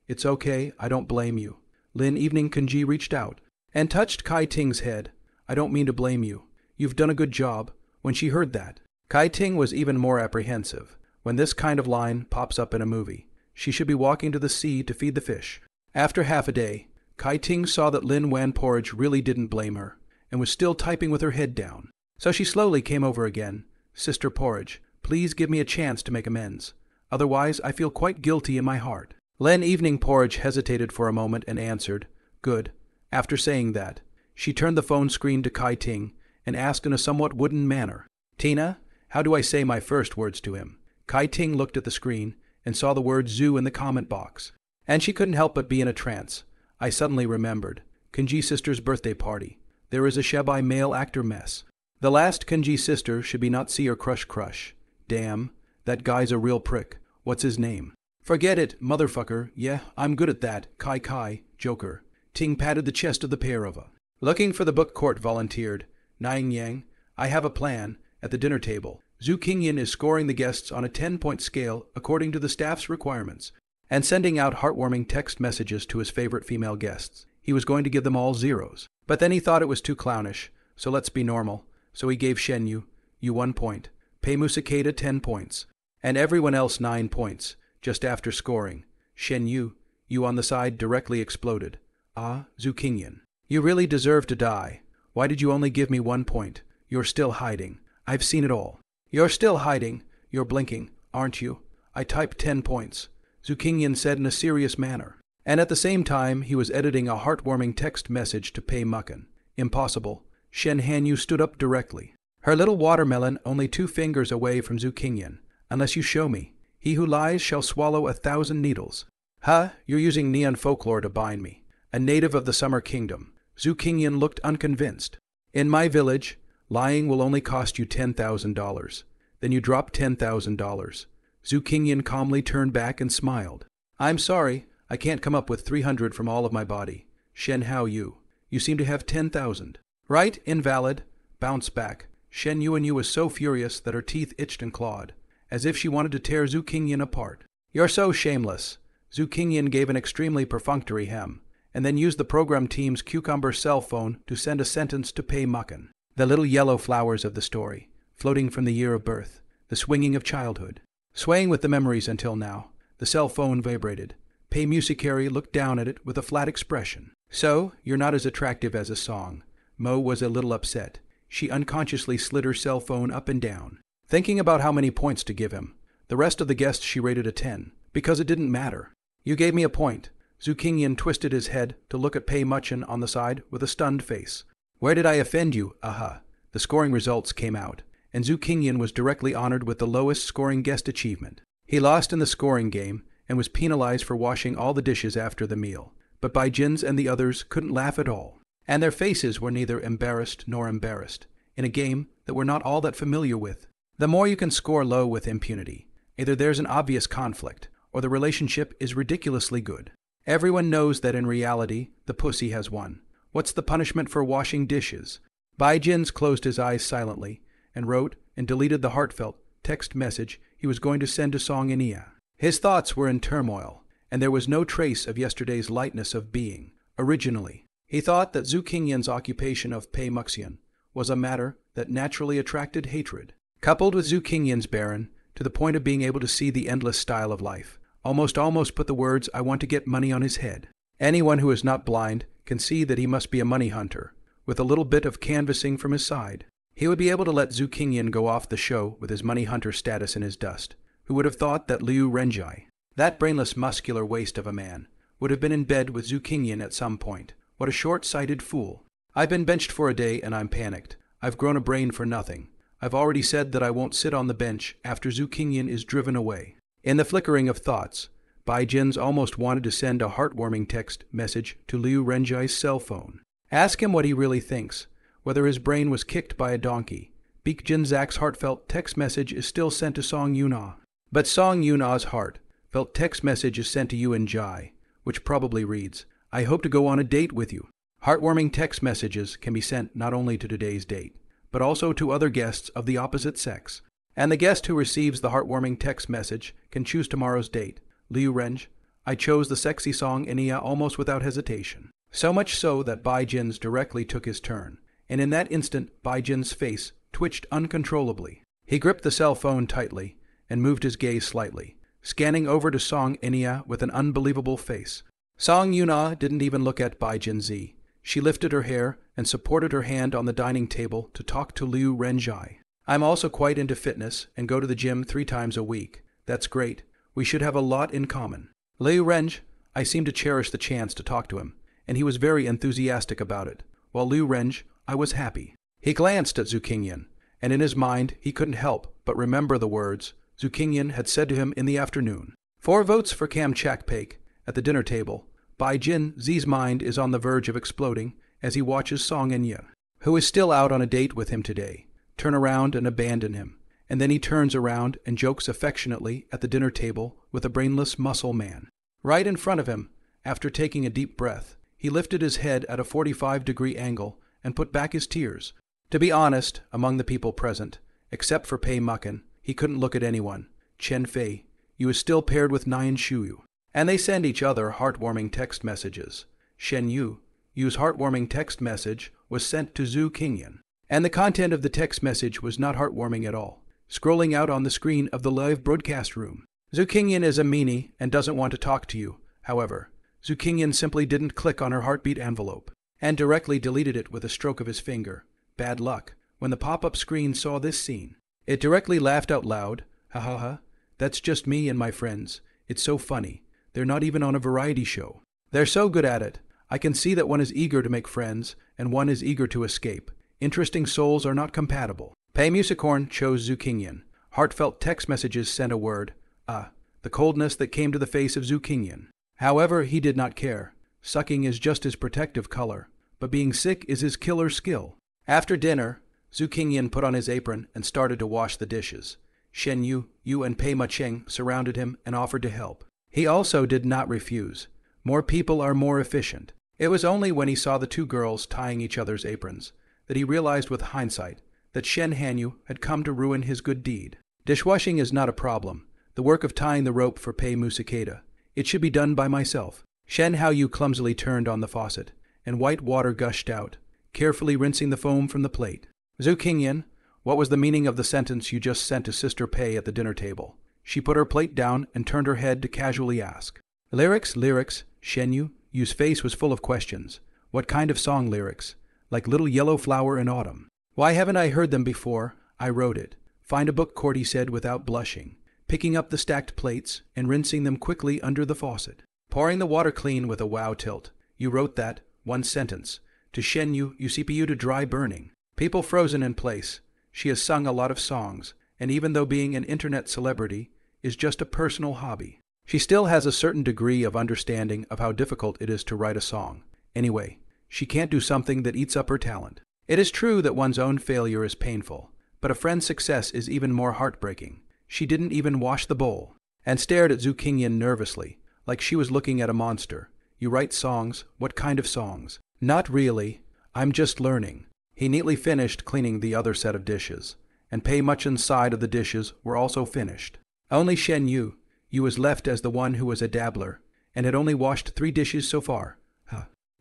It's okay, I don't blame you. Lin Evening Kanji reached out and touched Kai Ting's head. I don't mean to blame you. You've done a good job. When she heard that, Kai Ting was even more apprehensive. When this kind of line pops up in a movie, she should be walking to the sea to feed the fish. After half a day, Kai Ting saw that Lin Wan Porridge really didn't blame her, and was still typing with her head down. So she slowly came over again. Sister Porridge, please give me a chance to make amends. Otherwise, I feel quite guilty in my heart. Lin Evening Porridge hesitated for a moment and answered, Good. After saying that, she turned the phone screen to Kai Ting and asked in a somewhat wooden manner, Tina, how do I say my first words to him? Kai Ting looked at the screen and saw the word zoo in the comment box, and she couldn't help but be in a trance. I suddenly remembered. Kanji sister's birthday party. There is a Shebai male actor mess. The last Kanji sister should be not see or crush. Damn, that guy's a real prick. What's his name? Forget it, motherfucker. Yeah, I'm good at that. Kai, Joker. Ting patted the chest of the pair of a. Looking for the book court volunteered. Nying Yang, I have a plan. At the dinner table, Zhu Qingyan is scoring the guests on a 10-point scale according to the staff's requirements, and sending out heartwarming text messages to his favorite female guests. He was going to give them all zeros, but then he thought it was too clownish, so let's be normal. So he gave Shen Yu 1 point, Pei Musakeda 10 points, and everyone else 9 points. Just after scoring, Shen Yu on the side directly exploded. Zhu Qingyan, you really deserve to die. Why did you only give me 1 point? You're still hiding. I've seen it all. You're still hiding. You're blinking, aren't you? I typed 10 points, Zhu Qingyan said in a serious manner. And at the same time, he was editing a heartwarming text message to Pei Mucken. Impossible. Shen Hanyu stood up directly. Her little watermelon only 2 fingers away from Zhu Qingyan. Unless you show me. He who lies shall swallow 1,000 needles. You're using neon folklore to bind me. A native of the Summer Kingdom. Zhu Qingyan looked unconvinced. In my village, lying will only cost you $10,000. Then you drop $10,000. Zhu Qingyan calmly turned back and smiled. I'm sorry, I can't come up with 300 from all of my body. Shen Hao Yu. You seem to have 10,000. Right, invalid. Bounce back. Shen Yuan Yu was so furious that her teeth itched and clawed, as if she wanted to tear Zhu Qingyan apart. You're so shameless. Zhu Qingyan gave an extremely perfunctory hem, and then used the program team's cucumber cell phone to send a sentence to Pei Mucken. The little yellow flowers of the story, floating from the year of birth, the swinging of childhood. Swaying with the memories until now, the cell phone vibrated. Pei Musicari looked down at it with a flat expression. So, you're not as attractive as a song. Mo was a little upset. She unconsciously slid her cell phone up and down, thinking about how many points to give him. The rest of the guests she rated a 10, because it didn't matter. You gave me a point. Zhu Qingyan twisted his head to look at Pei Muchen on the side with a stunned face. Where did I offend you? Aha. The scoring results came out, and Zhu Qingyan was directly honored with the lowest scoring guest achievement. He lost in the scoring game and was penalized for washing all the dishes after the meal. But Bai Jin's and the others couldn't laugh at all, and their faces were neither embarrassed nor embarrassed, in a game that we're not all that familiar with. The more you can score low with impunity, either there's an obvious conflict, or the relationship is ridiculously good. Everyone knows that in reality, the pussy has won. What's the punishment for washing dishes? Bai Jins closed his eyes silently, and wrote and deleted the heartfelt text message he was going to send to Song Inia. His thoughts were in turmoil, and there was no trace of yesterday's lightness of being. Originally, he thought that Zhu Qingyan's occupation of Pei Muxian was a matter that naturally attracted hatred. Coupled with Zhu Qingyan's barren, to the point of being able to see the endless style of life, almost put the words, "I want to get money" on his head. Anyone who is not blind can see that he must be a money hunter, with a little bit of canvassing from his side. He would be able to let Zhu Qingyan go off the show with his money hunter status in his dust. Who would have thought that Liu Renjai, that brainless muscular waste of a man, would have been in bed with Zhu Qingyan at some point? What a short-sighted fool. I've been benched for a day and I'm panicked. I've grown a brain for nothing. I've already said that I won't sit on the bench after Zhu Qingyan is driven away. In the flickering of thoughts, Bai Jins almost wanted to send a heartwarming text message to Liu Renjai's cell phone. Ask him what he really thinks, whether his brain was kicked by a donkey. Beek Jinzak's heartfelt text message is still sent to Song Yuna. But Song Yuna's heartfelt text message is sent to Yuan Jai, which probably reads, "I hope to go on a date with you." Heartwarming text messages can be sent not only to today's date, but also to other guests of the opposite sex. And the guest who receives the heartwarming text message can choose tomorrow's date. Liu Renj, I chose the sexy song Inia almost without hesitation. So much so that Bai Jins directly took his turn, and in that instant Bai Jin's face twitched uncontrollably. He gripped the cell phone tightly and moved his gaze slightly, scanning over to Song Inia with an unbelievable face. Song Yuna didn't even look at Bai Jinzi. She lifted her hair and supported her hand on the dining table to talk to Liu Renjai. I'm also quite into fitness and go to the gym 3 times a week. That's great. We should have a lot in common. Liu Renj, I seemed to cherish the chance to talk to him, and he was very enthusiastic about it. While Liu Renj, I was happy. He glanced at Zhu Qingyan, and in his mind he couldn't help but remember the words Zhu Qingyan had said to him in the afternoon. 4 votes for Kam Chak Paik. At the dinner table, Bai Jin Zi's mind is on the verge of exploding as he watches Song Enya, who is still out on a date with him today, turn around and abandon him. And then he turns around and jokes affectionately at the dinner table with a brainless muscle man. Right in front of him, after taking a deep breath, he lifted his head at a 45-degree angle and put back his tears. To be honest, among the people present, except for Pei Mucken, he couldn't look at anyone. Chen Fei, you is still paired with Nian Shuyu. And they send each other heartwarming text messages. Shen Yu, Yu's heartwarming text message was sent to Zhu Qingyan. And the content of the text message was not heartwarming at all. Scrolling out on the screen of the live broadcast room. Zhu Qingyan is a meanie and doesn't want to talk to you. However, Zhu Qingyan simply didn't click on her heartbeat envelope and directly deleted it with a stroke of his finger. Bad luck. When the pop-up screen saw this scene, it directly laughed out loud. Ha ha ha. That's just me and my friends. It's so funny. They're not even on a variety show. They're so good at it. I can see that one is eager to make friends and one is eager to escape. Interesting souls are not compatible. Pei Musicorn chose Zhu Qingyan. Heartfelt text messages sent a word. The coldness that came to the face of Zhu Qingyan. However, he did not care. Sucking is just his protective color, but being sick is his killer skill. After dinner, Zhu Qingyan put on his apron and started to wash the dishes. Shen Yu, and Pei Macheng surrounded him and offered to help. He also did not refuse. More people are more efficient. It was only when he saw the two girls tying each other's aprons that he realized with hindsight that Shen Hanyu had come to ruin his good deed. Dishwashing is not a problem. The work of tying the rope for Pei Musakeda. It should be done by myself. Shen Hanyu clumsily turned on the faucet, and white water gushed out, carefully rinsing the foam from the plate. Zhu Qingyan, what was the meaning of the sentence you just sent to Sister Pei at the dinner table? She put her plate down and turned her head to casually ask. Lyrics, Shen Yu's face was full of questions. What kind of song lyrics? Like Little Yellow Flower in Autumn. Why haven't I heard them before? I wrote it. Find a book, Cordy said without blushing, picking up the stacked plates and rinsing them quickly under the faucet. Pouring the water clean with a wow tilt. You wrote that, one sentence. To Shen Yu CPU to dry burning. People frozen in place. She has sung a lot of songs, and even though being an internet celebrity is just a personal hobby, she still has a certain degree of understanding of how difficult it is to write a song. Anyway, she can't do something that eats up her talent. It is true that one's own failure is painful, but a friend's success is even more heartbreaking. She didn't even wash the bowl, and stared at Zhu Qingyan nervously, like she was looking at a monster. You write songs? What kind of songs? Not really. I'm just learning. He neatly finished cleaning the other set of dishes, and Pei Muchen's side of the dishes were also finished. Only Shen Yu was left as the one who was a dabbler, and had only washed 3 dishes so far.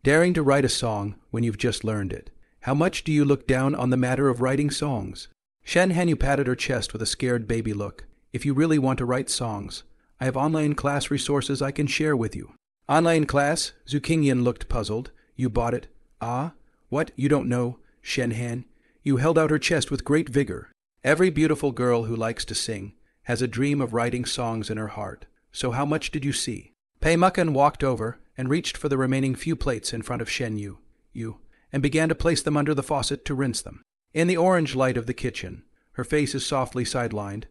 Daring to write a song when you've just learned it. How much do you look down on the matter of writing songs? Shen Hanyu patted her chest with a scared baby look. If you really want to write songs, I have online class resources I can share with you. Online class? Zhu Qingyan looked puzzled. You bought it? Ah? What? You don't know? Shen Han. You held out her chest with great vigor. Every beautiful girl who likes to sing has a dream of writing songs in her heart. So how much did you see? Pei Mucken walked over and reached for the remaining few plates in front of Shen Yu, and began to place them under the faucet to rinse them. In the orange light of the kitchen, her face is softly sidelined.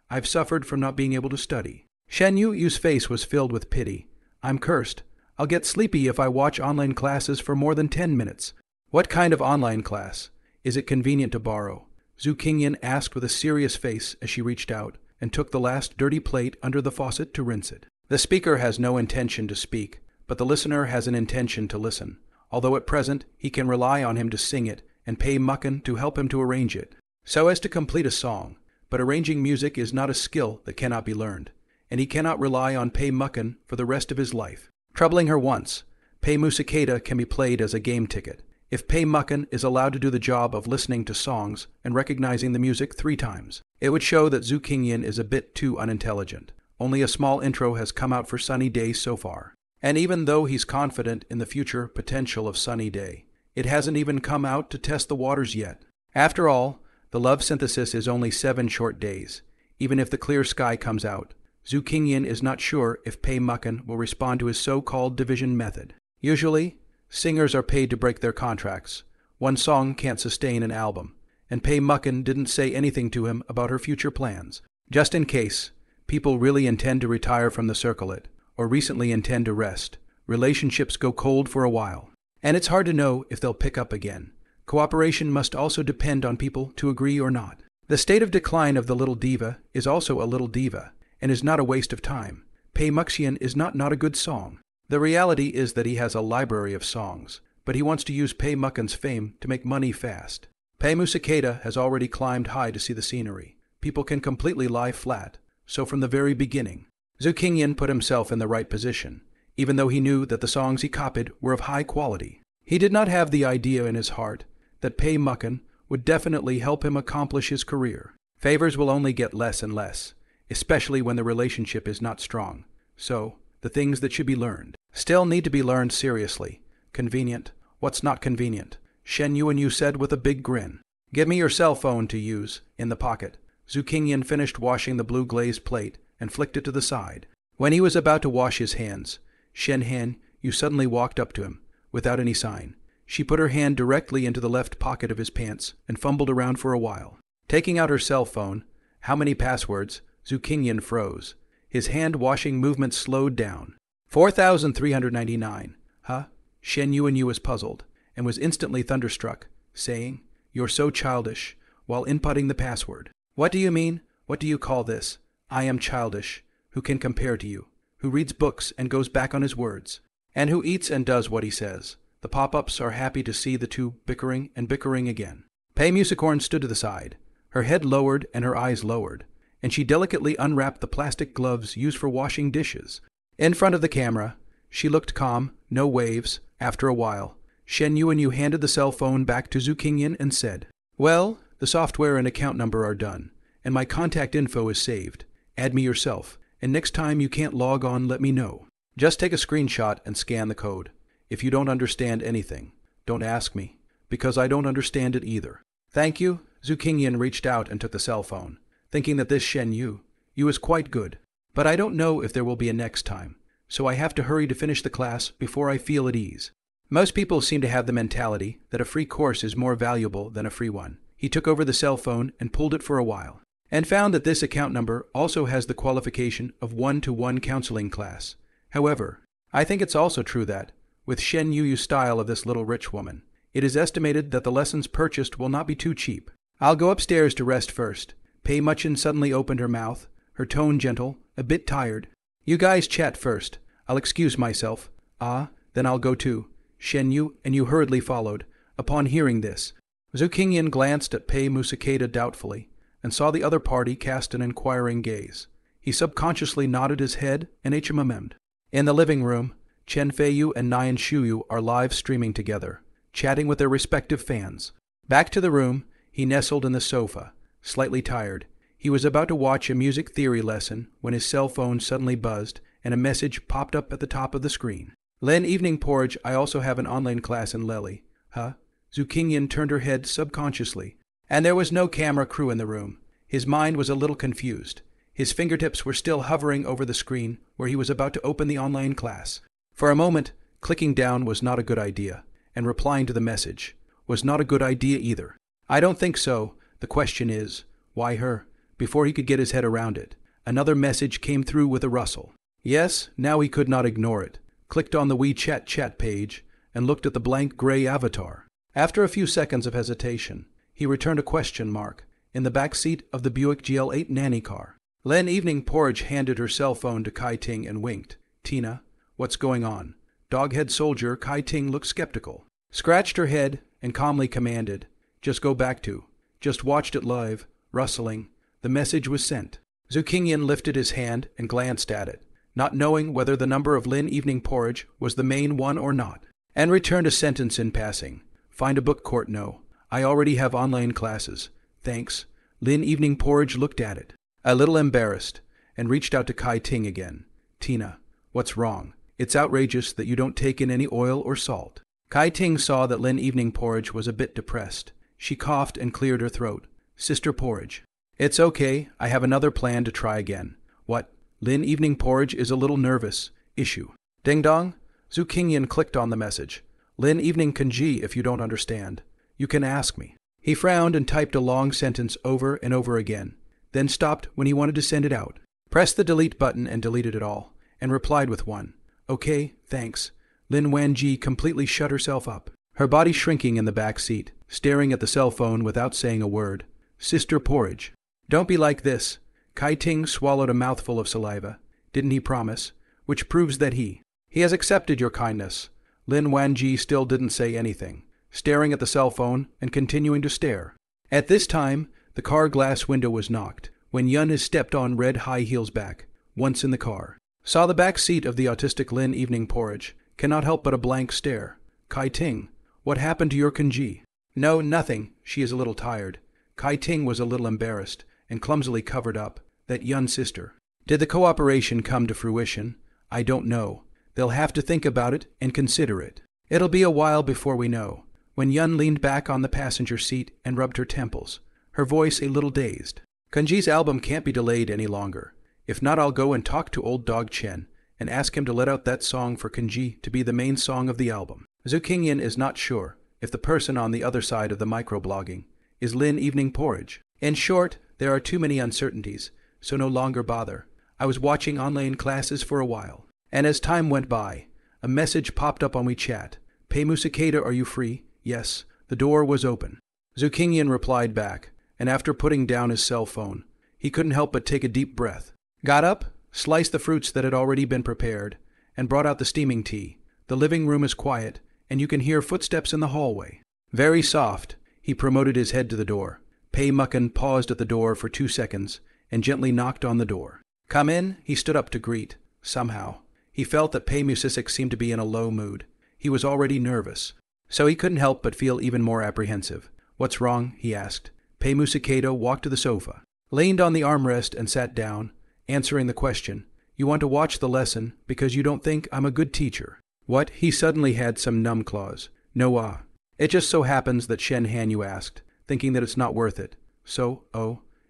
I've suffered from not being able to study. Shen Yu's face was filled with pity. I'm cursed. I'll get sleepy if I watch online classes for more than 10 minutes. What kind of online class? Is it convenient to borrow? Zhu Qingyan asked with a serious face as she reached out and took the last dirty plate under the faucet to rinse it. The speaker has no intention to speak, but the listener has an intention to listen, although at present he can rely on him to sing it and pay Mucken to help him to arrange it, so as to complete a song. But arranging music is not a skill that cannot be learned, and he cannot rely on Pei Mucken for the rest of his life. Troubling her once, Pei Musakeda can be played as a game ticket. If Pei Mucken is allowed to do the job of listening to songs and recognizing the music 3 times, it would show that Zhu Qingyan is a bit too unintelligent. Only a small intro has come out for Sunny Day so far. And even though he's confident in the future potential of Sunny Day, it hasn't even come out to test the waters yet. After all, the love synthesis is only 7 short days. Even if the clear sky comes out, Zhu Qingyan is not sure if Pei Mucken will respond to his so-called division method. Usually, singers are paid to break their contracts. One song can't sustain an album, and Pei Mucken didn't say anything to him about her future plans. Just in case people really intend to retire from the circlet, or recently intend to rest, relationships go cold for a while, and it's hard to know if they'll pick up again. Cooperation must also depend on people to agree or not. The state of decline of the little diva is also a little diva, and is not a waste of time. Pei Muxian is not a good song. The reality is that he has a library of songs, but he wants to use Pei Mucken's fame to make money fast. Pei Musakeda has already climbed high to see the scenery. People can completely lie flat, so from the very beginning, Zhu Qingyan put himself in the right position, even though he knew that the songs he copied were of high quality. He did not have the idea in his heart that Pei Mucken would definitely help him accomplish his career. Favors will only get less and less, especially when the relationship is not strong. So, the things that should be learned still need to be learned seriously. Convenient. What's not convenient? Shen Yu said with a big grin. Give me your cell phone to use, in the pocket. Zhu Qingyan finished washing the blue glazed plate and flicked it to the side. When he was about to wash his hands, Shen Han Yu suddenly walked up to him, without any sign. She put her hand directly into the left pocket of his pants and fumbled around for a while. Taking out her cell phone, how many passwords? Zhu Qingyan froze. His hand-washing movement slowed down. 4,399. Huh? Shen Yu was puzzled, and was instantly thunderstruck, saying, You're so childish, while inputting the password. What do you mean? What do you call this? I am childish. Who can compare to you? Who reads books and goes back on his words? and who eats and does what he says. The pop-ups are happy to see the two bickering and bickering again. Pei Musicorn stood to the side, her head lowered and her eyes lowered, and she delicately unwrapped the plastic gloves used for washing dishes. In front of the camera, she looked calm, no waves. After a while, Shen Yu and Yu handed the cell phone back to Zhu Qingyan and said, "Well, the software and account number are done, and my contact info is saved. Add me yourself, and next time you can't log on, let me know. Just take a screenshot and scan the code. If you don't understand anything, don't ask me, because I don't understand it either." "Thank you." Zhu Qingyan reached out and took the cell phone, thinking that this Shen Yu is quite good. But I don't know if there will be a next time, so I have to hurry to finish the class before I feel at ease. Most people seem to have the mentality that a free course is more valuable than a free one. He took over the cell phone and pulled it for a while, and found that this account number also has the qualification of one-to-one counseling class. However, I think it's also true that, with Shen Yu's style of this little rich woman, it is estimated that the lessons purchased will not be too cheap. "I'll go upstairs to rest first." Pei Muchin suddenly opened her mouth, her tone gentle, a bit tired. "You guys chat first. I'll excuse myself." "Ah, then I'll go too." Shen Yu and Yu hurriedly followed. Upon hearing this, Zhu Qingyan glanced at Pei Musakeda doubtfully, and saw the other party cast an inquiring gaze. He subconsciously nodded his head and HMM'd. In the living room, Chen Feiyu and Nian Shuyu are live streaming together, chatting with their respective fans. Back to the room, he nestled in the sofa, slightly tired. He was about to watch a music theory lesson when his cell phone suddenly buzzed and a message popped up at the top of the screen. "Len, evening porridge, I also have an online class in Lely." "Huh?" Zhu Qingyan turned her head subconsciously, and there was no camera crew in the room. His mind was a little confused. His fingertips were still hovering over the screen where he was about to open the online class. For a moment, clicking down was not a good idea, and replying to the message was not a good idea either. "I don't think so. The question is, why her?" Before he could get his head around it, another message came through with a rustle. Yes, now he could not ignore it. Clicked on the WeChat chat page and looked at the blank gray avatar. After a few seconds of hesitation, he returned a question mark in the back seat of the Buick GL8 nanny car. Len, evening porridge, handed her cell phone to Kai Ting and winked. "Tina, what's going on?" Doghead soldier Kai Ting looked skeptical, scratched her head, and calmly commanded, "Just go back to." Just watched it live, rustling. The message was sent. Zhu Qingyan lifted his hand and glanced at it, not knowing whether the number of Lin evening porridge was the main one or not, and returned a sentence in passing. "Find a book court, no. I already have online classes. Thanks." Lin evening porridge looked at it, a little embarrassed, and reached out to Kai Ting again. "Tina, what's wrong? It's outrageous that you don't take in any oil or salt." Kai Ting saw that Lin evening porridge was a bit depressed. She coughed and cleared her throat. "Sister porridge." "It's okay. I have another plan to try again." "What?" Lin evening porridge is a little nervous. Issue. Ding dong. Zhu Qingyan clicked on the message. "Lin evening kanji, if you don't understand. You can ask me." He frowned and typed a long sentence over and over again, then stopped when he wanted to send it out. Pressed the delete button and deleted it all, and replied with one. "Okay, thanks." Lin Wanji completely shut herself up, her body shrinking in the back seat, staring at the cell phone without saying a word. Sister porridge. "Don't be like this." Kai Ting swallowed a mouthful of saliva. "Didn't he promise?" Which proves that he has accepted your kindness. Lin Wanji still didn't say anything, staring at the cell phone and continuing to stare. At this time, the car glass window was knocked, when Yun has stepped on red high heels back, once in the car. Saw the back seat of the autistic Lin evening porridge, cannot help but a blank stare. "Kai Ting, what happened to your kanji?" "No, nothing. She is a little tired." Kai Ting was a little embarrassed, and clumsily covered up. "That Yun's sister." "Did the cooperation come to fruition?" "I don't know. They'll have to think about it and consider it. It'll be a while before we know." When Yun leaned back on the passenger seat and rubbed her temples, her voice a little dazed. "Kanji's album can't be delayed any longer. If not, I'll go and talk to old dog Chen and ask him to let out that song for Kanji to be the main song of the album." Zhu Qingyan is not sure if the person on the other side of the microblogging is Lin evening porridge. In short, there are too many uncertainties, so no longer bother. I was watching online classes for a while, and as time went by, a message popped up on WeChat. "Pei Musakeda, are you free?" "Yes." The door was open. Zhu Qingyan replied back, and after putting down his cell phone, he couldn't help but take a deep breath. Got up, sliced the fruits that had already been prepared, and brought out the steaming tea. The living room is quiet, and you can hear footsteps in the hallway. Very soft. He promoted his head to the door. Pei Muckin paused at the door for 2 seconds and gently knocked on the door. Come in, he stood up to greet. Somehow, he felt that Pei Musisic seemed to be in a low mood. He was already nervous, so he couldn't help but feel even more apprehensive. What's wrong? He asked. Pei Musicado walked to the sofa, leaned on the armrest and sat down, answering the question. You want to watch the lesson because you don't think I'm a good teacher. What? He suddenly had some numb claws. No, It just so happens that Shen Hanyu asked, thinking that it's not worth it. So,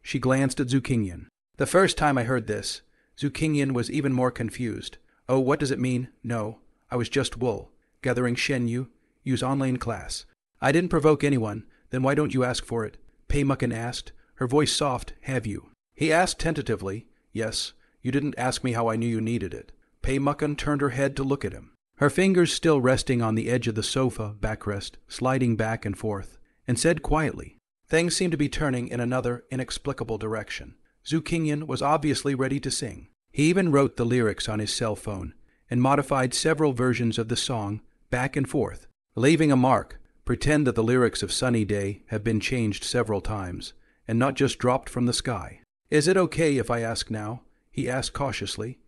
she glanced at Zhu Qingyan. The first time I heard this, Zhu Qingyan was even more confused. Oh, what does it mean? No, I was just Wool, gathering Shen Yu's online class. I didn't provoke anyone, then why don't you ask for it? Pei Muckin asked, her voice soft. Have you? He asked tentatively. Yes, you didn't ask me how I knew you needed it. Pei Muckin turned her head to look at him, her fingers still resting on the edge of the sofa backrest, sliding back and forth, and said quietly. Things seemed to be turning in another inexplicable direction. Zhu Qingyan was obviously ready to sing. He even wrote the lyrics on his cell phone and modified several versions of the song back and forth, leaving a mark. Pretend that the lyrics of Sunny Day have been changed several times and not just dropped from the sky. Is it okay if I ask now? He asked cautiously.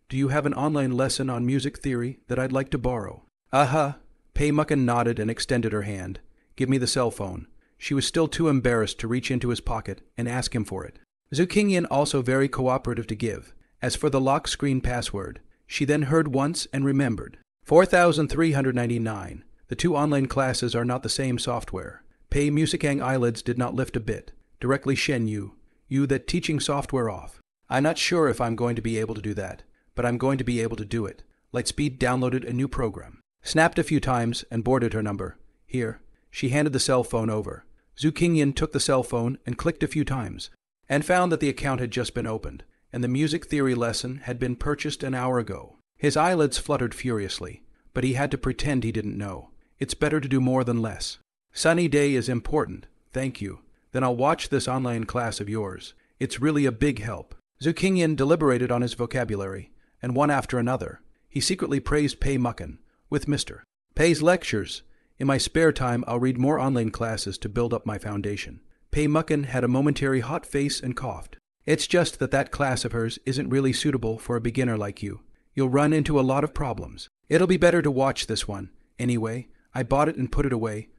Do you have an online lesson on music theory that I'd like to borrow? Pei Muckin nodded and extended her hand. Give me the cell phone. She was still too embarrassed to reach into his pocket and ask him for it. Zhu Qingyan also very cooperative to give. As for the lock screen password, she then heard once and remembered. 4,399. The 2 online classes are not the same software. Pei Musicang eyelids did not lift a bit. Directly Shen you that teaching software off. I'm not sure if I'm going to be able to do that, but I'm going to be able to do it. Lightspeed downloaded a new program, snapped a few times and boarded her number. Here. She handed the cell phone over. Zhu Qingyan took the cell phone and clicked a few times, and found that the account had just been opened, and the music theory lesson had been purchased an hour ago. His eyelids fluttered furiously, but he had to pretend he didn't know. It's better to do more than less. Sunny Day is important. Thank you. Then I'll watch this online class of yours. It's really a big help. Zhu Qingyan deliberated on his vocabulary, and one after another, he secretly praised Pei Muckin, with Mr. Pei's lectures. In my spare time, I'll read more online classes to build up my foundation. Pei Muckin had a momentary hot face and coughed. It's just that class of hers isn't really suitable for a beginner like you. You'll run into a lot of problems. It'll be better to watch this one. Anyway, I bought it and put it away.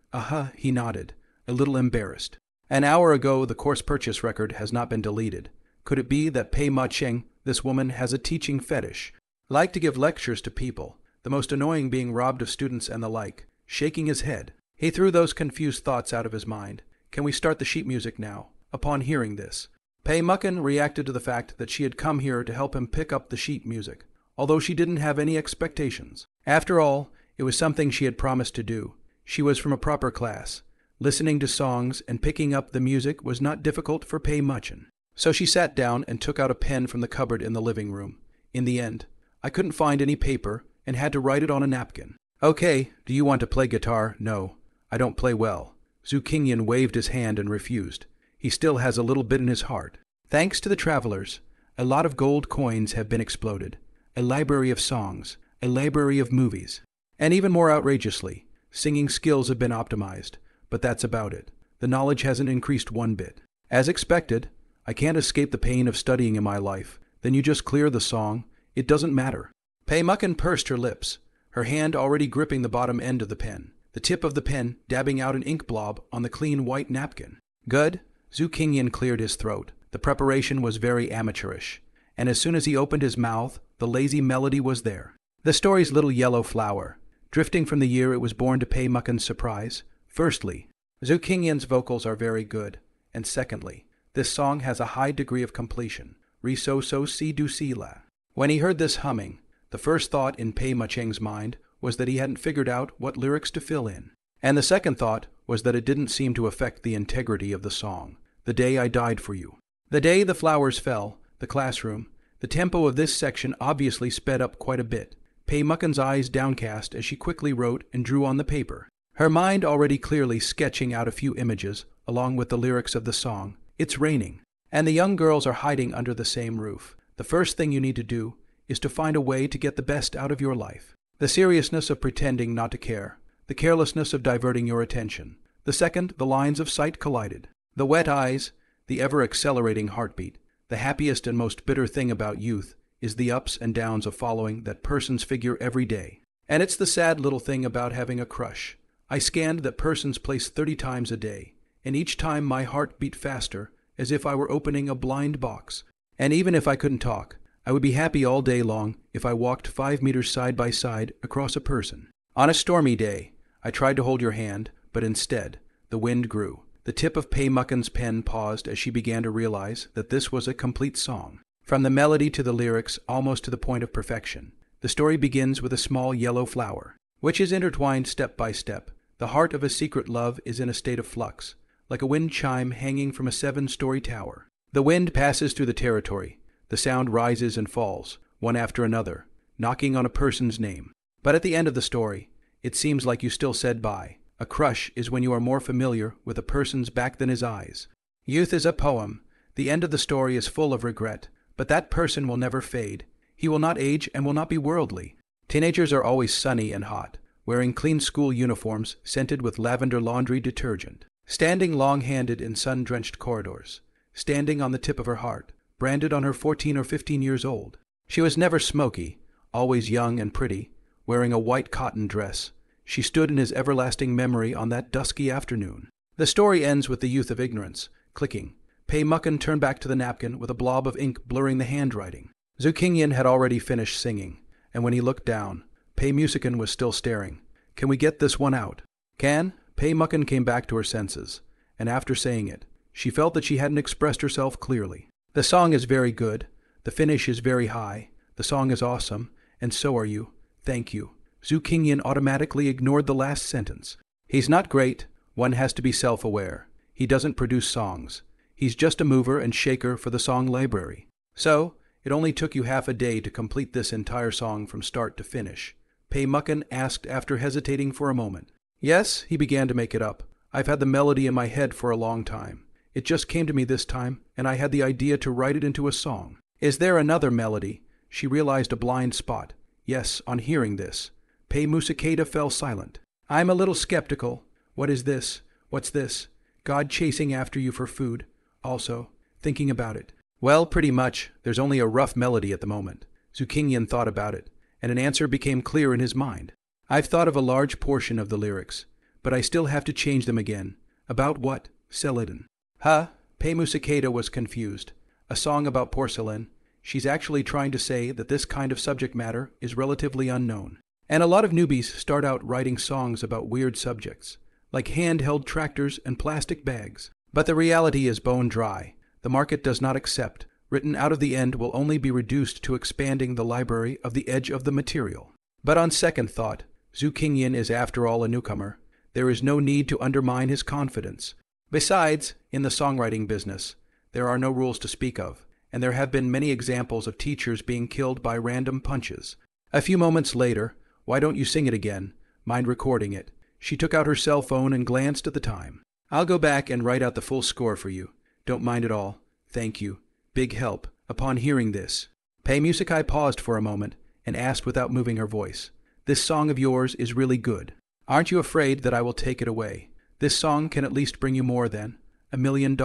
He nodded, a little embarrassed. An hour ago, the course purchase record has not been deleted. Could it be that Pei Ma Cheng, this woman, has a teaching fetish? Like to give lectures to people, the most annoying being robbed of students and the like. Shaking his head, he threw those confused thoughts out of his mind. Can we start the sheet music now? Upon hearing this, Pei Muckin reacted to the fact that she had come here to help him pick up the sheet music, although she didn't have any expectations. After all, it was something she had promised to do. She was from a proper class. Listening to songs and picking up the music was not difficult for Pei Muchin. So she sat down and took out a pen from the cupboard in the living room. In the end, I couldn't find any paper and had to write it on a napkin. Okay, do you want to play guitar? No, I don't play well. Zhu Qingyan waved his hand and refused. He still has a little bit in his heart. Thanks to the travelers, a lot of gold coins have been exploded, a library of songs, a library of movies, and even more outrageously, singing skills have been optimized, but that's about it. The knowledge hasn't increased one bit. As expected, I can't escape the pain of studying in my life. Then you just clear the song. It doesn't matter. Pei Muckin pursed her lips, her hand already gripping the bottom end of the pen, the tip of the pen dabbing out an ink blob on the clean white napkin. Good. Zhu Qingyan cleared his throat. The preparation was very amateurish, and as soon as he opened his mouth, the lazy melody was there. The story's Little Yellow Flower, drifting from the year it was born to Pei Muckin's surprise. Firstly, Zhu Qingyan's vocals are very good, and secondly, this song has a high degree of completion. Re so so si do si la. When he heard this humming, the first thought in Pei Ma-cheng's mind was that he hadn't figured out what lyrics to fill in. And the second thought was that it didn't seem to affect the integrity of the song. The Day I Died for You. The day the flowers fell, the classroom, the tempo of this section obviously sped up quite a bit. Pei Muckin's eyes downcast as she quickly wrote and drew on the paper, her mind already clearly sketching out a few images along with the lyrics of the song. It's raining, and the young girls are hiding under the same roof. The first thing you need to do is to find a way to get the best out of your life. The seriousness of pretending not to care. The carelessness of diverting your attention. The second, the lines of sight collided. The wet eyes, the ever-accelerating heartbeat. The happiest and most bitter thing about youth is the ups and downs of following that person's figure every day. And it's the sad little thing about having a crush. I scanned that person's place 30 times a day, and each time my heart beat faster, as if I were opening a blind box. And even if I couldn't talk, I would be happy all day long if I walked 5 meters side by side across a person. On a stormy day, I tried to hold your hand, but instead, the wind grew. The tip of Pei Mucken's pen paused as she began to realize that this was a complete song. From the melody to the lyrics, almost to the point of perfection. The story begins with a small yellow flower, which is intertwined step by step. The heart of a secret love is in a state of flux, like a wind chime hanging from a 7-story tower. The wind passes through the territory. The sound rises and falls, one after another, knocking on a person's name. But at the end of the story, it seems like you still said bye. A crush is when you are more familiar with a person's back than his eyes. Youth is a poem. The end of the story is full of regret, but that person will never fade. He will not age and will not be worldly. Teenagers are always sunny and hot, wearing clean school uniforms scented with lavender laundry detergent, standing long-handed in sun-drenched corridors, standing on the tip of her heart, branded on her 14 or 15 years old. She was never smoky, always young and pretty, wearing a white cotton dress. She stood in his everlasting memory on that dusky afternoon. The story ends with the youth of ignorance, clicking. Pei Mucken turned back to the napkin with a blob of ink blurring the handwriting. Zhu Qingyan had already finished singing, and when he looked down, Pei Musican was still staring. Can we get this one out? Can? Pei Mucken came back to her senses, and after saying it, she felt that she hadn't expressed herself clearly. The song is very good, the finish is very high, the song is awesome, and so are you. Thank you. Zhu Qingyan automatically ignored the last sentence. He's not great, one has to be self-aware. He doesn't produce songs. He's just a mover and shaker for the song library. So, it only took you half a day to complete this entire song from start to finish. Pei Mucken asked after hesitating for a moment. Yes, he began to make it up. I've had the melody in my head for a long time. It just came to me this time, and I had the idea to write it into a song. Is there another melody? She realized a blind spot. Yes, on hearing this. Pei Musicata fell silent. I'm a little skeptical. What is this? What's this? God chasing after you for food. Also, thinking about it. Well, pretty much. There's only a rough melody at the moment. Zhu Qingyan thought about it, and an answer became clear in his mind. I've thought of a large portion of the lyrics, but I still have to change them again. About what? Celadon. Huh? Pei Musicata was confused. A song about porcelain. She's actually trying to say that this kind of subject matter is relatively unknown. And a lot of newbies start out writing songs about weird subjects, like handheld tractors and plastic bags. But the reality is bone dry. The market does not accept. Written out of the end will only be reduced to expanding the library of the edge of the material. But on second thought, Zhu Qingyan is after all a newcomer. There is no need to undermine his confidence. Besides, in the songwriting business, there are no rules to speak of, and there have been many examples of teachers being killed by random punches. A few moments later, why don't you sing it again? Mind recording it? She took out her cell phone and glanced at the time. I'll go back and write out the full score for you. Don't mind at all. Thank you. Big help. Upon hearing this, Pei Musikai paused for a moment and asked without moving her voice, This song of yours is really good. Aren't you afraid that I will take it away? This song can at least bring you more than $1 million.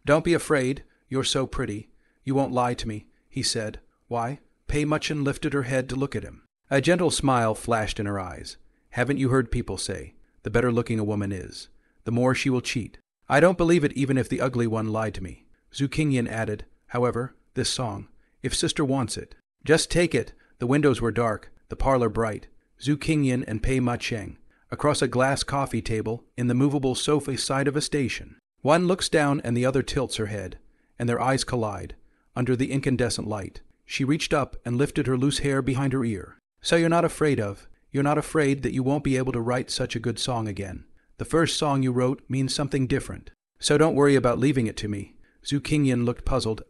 Don't be afraid. You're so pretty. You won't lie to me, he said. Why? Pei Muchen lifted her head to look at him. A gentle smile flashed in her eyes. Haven't you heard people say, the better looking a woman is, the more she will cheat? I don't believe it even if the ugly one lied to me. Zhu Qingyan added, however, this song, if sister wants it. Just take it. The windows were dark, the parlor bright. Zhu Qingyan and Pei Ma-cheng, across a glass coffee table in the movable sofa side of a station. One looks down and the other tilts her head, and their eyes collide. Under the incandescent light, she reached up and lifted her loose hair behind her ear. So you're not afraid that you won't be able to write such a good song again. The first song you wrote means something different. So don't worry about leaving it to me. Zhu Qingyan looked puzzled.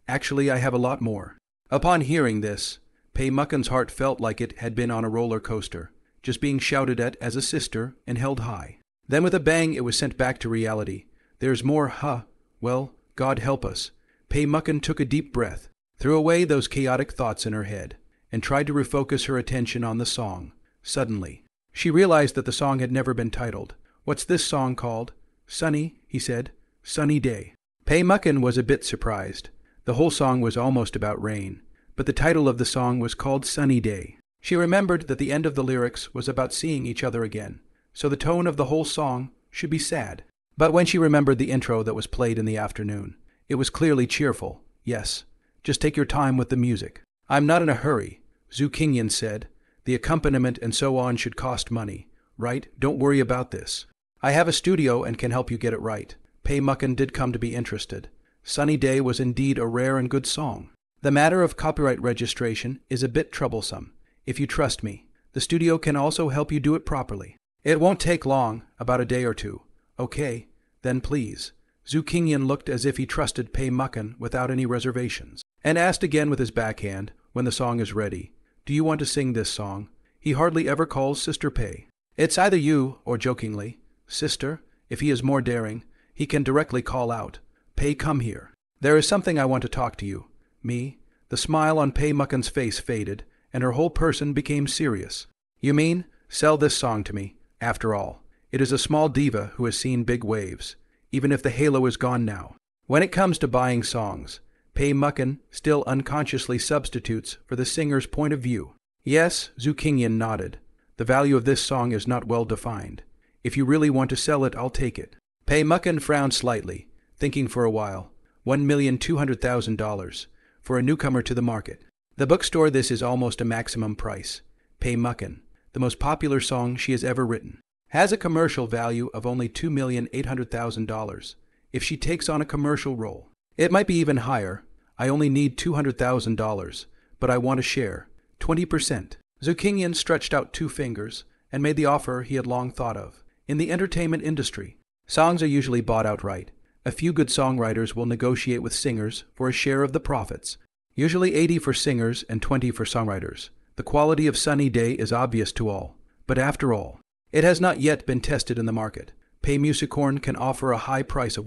Actually I have a lot more. Upon hearing this, Pei Mucken's heart felt like it had been on a roller coaster, just being shouted at as a sister and held high. Then with a bang it was sent back to reality. There's more, Well, God help us. Pei Mucken took a deep breath, threw away those chaotic thoughts in her head, and tried to refocus her attention on the song. Suddenly, she realized that the song had never been titled. "What's this song called?" "Sunny," he said. "Sunny Day." Pei Muckin was a bit surprised. The whole song was almost about rain, but the title of the song was called Sunny Day. She remembered that the end of the lyrics was about seeing each other again, so the tone of the whole song should be sad. But when she remembered the intro that was played in the afternoon, it was clearly cheerful. "Yes, just take your time with the music." "I'm not in a hurry," Zhu Qingyan said. "The accompaniment and so on should cost money, right? Don't worry about this. I have a studio and can help you get it right." Pei Muckin did come to be interested. Sunny Day was indeed a rare and good song. "The matter of copyright registration is a bit troublesome. If you trust me, the studio can also help you do it properly. It won't take long, about a day or two." "Okay, then please." Zhu Qingyan looked as if he trusted Pei Muckin without any reservations, and asked again with his backhand, "When the song is ready, do you want to sing this song?" He hardly ever calls Sister Pei. "It's either you," or jokingly, "Sister." If he is more daring, he can directly call out, "Pei, come here. There is something I want to talk to you." "Me?" The smile on Pei Muckin's face faded, and her whole person became serious. "You mean, sell this song to me. After all, it is a small diva who has seen big waves, even if the halo is gone now." When it comes to buying songs, Pei Muckin still unconsciously substitutes for the singer's point of view. "Yes," Zhu Qingyan nodded. "The value of this song is not well defined. If you really want to sell it, I'll take it." Pei Muckin frowned slightly, thinking for a while. $1,200,000 for a newcomer to the market. The bookstore, this is almost a maximum price. Pei Muckin, the most popular song she has ever written, has a commercial value of only $2,800,000. If she takes on a commercial role, it might be even higher. "I only need $200,000, but I want a share, 20%. Zhu Qingyan stretched out 2 fingers and made the offer he had long thought of. In the entertainment industry, songs are usually bought outright. A few good songwriters will negotiate with singers for a share of the profits. Usually 80 for singers and 20 for songwriters. The quality of Sunny Day is obvious to all, but after all, it has not yet been tested in the market. Pei Musicorn can offer a high price of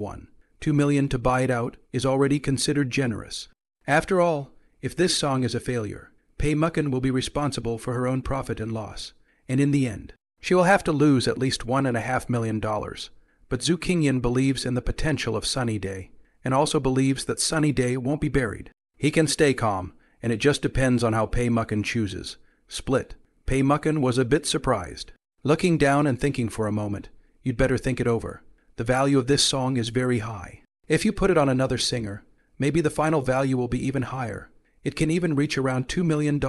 $2 million to buy it out is already considered generous. After all, if this song is a failure, Pei Muckin will be responsible for her own profit and loss, and in the end, she will have to lose at least $1.5 million. But Zhu Qingyan believes in the potential of Sunny Day, and also believes that Sunny Day won't be buried. He can stay calm, and it just depends on how Pei Muckin chooses. Split. Pei Muckin was a bit surprised. Looking down and thinking for a moment, "You'd better think it over. The value of this song is very high. If you put it on another singer, maybe the final value will be even higher. It can even reach around $2 million.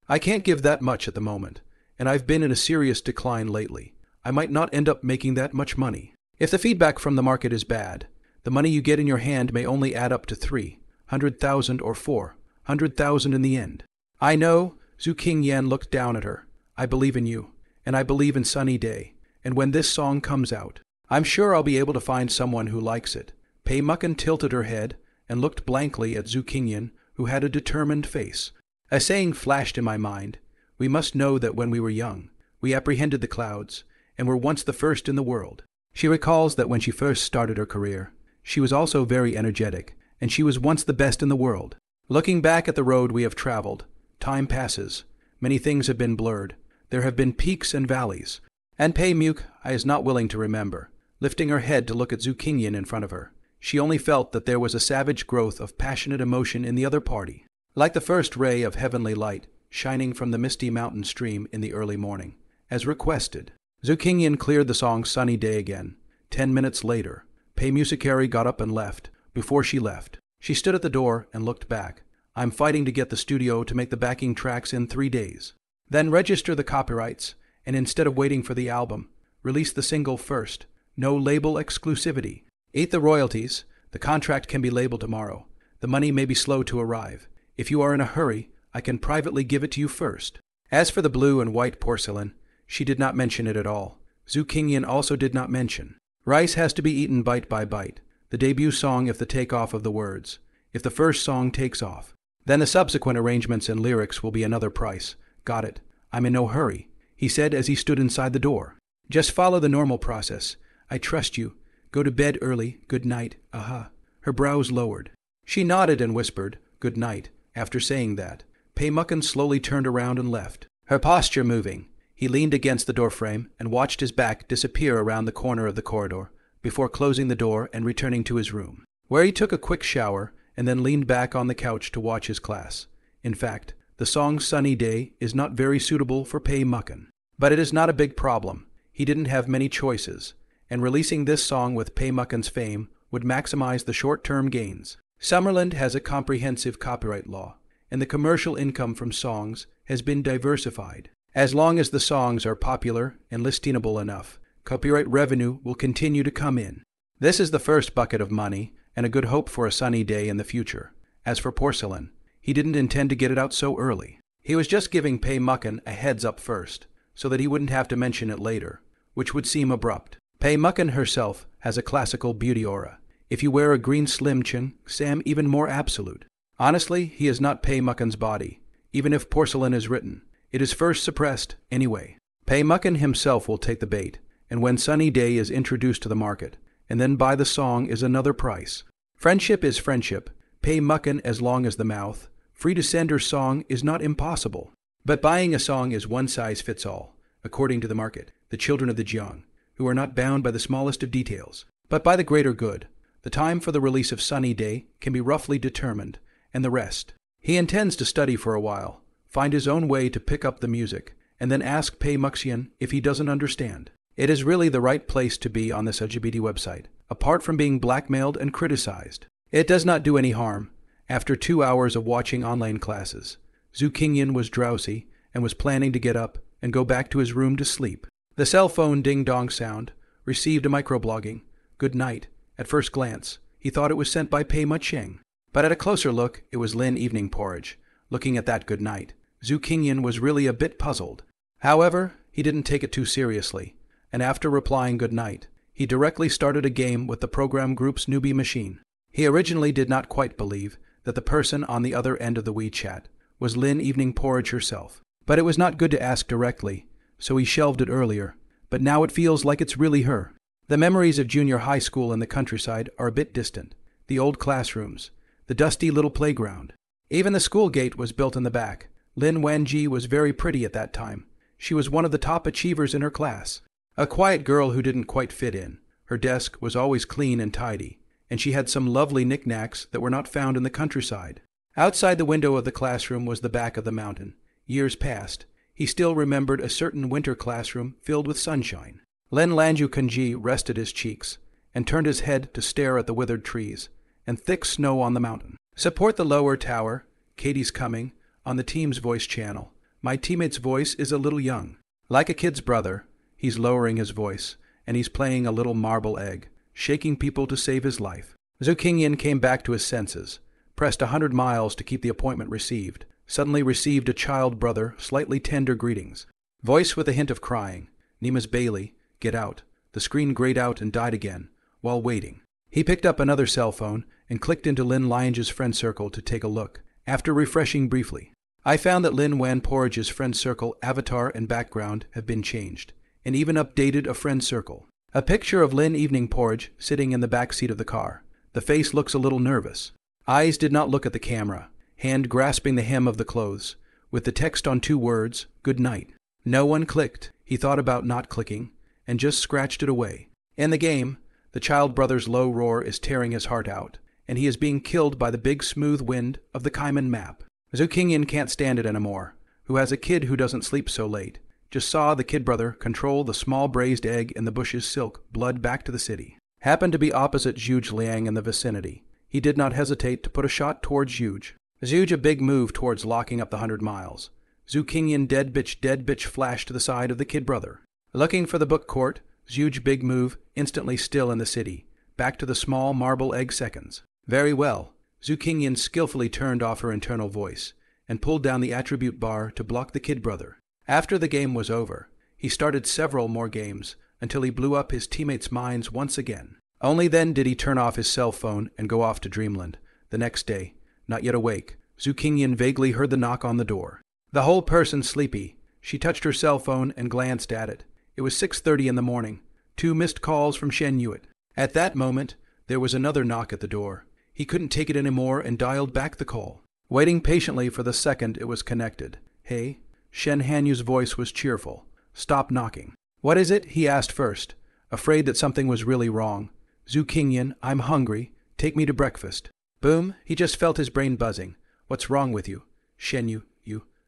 I can't give that much at the moment, and I've been in a serious decline lately. I might not end up making that much money. If the feedback from the market is bad, the money you get in your hand may only add up to $300,000 or $400,000 in the end." "I know," Zhu Qingyan looked down at her. "I believe in you, and I believe in Sunny Day, and when this song comes out, I'm sure I'll be able to find someone who likes it." Pei Muckin tilted her head and looked blankly at Zhu Qingyan, who had a determined face. "A saying flashed in my mind. We must know that when we were young, we apprehended the clouds, and were once the first in the world." She recalls that when she first started her career, she was also very energetic, and she was once the best in the world. "Looking back at the road we have traveled, time passes. Many things have been blurred. There have been peaks and valleys." And Pei Muc is not willing to remember, lifting her head to look at Zhu Qingyan in front of her. She only felt that there was a savage growth of passionate emotion in the other party, like the first ray of heavenly light shining from the misty mountain stream in the early morning, as requested. Zhu Qingyan cleared the song Sunny Day again. 10 minutes later, Pei Musicari got up and left. Before she left, she stood at the door and looked back. "I'm fighting to get the studio to make the backing tracks in 3 days. Then register the copyrights, and instead of waiting for the album, release the single first. No label exclusivity. Eat the royalties. The contract can be labeled tomorrow. The money may be slow to arrive. If you are in a hurry, I can privately give it to you first." As for the blue and white porcelain, she did not mention it at all. Zhu Qingyan also did not mention. Rice has to be eaten bite by bite. The debut song if the takeoff of the words. If the first song takes off, then the subsequent arrangements and lyrics will be another price. "Got it. I'm in no hurry," he said as he stood inside the door. "Just follow the normal process. I trust you. Go to bed early. Good night. Aha." Her brows lowered. She nodded and whispered, "Good night," after saying that. Pei Mucken slowly turned around and left, her posture moving. He leaned against the doorframe and watched his back disappear around the corner of the corridor before closing the door and returning to his room, where he took a quick shower and then leaned back on the couch to watch his class. In fact, the song Sunny Day is not very suitable for Pei Mucken. But it is not a big problem. He didn't have many choices, and releasing this song with Pei Mucken's fame would maximize the short-term gains. Summerland has a comprehensive copyright law, and the commercial income from songs has been diversified. As long as the songs are popular and listenable enough, copyright revenue will continue to come in. This is the first bucket of money and a good hope for a sunny day in the future. As for Porcelain, he didn't intend to get it out so early. He was just giving Pei Mucken a heads up first, so that he wouldn't have to mention it later, which would seem abrupt. Pei Mucken herself has a classical beauty aura. If you wear a green slim chin, Sam even more absolute. Honestly, he is not Pei Mucken's body, even if Porcelain is written. It is first suppressed, anyway. Pei Mucken himself will take the bait, and when Sunny Day is introduced to the market, and then buy the song is another price. Friendship is friendship. Pei Mucken as long as the mouth. Free to send her song is not impossible. But buying a song is one size fits all, according to the market, the children of the Jiang, who are not bound by the smallest of details, but by the greater good. The time for the release of Sunny Day can be roughly determined, and the rest. He intends to study for a while, find his own way to pick up the music, and then ask Pei Muxian if he doesn't understand. It is really the right place to be on this LGBT website, apart from being blackmailed and criticized. It does not do any harm. After 2 hours of watching online classes, Zhu Qingyan was drowsy and was planning to get up and go back to his room to sleep. The cell phone ding-dong sound received a microblogging "Good night." At first glance, he thought it was sent by Pei Muxian, but at a closer look, it was Lin Evening Porridge. Looking at that good night, Zhu Qingyan was really a bit puzzled. However, he didn't take it too seriously, and after replying good night, he directly started a game with the program group's newbie machine. He originally did not quite believe that the person on the other end of the WeChat was Lin Evening Porridge herself. But it was not good to ask directly, so he shelved it earlier, but now it feels like it's really her. The memories of junior high school in the countryside are a bit distant. The old classrooms, the dusty little playground. Even the school gate was built in the back. Lin Wanji was very pretty at that time. She was one of the top achievers in her class. A quiet girl who didn't quite fit in. Her desk was always clean and tidy, and she had some lovely knickknacks that were not found in the countryside. Outside the window of the classroom was the back of the mountain. Years passed. He still remembered a certain winter classroom filled with sunshine. Len Lanju Kunji rested his cheeks and turned his head to stare at the withered trees and thick snow on the mountain. Support the lower tower. Katie's coming. On the team's voice channel. My teammate's voice is a little young. Like a kid's brother, he's lowering his voice, and he's playing a little marble egg, shaking people to save his life. Zhu Qingyan came back to his senses, pressed 100 miles to keep the appointment received, suddenly received a child brother, slightly tender greetings. Voice with a hint of crying. Nima's Bailey, get out. The screen grayed out and died again, while waiting. He picked up another cell phone and clicked into Lin Lange's friend circle to take a look. After refreshing briefly, I found that Lin Wan Porridge's friend circle avatar and background have been changed, and even updated a friend circle. A picture of Lin Evening Porridge sitting in the back seat of the car. The face looks a little nervous. Eyes did not look at the camera, hand grasping the hem of the clothes, with the text on 2 words, good night. No one clicked. He thought about not clicking, and just scratched it away. In the game, the child brother's low roar is tearing his heart out, and he is being killed by the big smooth wind of the Kaiman map. Zhu Qingyan can't stand it anymore, who has a kid who doesn't sleep so late. Just saw the kid brother control the small braised egg in the bush's silk blood back to the city. Happened to be opposite Zhuge Liang in the vicinity. He did not hesitate to put a shot towards Zhuge. Zhuge a big move towards locking up the 100 miles. Zhu Qingyan dead bitch flash to the side of the kid brother. Looking for the book court, Zhuge big move instantly still in the city. Back to the small marble egg seconds. Very well. Zhu Qingyan skillfully turned off her internal voice and pulled down the attribute bar to block the kid brother. After the game was over, he started several more games until he blew up his teammates' minds once again. Only then did he turn off his cell phone and go off to dreamland. The next day, not yet awake, Zhu Qingyan vaguely heard the knock on the door. The whole person sleepy. She touched her cell phone and glanced at it. It was 6:30 in the morning. 2 missed calls from Shen Yuet. At that moment, there was another knock at the door. He couldn't take it anymore and dialed back the call. Waiting patiently for the second it was connected. Hey? Shen Hanyu's voice was cheerful. Stop knocking. What is it? He asked first, afraid that something was really wrong. Zhu Qingyan, I'm hungry. Take me to breakfast. Boom, he just felt his brain buzzing. What's wrong with you? Shen Yu,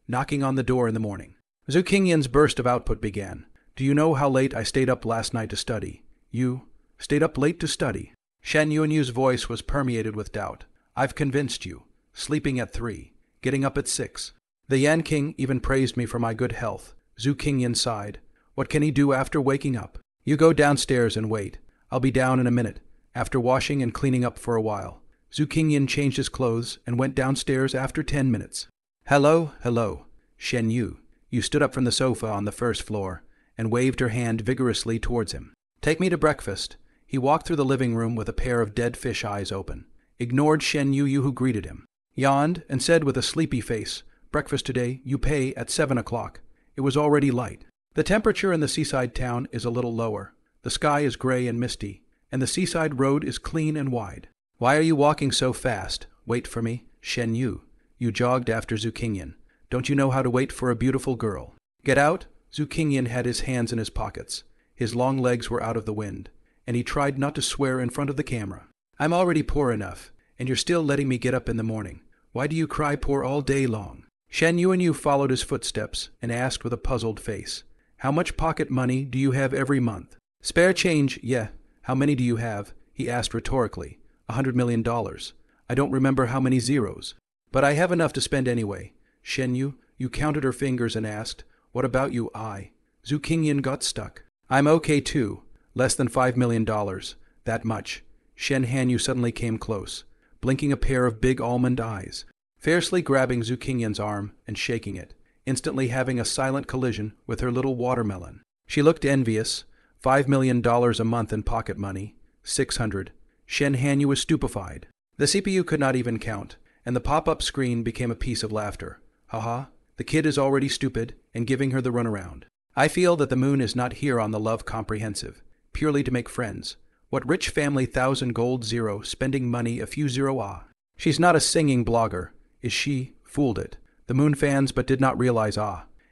knocking on the door in the morning. Zhu Qingyan's burst of output began. Do you know how late I stayed up last night to study? You stayed up late to study? Shen Yuanyu's voice was permeated with doubt. I've convinced you. Sleeping at 3, getting up at 6. The Yan King even praised me for my good health. Zhu Qingyan sighed. What can he do after waking up? You go downstairs and wait. I'll be down in a minute, after washing and cleaning up for a while. Zhu Qingyan changed his clothes and went downstairs after 10 minutes. Hello. Shen Yu. You stood up from the sofa on the first floor and waved her hand vigorously towards him. Take me to breakfast. He walked through the living room with a pair of dead fish eyes open, ignored Shen Yu who greeted him, yawned and said with a sleepy face, breakfast today, you pay at 7 o'clock. It was already light. The temperature in the seaside town is a little lower. The sky is gray and misty, and the seaside road is clean and wide. Why are you walking so fast? Wait for me, Shen Yu. You jogged after Zhu Qingyan. Don't you know how to wait for a beautiful girl? Get out? Zhu Qingyan had his hands in his pockets. His long legs were out of the wind, and he tried not to swear in front of the camera. I'm already poor enough, and you're still letting me get up in the morning. Why do you cry poor all day long? Shen Yuanyu followed his footsteps and asked with a puzzled face, How much pocket money do you have every month? Spare change, yeah. How many do you have? He asked rhetorically. $100 million. I don't remember how many zeros. But I have enough to spend anyway. Shen Yu counted her fingers and asked, What about you, I? Zhu Qingyan got stuck. I'm okay too. Less than $5 million. That much. Shen Hanyu suddenly came close, blinking a pair of big almond eyes, fiercely grabbing Zhu Qingyan's arm and shaking it, instantly having a silent collision with her little watermelon. She looked envious. $5 million a month in pocket money. 600. Shen Hanyu was stupefied. The CPU could not even count, and the pop-up screen became a piece of laughter. Haha, the kid is already stupid and giving her the runaround. I feel that the moon is not here on the Love Comprehensive, purely to make friends. What rich family 1,000 gold zero spending money a few zero ah. She's not a singing blogger, is she? Fooled it. The moon fans but did not realize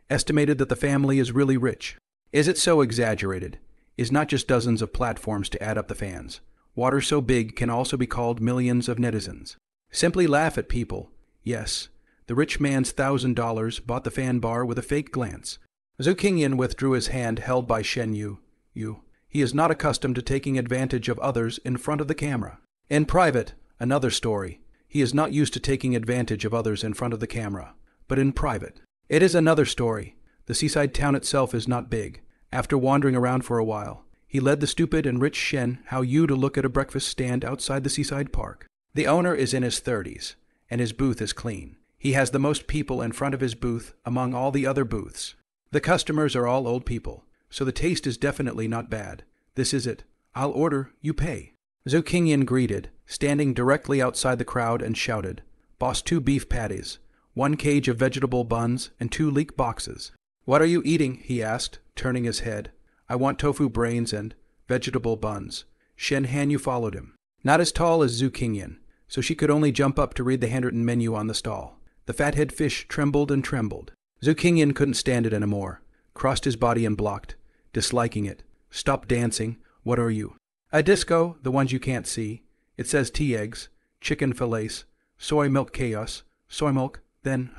estimated that the family is really rich. Is it so exaggerated? Is not just dozens of platforms to add up the fans. Water so big can also be called millions of netizens. Simply laugh at people. Yes, the rich man's $1,000 bought the fan bar with a fake glance. Zhu Qingyan withdrew his hand held by Shen Yu. He is not accustomed to taking advantage of others in front of the camera. In private, another story. He is not used to taking advantage of others in front of the camera. But in private, it is another story. The seaside town itself is not big. After wandering around for a while, he led the stupid and rich Shen Hao to look at a breakfast stand outside the seaside park. The owner is in his 30s, and his booth is clean. He has the most people in front of his booth among all the other booths. The customers are all old people, so the taste is definitely not bad. This is it. I'll order, you pay. Zhu Qingyan greeted, standing directly outside the crowd and shouted, Boss 2 beef patties, 1 cage of vegetable buns, and 2 leek boxes. What are you eating? He asked, turning his head. I want tofu brains and vegetable buns. Shen Hanyu followed him. Not as tall as Zhu Qingyan, so she could only jump up to read the handwritten menu on the stall. The fathead fish trembled and trembled. Zhu Qingyan couldn't stand it anymore, crossed his body and blocked, disliking it. Stop dancing. What are you? A disco, the ones you can't see. It says tea eggs, chicken fillets, soy milk chaos, soy milk, then,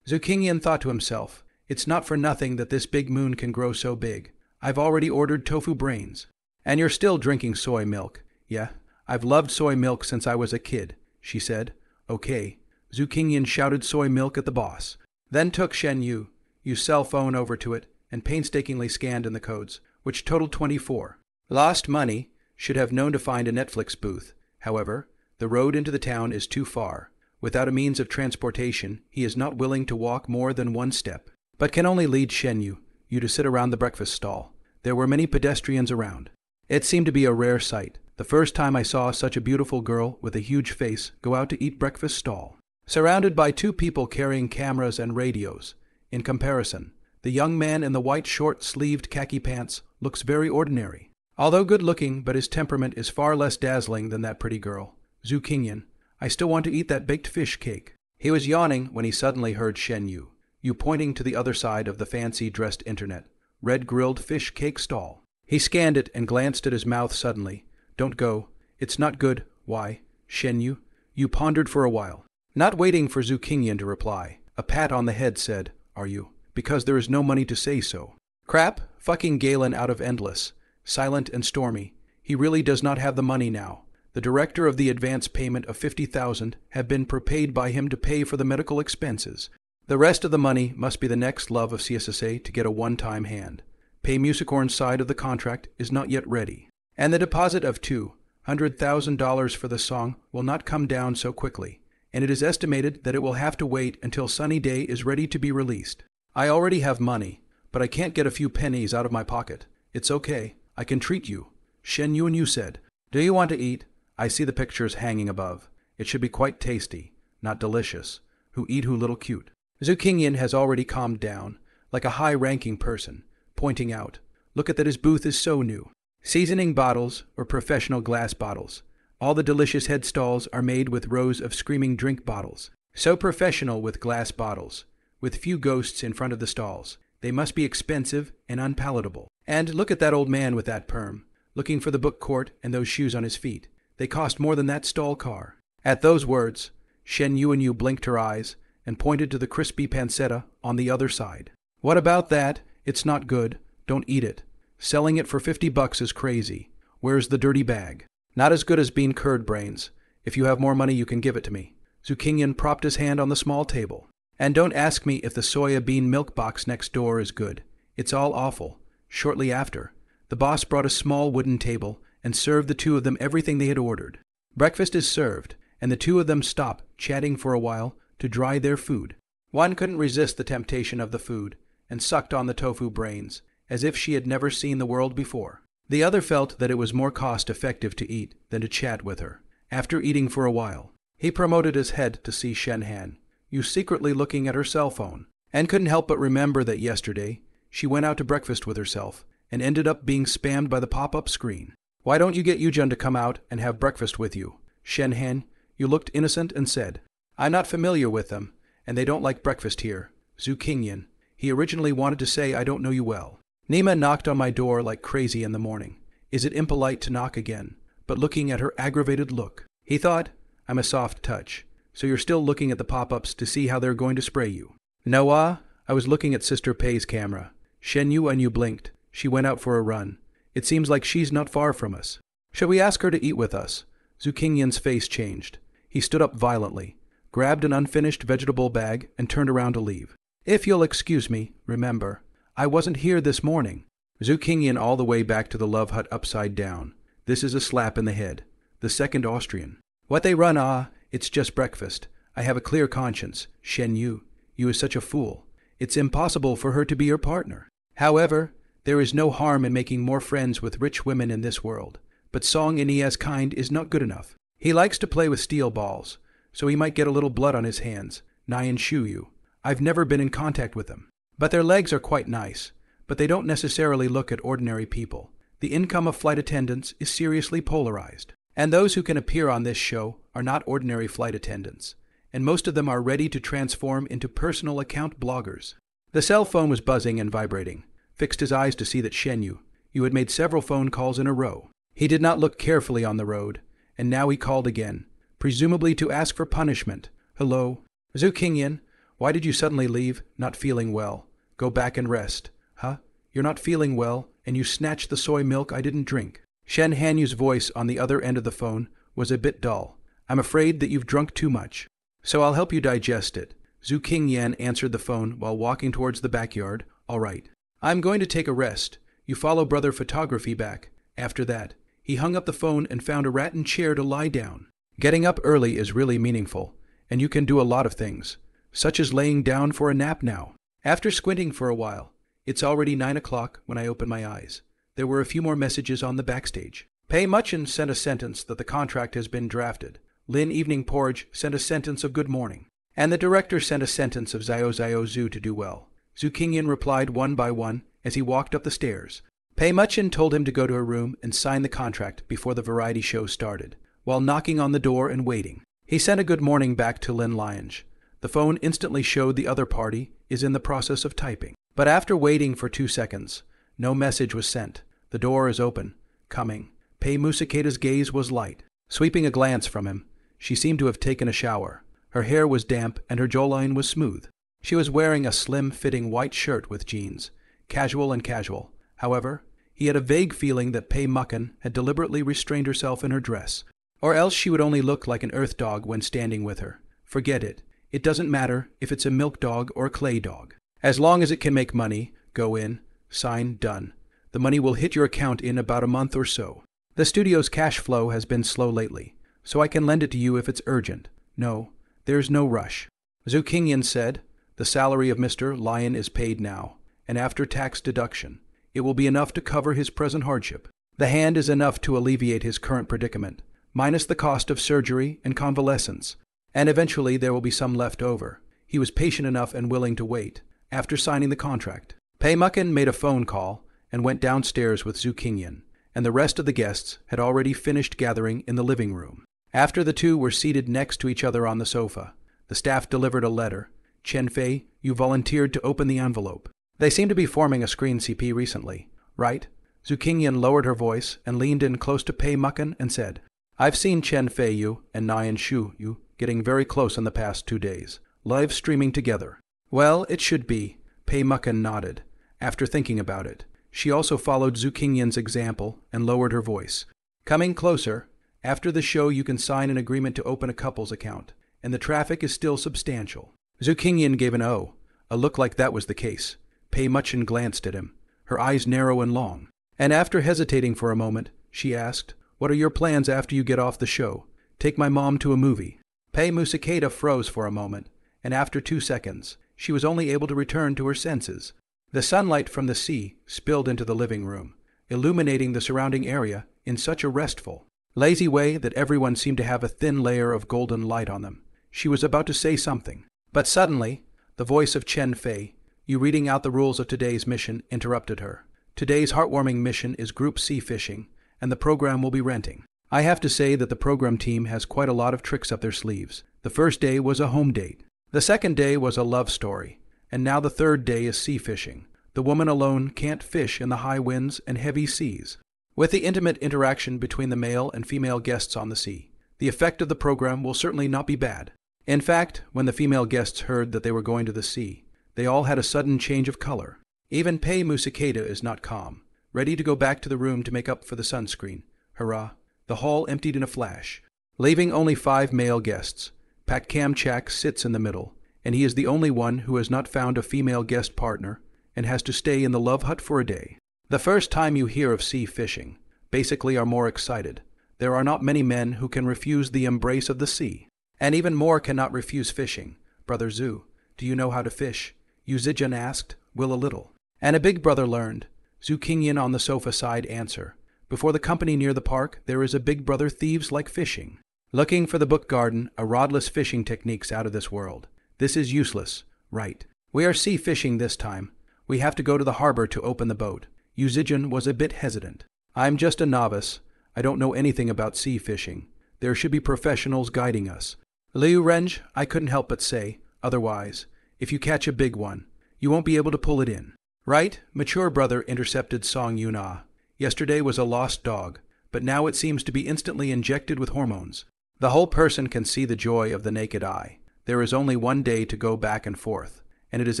Zhu Qingyan thought to himself, it's not for nothing that this big moon can grow so big. I've already ordered tofu brains. And you're still drinking soy milk. Yeah, I've loved soy milk since I was a kid, she said. Okay. Zhu Qingyan shouted soy milk at the boss. Then took Shen Yu's cell phone over to it and painstakingly scanned in the codes, which totaled 24. Lost money. Should have known to find a Netflix booth. However, the road into the town is too far. Without a means of transportation, he is not willing to walk more than 1 step, but can only lead Shen Yu to sit around the breakfast stall. There were many pedestrians around. It seemed to be a rare sight. The first time I saw such a beautiful girl with a huge face go out to eat breakfast stall. Surrounded by 2 people carrying cameras and radios. In comparison, the young man in the white short-sleeved khaki pants looks very ordinary. Although good-looking, but his temperament is far less dazzling than that pretty girl. Zhu Qingyan, I still want to eat that baked fish cake. He was yawning when he suddenly heard Shen Yu pointing to the other side of the fancy-dressed internet, red grilled fish cake stall. He scanned it and glanced at his mouth suddenly. Don't go. It's not good. Why, Shen Yu pondered for a while. Not waiting for Zhu Qingyan to reply, a pat on the head said, Are you? Because there is no money to say so. Crap, fucking Galen out of Endless. Silent and stormy. He really does not have the money now. The director of the advance payment of 50,000 have been prepaid by him to pay for the medical expenses. The rest of the money must be the next love of CSSA to get a one-time hand. Pay Musicorn's side of the contract is not yet ready. And the deposit of $200,000 for the song will not come down so quickly, and it is estimated that it will have to wait until Sunny Day is ready to be released. I already have money, but I can't get a few pennies out of my pocket. It's okay. I can treat you. Shen Yu said. Do you want to eat? I see the pictures hanging above. It should be quite tasty, not delicious. Who eat who little cute. Zhu Qingyan has already calmed down, like a high-ranking person, pointing out, look at that his booth is so new. Seasoning bottles or professional glass bottles. All the delicious head stalls are made with rows of screaming drink bottles. So professional with glass bottles, with few ghosts in front of the stalls. They must be expensive and unpalatable. And look at that old man with that perm, looking for the book court and those shoes on his feet. They cost more than that stall car. At those words, Shen Yu blinked her eyes and pointed to the crispy pancetta on the other side. What about that? It's not good. Don't eat it. Selling it for $50 is crazy. Where's the dirty bag? Not as good as bean curd brains. If you have more money, you can give it to me. Zhu Qingyan propped his hand on the small table. And don't ask me if the soya bean milk box next door is good. It's all awful. Shortly after, the boss brought a small wooden table and served the two of them everything they had ordered. Breakfast is served, and the two of them stop, chatting for a while, to dry their food. One couldn't resist the temptation of the food, and sucked on the tofu brains, as if she had never seen the world before. The other felt that it was more cost-effective to eat than to chat with her. After eating for a while, he promoted his head to see Shen Han, secretly looking at her cell phone, and couldn't help but remember that yesterday she went out to breakfast with herself and ended up being spammed by the pop-up screen. Why don't you get Yujun to come out and have breakfast with you? Shen Han, looked innocent and said, I'm not familiar with them, and they don't like breakfast here. Zhu Qingyan, he originally wanted to say I don't know you well. Nima knocked on my door like crazy in the morning. Is it impolite to knock again? But looking at her aggravated look, he thought, I'm a soft touch. So you're still looking at the pop-ups to see how they're going to spray you. No, I was looking at Sister Pei's camera. Shen Yu blinked. She went out for a run. It seems like she's not far from us. Shall we ask her to eat with us? Zhu Qingyan's face changed. He stood up violently, grabbed an unfinished vegetable bag, and turned around to leave. If you'll excuse me, remember, I wasn't here this morning. Zhu Qingyan all the way back to the love hut upside down. This is a slap in the head. The second Austrian. What they run, it's just breakfast. I have a clear conscience. Shen Yu is such a fool. It's impossible for her to be your partner. However, there is no harm in making more friends with rich women in this world. But Song Inia's kind is not good enough. He likes to play with steel balls, so he might get a little blood on his hands. Nyan Shuyu. I've never been in contact with them. But their legs are quite nice, but they don't necessarily look at ordinary people. The income of flight attendants is seriously polarized. And those who can appear on this show are not ordinary flight attendants, and most of them are ready to transform into personal account bloggers. The cell phone was buzzing and vibrating. Fixed his eyes to see that Shen Yu had made several phone calls in a row. He did not look carefully on the road, and now he called again, presumably to ask for punishment. Hello? Zhu Qingyan, why did you suddenly leave? Not feeling well. Go back and rest. Huh? You're not feeling well, and you snatched the soy milk I didn't drink. Shen Hanyu's voice on the other end of the phone was a bit dull. I'm afraid that you've drunk too much, so I'll help you digest it. Zhu Qingyan answered the phone while walking towards the backyard. All right. I'm going to take a rest. You follow Brother Photography back. After that, he hung up the phone and found a rattan chair to lie down. Getting up early is really meaningful, and you can do a lot of things, such as laying down for a nap now. After squinting for a while, it's already 9 o'clock when I open my eyes. There were a few more messages on the backstage. Pei Muchin sent a sentence that the contract has been drafted. Lin Evening Porridge sent a sentence of good morning. And the director sent a sentence of Zio Zhu to do well. Zhu Qingyan replied one by one as he walked up the stairs. Pei Muchin told him to go to her room and sign the contract before the variety show started, while knocking on the door and waiting. He sent a good morning back to Lin Liange. The phone instantly showed the other party is in the process of typing. But after waiting for 2 seconds, no message was sent. The door is open. Coming. Pei Musakita's gaze was light. Sweeping a glance from him, she seemed to have taken a shower. Her hair was damp and her jawline was smooth. She was wearing a slim-fitting white shirt with jeans. Casual and casual. However, he had a vague feeling that Pei Mucken had deliberately restrained herself in her dress. Or else she would only look like an earth dog when standing with her. Forget it. It doesn't matter if it's a milk dog or a clay dog. As long as it can make money, go in, sign, done. The money will hit your account in about a month or so. The studio's cash flow has been slow lately, so I can lend it to you if it's urgent. No, there's no rush. Zhu Qingyan said, the salary of Mr. Lion is paid now, and after tax deduction, it will be enough to cover his present hardship. The hand is enough to alleviate his current predicament, minus the cost of surgery and convalescence, and eventually there will be some left over. He was patient enough and willing to wait. After signing the contract, Pei Mucken made a phone call and went downstairs with Zhu Qingyan, and the rest of the guests had already finished gathering in the living room. After the two were seated next to each other on the sofa, the staff delivered a letter. Chen Fei, you volunteered to open the envelope. They seem to be forming a screen CP recently, right? Zhu Qingyan lowered her voice and leaned in close to Pei Mucken and said, I've seen Chen Fei you and Nian Shu you getting very close in the past 2 days, live streaming together. Well, it should be. Pei Mucken nodded. After thinking about it, she also followed Zhu Qingyan's example and lowered her voice. Coming closer, after the show you can sign an agreement to open a couple's account, and the traffic is still substantial. Zhu Qingyan gave an O, a look like that was the case. Pei Mucken glanced at him, her eyes narrow and long. And after hesitating for a moment, she asked, what are your plans after you get off the show? Take my mom to a movie. Pei Musakita froze for a moment, and after 2 seconds, she was only able to return to her senses. The sunlight from the sea spilled into the living room, illuminating the surrounding area in such a restful, lazy way that everyone seemed to have a thin layer of golden light on them. She was about to say something, but suddenly, the voice of Chen Fei, you reading out the rules of today's mission, interrupted her. Today's heartwarming mission is group sea fishing, and the program will be renting. I have to say that the program team has quite a lot of tricks up their sleeves. The first day was a home date. The second day was a love story, and now the third day is sea fishing. The woman alone can't fish in the high winds and heavy seas. With the intimate interaction between the male and female guests on the sea, the effect of the program will certainly not be bad. In fact, when the female guests heard that they were going to the sea, they all had a sudden change of color. Even Pei Musakita is not calm, ready to go back to the room to make up for the sunscreen. Hurrah! The hall emptied in a flash, leaving only 5 male guests. Pat Kamchak sits in the middle, and he is the only one who has not found a female guest partner and has to stay in the love hut for a day. The first time you hear of sea fishing, basically are more excited. There are not many men who can refuse the embrace of the sea, and even more cannot refuse fishing. Brother Zhu, do you know how to fish? Yu Zijian asked, will a little. And a big brother learned. Zhu Qingyan on the sofa side answer. Before the company near the park, there is a big brother thieves like fishing. Looking for the book garden, a rodless fishing techniques out of this world. This is useless, right? We are sea fishing this time. We have to go to the harbor to open the boat. Yu Zijian was a bit hesitant. I'm just a novice. I don't know anything about sea fishing. There should be professionals guiding us. Liu Renj, I couldn't help but say, otherwise, if you catch a big one, you won't be able to pull it in. Right? Mature brother intercepted Song Yuna. Yesterday was a lost dog, but now it seems to be instantly injected with hormones. The whole person can see the joy of the naked eye. There is only 1 day to go back and forth, and it is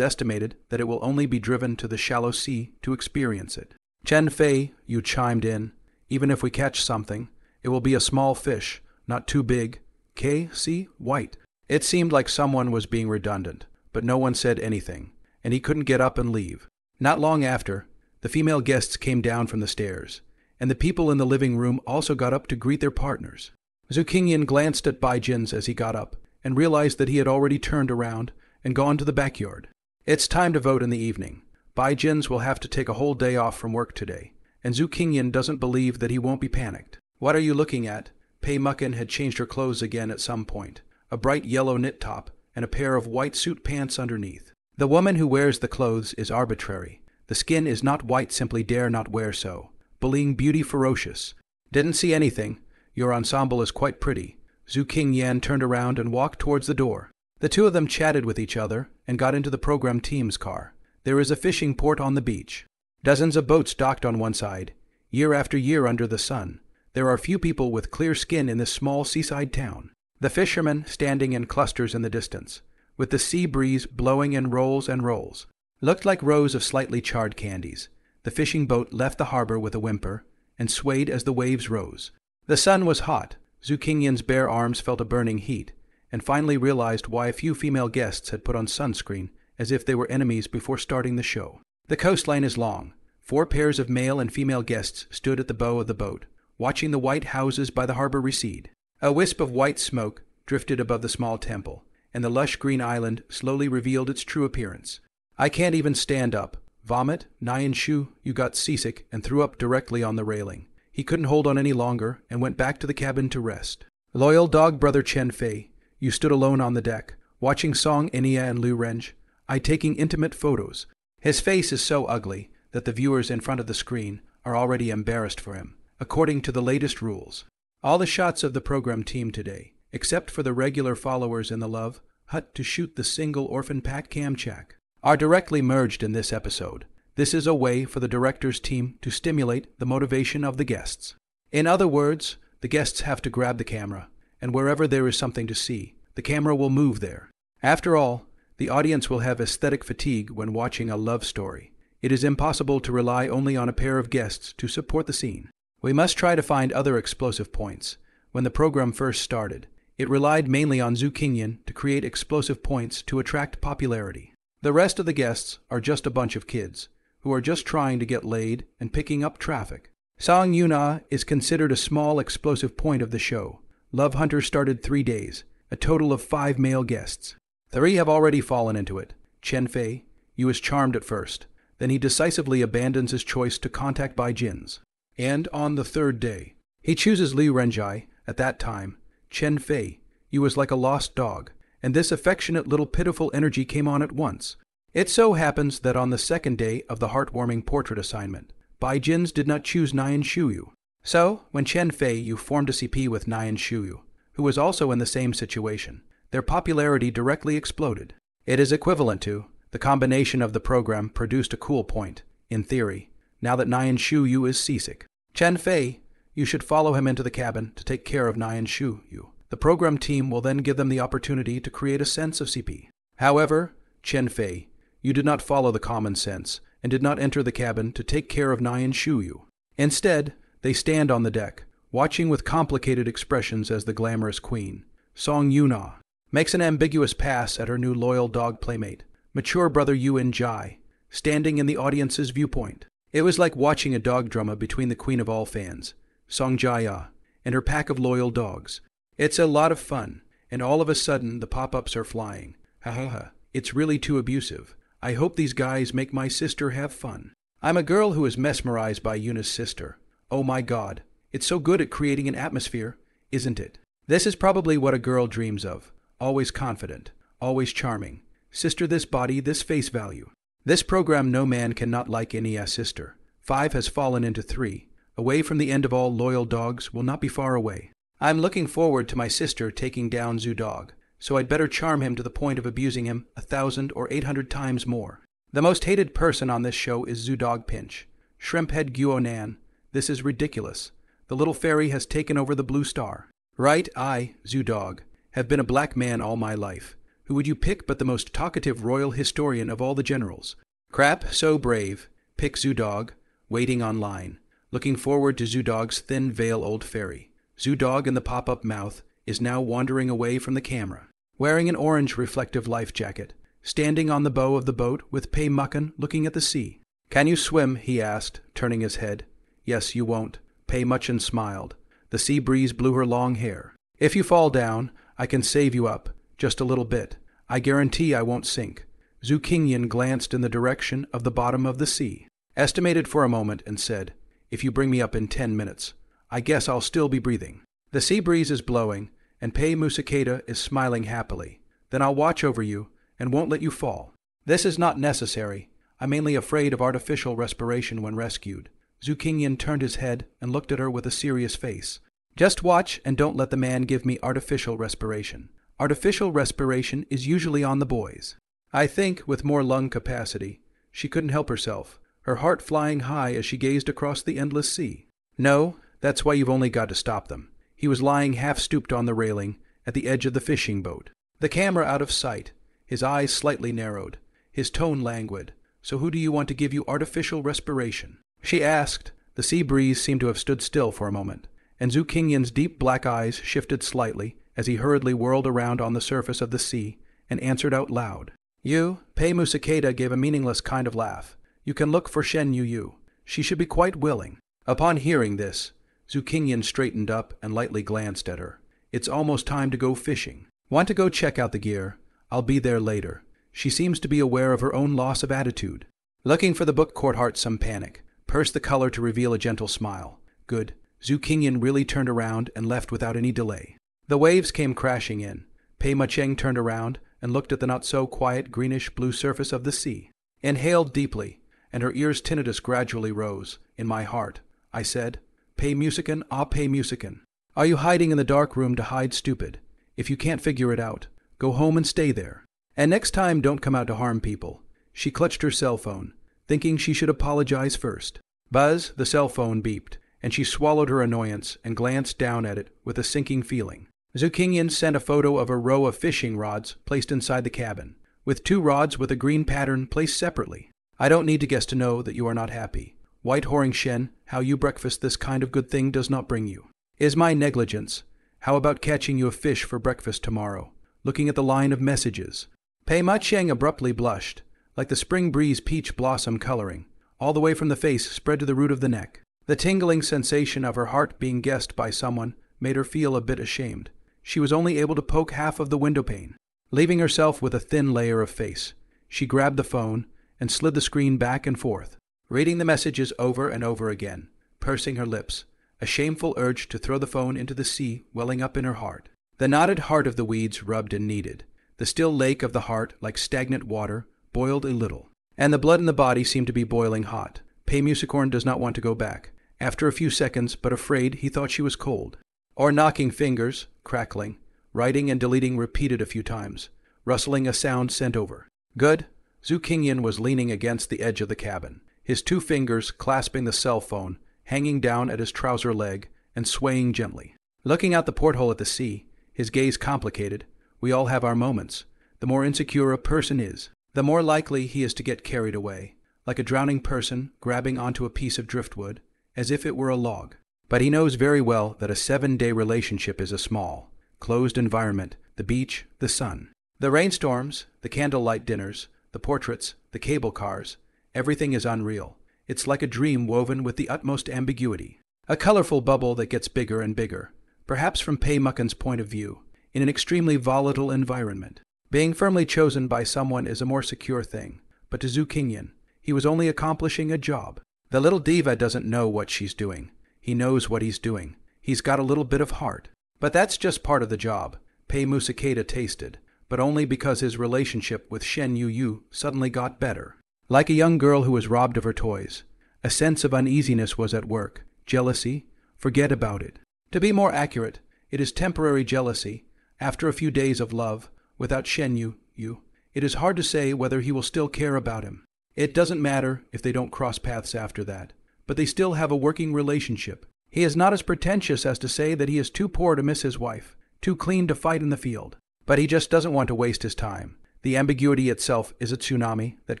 estimated that it will only be driven to the shallow sea to experience it. Chen Fei, you chimed in, even if we catch something, it will be a small fish, not too big. K, see, white. It seemed like someone was being redundant, but no one said anything, and he couldn't get up and leave. Not long after, the female guests came down from the stairs, and the people in the living room also got up to greet their partners. Zhu Qingyan glanced at Bai Jin's as he got up, and realized that he had already turned around and gone to the backyard. It's time to vote in the evening. Bai Jin's will have to take a whole day off from work today, and Zhu Qingyan doesn't believe that he won't be panicked. What are you looking at? Pei Mucken had changed her clothes again at some point, a bright yellow knit top and a pair of white suit pants underneath. The woman who wears the clothes is arbitrary. The skin is not white, simply dare not wear so. Bullying beauty ferocious. Didn't see anything. Your ensemble is quite pretty. Zhu Qingyan turned around and walked towards the door. The two of them chatted with each other and got into the program team's car. There is a fishing port on the beach. Dozens of boats docked on one side. Year after year under the sun, there are few people with clear skin in this small seaside town. The fishermen standing in clusters in the distance, with the sea breeze blowing in rolls and rolls, looked like rows of slightly charred candies. The fishing boat left the harbor with a whimper and swayed as the waves rose. The sun was hot. Zhu Qingyan's bare arms felt a burning heat, and finally realized why a few female guests had put on sunscreen as if they were enemies before starting the show. The coastline is long. 4 pairs of male and female guests stood at the bow of the boat, watching the white houses by the harbor recede. A wisp of white smoke drifted above the small temple, and the lush green island slowly revealed its true appearance. I can't even stand up. Vomit, Nyan Shu, you got seasick and threw up directly on the railing. He couldn't hold on any longer and went back to the cabin to rest. Loyal dog brother Chen Fei, you stood alone on the deck, watching Song Enia and Lu Renj, I taking intimate photos. His face is so ugly that the viewers in front of the screen are already embarrassed for him, according to the latest rules. All the shots of the program team today, except for the regular followers in the Love Hut to shoot the single orphan pack Kamchak, are directly merged in this episode. This is a way for the director's team to stimulate the motivation of the guests. In other words, the guests have to grab the camera, and wherever there is something to see, the camera will move there. After all, the audience will have aesthetic fatigue when watching a love story. It is impossible to rely only on a pair of guests to support the scene. We must try to find other explosive points. When the program first started, it relied mainly on Zhu Qingyan to create explosive points to attract popularity. The rest of the guests are just a bunch of kids who are just trying to get laid and picking up traffic. Song Yuna is considered a small explosive point of the show. Love Hunter started 3 days, a total of 5 male guests. 3 have already fallen into it. Chen Fei, you was charmed at first. Then he decisively abandons his choice to contact Bai Jin's. And on the 3rd day, he chooses Liu Renjai. At that time, Chen Fei, you was like a lost dog, and this affectionate little pitiful energy came on at once. It so happens that on the 2nd day of the heartwarming portrait assignment, Bai Jin's did not choose Nyan Shuyu. So, when Chen Fei you formed a CP with Nyan Shuyu, who was also in the same situation, their popularity directly exploded. It is equivalent to, the combination of the program produced a cool point, in theory, now that Nyan Shuyu is seasick. Chen Fei, you should follow him into the cabin to take care of Nyan Shuyu. The program team will then give them the opportunity to create a sense of CP. However, Chen Fei, you did not follow the common sense and did not enter the cabin to take care of Nyan Shuyu. Instead, they stand on the deck, watching with complicated expressions as the glamorous queen, Song Yuna, makes an ambiguous pass at her new loyal dog playmate, mature brother Yuan Jai, standing in the audience's viewpoint. It was like watching a dog drama between the queen of all fans, Song Jaya, and her pack of loyal dogs. It's a lot of fun, and all of a sudden the pop-ups are flying. Ha ha ha, it's really too abusive. I hope these guys make my sister have fun. I'm a girl who is mesmerized by Yuna's sister. Oh my god, it's so good at creating an atmosphere, isn't it? This is probably what a girl dreams of. Always confident, always charming. Sister this body, this face value. This program no man cannot like any sister. 5 has fallen into 3. Away from the end of all loyal dogs will not be far away. I'm looking forward to my sister taking down Zhu Dog, so I'd better charm him to the point of abusing him 1,000 or 800 times more. The most hated person on this show is Zhu Dog Pinch. Shrimphead Guonan, this is ridiculous. The little fairy has taken over the blue star. Right, I, Zhu Dog, have been a black man all my life. Who would you pick but the most talkative royal historian of all the generals? Crap, so brave. Pick Zhu Dog, waiting online, looking forward to Zhu Dog's thin veil old fairy. Zhu Dog in the pop-up mouth is now wandering away from the camera, wearing an orange reflective life jacket, standing on the bow of the boat with Pei Muckin looking at the sea. Can you swim? He asked, turning his head. Yes, you won't. Pei Muchin smiled. The sea breeze blew her long hair. If you fall down, I can save you up, just a little bit. I guarantee I won't sink. Zhu Qingyan glanced in the direction of the bottom of the sea, estimated for a moment, and said, If you bring me up in 10 minutes, I guess I'll still be breathing. The sea breeze is blowing, and Pei Musakeda is smiling happily. Then I'll watch over you and won't let you fall. This is not necessary. I'm mainly afraid of artificial respiration when rescued. Zhu Qingyan turned his head and looked at her with a serious face. Just watch and don't let the man give me artificial respiration. Artificial respiration is usually on the boys. I think, with more lung capacity, she couldn't help herself, her heart flying high as she gazed across the endless sea. No, that's why you've only got to stop them. He was lying half-stooped on the railing, at the edge of the fishing boat. The camera out of sight, his eyes slightly narrowed, his tone languid. So who do you want to give you artificial respiration? She asked. The sea breeze seemed to have stood still for a moment, and Zhu Qingyan's deep black eyes shifted slightly as he hurriedly whirled around on the surface of the sea and answered out loud. You, Pei Musakeda gave a meaningless kind of laugh. You can look for Shen Yu. She should be quite willing. Upon hearing this, Zhu Qingyan straightened up and lightly glanced at her. It's almost time to go fishing. Want to go check out the gear? I'll be there later. She seems to be aware of her own loss of attitude. Looking for the book court heart some panic, pursed the color to reveal a gentle smile. Good. Zhu Qingyan really turned around and left without any delay. The waves came crashing in. Pei Macheng turned around and looked at the not-so-quiet greenish-blue surface of the sea. Inhaled deeply, and her ears' tinnitus gradually rose. In my heart, I said, Pei Musican, ah Pei Musican. Are you hiding in the dark room to hide, stupid? If you can't figure it out, go home and stay there. And next time don't come out to harm people. She clutched her cell phone, thinking she should apologize first. Buzz, the cell phone beeped, and she swallowed her annoyance and glanced down at it with a sinking feeling. Zhu Qingyan sent a photo of a row of fishing rods placed inside the cabin, with 2 rods with a green pattern placed separately. I don't need to guess to know that you are not happy. White whoring Shen, how you breakfast this kind of good thing does not bring you. Is my negligence. How about catching you a fish for breakfast tomorrow? Looking at the line of messages. Pei Macheng abruptly blushed, like the spring breeze peach blossom coloring, all the way from the face spread to the root of the neck. The tingling sensation of her heart being guessed by someone made her feel a bit ashamed. She was only able to poke half of the windowpane, leaving herself with a thin layer of face. She grabbed the phone and slid the screen back and forth, reading the messages over and over again, pursing her lips, a shameful urge to throw the phone into the sea welling up in her heart. The knotted heart of the weeds rubbed and kneaded. The still lake of the heart, like stagnant water, boiled a little, and the blood in the body seemed to be boiling hot. Pei Musicorn does not want to go back. After a few seconds, but afraid, he thought she was cold. Or knocking fingers, crackling, writing and deleting repeated a few times, rustling a sound sent over. Good. Zhu Qingyan was leaning against the edge of the cabin, his 2 fingers clasping the cell phone, hanging down at his trouser leg and swaying gently. Looking out the porthole at the sea, his gaze complicated. We all have our moments. The more insecure a person is, the more likely he is to get carried away, like a drowning person grabbing onto a piece of driftwood, as if it were a log. But he knows very well that a 7-day relationship is a small, closed environment, the beach, the sun. The rainstorms, the candlelight dinners, the portraits, the cable cars, everything is unreal. It's like a dream woven with the utmost ambiguity. A colorful bubble that gets bigger and bigger, perhaps from Pei Mucken's point of view, in an extremely volatile environment. Being firmly chosen by someone is a more secure thing, but to Zhu Qingyan, he was only accomplishing a job. The little diva doesn't know what she's doing. He knows what he's doing. He's got a little bit of heart. But that's just part of the job, Pei Musakeda tasted, but only because his relationship with Shen Yu suddenly got better. Like a young girl who was robbed of her toys, a sense of uneasiness was at work. Jealousy? Forget about it. To be more accurate, it is temporary jealousy. After a few days of love, without Shen Yu, it is hard to say whether he will still care about him. It doesn't matter if they don't cross paths after that, but they still have a working relationship. He is not as pretentious as to say that he is too poor to miss his wife, too clean to fight in the field. But he just doesn't want to waste his time. The ambiguity itself is a tsunami that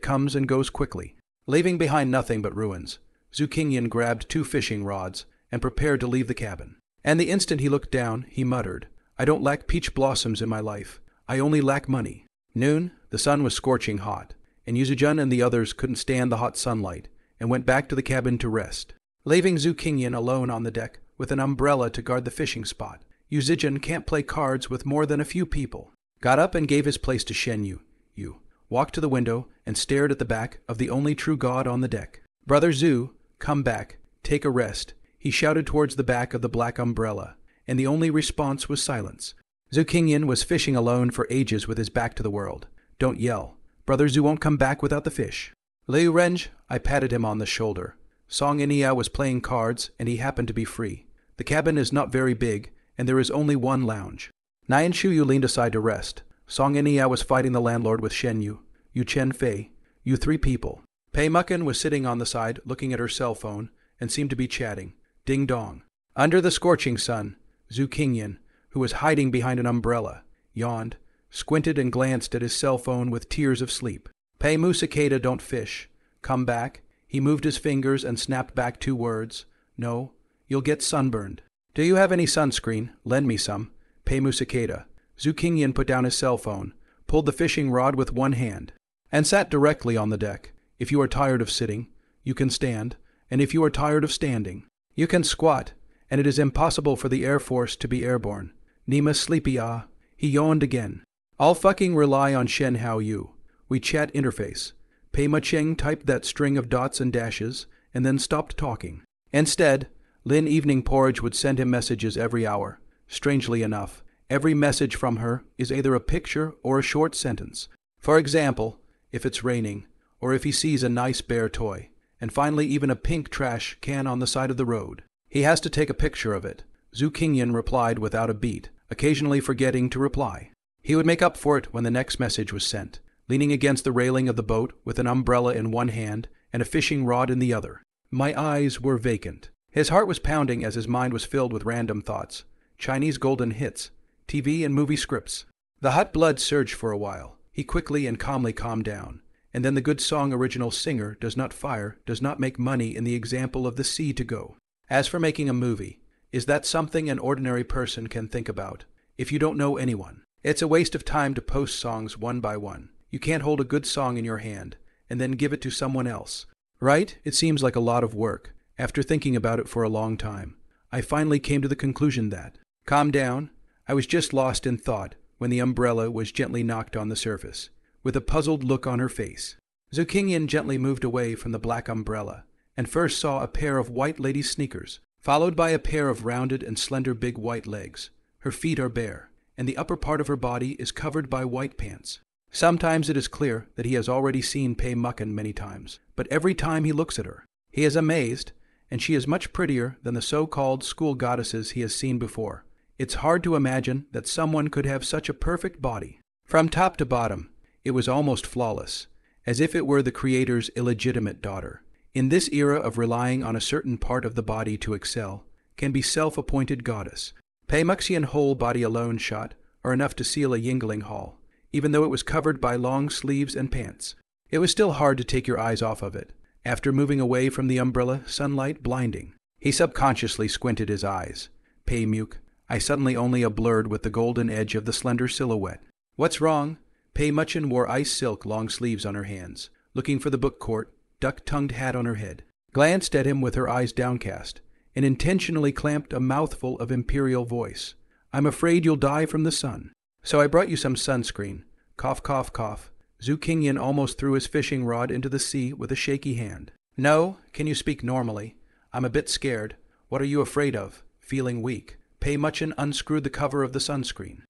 comes and goes quickly, leaving behind nothing but ruins. Zhu Qingyan grabbed 2 fishing rods and prepared to leave the cabin. And the instant he looked down, he muttered, I don't lack peach blossoms in my life. I only lack money. Noon, the sun was scorching hot, and Yuzujun and the others couldn't stand the hot sunlight and went back to the cabin to rest, leaving Zhu Qingyan alone on the deck with an umbrella to guard the fishing spot. Yuzujun can't play cards with more than a few people. Got up and gave his place to Shen Yu, walked to the window and stared at the back of the only true god on the deck. Brother Zhu, come back, take a rest, he shouted towards the back of the black umbrella, and the only response was silence. Zhu Qingyan was fishing alone for ages with his back to the world. Don't yell. Brother Zhu won't come back without the fish. Liu Renj, I patted him on the shoulder. Song Inia was playing cards, and he happened to be free. The cabin is not very big, and there is only one lounge. Nyan Shuyu leaned aside to rest. Song Nia was fighting the landlord with Shen Yu Chen Fei, you three people. Pei Mucken was sitting on the side looking at her cell phone and seemed to be chatting. Ding dong. Under the scorching sun, Zhu Qingyan, who was hiding behind an umbrella, yawned, squinted and glanced at his cell phone with tears of sleep. Pei Musakeda don't fish. Come back. He moved his fingers and snapped back 2 words. No, you'll get sunburned. Do you have any sunscreen? Lend me some. Pei Musakeda. Zhu Qingyan put down his cell phone, pulled the fishing rod with one hand, and sat directly on the deck. If you are tired of sitting, you can stand, and if you are tired of standing, you can squat, and it is impossible for the Air Force to be airborne. Nima sleepy ah. He yawned again. I'll fucking rely on Shen Hao Yu. We chat interface. Pei Macheng typed that string of dots and dashes, and then stopped talking. Instead, Lin Evening Porridge would send him messages every hour. Strangely enough, every message from her is either a picture or a short sentence. For example, if it's raining, or if he sees a nice bear toy, and finally even a pink trash can on the side of the road. He has to take a picture of it. Zhu Qingyan replied without a beat, occasionally forgetting to reply. He would make up for it when the next message was sent, leaning against the railing of the boat with an umbrella in one hand and a fishing rod in the other. My eyes were vacant. His heart was pounding as his mind was filled with random thoughts. Chinese golden hits, TV and movie scripts. The hot blood surged for a while. He quickly and calmly calmed down. And then the good song original singer does not fire, does not make money in the example of the sea to go. As for making a movie, is that something an ordinary person can think about? If you don't know anyone, it's a waste of time to post songs one by one. You can't hold a good song in your hand and then give it to someone else. Right? It seems like a lot of work. After thinking about it for a long time, I finally came to the conclusion that, calm down, I was just lost in thought when the umbrella was gently knocked on the surface, with a puzzled look on her face. Zhu Qingyan gently moved away from the black umbrella, and first saw a pair of white lady sneakers, followed by a pair of rounded and slender big white legs. Her feet are bare, and the upper part of her body is covered by white pants. Sometimes it is clear that he has already seen Pei Mucken many times, but every time he looks at her, he is amazed, and she is much prettier than the so-called school goddesses he has seen before. It's hard to imagine that someone could have such a perfect body. From top to bottom, it was almost flawless, as if it were the creator's illegitimate daughter. In this era of relying on a certain part of the body to excel, can be self-appointed goddess. Pei Muxian whole body alone shot are enough to seal a Yingling hall, even though it was covered by long sleeves and pants. It was still hard to take your eyes off of it. After moving away from the umbrella, sunlight blinding. He subconsciously squinted his eyes. Pei Muke, I suddenly only a blurred with the golden edge of the slender silhouette. What's wrong? Pei Muchen wore ice silk long sleeves on her hands, looking for the book court, duck-tongued hat on her head, glanced at him with her eyes downcast, and intentionally clamped a mouthful of imperial voice. I'm afraid you'll die from the sun. So I brought you some sunscreen. Cough, cough, cough. Zhu Qingyan almost threw his fishing rod into the sea with a shaky hand. No, can you speak normally? I'm a bit scared. What are you afraid of? Feeling weak. Pei Muchen unscrewed the cover of the sunscreen.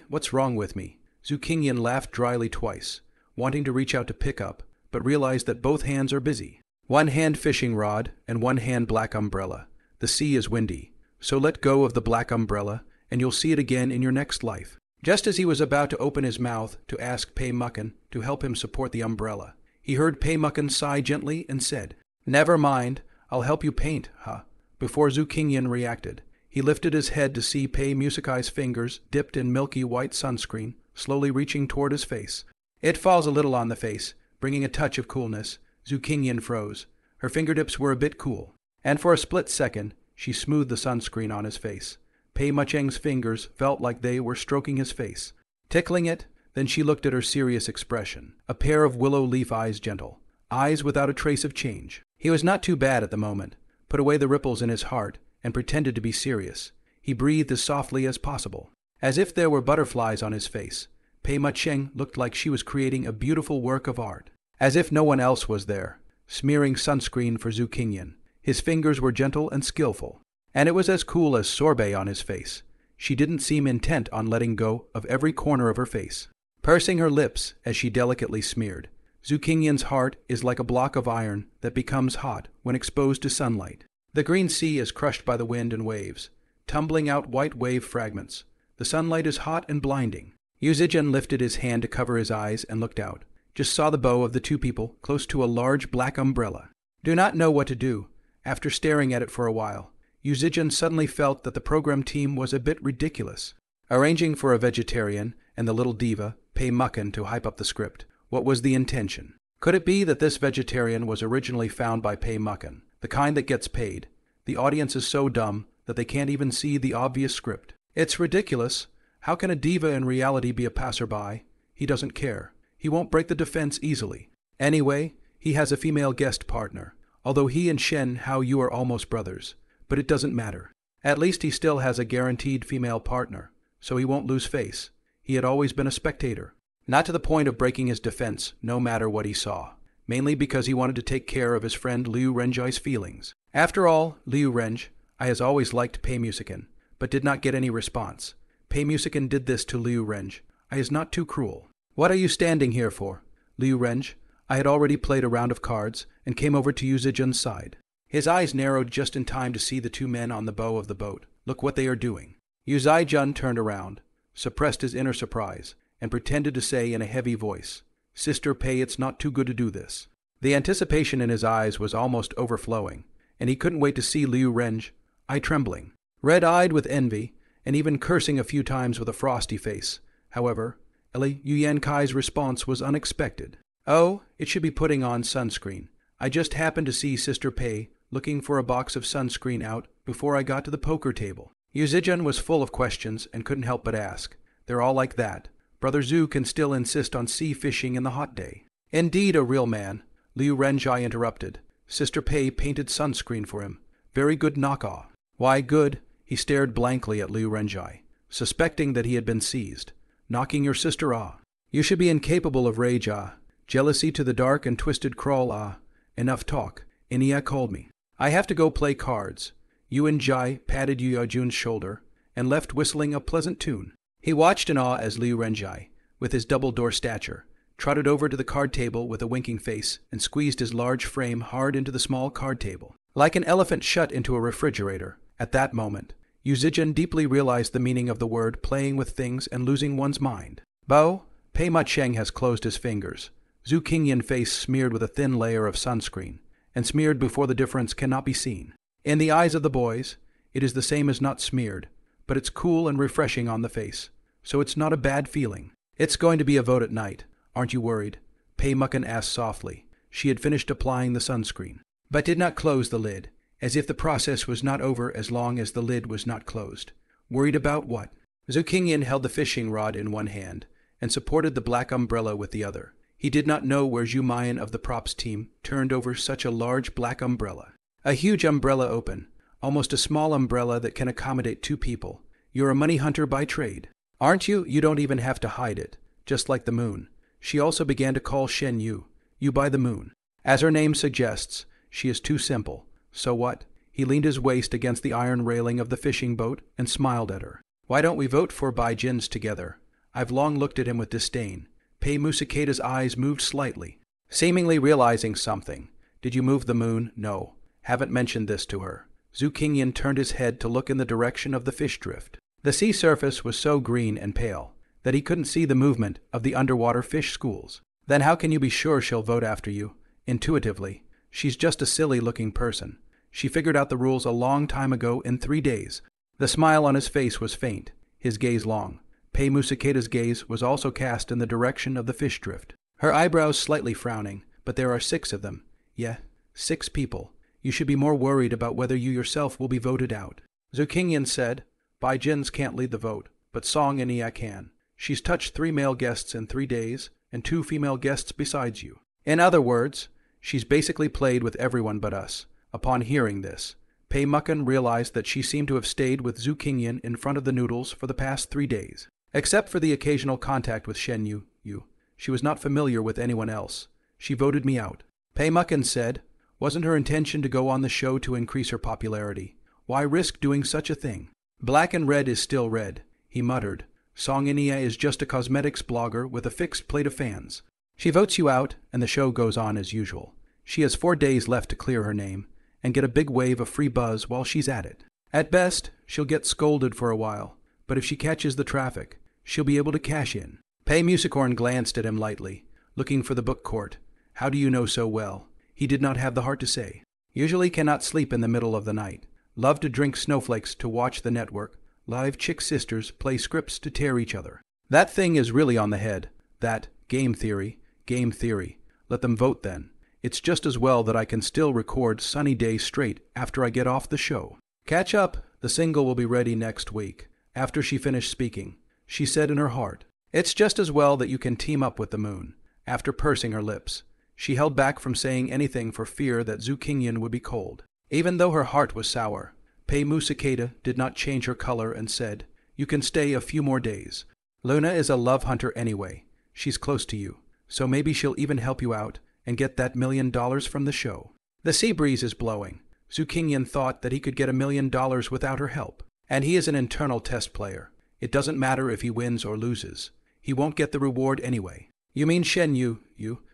What's wrong with me? Zhu Qingyan laughed dryly twice, wanting to reach out to pick up, but realized that both hands are busy. One hand fishing rod and one hand black umbrella. The sea is windy, so let go of the black umbrella and you'll see it again in your next life. Just as he was about to open his mouth to ask Pei Mucken to help him support the umbrella, he heard Pei Mucken sigh gently and said, Never mind, I'll help you paint, huh? Before Zhu Qingyan reacted, he lifted his head to see Pei Musakai's fingers dipped in milky white sunscreen, slowly reaching toward his face. It falls a little on the face, bringing a touch of coolness. Zhu Qingyan froze. Her fingertips were a bit cool, and for a split second, she smoothed the sunscreen on his face. Pei Mucheng's fingers felt like they were stroking his face, tickling it. Then she looked at her serious expression, a pair of willow leaf eyes gentle, eyes without a trace of change. He was not too bad at the moment, put away the ripples in his heart, and pretended to be serious. He breathed as softly as possible, as if there were butterflies on his face. Pei Mucheng looked like she was creating a beautiful work of art, as if no one else was there, smearing sunscreen for Zhu Qingyan. His fingers were gentle and skillful, and it was as cool as sorbet on his face. She didn't seem intent on letting go of every corner of her face, pursing her lips as she delicately smeared. Zhu Qingyan's heart is like a block of iron that becomes hot when exposed to sunlight. The green sea is crushed by the wind and waves, tumbling out white wave fragments. The sunlight is hot and blinding. Yuzijin lifted his hand to cover his eyes and looked out. Just saw the bow of the two people close to a large black umbrella. Do not know what to do. After staring at it for a while, Yuzijin suddenly felt that the program team was a bit ridiculous. Arranging for a vegetarian and the little diva, Pei Muckin, to hype up the script. What was the intention? Could it be that this vegetarian was originally found by Pei Muckin, the kind that gets paid? The audience is so dumb that they can't even see the obvious script. It's ridiculous. How can a diva in reality be a passerby? He doesn't care. He won't break the defense easily. Anyway, he has a female guest partner, although he and Shen Hao Yu are almost brothers. But it doesn't matter. At least he still has a guaranteed female partner, so he won't lose face. He had always been a spectator. Not to the point of breaking his defense, no matter what he saw. Mainly because he wanted to take care of his friend Liu Renji's feelings. After all, Liu Renji, I has always liked Pei Musikin, but did not get any response. Pei Musikin did this to Liu Renji. I is not too cruel. What are you standing here for? Liu Renji, I had already played a round of cards and came over to Yuzijin's side. His eyes narrowed just in time to see the two men on the bow of the boat. Look what they are doing. Yuzijin turned around, suppressed his inner surprise, and pretended to say in a heavy voice, Sister Pei, it's not too good to do this. The anticipation in his eyes was almost overflowing, and he couldn't wait to see Liu Renji, eye trembling, red-eyed with envy, and even cursing a few times with a frosty face. However, Li Yuyankai's response was unexpected. Oh, it should be putting on sunscreen. I just happened to see Sister Pei looking for a box of sunscreen out before I got to the poker table. Yuzijin was full of questions and couldn't help but ask. They're all like that. Brother Zhu can still insist on sea fishing in the hot day. Indeed, a real man. Liu Renji interrupted. Sister Pei painted sunscreen for him. Very good knockoff. Why good? He stared blankly at Liu Renji, suspecting that he had been seized. Knocking your sister ah. You should be incapable of rage ah. Jealousy to the dark and twisted crawl ah. Enough talk. Inia called me. I have to go play cards. Yuan Jai patted Yu Yajun's shoulder and left whistling a pleasant tune. He watched in awe as Liu Renji, with his double-door stature, trotted over to the card table with a winking face and squeezed his large frame hard into the small card table. Like an elephant shut into a refrigerator, at that moment, Yuzijin deeply realized the meaning of the word playing with things and losing one's mind. Bo, Pei Ma-cheng has closed his fingers. Zhu Qingyan face smeared with a thin layer of sunscreen, and smeared before the difference cannot be seen. In the eyes of the boys, it is the same as not smeared, but it's cool and refreshing on the face. So it's not a bad feeling. It's going to be a vote at night. Aren't you worried? Pei Muckin asked softly. She had finished applying the sunscreen, but did not close the lid, as if the process was not over as long as the lid was not closed. Worried about what? Zhu Qingyan held the fishing rod in one hand and supported the black umbrella with the other. He did not know where Zhu Mayan of the props team turned over such a large black umbrella. A huge umbrella open, almost a small umbrella that can accommodate two people. You're a money hunter by trade. Aren't you? You don't even have to hide it, just like the moon. She also began to call Shen Yu, you by the moon. As her name suggests, she is too simple. So what? He leaned his waist against the iron railing of the fishing boat and smiled at her. Why don't we vote for Bai Jin's together? I've long looked at him with disdain. Pei Musaketa's eyes moved slightly, seemingly realizing something. Did you move the moon? No. Haven't mentioned this to her. Zhu Qingyan turned his head to look in the direction of the fish drift. The sea surface was so green and pale that he couldn't see the movement of the underwater fish schools. Then how can you be sure she'll vote after you? Intuitively. She's just a silly-looking person. She figured out the rules a long time ago in 3 days. The smile on his face was faint, his gaze long. Pei Musaketa's gaze was also cast in the direction of the fish drift. Her eyebrows slightly frowning, but there are 6 of them. Yeah, 6 people. You should be more worried about whether you yourself will be voted out. Zhu Qingyan said, Bai Jin's can't lead the vote, but Song Ania can. She's touched 3 male guests in 3 days, and 2 female guests besides you. In other words, she's basically played with everyone but us. Upon hearing this, Pei Muckin realized that she seemed to have stayed with Zhu Qingyan in front of the noodles for the past 3 days. Except for the occasional contact with Shen Yu, she was not familiar with anyone else. She voted me out. Pei Muckin said, wasn't her intention to go on the show to increase her popularity. Why risk doing such a thing? Black and red is still red, he muttered. Song Inia is just a cosmetics blogger with a fixed plate of fans. She votes you out, and the show goes on as usual. She has 4 days left to clear her name, and get a big wave of free buzz while she's at it. At best, she'll get scolded for a while, but if she catches the traffic, she'll be able to cash in. Pei Musicorn glanced at him lightly, looking for the book court. How do you know so well? He did not have the heart to say. Usually cannot sleep in the middle of the night. Love to drink snowflakes to watch the network. Live chick sisters play scripts to tear each other. That thing is really on the head. That, game theory, game theory. Let them vote then. It's just as well that I can still record Sunny Day straight after I get off the show. Catch up. The single will be ready next week. After she finished speaking, she said in her heart, it's just as well that you can team up with the moon. After pursing her lips, she held back from saying anything for fear that Zhu Qingyan would be cold. Even though her heart was sour, Pei Musicada did not change her color and said, you can stay a few more days. Luna is a love hunter anyway. She's close to you, so maybe she'll even help you out and get that $1 million from the show. The sea breeze is blowing. Zhu Qingyan thought that he could get $1 million without her help. And he is an internal test player. It doesn't matter if he wins or loses. He won't get the reward anyway. You mean Shen Yu,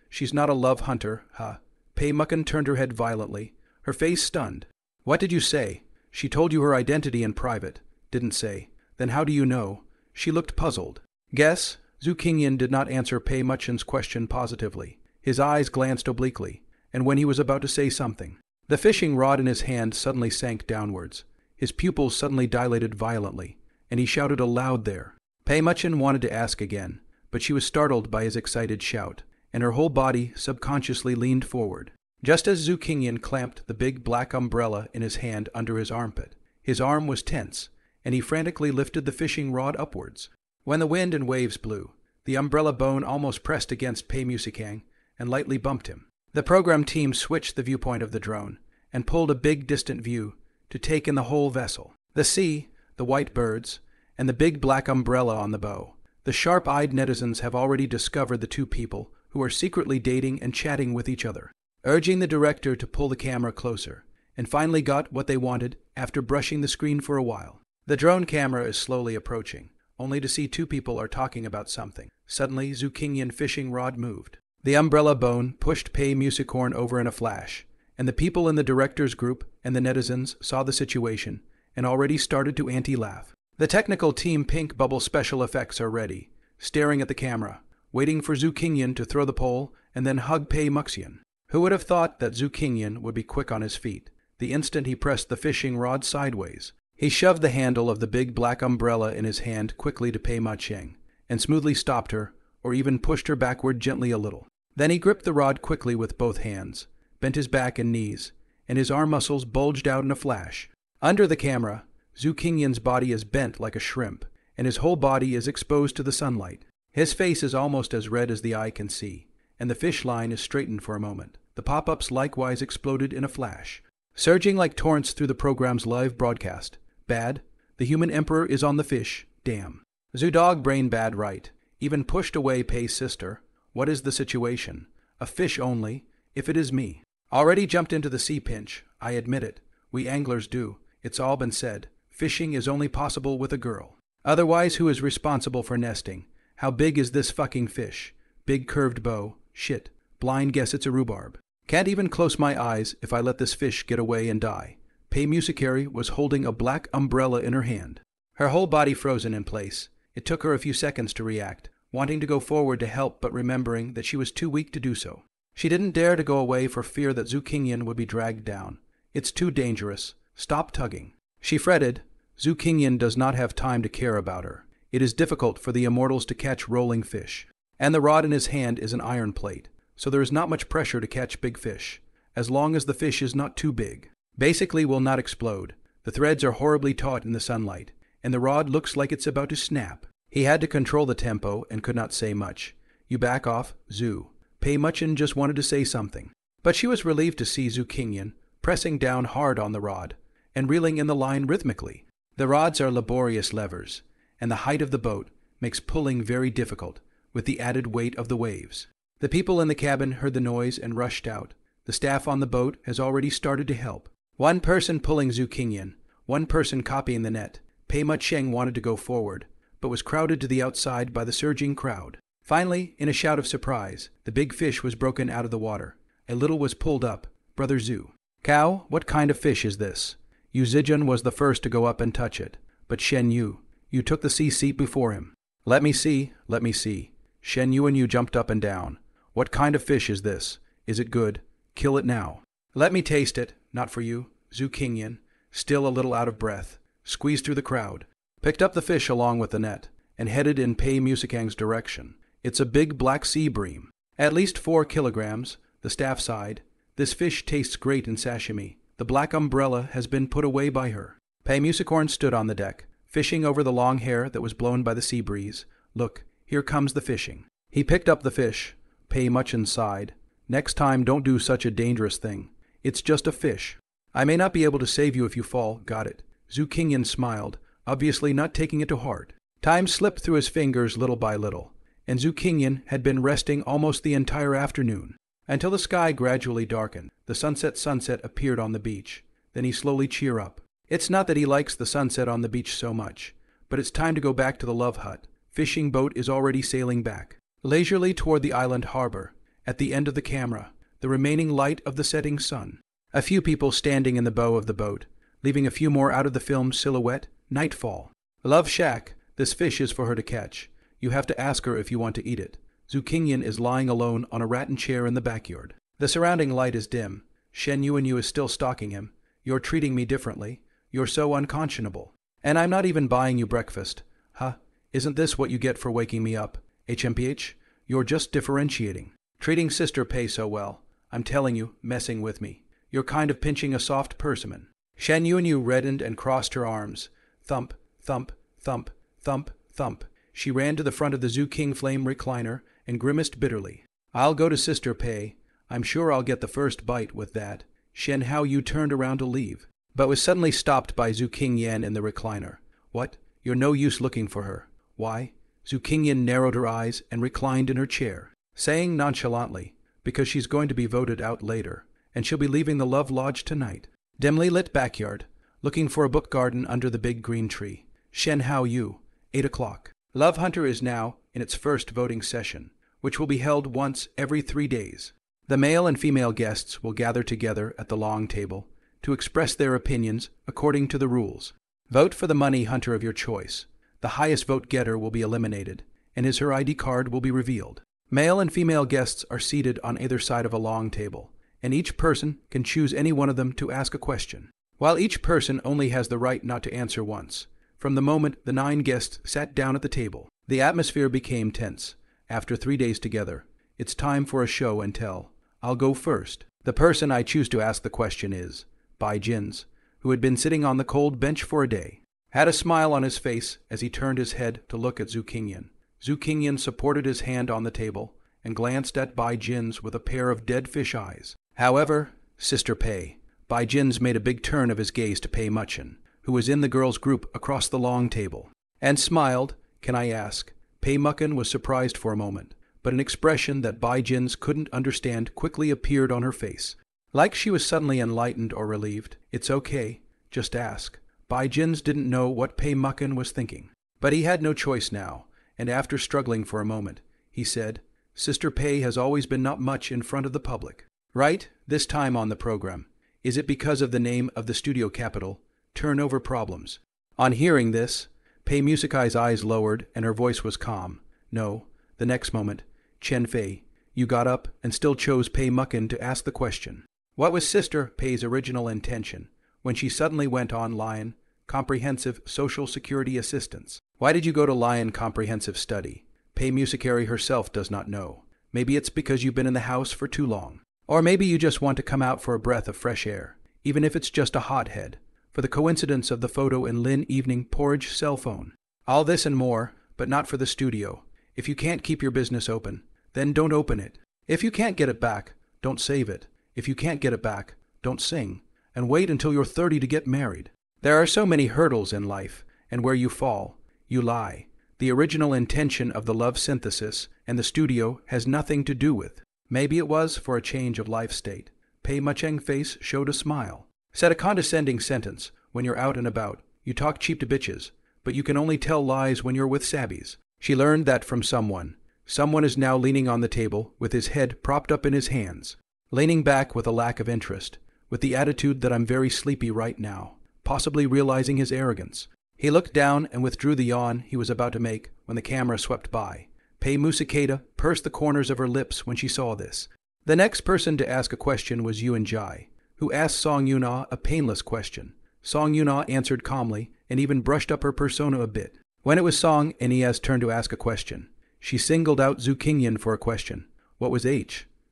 she's not a love hunter, huh? Pei Mucken turned her head violently, her face stunned. What did you say? She told you her identity in private. Didn't say. Then how do you know? She looked puzzled. Guess? Zhu Qingyan did not answer Pei Muchen's question positively. His eyes glanced obliquely, and when he was about to say something, the fishing rod in his hand suddenly sank downwards. His pupils suddenly dilated violently, and he shouted aloud there. Pei Muchen wanted to ask again, but she was startled by his excited shout, and her whole body subconsciously leaned forward. Just as Zhu Qingyan clamped the big black umbrella in his hand under his armpit, his arm was tense, and he frantically lifted the fishing rod upwards. When the wind and waves blew, the umbrella bone almost pressed against Pei Musicang and lightly bumped him. The program team switched the viewpoint of the drone and pulled a big distant view to take in the whole vessel. The sea, the white birds, and the big black umbrella on the bow. The sharp-eyed netizens have already discovered the two people who are secretly dating and chatting with each other, urging the director to pull the camera closer, and finally got what they wanted after brushing the screen for a while. The drone camera is slowly approaching, only to see two people are talking about something. Suddenly, Zhu Qingyan fishing rod moved. The umbrella bone pushed Pei Musicorn over in a flash, and the people in the director's group and the netizens saw the situation and already started to anti-laugh. The technical team Pink Bubble special effects are ready, staring at the camera, waiting for Zhu Qingyan to throw the pole and then hug Pei Muxian. Who would have thought that Zhu Qingyan would be quick on his feet? The instant he pressed the fishing rod sideways, he shoved the handle of the big black umbrella in his hand quickly to Pei Muxian, and smoothly stopped her, or even pushed her backward gently a little. Then he gripped the rod quickly with both hands, bent his back and knees, and his arm muscles bulged out in a flash. Under the camera, Zhu Qingyan's body is bent like a shrimp, and his whole body is exposed to the sunlight. His face is almost as red as the eye can see, and the fish line is straightened for a moment. The pop-ups likewise exploded in a flash, surging like torrents through the program's live broadcast. Bad. The human emperor is on the fish. Damn. Zhu Dog brain bad right. Even pushed away Pei's sister. What is the situation? A fish only, if it is me. Already jumped into the sea pinch. I admit it. We anglers do. It's all been said. Fishing is only possible with a girl. Otherwise, who is responsible for nesting? How big is this fucking fish? Big curved bow. Shit. Blind guess it's a rhubarb. Can't even close my eyes if I let this fish get away and die. Pei Musicari was holding a black umbrella in her hand, her whole body frozen in place. It took her a few seconds to react, wanting to go forward to help but remembering that she was too weak to do so. She didn't dare to go away for fear that Zhu Qingyan would be dragged down. It's too dangerous. Stop tugging. She fretted. Zhu Qingyan does not have time to care about her. It is difficult for the immortals to catch rolling fish, and the rod in his hand is an iron plate, so there is not much pressure to catch big fish, as long as the fish is not too big. Basically will not explode. The threads are horribly taut in the sunlight, and the rod looks like it's about to snap. He had to control the tempo and could not say much. You back off, Zhu. Pei Muchen just wanted to say something, but she was relieved to see Zhu Qingyan pressing down hard on the rod and reeling in the line rhythmically. The rods are laborious levers, and the height of the boat makes pulling very difficult with the added weight of the waves. The people in the cabin heard the noise and rushed out. The staff on the boat has already started to help. One person pulling Zhu Qingyan, one person copying the net. Pei Mucheng wanted to go forward, but was crowded to the outside by the surging crowd. Finally, in a shout of surprise, the big fish was broken out of the water. A little was pulled up. Brother Zhu. Cow, what kind of fish is this? Yu Zijun was the first to go up and touch it. But Shen Yu, You took the C seat before him. Let me see, let me see. Shen Yu and you jumped up and down. What kind of fish is this? Is it good? Kill it now. Let me taste it. Not for you. Zhu Qingyan, still a little out of breath, squeezed through the crowd, picked up the fish along with the net, and headed in Pei Musicang's direction. It's a big black sea bream. At least 4 kilograms, the staff sighed. This fish tastes great in sashimi. The black umbrella has been put away by her. Pei Musicorn stood on the deck, fishing over the long hair that was blown by the sea breeze. Look, here comes the fishing. He picked up the fish. Pei Muchen sighed. Next time don't do such a dangerous thing. It's just a fish. I may not be able to save you if you fall, got it. Zhu Qingyan smiled, obviously not taking it to heart. Time slipped through his fingers little by little, and Zhu Qingyan had been resting almost the entire afternoon, until the sky gradually darkened. The sunset appeared on the beach. Then he slowly cheered up. It's not that he likes the sunset on the beach so much, but it's time to go back to the love hut. Fishing boat is already sailing back, leisurely toward the island harbor. At the end of the camera, the remaining light of the setting sun. A few people standing in the bow of the boat, leaving a few more out of the film's silhouette. Nightfall. Love Shack, this fish is for her to catch. You have to ask her if you want to eat it. Zhu Qingyan is lying alone on a rattan chair in the backyard. The surrounding light is dim. Shen Yu and you is still stalking him. You're treating me differently. You're so unconscionable. And I'm not even buying you breakfast. Huh? Isn't this what you get for waking me up? HMPH? You're just differentiating. Treating Sister Pei so well. I'm telling you, messing with me. You're kind of pinching a soft persimmon. Shen Yu and you reddened and crossed her arms. Thump, thump, thump, thump, thump. She ran to the front of the Zhu King Flame recliner and grimaced bitterly. I'll go to Sister Pei. I'm sure I'll get the first bite with that. Shen Hao Yu turned around to leave, but was suddenly stopped by Zhu Qingyan in the recliner. What? You're no use looking for her. Why? Zhu Qingyan narrowed her eyes and reclined in her chair, saying nonchalantly, because she's going to be voted out later, and she'll be leaving the Love Lodge tonight. Dimly lit backyard, looking for a book garden under the big green tree. Shen Hao Yu, 8 o'clock. Love Hunter is now in its first voting session, which will be held once every 3 days. The male and female guests will gather together at the long table to express their opinions according to the rules. Vote for the money hunter of your choice. The highest vote getter will be eliminated, and her ID card will be revealed. Male and female guests are seated on either side of a long table, and each person can choose any one of them to ask a question, while each person only has the right not to answer once. From the moment the 9 guests sat down at the table, the atmosphere became tense. After 3 days together, it's time for a show and tell. I'll go first. The person I choose to ask the question is Bai Jins, who had been sitting on the cold bench for a day, had a smile on his face as he turned his head to look at Zhu Qingyan. Zhu Qingyan supported his hand on the table and glanced at Bai Jins with a pair of dead fish eyes. However, Sister Pei. Bai Jins made a big turn of his gaze to Pei Muchen, who was in the girls' group across the long table, and smiled. Can I ask? Pei Muchen was surprised for a moment, but an expression that Bai Jins couldn't understand quickly appeared on her face. Like she was suddenly enlightened or relieved. It's okay, just ask. Bai Jins didn't know what Pei Muchen was thinking, but he had no choice now, and after struggling for a moment, he said, Sister Pei has always been not much in front of the public. Right, this time on the program. Is it because of the name of the studio capital, turnover problems? On hearing this, Pei Musicai's eyes lowered and her voice was calm. No, the next moment, Chen Fei, you got up and still chose Pei Muchen to ask the question. What was Sister Pei's original intention when she suddenly went on Lion Comprehensive Social Security Assistance? Why did you go to Lion Comprehensive Study? Pei Musicari herself does not know. Maybe it's because you've been in the house for too long. Or maybe you just want to come out for a breath of fresh air, even if it's just a hothead, for the coincidence of the photo in Lin Evening Porridge cell phone. All this and more, but not for the studio. If you can't keep your business open, then don't open it. If you can't get it back, don't save it. If you can't get it back, don't sing, and wait until you're 30 to get married. There are so many hurdles in life, and where you fall, you lie. The original intention of the love synthesis and the studio has nothing to do with. Maybe it was for a change of life state. Pei Mucheng's face showed a smile. Said a condescending sentence. When you're out and about, you talk cheap to bitches, but you can only tell lies when you're with sabbies. She learned that from someone. Someone is now leaning on the table with his head propped up in his hands, leaning back with a lack of interest, with the attitude that I'm very sleepy right now, possibly realizing his arrogance. He looked down and withdrew the yawn he was about to make when the camera swept by. Pei Musakata pursed the corners of her lips when she saw this. The next person to ask a question was Yuan Jai, who asked Song Yuna a painless question. Song Yuna answered calmly and even brushed up her persona a bit. When it was Song Nia's turn to ask a question, she singled out Zhu Qingyan for a question. What was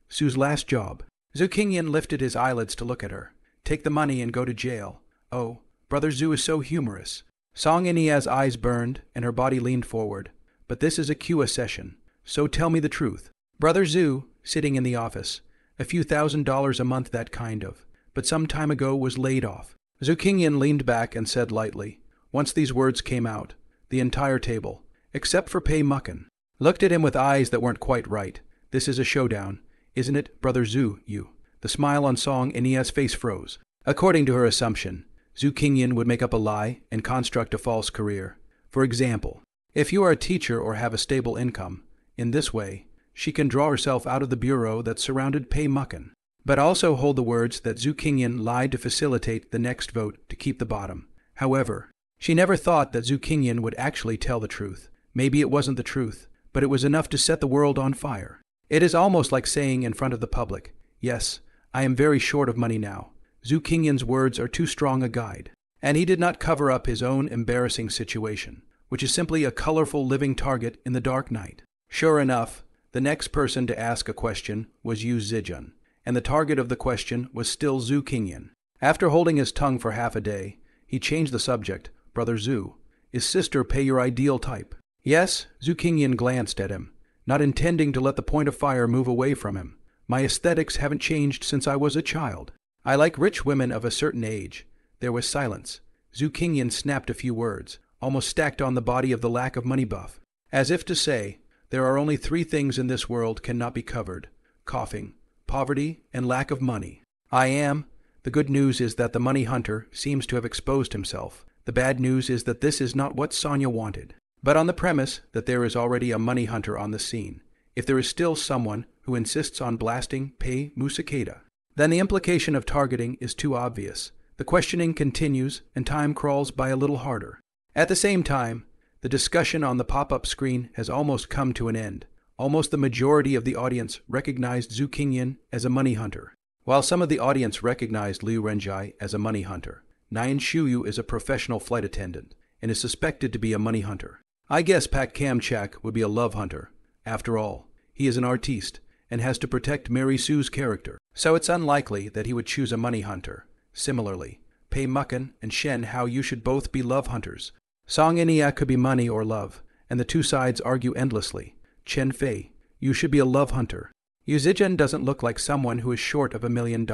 Su's last job? Zhu Qingyan lifted his eyelids to look at her. Take the money and go to jail. Oh, Brother Zhu is so humorous. Song Nia's eyes burned and her body leaned forward. But this is a Q session, so tell me the truth. Brother Zhu, sitting in the office, a few $1,000s a month that kind of, but some time ago was laid off. Zhu Qingyan leaned back and said lightly. Once these words came out, the entire table, except for Pei Mucken, looked at him with eyes that weren't quite right. This is a showdown, isn't it, Brother Zhu, you? The smile on Song Nia's face froze. According to her assumption, Zhu Qingyan would make up a lie and construct a false career. For example, if you are a teacher or have a stable income, in this way, she can draw herself out of the bureau that surrounded Pei Mucken, but also hold the words that Zhu Qingyan lied to facilitate the next vote to keep the bottom. However, she never thought that Zhu Qingyan would actually tell the truth. Maybe it wasn't the truth, but it was enough to set the world on fire. It is almost like saying in front of the public, yes, I am very short of money now. Zhu Qingyan's words are too strong a guide. And he did not cover up his own embarrassing situation, which is simply a colorful living target in the dark night. Sure enough, the next person to ask a question was Yu Zijun, and the target of the question was still Zhu Qingyan. After holding his tongue for half a day, he changed the subject. Brother Zhu, is Sister Pei your ideal type? Yes, Zhu Qingyan glanced at him, not intending to let the point of fire move away from him. My aesthetics haven't changed since I was a child. I like rich women of a certain age. There was silence. Zhu Qingyan snapped a few words, almost stacked on the body of the lack of money buff, as if to say, there are only 3 things in this world cannot be covered: coughing, poverty, and lack of money. I am. The good news is that the money hunter seems to have exposed himself. The bad news is that this is not what Sonia wanted. But on the premise that there is already a money hunter on the scene, if there is still someone who insists on blasting Pei Musakata, then the implication of targeting is too obvious. The questioning continues and time crawls by a little harder. At the same time, the discussion on the pop-up screen has almost come to an end. Almost the majority of the audience recognized Zhu Qingyan as a money hunter, while some of the audience recognized Liu Renjai as a money hunter. Nian Shuyu is a professional flight attendant and is suspected to be a money hunter. I guess Pak Kamchak would be a love hunter. After all, he is an artiste and has to protect Mary Sue's character, so it's unlikely that he would choose a money hunter. Similarly, Pei Mucken and Shen Hao Yu should both be love hunters. Song Nia could be money or love, and the two sides argue endlessly. Chen Fei, you should be a love hunter. Yu Zijun doesn't look like someone who is short of $1 million.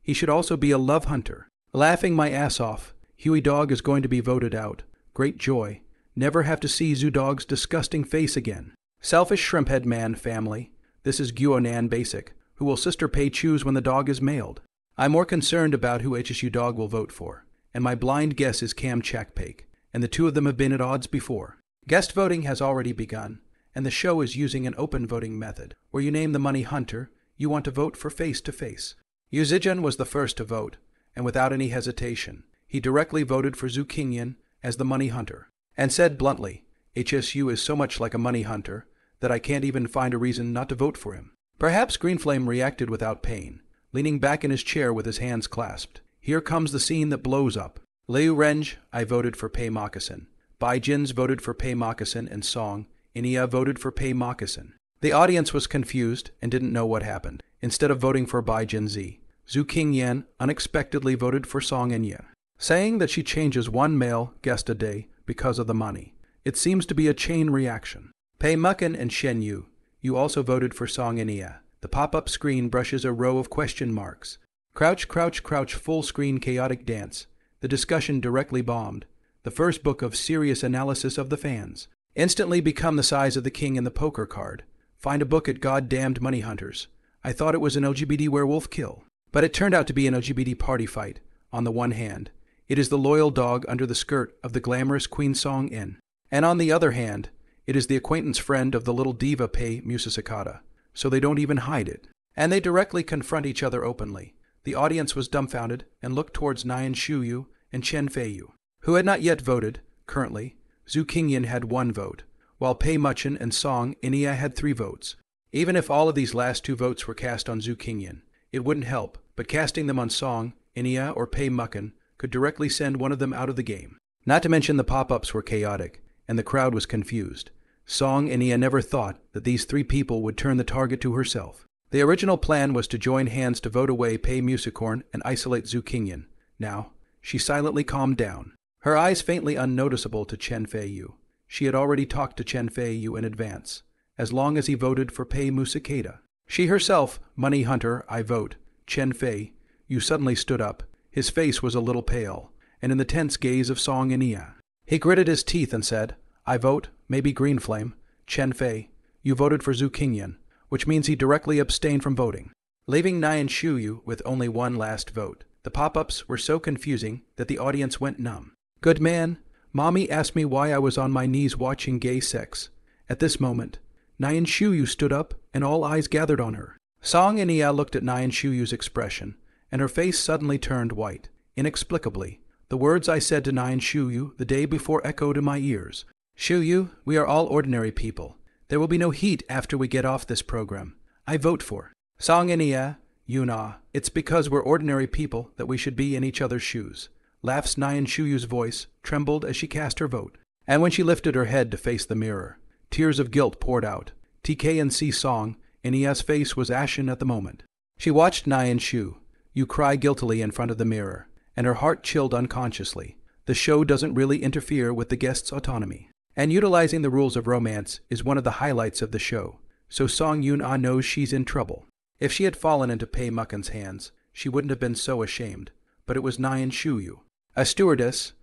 He should also be a love hunter. Laughing my ass off, Huey Dog is going to be voted out. Great joy. Never have to see Zhu Dog's disgusting face again. Selfish shrimphead man family. This is Guonan Basic. Who will Sister Pei choose when the dog is mailed? I'm more concerned about who HSU Dog will vote for, and my blind guess is Cam Chakpake, and the two of them have been at odds before. Guest voting has already begun, and the show is using an open voting method, where you name the money hunter you want to vote for face-to-face. Yu Zijun was the first to vote, and without any hesitation, he directly voted for Zhu Qingyan as the money hunter, and said bluntly, HSU is so much like a money hunter that I can't even find a reason not to vote for him. Perhaps Greenflame reacted without pain, leaning back in his chair with his hands clasped. Here comes the scene that blows up. Liu Renj, I voted for Pei Moccasin. Bai Jins voted for Pei Moccasin, and Song Inia voted for Pei Moccasin. The audience was confused and didn't know what happened. Instead of voting for Bai Jinzi, Zhu Qingyan unexpectedly voted for Song Inia, saying that she changes one male guest a day because of the money. It seems to be a chain reaction. Pei Mucken and Shen Yu, you also voted for Song Inia. The pop-up screen brushes a row of question marks. Crouch, crouch, crouch, full screen chaotic dance. The discussion directly bombed. The first book of serious analysis of the fans. Instantly become the size of the king in the poker card. Find a book at goddamned money hunters. I thought it was an LGBT werewolf kill, but it turned out to be an LGBT party fight. On the one hand, it is the loyal dog under the skirt of the glamorous Queen Song Inn, and on the other hand, it is the acquaintance friend of the little diva Pei Musakata. So they don't even hide it. And they directly confront each other openly. The audience was dumbfounded and looked towards Nian Shuyu and Chen Feiyu, who had not yet voted, Currently, Zhu Qingyan had 1 vote, while Pei Muchen and Song Inia had 3 votes. Even if all of these last 2 votes were cast on Zhu Qingyan, it wouldn't help, but casting them on Song Inia or Pei Muchen could directly send one of them out of the game. Not to mention the pop-ups were chaotic, and the crowd was confused. Song Inia never thought that these 3 people would turn the target to herself. The original plan was to join hands to vote away Pei Musicorn and isolate Zhu Qingyan. Now, she silently calmed down. Her eyes faintly unnoticeable to Chen Feiyu. She had already talked to Chen Feiyu in advance, as long as he voted for Pei Musakeda. She herself, Money Hunter, I vote. Chen Fei, you suddenly stood up. His face was a little pale, and in the tense gaze of Song Inia. He gritted his teeth and said, I vote, maybe Green Flame. Chen Fei, you voted for Zhu Qingyan, which means he directly abstained from voting, leaving Nian Shuyu with only 1 last vote. The pop-ups were so confusing that the audience went numb. Good man, Mommy asked me why I was on my knees watching gay sex. At this moment, Nian Shuyu stood up and all eyes gathered on her. Song Inia looked at Nian Shuyu's expression, and her face suddenly turned white. Inexplicably, the words I said to Nian Shuyu the day before echoed in my ears. Shuyu, we are all ordinary people. There will be no heat after we get off this program. I vote for Song Inia, Yuna. It's because we're ordinary people that we should be in each other's shoes. Laughs Nian Shuyu's voice trembled as she cast her vote. And when she lifted her head to face the mirror, tears of guilt poured out. TK&C Song Inia's face was ashen at the moment. She watched Nian Shu. You cry guiltily in front of the mirror, and her heart chilled unconsciously. The show doesn't really interfere with the guest's autonomy. And utilizing the rules of romance is one of the highlights of the show, so Song Yun-ah knows she's in trouble. If she had fallen into Pei Muchen's hands, she wouldn't have been so ashamed, but it was Nian Shuyu. A stewardess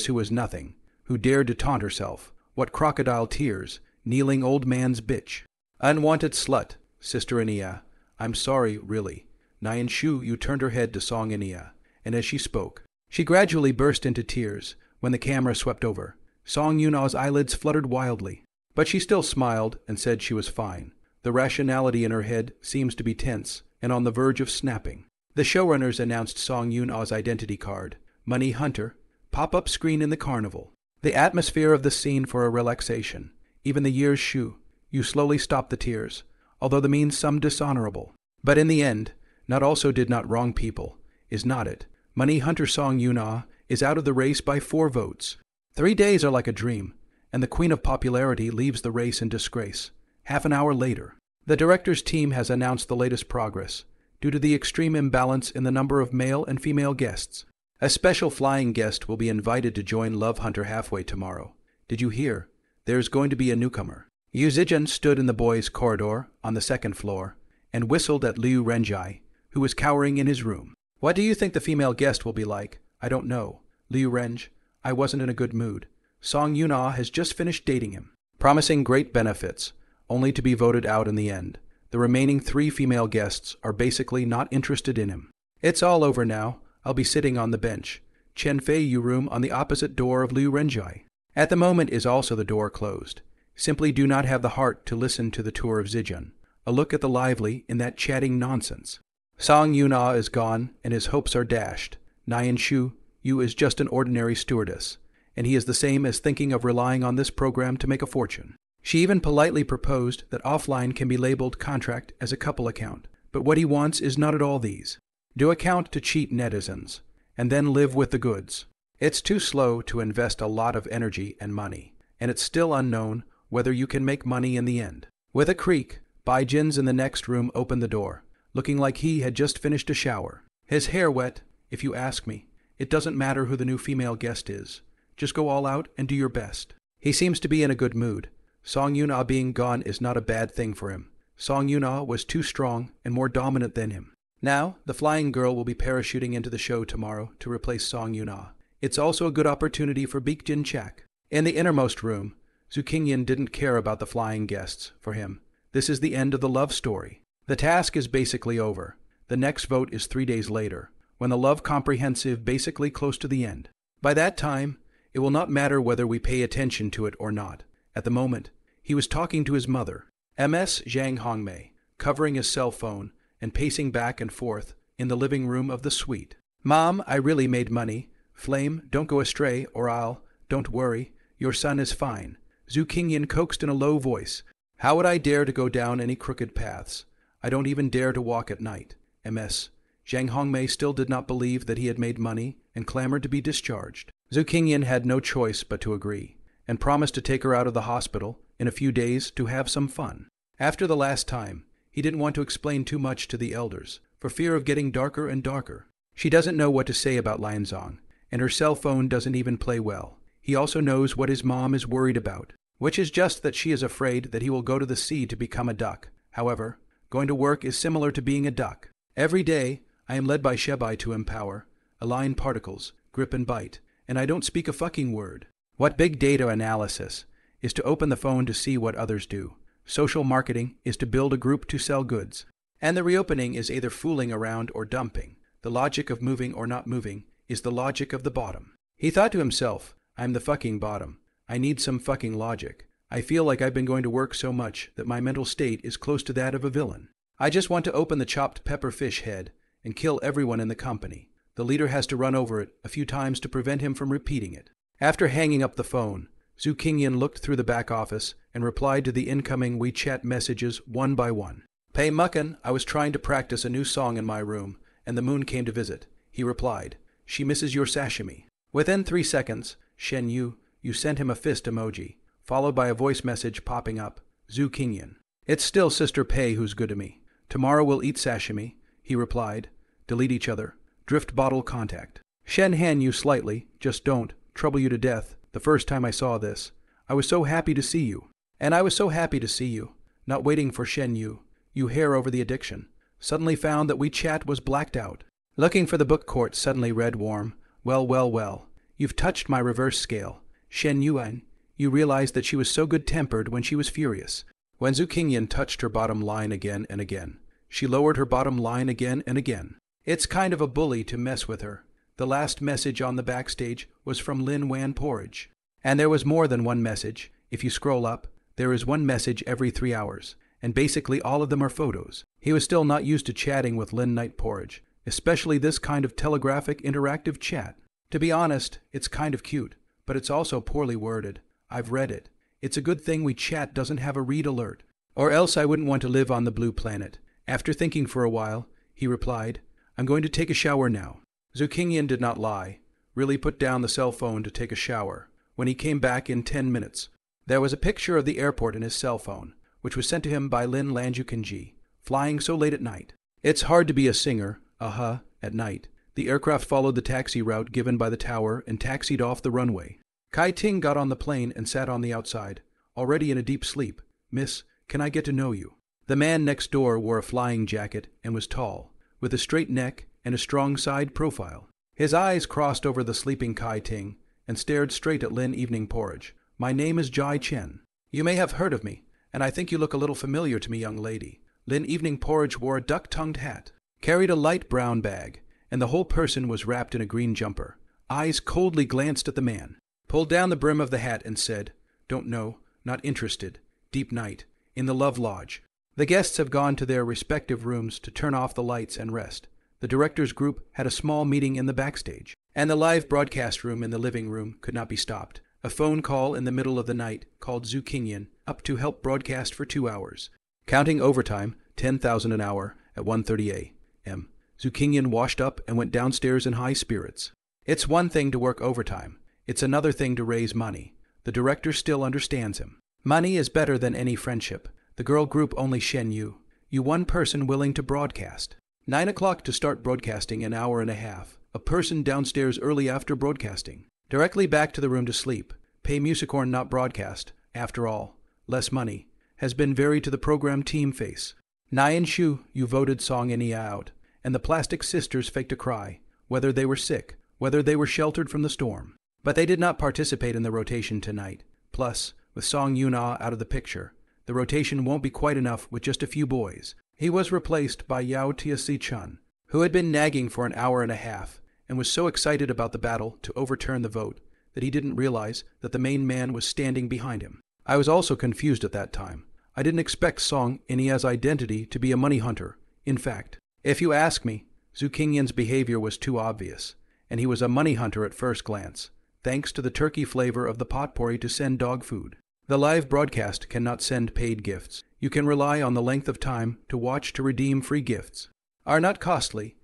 who was nothing, who dared to taunt herself. What crocodile tears, kneeling old man's bitch. Unwanted slut, Sister Inia. I'm sorry, really. Nian Shuyu turned her head to Song Inia, and as she spoke, she gradually burst into tears when the camera swept over. Song Yunah's eyelids fluttered wildly, but she still smiled and said she was fine. The rationality in her head seems to be tense and on the verge of snapping. The showrunners announced Song Yunah's identity card, Money Hunter, pop-up screen in the carnival. The atmosphere of the scene for a relaxation. Even the year's Shu, you slowly stop the tears, although the means some dishonorable. But in the end, not also did not wrong people, is not it. Money Hunter Song Yunah is out of the race by 4 votes. 3 days are like a dream, and the queen of popularity leaves the race in disgrace. Half an hour later, the director's team has announced the latest progress, due to the extreme imbalance in the number of male and female guests. A special flying guest will be invited to join Love Hunter halfway tomorrow. Did you hear? There's going to be a newcomer. Yu Zijian stood in the boys' corridor on the 2nd floor and whistled at Liu Renjai, who was cowering in his room. What do you think the female guest will be like? I don't know. Liu Renj, I wasn't in a good mood. Song Yunah has just finished dating him, promising great benefits, only to be voted out in the end. The remaining 3 female guests are basically not interested in him. It's all over now. I'll be sitting on the bench. Chen Feiyu room on the opposite door of Liu Renjai. At the moment is also the door closed. Simply do not have the heart to listen to the tour of Zijian. A look at the lively in that chatting nonsense. Song Yunah is gone, and his hopes are dashed. Nian Shu, you is just an ordinary stewardess, and he is the same as thinking of relying on this program to make a fortune. She even politely proposed that offline can be labeled contract as a couple account, but what he wants is not at all these. Do account to cheat netizens, and then live with the goods. It's too slow to invest a lot of energy and money, and it's still unknown whether you can make money in the end. With a creak, Baijin's in the next room opened the door, looking like he had just finished a shower. His hair wet, if you ask me. It doesn't matter who the new female guest is. Just go all out and do your best. He seems to be in a good mood. Song Yunah being gone is not a bad thing for him. Song Yunah was too strong and more dominant than him. Now, the flying girl will be parachuting into the show tomorrow to replace Song Yunah. It's also a good opportunity for Baek Jin Chak. In the innermost room, Zhu Qingyan didn't care about the flying guests. For him, this is the end of the love story. The task is basically over. The next vote is 3 days later, when the love comprehensive basically close to the end. By that time, it will not matter whether we pay attention to it or not. At the moment, he was talking to his mother, Ms. Zhang Hongmei, covering his cell phone and pacing back and forth in the living room of the suite. Mom, I really made money. Flame, don't go astray or I'll... Don't worry, your son is fine. Zhu Qingyan coaxed in a low voice. How would I dare to go down any crooked paths? I don't even dare to walk at night. MS. Zhang Hongmei still did not believe that he had made money and clamored to be discharged. Zhu Qingyan had no choice but to agree, and promised to take her out of the hospital in a few days to have some fun. After the last time, he didn't want to explain too much to the elders, for fear of getting darker and darker. She doesn't know what to say about Lianzong, and her cell phone doesn't even play well. He also knows what his mom is worried about, which is just that she is afraid that he will go to the sea to become a duck. However, going to work is similar to being a duck. Every day, I am led by Shebai to empower, align particles, grip and bite, and I don't speak a fucking word. What big data analysis is to open the phone to see what others do. Social marketing is to build a group to sell goods. And the reopening is either fooling around or dumping. The logic of moving or not moving is the logic of the bottom. He thought to himself, I'm the fucking bottom. I need some fucking logic. I feel like I've been going to work so much that my mental state is close to that of a villain. I just want to open the chopped pepper fish head and kill everyone in the company. The leader has to run over it a few times to prevent him from repeating it. After hanging up the phone, Zhu Qingyan looked through the back office and replied to the incoming WeChat messages one by one. Pei Muckin, I was trying to practice a new song in my room, and the moon came to visit. He replied, she misses your sashimi. Within 3 seconds, Shen Yu, you sent him a fist emoji, followed by a voice message popping up, Zhu Qingyan. It's still Sister Pei who's good to me. Tomorrow we'll eat sashimi, he replied. Delete each other. Drift bottle contact. Shen Han you slightly, just don't, trouble you to death. The first time I saw this, I was so happy to see you. And I was so happy to see you, not waiting for Shen Yu, you hair over the addiction. Suddenly found that WeChat was blacked out. Looking for the book court suddenly read warm. Well, you've touched my reverse scale. Shen Yuan, you realized that she was so good-tempered when she was furious. When Zhu Qingyan touched her bottom line again and again, she lowered her bottom line again and again. It's kind of a bully to mess with her. The last message on the backstage was from Lin Wan Porridge. And there was more than one message. If you scroll up, there is one message every 3 hours, and basically all of them are photos. He was still not used to chatting with Lin Night Porridge, especially this kind of telegraphic interactive chat. To be honest, it's kind of cute, but it's also poorly worded. I've read it. It's a good thing WeChat doesn't have a read alert, or else I wouldn't want to live on the blue planet. After thinking for a while, he replied, I'm going to take a shower now. Zhu Qingyan did not lie, really put down the cell phone to take a shower. When he came back in 10 minutes, there was a picture of the airport in his cell phone, which was sent to him by Lin Lanjukanji, flying so late at night. It's hard to be a singer, at night. The aircraft followed the taxi route given by the tower and taxied off the runway. Kai Ting got on the plane and sat on the outside, already in a deep sleep. Miss, can I get to know you? The man next door wore a flying jacket and was tall, with a straight neck and a strong side profile. His eyes crossed over the sleeping Kai Ting and stared straight at Lin Evening Porridge. My name is Jai Chen. You may have heard of me, and I think you look a little familiar to me, young lady. Lin Evening Porridge wore a duck-tongued hat, carried a light brown bag, and the whole person was wrapped in a green jumper. Eyes coldly glanced at the man, pulled down the brim of the hat and said, Don't know, not interested. Deep night, in the Love Lodge. The guests have gone to their respective rooms to turn off the lights and rest. The directors' group had a small meeting in the backstage, and the live broadcast room in the living room could not be stopped. A phone call in the middle of the night called Zhu Qingyan up to help broadcast for 2 hours. Counting overtime, 10,000 an hour at 1:30 a.m. Zhu Qingyan washed up and went downstairs in high spirits. It's one thing to work overtime. It's another thing to raise money. The director still understands him. Money is better than any friendship. The girl group only Shen Yu. You one person willing to broadcast. 9 o'clock to start broadcasting, an hour and a half. A person downstairs early after broadcasting. Directly back to the room to sleep. Pay musicorn not broadcast. After all, less money. Has been very to the program team face. Nyan Shu, you voted Song Any out. And the Plastic Sisters faked a cry. Whether they were sick. Whether they were sheltered from the storm. But they did not participate in the rotation tonight. Plus, with Song Yuna out of the picture, the rotation won't be quite enough with just a few boys. He was replaced by Yao Tia-si-chun, who had been nagging for an hour and a half, and was so excited about the battle to overturn the vote that he didn't realize that the main man was standing behind him. I was also confused at that time. I didn't expect Song Enia's identity to be a money hunter. In fact, if you ask me, Zhu Qingyan's behavior was too obvious, and he was a money hunter at first glance. thanks to the turkey flavor of the potpourri to send dog food. The live broadcast cannot send paid gifts. You can rely on the length of time to watch to redeem free gifts. Are not costly.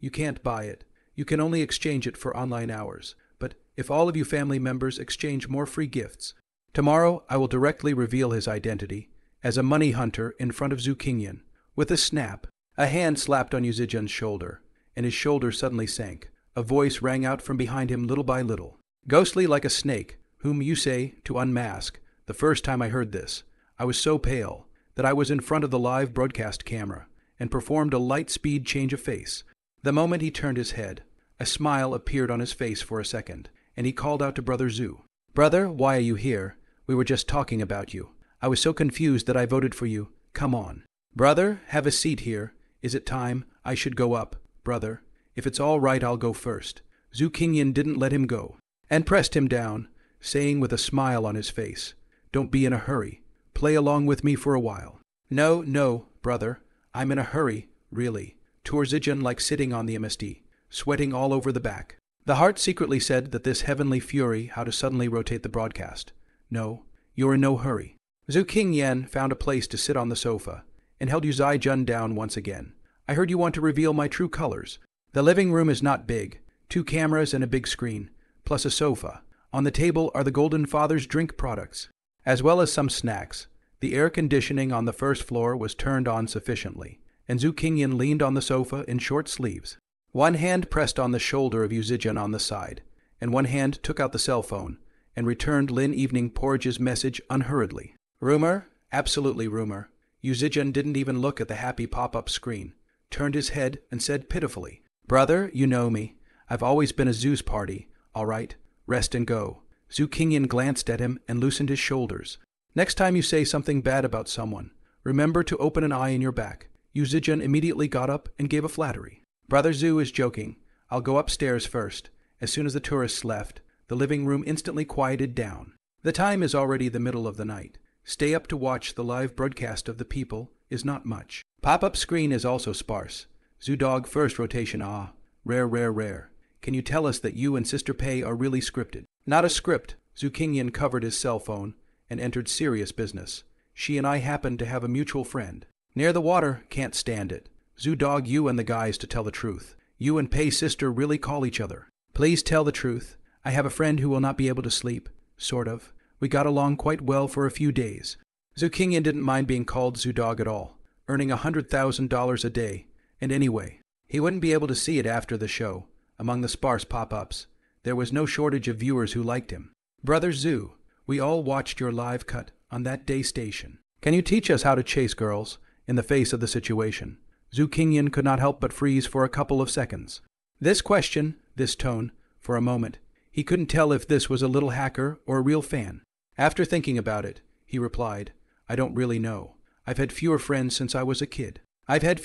You can't buy it. You can only exchange it for online hours. But if all of you family members exchange more free gifts, tomorrow I will directly reveal his identity as a money hunter in front of Zukinyan. With a snap, a hand slapped on Yuzijan's shoulder, and his shoulder suddenly sank. A voice rang out from behind him little by little. Ghostly like a snake, whom you say to unmask. The first time I heard this, I was so pale that I was in front of the live broadcast camera and performed a light-speed change of face. The moment he turned his head, a smile appeared on his face for a second, and he called out to Brother Zhu. Brother, why are you here? We were just talking about you. I was so confused that I voted for you. Come on. Brother, have a seat here. Is it time? I should go up. Brother, if it's all right, I'll go first. Zhu Qingyan didn't let him go, and pressed him down, saying with a smile on his face, Don't be in a hurry. Play along with me for a while. No, brother. I'm in a hurry, really. Tore Zijan like sitting on the MSD, sweating all over the back. The heart secretly said that this heavenly fury how to suddenly rotate the broadcast. No, you're in no hurry. Zhu Qingyan found a place to sit on the sofa, and held Yuzai Jun down once again. I heard you want to reveal my true colors. The living room is not big. 2 cameras and a big screen, plus a sofa. On the table are the Golden Father's drink products, as well as some snacks. The air conditioning on the first floor was turned on sufficiently, and Zhu Qingyan leaned on the sofa in short sleeves. One hand pressed on the shoulder of Yuzijan on the side, and one hand took out the cell phone, and returned Lin Evening Porridge's message unhurriedly. Rumor? Absolutely rumor. Yuzijan didn't even look at the happy pop-up screen, turned his head and said pitifully, Brother, you know me. I've always been a Zhu's party. All right, rest and go. Zhu Qingyan glanced at him and loosened his shoulders. Next time you say something bad about someone, remember to open an eye in your back. Yuzijan immediately got up and gave a flattery. Brother Zhu is joking. I'll go upstairs first. As soon as the tourists left, the living room instantly quieted down. The time is already the middle of the night. Stay up to watch the live broadcast of the people is not much. Pop-up screen is also sparse. Zhu Dog first rotation rare. Can you tell us that you and Sister Pei are really scripted? Not a script. Zhu Qingyan covered his cell phone and entered serious business. She and I happen to have a mutual friend. Near the water, can't stand it. Zhu Dog, you and the guys to tell the truth. You and Pei's sister really call each other. Please tell the truth. I have a friend who will not be able to sleep. Sort of. We got along quite well for a few days. Zhu Qingyan didn't mind being called Zhu Dog at all, earning $100,000 a day. And anyway, he wouldn't be able to see it after the show. Among the sparse pop-ups, there was no shortage of viewers who liked him. Brother Zhu, we all watched your live cut on that day station. Can you teach us how to chase girls in the face of the situation? Zhu Qingyan could not help but freeze for a couple of seconds. This question, this tone, for a moment, he couldn't tell if this was a little hacker or a real fan. After thinking about it, he replied, I don't really know. I've had fewer friends since I was a kid. I don't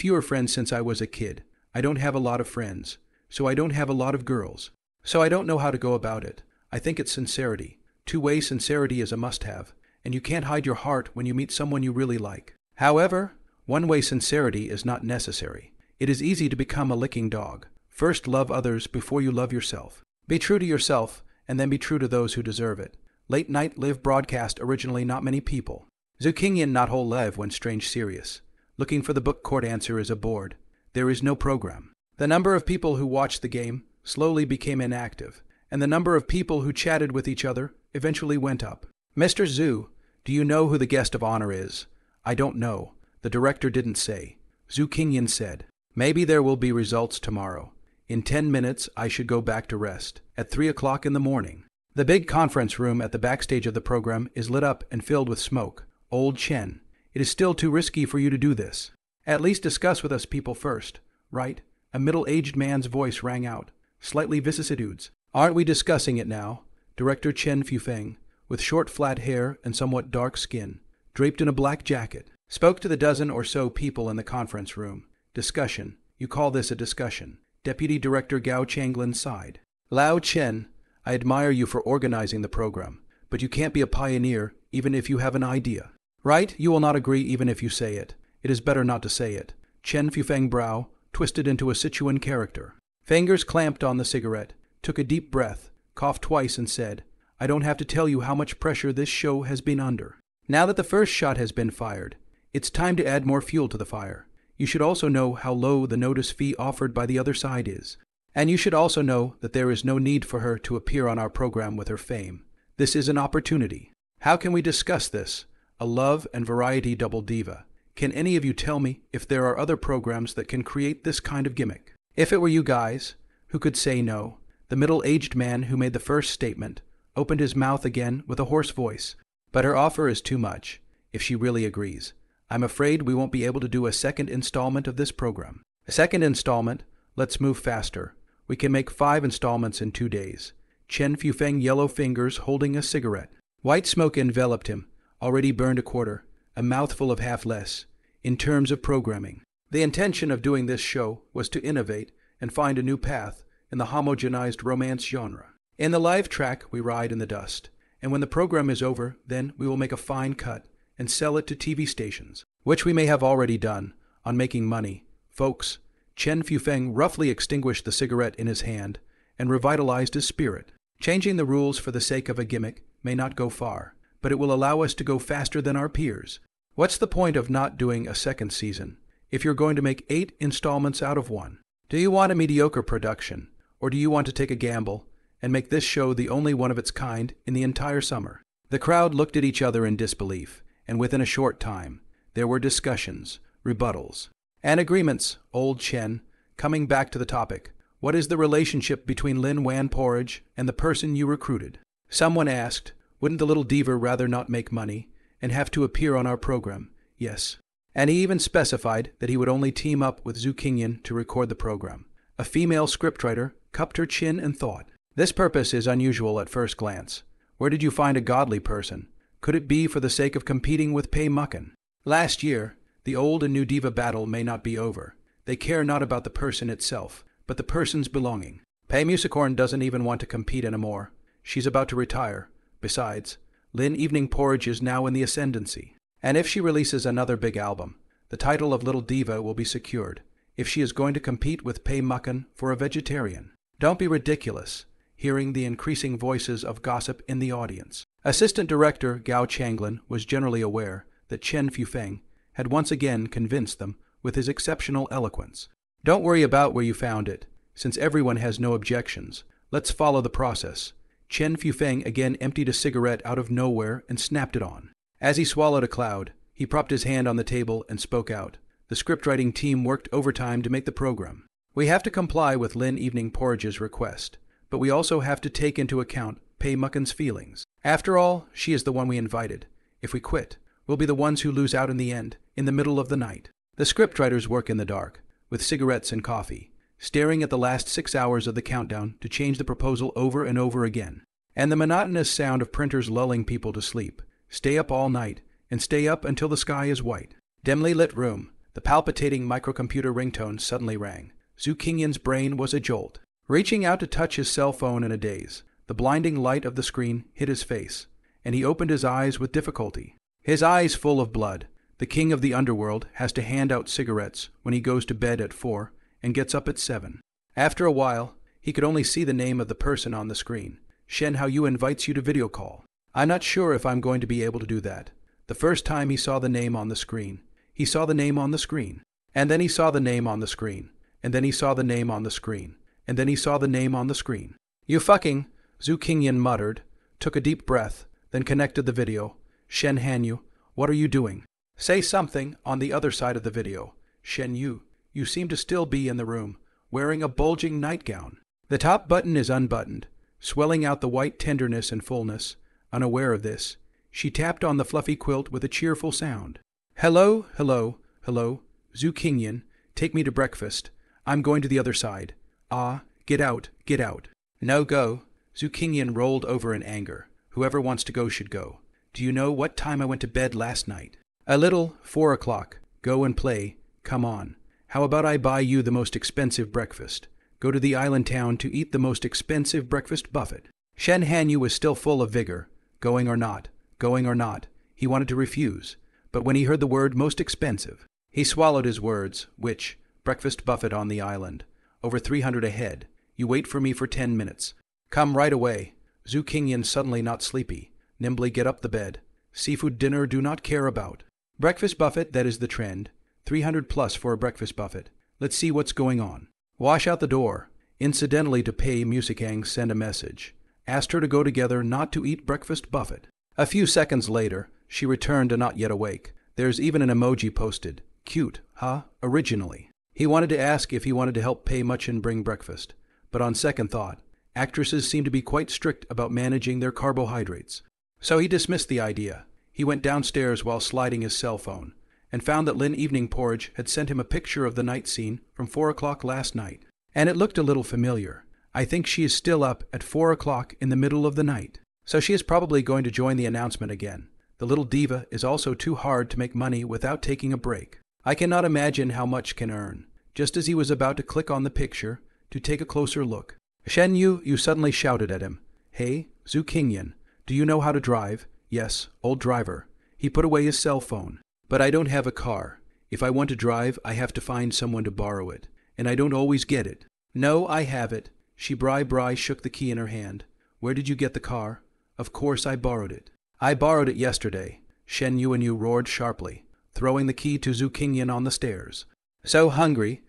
have a lot of friends, so I don't have a lot of girls. So I don't know how to go about it. I think it's sincerity. Two-way sincerity is a must-have, and you can't hide your heart when you meet someone you really like. However, one-way sincerity is not necessary. It is easy to become a licking dog. First love others before you love yourself. Be true to yourself, and then be true to those who deserve it. Late night live broadcast originally not many people. Zhu Qingyan not whole lev when strange serious. Looking for the book court answer is aboard. There is no program. The number of people who watched the game slowly became inactive, and the number of people who chatted with each other eventually went up. Mr. Zhu, do you know who the guest of honor is? I don't know. The director didn't say. Zhu Qingyan said, Maybe there will be results tomorrow. In 10 minutes I should go back to rest. At 3 o'clock in the morning. The big conference room at the backstage of the program is lit up and filled with smoke. Old Chen, it is still too risky for you to do this. At least discuss with us people first, right? A middle-aged man's voice rang out, slightly vicissitudes. Aren't we discussing it now? Director Chen Fufeng, with short flat hair and somewhat dark skin, draped in a black jacket, spoke to the dozen or so people in the conference room. Discussion. You call this a discussion. Deputy Director Gao Changlin sighed. Lao Chen, I admire you for organizing the program, but you can't be a pioneer even if you have an idea. Right? You will not agree even if you say it. It is better not to say it. Chen Fufeng brow twisted into a Sichuan character. Fingers clamped on the cigarette, took a deep breath, coughed twice and said, I don't have to tell you how much pressure this show has been under. Now that the first shot has been fired, it's time to add more fuel to the fire. You should also know how low the notice fee offered by the other side is. And you should also know that there is no need for her to appear on our program with her fame. This is an opportunity. How can we discuss this? A love and variety double diva. Can any of you tell me if there are other programs that can create this kind of gimmick? If it were you guys, who could say no? The middle-aged man who made the first statement opened his mouth again with a hoarse voice. But her offer is too much, if she really agrees. I'm afraid we won't be able to do a second installment of this program. A second installment? Let's move faster. We can make 5 installments in 2 days. Chen Fufeng, yellow fingers holding a cigarette. White smoke enveloped him, already burned a quarter, a mouthful of half less. In terms of programming, the intention of doing this show was to innovate and find a new path in the homogenized romance genre. In the live track, we ride in the dust, and when the program is over, then we will make a fine cut and sell it to TV stations, which we may have already done, on making money. Folks, Chen Fufeng roughly extinguished the cigarette in his hand and revitalized his spirit. Changing the rules for the sake of a gimmick may not go far, but it will allow us to go faster than our peers. What's the point of not doing a second season if you're going to make 8 installments out of 1? Do you want a mediocre production, or do you want to take a gamble and make this show the only one of its kind in the entire summer? The crowd looked at each other in disbelief, and within a short time, there were discussions, rebuttals, and agreements. Old Chen, coming back to the topic, what is the relationship between Lin Wan Porridge and the person you recruited? Someone asked, wouldn't the little diva rather not make money and have to appear on our program? Yes. And he even specified that he would only team up with Zhu Qingyan to record the program. A female scriptwriter cupped her chin and thought, this purpose is unusual at first glance. Where did you find a godly person? Could it be for the sake of competing with Pei Mucken? Last year, the old and new diva battle may not be over. They care not about the person itself, but the person's belonging. Pei Musicorn doesn't even want to compete anymore. She's about to retire. Besides, Lin Evening Porridge is now in the ascendancy. And if she releases another big album, the title of Little Diva will be secured, if she is going to compete with Pei Mucken for a vegetarian. Don't be ridiculous, hearing the increasing voices of gossip in the audience. Assistant Director Gao Changlin was generally aware that Chen Fufeng had once again convinced them with his exceptional eloquence. Don't worry about where you found it, since everyone has no objections. Let's follow the process. Chen Fufeng again emptied a cigarette out of nowhere and snapped it on. As he swallowed a cloud, he propped his hand on the table and spoke out. The scriptwriting team worked overtime to make the program. We have to comply with Lin Evening Porridge's request, but we also have to take into account Pei Mucken's feelings. After all, she is the one we invited. If we quit, we'll be the ones who lose out in the end, in the middle of the night. The scriptwriters work in the dark, with cigarettes and coffee, staring at the last 6 hours of the countdown to change the proposal over and over again. And the monotonous sound of printers lulling people to sleep. Stay up all night, and stay up until the sky is white. Dimly lit room, the palpitating microcomputer ringtone suddenly rang. Zhu Qingyan's brain was ajolt. Reaching out to touch his cell phone in a daze, the blinding light of the screen hit his face, and he opened his eyes with difficulty. His eyes full of blood. The king of the underworld has to hand out cigarettes when he goes to bed at 4 and gets up at 7. After a while, he could only see the name of the person on the screen. Shen Haoyu invites you to video call. I'm not sure if I'm going to be able to do that. The first time he saw the name on the screen, he saw the name on the screen, and then he saw the name on the screen, and then he saw the name on the screen, and then he saw the name on the screen. You fucking, Zhu Qingyan muttered, took a deep breath, then connected the video. Shen Hanyu, what are you doing? Say something on the other side of the video. Shen Yu, you seem to still be in the room, wearing a bulging nightgown. The top button is unbuttoned, swelling out the white tenderness and fullness. Unaware of this, she tapped on the fluffy quilt with a cheerful sound. Hello, hello, hello, Zhu Qingyan, take me to breakfast. I'm going to the other side. Ah, get out, get out. No go. Zhu Qingyan rolled over in anger. Whoever wants to go should go. Do you know what time I went to bed last night? A little, 4 o'clock. Go and play. Come on. How about I buy you the most expensive breakfast? Go to the island town to eat the most expensive breakfast buffet. Shen Hanyu was still full of vigor. Going or not, going or not. He wanted to refuse, but when he heard the word most expensive, he swallowed his words, which, breakfast buffet on the island, over 300 a head. You wait for me for 10 minutes. Come right away. Zhu Qingyan suddenly not sleepy. Nimbly get up the bed. Seafood dinner do not care about. Breakfast buffet, that is the trend. 300 plus for a breakfast buffet. Let's see what's going on. Wash out the door. Incidentally to Pei Musicang send a message. Asked her to go together not to eat breakfast buffet. A few seconds later, she returned and not yet awake. There's even an emoji posted. Cute, huh? Originally. He wanted to ask if he wanted to help Pei Muchin bring breakfast. But on second thought, actresses seem to be quite strict about managing their carbohydrates. So he dismissed the idea. He went downstairs while sliding his cell phone, and found that Lin Evening Porridge had sent him a picture of the night scene from 4 o'clock last night. And it looked a little familiar. I think she is still up at 4 o'clock in the middle of the night. So she is probably going to join the announcement again. The little diva is also too hard to make money without taking a break. I cannot imagine how much can earn. Just as he was about to click on the picture to take a closer look, Shen Yu suddenly shouted at him. Hey, Zhu Qingyan, do you know how to drive? Yes, old driver. He put away his cell phone. But I don't have a car. If I want to drive, I have to find someone to borrow it. And I don't always get it. No, I have it. She bri shook the key in her hand. Where did you get the car? Of course I borrowed it. I borrowed it yesterday. Shen Yu roared sharply, throwing the key to Zhu Qingyan on the stairs. So hungry.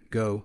Go.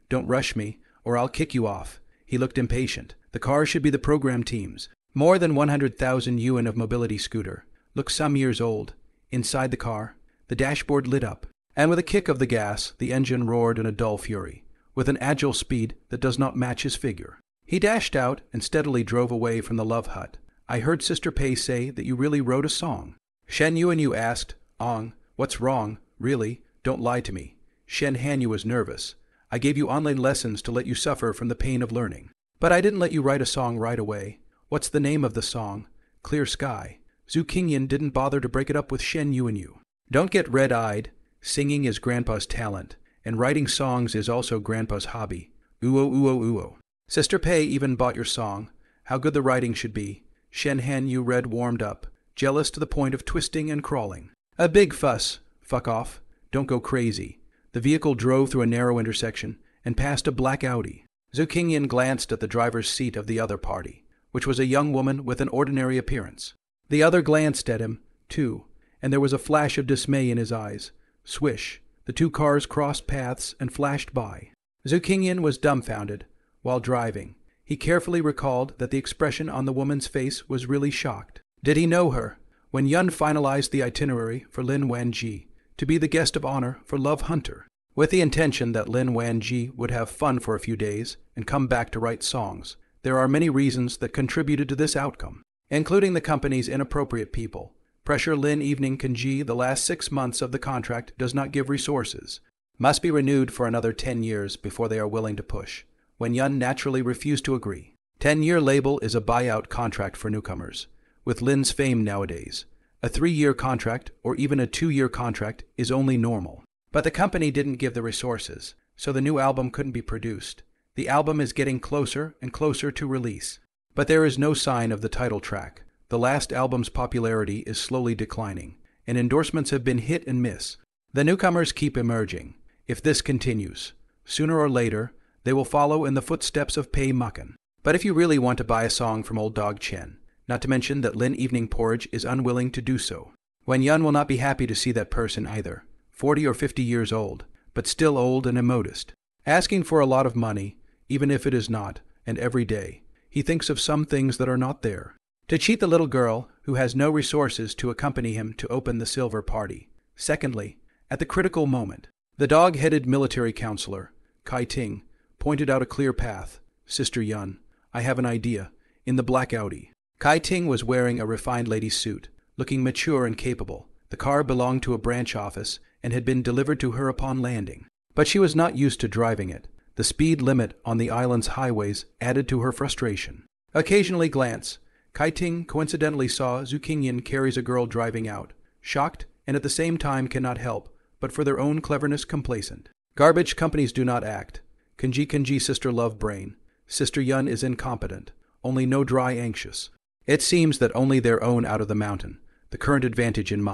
Don't rush me, or I'll kick you off. He looked impatient. The car should be the program team's. More than 100,000 yuan of mobility scooter. Looks some years old. Inside the car, the dashboard lit up, and with a kick of the gas, the engine roared in a dull fury, with an agile speed that does not match his figure. He dashed out and steadily drove away from the love hut. I heard Sister Pei say that you really wrote a song. Shen Yu asked, Ong, what's wrong? Really? Don't lie to me. Shen Hanyu was nervous. I gave you online lessons to let you suffer from the pain of learning. But I didn't let you write a song right away. What's the name of the song? Clear Sky. Zhu Qingyan didn't bother to break it up with Shen Yu. Don't get red-eyed. Singing is Grandpa's talent, and writing songs is also Grandpa's hobby. Uo. Sister Pei even bought your song. How good the writing should be. Shen Hanyu read warmed up, jealous to the point of twisting and crawling. A big fuss. Fuck off. Don't go crazy. The vehicle drove through a narrow intersection and passed a black Audi. Zhu Qingyan glanced at the driver's seat of the other party, which was a young woman with an ordinary appearance. The other glanced at him, too, and there was a flash of dismay in his eyes. Swish. The two cars crossed paths and flashed by. Zhu Qingyan was dumbfounded. While driving, he carefully recalled that the expression on the woman's face was really shocked. Did he know her? When Yun finalized the itinerary for Lin Wanji to be the guest of honor for Love Hunter, with the intention that Lin Wanji would have fun for a few days and come back to write songs, there are many reasons that contributed to this outcome, including the company's inappropriate people. Pressure Lin Evening Kanji the last 6 months of the contract does not give resources. Must be renewed for another 10 years before they are willing to push. When Yun naturally refused to agree. 10-year label is a buyout contract for newcomers. With Lin's fame nowadays, a 3-year contract or even a 2-year contract is only normal. But the company didn't give the resources, so the new album couldn't be produced. The album is getting closer and closer to release. But there is no sign of the title track. The last album's popularity is slowly declining, and endorsements have been hit and miss. The newcomers keep emerging. If this continues, sooner or later, they will follow in the footsteps of Pei Muckin. But if you really want to buy a song from Old Dog Chen, not to mention that Lin Evening Porridge is unwilling to do so, when Yun will not be happy to see that person either, 40 or 50 years old, but still old and immodest, asking for a lot of money, even if it is not, and every day, he thinks of some things that are not there. To cheat the little girl who has no resources to accompany him to open the silver party. Secondly, at the critical moment, the dog-headed military counselor, Kai Ting, pointed out a clear path. Sister Yun, I have an idea. In the black Audi. Kai Ting was wearing a refined lady's suit, looking mature and capable. The car belonged to a branch office and had been delivered to her upon landing. But she was not used to driving it. The speed limit on the island's highways added to her frustration. Occasionally glance. Kai Ting coincidentally saw Zhu Qingyan carries a girl driving out, shocked and at the same time cannot help, but for their own cleverness complacent. Garbage companies do not act. Kanji sister love brain. Sister Yun is incompetent, only no dry anxious. It seems that only their own out of the mountain, the current advantage in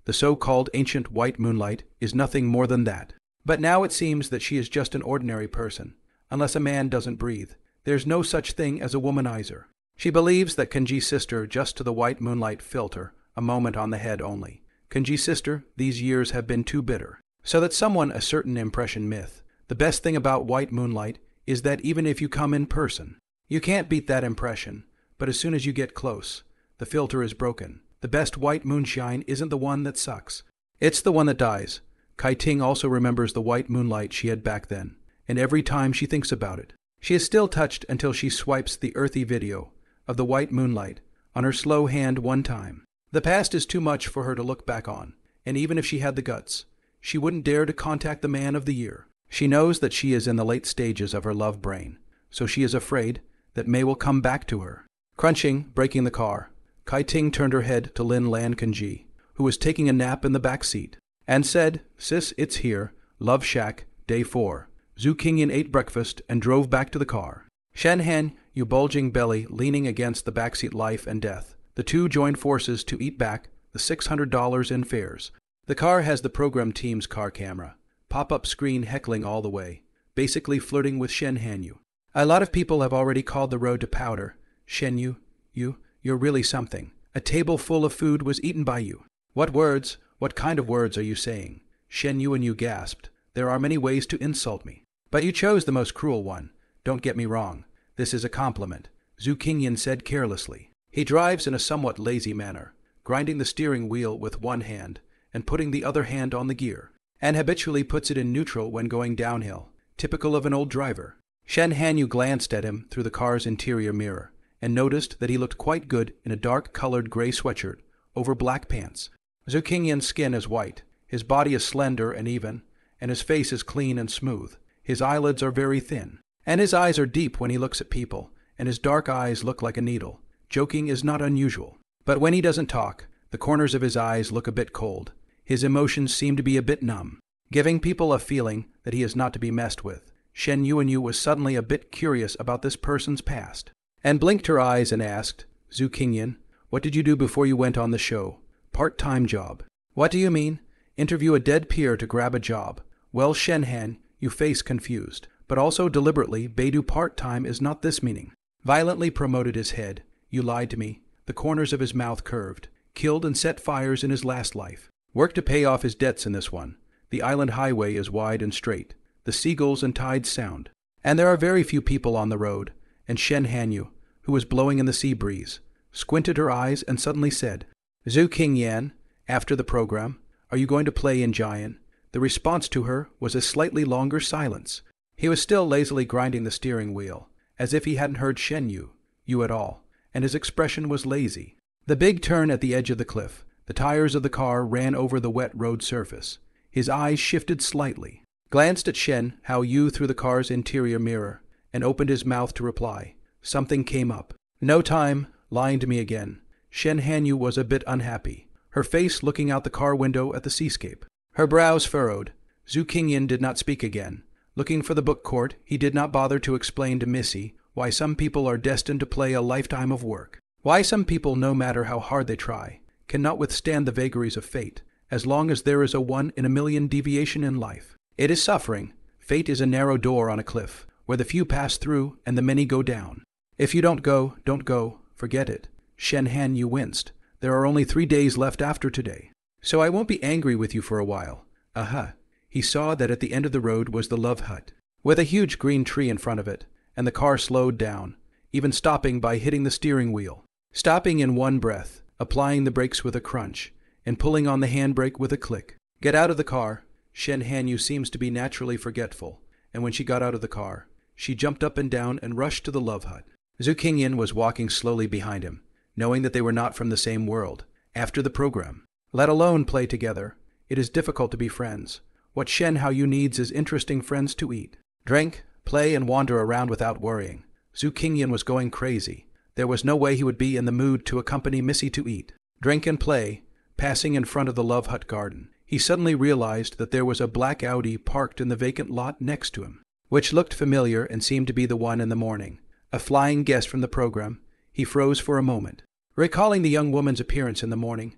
the so-called ancient white moonlight, is nothing more than that. But now it seems that she is just an ordinary person, unless a man doesn't breathe. There's no such thing as a womanizer. She believes that Kenji's sister just to the white moonlight filter, a moment on the head only. Kenji's sister, these years have been too bitter. So that someone a certain impression myth. The best thing about white moonlight is that even if you come in person, you can't beat that impression, but as soon as you get close, the filter is broken. The best white moonshine isn't the one that sucks. It's the one that dies. Kai Ting also remembers the white moonlight she had back then, and every time she thinks about it, she is still touched until she swipes the earthy video of the white moonlight on her slow hand one time. The past is too much for her to look back on, and even if she had the guts, she wouldn't dare to contact the man of the year. She knows that she is in the late stages of her love brain, so she is afraid that May will come back to her. Crunching, braking the car, Kai Ting turned her head to Lin Lan Kenji, who was taking a nap in the back seat, and said, "Sis, it's here, Love Shack, Day 4. Zhu Qingyan ate breakfast and drove back to the car. Shen Han, you bulging belly leaning against the backseat life and death. The two joined forces to eat back the $600 in fares. The car has the program team's car camera. Pop-up screen heckling all the way, basically flirting with Shen Hanyu. A lot of people have already called the road to powder. Shen you're really something. A table full of food was eaten by you. What words, what kind of words are you saying? Shen Yu and you gasped. There are many ways to insult me. But you chose the most cruel one. Don't get me wrong. This is a compliment, Zhu Qingyan said carelessly. He drives in a somewhat lazy manner, grinding the steering wheel with one hand and putting the other hand on the gear, and habitually puts it in neutral when going downhill, typical of an old driver. Shen Hanyu glanced at him through the car's interior mirror and noticed that he looked quite good in a dark-colored gray sweatshirt over black pants. Zhu Qingyan's skin is white, his body is slender and even, and his face is clean and smooth. His eyelids are very thin, and his eyes are deep when he looks at people, and his dark eyes look like a needle. Joking is not unusual. But when he doesn't talk, the corners of his eyes look a bit cold. His emotions seem to be a bit numb, giving people a feeling that he is not to be messed with. Shen Yuanyu was suddenly a bit curious about this person's past, and blinked her eyes and asked, Zhu Qingyan, what did you do before you went on the show? Part-time job. What do you mean? Interview a dead peer to grab a job. Well, Shen Han, you face confused, but also deliberately Beidou part-time is not this meaning. Violently promoted his head. You lied to me. The corners of his mouth curved. Killed and set fires in his last life. Worked to pay off his debts in this one. The island highway is wide and straight. The seagulls and tides sound. And there are very few people on the road. And Shen Hanyu, who was blowing in the sea breeze, squinted her eyes and suddenly said, Zhu Qingyan, after the program, are you going to play in Giant? The response to her was a slightly longer silence. He was still lazily grinding the steering wheel, as if he hadn't heard Shen Yu at all, and his expression was lazy. The big turn at the edge of the cliff. The tires of the car ran over the wet road surface. His eyes shifted slightly, glanced at Shen Hao Yu through the car's interior mirror, and opened his mouth to reply. Something came up. No time, lying to me again. Shen Hanyu was a bit unhappy, her face looking out the car window at the seascape. Her brows furrowed. Zhu Qingyan did not speak again. Looking for the book court, he did not bother to explain to Missy why some people are destined to play a lifetime of work. Why some people, no matter how hard they try, cannot withstand the vagaries of fate, as long as there is a 1 in a million deviation in life. It is suffering. Fate is a narrow door on a cliff, where the few pass through and the many go down. If you don't go, forget it. Shen Hanyu winced. There are only 3 days left after today. So I won't be angry with you for a while. Aha. He saw that at the end of the road was the love hut, with a huge green tree in front of it, and the car slowed down, even stopping by hitting the steering wheel. Stopping in one breath, applying the brakes with a crunch, and pulling on the handbrake with a click. Get out of the car. Shen Hanyu seems to be naturally forgetful, and when she got out of the car, she jumped up and down and rushed to the love hut. Zhu Qingyan was walking slowly behind him, knowing that they were not from the same world. After the program, let alone play together, it is difficult to be friends. What Shen Haoyu needs is interesting friends to eat, drink, play, and wander around without worrying. Zhu Qingyan was going crazy. There was no way he would be in the mood to accompany Missy to eat, drink, and play. Passing in front of the love hut garden, he suddenly realized that there was a black Audi parked in the vacant lot next to him, which looked familiar and seemed to be the one in the morning. A flying guest from the program, he froze for a moment. Recalling the young woman's appearance in the morning,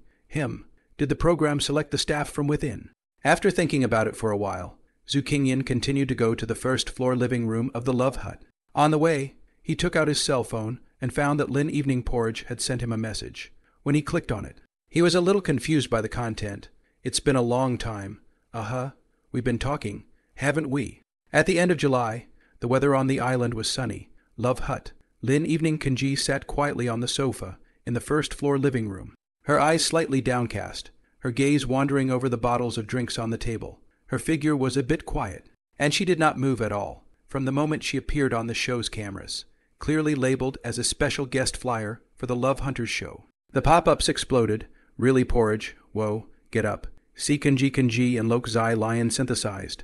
did the program select the staff from within? After thinking about it for a while, Zhu Qingyan continued to go to the first-floor living room of the love hut. On the way, He took out his cell phone and found that Lin Evening Porridge had sent him a message. When he clicked on it, he was a little confused by the content. It's been a long time. We've been talking, haven't we? At the end of July, the weather on the island was sunny. Love Hut. Lin Evening Kanji sat quietly on the sofa in the first-floor living room, her eyes slightly downcast, her gaze wandering over the bottles of drinks on the table. Her figure was a bit quiet, and she did not move at all from the moment she appeared on the show's cameras, clearly labeled as a special guest flyer for the Love Hunters show. The pop-ups exploded. Really, Porridge? Whoa, get up. See Kanji and Lok Zai Lion synthesized.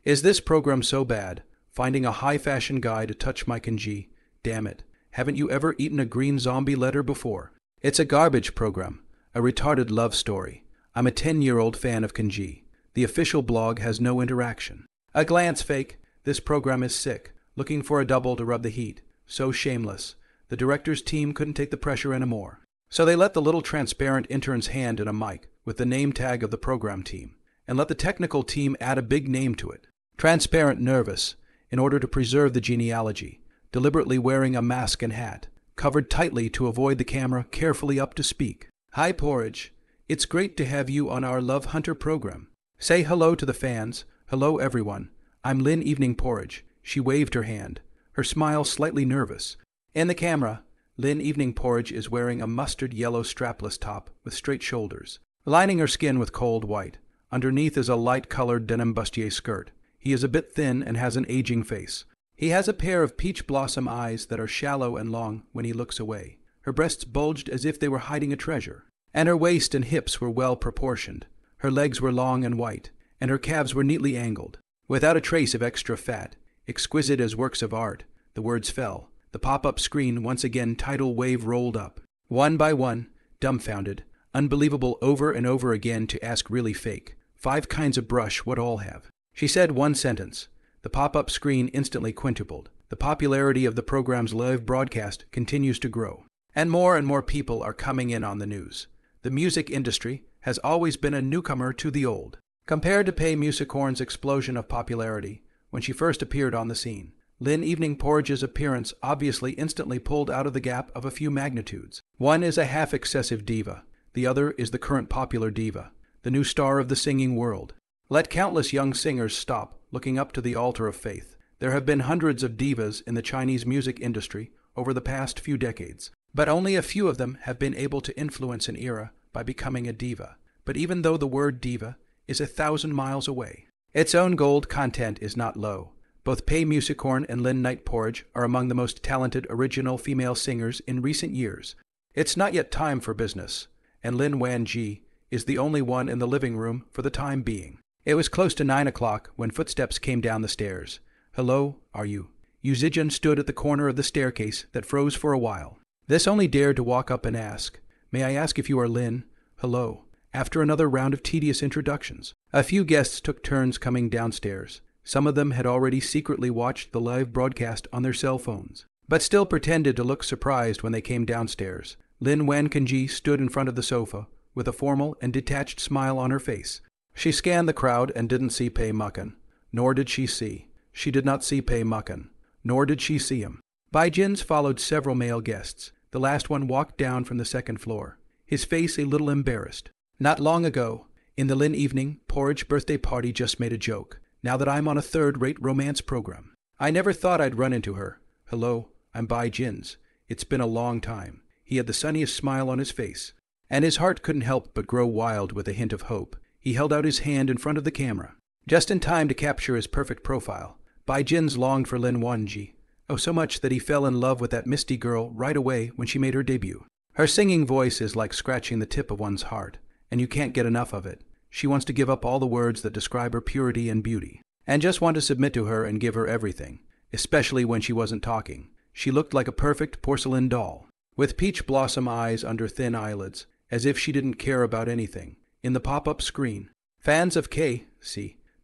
Is this program so bad? Finding a high-fashion guy to touch my Kanji. Damn it. Haven't you ever eaten a green zombie letter before? It's a garbage program. A retarded love story. I'm a 10-year-old fan of Kanji. The official blog has no interaction. A glance fake. This program is sick. Looking for a double to rub the heat. So shameless. The director's team couldn't take the pressure anymore. So they let the little transparent intern's hand in a mic with the name tag of the program team, and let the technical team add a big name to it. Transparent nervous, in order to preserve the genealogy, deliberately wearing a mask and hat, covered tightly to avoid the camera, carefully up to speak. Hi Porridge, it's great to have you on our Love Hunter program. Say hello to the fans. Hello everyone. I'm Lin Evening Porridge. She waved her hand, her smile slightly nervous. In the camera, Lin Evening Porridge is wearing a mustard yellow strapless top with straight shoulders, lining her skin with cold white. Underneath is a light-colored denim bustier skirt. He is a bit thin and has an aging face. He has a pair of peach blossom eyes that are shallow and long when he looks away. Her breasts bulged as if they were hiding a treasure, and her waist and hips were well proportioned. Her legs were long and white, and her calves were neatly angled, without a trace of extra fat. Exquisite as works of art. The words fell. The pop-up screen once again tidal wave rolled up. One by one, dumbfounded, unbelievable over and over again to ask really fake. 5 kinds of brush, what all have. She said one sentence. The pop-up screen instantly quintupled. The popularity of the program's live broadcast continues to grow, and more people are coming in on the news. The music industry has always been a newcomer to the old. Compared to Pei Musicorn's explosion of popularity when she first appeared on the scene, Lin Evening Porridge's appearance obviously instantly pulled out of the gap of a few magnitudes. One is a half-excessive diva. The other is the current popular diva, the new star of the singing world. Let countless young singers stop looking up to the altar of faith. There have been hundreds of divas in the Chinese music industry over the past few decades, but only a few of them have been able to influence an era by becoming a diva. But even though the word diva is 1,000 miles away, its own gold content is not low. Both Pei Musicorn and Lin Night Porridge are among the most talented original female singers in recent years. It's not yet time for business, and Lin Wan Ji is the only one in the living room for the time being. It was close to 9 o'clock when footsteps came down the stairs. Hello, are you? Yu Zijun stood at the corner of the staircase that froze for a while. This only dared to walk up and ask, "May I ask if you are Lin?" "Hello." After another round of tedious introductions, a few guests took turns coming downstairs. Some of them had already secretly watched the live broadcast on their cell phones, but still pretended to look surprised when they came downstairs. Lin Wan Kanji stood in front of the sofa with a formal and detached smile on her face. She scanned the crowd and didn't see Pei Muckin. Nor did she see. She did not see Pei Muckin. Nor did she see him. Bai Jin's followed several male guests. The last one walked down from the second floor, his face a little embarrassed. Not long ago, in the Lin Evening Porridge birthday party, just made a joke. Now that I'm on a third-rate romance program. I never thought I'd run into her. Hello, I'm Bai Jin's. It's been a long time. He had the sunniest smile on his face, and his heart couldn't help but grow wild with a hint of hope. He held out his hand in front of the camera, just in time to capture his perfect profile. Bai Jin's longed for Lin Wanji. Oh, so much that he fell in love with that misty girl right away when she made her debut. Her singing voice is like scratching the tip of one's heart, and you can't get enough of it. She wants to give up all the words that describe her purity and beauty, and just want to submit to her and give her everything, especially when she wasn't talking. She looked like a perfect porcelain doll, with peach blossom eyes under thin eyelids, as if she didn't care about anything. In the pop-up screen, fans of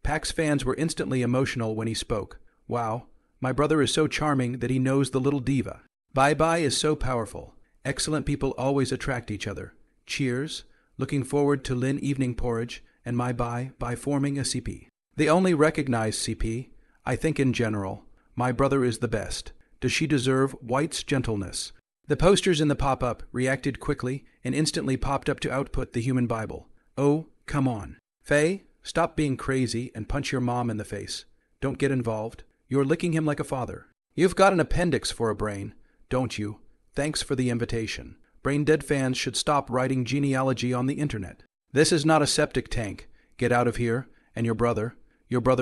Pax fans were instantly emotional when he spoke. Wow, my brother is so charming that he knows the little diva. Bai is so powerful. Excellent people always attract each other. Cheers. Looking forward to Lin Evening Porridge and my Bai forming a CP. The only recognized CP, I think in general. My brother is the best. Does she deserve White's gentleness? The posters in the pop-up reacted quickly and instantly popped up to output the human Bible. Oh, come on. Faye, stop being crazy and punch your mom in the face. Don't get involved. You're licking him like a father. You've got an appendix for a brain, don't you? Thanks for the invitation. Brain-dead fans should stop writing genealogy on the internet. This is not a septic tank. Get out of here. And your brother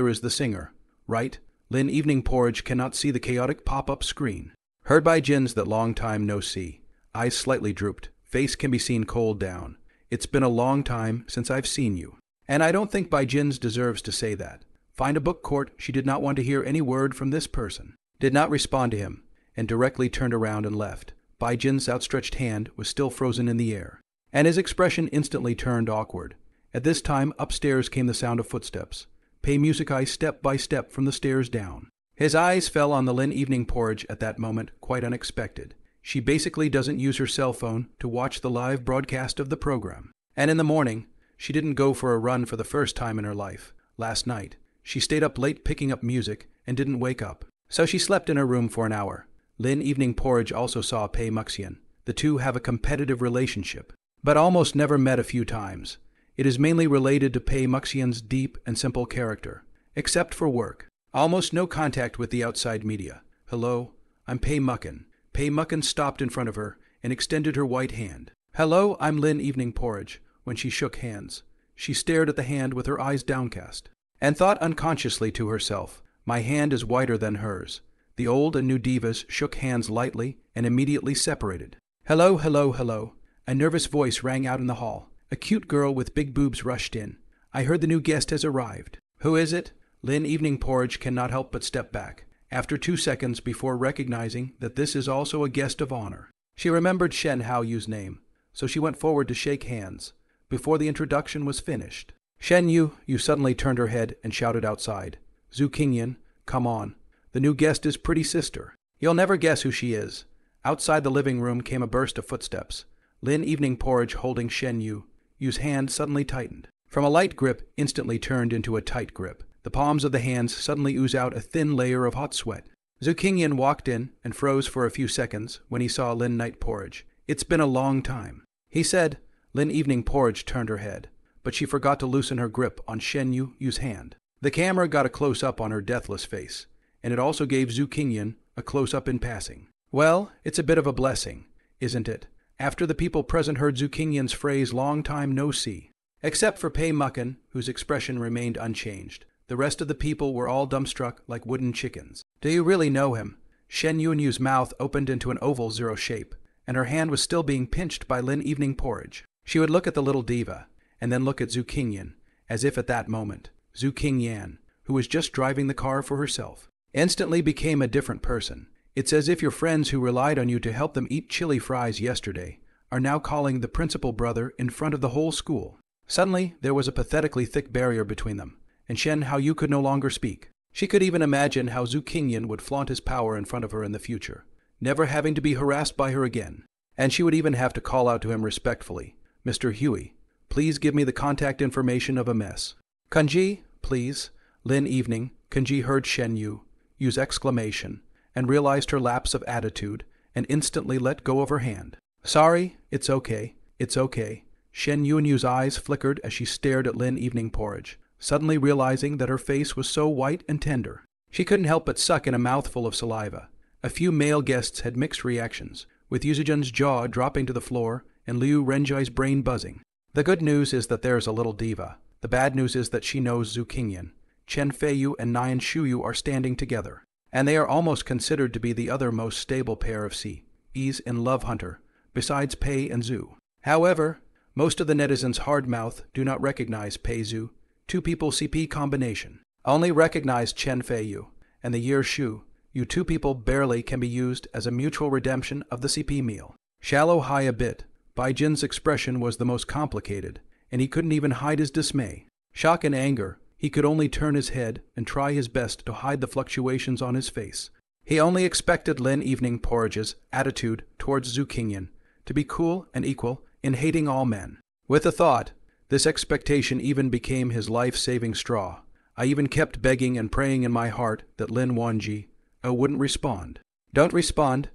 is the singer, right? Lin Evening Porridge cannot see the chaotic pop-up screen. Heard by Jins that long time no see. Eyes slightly drooped. Face can be seen cold down. It's been a long time since I've seen you. And I don't think Bai Jins deserves to say that. Find a book court. She did not want to hear any word from this person. Did not respond to him, and directly turned around and left. Bai Jin's outstretched hand was still frozen in the air, and his expression instantly turned awkward. At this time, upstairs came the sound of footsteps. Pei Musikai step by step from the stairs down. His eyes fell on the Lin Evening Porridge at that moment, quite unexpected. She basically doesn't use her cell phone to watch the live broadcast of the program. And in the morning, she didn't go for a run for the first time in her life. Last night, she stayed up late picking up music and didn't wake up. So she slept in her room for an hour. Lin Evening Porridge also saw Pei Muxian. The two have a competitive relationship, but almost never met a few times. It is mainly related to Pei Muxian's deep and simple character. Except for work. Almost no contact with the outside media. Hello, I'm Pei Mucken. Pei Mucken stopped in front of her and extended her white hand. Hello, I'm Lin Evening Porridge. When she shook hands, she stared at the hand with her eyes downcast, and thought unconsciously to herself, my hand is whiter than hers. The old and new divas shook hands lightly and immediately separated. Hello, hello, hello. A nervous voice rang out in the hall. A cute girl with big boobs rushed in. I heard the new guest has arrived. Who is it? Lin Evening Porridge cannot help but step back, after 2 seconds before recognizing that this is also a guest of honor. She remembered Shen Haoyu's name, so she went forward to shake hands, before the introduction was finished. Shen Yu suddenly turned her head and shouted outside. Zhu Qingyan, come on. The new guest is Pretty Sister. You'll never guess who she is. Outside the living room came a burst of footsteps. Lin Evening Porridge holding Shen Yu's hand suddenly tightened. From a light grip instantly turned into a tight grip. The palms of the hands suddenly ooze out a thin layer of hot sweat. Zhu Qingyan walked in and froze for a few seconds when he saw Lin Night Porridge. It's been a long time, he said. Lin Evening Porridge turned her head, but she forgot to loosen her grip on Shen Yu's hand. The camera got a close-up on her deathless face, and it also gave Zhu Qingyan a close-up in passing. Well, it's a bit of a blessing, isn't it? After the people present heard Zhu Qingyan's phrase long time no see. Except for Pei Mucken, whose expression remained unchanged. The rest of the people were all dumbstruck like wooden chickens. Do you really know him? Shen Yu's mouth opened into an oval zero shape, and her hand was still being pinched by Lin Evening Porridge. She would look at the little diva, and then look at Zhu Qingyan, as if at that moment, Zhu Qingyan, who was just driving the car for herself, instantly became a different person. It's as if your friends who relied on you to help them eat chili fries yesterday are now calling the principal brother in front of the whole school. Suddenly, there was a pathetically thick barrier between them, and Shen Haoyu could no longer speak. She could even imagine how Zhu Qingyan would flaunt his power in front of her in the future, never having to be harassed by her again. And she would even have to call out to him respectfully, Mr. Huey, please give me the contact information of a mess. Kanji, please. Lin Evening. Kanji heard Shen Yu's exclamation and realized her lapse of attitude and instantly let go of her hand. Sorry, it's okay. It's okay. Shen Yu's eyes flickered as she stared at Lin Evening Porridge, suddenly realizing that her face was so white and tender. She couldn't help but suck in a mouthful of saliva. A few male guests had mixed reactions, with Yuzujun's jaw dropping to the floor and Liu Renjai's brain buzzing. The good news is that there's a little diva. The bad news is that she knows Zhu Qingyan. Chen Feiyu and Nian Shuyu are standing together, and they are almost considered to be the other most stable pair of CEs in Love Hunter, besides Pei and Zhu. However, most of the netizens' hard mouth do not recognize Pei Zhu, two-people CP combination. Only recognize Chen Feiyu, and the year Shu. You two people barely can be used as a mutual redemption of the CP meal. Shallow high a bit. Bai Jin's expression was the most complicated, and he couldn't even hide his dismay. Shock and anger, he could only turn his head and try his best to hide the fluctuations on his face. He only expected Lin Evening Porridge's attitude towards Zhu Qingyan to be cool and equal in hating all men. With the thought, this expectation even became his life-saving straw. I even kept begging and praying in my heart that Lin Wanji wouldn't respond. Don't respond,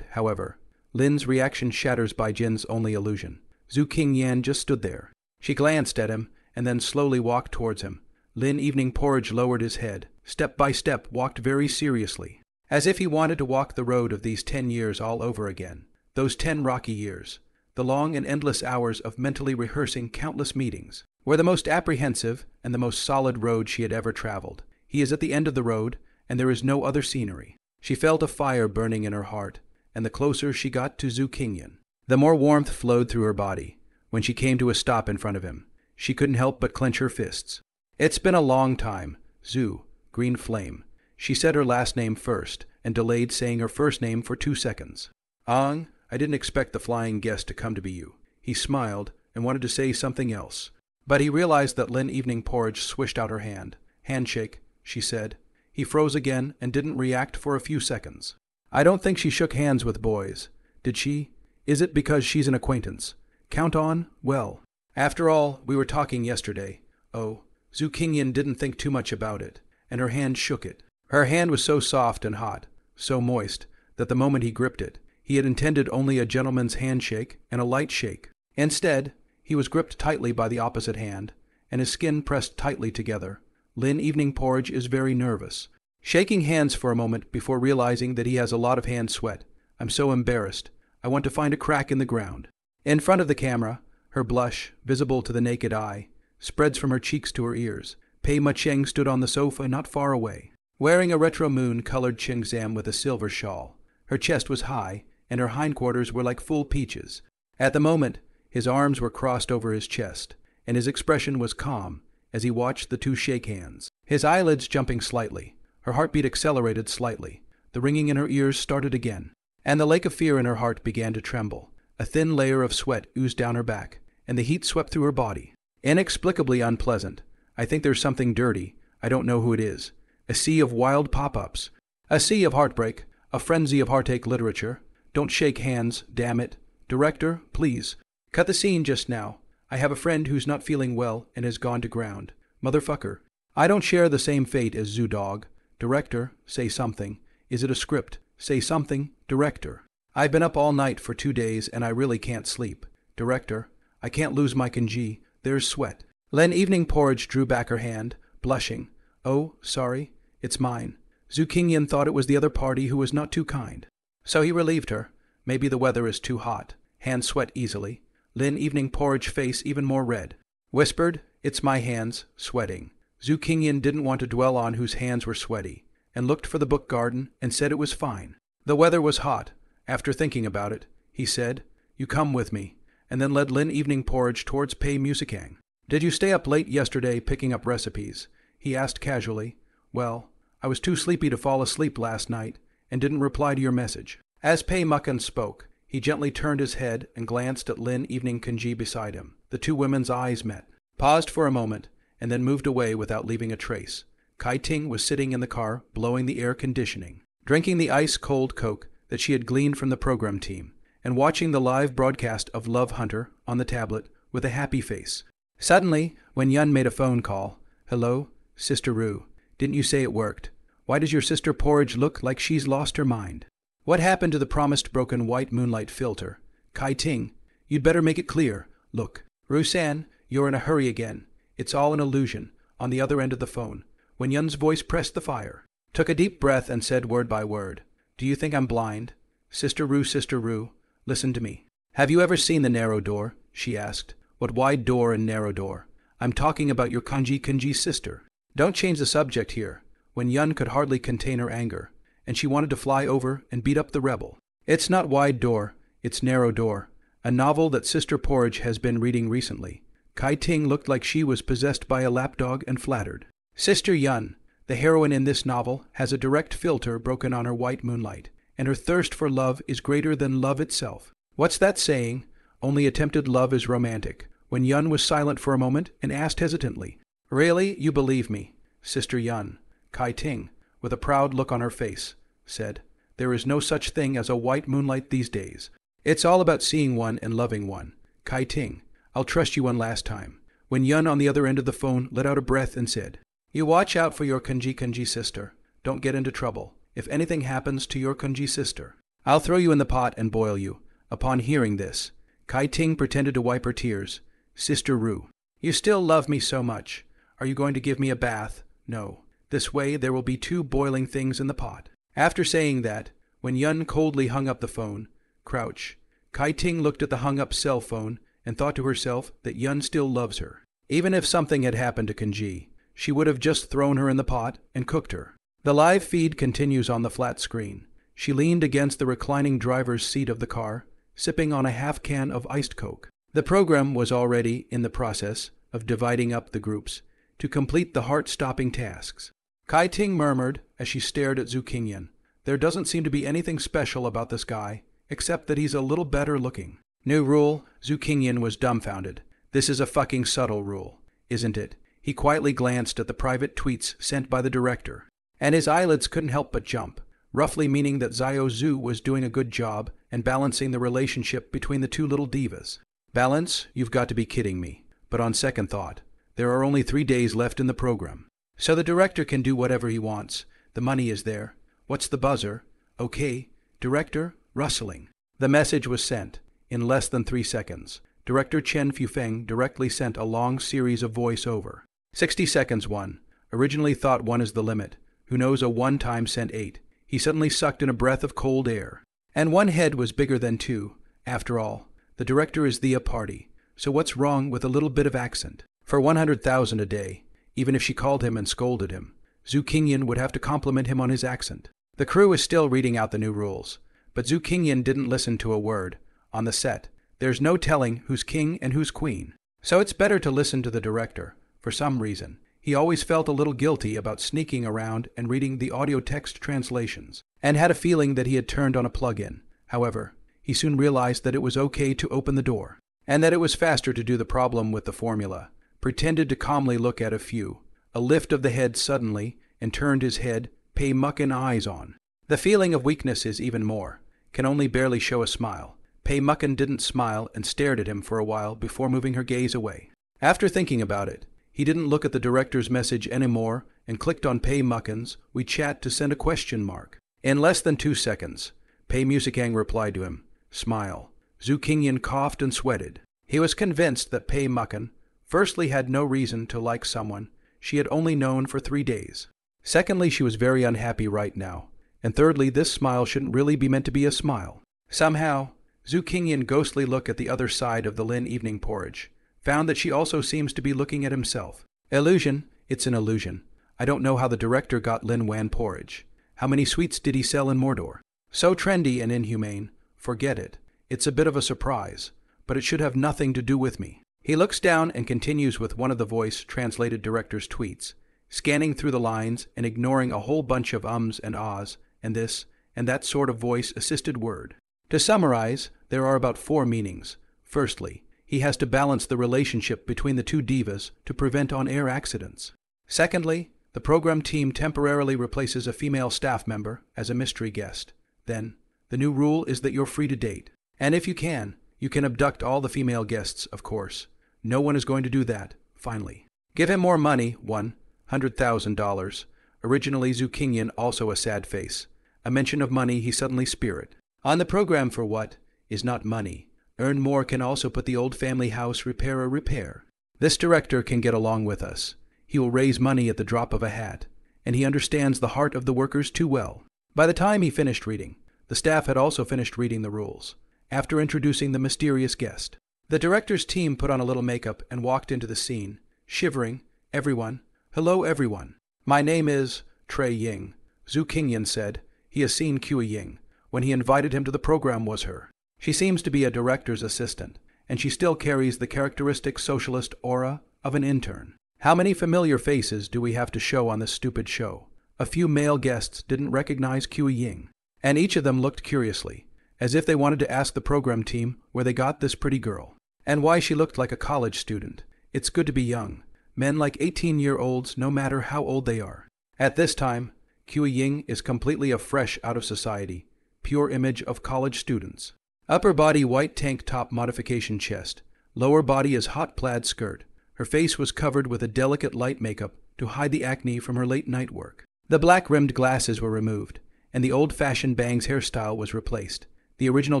however. Lin's reaction shatters Bai Jin's only illusion. Zhu Qingyan just stood there. She glanced at him, and then slowly walked towards him. Lin Evening Porridge lowered his head, step by step walked very seriously, as if he wanted to walk the road of these 10 years all over again. Those 10 rocky years, the long and endless hours of mentally rehearsing countless meetings, were the most apprehensive and the most solid road she had ever traveled. He is at the end of the road, and there is no other scenery. She felt a fire burning in her heart, and the closer she got to Zhu Qingyan, the more warmth flowed through her body. When she came to a stop in front of him, she couldn't help but clench her fists. It's been a long time, Zhu, Green Flame. She said her last name first, and delayed saying her first name for 2 seconds. I didn't expect the flying guest to come to be you. He smiled and wanted to say something else, but he realized that Lin Evening Porridge swished out her hand. Handshake, she said. He froze again and didn't react for a few seconds. I don't think she shook hands with boys. Did she? Is it because she's an acquaintance? Count on, well. After all, we were talking yesterday. Oh, Zhu Qingyan didn't think too much about it, and her hand shook it. Her hand was so soft and hot, so moist, that the moment he gripped it, he had intended only a gentleman's handshake and a light shake. Instead, he was gripped tightly by the opposite hand, and his skin pressed tightly together. Lin Evening Porridge is very nervous, shaking hands for a moment before realizing that he has a lot of hand sweat. I'm so embarrassed. I want to find a crack in the ground. In front of the camera, her blush, visible to the naked eye, spreads from her cheeks to her ears. Pei Macheng stood on the sofa not far away, wearing a retro moon-colored chingzam with a silver shawl. Her chest was high, and her hindquarters were like full peaches. At the moment, his arms were crossed over his chest, and his expression was calm as he watched the two shake hands, his eyelids jumping slightly. Her heartbeat accelerated slightly. The ringing in her ears started again, and the lake of fear in her heart began to tremble. A thin layer of sweat oozed down her back, and the heat swept through her body. Inexplicably unpleasant. I think there's something dirty. I don't know who it is. A sea of wild pop-ups. A sea of heartbreak. A frenzy of heartache literature. Don't shake hands, damn it. Director, please. Cut the scene just now. I have a friend who's not feeling well and has gone to ground. Motherfucker. I don't share the same fate as Zoo Dog. Director, say something. Is it a script? Say something, director. I've been up all night for 2 days and I really can't sleep. Director, I can't lose my kanji. There's sweat. Lin Evening Porridge drew back her hand, blushing. Oh, sorry. It's mine. Zhu Qingyan thought it was the other party who was not too kind. So he relieved her. Maybe the weather is too hot. Hands sweat easily. Lin Evening Porridge face even more red. Whispered, it's my hands, sweating. Zhu Qingyan didn't want to dwell on whose hands were sweaty, and looked for the book garden and said it was fine. The weather was hot. After thinking about it, he said, you come with me, and then led Lin Evening Porridge towards Pei Musicang. Did you stay up late yesterday picking up recipes? He asked casually. Well, I was too sleepy to fall asleep last night, and didn't reply to your message. As Pei Muckan spoke, he gently turned his head and glanced at Lin Evening Kanji beside him. The two women's eyes met, paused for a moment, and then moved away without leaving a trace. Kai Ting was sitting in the car, blowing the air conditioning, drinking the ice-cold Coke that she had gleaned from the program team, and watching the live broadcast of Love Hunter on the tablet with a happy face. Suddenly, when Yun made a phone call, hello, Sister Rue, didn't you say it worked? Why does your sister Porridge look like she's lost her mind? What happened to the promised broken white moonlight filter? Kai Ting, you'd better make it clear. Look, Ru-san, you're in a hurry again. It's all an illusion, on the other end of the phone, when Yun's voice pressed the fire, took a deep breath and said word by word, do you think I'm blind? Sister Rue, listen to me. Have you ever seen the narrow door? She asked. What wide door and narrow door? I'm talking about your kanji sister. Don't change the subject here, when Yun could hardly contain her anger, and she wanted to fly over and beat up the rebel. It's not wide door, it's narrow door, a novel that Sister Porridge has been reading recently. Kai Ting looked like she was possessed by a lapdog and flattered. Sister Yun, the heroine in this novel, has a direct filter broken on her white moonlight, and her thirst for love is greater than love itself. What's that saying? Only attempted love is romantic. When Yun was silent for a moment and asked hesitantly, really, you believe me? Sister Yun, Kai Ting, with a proud look on her face, said, there is no such thing as a white moonlight these days. It's all about seeing one and loving one. Kai Ting, I'll trust you one last time. When Yun on the other end of the phone let out a breath and said, you watch out for your kanji sister. Don't get into trouble. if anything happens to your Kunji sister. I'll throw you in the pot and boil you." Upon hearing this, Kai Ting pretended to wipe her tears. "Sister Ru, you still love me so much. Are you going to give me a bath? No. This way there will be 2 boiling things in the pot." After saying that, when Yun coldly hung up the phone, crouch, Kai Ting looked at the hung-up cell phone and thought to herself that Yun still loves her. Even if something had happened to Kunji, she would have just thrown her in the pot and cooked her. The live feed continues on the flat screen. She leaned against the reclining driver's seat of the car, sipping on a half can of iced Coke. The program was already in the process of dividing up the groups to complete the heart-stopping tasks. Kai Ting murmured as she stared at Zhu Qingyan. There doesn't seem to be anything special about this guy, except that he's a little better looking. New rule? Zhu Qingyan was dumbfounded. This is a fucking subtle rule, isn't it? He quietly glanced at the private tweets sent by the director, and his eyelids couldn't help but jump, roughly meaning that Xiao Zhu was doing a good job and balancing the relationship between the 2 little divas. Balance? You've got to be kidding me. But on second thought, there are only 3 days left in the program. So the director can do whatever he wants. The money is there. What's the buzzer? Okay. Director, rustling. The message was sent. In less than 3 seconds, Director Chen Fufeng directly sent a long series of voice-over. 60 seconds 1. Originally thought 1 is the limit. Who knows a 1 time sent 8. He suddenly sucked in a breath of cold air. And 1 head was bigger than 2. After all, the director is the party. So what's wrong with a little bit of accent? For 100,000 a day, even if she called him and scolded him, Zhu Qingyan would have to compliment him on his accent. The crew is still reading out the new rules, but Zhu Qingyan didn't listen to a word. On the set, there's no telling who's king and who's queen. So it's better to listen to the director. For some reason, he always felt a little guilty about sneaking around and reading the audio-text translations, and had a feeling that he had turned on a plug-in. However, he soon realized that it was okay to open the door, and that it was faster to do the problem with the formula. Pretended to calmly look at a few, a lift of the head suddenly, and turned his head, pay muckin' eyes on. The feeling of weakness is even more, can only barely show a smile. Pei Muckin didn't smile and stared at him for a while before moving her gaze away. After thinking about it, he didn't look at the director's message anymore and clicked on Pei Muckin's "We chat" to send a question mark. In less than 2 seconds, Pei Musicang replied to him, "Smile." Zhu Qingyan coughed and sweated. He was convinced that Pei Muckin, firstly, had no reason to like someone she had only known for 3 days. Secondly, she was very unhappy right now. And thirdly, this smile shouldn't really be meant to be a smile. Somehow, Zhu Qingyan ghostly looked at the other side of the Lin evening porridge, found that she also seems to be looking at himself. Illusion? It's an illusion. I don't know how the director got Lin Wan porridge. How many sweets did he sell in Mordor? So trendy and inhumane. Forget it. It's a bit of a surprise, but it should have nothing to do with me. He looks down and continues with one of the voice-translated director's tweets, scanning through the lines and ignoring a whole bunch of ums and ahs and this and that sort of voice-assisted word. To summarize, there are about 4 meanings. Firstly, he has to balance the relationship between the 2 divas to prevent on-air accidents. Secondly, the program team temporarily replaces a female staff member as a mystery guest. Then, the new rule is that you're free to date. And if you can abduct all the female guests, of course. No one is going to do that, finally. Give him more money, $100,000. Originally Zhu Qingyan also a sad face. A mention of money he suddenly spirit. On the program for what is not money. Earn more can also put the old family house repair. This director can get along with us. He will raise money at the drop of a hat, and he understands the heart of the workers too well. By the time he finished reading, the staff had also finished reading the rules. After introducing the mysterious guest, the director's team put on a little makeup and walked into the scene, shivering. "Everyone, hello everyone. My name is Trey Ying," Zhu Qingyan said. He has seen Kui Ying. When he invited him to the program was her. She seems to be a director's assistant, and she still carries the characteristic socialist aura of an intern. How many familiar faces do we have to show on this stupid show? A few male guests didn't recognize Kui Ying, and each of them looked curiously, as if they wanted to ask the program team where they got this pretty girl, and why she looked like a college student. It's good to be young. Men like 18-year-olds, no matter how old they are. At this time, Kui Ying is completely a fresh out of society, pure image of college students. Upper body white tank top modification chest. Lower body is hot plaid skirt. Her face was covered with a delicate light makeup to hide the acne from her late night work. The black-rimmed glasses were removed, and the old-fashioned bangs hairstyle was replaced. The original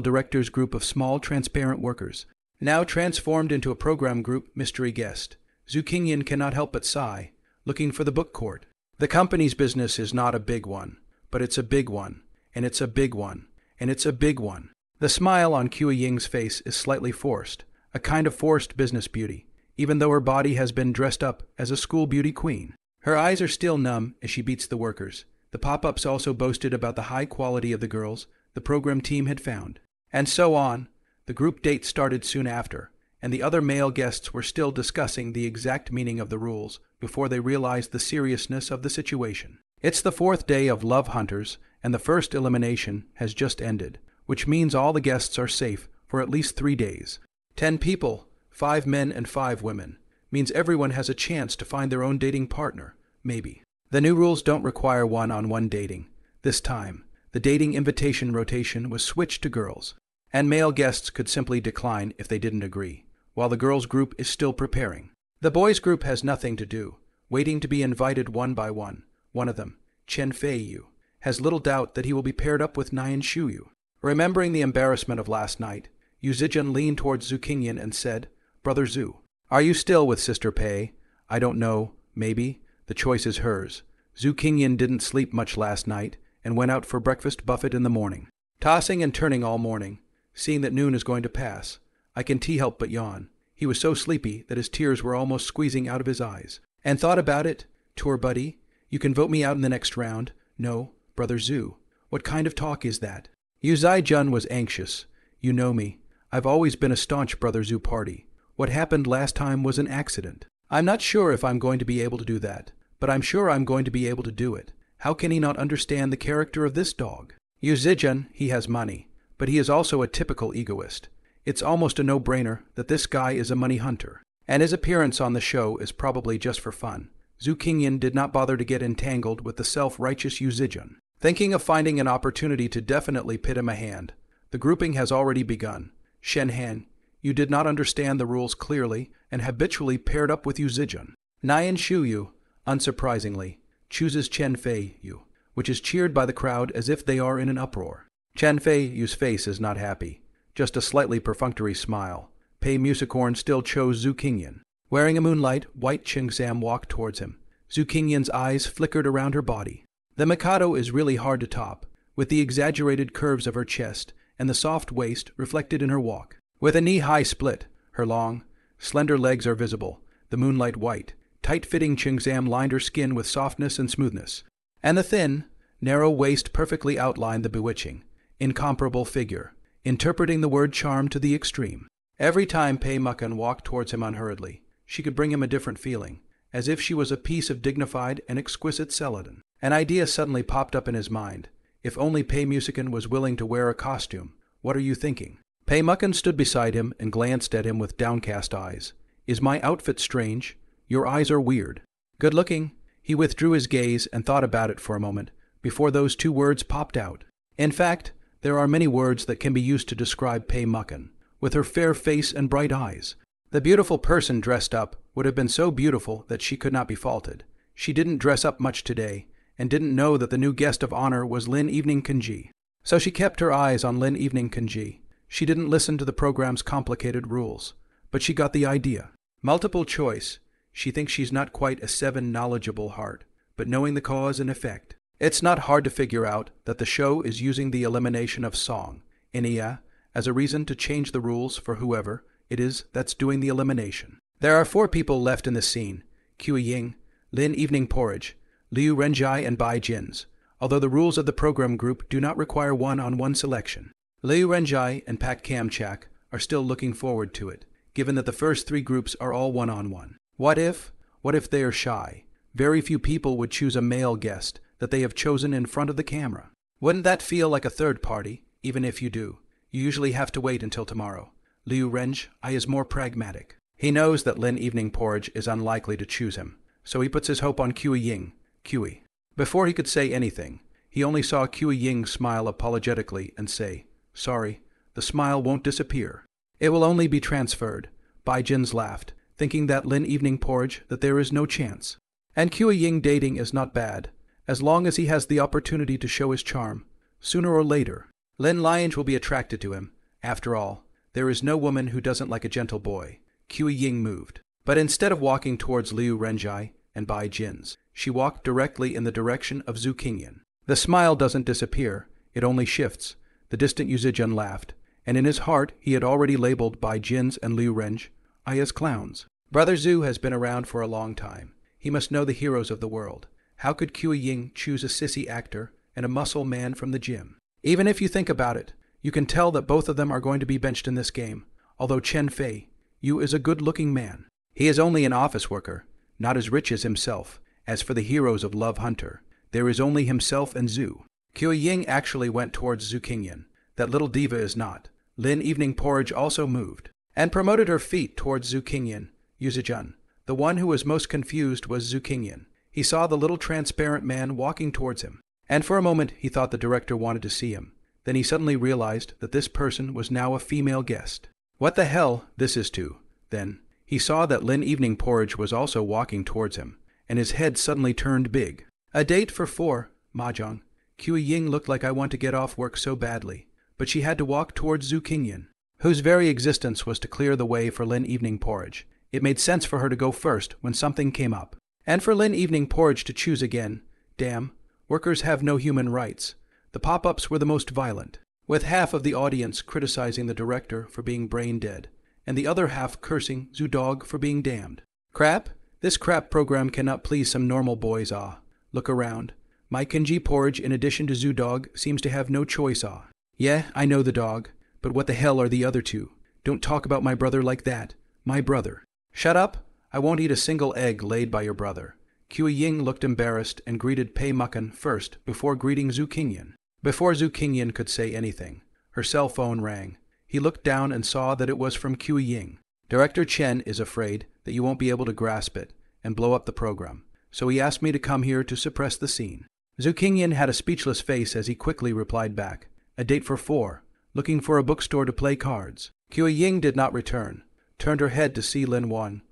director's group of small, transparent workers, now transformed into a program group mystery guest. Zhu Qingyan cannot help but sigh, looking for the book court. The company's business is not a big one, but it's a big one, and it's a big one, and it's a big one. The smile on Qi Ying's face is slightly forced, a kind of forced business beauty, even though her body has been dressed up as a school beauty queen. Her eyes are still numb as she beats the workers. The pop-ups also boasted about the high quality of the girls the program team had found. And so on. The group date started soon after, and the other male guests were still discussing the exact meaning of the rules before they realized the seriousness of the situation. It's the 4th day of Love Hunters, and the first elimination has just ended, which means all the guests are safe for at least 3 days. 10 people, 5 men and 5 women, means everyone has a chance to find their own dating partner, maybe. The new rules don't require one-on-one dating. This time, the dating invitation rotation was switched to girls, and male guests could simply decline if they didn't agree, while the girls' group is still preparing. The boys' group has nothing to do, waiting to be invited one by one. One of them, Chen Fei-yu, has little doubt that he will be paired up with Nian Shu-yu. Remembering the embarrassment of last night, Yu Zijun leaned towards Zhu Qingyan and said, "Brother Zhu, are you still with Sister Pei? I don't know, maybe. The choice is hers." Zhu Qingyan didn't sleep much last night and went out for breakfast buffet in the morning. Tossing and turning all morning, seeing that noon is going to pass, I can't help but yawn. He was so sleepy that his tears were almost squeezing out of his eyes. And thought about it, tour buddy, you can vote me out in the next round. No, Brother Zhu, what kind of talk is that? Yu Zijun was anxious. You know me. I've always been a staunch Brother Zhu party. What happened last time was an accident. I'm not sure if I'm going to be able to do that, but I'm sure I'm going to be able to do it. How can he not understand the character of this dog? Yu Zijun, he has money, but he is also a typical egoist. It's almost a no-brainer that this guy is a money hunter, and his appearance on the show is probably just for fun. Zhu Qingyan did not bother to get entangled with the self-righteous Yu Zijun, thinking of finding an opportunity to definitely pit him a hand. The grouping has already begun. Shen Han, you did not understand the rules clearly and habitually paired up with Yu Zijun. Nian Shu-yu, unsurprisingly, chooses Chen Fei-yu, which is cheered by the crowd as if they are in an uproar. Chen Fei-yu's face is not happy, just a slightly perfunctory smile. Pei Musicorn still chose Zhu Qingyan. Wearing a moonlight, white Qingzam walked towards him. Zhu Qingyan's eyes flickered around her body. The Mikado is really hard to top, with the exaggerated curves of her chest and the soft waist reflected in her walk. With a knee-high split, her long, slender legs are visible. The moonlight white, tight-fitting Qingzam lined her skin with softness and smoothness, and the thin, narrow waist perfectly outlined the bewitching, incomparable figure, interpreting the word charm to the extreme. Every time Pei Mukan walked towards him unhurriedly, she could bring him a different feeling, as if she was a piece of dignified and exquisite celadon. An idea suddenly popped up in his mind. If only Pei Musican was willing to wear a costume. What are you thinking? Pei Mukan stood beside him and glanced at him with downcast eyes. Is my outfit strange? Your eyes are weird. Good looking. He withdrew his gaze and thought about it for a moment, before those 2 words popped out. In fact, there are many words that can be used to describe Pei Mukan. With her fair face and bright eyes, the beautiful person dressed up would have been so beautiful that she could not be faulted. She didn't dress up much today, and didn't know that the new guest of honor was Lin Evening Kanji. So she kept her eyes on Lin Evening Kanji. She didn't listen to the program's complicated rules, but she got the idea. Multiple choice. She thinks she's not quite a 7 knowledgeable heart, but knowing the cause and effect. It's not hard to figure out that the show is using the elimination of song, Inia, as a reason to change the rules for whoever it is that's doing the elimination. There are 4 people left in the scene: Qi Ying, Lin Evening Porridge, Liu Renjai, and Bai Jins, although the rules of the program group do not require one-on-one selection. Liu Renjai and Pat Kamchak are still looking forward to it, given that the first 3 groups are all one-on-one. What if they are shy? Very few people would choose a male guest that they have chosen in front of the camera. Wouldn't that feel like a third party? Even if you do, you usually have to wait until tomorrow. Liu Renjai is more pragmatic. He knows that Lin Evening Porridge is unlikely to choose him, so he puts his hope on Qi Ying. Qi. Before he could say anything, he only saw Qi Ying smile apologetically and say, "Sorry, the smile won't disappear. It will only be transferred." Bai Jins laughed, thinking that Lin Evening Porridge that there is no chance. And Qi Ying dating is not bad, as long as he has the opportunity to show his charm. Sooner or later, Lin Liange will be attracted to him. After all, there is no woman who doesn't like a gentle boy. Kui Ying moved. But instead of walking towards Liu Renjai and Bai Jin's, she walked directly in the direction of Zhu Qingyan. The smile doesn't disappear, it only shifts. The distant Yuzijun laughed, and in his heart he had already labeled Bai Jin's and Liu Renj as clowns. Brother Zhu has been around for a long time. He must know the heroes of the world. How could Kui Ying choose a sissy actor and a muscle man from the gym? Even if you think about it, you can tell that both of them are going to be benched in this game, although Chen Fei, Yu is a good-looking man. He is only an office worker, not as rich as himself. As for the heroes of Love Hunter, there is only himself and Zhu. Kui Ying actually went towards Zhu Qingyan. That little diva is not. Lin Evening Porridge also moved, and promoted her feet towards Zhu Qingyan, Yuzijun. The one who was most confused was Zhu Qingyan. He saw the little transparent man walking towards him, and for a moment he thought the director wanted to see him. Then he suddenly realized that this person was now a female guest. What the hell this is to? Then he saw that Lin Evening Porridge was also walking towards him, and his head suddenly turned big. A date for 4, Mahjong. Kui Ying looked like I want to get off work so badly, but she had to walk towards Zhu Qingyan, whose very existence was to clear the way for Lin Evening Porridge. It made sense for her to go first when something came up, and for Lin Evening Porridge to choose again. Damn, workers have no human rights. The pop-ups were the most violent, with half of the audience criticizing the director for being brain dead, and the other half cursing Zhu Dog for being damned. Crap? This crap program cannot please some normal boys, ah. Look around. My Kenji Porridge, in addition to Zhu Dog, seems to have no choice, ah. Yeah, I know the dog, but what the hell are the other two? Don't talk about my brother like that. My brother. Shut up. I won't eat a single egg laid by your brother. Kui Ying looked embarrassed and greeted Pei Mucken first before greeting Zhu Qingyan. Before Zhu Qingyan could say anything, her cell phone rang. He looked down and saw that it was from Kui Ying. Director Chen is afraid that you won't be able to grasp it and blow up the program, so he asked me to come here to suppress the scene. Zhu Qingyan had a speechless face as he quickly replied back. A date for 4, looking for a bookstore to play cards. Kui Ying did not return, turned her head to see Lin Wan,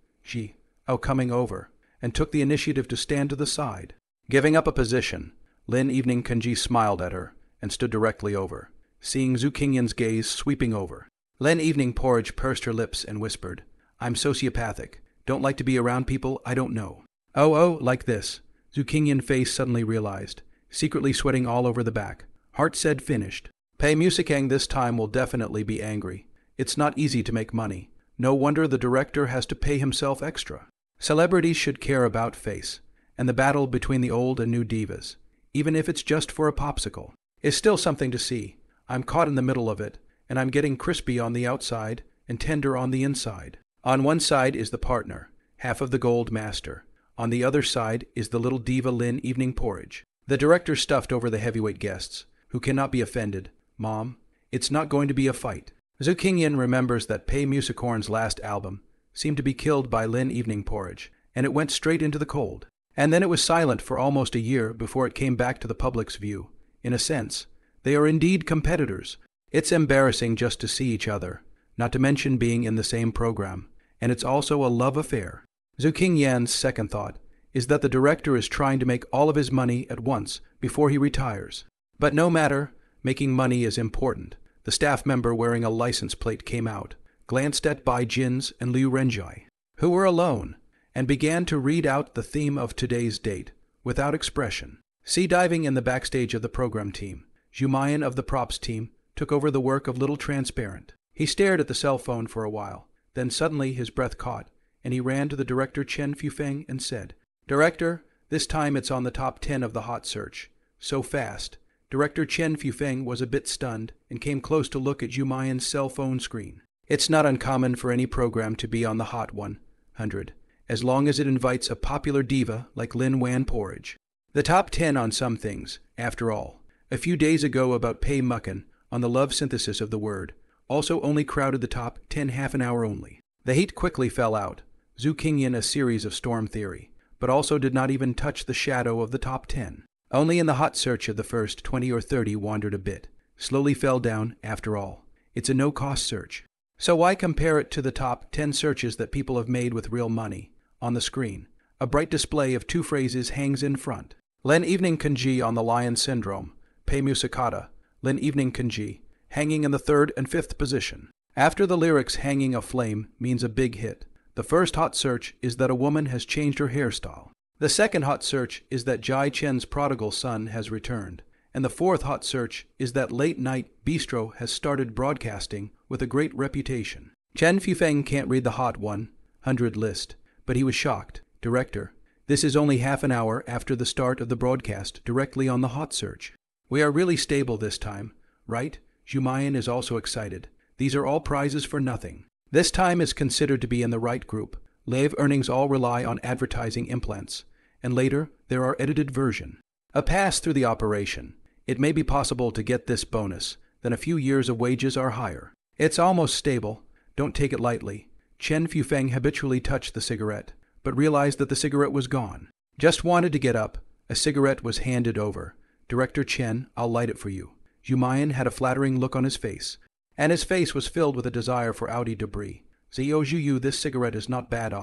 coming over, and took the initiative to stand to the side. Giving up a position, Lin Evening Kenji smiled at her and stood directly over, seeing Zhu Qingyan's gaze sweeping over. Lin Evening Porridge pursed her lips and whispered, I'm sociopathic. Don't like to be around people I don't know. Oh, like this. Zhu Qingyan face suddenly realized, secretly sweating all over the back. Heart said finished. Pei Musicang this time will definitely be angry. It's not easy to make money. No wonder the director has to pay himself extra. Celebrities should care about face, and the battle between the old and new divas, even if it's just for a popsicle, is still something to see. I'm caught in the middle of it, and I'm getting crispy on the outside and tender on the inside. On one side is the partner, half of the gold master. On the other side is the little diva Lin Evening Porridge. The director stuffed over the heavyweight guests, who cannot be offended. Mom, it's not going to be a fight. Zhu Qingyan remembers that Pei Musicorn's last album seemed to be killed by Lin Evening Porridge, and it went straight into the cold. And then it was silent for almost a year before it came back to the public's view. In a sense, they are indeed competitors. It's embarrassing just to see each other, not to mention being in the same program, and it's also a love affair. Zhu Qingyan's second thought is that the director is trying to make all of his money at once before he retires. But no matter, making money is important. The staff member wearing a license plate came out, glanced at Bai Jin's and Liu Renjai, who were alone, and began to read out the theme of today's date, without expression. Sea diving in the backstage of the program team. Jumayan of the props team took over the work of Little Transparent. He stared at the cell phone for a while, then suddenly his breath caught, and he ran to the director Chen Fufeng and said, Director, this time it's on the top 10 of the hot search. So fast. Director Chen Fufeng was a bit stunned and came close to look at Jumayan's cell phone screen. It's not uncommon for any program to be on the hot 100, as long as it invites a popular diva like Lin Wan Porridge. The top 10 on some things, after all. A few days ago about Pei Mucken on the love synthesis of the word, also only crowded the top 10 half an hour only. The heat quickly fell out. Zhu Qingyan a series of storm theory, but also did not even touch the shadow of the top 10. Only in the hot search of the first 20 or 30 wandered a bit, slowly fell down after all. It's a no-cost search. So why compare it to the top 10 searches that people have made with real money? On the screen, a bright display of 2 phrases hangs in front. Len evening kanji on the lion syndrome. Pei musicata. Len evening kanji. Hanging in the 3rd and 5th position. After the lyrics hanging a flame means a big hit. The first hot search is that a woman has changed her hairstyle. The second hot search is that Jai Chen's prodigal son has returned. And the fourth hot search is that late night bistro has started broadcasting with a great reputation. Chen Fufeng can't read the hot 100 list, but he was shocked. Director, this is only half an hour after the start of the broadcast directly on the hot search. We are really stable this time, right? Jumayan is also excited. These are all prizes for nothing. This time is considered to be in the right group. Live earnings all rely on advertising implants. And later, there are edited version. A pass through the operation. It may be possible to get this bonus, then a few years of wages are higher. It's almost stable. Don't take it lightly. Chen Fufeng habitually touched the cigarette, but realized that the cigarette was gone. Just wanted to get up. A cigarette was handed over. Director Chen, I'll light it for you. Jumayan had a flattering look on his face, and his face was filled with a desire for Audi debris. Zio Zhuyu, this cigarette is not bad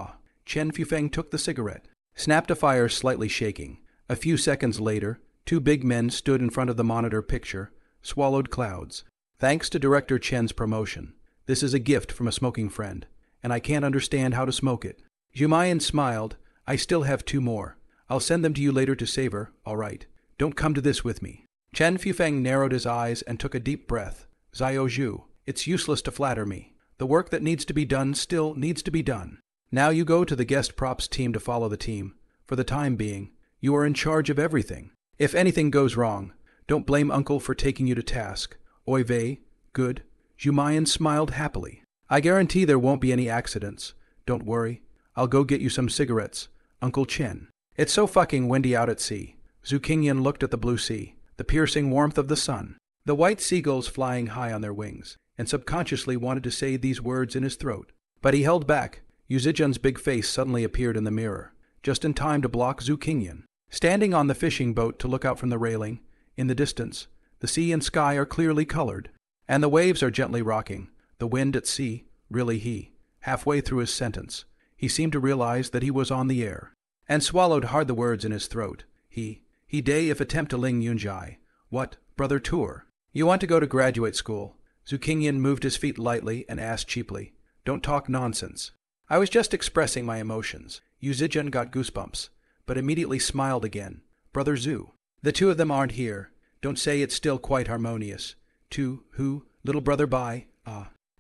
Chen Fufeng took the cigarette, snapped a fire slightly shaking. A few seconds later, 2 big men stood in front of the monitor picture, swallowed clouds. Thanks to Director Chen's promotion. This is a gift from a smoking friend, and I can't understand how to smoke it. Jumayan smiled. I still have 2 more. I'll send them to you later to savor, all right. Don't come to this with me. Chen Fufeng narrowed his eyes and took a deep breath. Zio Zhu, it's useless to flatter me. The work that needs to be done still needs to be done. Now you go to the guest props team to follow the team. For the time being, you are in charge of everything. If anything goes wrong, don't blame Uncle for taking you to task. Oy vey, good. Jumayan smiled happily. I guarantee there won't be any accidents. Don't worry. I'll go get you some cigarettes. Uncle Chen. It's so fucking windy out at sea. Zhu Qingyan looked at the blue sea, the piercing warmth of the sun, the white seagulls flying high on their wings, and subconsciously wanted to say these words in his throat. But he held back. Yu Zijian's big face suddenly appeared in the mirror, just in time to block Zhu Qingyan. Standing on the fishing boat to look out from the railing, in the distance, the sea and sky are clearly colored, and the waves are gently rocking. The wind at sea, really he. Halfway through his sentence, he seemed to realize that he was on the air, and swallowed hard the words in his throat. He day if attempt to ling Yunjai. What, brother Tour? You want to go to graduate school? Zhu Qingyan moved his feet lightly and asked cheaply. Don't talk nonsense. I was just expressing my emotions. Yu Zijian got goosebumps, but immediately smiled again. Brother Zhu. The 2 of them aren't here. Don't say it's still quite harmonious. 2, who? Little brother Bai?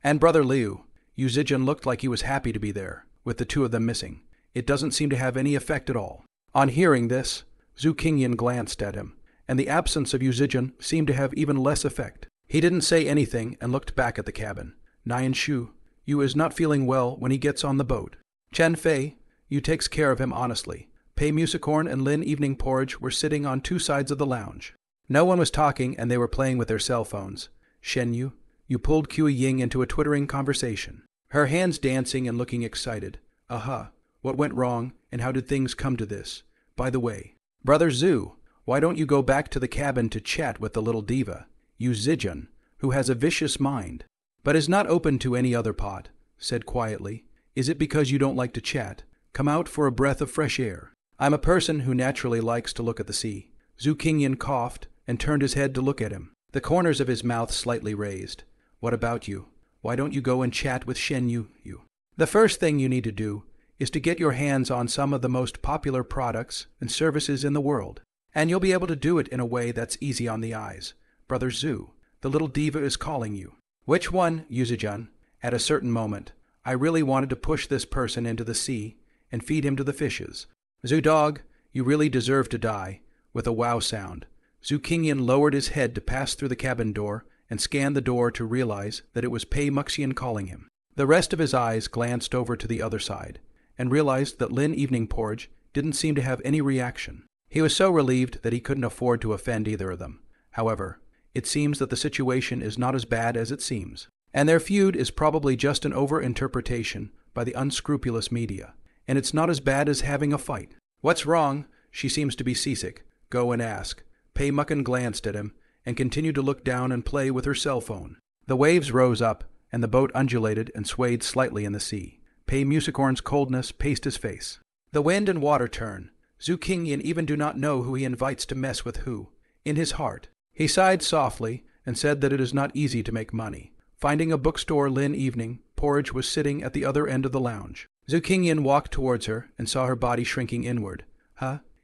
And brother Liu. Yu Zijian looked like he was happy to be there, with the 2 of them missing. It doesn't seem to have any effect at all. On hearing this, Zhu Qingyan glanced at him, and the absence of Yu Zijian seemed to have even less effect. He didn't say anything and looked back at the cabin. Nian Shu, Yu is not feeling well when he gets on the boat. Chen Fei, Yu takes care of him honestly. Pei Musicorn and Lin Evening Porridge were sitting on 2 sides of the lounge. No one was talking and they were playing with their cell phones. Shen Yu pulled Kui Ying into a twittering conversation, her hands dancing and looking excited. Aha, what went wrong and how did things come to this? By the way, Brother Zhu, why don't you go back to the cabin to chat with the little diva, Yu Zijian, who has a vicious mind, but is not open to any other pot, said quietly. Is it because you don't like to chat? Come out for a breath of fresh air. I'm a person who naturally likes to look at the sea. Zhu Qingyan coughed and turned his head to look at him, the corners of his mouth slightly raised. What about you? Why don't you go and chat with Shen Yu? The first thing you need to do is to get your hands on some of the most popular products and services in the world, and you'll be able to do it in a way that's easy on the eyes. Brother Zhu, the little diva is calling you. Which one, Yu Zijian? At a certain moment, I really wanted to push this person into the sea and feed him to the fishes. Zhu dog, you really deserve to die, with a wow sound. Zhu Qingyan lowered his head to pass through the cabin door and scanned the door to realize that it was Pei Muxian calling him. The rest of his eyes glanced over to the other side, and realized that Lin Evening Porridge didn't seem to have any reaction. He was so relieved that he couldn't afford to offend either of them. However, it seems that the situation is not as bad as it seems, and their feud is probably just an over-interpretation by the unscrupulous media, and it's not as bad as having a fight. What's wrong? She seems to be seasick. Go and ask. Pei Mucken glanced at him and continued to look down and play with her cell phone. The waves rose up, and the boat undulated and swayed slightly in the sea. Pei Musicorn's coldness paced his face. The wind and water turn. Zhu Qingyan even do not know who he invites to mess with who. In his heart, he sighed softly and said that it is not easy to make money. Finding a bookstore Lin evening, Porridge was sitting at the other end of the lounge. Zhu Qingyan walked towards her and saw her body shrinking inward.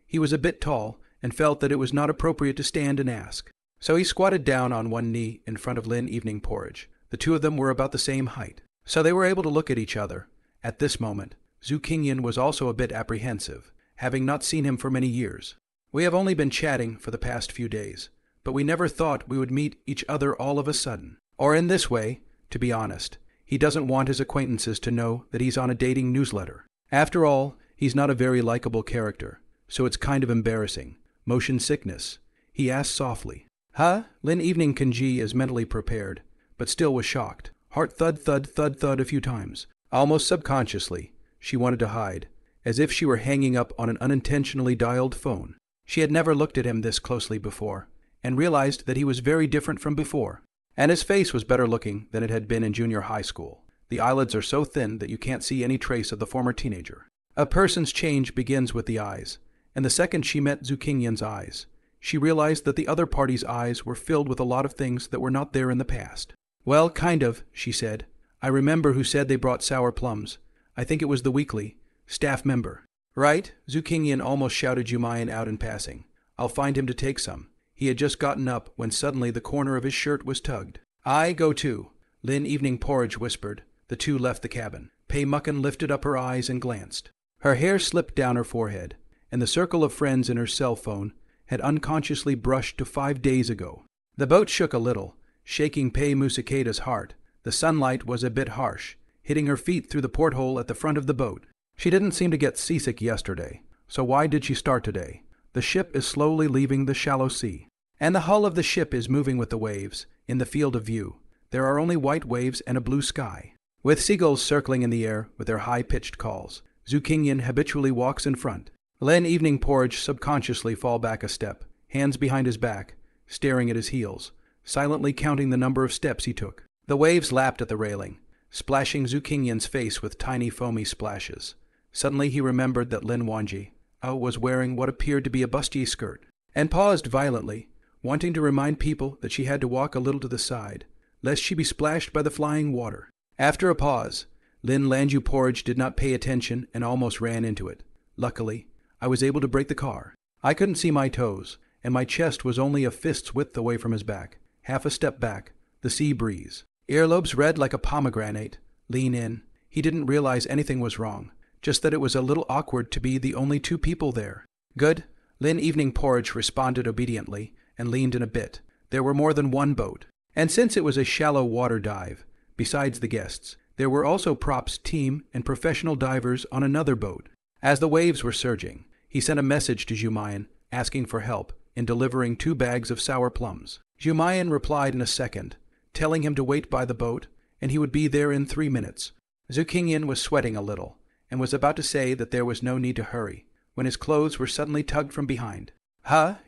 He was a bit tall and felt that it was not appropriate to stand and ask. So he squatted down on one knee in front of Lin evening Porridge. The two of them were about the same height, so they were able to look at each other. At this moment, Zhu Qingyan was also a bit apprehensive, having not seen him for many years. We have only been chatting for the past few days, but we never thought we would meet each other all of a sudden. Or in this way, to be honest. He doesn't want his acquaintances to know that he's on a dating newsletter. After all, he's not a very likable character, so it's kind of embarrassing. Motion sickness. He asked softly. Lin evening Kanji is mentally prepared, but still was shocked. Heart thud thud thud thud a few times. Almost subconsciously, she wanted to hide, as if she were hanging up on an unintentionally dialed phone. She had never looked at him this closely before, and realized that he was very different from before. And his face was better looking than it had been in junior high school. The eyelids are so thin that you can't see any trace of the former teenager. A person's change begins with the eyes, and the second she met Zhu Qingyan's eyes, she realized that the other party's eyes were filled with a lot of things that were not there in the past. Well, kind of, she said. I remember who said they brought sour plums. I think it was the weekly staff member. Right? Zhu Qingyan almost shouted Jumayan out in passing. I'll find him to take some. He had just gotten up when suddenly the corner of his shirt was tugged. I go too, Lin evening Porridge whispered. The two left the cabin. Pei Muckin lifted up her eyes and glanced. Her hair slipped down her forehead, and the circle of friends in her cell phone had unconsciously brushed to 5 days ago. The boat shook a little, shaking Pei Musakada's heart. The sunlight was a bit harsh, hitting her feet through the porthole at the front of the boat. She didn't seem to get seasick yesterday, so why did she start today? The ship is slowly leaving the shallow sea, and the hull of the ship is moving with the waves. In the field of view, there are only white waves and a blue sky, with seagulls circling in the air with their high-pitched calls. Zhu Qingyan habitually walks in front. Lin evening Porridge subconsciously fall back a step, hands behind his back, staring at his heels, silently counting the number of steps he took. The waves lapped at the railing, splashing Zhu Qingyan's face with tiny foamy splashes. Suddenly he remembered that Lin Wanji was wearing what appeared to be a bustier skirt, and paused violently, wanting to remind people that she had to walk a little to the side, lest she be splashed by the flying water. After a pause, Lin Lanju Porridge did not pay attention and almost ran into it. Luckily, I was able to brake the car. I couldn't see my toes, and my chest was only a fist's width away from his back. Half a step back, the sea breeze. Earlobes red like a pomegranate. Lean in. He didn't realize anything was wrong, just that it was a little awkward to be the only two people there. Good. Lin evening Porridge responded obediently and leaned in a bit. There were more than one boat, and since it was a shallow water dive, besides the guests, there were also props, team, and professional divers on another boat. As the waves were surging, he sent a message to Jumayan asking for help in delivering 2 bags of sour plums. Jumayan replied in a second, telling him to wait by the boat, and he would be there in 3 minutes. Zhu Qingyan was sweating a little, and was about to say that there was no need to hurry, when his clothes were suddenly tugged from behind.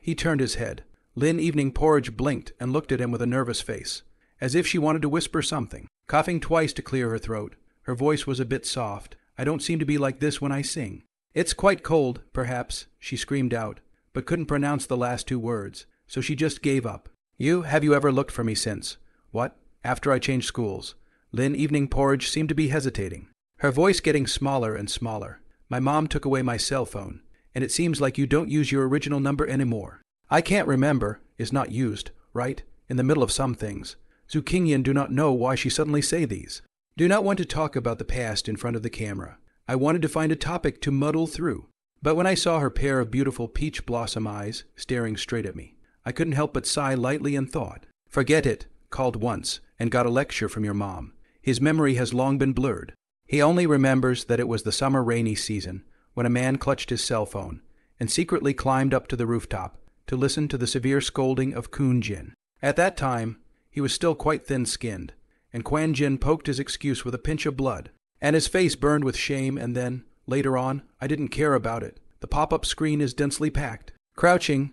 He turned his head. Lin evening Porridge blinked and looked at him with a nervous face, as if she wanted to whisper something. Coughing twice to clear her throat, her voice was a bit soft. I don't seem to be like this when I sing. It's quite cold, perhaps, she screamed out, but couldn't pronounce the last 2 words, so she just gave up. Have you ever looked for me since? What? After I changed schools. Lin evening Porridge seemed to be hesitating, her voice getting smaller and smaller. My mom took away my cell phone, and it seems like you don't use your original number anymore. I can't remember is not used, right? In the middle of some things. Zhu Qingyan do not know why she suddenly say these. Do not want to talk about the past in front of the camera. I wanted to find a topic to muddle through. But when I saw her pair of beautiful peach blossom eyes staring straight at me, I couldn't help but sigh lightly and thought. Forget it. Called once and got a lecture from your mom. His memory has long been blurred. He only remembers that it was the summer rainy season when a man clutched his cell phone and secretly climbed up to the rooftop to listen to the severe scolding of Kun Jin. At that time, he was still quite thin-skinned, and Quan Jin poked his excuse with a pinch of blood, and his face burned with shame, and then, later on, I didn't care about it. The pop-up screen is densely packed. Crouching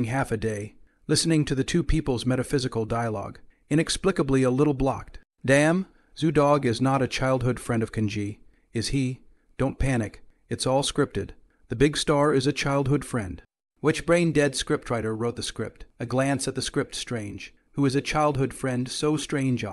half a day, listening to the two people's metaphysical dialogue, inexplicably a little blocked. Damn, Zudog is not a childhood friend of Kenji. Is he? Don't panic. It's all scripted. The big star is a childhood friend. Which brain-dead scriptwriter wrote the script? A glance at the script strange. Who is a childhood friend so strange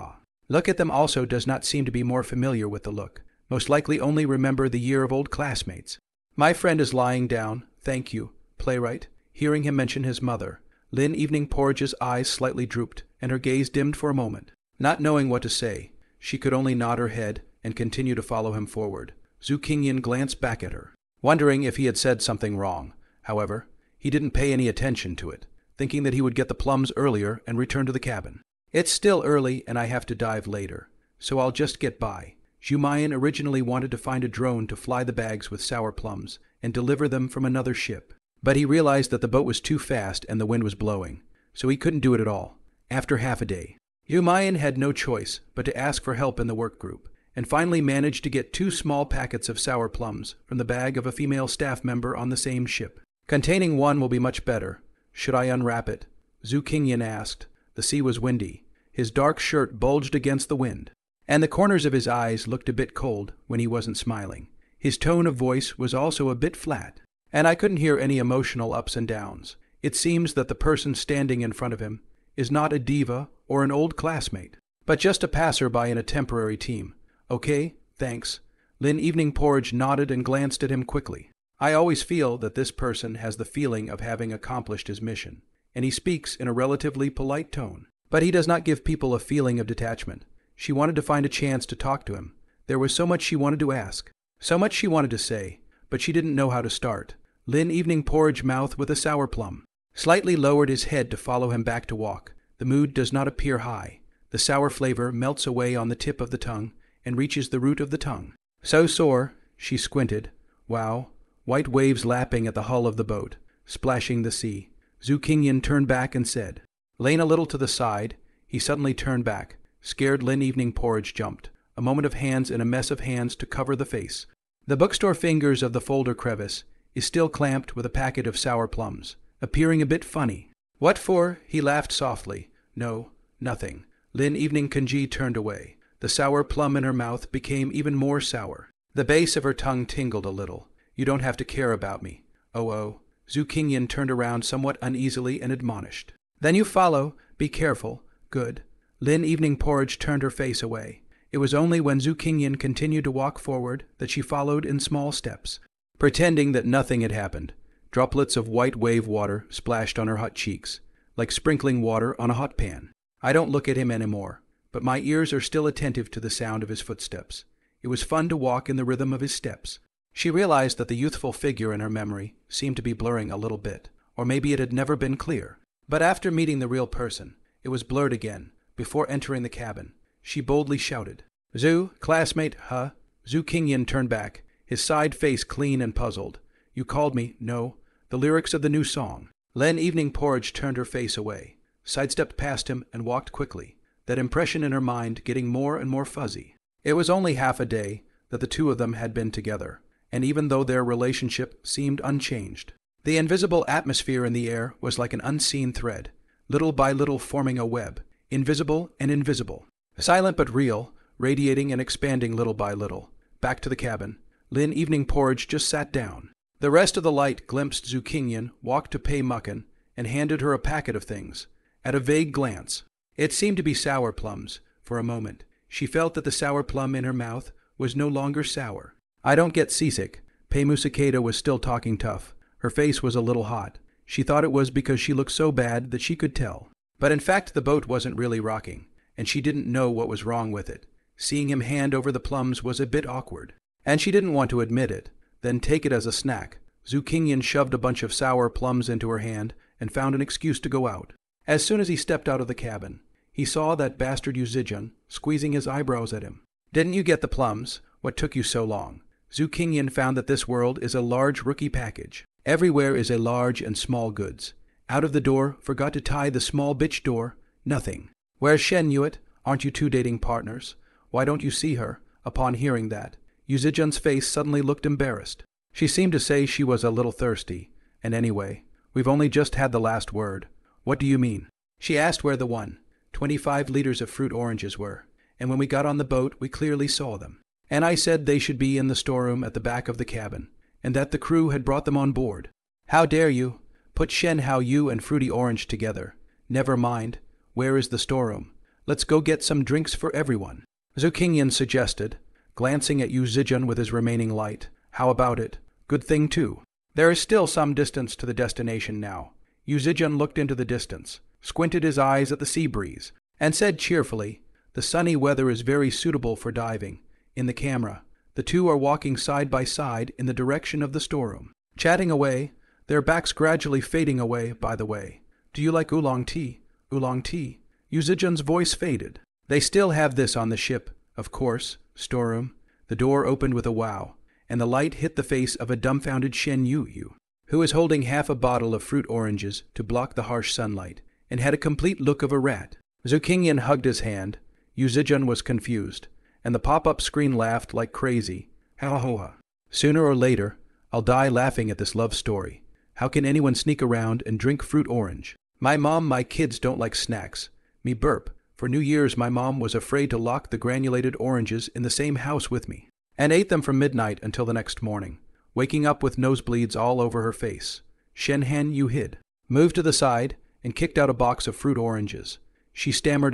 Look at them also does not seem to be more familiar with the look. Most likely only remember the year of old classmates. My friend is lying down, thank you, playwright. Hearing him mention his mother, Lynn Evening Porridge's eyes slightly drooped, and her gaze dimmed for a moment. Not knowing what to say, she could only nod her head and continue to follow him forward. Zhu Qingyan glanced back at her, wondering if he had said something wrong. However, he didn't pay any attention to it, thinking that he would get the plums earlier and return to the cabin. It's still early and I have to dive later, so I'll just get by. Zhumayan originally wanted to find a drone to fly the bags with sour plums and deliver them from another ship. But he realized that the boat was too fast and the wind was blowing, so he couldn't do it at all. After half a day, Zhumayan had no choice but to ask for help in the work group, and finally managed to get 2 small packets of sour plums from the bag of a female staff member on the same ship. Containing 1 will be much better. Should I unwrap it? Zhu Qingyan asked. The sea was windy. His dark shirt bulged against the wind, and the corners of his eyes looked a bit cold when he wasn't smiling. His tone of voice was also a bit flat, and I couldn't hear any emotional ups and downs. It seems that the person standing in front of him is not a diva or an old classmate, but just a passerby in a temporary team. Okay, thanks. Lynn Evening Porridge nodded and glanced at him quickly. I always feel that this person has the feeling of having accomplished his mission, and he speaks in a relatively polite tone. But he does not give people a feeling of detachment. She wanted to find a chance to talk to him. There was so much she wanted to ask, so much she wanted to say, but she didn't know how to start. Lynn Evening Porridge mouthed with a sour plum, slightly lowered his head to follow him back to walk. The mood does not appear high. The sour flavor melts away on the tip of the tongue and reaches the root of the tongue. So sore, she squinted. Wow. White waves lapping at the hull of the boat, splashing the sea. Zhu Qingyan turned back and said, laying a little to the side, he suddenly turned back. Scared Lynn Evening Porridge jumped. A moment of hands and a mess of hands to cover the face. The bookstore fingers of the folder crevice is still clamped with a packet of sour plums, appearing a bit funny. What for? He laughed softly. No, nothing. Lynn Evening Kanji turned away. The sour plum in her mouth became even more sour. The base of her tongue tingled a little. You don't have to care about me. Oh. Zhu Qingyan turned around somewhat uneasily and admonished. Then you follow. Be careful. Good. Lynn Evening Porridge turned her face away. It was only when Zhu Qingyan continued to walk forward that she followed in small steps, pretending that nothing had happened. Droplets of white wave water splashed on her hot cheeks, like sprinkling water on a hot pan. I don't look at him anymore, but my ears are still attentive to the sound of his footsteps. It was fun to walk in the rhythm of his steps. She realized that the youthful figure in her memory seemed to be blurring a little bit, or maybe it had never been clear. But after meeting the real person, it was blurred again. Before entering the cabin, she boldly shouted, Zhu, classmate, huh? Zhu Qingyan turned back, his side face clean and puzzled. You called me, no, the lyrics of the new song. Lynn Evening Porridge turned her face away, sidestepped past him and walked quickly, that impression in her mind getting more and more fuzzy. It was only half a day that the two of them had been together, and even though their relationship seemed unchanged, the invisible atmosphere in the air was like an unseen thread, little by little forming a web, invisible and invisible. Silent but real, radiating and expanding little by little. Back to the cabin, Lynn Evening Porridge just sat down. The rest of the light glimpsed Zhu Qingyan walk to pay Muckin and handed her a packet of things. At a vague glance, it seemed to be sour plums. For a moment, she felt that the sour plum in her mouth was no longer sour. I don't get seasick. Pei Musakeda was still talking tough. Her face was a little hot. She thought it was because she looked so bad that she could tell. But in fact the boat wasn't really rocking, and she didn't know what was wrong with it. Seeing him hand over the plums was a bit awkward, and she didn't want to admit it, then take it as a snack. Zhu Qingyan shoved a bunch of sour plums into her hand and found an excuse to go out. As soon as he stepped out of the cabin, he saw that bastard Yuzijun squeezing his eyebrows at him. Didn't you get the plums? What took you so long? Zhu Qingyan found that this world is a large rookie package. Everywhere is a large and small goods. Out of the door, forgot to tie the small bitch door, nothing. Where's Shen Yuet? Aren't you two dating partners? Why don't you see her? Upon hearing that, Yuzijun's face suddenly looked embarrassed. She seemed to say she was a little thirsty, and anyway, we've only just had the last word. What do you mean? She asked where the 25 liters of fruit oranges were, and when we got on the boat we clearly saw them. And I said they should be in the storeroom at the back of the cabin. and that the crew had brought them on board. How dare you? Put Shen Hao Yu and Fruity Orange together. Never mind. Where is the storeroom? Let's go get some drinks for everyone. Zhu Qingyan suggested, glancing at Yu Zijun with his remaining light. How about it? Good thing too. There is still some distance to the destination now. Yu Zijun looked into the distance, squinted his eyes at the sea breeze, and said cheerfully, the sunny weather is very suitable for diving. In the camera, the two are walking side by side in the direction of the storeroom, chatting away, their backs gradually fading away, by the way. Do you like oolong tea? Oolong tea? Yu Zijun's voice faded. They still have this on the ship, of course. Storeroom. The door opened with a wow, and the light hit the face of a dumbfounded Shen Yu, who was holding half a bottle of fruit oranges to block the harsh sunlight, and had a complete look of a rat. Zhu Qingyan hugged his hand. Yu Zijun was confused, and the pop-up screen laughed like crazy. Ha. Sooner or later, I'll die laughing at this love story. How can anyone sneak around and drink fruit orange? My kids don't like snacks. Me burp. For New Year's, my mom was afraid to lock the granulated oranges in the same house with me, and ate them from midnight until the next morning, waking up with nosebleeds all over her face. Shen Han Yu hid, moved to the side, and kicked out a box of fruit oranges. She stammered,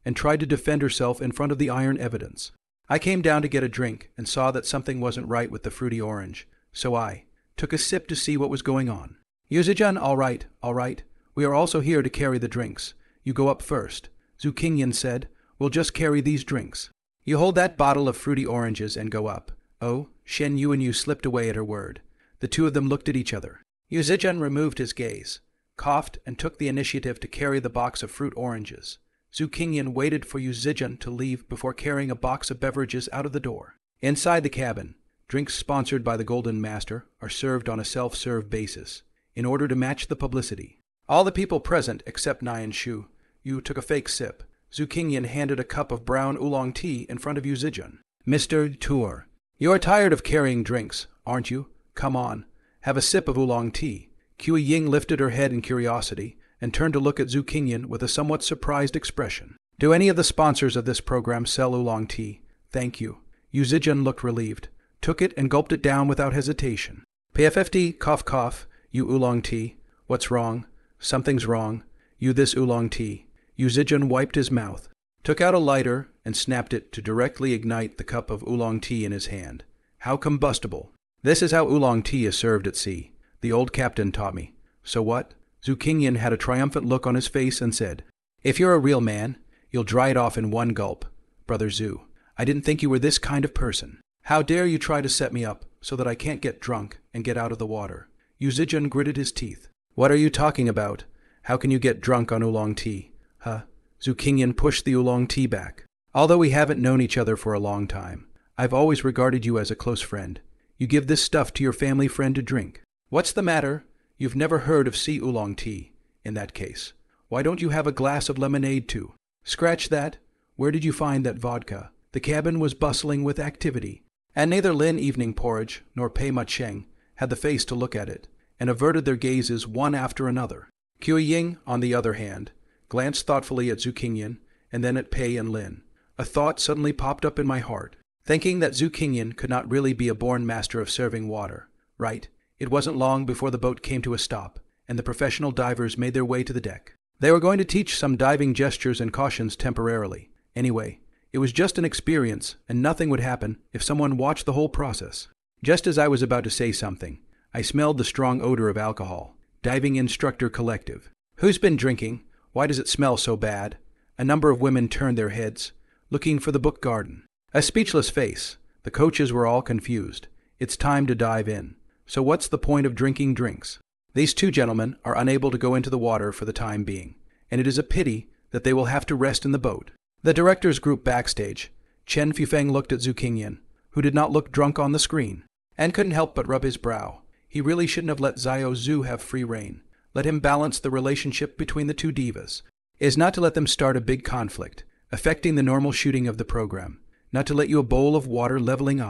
and tried to defend herself in front of the iron evidence. I came down to get a drink and saw that something wasn't right with the fruity orange, so I took a sip to see what was going on. Yu Zijun, all right. We are also here to carry the drinks. You go up first. Zhu Qingyan said, we'll just carry these drinks. You hold that bottle of fruity oranges and go up. Oh, Shen Yu and Yu slipped away at her word. The two of them looked at each other. Yu Zijun removed his gaze, coughed, and took the initiative to carry the box of fruit oranges. Zhu Qingyan waited for Yu Zijun to leave before carrying a box of beverages out of the door. Inside the cabin, drinks sponsored by the Golden Master are served on a self-serve basis, in order to match the publicity. All the people present, except Nyan Shu, Yu took a fake sip. Zhu Qingyan handed a cup of brown oolong tea in front of Yu Zijun. Mr. Tour, you are tired of carrying drinks, aren't you? Come on, have a sip of oolong tea. Kui Ying lifted her head in curiosity and turned to look at Zhu Qingyan with a somewhat surprised expression. Do any of the sponsors of this program sell oolong tea? Thank you. Yu Zijun looked relieved, took it and gulped it down without hesitation. PFFD, cough, you oolong tea. What's wrong? Something's wrong. You this oolong tea. Yu Zijun wiped his mouth, took out a lighter, and snapped it to directly ignite the cup of oolong tea in his hand. How combustible. This is how oolong tea is served at sea. The old captain taught me. So what? Zhu Qingyan had a triumphant look on his face and said, if you're a real man, you'll dry it off in one gulp. Brother Zhu, I didn't think you were this kind of person. How dare you try to set me up so that I can't get drunk and get out of the water? Yu Zijun gritted his teeth. What are you talking about? How can you get drunk on oolong tea? Huh? Zhu Qingyan pushed the oolong tea back. Although we haven't known each other for a long time, I've always regarded you as a close friend. You give this stuff to your family friend to drink. What's the matter? You've never heard of sea oolong tea. In that case, why don't you have a glass of lemonade too? Scratch that. Where did you find that vodka? The cabin was bustling with activity, and neither Lin Evening Porridge nor Pei Ma Cheng had the face to look at it, and averted their gazes one after another. Kui Ying, on the other hand, glanced thoughtfully at Zhu Qingyan, and then at Pei and Lin. A thought suddenly popped up in my heart, thinking that Zhu Qingyan could not really be a born master of serving water. Right. It wasn't long before the boat came to a stop, and the professional divers made their way to the deck. They were going to teach some diving gestures and cautions temporarily. Anyway, it was just an experience, and nothing would happen if someone watched the whole process. Just as I was about to say something, I smelled the strong odor of alcohol. Diving Instructor Collective. Who's been drinking? Why does it smell so bad? A number of women turned their heads, looking for the book garden. A speechless face. The coaches were all confused. It's time to dive in. So what's the point of drinking drinks? These two gentlemen are unable to go into the water for the time being, and it is a pity that they will have to rest in the boat. The directors group backstage. Chen Fufeng looked at Zhu Qingyan, who did not look drunk on the screen, and couldn't help but rub his brow. He really shouldn't have let Xiao Zhu have free rein. Let him balance the relationship between the two divas. It is not to let them start a big conflict, affecting the normal shooting of the program. Not to let you a bowl of water leveling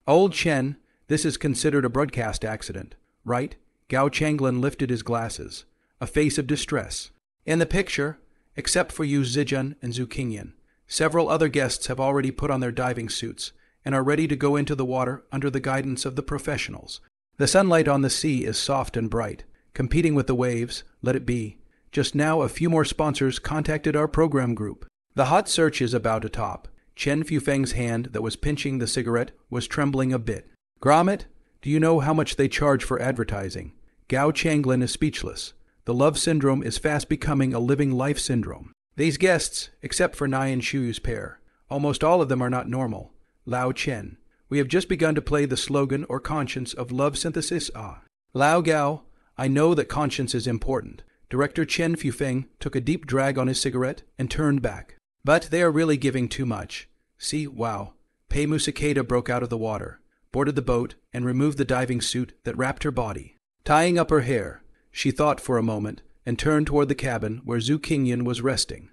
Old Chen, this is considered a broadcast accident, right? Gao Changlin lifted his glasses, a face of distress. In the picture, except for Yu Zijun and Zhu Qingyan, several other guests have already put on their diving suits and are ready to go into the water under the guidance of the professionals. The sunlight on the sea is soft and bright, competing with the waves. Let it be. Just now a few more sponsors contacted our program group. The hot search is about to top. Chen Fufeng's hand that was pinching the cigarette was trembling a bit. Gromit, do you know how much they charge for advertising? Gao Changlin is speechless. The love syndrome is fast becoming a living life syndrome. These guests, except for Nai and Shuyu's pair, almost all of them are not normal. Lao Chen, we have just begun to play the slogan or conscience of love synthesis. Lao Gao, I know that conscience is important. Director Chen Fufeng took a deep drag on his cigarette and turned back. But they are really giving too much. See, wow. Pei Musakeda broke out of the water, boarded the boat, and removed the diving suit that wrapped her body. Tying up her hair, she thought for a moment and turned toward the cabin where Zhu Qingyan was resting.